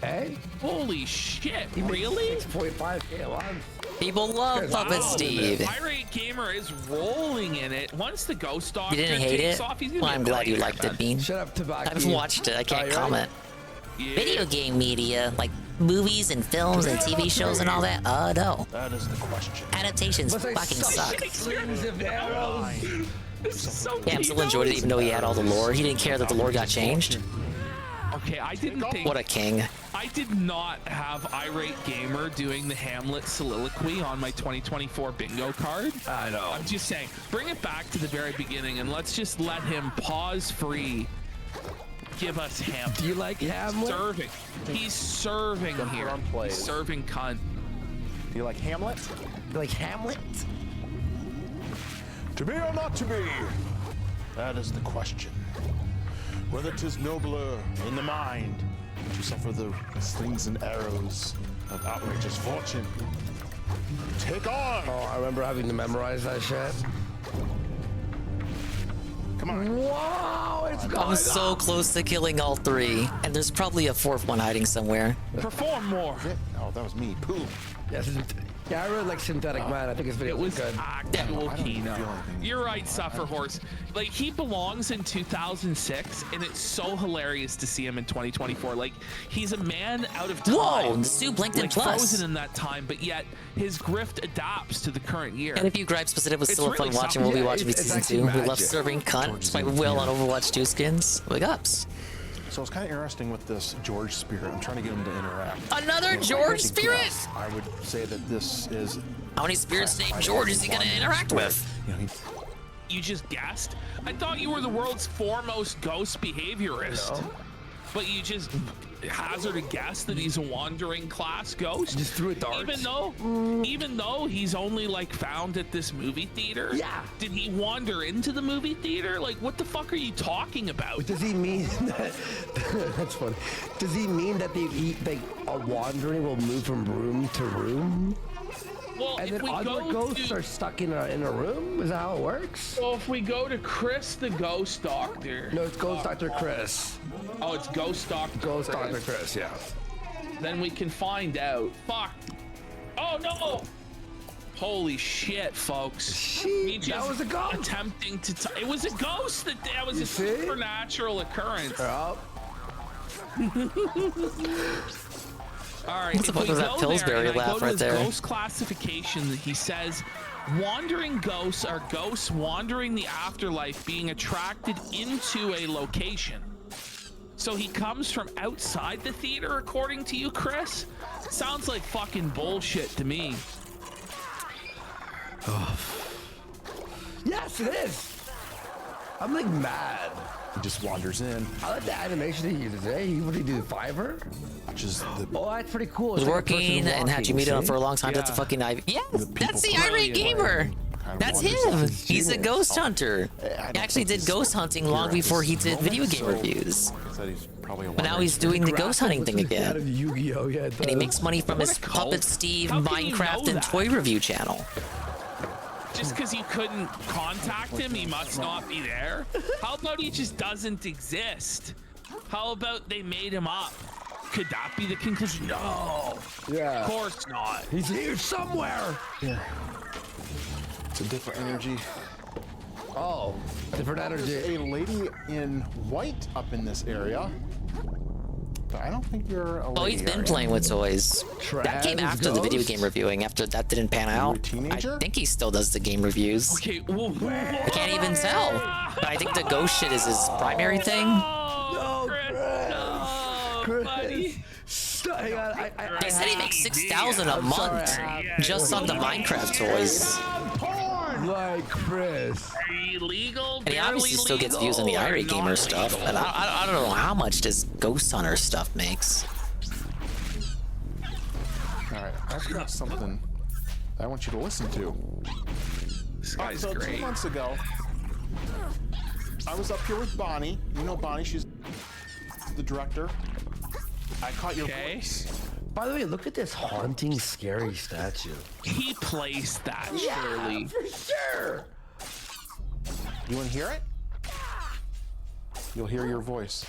Hey? Holy shit! He really? 6.5K a month. People love Puppet Steve. Irate Gamer is rolling in it. Once the Ghost Doctor You didn't hate takes it? off, he's gonna Well, be I'm glad you a liked it, Bean. Shut up, Tobacco. I haven't watched it. I can't comment. Yeah. Video game media, like movies and films and TV shows and all that. No. That is the question. Adaptations fucking suck. This is so Yeah, I'm still enjoyed it even though he had all the lore. He didn't care that the lore got changed. Okay, I didn't think. What a king. I did not have Irate Gamer doing the Hamlet soliloquy on my 2024 bingo card. I know. I'm just saying, bring it back to the very beginning and let's just let him pause free. Give us Hamlet. Do you like Hamlet? Serving. He's serving here. He's serving cunt. Do you like Hamlet? You like Hamlet? To be or not to be? That is the question. Whether 'tis nobler in the mind to suffer the slings and arrows of outrageous fortune. Take on! Oh, I remember having to memorize that shit. Come on. Whoa, it's going I'm so close to killing all 3, and there's probably a 4th one hiding somewhere. Perform more. Oh, that was me. Pooh. Yes, yeah, I really like Synthetic Man. I think his video was good. Actual Kino. You're right, Suffer Horse. Like, he belongs in 2006, and it's so hilarious to see him in 2024. Like, he's a man out of time. Whoa, the Sue Blankton like, Plus. frozen in that time, but yet his grift adapts to the current year. And if you gripes, but it was still It's fun really watching something. what we Yeah, watched with it's season actually 2. We magic. love serving cunt. Despite Will on Overwatch 2 skins. Big ups. So it's kind of interesting with this George spirit. I'm trying to get him to interact. Another You know, George if I had to spirit? guess, I would say that this is. How many spirits named George is he going to interact with? You know, You just guessed? I thought you were the world's foremost ghost behaviorist. But you just hazard a guess that he's a wandering class ghost? Just threw a dart. Even though he's only like found at this movie theater? Yeah. Did he wander into the movie theater? Like, what the fuck are you talking about? Does he mean that? That's funny. Does he mean that a wandering will move from room to room? Well, And if then we other go ghosts to, are stuck in a room? Is that how it works? well, if we go to Chris the Ghost Doctor. No, it's Ghost Dr. Chris. Oh, it's Ghost Doctor. Ghost Dr. Chris, yeah. Then we can find out. Fuck. Oh no! Holy shit, folks. Me that just was a ghost. Attempting to. It was a ghost. That was a supernatural occurrence. Oh. All right. What the if fuck we was that go Pillsbury there and I laugh go to right his there? Ghost classification. He says, wandering ghosts are ghosts wandering the afterlife, being attracted into a location. So he comes from outside the theater, according to you, Chris? Sounds like fucking bullshit to me. Yes, it is. I'm like mad. He just wanders in. I like the animation he uses. Hey, what did he do? Fiverr? Watches the. Oh, that's pretty cool. Was It's like a person working and had you meet him walking, for a long see? time. That's a fucking Ivy. Yes, that's the Brilliant. irate gamer. That's him. He's a ghost hunter. I He don't actually think did he's ghost hunting long here at before this he did video moment, game so reviews. like I said, he's probably a But now wandering he's doing the Graphic ghost hunting thing was out again. of Yu-Gi-Oh! Yeah, And he makes money from What his a cult. Puppet Steve How can you Minecraft know and that? toy review channel. Just because you couldn't contact him, he must not be there? How about he just doesn't exist? How about they made him up? Could that be the conclusion? No. Yeah. Of course not. He's here somewhere. Here. It's a different energy. Oh, different energy. There's a lady in white up in this area. But I don't think you're a lady. Oh, he's been are you? playing with toys. That came Trans after the video ghost? game reviewing. After that didn't pan out. teenager? I think he still does the game reviews. Okay. I can't even tell. But I think the ghost shit is his primary thing. No, Chris, buddy. Hang on, He said he makes 6,000 a month just on the Minecraft toys. Like Chris. Illegal. And he obviously still gets views on the irate gamer stuff. But I don't know how much this ghost hunter stuff makes. All right, I've got something I want you to listen to. This guy's so great. 2 months ago, I was up here with Bonnie. You know Bonnie, she's the director. I caught your voice. By the way, look at this haunting, scary statue. He placed that, Yeah, surely. for sure. You want to hear it? You'll hear your voice.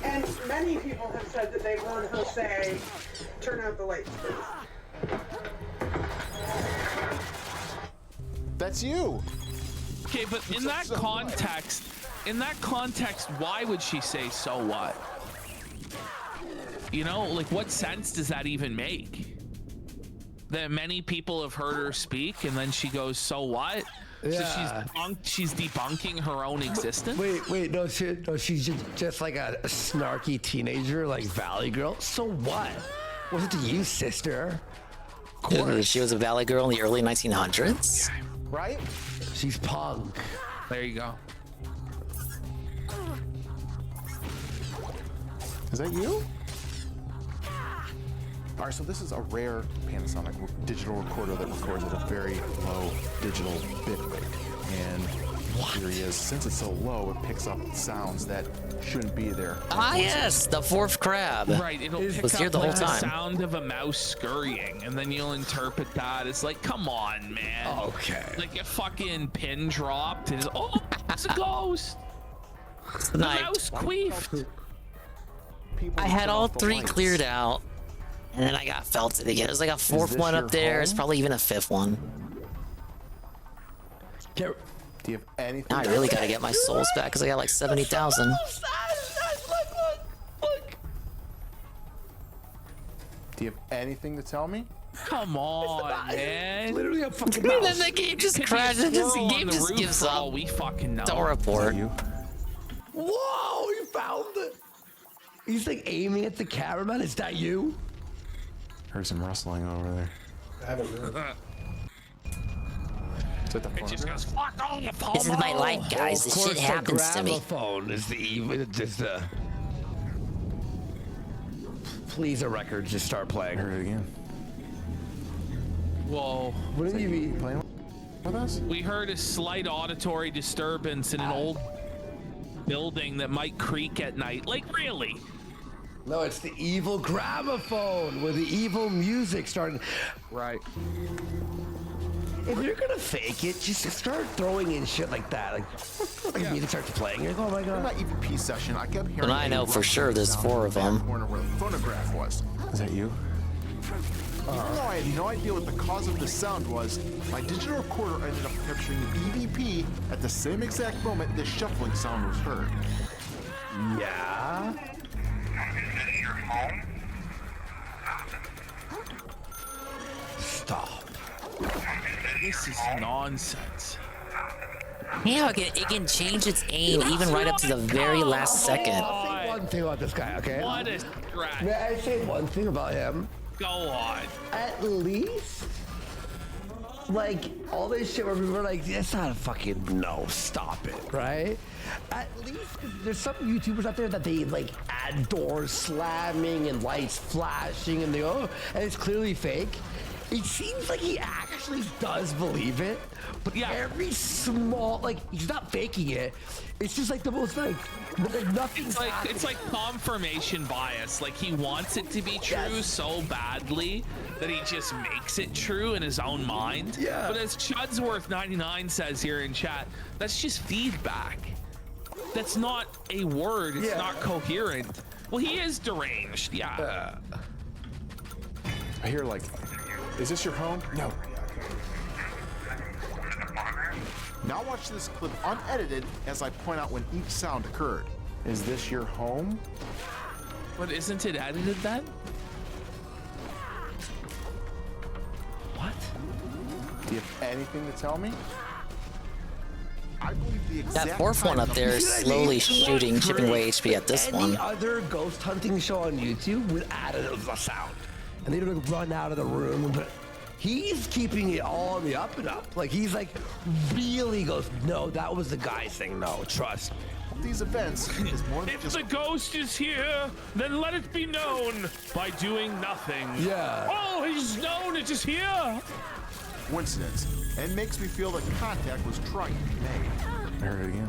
And many people have said that they've heard her say, "Turn out the lights, please." That's you. Okay, but in that context, why would she say so what? You know, like what sense does that even make? That many people have heard her speak and then she goes, so what? Yeah. So she's debunking her own existence. Wait, no, she's just like a snarky teenager, like Valley Girl. So what? Was it to you, sister? Of course. She was a Valley Girl in the early 1900s. Right? She's punk. There you go. Is that you? All right, so this is a rare Panasonic digital recorder that records at a very low digital bit rate. And here he is. Since it's so low, it picks up sounds that shouldn't be there. Ah, yes, the fourth crab. Right, it'll pick was here up the whole like the time. sound of a mouse scurrying, and then you'll interpret that as like, come on, man. Okay. Like a fucking pin dropped, and it's a ghost. The Night. mouse queefed. I had all three cleared out, and then I got felted again. There's like a fourth one up there. It's probably even a fifth one. Do you have anything? Now I really gotta get my souls back because I got like 70,000. Do you have anything to tell me? Come on, man. Literally a fucking And then the game just crashes. The game just gives up. We fucking know. Don't report. Whoa, you found it. He's like aiming at the cameraman. Is that you? Heard some rustling over there. I haven't heard. Is that the It just goes, fuck off. This is my life, guys. This shit happens to me. Phone is the evil. Just please, a record. Just start playing. Heard it again. Whoa. What did you be playing with us? We heard a slight auditory disturbance in an old building that might creak at night. Like, really? No, it's the evil gramophone where the evil music started. Right. If you're gonna fake it, just start throwing in shit like that. Like music starts playing. You're like, oh my In god. my EVP session, I kept hearing. But I know for sure there's 4 of them. Corner where the phonograph was. Is that you? Even though I had no idea what the cause of this sound was, my digital recorder ended up capturing the EVP at the same exact moment this shuffling sound was heard. Yeah. Stop. This is nonsense. Yeah, it can change its aim even right up to the very last second. I'll say one thing about this guy, okay? What a scratch. May I say one thing about him? Go on. At least, like, all this shit where people are like, it's not a fucking, no, stop it, right? At least, there's some YouTubers out there that they, like, add doors slamming and lights flashing and they go, and it's clearly fake. It seems like he actually does believe it, but every small, like, he's not faking it. It's just like the most, like nothing's It's like confirmation bias. Like, he wants it to be true so badly that he just makes it true in his own mind. Yeah. But as Chudsworth99 says here in chat, that's just feedback. That's not a word. It's not coherent. Well, he is deranged. Yeah. I hear like, is this your home? No. Now watch this clip unedited as I point out when each sound occurred. Is this your home? But isn't it edited then? What? Do you have anything to tell me? I believe the exact That fourth one up there is slowly shooting, chipping away HP at this Any one. other ghost hunting show on YouTube would add a sound, and they would run out of the room. But he's keeping it all on the up and up. Like he's like really goes, no, that was the guy saying no. Trust. These events is more than If just the ghost is here, then let it be known by doing nothing. Yeah. Oh, he's known it is here. coincidence, and makes me feel that contact was trying to be made. I heard it again.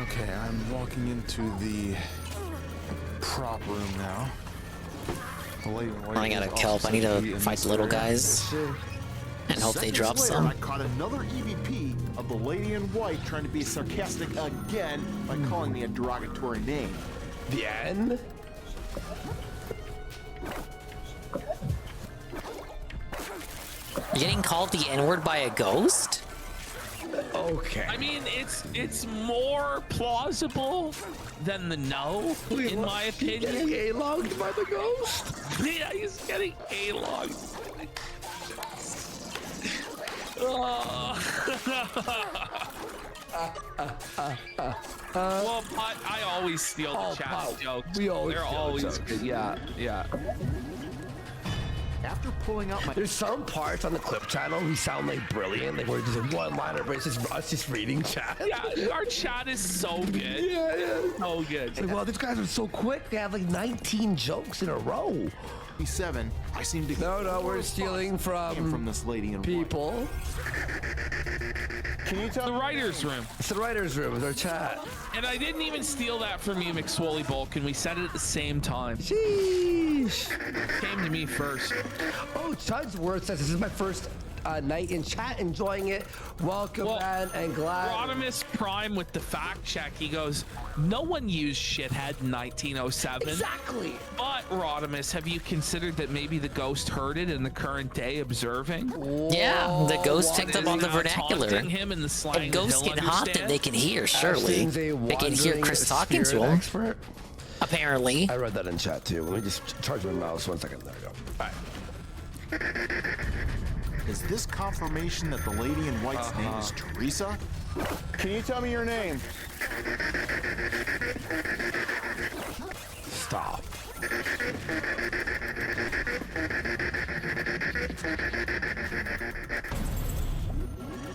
Okay, I'm walking into the prop room now. The lady in white Running out is of kelp. I need also to in fight this the little area. guys and hope they Seconds drop later, some. I caught another EVP of the lady in white trying to be sarcastic again by calling me a derogatory name. The end? You're getting called the N-word by a ghost? Okay. I mean, it's more plausible than the no, in my opinion. Getting A-logged by the ghost? Yeah, he's getting A-logged. Well, but I always steal the chat jokes. We always They're steal always jokes. good. Yeah. After pulling out my... There's some parts on the clip channel we sound like brilliant. Like we're just a one-liner, but it's just us just reading chat. Yeah, our chat is so good. Yeah. So good. It's like, wow, these guys are so quick. They have like 19 jokes in a row. 7. I seem to. No, we're stealing from this lady in people. Can you tell the writer's room? It's the writer's room. It's our chat. And I didn't even steal that from you, McSwoley Bulk, and we said it at the same time. Sheesh. Came to me first. Oh, Chudsworth says this is my first night in chat, enjoying it. Welcome, man, and glad. Rodimus Prime with the fact check. He goes, no one used shithead in 1907. Exactly. But Rodimus, have you considered that maybe the ghost heard it in the current day observing? Yeah, the ghost picked up on the Now vernacular. taunting him in the slang And ghosts that he'll can haunt them. understand? They can hear, surely. They can hear Chris talking to him. Expert. Apparently. I read that in chat too. Let me just charge my mouse 1 second. There we go. All right. Is this confirmation that the lady in white's name is Teresa? Can you tell me your name? Stop.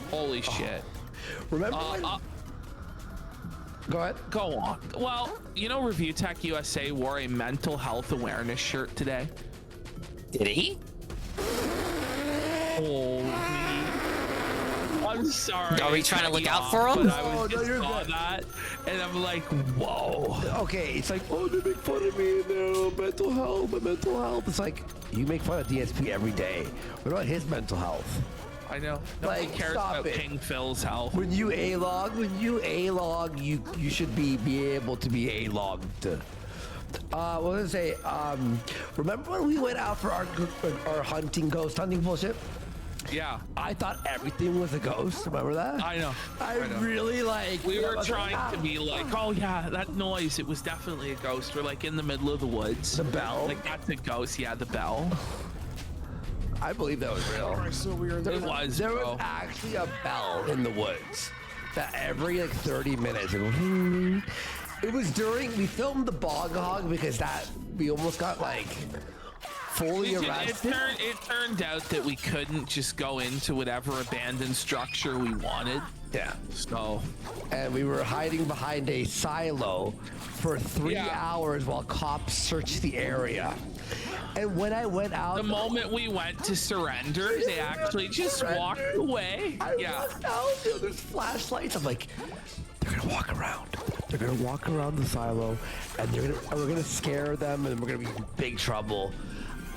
Holy shit. Remember Go ahead. Go on. Well, you know Review Tech USA wore a mental health awareness shirt today? Did he? Holy. I'm sorry. Are we trying to look out off, for him? but I was just saw that, and I'm like, whoa. Okay, it's like, oh, they make fun of me and their mental health, my mental health. It's like, you make fun of DSP every day. What about his mental health? I know. Nobody Like, cares stop about it. King Phil's health. When you A-log, you should be able to be A-logged. What was I say? Remember when we went out for our ghost hunting bullshit? Yeah. I thought everything was a ghost. Remember that? I know. I know. really like. We were I was like, trying to be like, oh yeah, that noise. It was definitely a ghost. We're like in the middle of the woods. The bell. Like that's a ghost. Yeah, the bell. I believe that was real. It was. There bro. was actually a bell in the woods that every like 30 minutes it would go, It was during we filmed the bog hog because that we almost got like fully arrested. It turned out that we couldn't just go into whatever abandoned structure we wanted. Yeah. So. And we were hiding behind a silo for 3 hours while cops searched the area. And when I went out, The moment we went to surrender, they actually just walked away. Yeah. There's flashlights. I'm like, they're gonna walk around. They're gonna walk around the silo, and we're gonna scare them, and we're gonna be in big trouble.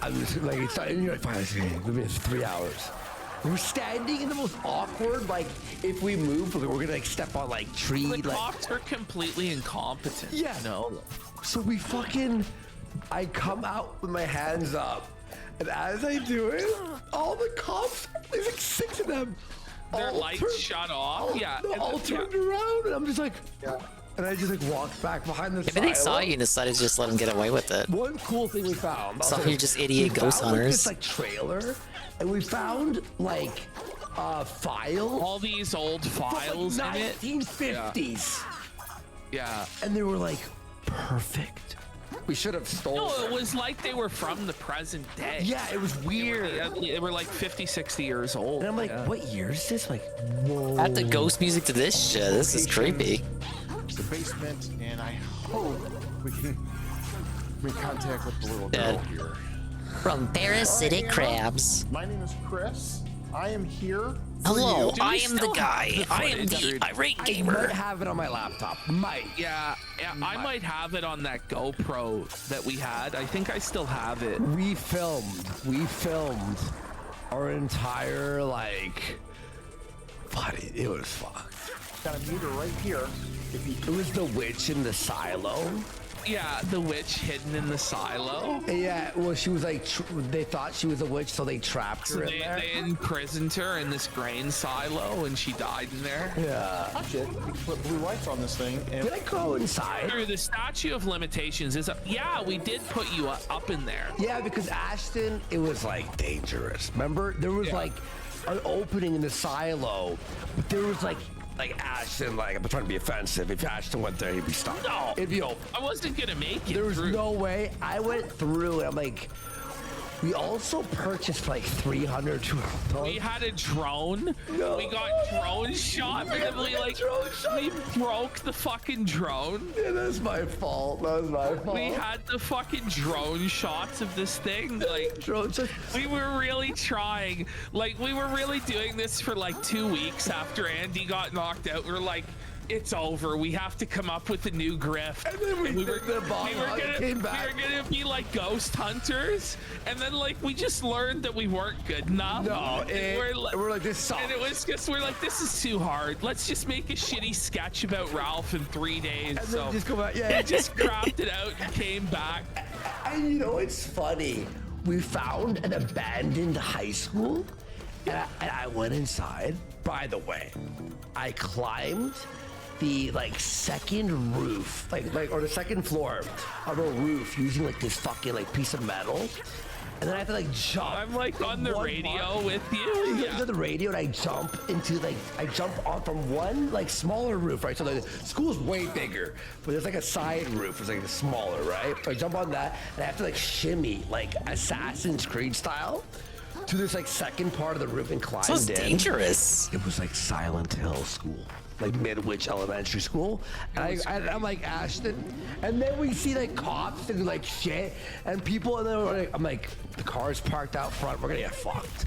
I'm just like, and you're like, fine, it's 3 hours. We're standing in the most awkward, like, if we move, we're gonna like step on like tree. The like, cops are completely incompetent. Yeah. No. So we I come out with my hands up, and as I do it, all the cops, there's like 6 of them. Their all lights turned- shut off. Yeah. They all turned around, and I'm just like, and I just like walked back behind the Maybe they saw silo. you and decided to just let him get away with it. One cool thing we found. So okay, you're just idiot we ghost found, like, hunters. this like trailer, and we found like files. All these old files from, like, in it. 1950s. Yeah. And they were like perfect. We should have stolen. No, it was like they were from the present day. Yeah, it was weird. They were like 50, 60 years old. And I'm like, what year is this? Like, whoa. Add the ghost music to this shit. This is creepy. The basement, and I hope we can make contact with the little girl Dead. here. From Parasitic Crabs. My name is Chris. I am here. Hello, Do we I am the still guy. have the I am footage? the irate I gamer. might have it on my laptop. Might. Yeah, I might have it on that GoPro that we had. I think I still have it. We filmed our entire like. Buddy, it was fucked. Got a meter right here. It was the witch in the silo. Yeah, the witch hidden in the silo. Yeah, well, she was like, they thought she was a witch, so they trapped So her in there. they imprisoned her in this grain silo, and she died in there. Yeah. Shit, we put blue lights on this thing. And Did I go inside? Drew, the statute of limitations is up. Yeah, we did put you up in there. Yeah, because Ashton, it was like dangerous. Remember, there was like an opening in the silo, but there was like Ashton, like, I'm trying to be offensive. If Ashton went there, he'd be stuck. No, it'd be open. I wasn't gonna make it. There was no way. I went through, and I'm like, we also purchased like 300. We had a drone. No. We got drone shot. We broke the fucking drone. Yeah, that's my fault. That was my fault. We had the fucking drone shots of this thing. Like, we were really trying. Like, we were really doing this for like 2 weeks after Andy got knocked out. We were like, it's over. We have to come up with a new grift. And then we were gonna be like ghost hunters, and then like we just learned that we weren't good enough. No, we're like, this sucks. And it was just, we're like, this is too hard. Let's just make a shitty sketch about Ralph in 3 days. And so then just go back. Yeah, just crapped it out and came back. And you know, it's funny. We found an abandoned high school, and I went inside. By the way, I climbed the like second roof, or the second floor of a roof using like this fucking like piece of metal, and then I have to like jump. I'm like on the radio with you. Yeah. The radio, and I jump on from one like smaller roof, right? So the school's way bigger, but there's like a side roof, it's like a smaller, right? So I jump on that, and I have to like shimmy like Assassin's Creed style to this like second part of the roof and climb in. Sounds dangerous. It was like Silent Hill School, like Midwich Elementary School, and I'm like Ashton, and then we see like cops and like shit and people, and then I'm like, the car's parked out front, we're gonna get fucked.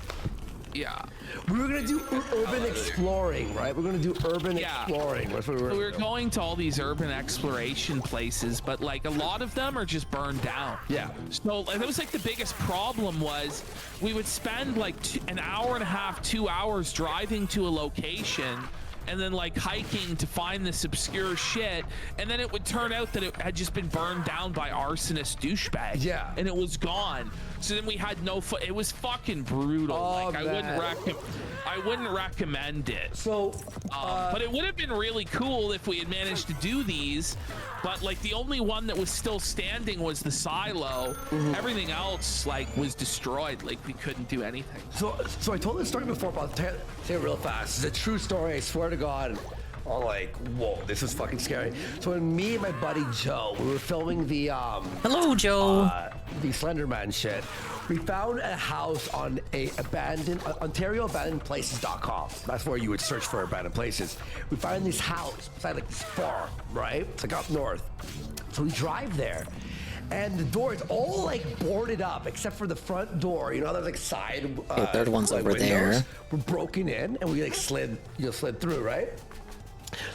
Yeah. We were gonna do urban exploring, right? We're gonna do urban exploring. That's what we were going to all these urban exploration places, but like a lot of them are just burned down. Yeah. So that was like the biggest problem was we would spend like an hour and a half, 2 hours driving to a location, and then like hiking to find this obscure shit, and then it would turn out that it had just been burned down by arsonist douchebag. Yeah. And it was gone. So then we had no it was fucking brutal. Oh, like I wouldn't recommend it. So but it would have been really cool if we had managed to do these, but like the only one that was still standing was the silo. Everything else like was destroyed. Like we couldn't do anything. So I told this story before, but I'll say it real fast. It's a true story, I swear to God. I'm like, whoa, this is fucking scary. So when me and my buddy Joe, we were filming the hello Joe, the Slenderman shit, we found a house on a OntarioAbandonedPlaces.com. That's where you would search for abandoned places. We found this house beside like this farm, right? It's like up north. So we drive there, and the door is all like boarded up except for the front door. You know, there's like side. Third one's like over windows. there. We're broken in, and we like slid through, right?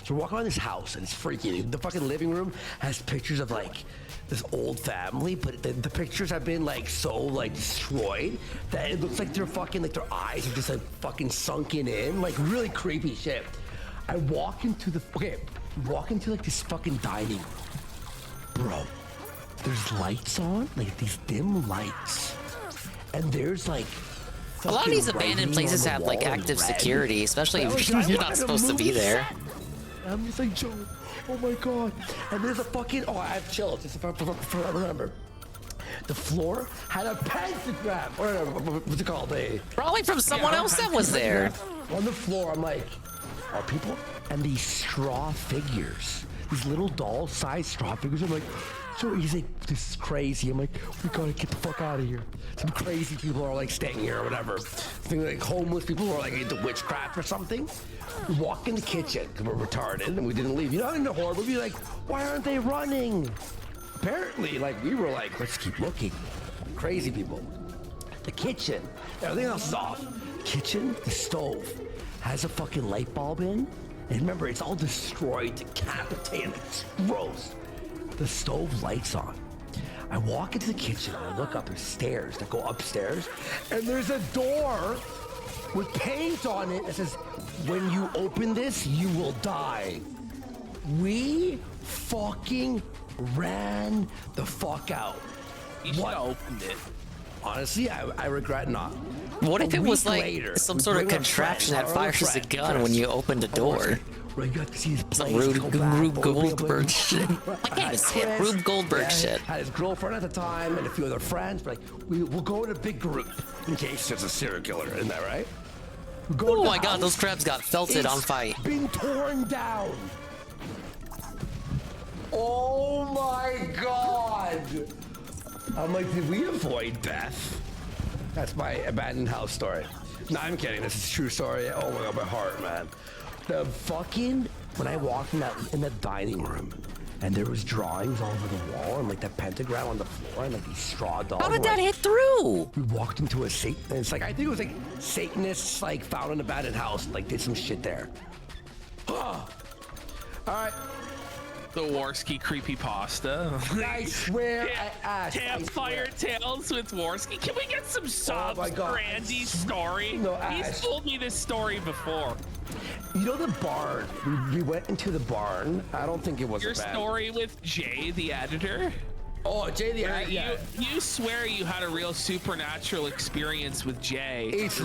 So we're walking around this house, and it's freaky. The fucking living room has pictures of like this old family, but the pictures have been like so like destroyed that it looks like they're fucking like their eyes are just like fucking sunken in, like really creepy shit. I walk into like this fucking dining room, bro. There's lights on, like these dim lights, and there's like. A lot of these abandoned places have like active security, especially if you're not supposed to be there. I'm just like, Joe, oh my God. And there's a fucking, I have chills, just if I remember. The floor had a pentagram, or what's it called? Probably from someone else that was there. On the floor, I'm like, are people? And these straw figures, these little doll-sized straw figures, I'm like, so he's like, this is crazy. I'm like, we gotta get the fuck out of here. Some crazy people are like staying here or whatever. Things like homeless people who are like into witchcraft or something. We walk in the kitchen because we're retarded and we didn't leave. You know, in the horror movie, like, why aren't they running? Apparently, like, we were like, let's keep looking. Crazy people. The kitchen, everything else is off. The kitchen, the stove, has a fucking light bulb in. And remember, it's all destroyed, decapitated, it's gross. The stove lights on. I walk into the kitchen and I look up, there's stairs that go upstairs, and there's a door with paint on it that says, when you open this, you will die. We fucking ran the fuck out. You should have opened it. Honestly, I regret not. What if it was like some sort of contraption that fires a gun when you opened a door? Right, you have to see his Some Rube Goldberg shit. Rube Goldberg shit. Had his girlfriend at the time and a few other friends, but like, we'll go in a big group in case there's a serial killer in there, right? Go to Oh the my god, house. those crabs got felted on It's fight. been torn down. Oh my god. I'm like, did we avoid death? That's my abandoned house story. No, I'm kidding. This is a true story. Oh my god, my heart, man. The fucking, when I walked in the dining room, and there was drawings all over the wall, and like the pentagram on the floor, and like these straw dolls. How did that hit through? We walked into a Satan, and it's like, I think it was like Satanists like found an abandoned house, and like did some shit there. All right. The Warski creepypasta. I swear I asked. Campfire Tales with Warski. Can we get some subs my God. for Andy's story? No, He's Ash. told me this story before. You know the barn? We went into the barn. I don't think it was Your a bad. story with Jay, the editor? Oh, Jay the Where editor. Yeah. You swear you had a real supernatural experience with Jay. It's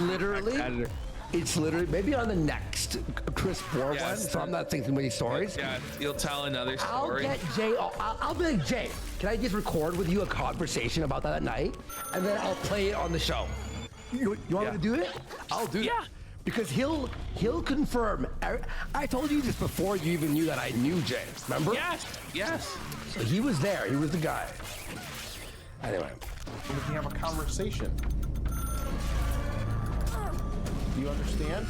literally maybe on the next Chris Moore one. So I'm not thinking many stories. Yeah, you'll tell another I'll story. get Jay. I'll be like, Jay, can I just record with you a conversation about that at night, and then I'll play it on the show. You want me to do it? I'll do it. Yeah. Because he'll confirm. I told you this before you even knew that I knew Jay. Remember? Yes. So he was there. He was the guy. Anyway. We can have a conversation. Do you understand?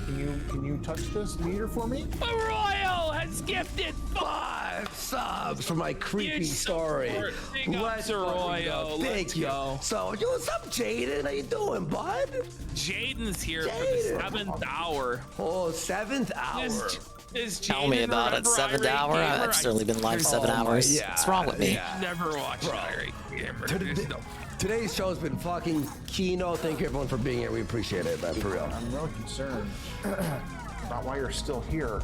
Can you touch this meter for me? Royal has gifted 5 subs for my creepy You story. support. Big ups to Royal. Thank Let's you. go. So, what's up, Jaden? How you doing, bud? Jaden's here for the 7th hour. Oh, 7th hour. Tell me about it. 7th hour? I've certainly been live 7 hours. yeah, What's wrong with me? yeah. Never watched Irate Gamer. Today's show's been fucking Kino. Thank you everyone for being here. We appreciate it, man, for real. I'm really concerned about why you're still here.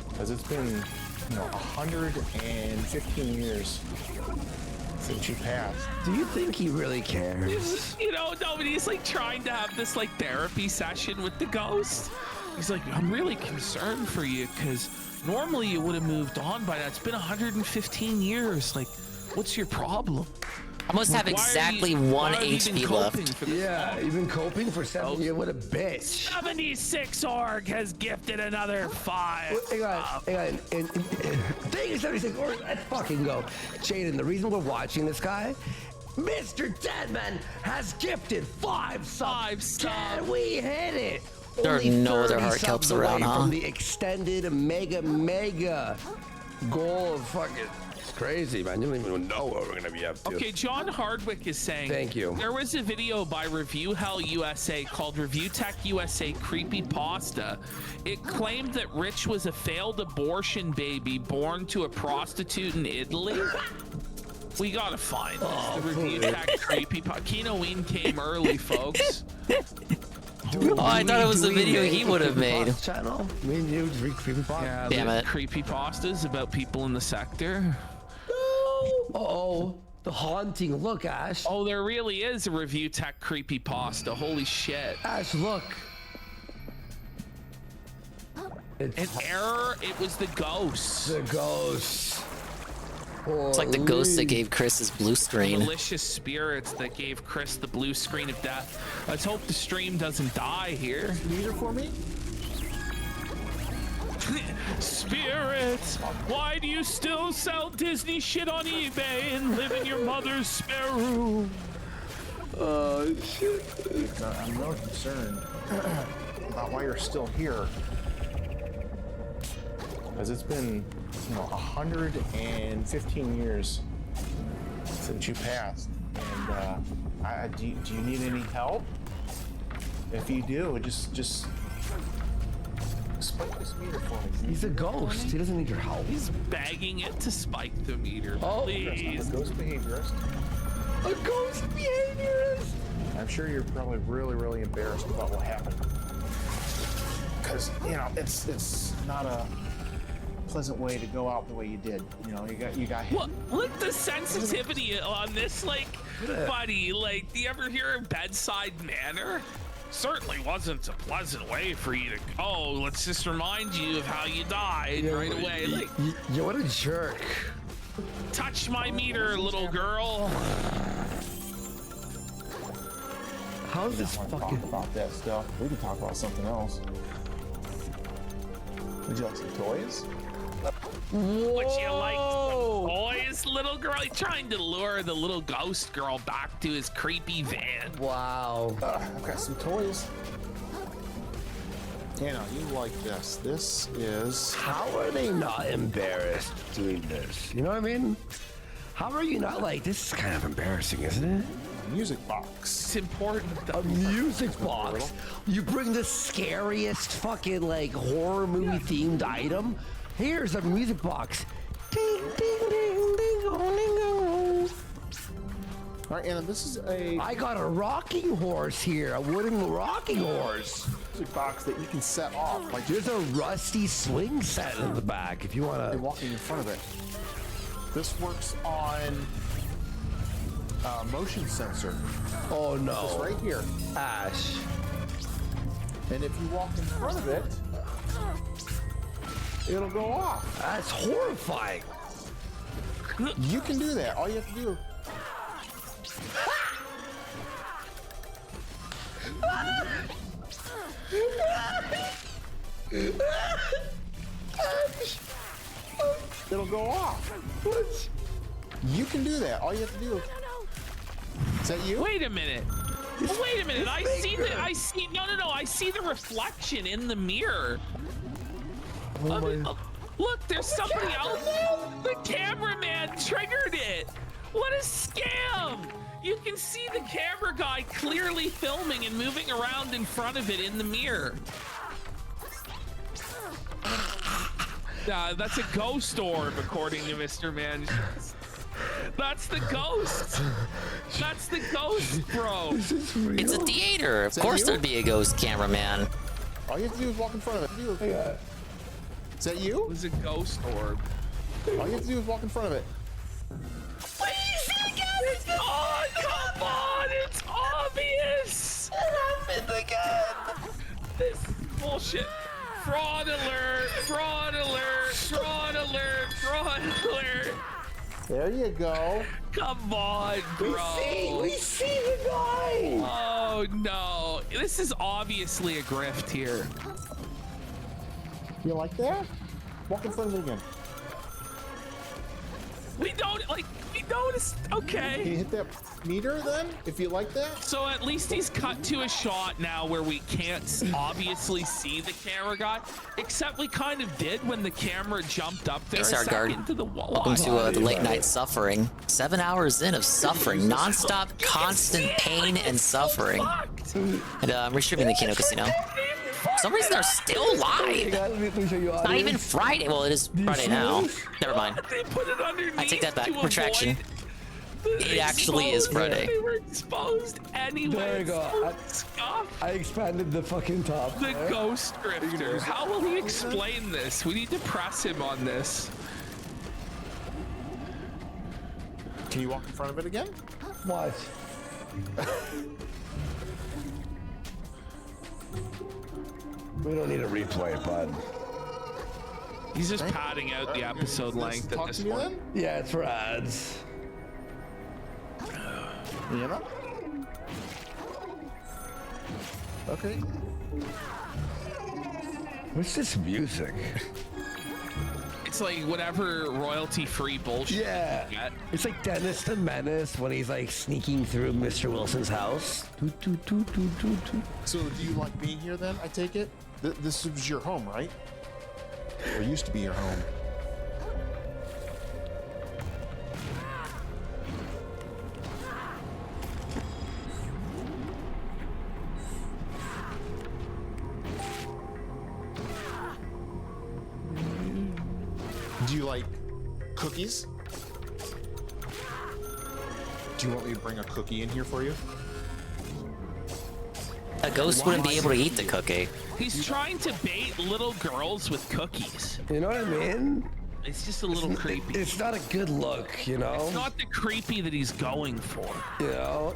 Because it's been, 115 years since you passed. Do you think he really cares? Nobody's like trying to have this like therapy session with the ghost. He's like, I'm really concerned for you because normally you would have moved on by now. It's been 115 years. Like, what's your problem? I must have exactly 1 HP left. Yeah, you've been coping for 7 years. What a bitch. 76 org has gifted another 5. Hang on. And thank you, 76 org. Let's fucking go. Jaden, the reason we're watching this guy, Mr. Deadman has gifted 5 subs. Can we hit it? There are Only no other 30 hard subs kelps around, away huh? From the extended mega goal of fucking. It's crazy, man. You don't even know what we're gonna be up to. Okay, John Hardwick is saying. Thank you. There was a video by Review Hell USA called Review Tech USA Creepypasta. It claimed that Rich was a failed abortion baby born to a prostitute in Italy. We gotta find this. The Review Tech Creepypasta. Kino Ween came early, folks. I thought it was the video he would have made. Channel? Me and you just read creepypasta. Yeah, Damn it. Creepypastas about people in the sector. Uh-oh. The haunting. Look, Ash. Oh, there really is a Review Tech Creepypasta. Holy shit. Ash, look. An error. It was the ghosts. The ghosts. It's like the ghost that gave Chris his blue screen. Malicious spirits that gave Chris the blue screen of death. Let's hope the stream doesn't die here. Meter for me? Spirits, why do you still sell Disney shit on eBay and live in your mother's spare room? Oh, shit. I'm really concerned about why you're still here. Because it's been, 115 years since you passed. And do you need any help? If you do, just spike this meter for me. He's a ghost. He doesn't need your help. He's begging it to spike the meter, please. A ghost behaviorist. A ghost behaviorist. I'm sure you're probably really embarrassed about what happened. Because, it's not a pleasant way to go out the way you did. You got hit. What the sensitivity on this, buddy, do you ever hear of bedside manner? Certainly wasn't a pleasant way for you to go. Let's just remind you of how you died right away. Yo, what a jerk. Touch my meter, little girl. How's this fucking? Talk about that stuff. We can talk about something else. Would you like some toys? Would you like some toys, little girl? He's trying to lure the little ghost girl back to his creepy van. Wow. I've got some toys. Hannah, you like this. This is... How are they not embarrassed doing this? You know what I mean? How are you not like, this is kind of embarrassing, isn't it? A music box. It's important. A music box? You bring the scariest fucking like horror movie themed item? Here's a music box. Ding, ding, ding, ding, ding, ding. All right, Anna, this is a... I got a rocking horse here, a wooden rocking horse. Music box that you can set off. Like there's a rusty swing set in the back if you want to... And walking in front of it. This works on motion sensor. Oh no. It's right here. Ash. And if you walk in front of it, it'll go off. That's horrifying. You can do that. All you have to do... It'll go off. What? You can do that. All you have to do. Is that you? Wait a minute. Wait a minute. I see the reflection in the mirror. Look, there's somebody else. The cameraman triggered it. What a scam. You can see the camera guy clearly filming and moving around in front of it in the mirror. That's a ghost orb, according to Mr. Man. That's the ghost. That's the ghost, bro. It's a theater. Of course there'd be a ghost cameraman. All you have to do is walk in front of it. Is that you? It was a ghost orb. All you have to do is walk in front of it. Oh, come on! It's obvious! It happened again! This is bullshit. Fraud alert! Fraud alert! Fraud alert! Fraud alert! There you go. Come on, bro. We see the guy! Oh, no. This is obviously a grift here. You like that? Walk in front of it again. We noticed. Okay. Can you hit that meter then, if you like that? So at least he's cut to a shot now where we can't obviously see the camera guy, except we kind of did when the camera jumped up there Hey, a Sargard. second to the wall. Welcome to the late night suffering. 7 hours in of suffering, non-stop, constant pain and suffering. And I'm restreaming the Kino Casino. For some reason, they're still live. It's not even Friday. Well, it is Friday now. Never mind. They put it underneath. I take that back. to Retraction. avoid It actually is Friday. They were exposed anyway. There you go. I expanded the fucking top. The ghost grifter. How will he explain this? We need to press him on this. Can you walk in front of it again? What? We don't need a replay, bud. He's just padding out the episode length at this point. Yeah, it's for ads. You know? Okay. What's this music? It's like whatever royalty-free bullshit. Yeah. It's like Dennis the Menace when he's like sneaking through Mr. Wilson's house. So do you like being here then, I take it? This was your home, right? Or used to be your home. Do you like cookies? Do you want me to bring a cookie in here for you? A ghost wouldn't be able to eat the cookie. He's trying to bait little girls with cookies. You know what I mean? It's just a little creepy. It's not a good look, you know? It's not the creepy that he's going for. You know?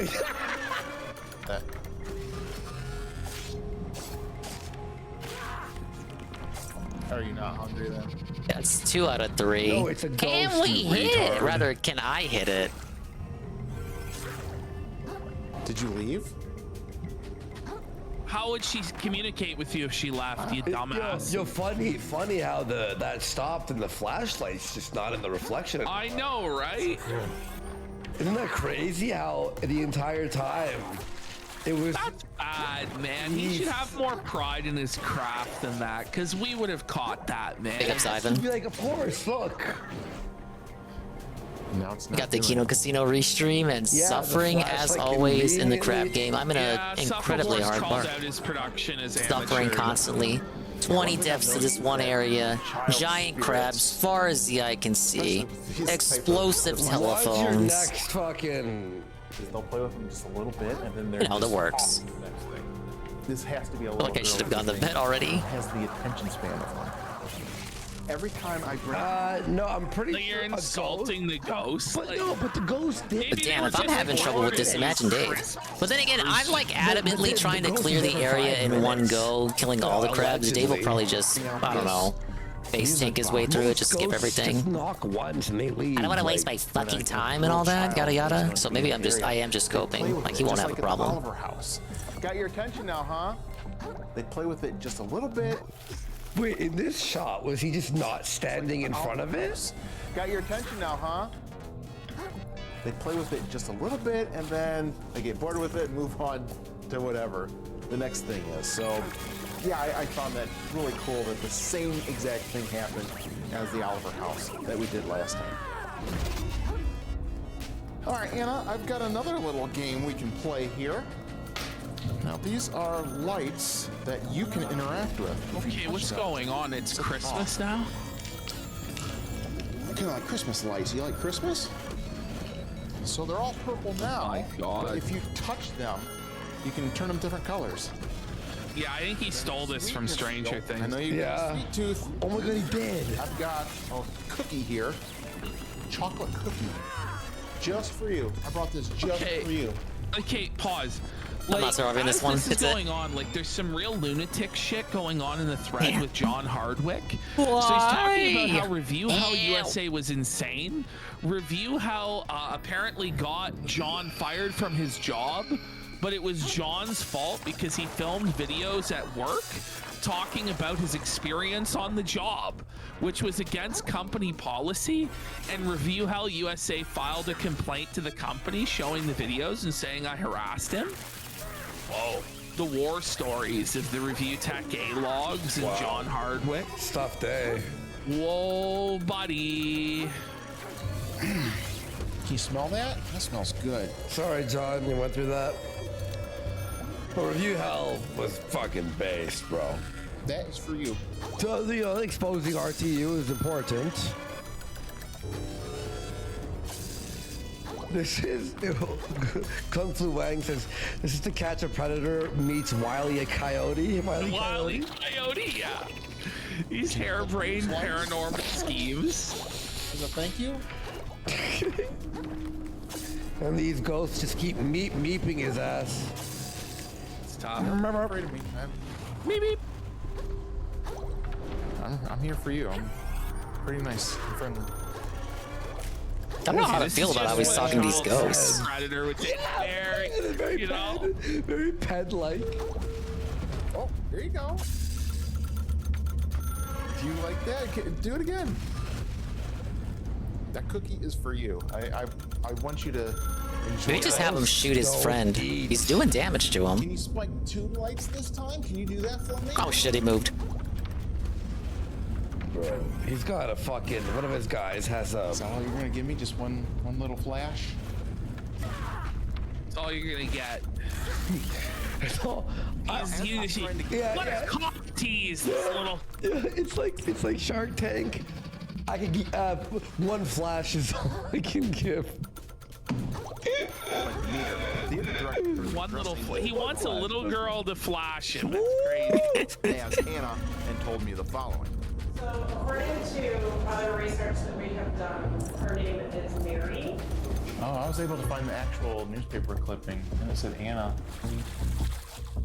Are you not hungry then? That's 2 out of 3. No, it's a Can ghost, we you hit it? retard. Rather, can I hit it? Did you leave? how would she communicate with you if she left, you dumbass? Yo, funny how that stopped and the flashlight's just not in the reflection anymore. I know, right? Isn't that crazy how the entire time it was... That's bad, man. He should have more pride in his craft than that, because we would have caught that, man. Big ups, Ivan. You'd be like, of course, look. Now it's We not got the doing Kino it. Casino restream and Yeah, the suffering as flashlight always in the immediately- crab game. I'm in a incredibly hard called part. out his production as Suffering amateur. constantly. 20 deaths to this one area. Giant crabs, far as the eye can see. Explosive What's your telephones. next fucking... They'll play with them just a little bit, and then they're You know, that just works. off to the next thing. This has to be a I little feel like I should have girl gone to thing. bed already. Has the attention span of one. Every time I bring... no, I'm pretty Like you're insulting the ghost. But Like, no, but the ghost did. But damn, if I'm having trouble with this, imagine Dave. But then again, I'm like adamantly trying to clear the area in one go, killing all the crabs. Dave will probably just, I don't know, face tank his way through it, just skip everything. Just knock once and they leave. I don't want to waste my fucking time and all that, yada yada. So maybe I am just coping. Like he won't have a problem. Oliver House. Got your attention now, huh? They play with it just a little bit. Wait, in this shot, was he just not standing in front of it? Got your attention now, huh? They play with it just a little bit, and then they get bored with it and move on to whatever the next thing is. So, yeah, I found that really cool that the same exact thing happened as the Oliver House that we did last time. All right, Anna, I've got another little game we can play here. Now, these are lights that you can interact with. okay, what's going on? It's Christmas now? Kind of like Christmas lights. You like Christmas? So they're all purple now. My God. But if you touch them, you can turn them different colors. Yeah, I think he stole this from Stranger Things. I know you got a sweet tooth. Oh my God, he did. I've got a cookie here. Chocolate cookie. Just for you. I brought this just for you. Okay, pause. I'm not surviving this one. This is It's it. going on. Like, there's some real lunatic shit going on in the thread with John Hardwick. Why? So he's talking about how Review How Ew. USA was insane. Review How apparently got John fired from his job, but it was John's fault because he filmed videos at work talking about his experience on the job, which was against company policy. And Review How USA filed a complaint to the company showing the videos and saying I harassed him. Whoa. The war stories of the Review Tech A-logs and John Hardwick. Stuffed A. Whoa, buddy. Can you smell that? That smells good. Sorry, John, you went through that. But Review Hell was fucking based, bro. That is for you. So, you know, exposing RTU is important. This is Kung Fu Wang says this is To Catch a Predator meets Wile E. Coyote. Wile E. Coyote, yeah. These harebrained paranormal schemes. As a thank you. And these ghosts just keep meeping his ass. It's tough. Remember, afraid of me. Beep, beep. I'm here for you. I'm pretty nice and friendly. I don't know how to feel about how he's talking to these ghosts. Predator with it there, you know. Very pet-like. Oh, there you go. Do you like that? Do it again. That cookie is for you. I want you to enjoy. Maybe just have him shoot his friend. He's doing damage to Can him. you spike 2 lights this time? Can you do that for me? Oh shit, he moved. Bro, he's got a fucking, one of his guys has a... So you're gonna give me just one little flash? That's all you're gonna get. So, What a cock tease, this little. It's like Shark Tank. I can get one flash is all I can give. One little. He wants a little girl to flash him. That's crazy. As Anna and told me the following. So according to other research that we have done, her name is Mary. Oh, I was able to find the actual newspaper clipping, and it said Anna.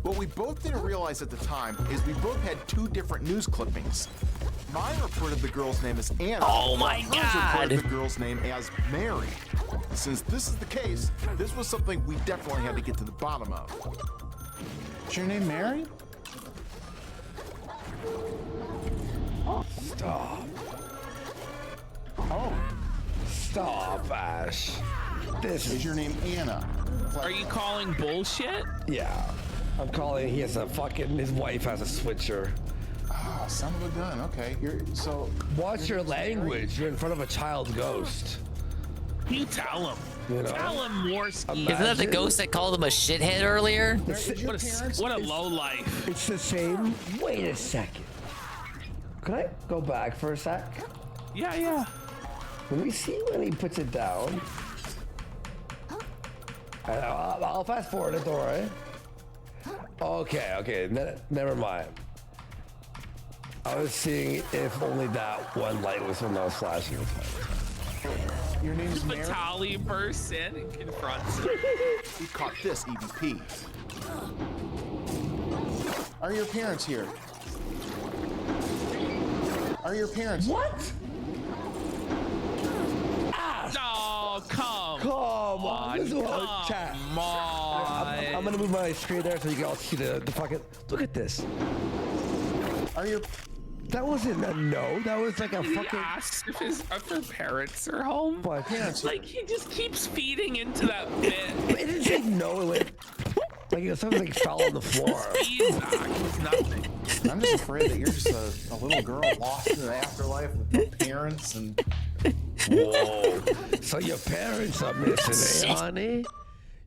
What we both didn't realize at the time is we both had 2 different news clippings. Mine reported the girl's name as Anna. Oh my hers God! reported the girl's name as Mary. Since this is the case, this was something we definitely had to get to the bottom of. Is your name Mary? Stop. Oh. Stop, Ash. This is your name Anna. Are you calling bullshit? Yeah. I'm calling. He has a fucking. His wife has a switcher. Ah, son of a gun. Okay. Watch your language. You're in front of a child ghost. You tell him. You know? Tell him, Morsky. Isn't that the ghost that called him a shithead earlier? What a low life. It's the same. Wait a second. Could I go back for a sec? Yeah. Let me see when he puts it down. I'll fast forward it, don't worry. Okay, never mind. I was seeing if only that one light was when I was flashing. Your name's Mary? Vitali bursts in and confronts him. We caught this, EVP. Are your parents here? Are your parents? What? No, come on. This is what chat. Come on. I'm gonna move my screen there so you can all see the fucking. Look at this. Are your? That wasn't a no. That was like a He fucking. asked if her parents are home. But like he just keeps feeding into that bit. It didn't say no. It went. Like something like fell on the floor. He's nothing. I'm just afraid that you're just a little girl lost in the afterlife with no parents and. Whoa. So your parents are missing, eh, honey?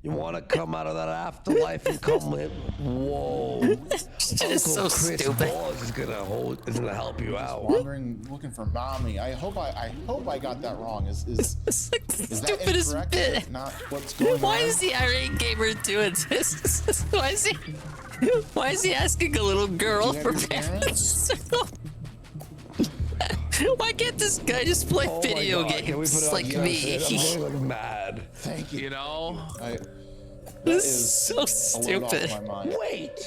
You want to come out of that afterlife and come with? Whoa. It's so Chris stupid. Balls is gonna help you out. Wandering, looking for mommy. I hope I got that wrong. Is that Stupidest incorrect? bit. Is it not what's going Why on? is the irate gamer doing this? Why is he asking a little girl Do you for have your parents? Why can't this guy just play Oh my video God, can we games put it on like me? YouTube? I'm going mad. Thank you. You know? This is so stupid. Wait.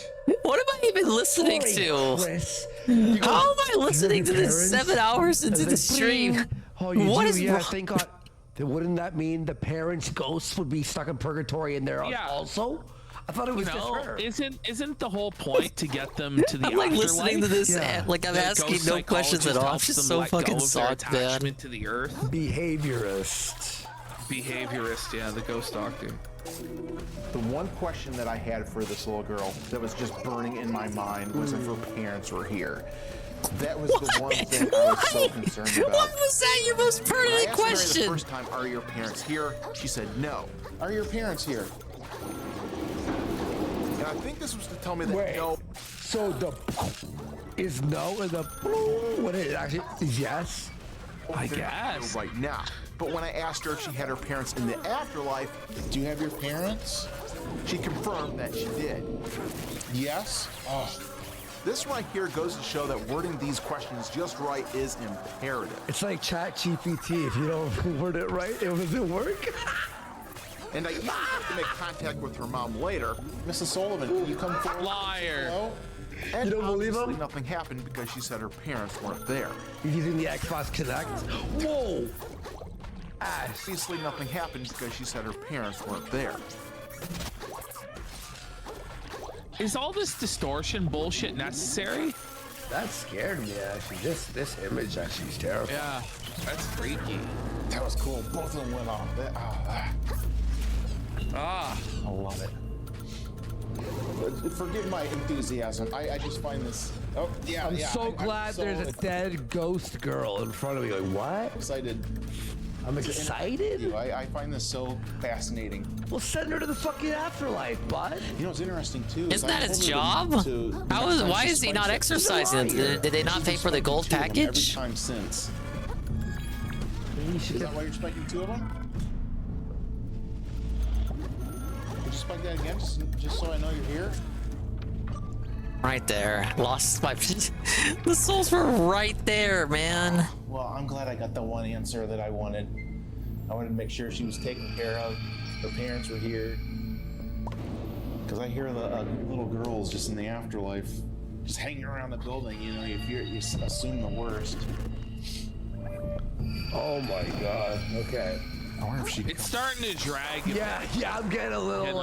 What am I even listening to? Chris. How am I listening to this Parents? 7 hours into the stream? Oh, you What do? is Yeah, wrong? thank God. Then wouldn't that mean the parents' ghosts would be stuck in purgatory in there also? I thought it was just her. Isn't the whole point to get them to the I'm like afterlife? listening to this, like I'm The asking ghost no questions at all. psychologist It's just helps so them let fucking go of their sucked, man. attachment to the earth. Behaviorist. Behaviorist, yeah, the ghost doctor. The one question that I had for this little girl that was just burning in my mind was if her parents were here. That was the one thing I was so concerned about. What was that your most When I pertinent asked Mary question? the first time, are your parents here? She said no. Are your parents here? And I think this was to tell me that no. So the is no and the what it actually is yes? I guess. Right now. But when I asked her if she had her parents in the afterlife, do you have your parents? She confirmed that she did. Yes? Oh. This right here goes to show that wording these questions just right is imperative. It's like Chat GPT. If you don't word it right, it doesn't work. And I even have to make contact with her mom later. Mrs. Sullivan, can you come forward? Liar. Hello? And You don't believe obviously him? nothing happened because she said her parents weren't there. You're using the Xbox Connect. Whoa! Obviously nothing happened because she said her parents weren't there. Is all this distortion bullshit necessary? That scared me actually. This image actually is terrifying. Yeah, that's freaky. That was cool. Both of them went off. I love it. Forgive my enthusiasm. I just find this. Oh yeah, I'm so glad there's a dead ghost girl in front of me. Like what? Excited. I'm excited. I find this so fascinating. Well, send her to the fucking afterlife, bud. You know what's interesting too? Isn't that his job? Why is he not exercising? Did they not pay for the gold package? Every time since. Is that why you're spiking 2 of them? Would you spike that again, just so I know you're here? Right there. Lost my... The souls were right there, man. Well, I'm glad I got the one answer that I wanted. I wanted to make sure she was taken care of. Her parents were here. Because I hear the little girls just in the afterlife, just hanging around the building. You know, you assume the worst. Oh my god. Okay. I wonder if she. It's starting to drag. Yeah, I'm getting a little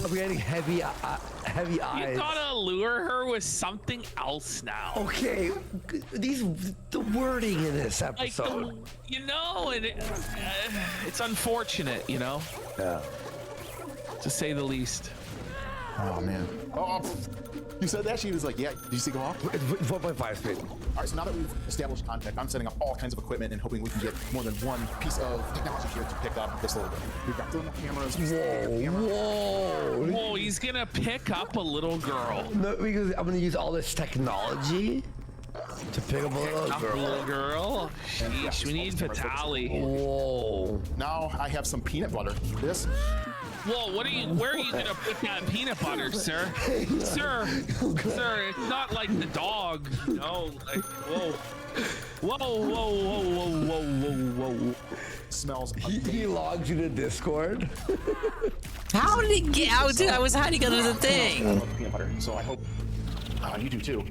I'm getting heavy eyes. You gotta lure her with something else now. Okay, the wording in this episode. And it's unfortunate, Yeah. to say the least. Oh man. Oh, you said that? She was like, yeah. Did you see go off? It's 1.5 speed. All right, so now that we've established contact, I'm setting up all kinds of equipment and hoping we can get more than one piece of technology here to pick up this little bit. We've got thermal cameras. Whoa, he's gonna pick up a little girl. No, because I'm gonna use all this technology to pick up a little girl. Sheesh, we need Vitali. Whoa. Now I have some peanut butter. This. Whoa, where are you gonna put that peanut butter, sir? Sir, it's not like the dog. No, like, whoa. Smells. He logs you to Discord. How did he get out? Dude, I was hiding under the thing. I love peanut butter, so I hope you do too.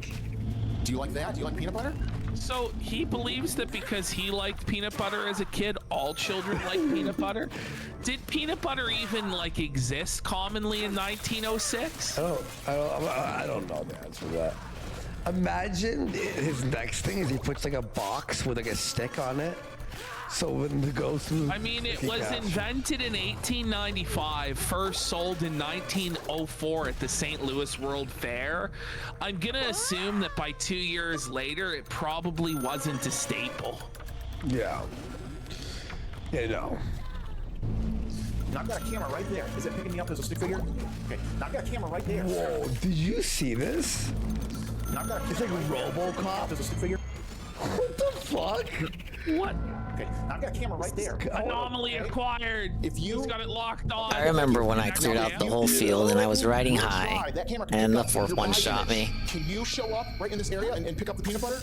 Do you like that? Do you like peanut butter? So he believes that because he liked peanut butter as a kid, all children like peanut butter. Did peanut butter even exist commonly in 1906? I don't know the answer to that. Imagine his next thing is he puts a box with a stick on it. So when the ghost I mean, it was invented in 1895, first sold in 1904 at the St. Louis World Fair. I'm gonna assume that by 2 years later, it probably wasn't a staple. Yeah. No. Now I've got a camera right there. Is it picking me up as a stick figure? Okay. Now I've got a camera right there. Whoa, did you see this? Now I've got a it's like RoboCop. As a stick figure. What the fuck? What? Okay, now I've got a camera right there. Anomaly acquired. If He's got it locked on. I remember when I cleared out the whole field and I was riding high, and the fourth one shot me. Can you show up right in this area and pick up the peanut butter?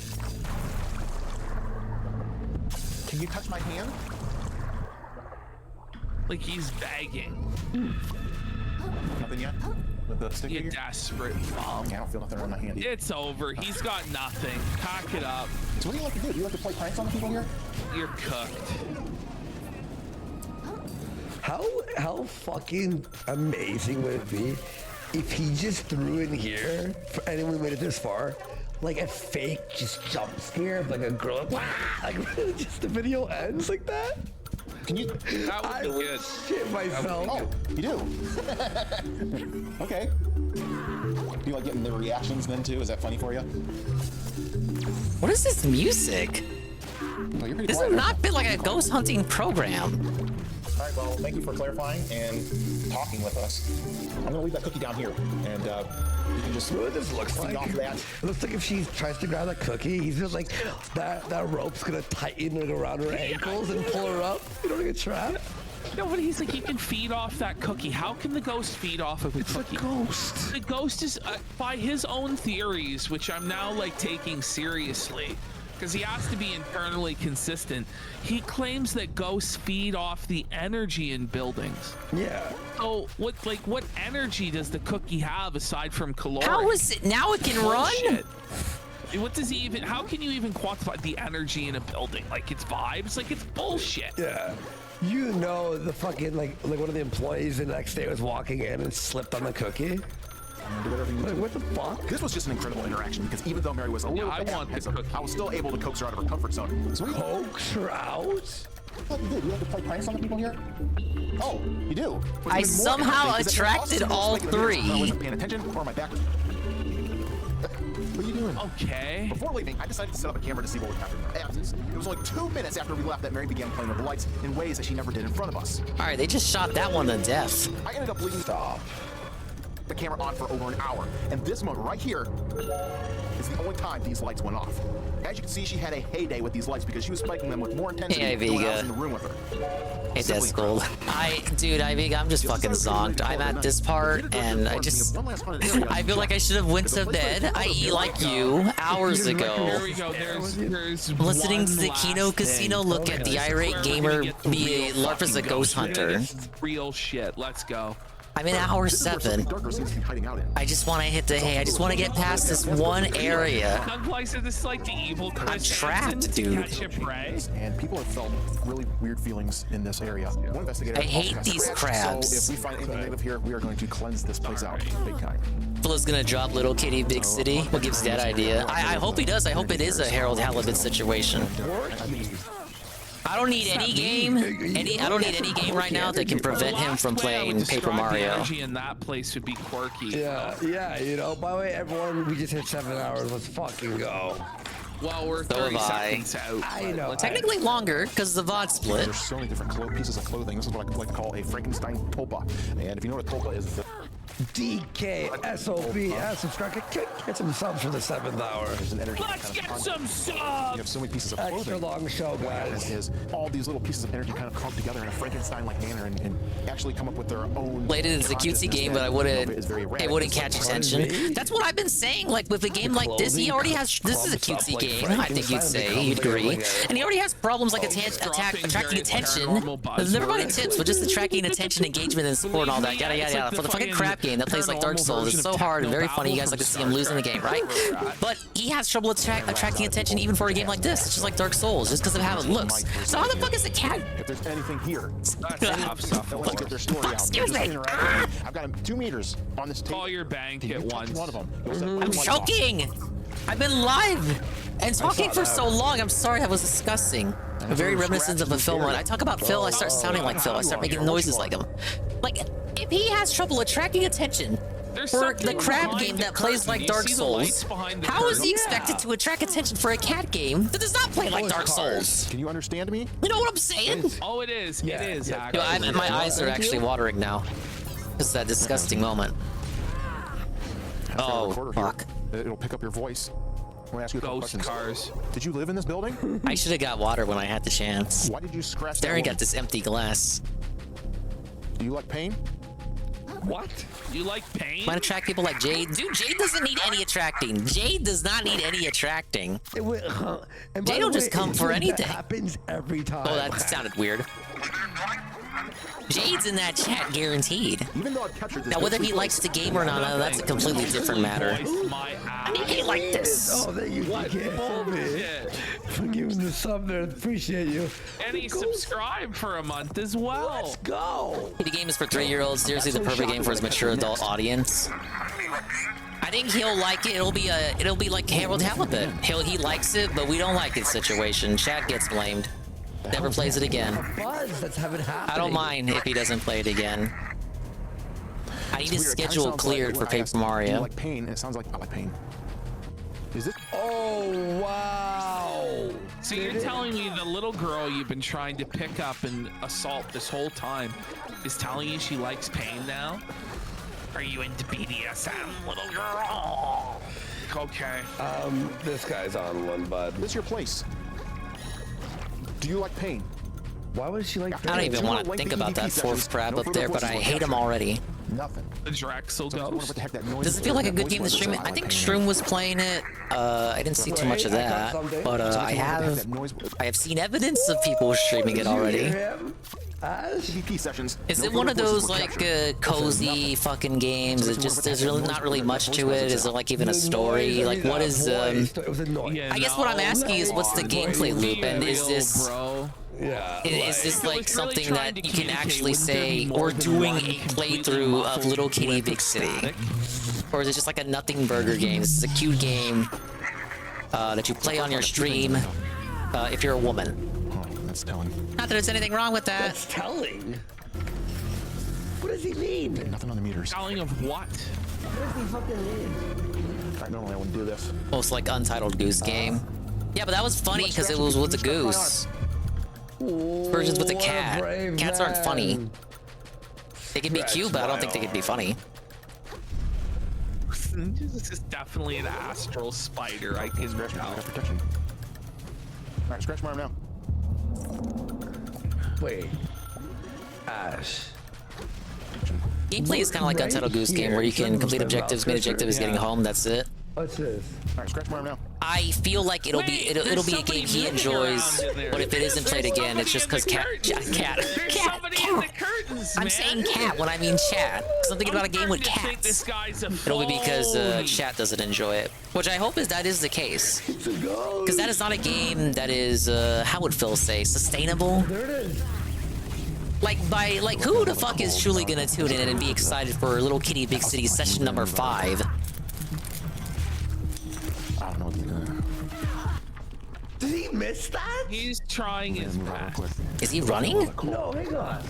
Can you touch my hand? Like he's begging. Nothing yet? With the stick You're figure? desperate, Mom. I don't feel nothing around my hand. It's over. He's got nothing. Cock it up. So what do you like to do? Do you like to play pranks on the people here? You're cooked. How fucking amazing would it be if he just threw in here for anyone who made it this far, a fake just jump scare of a girl, just the video ends like that? Can you? That would be good. Shit myself. Oh, you do? Okay. Do you like getting the reactions then too? Is that funny for you? What is this music? Well, This has not been like a ghost hunting program. All right, well, thank you for clarifying and talking with us. I'm gonna leave that cookie down here, and you can just. What this looks feed like? off that. It looks like if she tries to grab that cookie, he's just that rope's gonna tighten around her ankles and pull her up. You don't get trapped. No, but he's like, you can feed off that cookie. How can the ghost feed off of a cookie? It's a ghost. The ghost is, by his own theories, which I'm now taking seriously, because he has to be internally consistent. He claims that ghosts feed off the energy in buildings. Yeah. So what energy does the cookie have aside from caloric? How is it now? It can run. What does he even? How can you even quantify the energy in a building? It's vibes. It's bullshit. Yeah. You know the fucking one of the employees the next day was walking in and slipped on the cookie. Do whatever you need to. What the fuck? This was just an incredible interaction because even though Mary was a little bit apprehensive, I was still able to coax her out of her comfort zone. So coax her out? What you did? You have to play pranks on the people here? Oh, you do? I somehow attracted all three. I wasn't paying attention, or my back. What are you doing? Okay. Before leaving, I decided to set up a camera to see what would happen. It was only 2 minutes after we left that Mary began playing with the lights in ways that she never did in front of us. All right, they just shot that one to death. I ended up leaving the camera on for over an hour, and this moment right here is the only time these lights went off. As you can see, she had a heyday with these lights because she was spiking them with more intensity than when I was in the room with her. Hey, that's cool. Dude, I'm just fucking zonked. I'm at this part, and I feel like I should have went to bed, i.e. like you, hours ago. Here we go. There's Listening to the one Kino last Casino thing. look at the irate gamer be LARP as a ghost hunter. Real shit. Let's go. I'm in hour 7. I just want to hit the hay. I just want to get past this one area. Like, so this is like the evil Chris I'm trapped, Hansen dude. to catch a prey. And people have felt really weird feelings in this area. One investigator I hate these crabs. So if we find anything negative here, we are going to cleanse this place out big time. Fla's gonna drop Little Kitty Big City. What gives that idea? I hope he does. I hope it is a Harold Halibut situation. I don't need any game. I don't need any game right now that can prevent him from playing Paper Mario. The energy in that place would be quirky. Yeah, you know. By the way, everyone, we just hit 7 hours. Let's fucking go. Well, we're So 30 have I. seconds out. I know. Technically longer because the VOD split. There's so many different pieces of clothing. This is what I like to call a Frankenstein tulpa. And if you know what a tulpa is, it's DKSOB, subscribe. Get some subs for the 7th hour. There's an energy. Let's get some subs. You have so many pieces of clothing. Extra long show, guys. Is all these little pieces of energy kind of clumped together in a Frankenstein-like manner and actually come up with their own. Played it as a cutesy game, but it wouldn't catch attention. That's what I've been saying. Like with a game like this, he already has. This is a cutesy game. I think you'd say, you'd agree, and he already has problems like attracting attention. Never mind tips, but just attracting attention, engagement, and support, and all that. Yada yada yada. For the fucking crap game that plays like Dark Souls, it's so hard and very funny. You guys like to see him losing the game, right? But he has trouble attracting attention even for a game like this. It's just like Dark Souls, just because of how it looks. So how the fuck is a cat? If there's anything here, let's get their story out. Excuse me. I've got him 2 meters on this table. Call your bank hit once. One of them. I'm choking. I've been live and talking for so long. I'm sorry, that was disgusting. Very reminiscent of a film. When I talk about Phil, I start sounding like Phil. I start making noises like him. Like, if he has trouble attracting attention for the crab game that plays like Dark Souls, how is he expected to attract attention for a cat game that does not play like Dark Souls? Can you understand me? You know what I'm saying? Oh, it is. It is. Yo, my eyes are actually watering now. It's that disgusting moment. Oh, fuck. It'll pick up your voice. I want to ask you a couple Ghost questions. cars. Did you live in this building? I should have got water when I had the chance. Why did you scratch Staring that at this empty glass. Do you like pain? What? You like pain? Might attract people like Jade. Dude, Jade doesn't need any attracting. Jade does not need any attracting. Jade will just come for anything. That happens every time. Oh, that sounded weird. Jade's in that chat, guaranteed. Even though I've captured this. Now, whether he likes the game or not, that's a completely different matter. I mean, he like this. Oh, that you can for giving the sub there. Appreciate you. And he subscribed for a month as well. Let's go. The game is for 3-year-olds. Seriously, the perfect game for his mature adult audience. I think he'll like it. It'll be like Harold Halibut. He likes it, but we don't like it situation. Chat gets blamed. Never plays it again. Buzz that's having happening. I don't mind if he doesn't play it again. I need his schedule cleared for Paper Mario. You like pain? It sounds like I like pain. Is it? Oh, wow. So you're telling me the little girl you've been trying to pick up and assault this whole time is telling you she likes pain now? Are you into BDSM, little girl? Okay. This guy's on one, bud. This your place. Do you like pain? Why would she like pain? I don't even want to think about that fourth crab up there, but I hate him already. Nothing. The Drexel Ghost. Does it feel like a good game to stream it? I think Shroom was playing it. I didn't see too much of that, but I have seen evidence of people streaming it already. PvP sessions. Is it one of those like cozy fucking games? It just there's really not really much to it. Is it like even a story? Like what is I guess what I'm asking is what's the gameplay loop, and is this is this like something that you can actually say we're doing a playthrough of Little Kitty Big City, or is it just like a nothing burger game? This is a cute game that you play on your stream if you're a woman. That's telling. Not that there's anything wrong with that. That's telling. What does he mean? Nothing on the meters. Telling of what? What does he fucking mean? Normally I wouldn't do this. Most like Untitled Goose Game. Yeah, but that was funny because it was with the goose. Versions with the cat. Cats aren't funny. They can be cute, but I don't think they can be funny. This is definitely an astral spider. I can tell. Protection. All right, scratch my arm now. Wait. Ash. Gameplay is kind of like Untitled Goose Game, where you can complete objectives. Main objective is getting home. That's it. What's this? All right, scratch my arm now. I feel like it'll be a game he enjoys, but if it isn't played again, it's just because cat. I'm saying cat when I mean chat, because I'm thinking about a game with cats. It'll be because chat doesn't enjoy it, which I hope that is the case, because that is not a game that is how would Phil say, sustainable. There it is. Like who the fuck is truly gonna tune in and be excited for Little Kitty Big City session number 5? I don't know what he's doing. Did he miss that? He's trying his best. Is he running? No, hang on.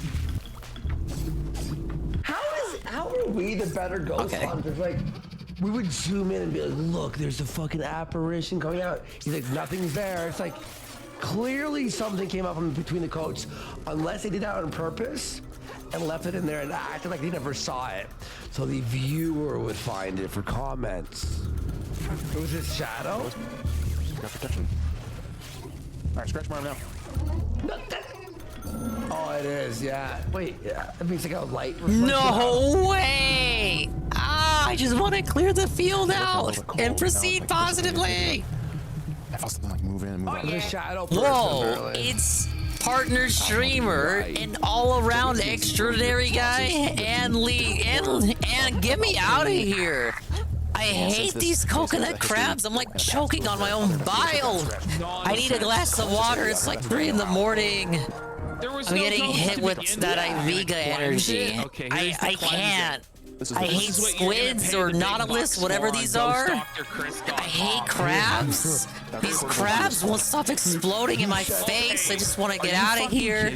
How are we the better ghost hunters? Like, we would zoom in and be like, look, there's a fucking apparition coming out. He's like, nothing's there. It's like, clearly something came up from between the coats, unless they did that on purpose and left it in there and acted like they never saw it. So the viewer would find it for comments. It was his shadow? Got protection. Alright, scratch my arm now. Oh, it is, yeah. Wait, yeah. It means like a light. No way! I just want to clear the field out and proceed positively. I felt something like move in and move out. The shadow person, Whoa, apparently. it's partner streamer and all-around extraordinary guy and Lee and get me out of here. I hate these coconut crabs. I'm like choking on my own bile. I need a glass of water. It's like 3 in the morning. I'm getting hit with that Iviga energy. I can't. I hate squids or nautilus, whatever these are. I hate crabs. These crabs won't stop exploding in my face. I just want to get out of here.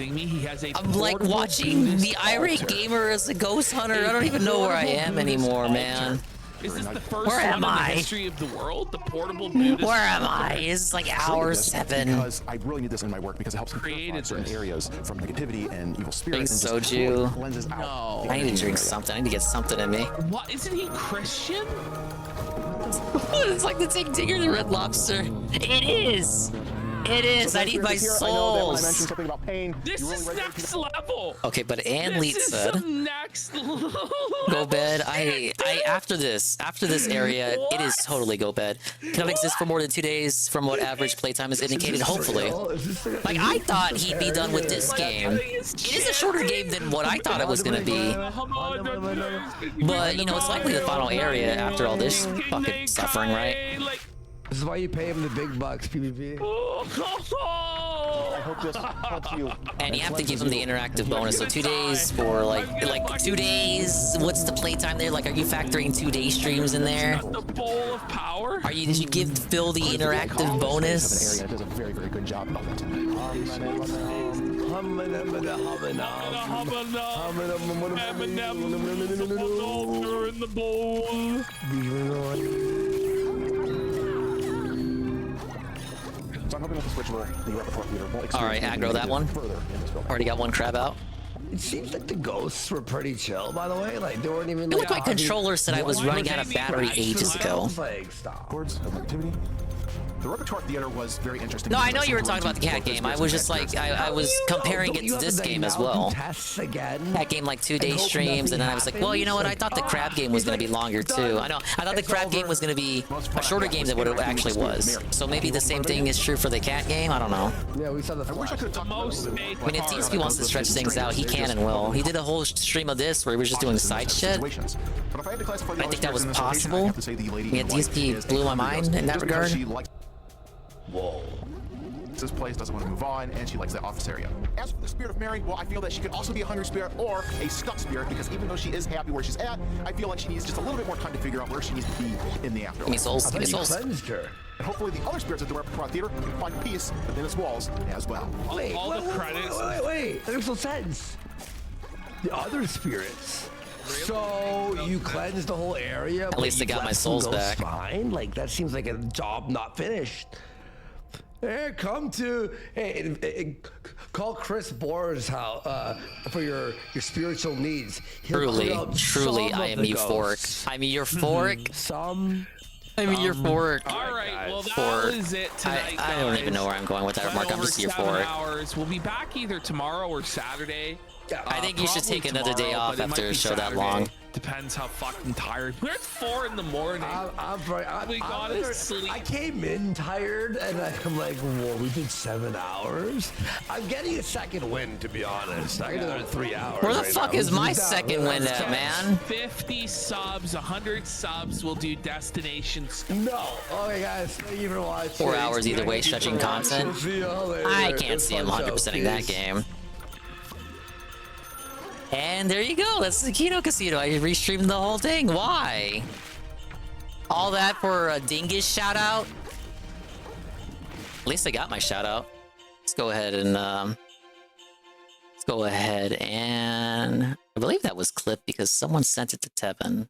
I'm like watching the irate gamer as a ghost hunter. I don't even know where I am anymore, man. Is this the first Where am one in I? the history of the world? The portable Buddhist? Where am I? It's like hour 7. Because I really need this in my work because it helps create certain areas from negativity and evil spirits. Drink and just soju. cleanses out. I need to drink something. I need to get something in me. What? Isn't he Christian? It's like the Tick Digger the Red Lobster. It is. It is. I need my I know that when I mentioned souls. something about pain, This is next level. Okay, but Ann Leet This is said, some next level. go bed. I after this area, it is totally go bed. Cannot exist for more than 2 days from what average playtime is indicated, hopefully. Like, I thought he'd be done with this game. It is a shorter game than what I thought it was gonna be. But, you know, it's likely the final area after all this fucking suffering, right? This is why you pay him the big bucks, PvP. I hope this helps you. And you have to give him the interactive bonus. So 2 days for like 2 days. What's the playtime there? Like, are you factoring 2-day streams in there? The bowl of power? Did you give Phil the interactive bonus? Area does a very, very good job of it. In the bowl. So I'm hoping that the switch will the repertoire theater won't All right, aggro that one. Already got one crab out. It seems like the ghosts were pretty chill, by the way. Like, they weren't even. I feel like my controller said I was running out of battery ages ago. Like, stop. Words of activity. The repertoire theater was very interesting. No, I know you were talking about the cat game. I was just like, I was comparing it to this game as well. That game, like 2-day streams, and then I was like, well, you know what? I thought the crab game was going to be longer too. I know. I thought the crab game was going to be a shorter game than what it actually was. So maybe the same thing is true for the cat game. I don't know. Yeah, we saw the. I wish I could have talked I mean, if TSP wants to stretch things out, he can and will. He did a whole stream of this where he was just doing side shit. But if I had to classify the I think that was in this location, I possible. have to say the lady Yeah, in white DSP is blew a my mind in that just because regard. she likes- Whoa. This place doesn't want to move on, and she likes the office area. As for the spirit of Mary, well, I feel that she could also be a hungry spirit or a stuck spirit, because even though she is happy where she's at, I feel like she needs just a little bit more time to figure out where she needs to be in the afterlife. Give me souls. Give me souls. And hopefully the other spirits at the repertoire theater can find peace within its walls as well. Wait, All the credits. Wait. There's no sense. The other spirits. So you cleansed the whole area. At least I got my souls back. Fine. Like, that seems like a job not finished. Hey, come to call Chris Boer's house for your spiritual needs. He'll clear up Truly, some I of am the euphoric. ghosts. I'm euphoric. Some. I'm euphoric. All right, well, that Euphoric. was it tonight, I don't even guys. know where I'm going with that remark. I'm Over just 7 euphoric. hours. We'll be back either tomorrow or Saturday. I think you should Probably take another day tomorrow, off but it might after a be show that Saturday. long. Depends how fucking tired. We're at 4 in the morning. We gotta sleep. I came in tired, and I'm like, whoa, we did 7 hours? I'm getting a second win, to be honest. I got another 3 hours. Where the right fuck now. is my This not- second win that's at, tough. man? 50 subs, 100 subs, we'll do Destination Sky. No. Okay, guys, thank you for watching. 4 hours either way, stretching content. See y'all later. I can't It's see him fun show. 100%ing that Peace. game. And there you go. That's the Kino Casino. I restreamed the whole thing. Why? All that for a dingus shout out? At least I got my shout out. Let's go ahead and I believe that was clipped because someone sent it to Tevin.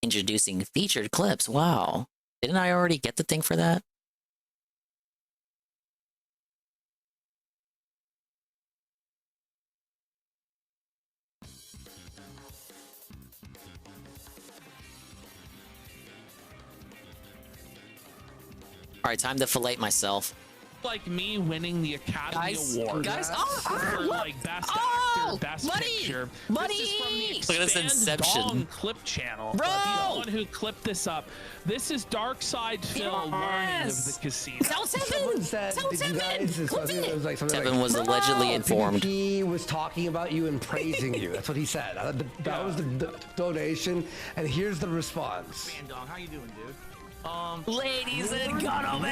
Introducing featured clips. Wow. Didn't I already get the thing for that? All right, time to fillet myself. Like me winning the Academy Award for look. like best actor, best money, picture. money. This is from the Look at this Expand Inception. Dong clip channel. Bro! He's the one who clipped this up. This is Dark Side Phil learning of the casino. Tell Someone said, did you guys, it was like something Tevin like, was allegedly informed. He was talking about you and praising you. That's what he said. That was the donation, and here's the response. Man, dog, how you doing, dude? Ladies and gentlemen,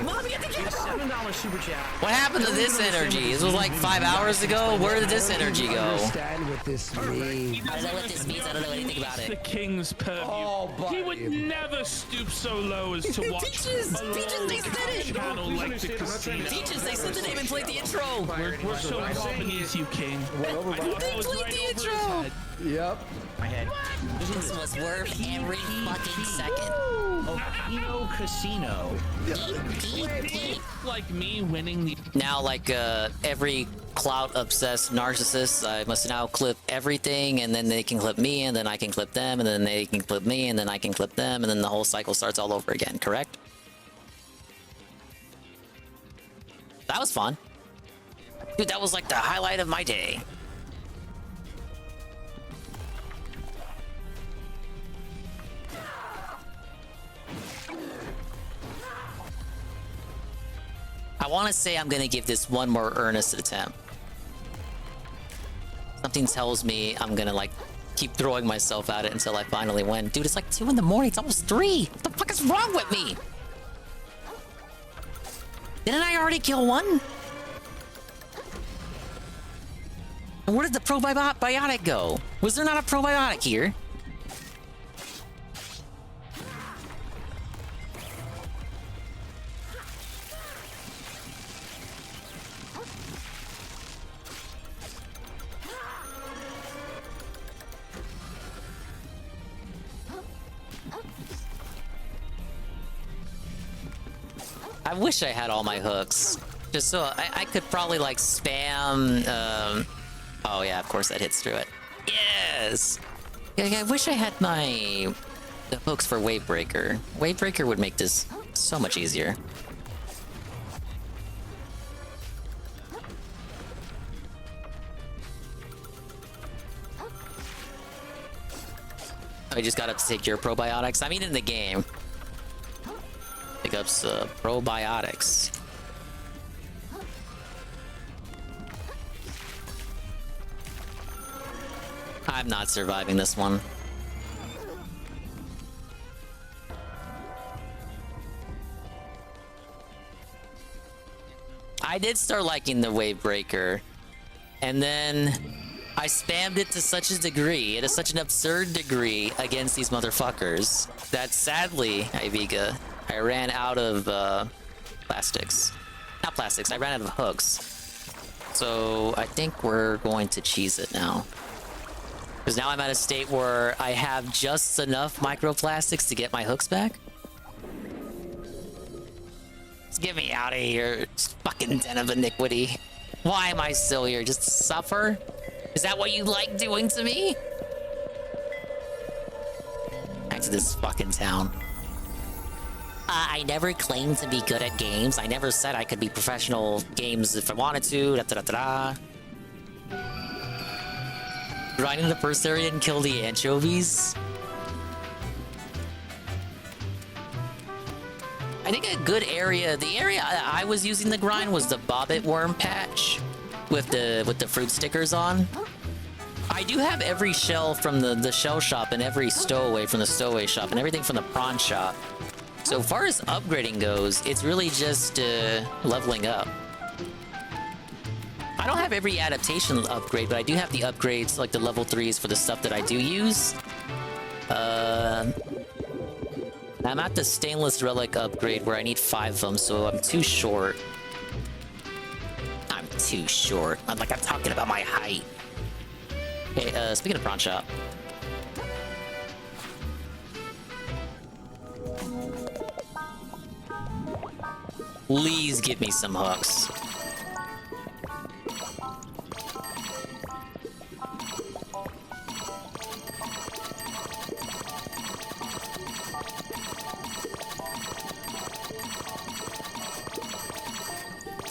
Mommy at the kitchen. $7 super chat. What happened to this energy? This was like 5 hours ago. Where did this energy go? Understand what this means. I don't know what this means. I don't know anything about The it. king's purview. Oh, he would never stoop so low as to watch Teachers, a they said it. channel like the casino. Teachers, they said the name and played the intro. We're so confident, you king. I thought that was played right the over his intro. head. Yep. My head. This was worth every fucking second. Oh, Kino Casino. Like me winning the Now, like every clout-obsessed narcissist, I must now clip everything, and then they can clip me, and then I can clip them, and then they can clip me, and then I can clip them, and then the whole cycle starts all over again, correct? That was fun. Dude, that was like the highlight of my day. I want to say I'm going to give this one more earnest attempt. Something tells me I'm going to like keep throwing myself at it until I finally win. Dude, it's like 2 in the morning. It's almost 3. What the fuck is wrong with me? Didn't I already kill one? And where did the probiotic go? Was there not a probiotic here? I wish I had all my hooks. Just so I could probably like spam. Oh yeah, of course that hits through it. Yes. Yeah, I wish I had the hooks for Wavebreaker. Wavebreaker would make this so much easier. I just got up to take your probiotics. I mean, in the game. Pick up probiotics. I'm not surviving this one. I did start liking the Wavebreaker, and then I spammed it to such a degree, it is such an absurd degree against these motherfuckers, that sadly, Iviga, I ran out of plastics. Not plastics, I ran out of hooks. So I think we're going to cheese it now. Because now I'm at a state where I have just enough microplastics to get my hooks back. Just get me out of here, fucking den of iniquity. Why am I still here? Just to suffer? Is that what you like doing to me? Back to this fucking town. I never claimed to be good at games. I never said I could be professional games if I wanted to. Da-da-da-da-da. Grind in the first area and kill the anchovies. I think a good area, the area I was using the grind was the bobbit worm patch with the fruit stickers on. I do have every shell from the shell shop and every stowaway from the stowaway shop and everything from the prawn shop. So far as upgrading goes, it's really just leveling up. I don't have every adaptation upgrade, but I do have the upgrades, like the level 3s for the stuff that I do use. I'm at the stainless relic upgrade where I need 5 of them, so I'm too short. I'm too short. I'm talking about my height. Okay, speaking of prawn shop. Please give me some hooks.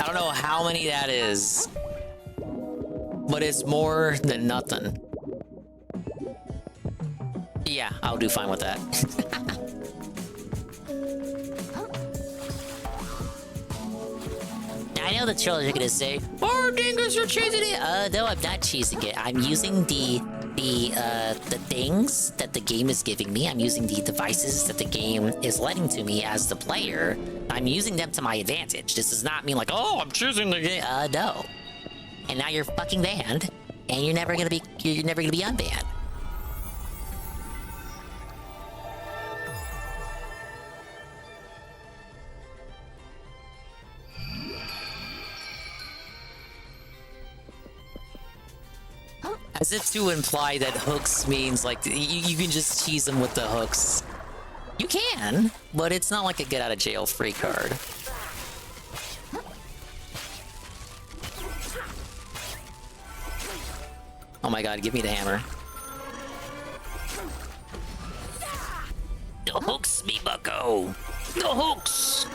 I don't know how many that is, but it's more than nothing. Yeah, I'll do fine with that. I know the trolls are gonna say, "Oh, Dingus, you're cheesing it." No, I'm not cheesing it. I'm using the things that the game is giving me. I'm using the devices that the game is letting to me as the player. I'm using them to my advantage. This does not mean like, oh, I'm choosing the game. No. And now you're fucking banned, and you're never gonna be unbanned. As if to imply that hooks means like you can just tease them with the hooks. You can, but it's not like a get out of jail free card. Oh my god, give me the hammer. The hooks, me bucko! The hooks!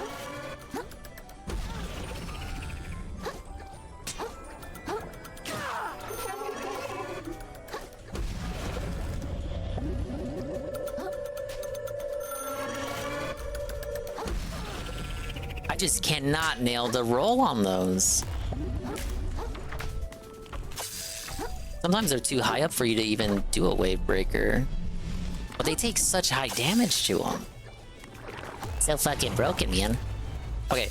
I just cannot nail the roll on those. Sometimes they're too high up for you to even do a wave breaker. But they take such high damage to them. So fucking broken, man. Okay.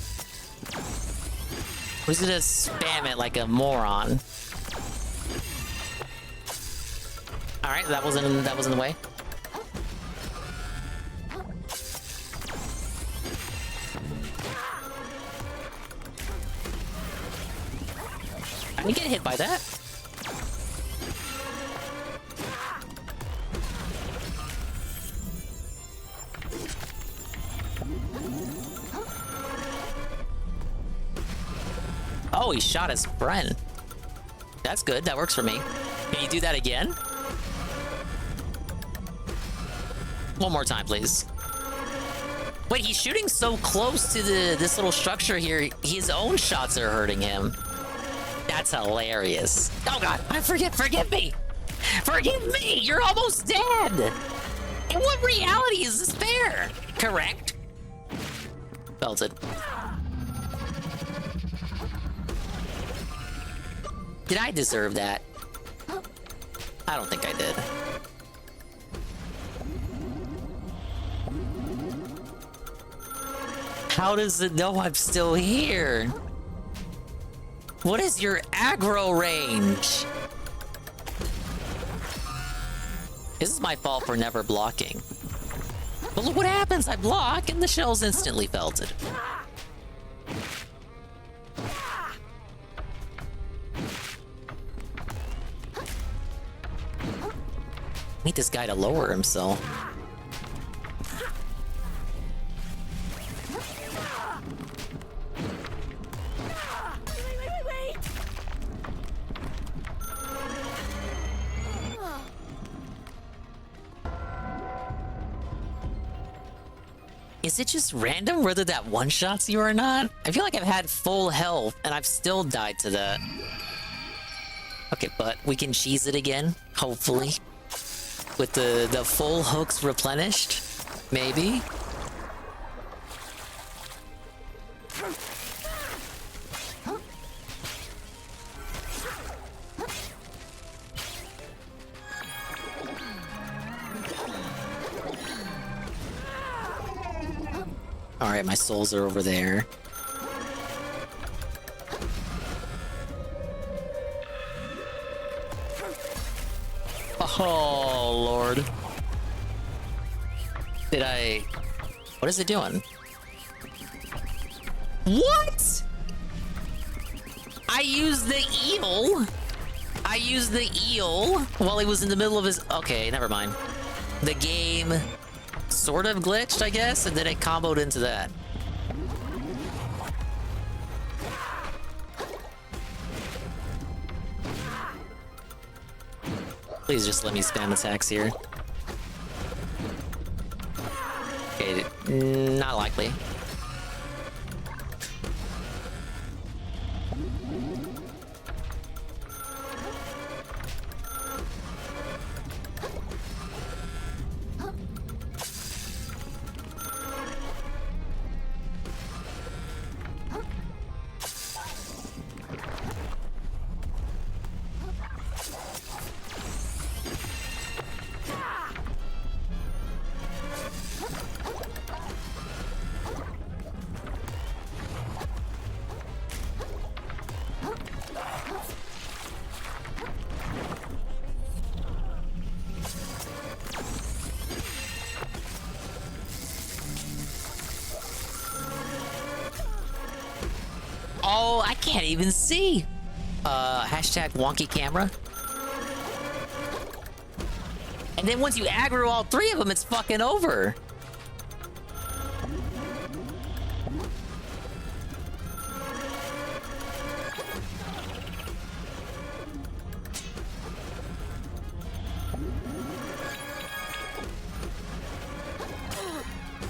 Who's gonna spam it like a moron? Alright, that was in the way. I didn't get hit by that. Oh, he shot his friend. That's good. That works for me. Can you do that again? One more time, please. Wait, he's shooting so close to this little structure here. His own shots are hurting him. That's hilarious. Oh god, forgive me! Forgive me! You're almost dead! In what reality is this fair? Correct? Belted. Did I deserve that? I don't think I did. How does it know I'm still here? What is your aggro range? This is my fault for never blocking. But look what happens, I block and the shell's instantly felted. Need this guy to lower himself. Is it just random whether that one-shots you or not? I feel like I've had full health and I've still died to that. Okay, but we can cheese it again, hopefully. With the full hooks replenished, maybe. Alright, my souls are over there. Oh, Lord. What is it doing? What? I used the eel. I used the eel while he was in the middle of his... Okay, never mind. The game sort of glitched, I guess, and then it comboed into that. Please just let me spam attacks here. Okay, not likely. Oh, I can't even see. Hashtag wonky camera. And then once you aggro all three of them, it's fucking over.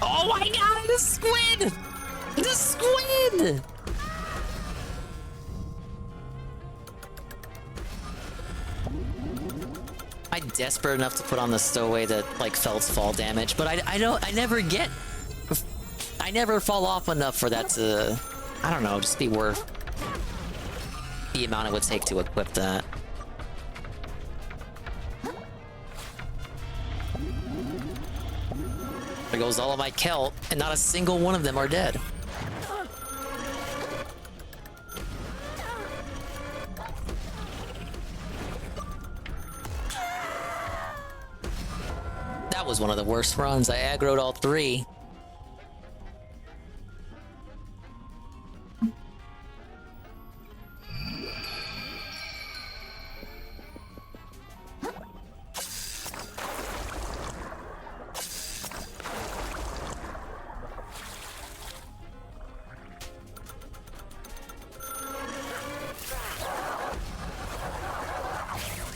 Oh my god, the squid! The squid! I'm desperate enough to put on the stowaway that like felts fall damage, but I never fall off enough for that to, I don't know, just be worth the amount it would take to equip that. There goes all of my Kelt, and not a single one of them are dead. That was one of the worst runs. I aggroed all three.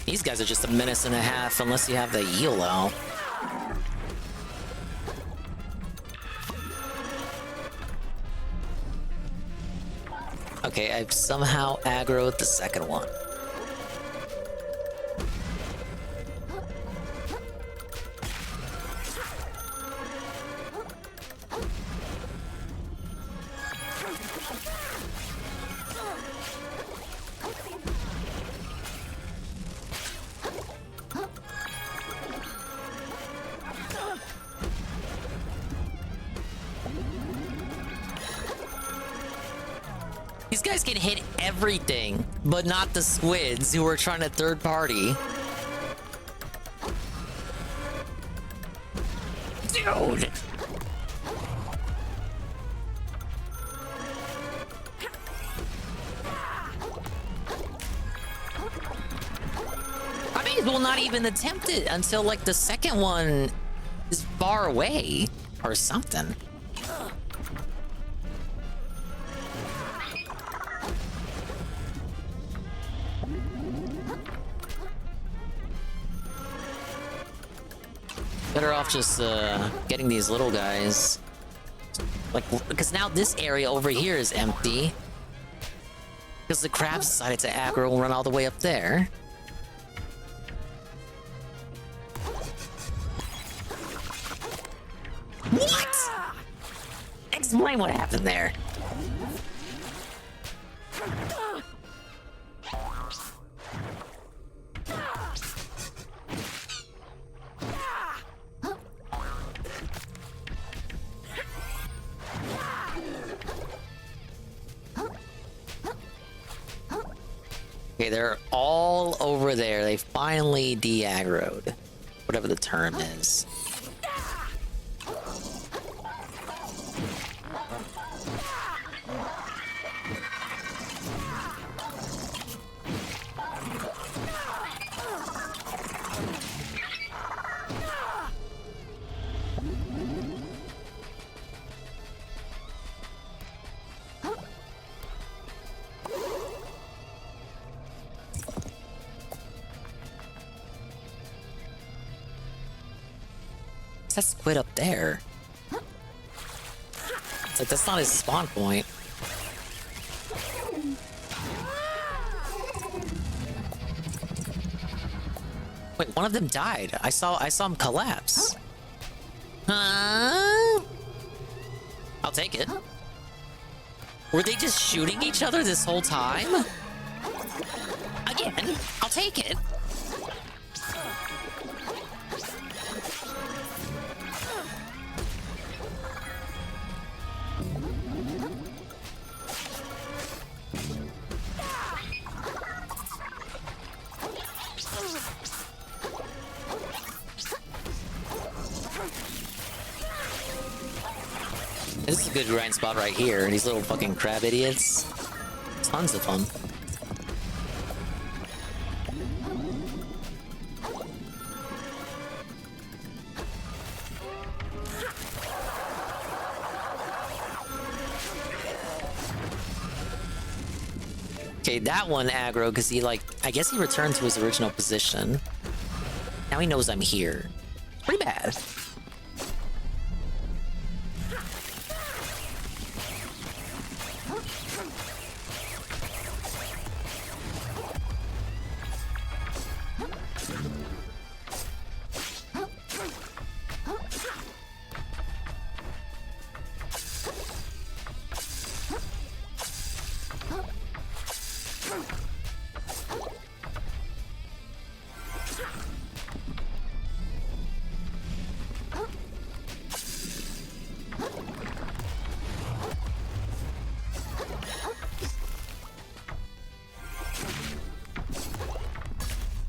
These guys are just a menace and a half unless you have the eel out. Okay, I've somehow aggroed the second one. These guys can hit everything, but not the squids who are trying to third party. Dude! I may as well not even attempt it until like the second one is far away or something. Better off just getting these little guys. Like, because now this area over here is empty. Because the crabs decided to aggro and run all the way up there. What? Explain what happened there. Okay, they're all over there. They finally de-aggroed. Whatever the term is. That squid up there. It's like, that's not his spawn point. Wait, one of them died. I saw him collapse. Huh? I'll take it. Were they just shooting each other this whole time? Again, I'll take it. This is a good grind spot right here. These little fucking crab idiots. Tons of fun. Okay, that one aggro because he I guess he returned to his original position. Now he knows I'm here. Pretty bad.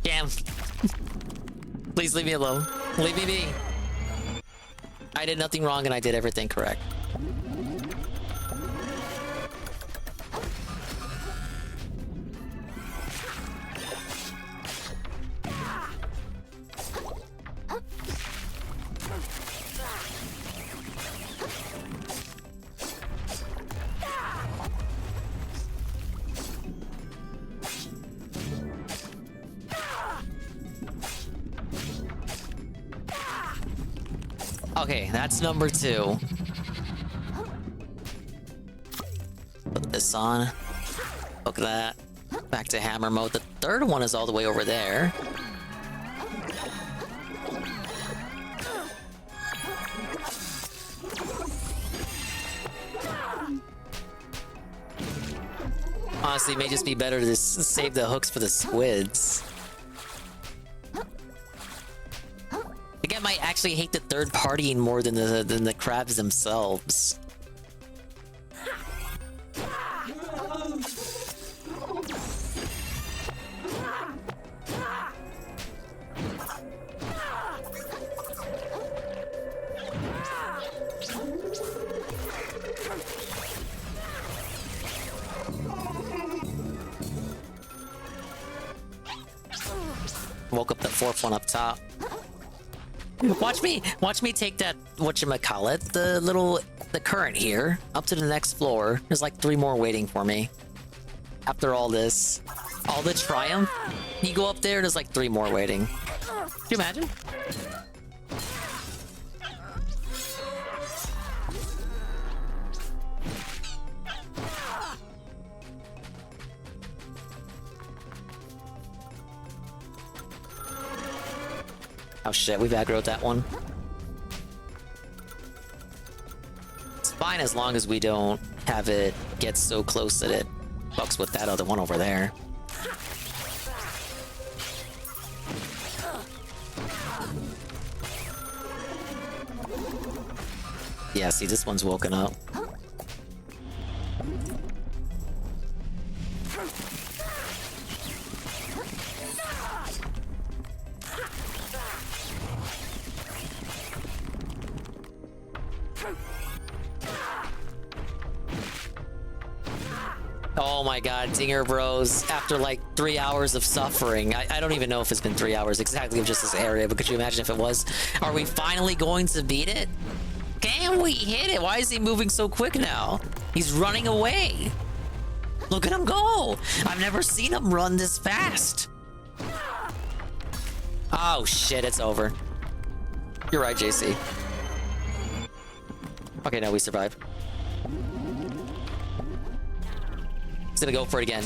Damn. Please leave me alone. Leave me be. I did nothing wrong and I did everything correct. Okay, that's number 2. Put this on. Hook that. Back to hammer mode. The third one is all the way over there. Honestly, it may just be better to save the hooks for the squids. I think I might actually hate the third partying more than the crabs themselves. Woke up the fourth one up top. Watch me take that, whatchamacallit, the current here, up to the next floor. There's like 3 more waiting for me. After all this. All the triumph, you go up there, there's like 3 more waiting. Can you imagine? Oh shit, we've aggroed that one. It's fine as long as we don't have it get so close that it fucks with that other one over there. Yeah, see, this one's woken up. Oh my god, Dinger Bros, after like 3 hours of suffering. I don't even know if it's been 3 hours exactly of just this area, but could you imagine if it was? Are we finally going to beat it? Can we hit it? Why is he moving so quick now? He's running away. Look at him go. I've never seen him run this fast. Oh shit, it's over. You're right, JC. Okay, no, we survived. He's gonna go for it again.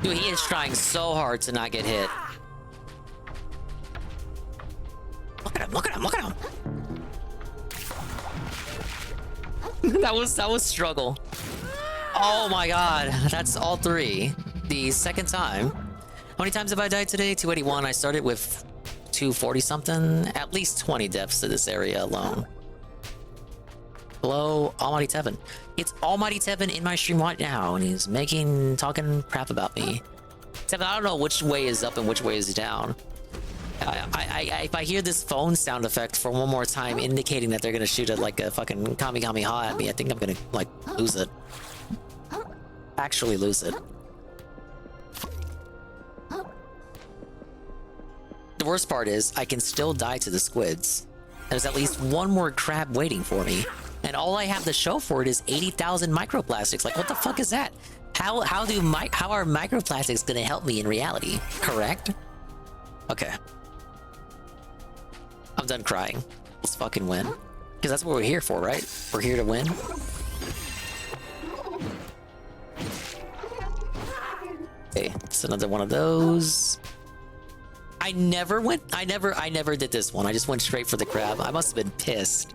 Dude, he is trying so hard to not get hit. Look at him, look at him, look at him. that was struggle. Oh my god, that's all three. The second time. How many times have I died today? 281. I started with 240 something. At least 20 deaths to this area alone. Hello, Almighty Tevin. It's Almighty Tevin in my stream right now, and he's talking crap about me. Tevin, I don't know which way is up and which way is down. If I hear this phone sound effect for one more time, indicating that they're gonna shoot at like a fucking Kamehameha at me, I think I'm gonna like lose it. Actually lose it. The worst part is I can still die to the squids. There's at least one more crab waiting for me. And all I have to show for it is 80,000 microplastics. Like, what the fuck is that? How are microplastics gonna help me in reality? Correct? Okay. I'm done crying. Let's fucking win. Because that's what we're here for, right? We're here to win. Okay, it's another one of those. I never did this one. I just went straight for the crab. I must have been pissed.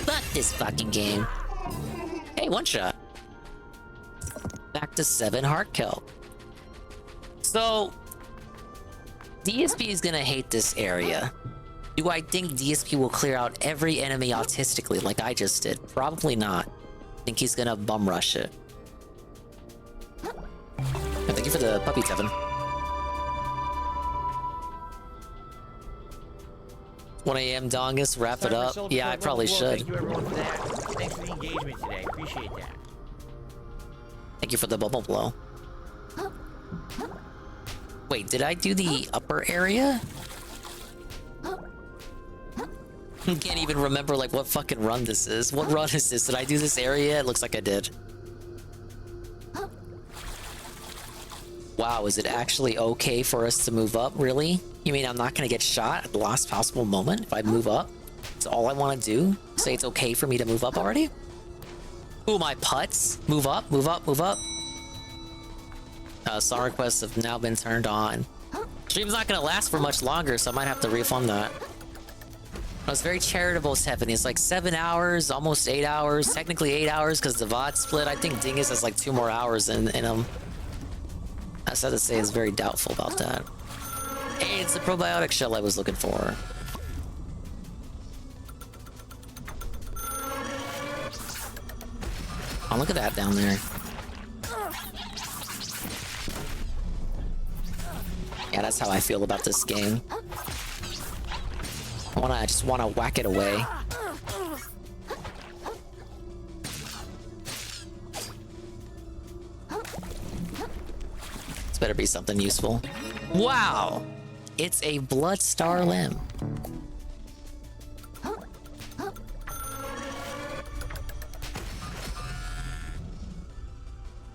Fuck this fucking game. Hey, one shot. Back to 7 heart kill. So, DSP is gonna hate this area. Do I think DSP will clear out every enemy autistically like I just did? Probably not. I think he's gonna bum rush it. And thank you for the puppy, Tevin. 1 a.m. Dongus, wrap it up. Yeah, I probably should. Thank you everyone for that. Thanks for the engagement today. Appreciate that. Thank you for the bubble blow. Wait, did I do the upper area? I can't even remember like what fucking run this is. What run is this? Did I do this area? It looks like I did. Wow, is it actually okay for us to move up? Really? You mean I'm not gonna get shot at the last possible moment if I move up? That's all I want to do? Say it's okay for me to move up already? Ooh, my putts. Move up, move up, move up. Song requests have now been turned on. Stream's not gonna last for much longer, so I might have to refund that. I was very charitable, Stephanie. It's like 7 hours, almost 8 hours. Technically 8 hours because the VOD split. I think Dingus has like 2 more hours in him. I sad to say it's very doubtful about that. Hey, it's the probiotic shell I was looking for. Oh, look at that down there. Yeah, that's how I feel about this game. I just wanna whack it away. This better be something useful. Wow! It's a blood star limb.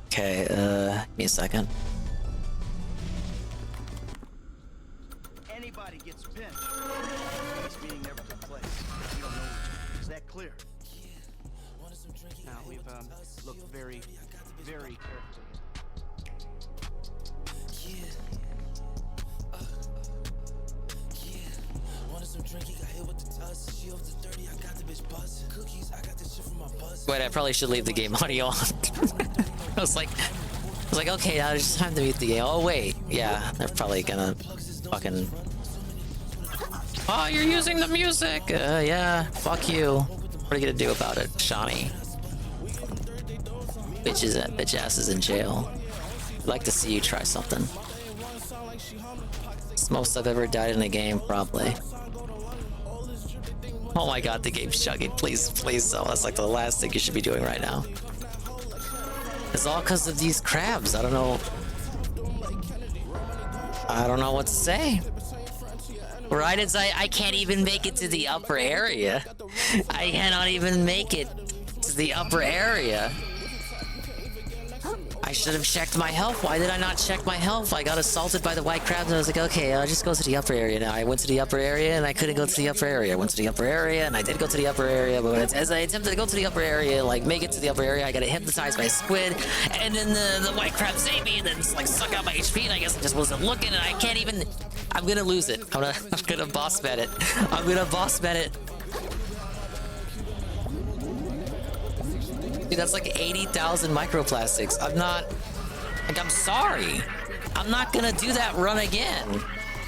Okay, give me a second. Anybody gets pinched. This meeting never took place. We don't know. Is that clear? Now we've looked very very carefully. Wait, I probably should leave the game audio on. I was like, okay, now it's just time to mute the game. Oh wait, yeah, they're probably gonna fucking. Oh, you're using the music. Yeah, fuck you. What are you gonna do about it, Shawnee? Bitch ass is in jail. I'd like to see you try something. It's the most I've ever died in a game, probably. Oh my god, the game's chugging. Please, please, though. That's like the last thing you should be doing right now. It's all because of these crabs. I don't know what to say. Right as I can't even make it to the upper area. I cannot even make it to the upper area. I should have checked my health. Why did I not check my health? I got assaulted by the white crabs and I was like, okay, I'll just go to the upper area now. I went to the upper area and I couldn't go to the upper area. I went to the upper area and I did go to the upper area, but as I attempted to go to the upper area, like make it to the upper area, I got hypnotized by a squid, and then the white crab saved me and then like suck out my HP, and I guess I just wasn't looking and I can't even. I'm gonna lose it. I'm gonna boss bet it. I'm gonna boss bet it. Dude, that's like 80,000 microplastics. I'm sorry. I'm not gonna do that run again.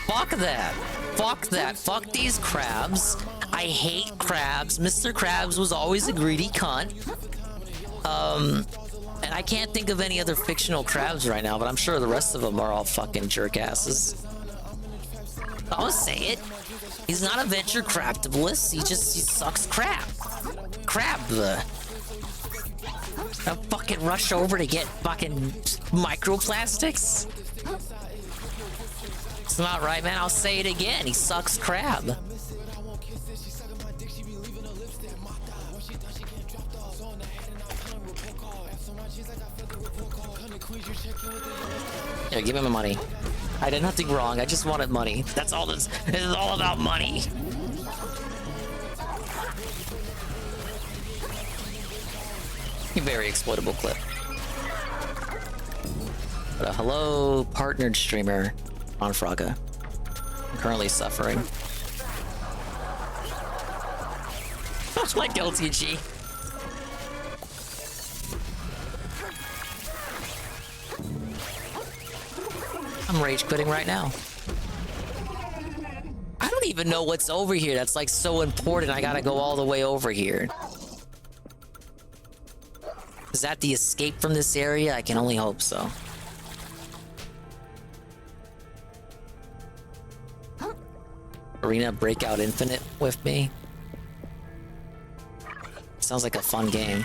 Fuck that. Fuck that. Fuck these crabs. I hate crabs. Mr. Krabs was always a greedy cunt. And I can't think of any other fictional crabs right now, but I'm sure the rest of them are all fucking jerk asses. I'll say it. He's not a venture craftablist. He sucks crap. Crab. I'll fucking rush over to get fucking microplastics. It's not right, man. I'll say it again. He sucks crab. Here, give me my money. I did nothing wrong. I just wanted money. That's all this. This is all about money. A very exploitable clip. But hello, partnered streamer on Fraga. I'm currently suffering. That's like LTG. I'm rage quitting right now. I don't even know what's over here that's like so important. I gotta go all the way over here. Is that the escape from this area? I can only hope so. Arena Breakout Infinite with me. Sounds like a fun game.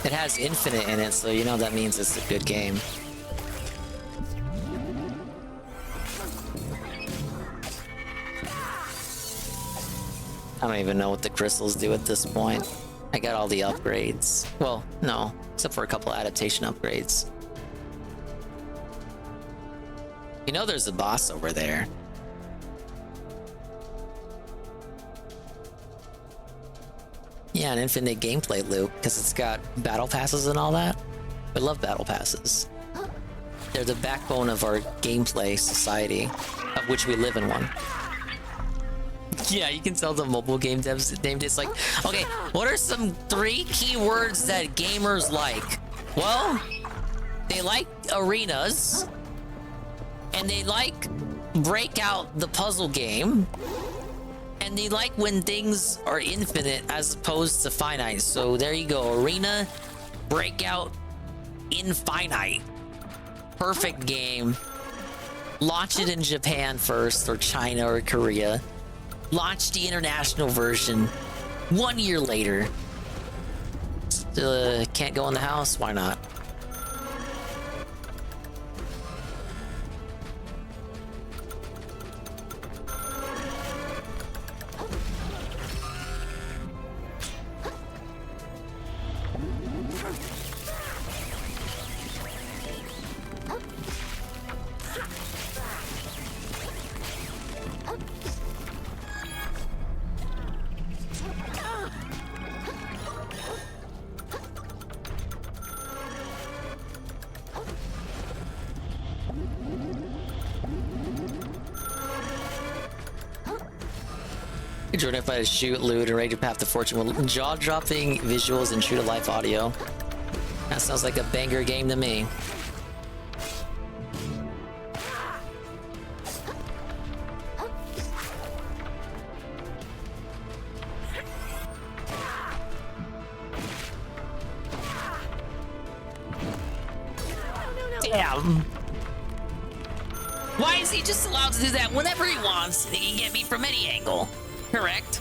It has infinite in it, so you know that means it's a good game. I don't even know what the crystals do at this point. I got all the upgrades. Well, no, except for a couple adaptation upgrades. You know there's a boss over there. Yeah, an infinite gameplay loop, because it's got battle passes and all that. I love battle passes. They're the backbone of our gameplay society, of which we live in one. Yeah, you can tell the mobile game devs named it. It's like, okay, what are some 3 keywords that gamers like? Well, they like arenas, and they like Breakout the puzzle game, and they like when things are infinite as opposed to finite. So there you go, Arena, Breakout, Infinite. Perfect game. Launch it in Japan first, or China, or Korea. Launch the international version 1 year later. Can't go in the house? Why not? Jordan, if I had to shoot, loot, and raid your path to fortune with jaw-dropping visuals and true-to-life audio. That sounds like a banger game to me. Damn. Why is he just allowed to do that whenever he wants? He can get me from any angle. Correct.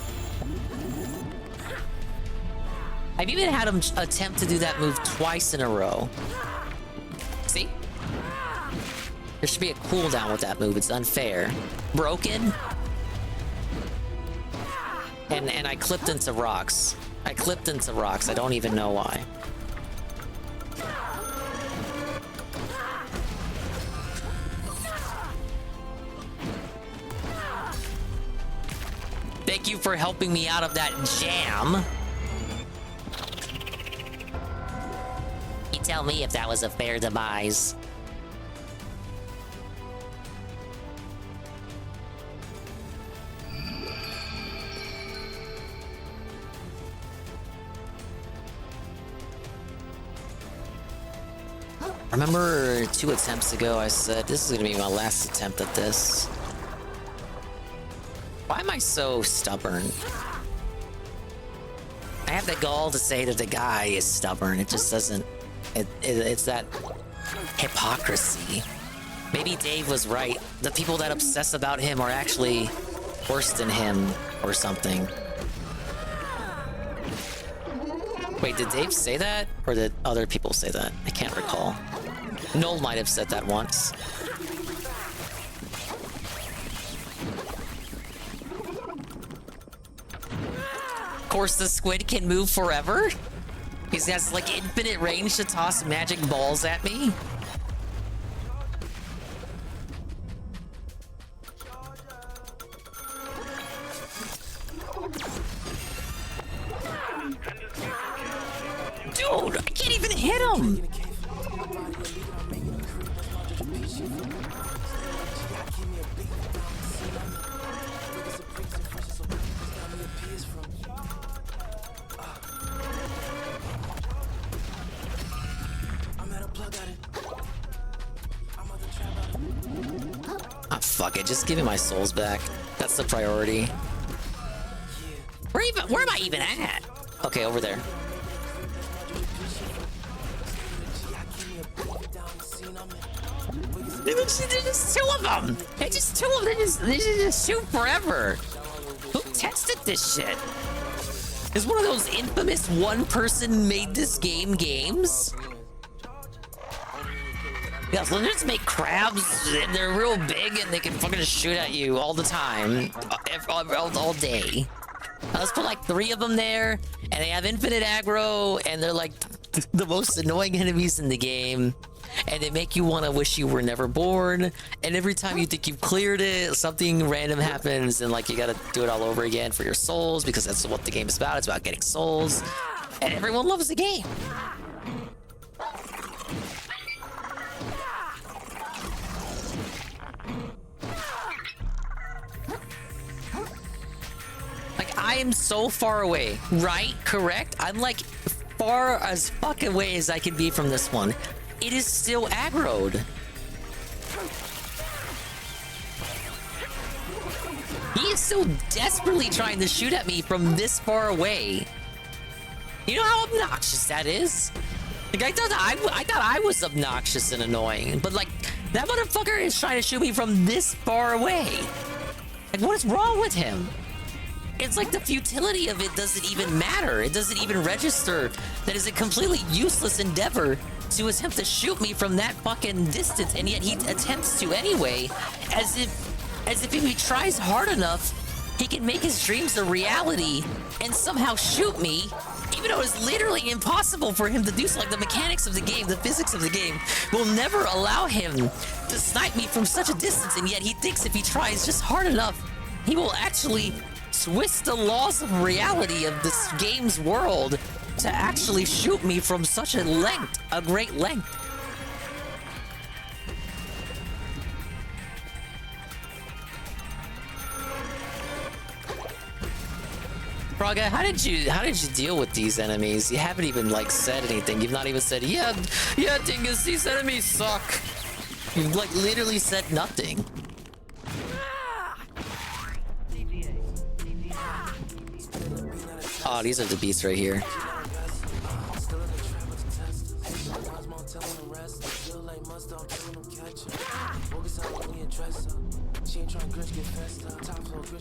I've even had him attempt to do that move twice in a row. See? There should be a cooldown with that move. It's unfair. Broken. And I clipped into rocks. I clipped into rocks. I don't even know why. Thank you for helping me out of that jam. You tell me if that was a fair demise. Remember 2 attempts ago I said this is gonna be my last attempt at this. Why am I so stubborn? I have the gall to say that the guy is stubborn. It just doesn't... It's that hypocrisy. Maybe Dave was right. The people that obsess about him are actually worse than him or something. Wait, did Dave say that? Or did other people say that? I can't recall. Noel might have said that once. Of course, the squid can move forever. He has like infinite range to toss magic balls at me. Dude, I can't even hit him. Ah, fuck it. Just give me my souls back. That's the priority. Where am I even at? Okay, over there. There's just 2 of them. It's just 2 of them. They just shoot forever. Who tested this shit? It's one of those infamous one-person made this game games. Yeah, so they just make crabs and they're real big and they can fucking shoot at you all the time, all day. Let's put like 3 of them there, and they have infinite aggro, and they're like the most annoying enemies in the game. And they make you want to wish you were never born. And every time you think you've cleared it, something random happens, and like you gotta do it all over again for your souls, because that's what the game is about. It's about getting souls, and everyone loves the game. Like, I am so far away, right? Correct? I'm like far as fuck away as I can be from this one. It is still aggroed. He is so desperately trying to shoot at me from this far away. You know how obnoxious that is? Like, I thought I was obnoxious and annoying, but like, that motherfucker is trying to shoot me from this far away. Like, what is wrong with him? It's like the futility of it doesn't even matter. It doesn't even register that is a completely useless endeavor to attempt to shoot me from that fucking distance, and yet he attempts to anyway, as if he tries hard enough, he can make his dreams a reality and somehow shoot me, even though it's literally impossible for him to do so. Like, the mechanics of the game, the physics of the game will never allow him to snipe me from such a distance, and yet he thinks if he tries just hard enough, he will actually twist the laws of reality of this game's world to actually shoot me from such a great length. Frogga, how did you deal with these enemies? You haven't even like said anything. You've not even said, yeah, Dingus, these enemies suck. You've like literally said nothing. Oh, these are the beasts right here.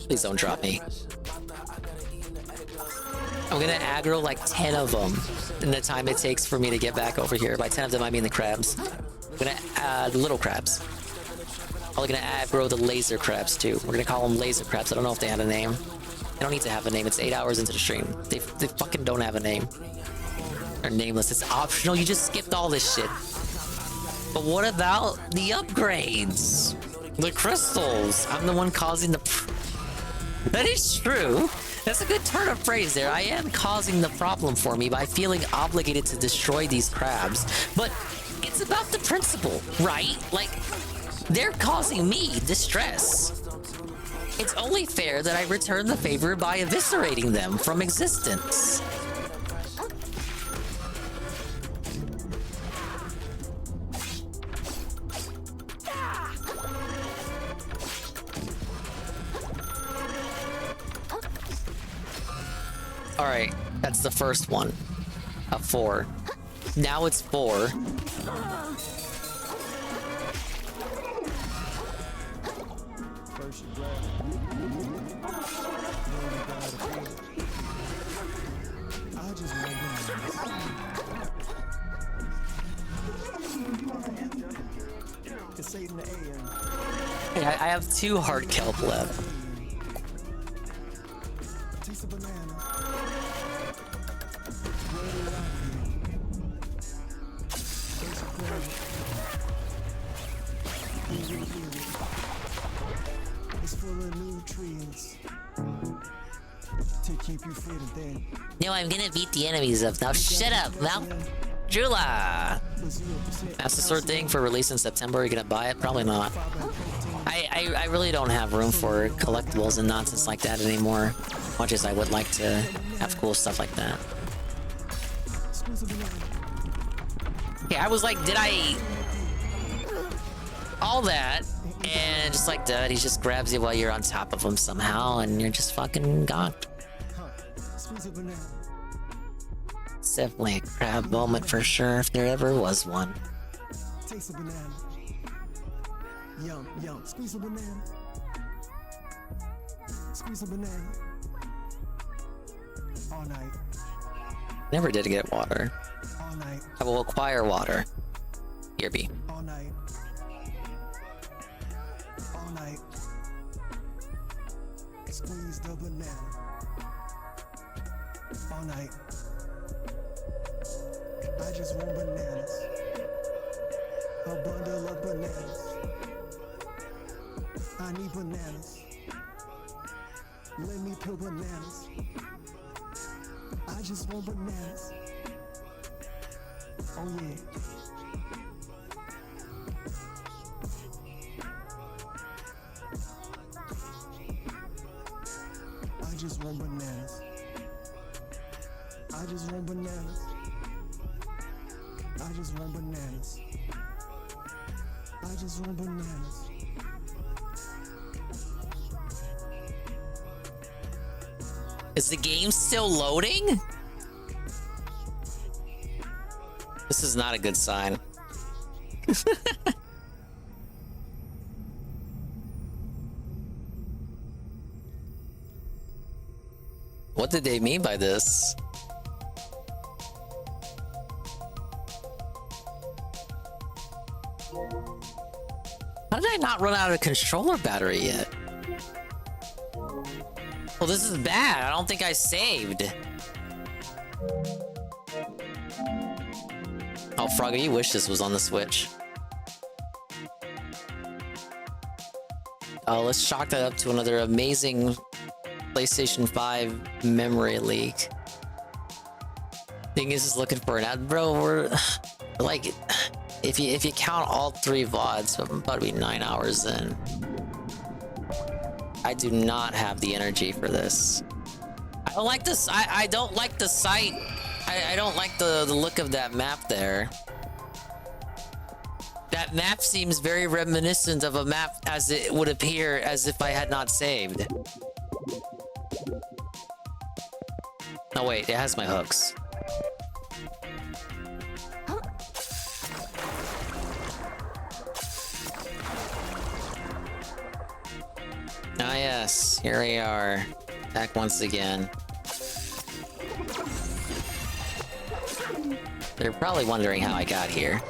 Please don't drop me. I'm gonna aggro like 10 of them in the time it takes for me to get back over here. By 10 of them, I mean the crabs. I'm gonna the little crabs. I'm gonna aggro the laser crabs too. We're gonna call them laser crabs. I don't know if they have a name. They don't need to have a name. It's 8 hours into the stream. They fucking don't have a name. They're nameless. It's optional. You just skipped all this shit. But what about the upgrades? The crystals. I'm the one causing the... That is true. That's a good turn of phrase there. I am causing the problem for me by feeling obligated to destroy these crabs. But it's about the principle, right? Like, they're causing me distress. It's only fair that I return the favor by eviscerating them from existence. All right, that's the first one of 4. Now it's 4. Hey, I have 2 hard kelp left. No, I'm gonna beat the enemies up. Now shut up, now. Jula! That's the sort of thing for release in September. Are you gonna buy it? Probably not. I really don't have room for collectibles and nonsense like that anymore. Much as I would like to have cool stuff like that. Yeah, I was like, did I... All that, and just like that, he just grabs you while you're on top of him somehow, and you're just fucking gone. It's definitely a crab moment for sure, if there ever was one. Taste a banana. Yum, yum. Squeeze a banana. Squeeze a banana. All night. Never did get water. All night. I will acquire water. Here be. All night. All night. Squeeze the banana. All night. I just want bananas. A bundle of bananas. I need bananas. Let me peel bananas. I just want bananas. Oh yeah. I just want bananas. I just want bananas. I just want bananas. I just want bananas. Is the game still loading? This is not a good sign. What did they mean by this? How did I not run out of controller battery yet? Well, this is bad. I don't think I saved. Oh, Froggy, you wish this was on the Switch. Oh, let's chalk that up to another amazing PlayStation 5 memory leak. Thing is just looking for an ad, bro. We're like, if you count all 3 VODs, I'm about to be 9 hours in. I do not have the energy for this. I don't like this. I don't like the sight. I don't like the look of that map there. That map seems very reminiscent of a map as it would appear as if I had not saved. No, wait, it has my hooks. Ah, yes, here we are. Back once again. They're probably wondering how I got here.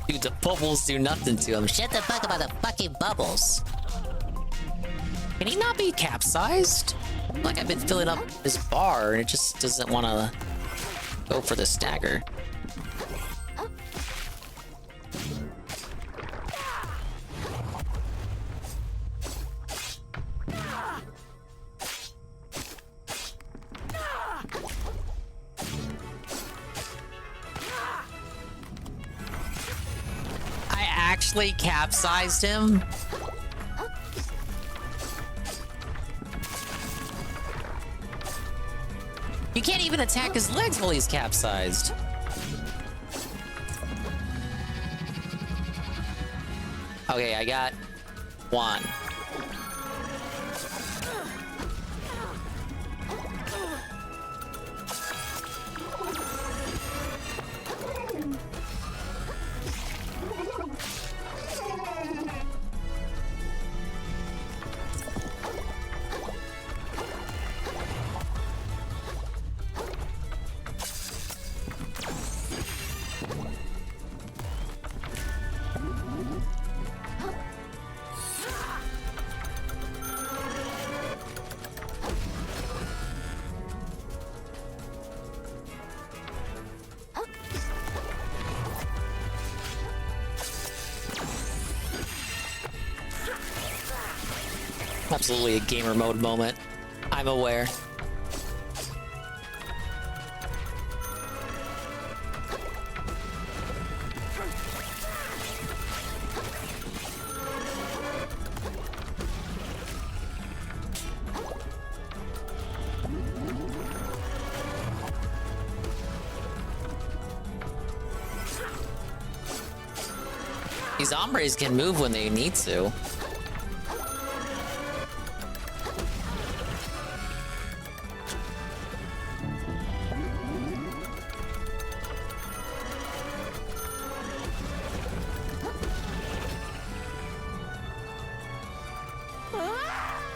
Dude, the bubbles do nothing to him. Shut the fuck about the fucking bubbles. Can he not be capsized? Like, I've been filling up his bar and it just doesn't want to go for the stagger. Actually capsized him. You can't even attack his legs while he's capsized. Okay, I got one. Absolutely a gamer mode moment. I'm aware. These hombres can move when they need to.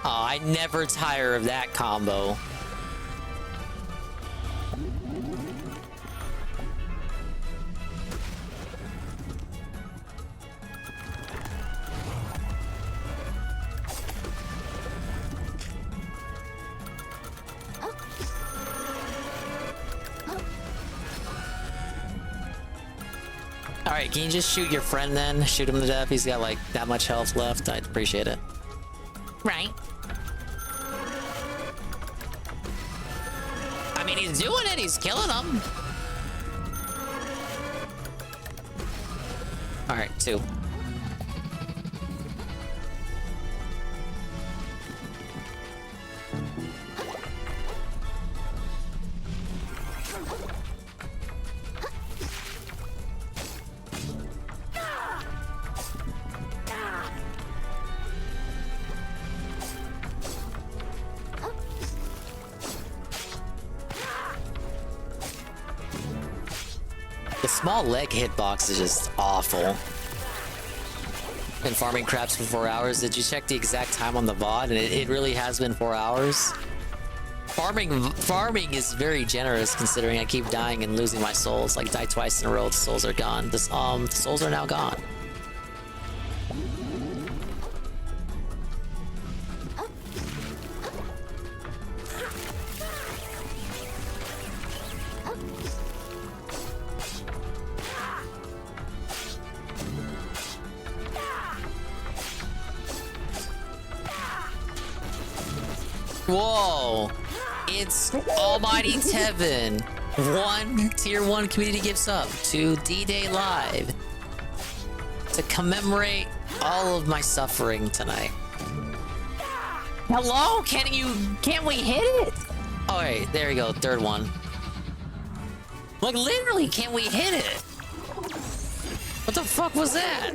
I never tire of that combo. Alright, can you just shoot your friend then? Shoot him to death? He's got like that much health left. I'd appreciate it. Right. I mean, he's doing it. He's killing them. All right, 2. The small leg hitbox is just awful. Been farming craps for 4 hours. Did you check the exact time on the VOD? And it really has been 4 hours. Farming is very generous considering I keep dying and losing my souls. Like, die twice in a row, the souls are gone. The souls are now gone. Whoa! It's Almighty Tevin. 1 tier 1 community gift sub to D-Day Live to commemorate all of my suffering tonight. Hello? Can't we hit it? Oh, wait, there we go. Third one. Like, literally, can't we hit it? What the fuck was that?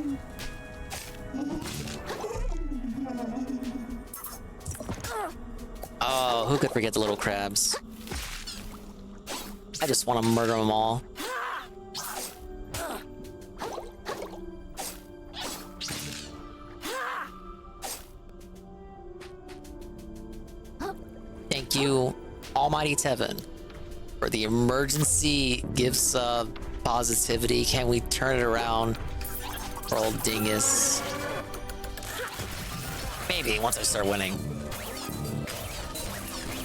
Oh, who could forget the little crabs? I just want to murder them all. Thank you, Almighty Tevin, for the emergency gift sub positivity. Can we turn it around for old Dingus? Maybe once I start winning.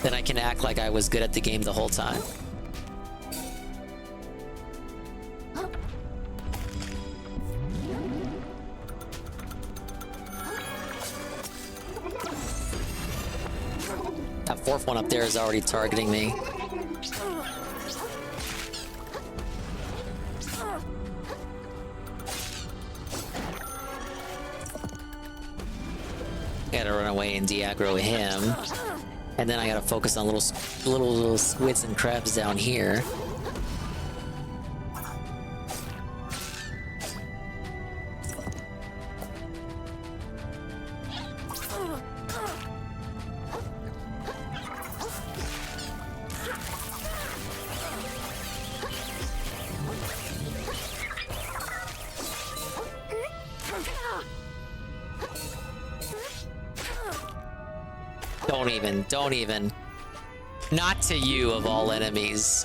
Then I can act like I was good at the game the whole time. That fourth one up there is already targeting me. Gotta run away and de-aggro him. And then I gotta focus on little squids and crabs down here. Don't even. Not to you of all enemies.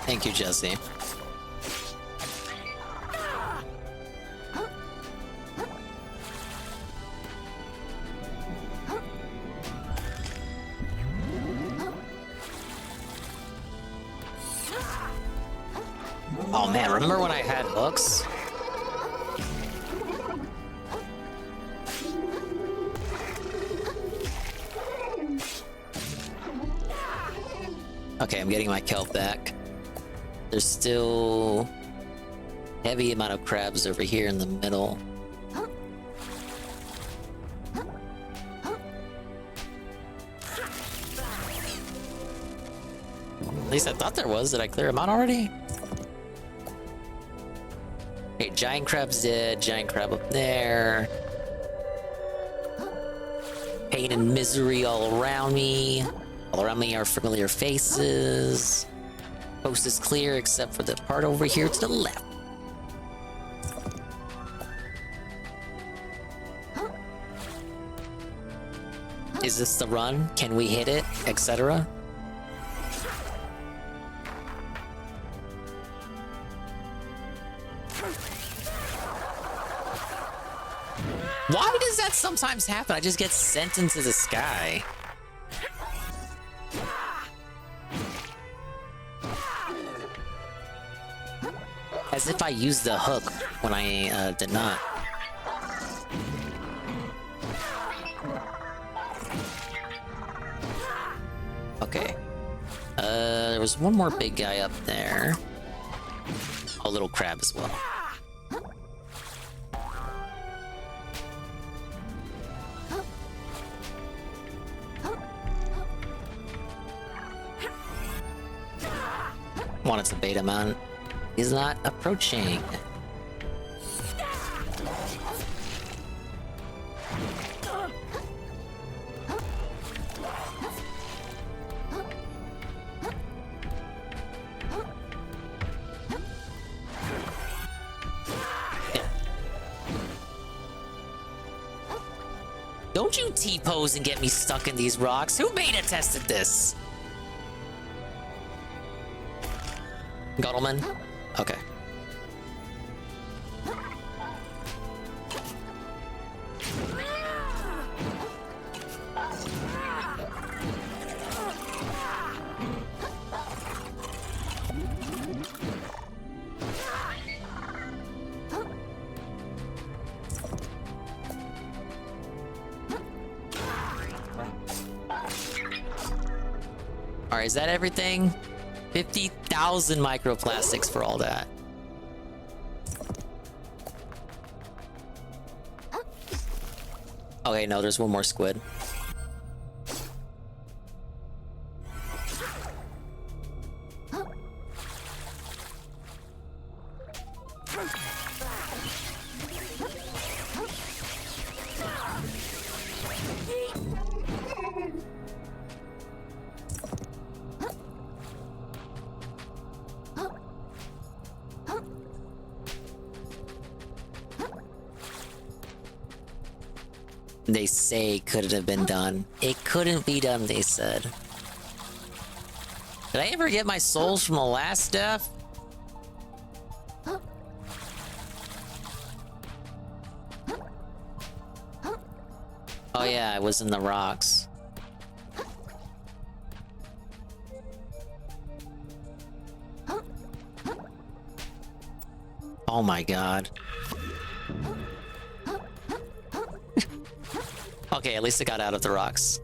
Thank you, Jesse. Oh man, remember when I had hooks? Okay, I'm getting my kelp back. There's still heavy amount of crabs over here in the middle. At least I thought there was. Did I clear them out already? Okay, giant crab's dead. Giant crab up there. Pain and misery all around me. All around me are familiar faces. Coast is clear except for the part over here to the left. Is this the run? Can we hit it? Etc. Why does that sometimes happen? I just get sent into the sky. As if I used the hook when I did not. Okay. There was one more big guy up there. A little crab as well. Wanted to bait him out. He's not approaching. Don't you T-pose and get me stuck in these rocks. Who beta tested this? Guttleman? Okay. Alright, is that everything? 50,000 microplastics for all that. Okay, no, there's one more squid. They say it couldn't have been done. It couldn't be done, they said. Did I ever get my souls from the last death? Oh yeah, I was in the rocks. Oh my god. Okay, at least I got out of the rocks.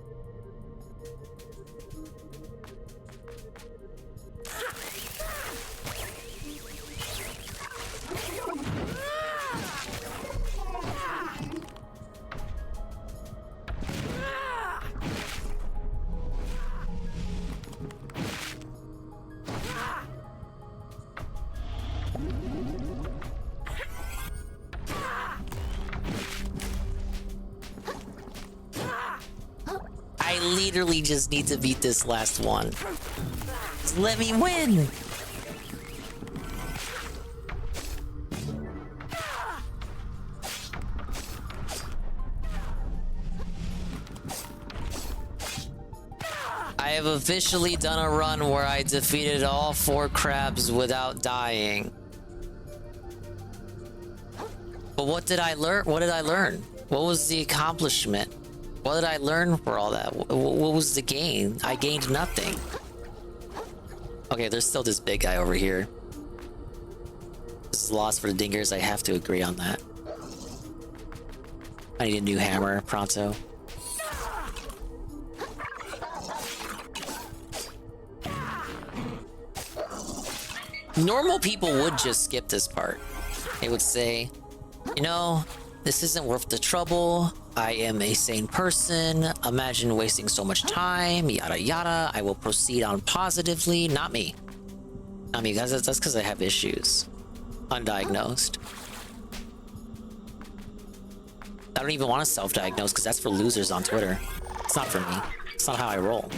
I literally just need to beat this last one. Just let me win! I have officially done a run where I defeated all 4 crabs without dying. But what did I learn? What did I learn? What was the accomplishment? What did I learn for all that? What was the gain? I gained nothing. Okay, there's still this big guy over here. This is lost for the dingers. I have to agree on that. I need a new hammer, pronto. Normal people would just skip this part. They would say, you know, this isn't worth the trouble. I am a sane person. Imagine wasting so much time, yada yada. I will proceed on positively. Not me. Not me, guys. That's because I have issues. Undiagnosed. I don't even want to self-diagnose because that's for losers on Twitter. It's not for me. It's not how I roll.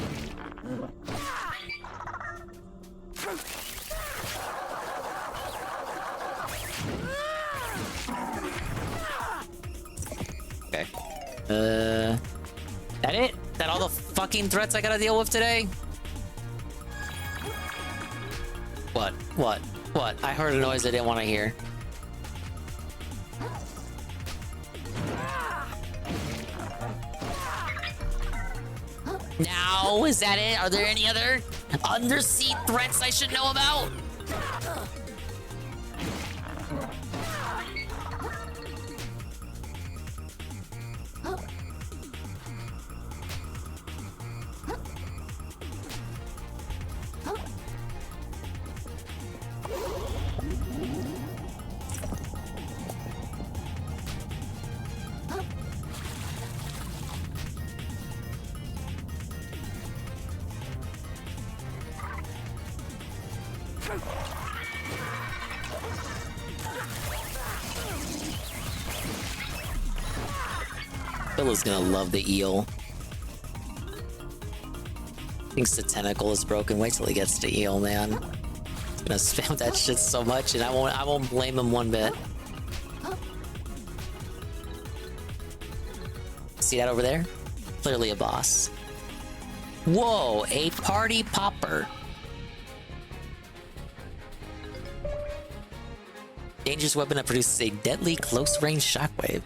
Okay. That it? That all the fucking threats I gotta deal with today? What? What? What? I heard a noise I didn't want to hear. Now, is that it? Are there any other undersea threats I should know about? Billa's gonna love the eel. Thinks the tentacle is broken. Wait till he gets the eel, man. He's gonna spam that shit so much, and I won't blame him one bit. See that over there? Clearly a boss. Whoa, a party popper. Dangerous weapon that produces a deadly close-range shockwave.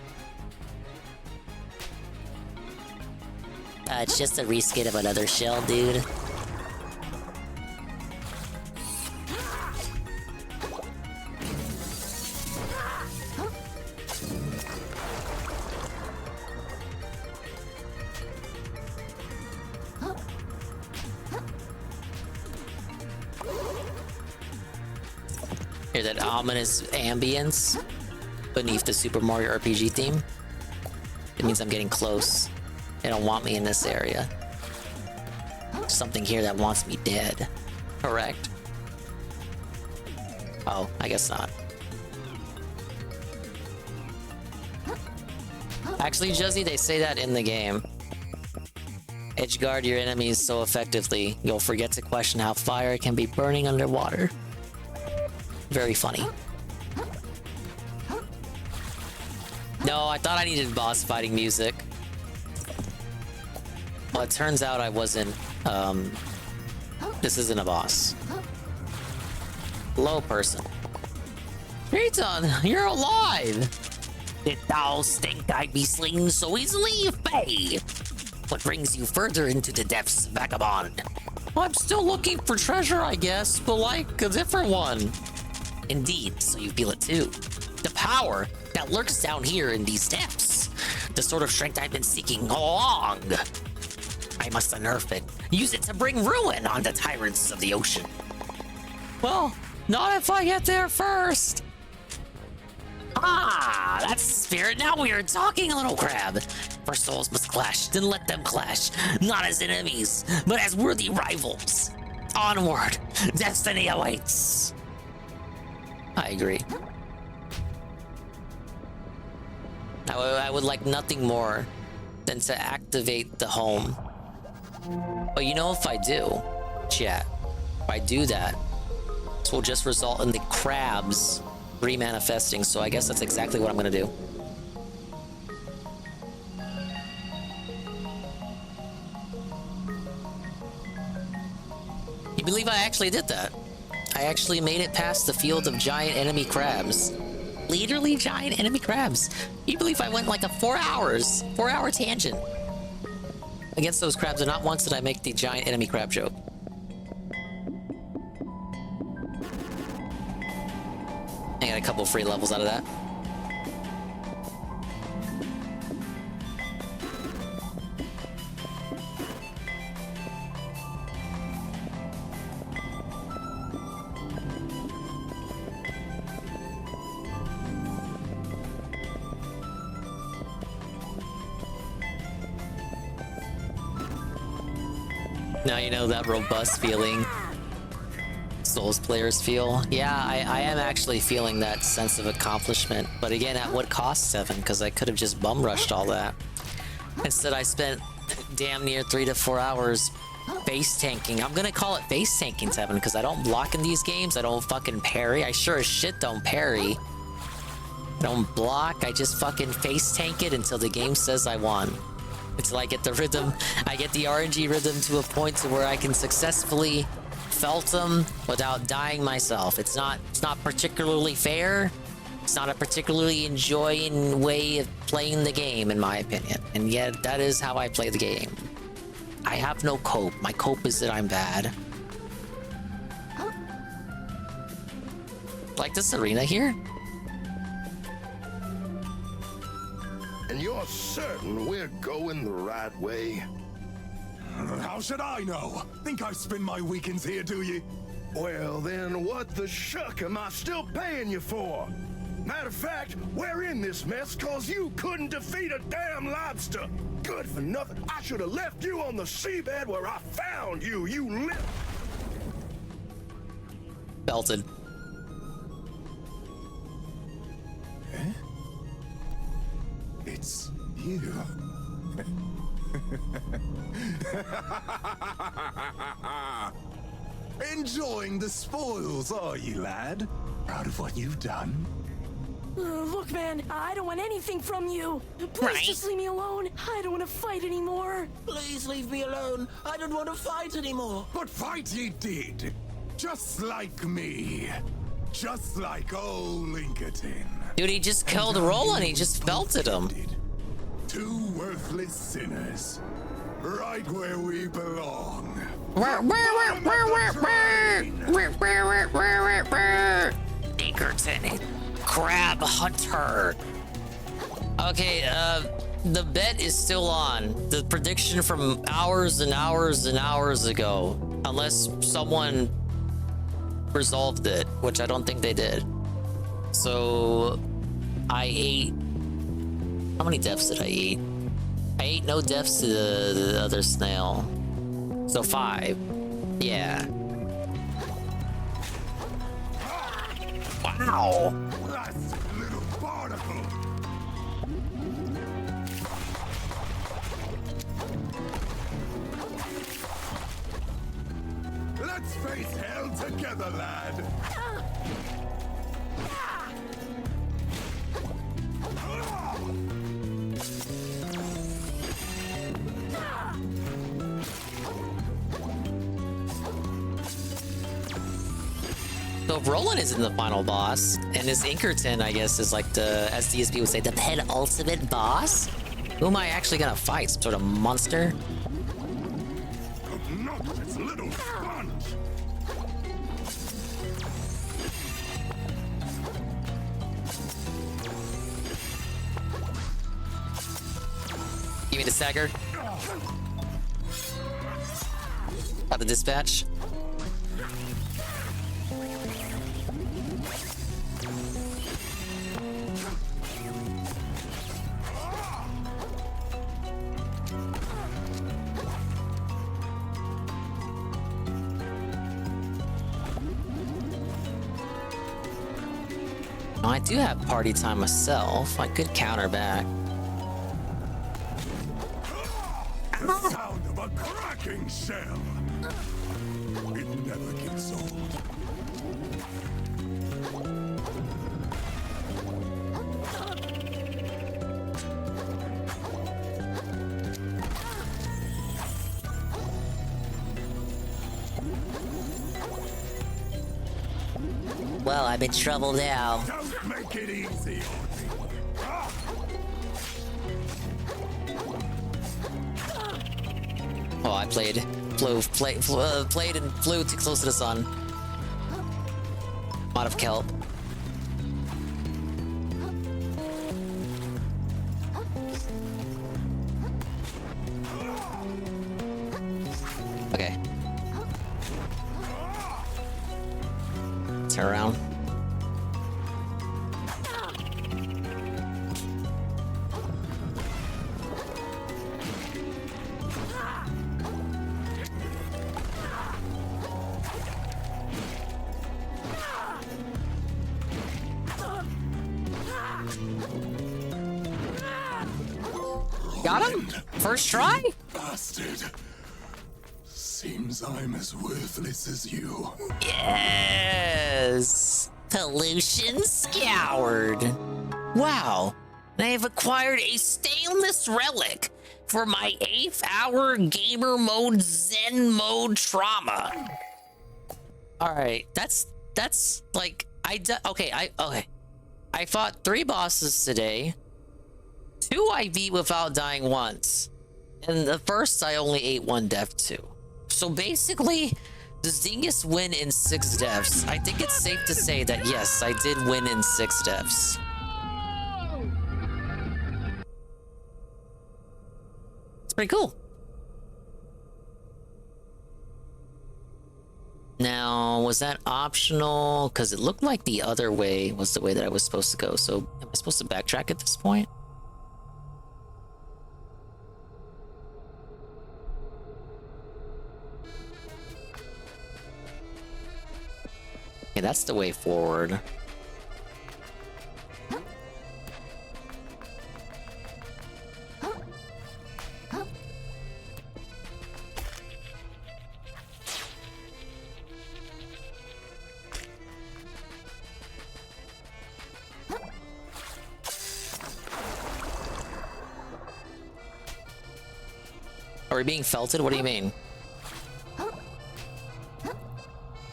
It's just a reskin of another shell, dude. Hear that ominous ambience beneath the Super Mario RPG theme? It means I'm getting close. They don't want me in this area. There's something here that wants me dead. Correct? Oh, I guess not. Actually, Juzzy, they say that in the game. Edgeguard your enemies so effectively, you'll forget to question how fire can be burning underwater. Very funny. No, I thought I needed boss fighting music. Well, it turns out I wasn't, this isn't a boss. Hello, person. Triton, you're alive! Did thou think I'd be slain so easily, Faye? What brings you further into the depths, vagabond? I'm still looking for treasure, I guess, but like a different one. Indeed, so you feel it too. The power that lurks down here in these depths. The sort of strength I've been seeking all along. I must unearth it. Use it to bring ruin on the tyrants of the ocean. Well, not if I get there first. Ah, that's the spirit. Now we are talking, little crab. First souls must clash, then let them clash. Not as enemies, but as worthy rivals. Onward, destiny awaits. I agree. I would like nothing more than to activate the home. But you know, if I do, chat, if I do that, this will just result in the crabs remanifesting, so I guess that's exactly what I'm gonna do. You believe I actually did that? I actually made it past the field of giant enemy crabs. Literally giant enemy crabs. You believe I went like a 4-hour tangent against those crabs, and not once did I make the giant enemy crab joke. I got a couple free levels out of that. Now you know that robust feeling Souls players feel. Yeah, I am actually feeling that sense of accomplishment. But again, at what cost, Seven? Because I could have just bum rushed all that. Instead, I spent damn near 3 to 4 hours base tanking. I'm gonna call it base tanking, Seven, because I don't block in these games. I don't fucking parry. I sure as shit don't parry. I don't block. I just fucking face tank it until the game says I won. Until I get the rhythm, I get the RNG rhythm to a point to where I can successfully felt them without dying myself. It's not particularly fair. It's not a particularly enjoying way of playing the game, in my opinion. And yet, that is how I play the game. I have no cope. My cope is that I'm bad. Like this arena here? And you're certain we're going the right way? How should I know? Think I spend my weekends here, do you? Well, then what the shuck am I still paying you for? Matter of fact, we're in this mess cause you couldn't defeat a damn lobster. Good for nothing. I should have left you on the seabed where I found you. You live. Belted. Eh? It's you. Enjoying the spoils, are you, lad? Proud of what you've done? Look, man, I don't want anything from you. Please just leave me alone. I don't want to fight anymore. Please leave me alone. I don't want to fight anymore. But fight he did. Just like me. Just like old Lincoln. Dude, he just killed Roland. He just belted him. Two worthless sinners. Right where we belong. Pinkerton, Crab Hunter. Okay, the bet is still on. The prediction from hours and hours and hours ago. Unless someone resolved it, which I don't think they did. So, I ate... How many deaths did I eat? I ate no deaths to the other snail. So 5. Yeah. Wow. Last little particle. Let's face hell together, lad. So Roland is in the final boss, and this Inkerton, I guess, is like the, as DSP would say, the penultimate boss? Who am I actually gonna fight? Some sort of monster? Obnoxious little sponge. Give me the stagger. Got the dispatch. I do have party time myself. I could counter back. The sound of a cracking shell. It never gets old. Well, I'm in trouble now. Don't make it easy on me. Oh, I played and flew too close to the sun. Out of kelp. Okay. Turn around. Got him? First try? Bastard. Seems I'm as worthless as you. Yes! Pollution scoured. Wow. I have acquired a stainless relic for my 8th hour gamer mode Zen mode trauma. Alright, that's like okay. I fought 3 bosses today. 2 I beat without dying once. And the first I only ate 1 death to. So basically, the Zingus win in 6 deaths. I think it's safe to say that yes, I did win in 6 deaths. It's pretty cool. Now, was that optional? Because it looked like the other way was the way that I was supposed to go. So am I supposed to backtrack at this point? Okay, that's the way forward. Are we being felted? What do you mean?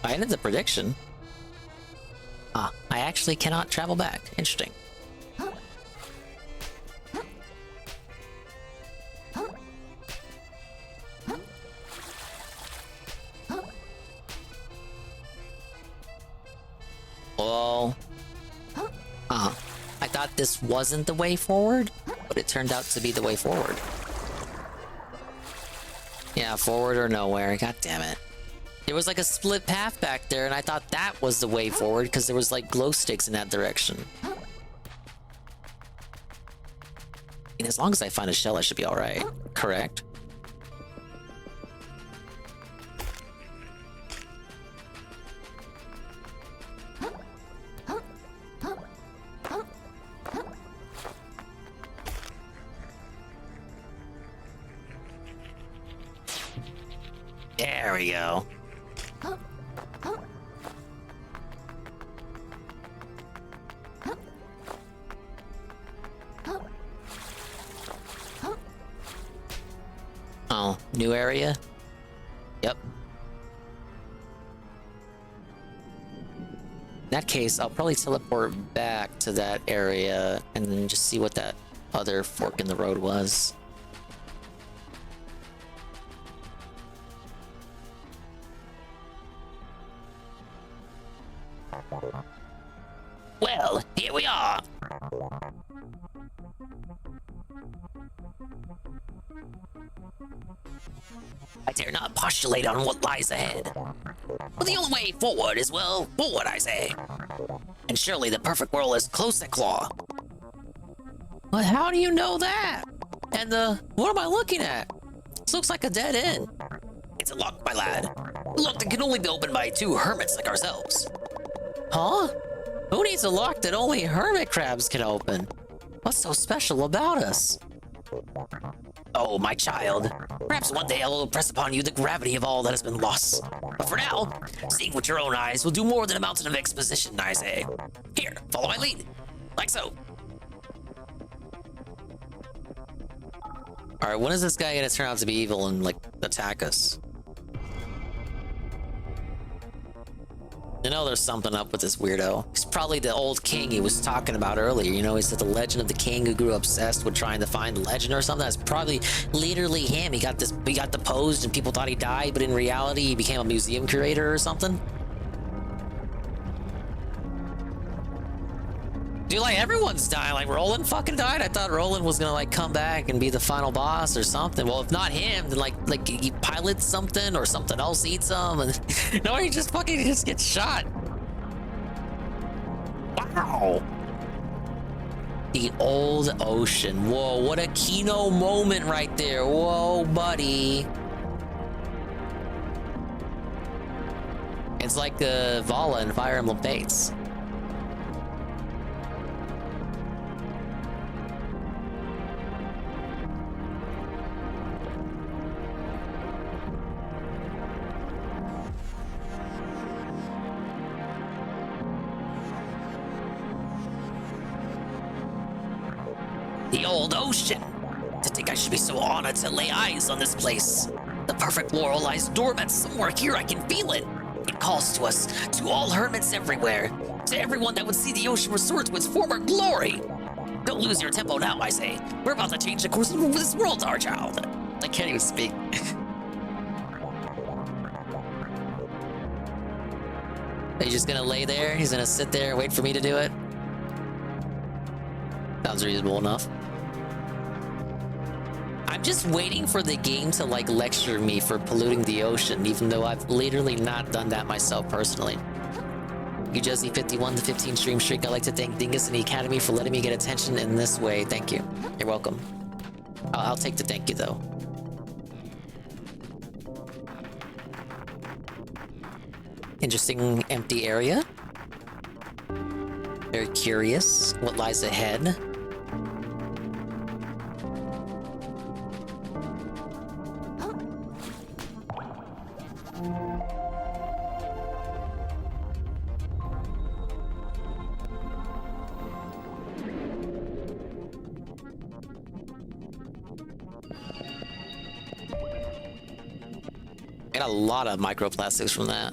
I ended the prediction. Ah, I actually cannot travel back. Interesting. Well, I thought this wasn't the way forward, but it turned out to be the way forward. Yeah, forward or nowhere. God damn it. There was like a split path back there, and I thought that was the way forward because there was like glow sticks in that direction. And as long as I find a shell, I should be all right. Correct? There we go. Oh, new area? Yep. In that case, I'll probably teleport back to that area and then just see what that other fork in the road was. Well, here we are. I dare not postulate on what lies ahead. But the only way forward is, well, forward, I say. And surely the perfect world is close at claw. But how do you know that? And what am I looking at? This looks like a dead end. It's a lock, my lad. A lock that can only be opened by two hermits like ourselves. Huh? Who needs a lock that only hermit crabs can open? What's so special about us? Oh, my child. Perhaps one day I will impress upon you the gravity of all that has been lost. But for now, seeing with your own eyes will do more than a mountain of exposition, I say. Here, follow my lead. Like so. Alright, when is this guy gonna turn out to be evil and, like, attack us? You know there's something up with this weirdo. He's probably the old king he was talking about earlier. You know, he said the legend of the king who grew obsessed with trying to find the legend or something. That's probably literally him. He got deposed and people thought he died, but in reality he became a museum curator or something. Dude, like, everyone's dying. Like, Roland fucking died. I thought Roland was gonna, like, come back and be the final boss or something. Well, if not him, then, like he pilots something or something else eats him. And no, he just gets shot. Wow. The old ocean. Whoa, what a Kino moment right there. Whoa, buddy. It's like Vala in Fire Emblem Fates. The old ocean. To think I should be so honored to lay eyes on this place. The perfect laurel lies dormant somewhere here. I can feel it. It calls to us, to all hermits everywhere, to everyone that would see the ocean restore to its former glory. Don't lose your tempo now, I say. We're about to change the course of this world, our child. I can't even speak. Are you just gonna lay there? He's gonna sit there and wait for me to do it? Sounds reasonable enough. I'm just waiting for the game to, like, lecture me for polluting the ocean, even though I've literally not done that myself personally. You Josie 51 to 15 stream streak. I'd like to thank Dingus and the Academy for letting me get attention in this way. Thank you. You're welcome. I'll take the thank you, though. Interesting empty area. Very curious what lies ahead. got a lot of microplastics from that.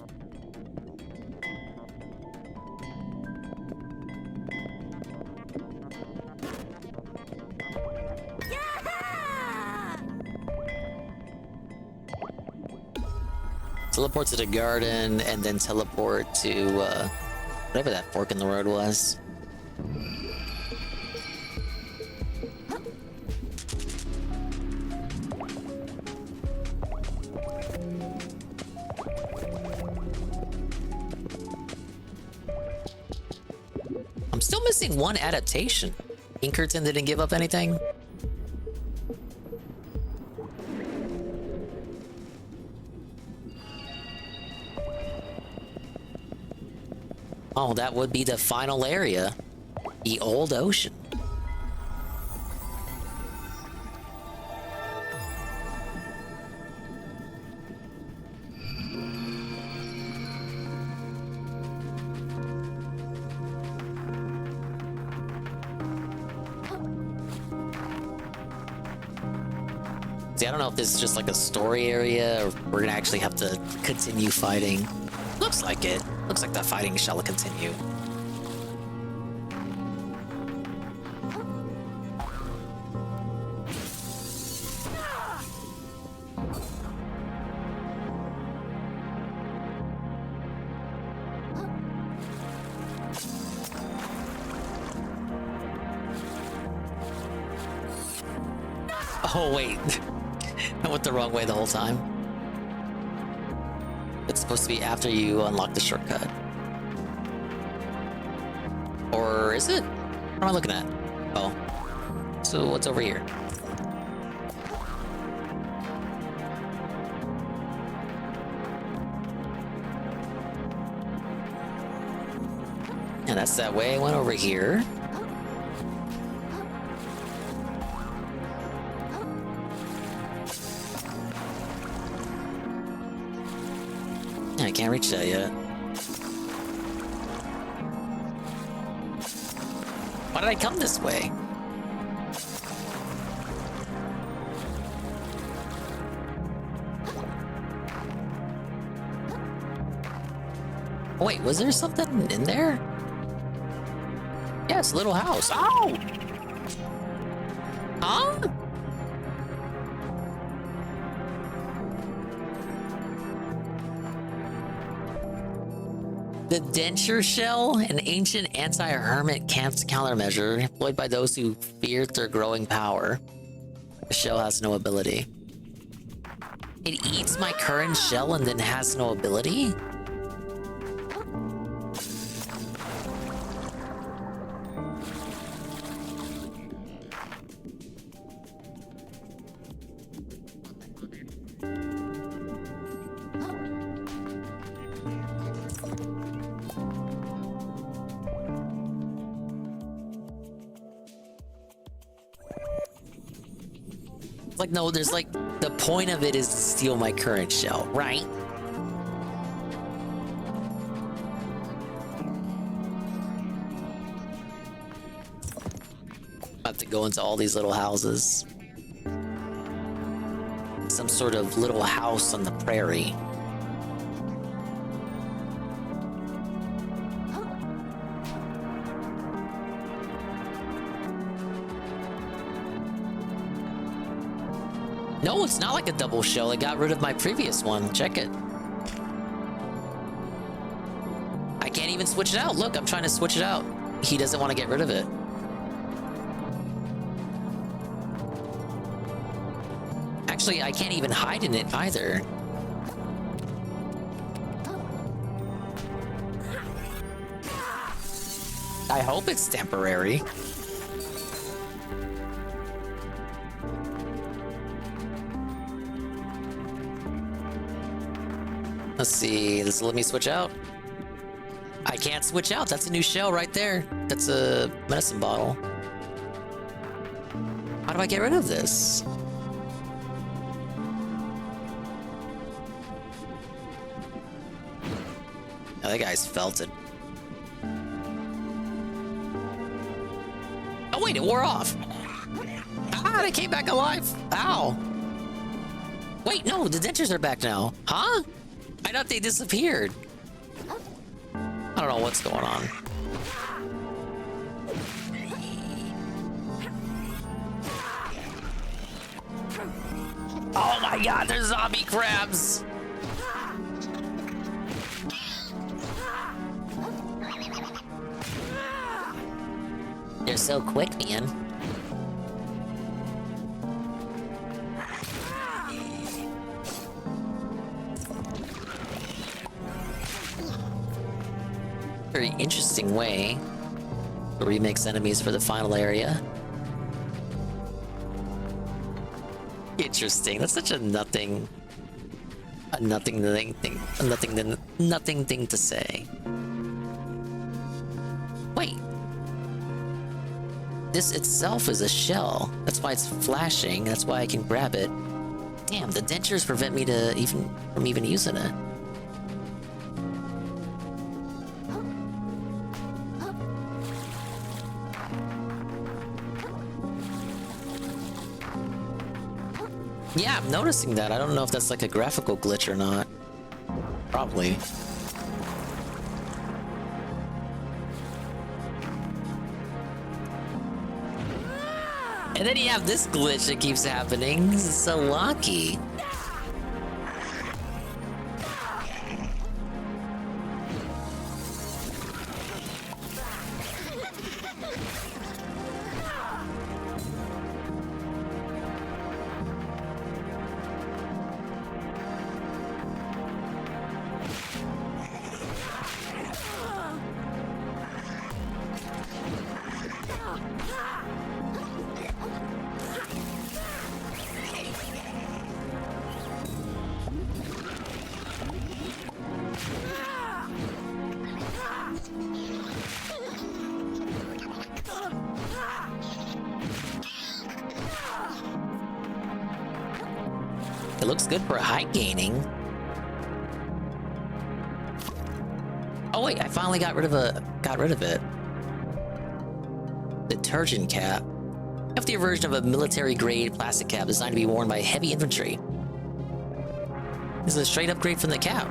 Teleport to the garden and then teleport to whatever that fork in the road was. I'm still missing one adaptation. Pinkerton didn't give up anything. Oh, that would be the final area. The old ocean. See, I don't know if this is just like a story area or we're gonna actually have to continue fighting. Looks like it. Looks like the fighting shall continue. Oh, wait. I went the wrong way the whole time. It's supposed to be after you unlock the shortcut. Or is it? What am I looking at? Oh. So what's over here? And that's that way. I went over here. I can't reach that yet. Why did I come this way? Oh, wait, was there something in there? Yeah, it's a little house. Oh! Huh? The denture shell, an ancient anti-hermit countermeasure employed by those who feared their growing power. The shell has no ability. It eats my current shell and then has no ability? Like, no, there's like, the point of it is to steal my current shell, right? I have to go into all these little houses. Some sort of little house on the prairie. No, it's not like a double shell. I got rid of my previous one. Check it. I can't even switch it out. Look, I'm trying to switch it out. He doesn't want to get rid of it. Actually, I can't even hide in it either. I hope it's temporary. Let's see, does it let me switch out? I can't switch out. That's a new shell right there. That's a medicine bottle. How do I get rid of this? Oh, that guy's felted. Oh wait, it wore off. Ah, they came back alive. Ow. Wait, no, the dentures are back now. Huh? I thought they disappeared. I don't know what's going on. Oh my god, there's zombie crabs! They're so quick, man. Very interesting way to remix enemies for the final area. Interesting. That's such a nothing thing to say. Wait. This itself is a shell. That's why it's flashing. That's why I can grab it. Damn, the dentures prevent me from even using it. Yeah, I'm noticing that. I don't know if that's like a graphical glitch or not. Probably. And then you have this glitch that keeps happening. This is so lucky. It looks good for height gaining. Oh wait, I finally got rid of it. Detergent cap. Hefty version of a military-grade plastic cap designed to be worn by heavy infantry. This is a straight upgrade from the cap.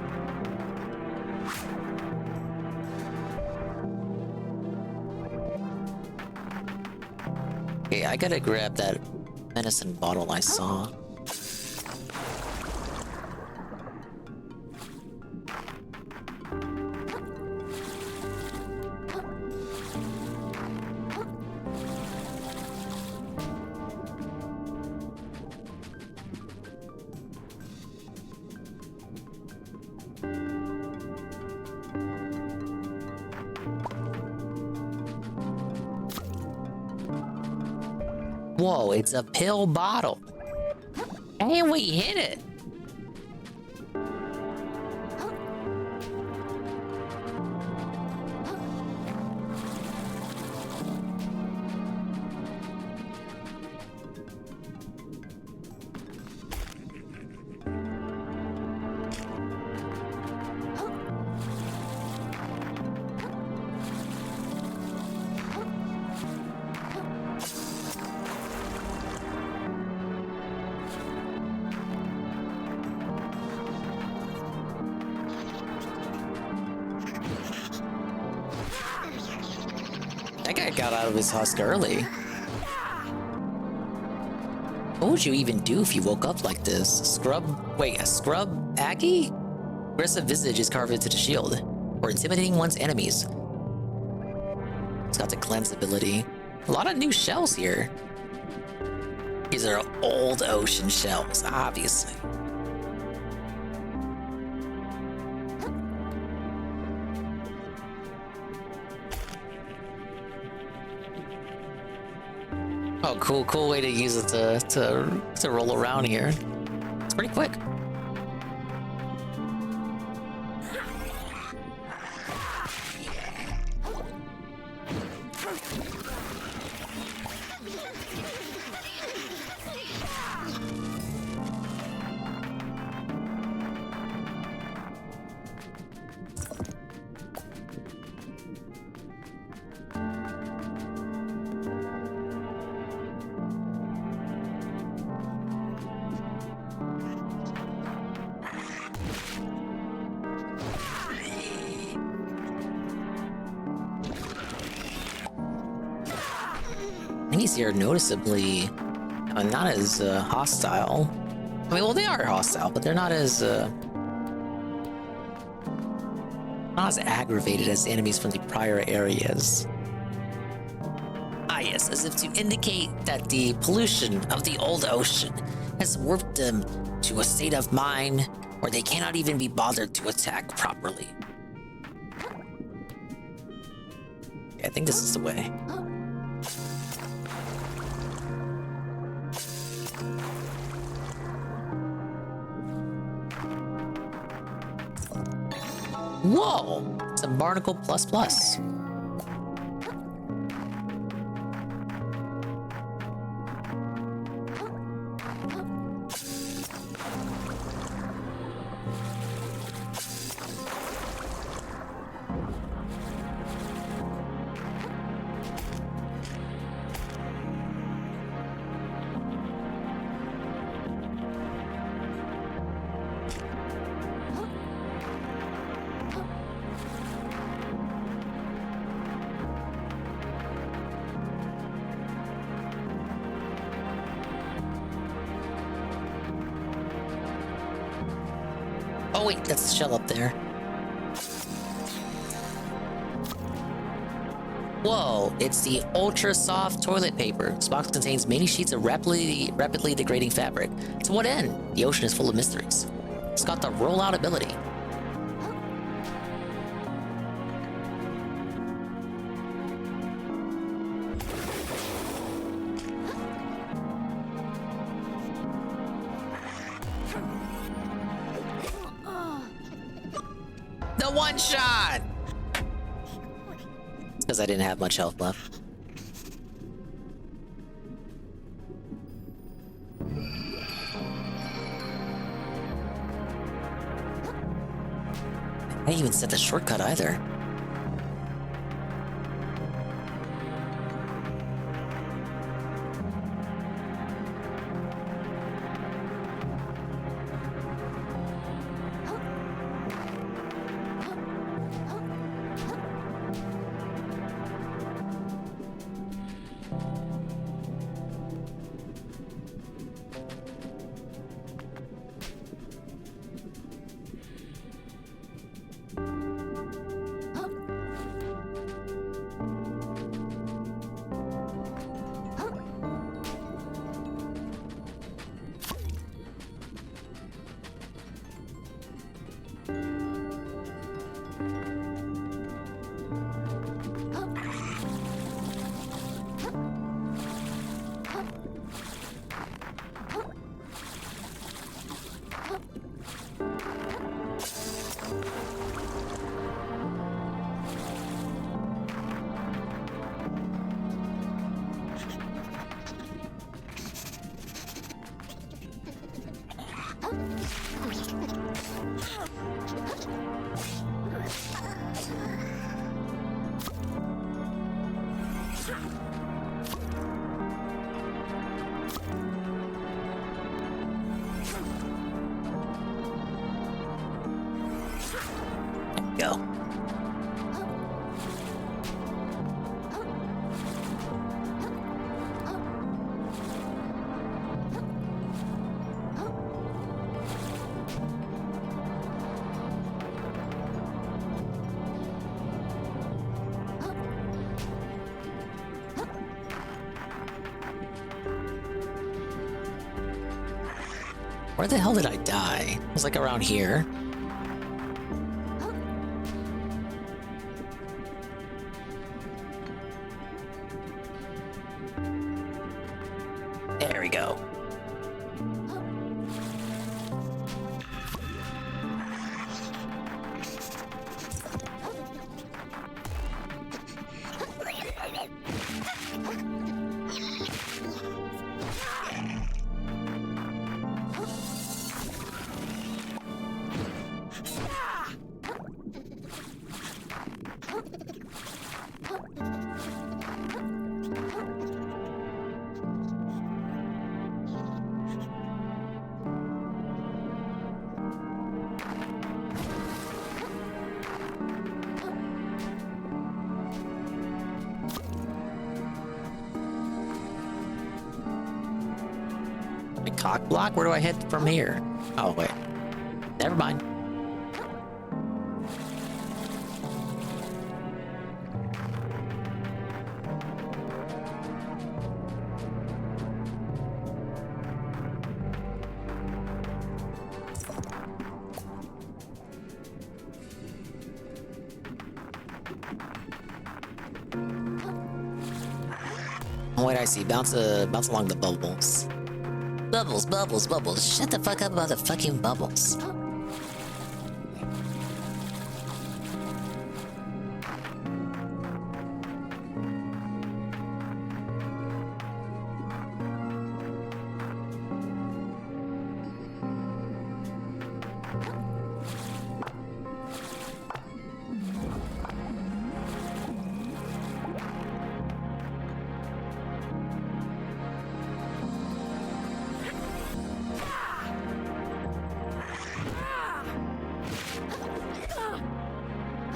Okay, I gotta grab that medicine bottle I saw. Whoa, it's a pill bottle. And we hit it. That guy got out of his husk early. What would you even do if you woke up like this? A scrub Aggie? Aggressive visage is carved into the shield, or intimidating one's enemies. It's got the cleanse ability. A lot of new shells here. These are old ocean shells, obviously. Oh, cool way to use it to roll around here. It's pretty quick. enemies here are noticeably not as hostile. I mean, well, they are hostile, but they're not as aggravated as the enemies from the prior areas. Ah, yes, as if to indicate that the pollution of the old ocean has warped them to a state of mind where they cannot even be bothered to attack properly. Yeah, I think this is the way. Whoa! It's a Barnacle Plus Plus. Oh wait, that's the shell up there. Whoa, it's the ultra soft toilet paper. This box contains many sheets of rapidly degrading fabric. To what end? The ocean is full of mysteries. It's got the rollout ability. The one shot! It's because I didn't have much health left. I didn't even set the shortcut either. Go. Where the hell did I die? It was like around here. There we go. cock block? Where do I head from here? Oh, wait. Never mind. Oh, wait, I see. Bounce along the bubbles. Bubbles, bubbles, bubbles. Shut the fuck up about the fucking bubbles.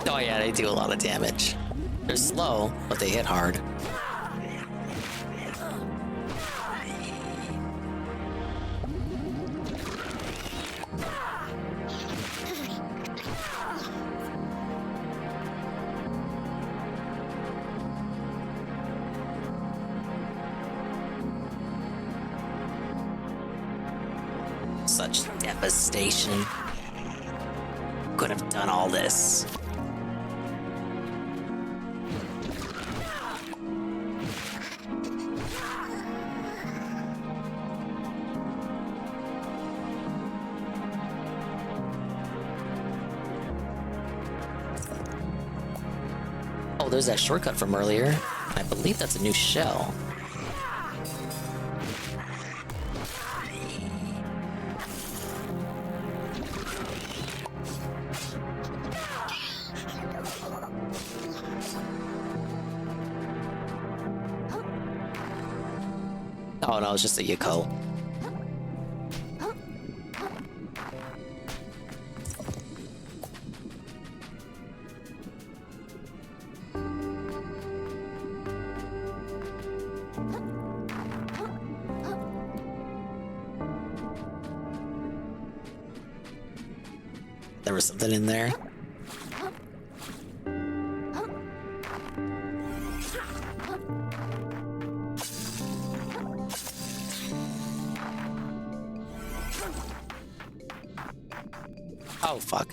Oh yeah, they do a lot of damage. They're slow, but they hit hard. Such devastation. Could have done all this. Oh, there's that shortcut from earlier. I believe that's a new shell. Oh no, it's just a Yako. There was something in there. Oh, fuck.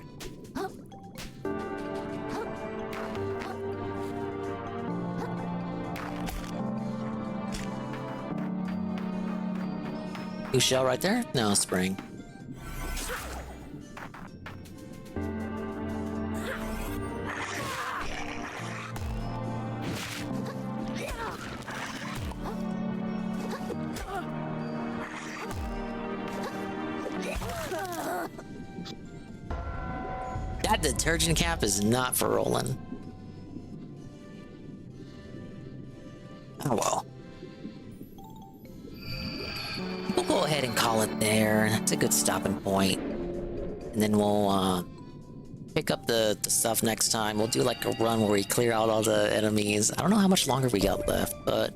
New shell right there? No, spring. That detergent cap is not for rolling. Oh well. We'll go ahead and call it there. That's a good stopping point. And then we'll pick up the stuff next time. We'll do like a run where we clear out all the enemies. I don't know how much longer we got left, but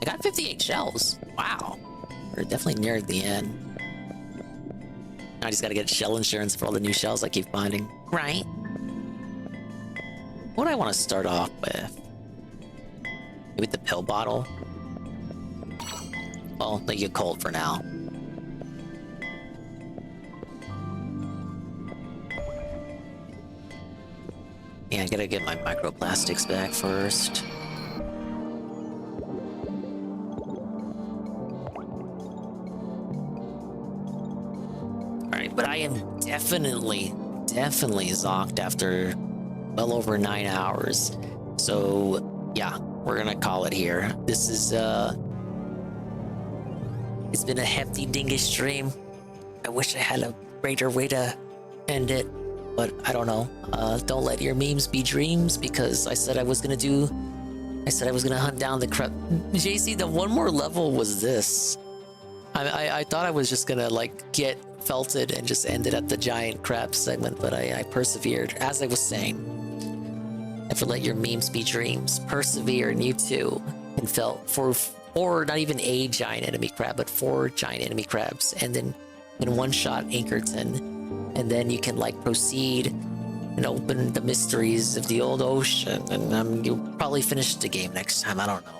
I got 58 shells. Wow. We're definitely near the end. I just gotta get shell insurance for all the new shells I keep finding. Right. What do I want to start off with? Maybe the pill bottle? Well, let you cold for now. Yeah, I gotta get my microplastics back first. Alright, but I am definitely zonked after well over 9 hours. So, yeah, we're gonna call it here. This is, it's been a hefty dingus stream. I wish I had a greater way to end it, but I don't know. Don't let your memes be dreams, because I said I was gonna hunt down the crap. JC, the one more level was this. I thought I was just gonna like get felted and just end it at the giant crab segment, but I persevered. As I was saying, never let your memes be dreams. Persevere, and you too can or not even a giant enemy crab, but 4 giant enemy crabs, and then in one shot Anchorton, and then you can like proceed and open the mysteries of the old ocean, and you'll probably finish the game next time. I don't know.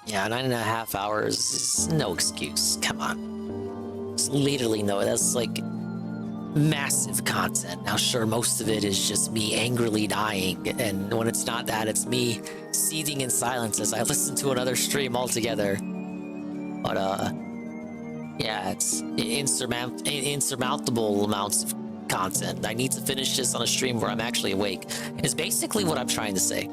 Yeah, 9.5 hours is no excuse. Come on. It's literally no. That's like massive content. Now, sure, most of it is just me angrily dying, and when it's not that, it's me seething in silence as I listen to another stream altogether. But, yeah, it's insurmountable amounts of content. I need to finish this on a stream where I'm actually awake. It's basically what I'm trying to say.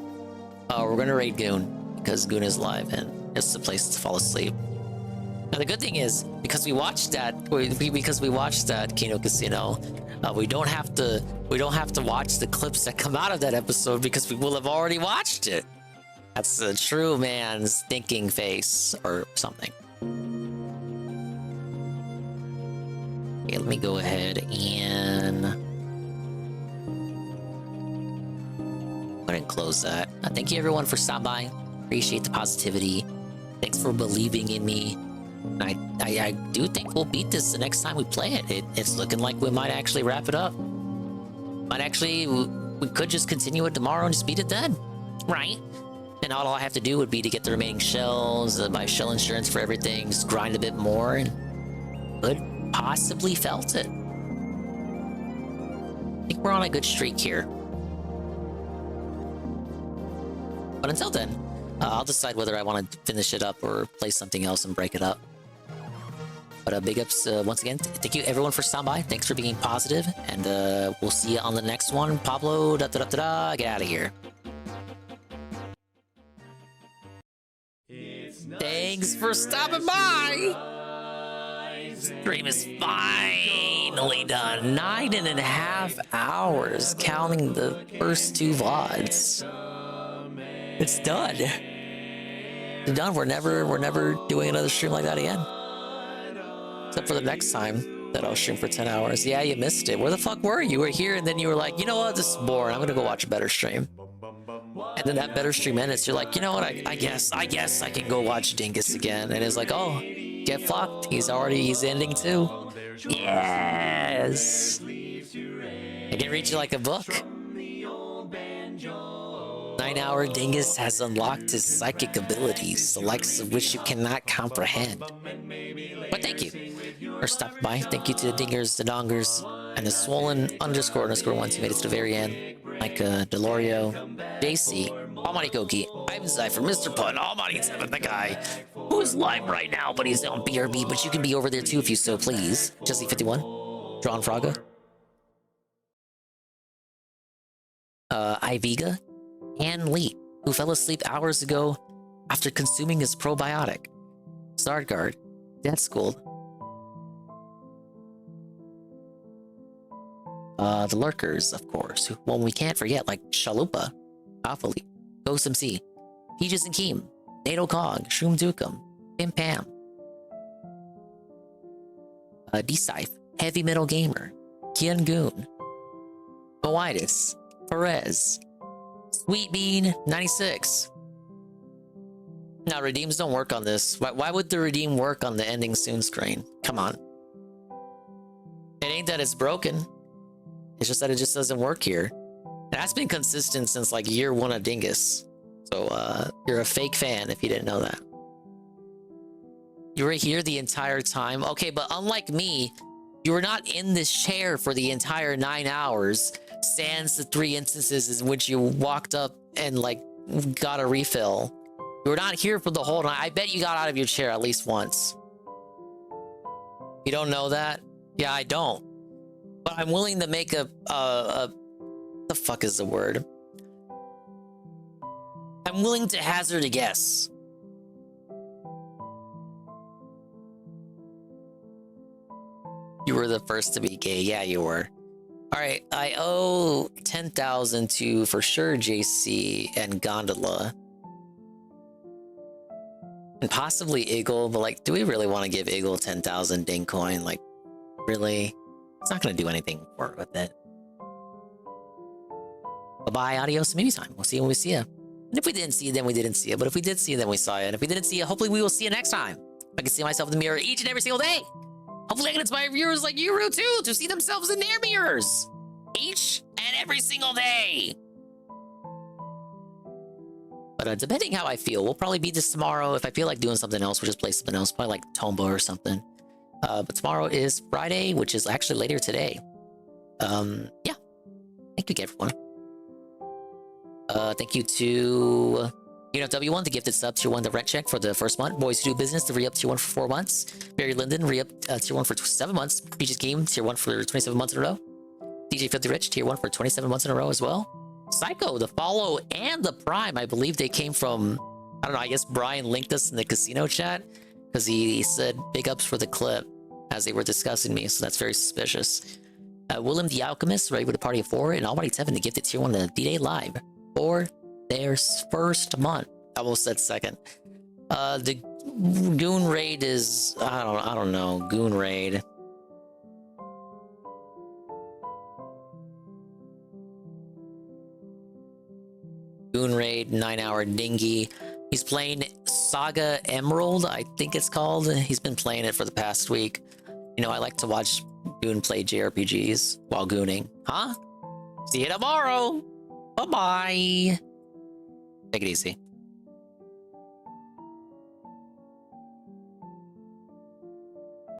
We're gonna raid Goon, because Goon is live, and it's the place to fall asleep. Now the good thing is, because we watched that Kino Casino, we don't have to watch the clips that come out of that episode because we will have already watched it. That's a true man's thinking face or something. Okay, let me go ahead and go ahead and close that. Thank you everyone for stopping by. Appreciate the positivity. Thanks for believing in me. I do think we'll beat this the next time we play it. It's looking like we might actually wrap it up. We could just continue it tomorrow and just beat it then, right? And all I have to do would be to get the remaining shells, buy shell insurance for everything, just grind a bit more, and could possibly felt it. I think we're on a good streak here. But until then, I'll decide whether I want to finish it up or play something else and break it up. But big ups once again. Thank you everyone for stopping by. Thanks for being positive, and we'll see you on the next one. Pablo, get out of here. Thanks for stopping by. Stream is finally done. 9.5 hours, counting the first 2 VODs. It's done. It's done. We're never doing another stream like that again. Except for the next time that I'll stream for 10 hours. Yeah, you missed it. Where the fuck were you? You were here, and then you were like, you know what? This is boring. I'm gonna go watch a better stream. And then that better stream ends. You're like, you know what? I guess I can go watch Dingus again. And it's like, oh, get fucked. He's ending too. Yes. I can read you like a book. 9-hour Dingus has unlocked his psychic abilities, the likes of which you cannot comprehend. But thank you for stopping by. Thank you to the Dingers, the Dongers, and the Swollen __1 who made it to the very end. Like Delorio, JC, Almighty Goki, Ivan Cypher, Mr. Pun, Almighty 7, the guy who is live right now, but he's on BRB, but you can be over there too if you so please. Jesse51, Drawn Fraga, Iviga, and Lee, who fell asleep hours ago after consuming his probiotic. Zardguard, Death School, the lurkers, of course, one we can't forget, like Shalupa, Awfully, Ghost MC, Peaches and Keem, NATO Cog, Shroom Dukum, Pim Pam, D-Scythe, Heavy Metal Gamer, Kian Goon, Moitis, Perez, Sweet Bean 96. Now, redeems don't work on this. Why would the redeem work on the ending soon screen? Come on. It ain't that it's broken. It's just that it just doesn't work here. That's been consistent since like year 1 of Dingus. So you're a fake fan if you didn't know that. You were here the entire time. Okay, but unlike me, you were not in this chair for the entire 9 hours, sans the 3 instances in which you walked up and like got a refill. You were not here for the whole night. I bet you got out of your chair at least once. You don't know that? Yeah, I don't. But I'm willing to make the fuck is the word? I'm willing to hazard a guess. You were the first to be gay. Yeah, you were. All right, I owe 10,000 to for sure JC and Gondola. And possibly Eagle, but like, do we really want to give Eagle 10,000 ding coin? Like, really? It's not going to do anything with it. Bye-bye, adios, maybe time. We'll see you when we see you. And if we didn't see it, then we didn't see it. But if we did see it, then we saw it. And if we didn't see it, hopefully we will see it next time. I can see myself in the mirror each and every single day. Hopefully I can inspire viewers like Yuru too to see themselves in their mirrors each and every single day. But depending how I feel, we'll probably beat this tomorrow. If I feel like doing something else, we'll just play something else, probably like Tomba or something. But tomorrow is Friday, which is actually later today. Yeah. Thank you, everyone. Thank you to UNFW1, the gifted sub tier 1, the rent check for the first month. Boys Who Do Business, the re-up tier 1 for 4 months. Barry Linden, re-up tier 1 for 7 months. Peaches Game, tier 1 for 27 months in a row. DJ Filthy Rich, tier 1 for 27 months in a row as well. Psycho, the follow, and the prime. I believe they came from, I don't know, I guess Brian linked us in the casino chat because he said big ups for the clip as they were discussing me, so that's very suspicious. Willem the Alchemist, ready with a party of 4, and Almighty Tevin, the gifted tier 1 the D-Day Live for their first month. I almost said second. The Goon Raid is, I don't know, Goon Raid. Goon Raid, 9-hour dinghy. He's playing Saga Emerald, I think it's called. He's been playing it for the past week. You know, I like to watch Goon play JRPGs while gooning. Huh? See you tomorrow. Bye-bye. Take it easy.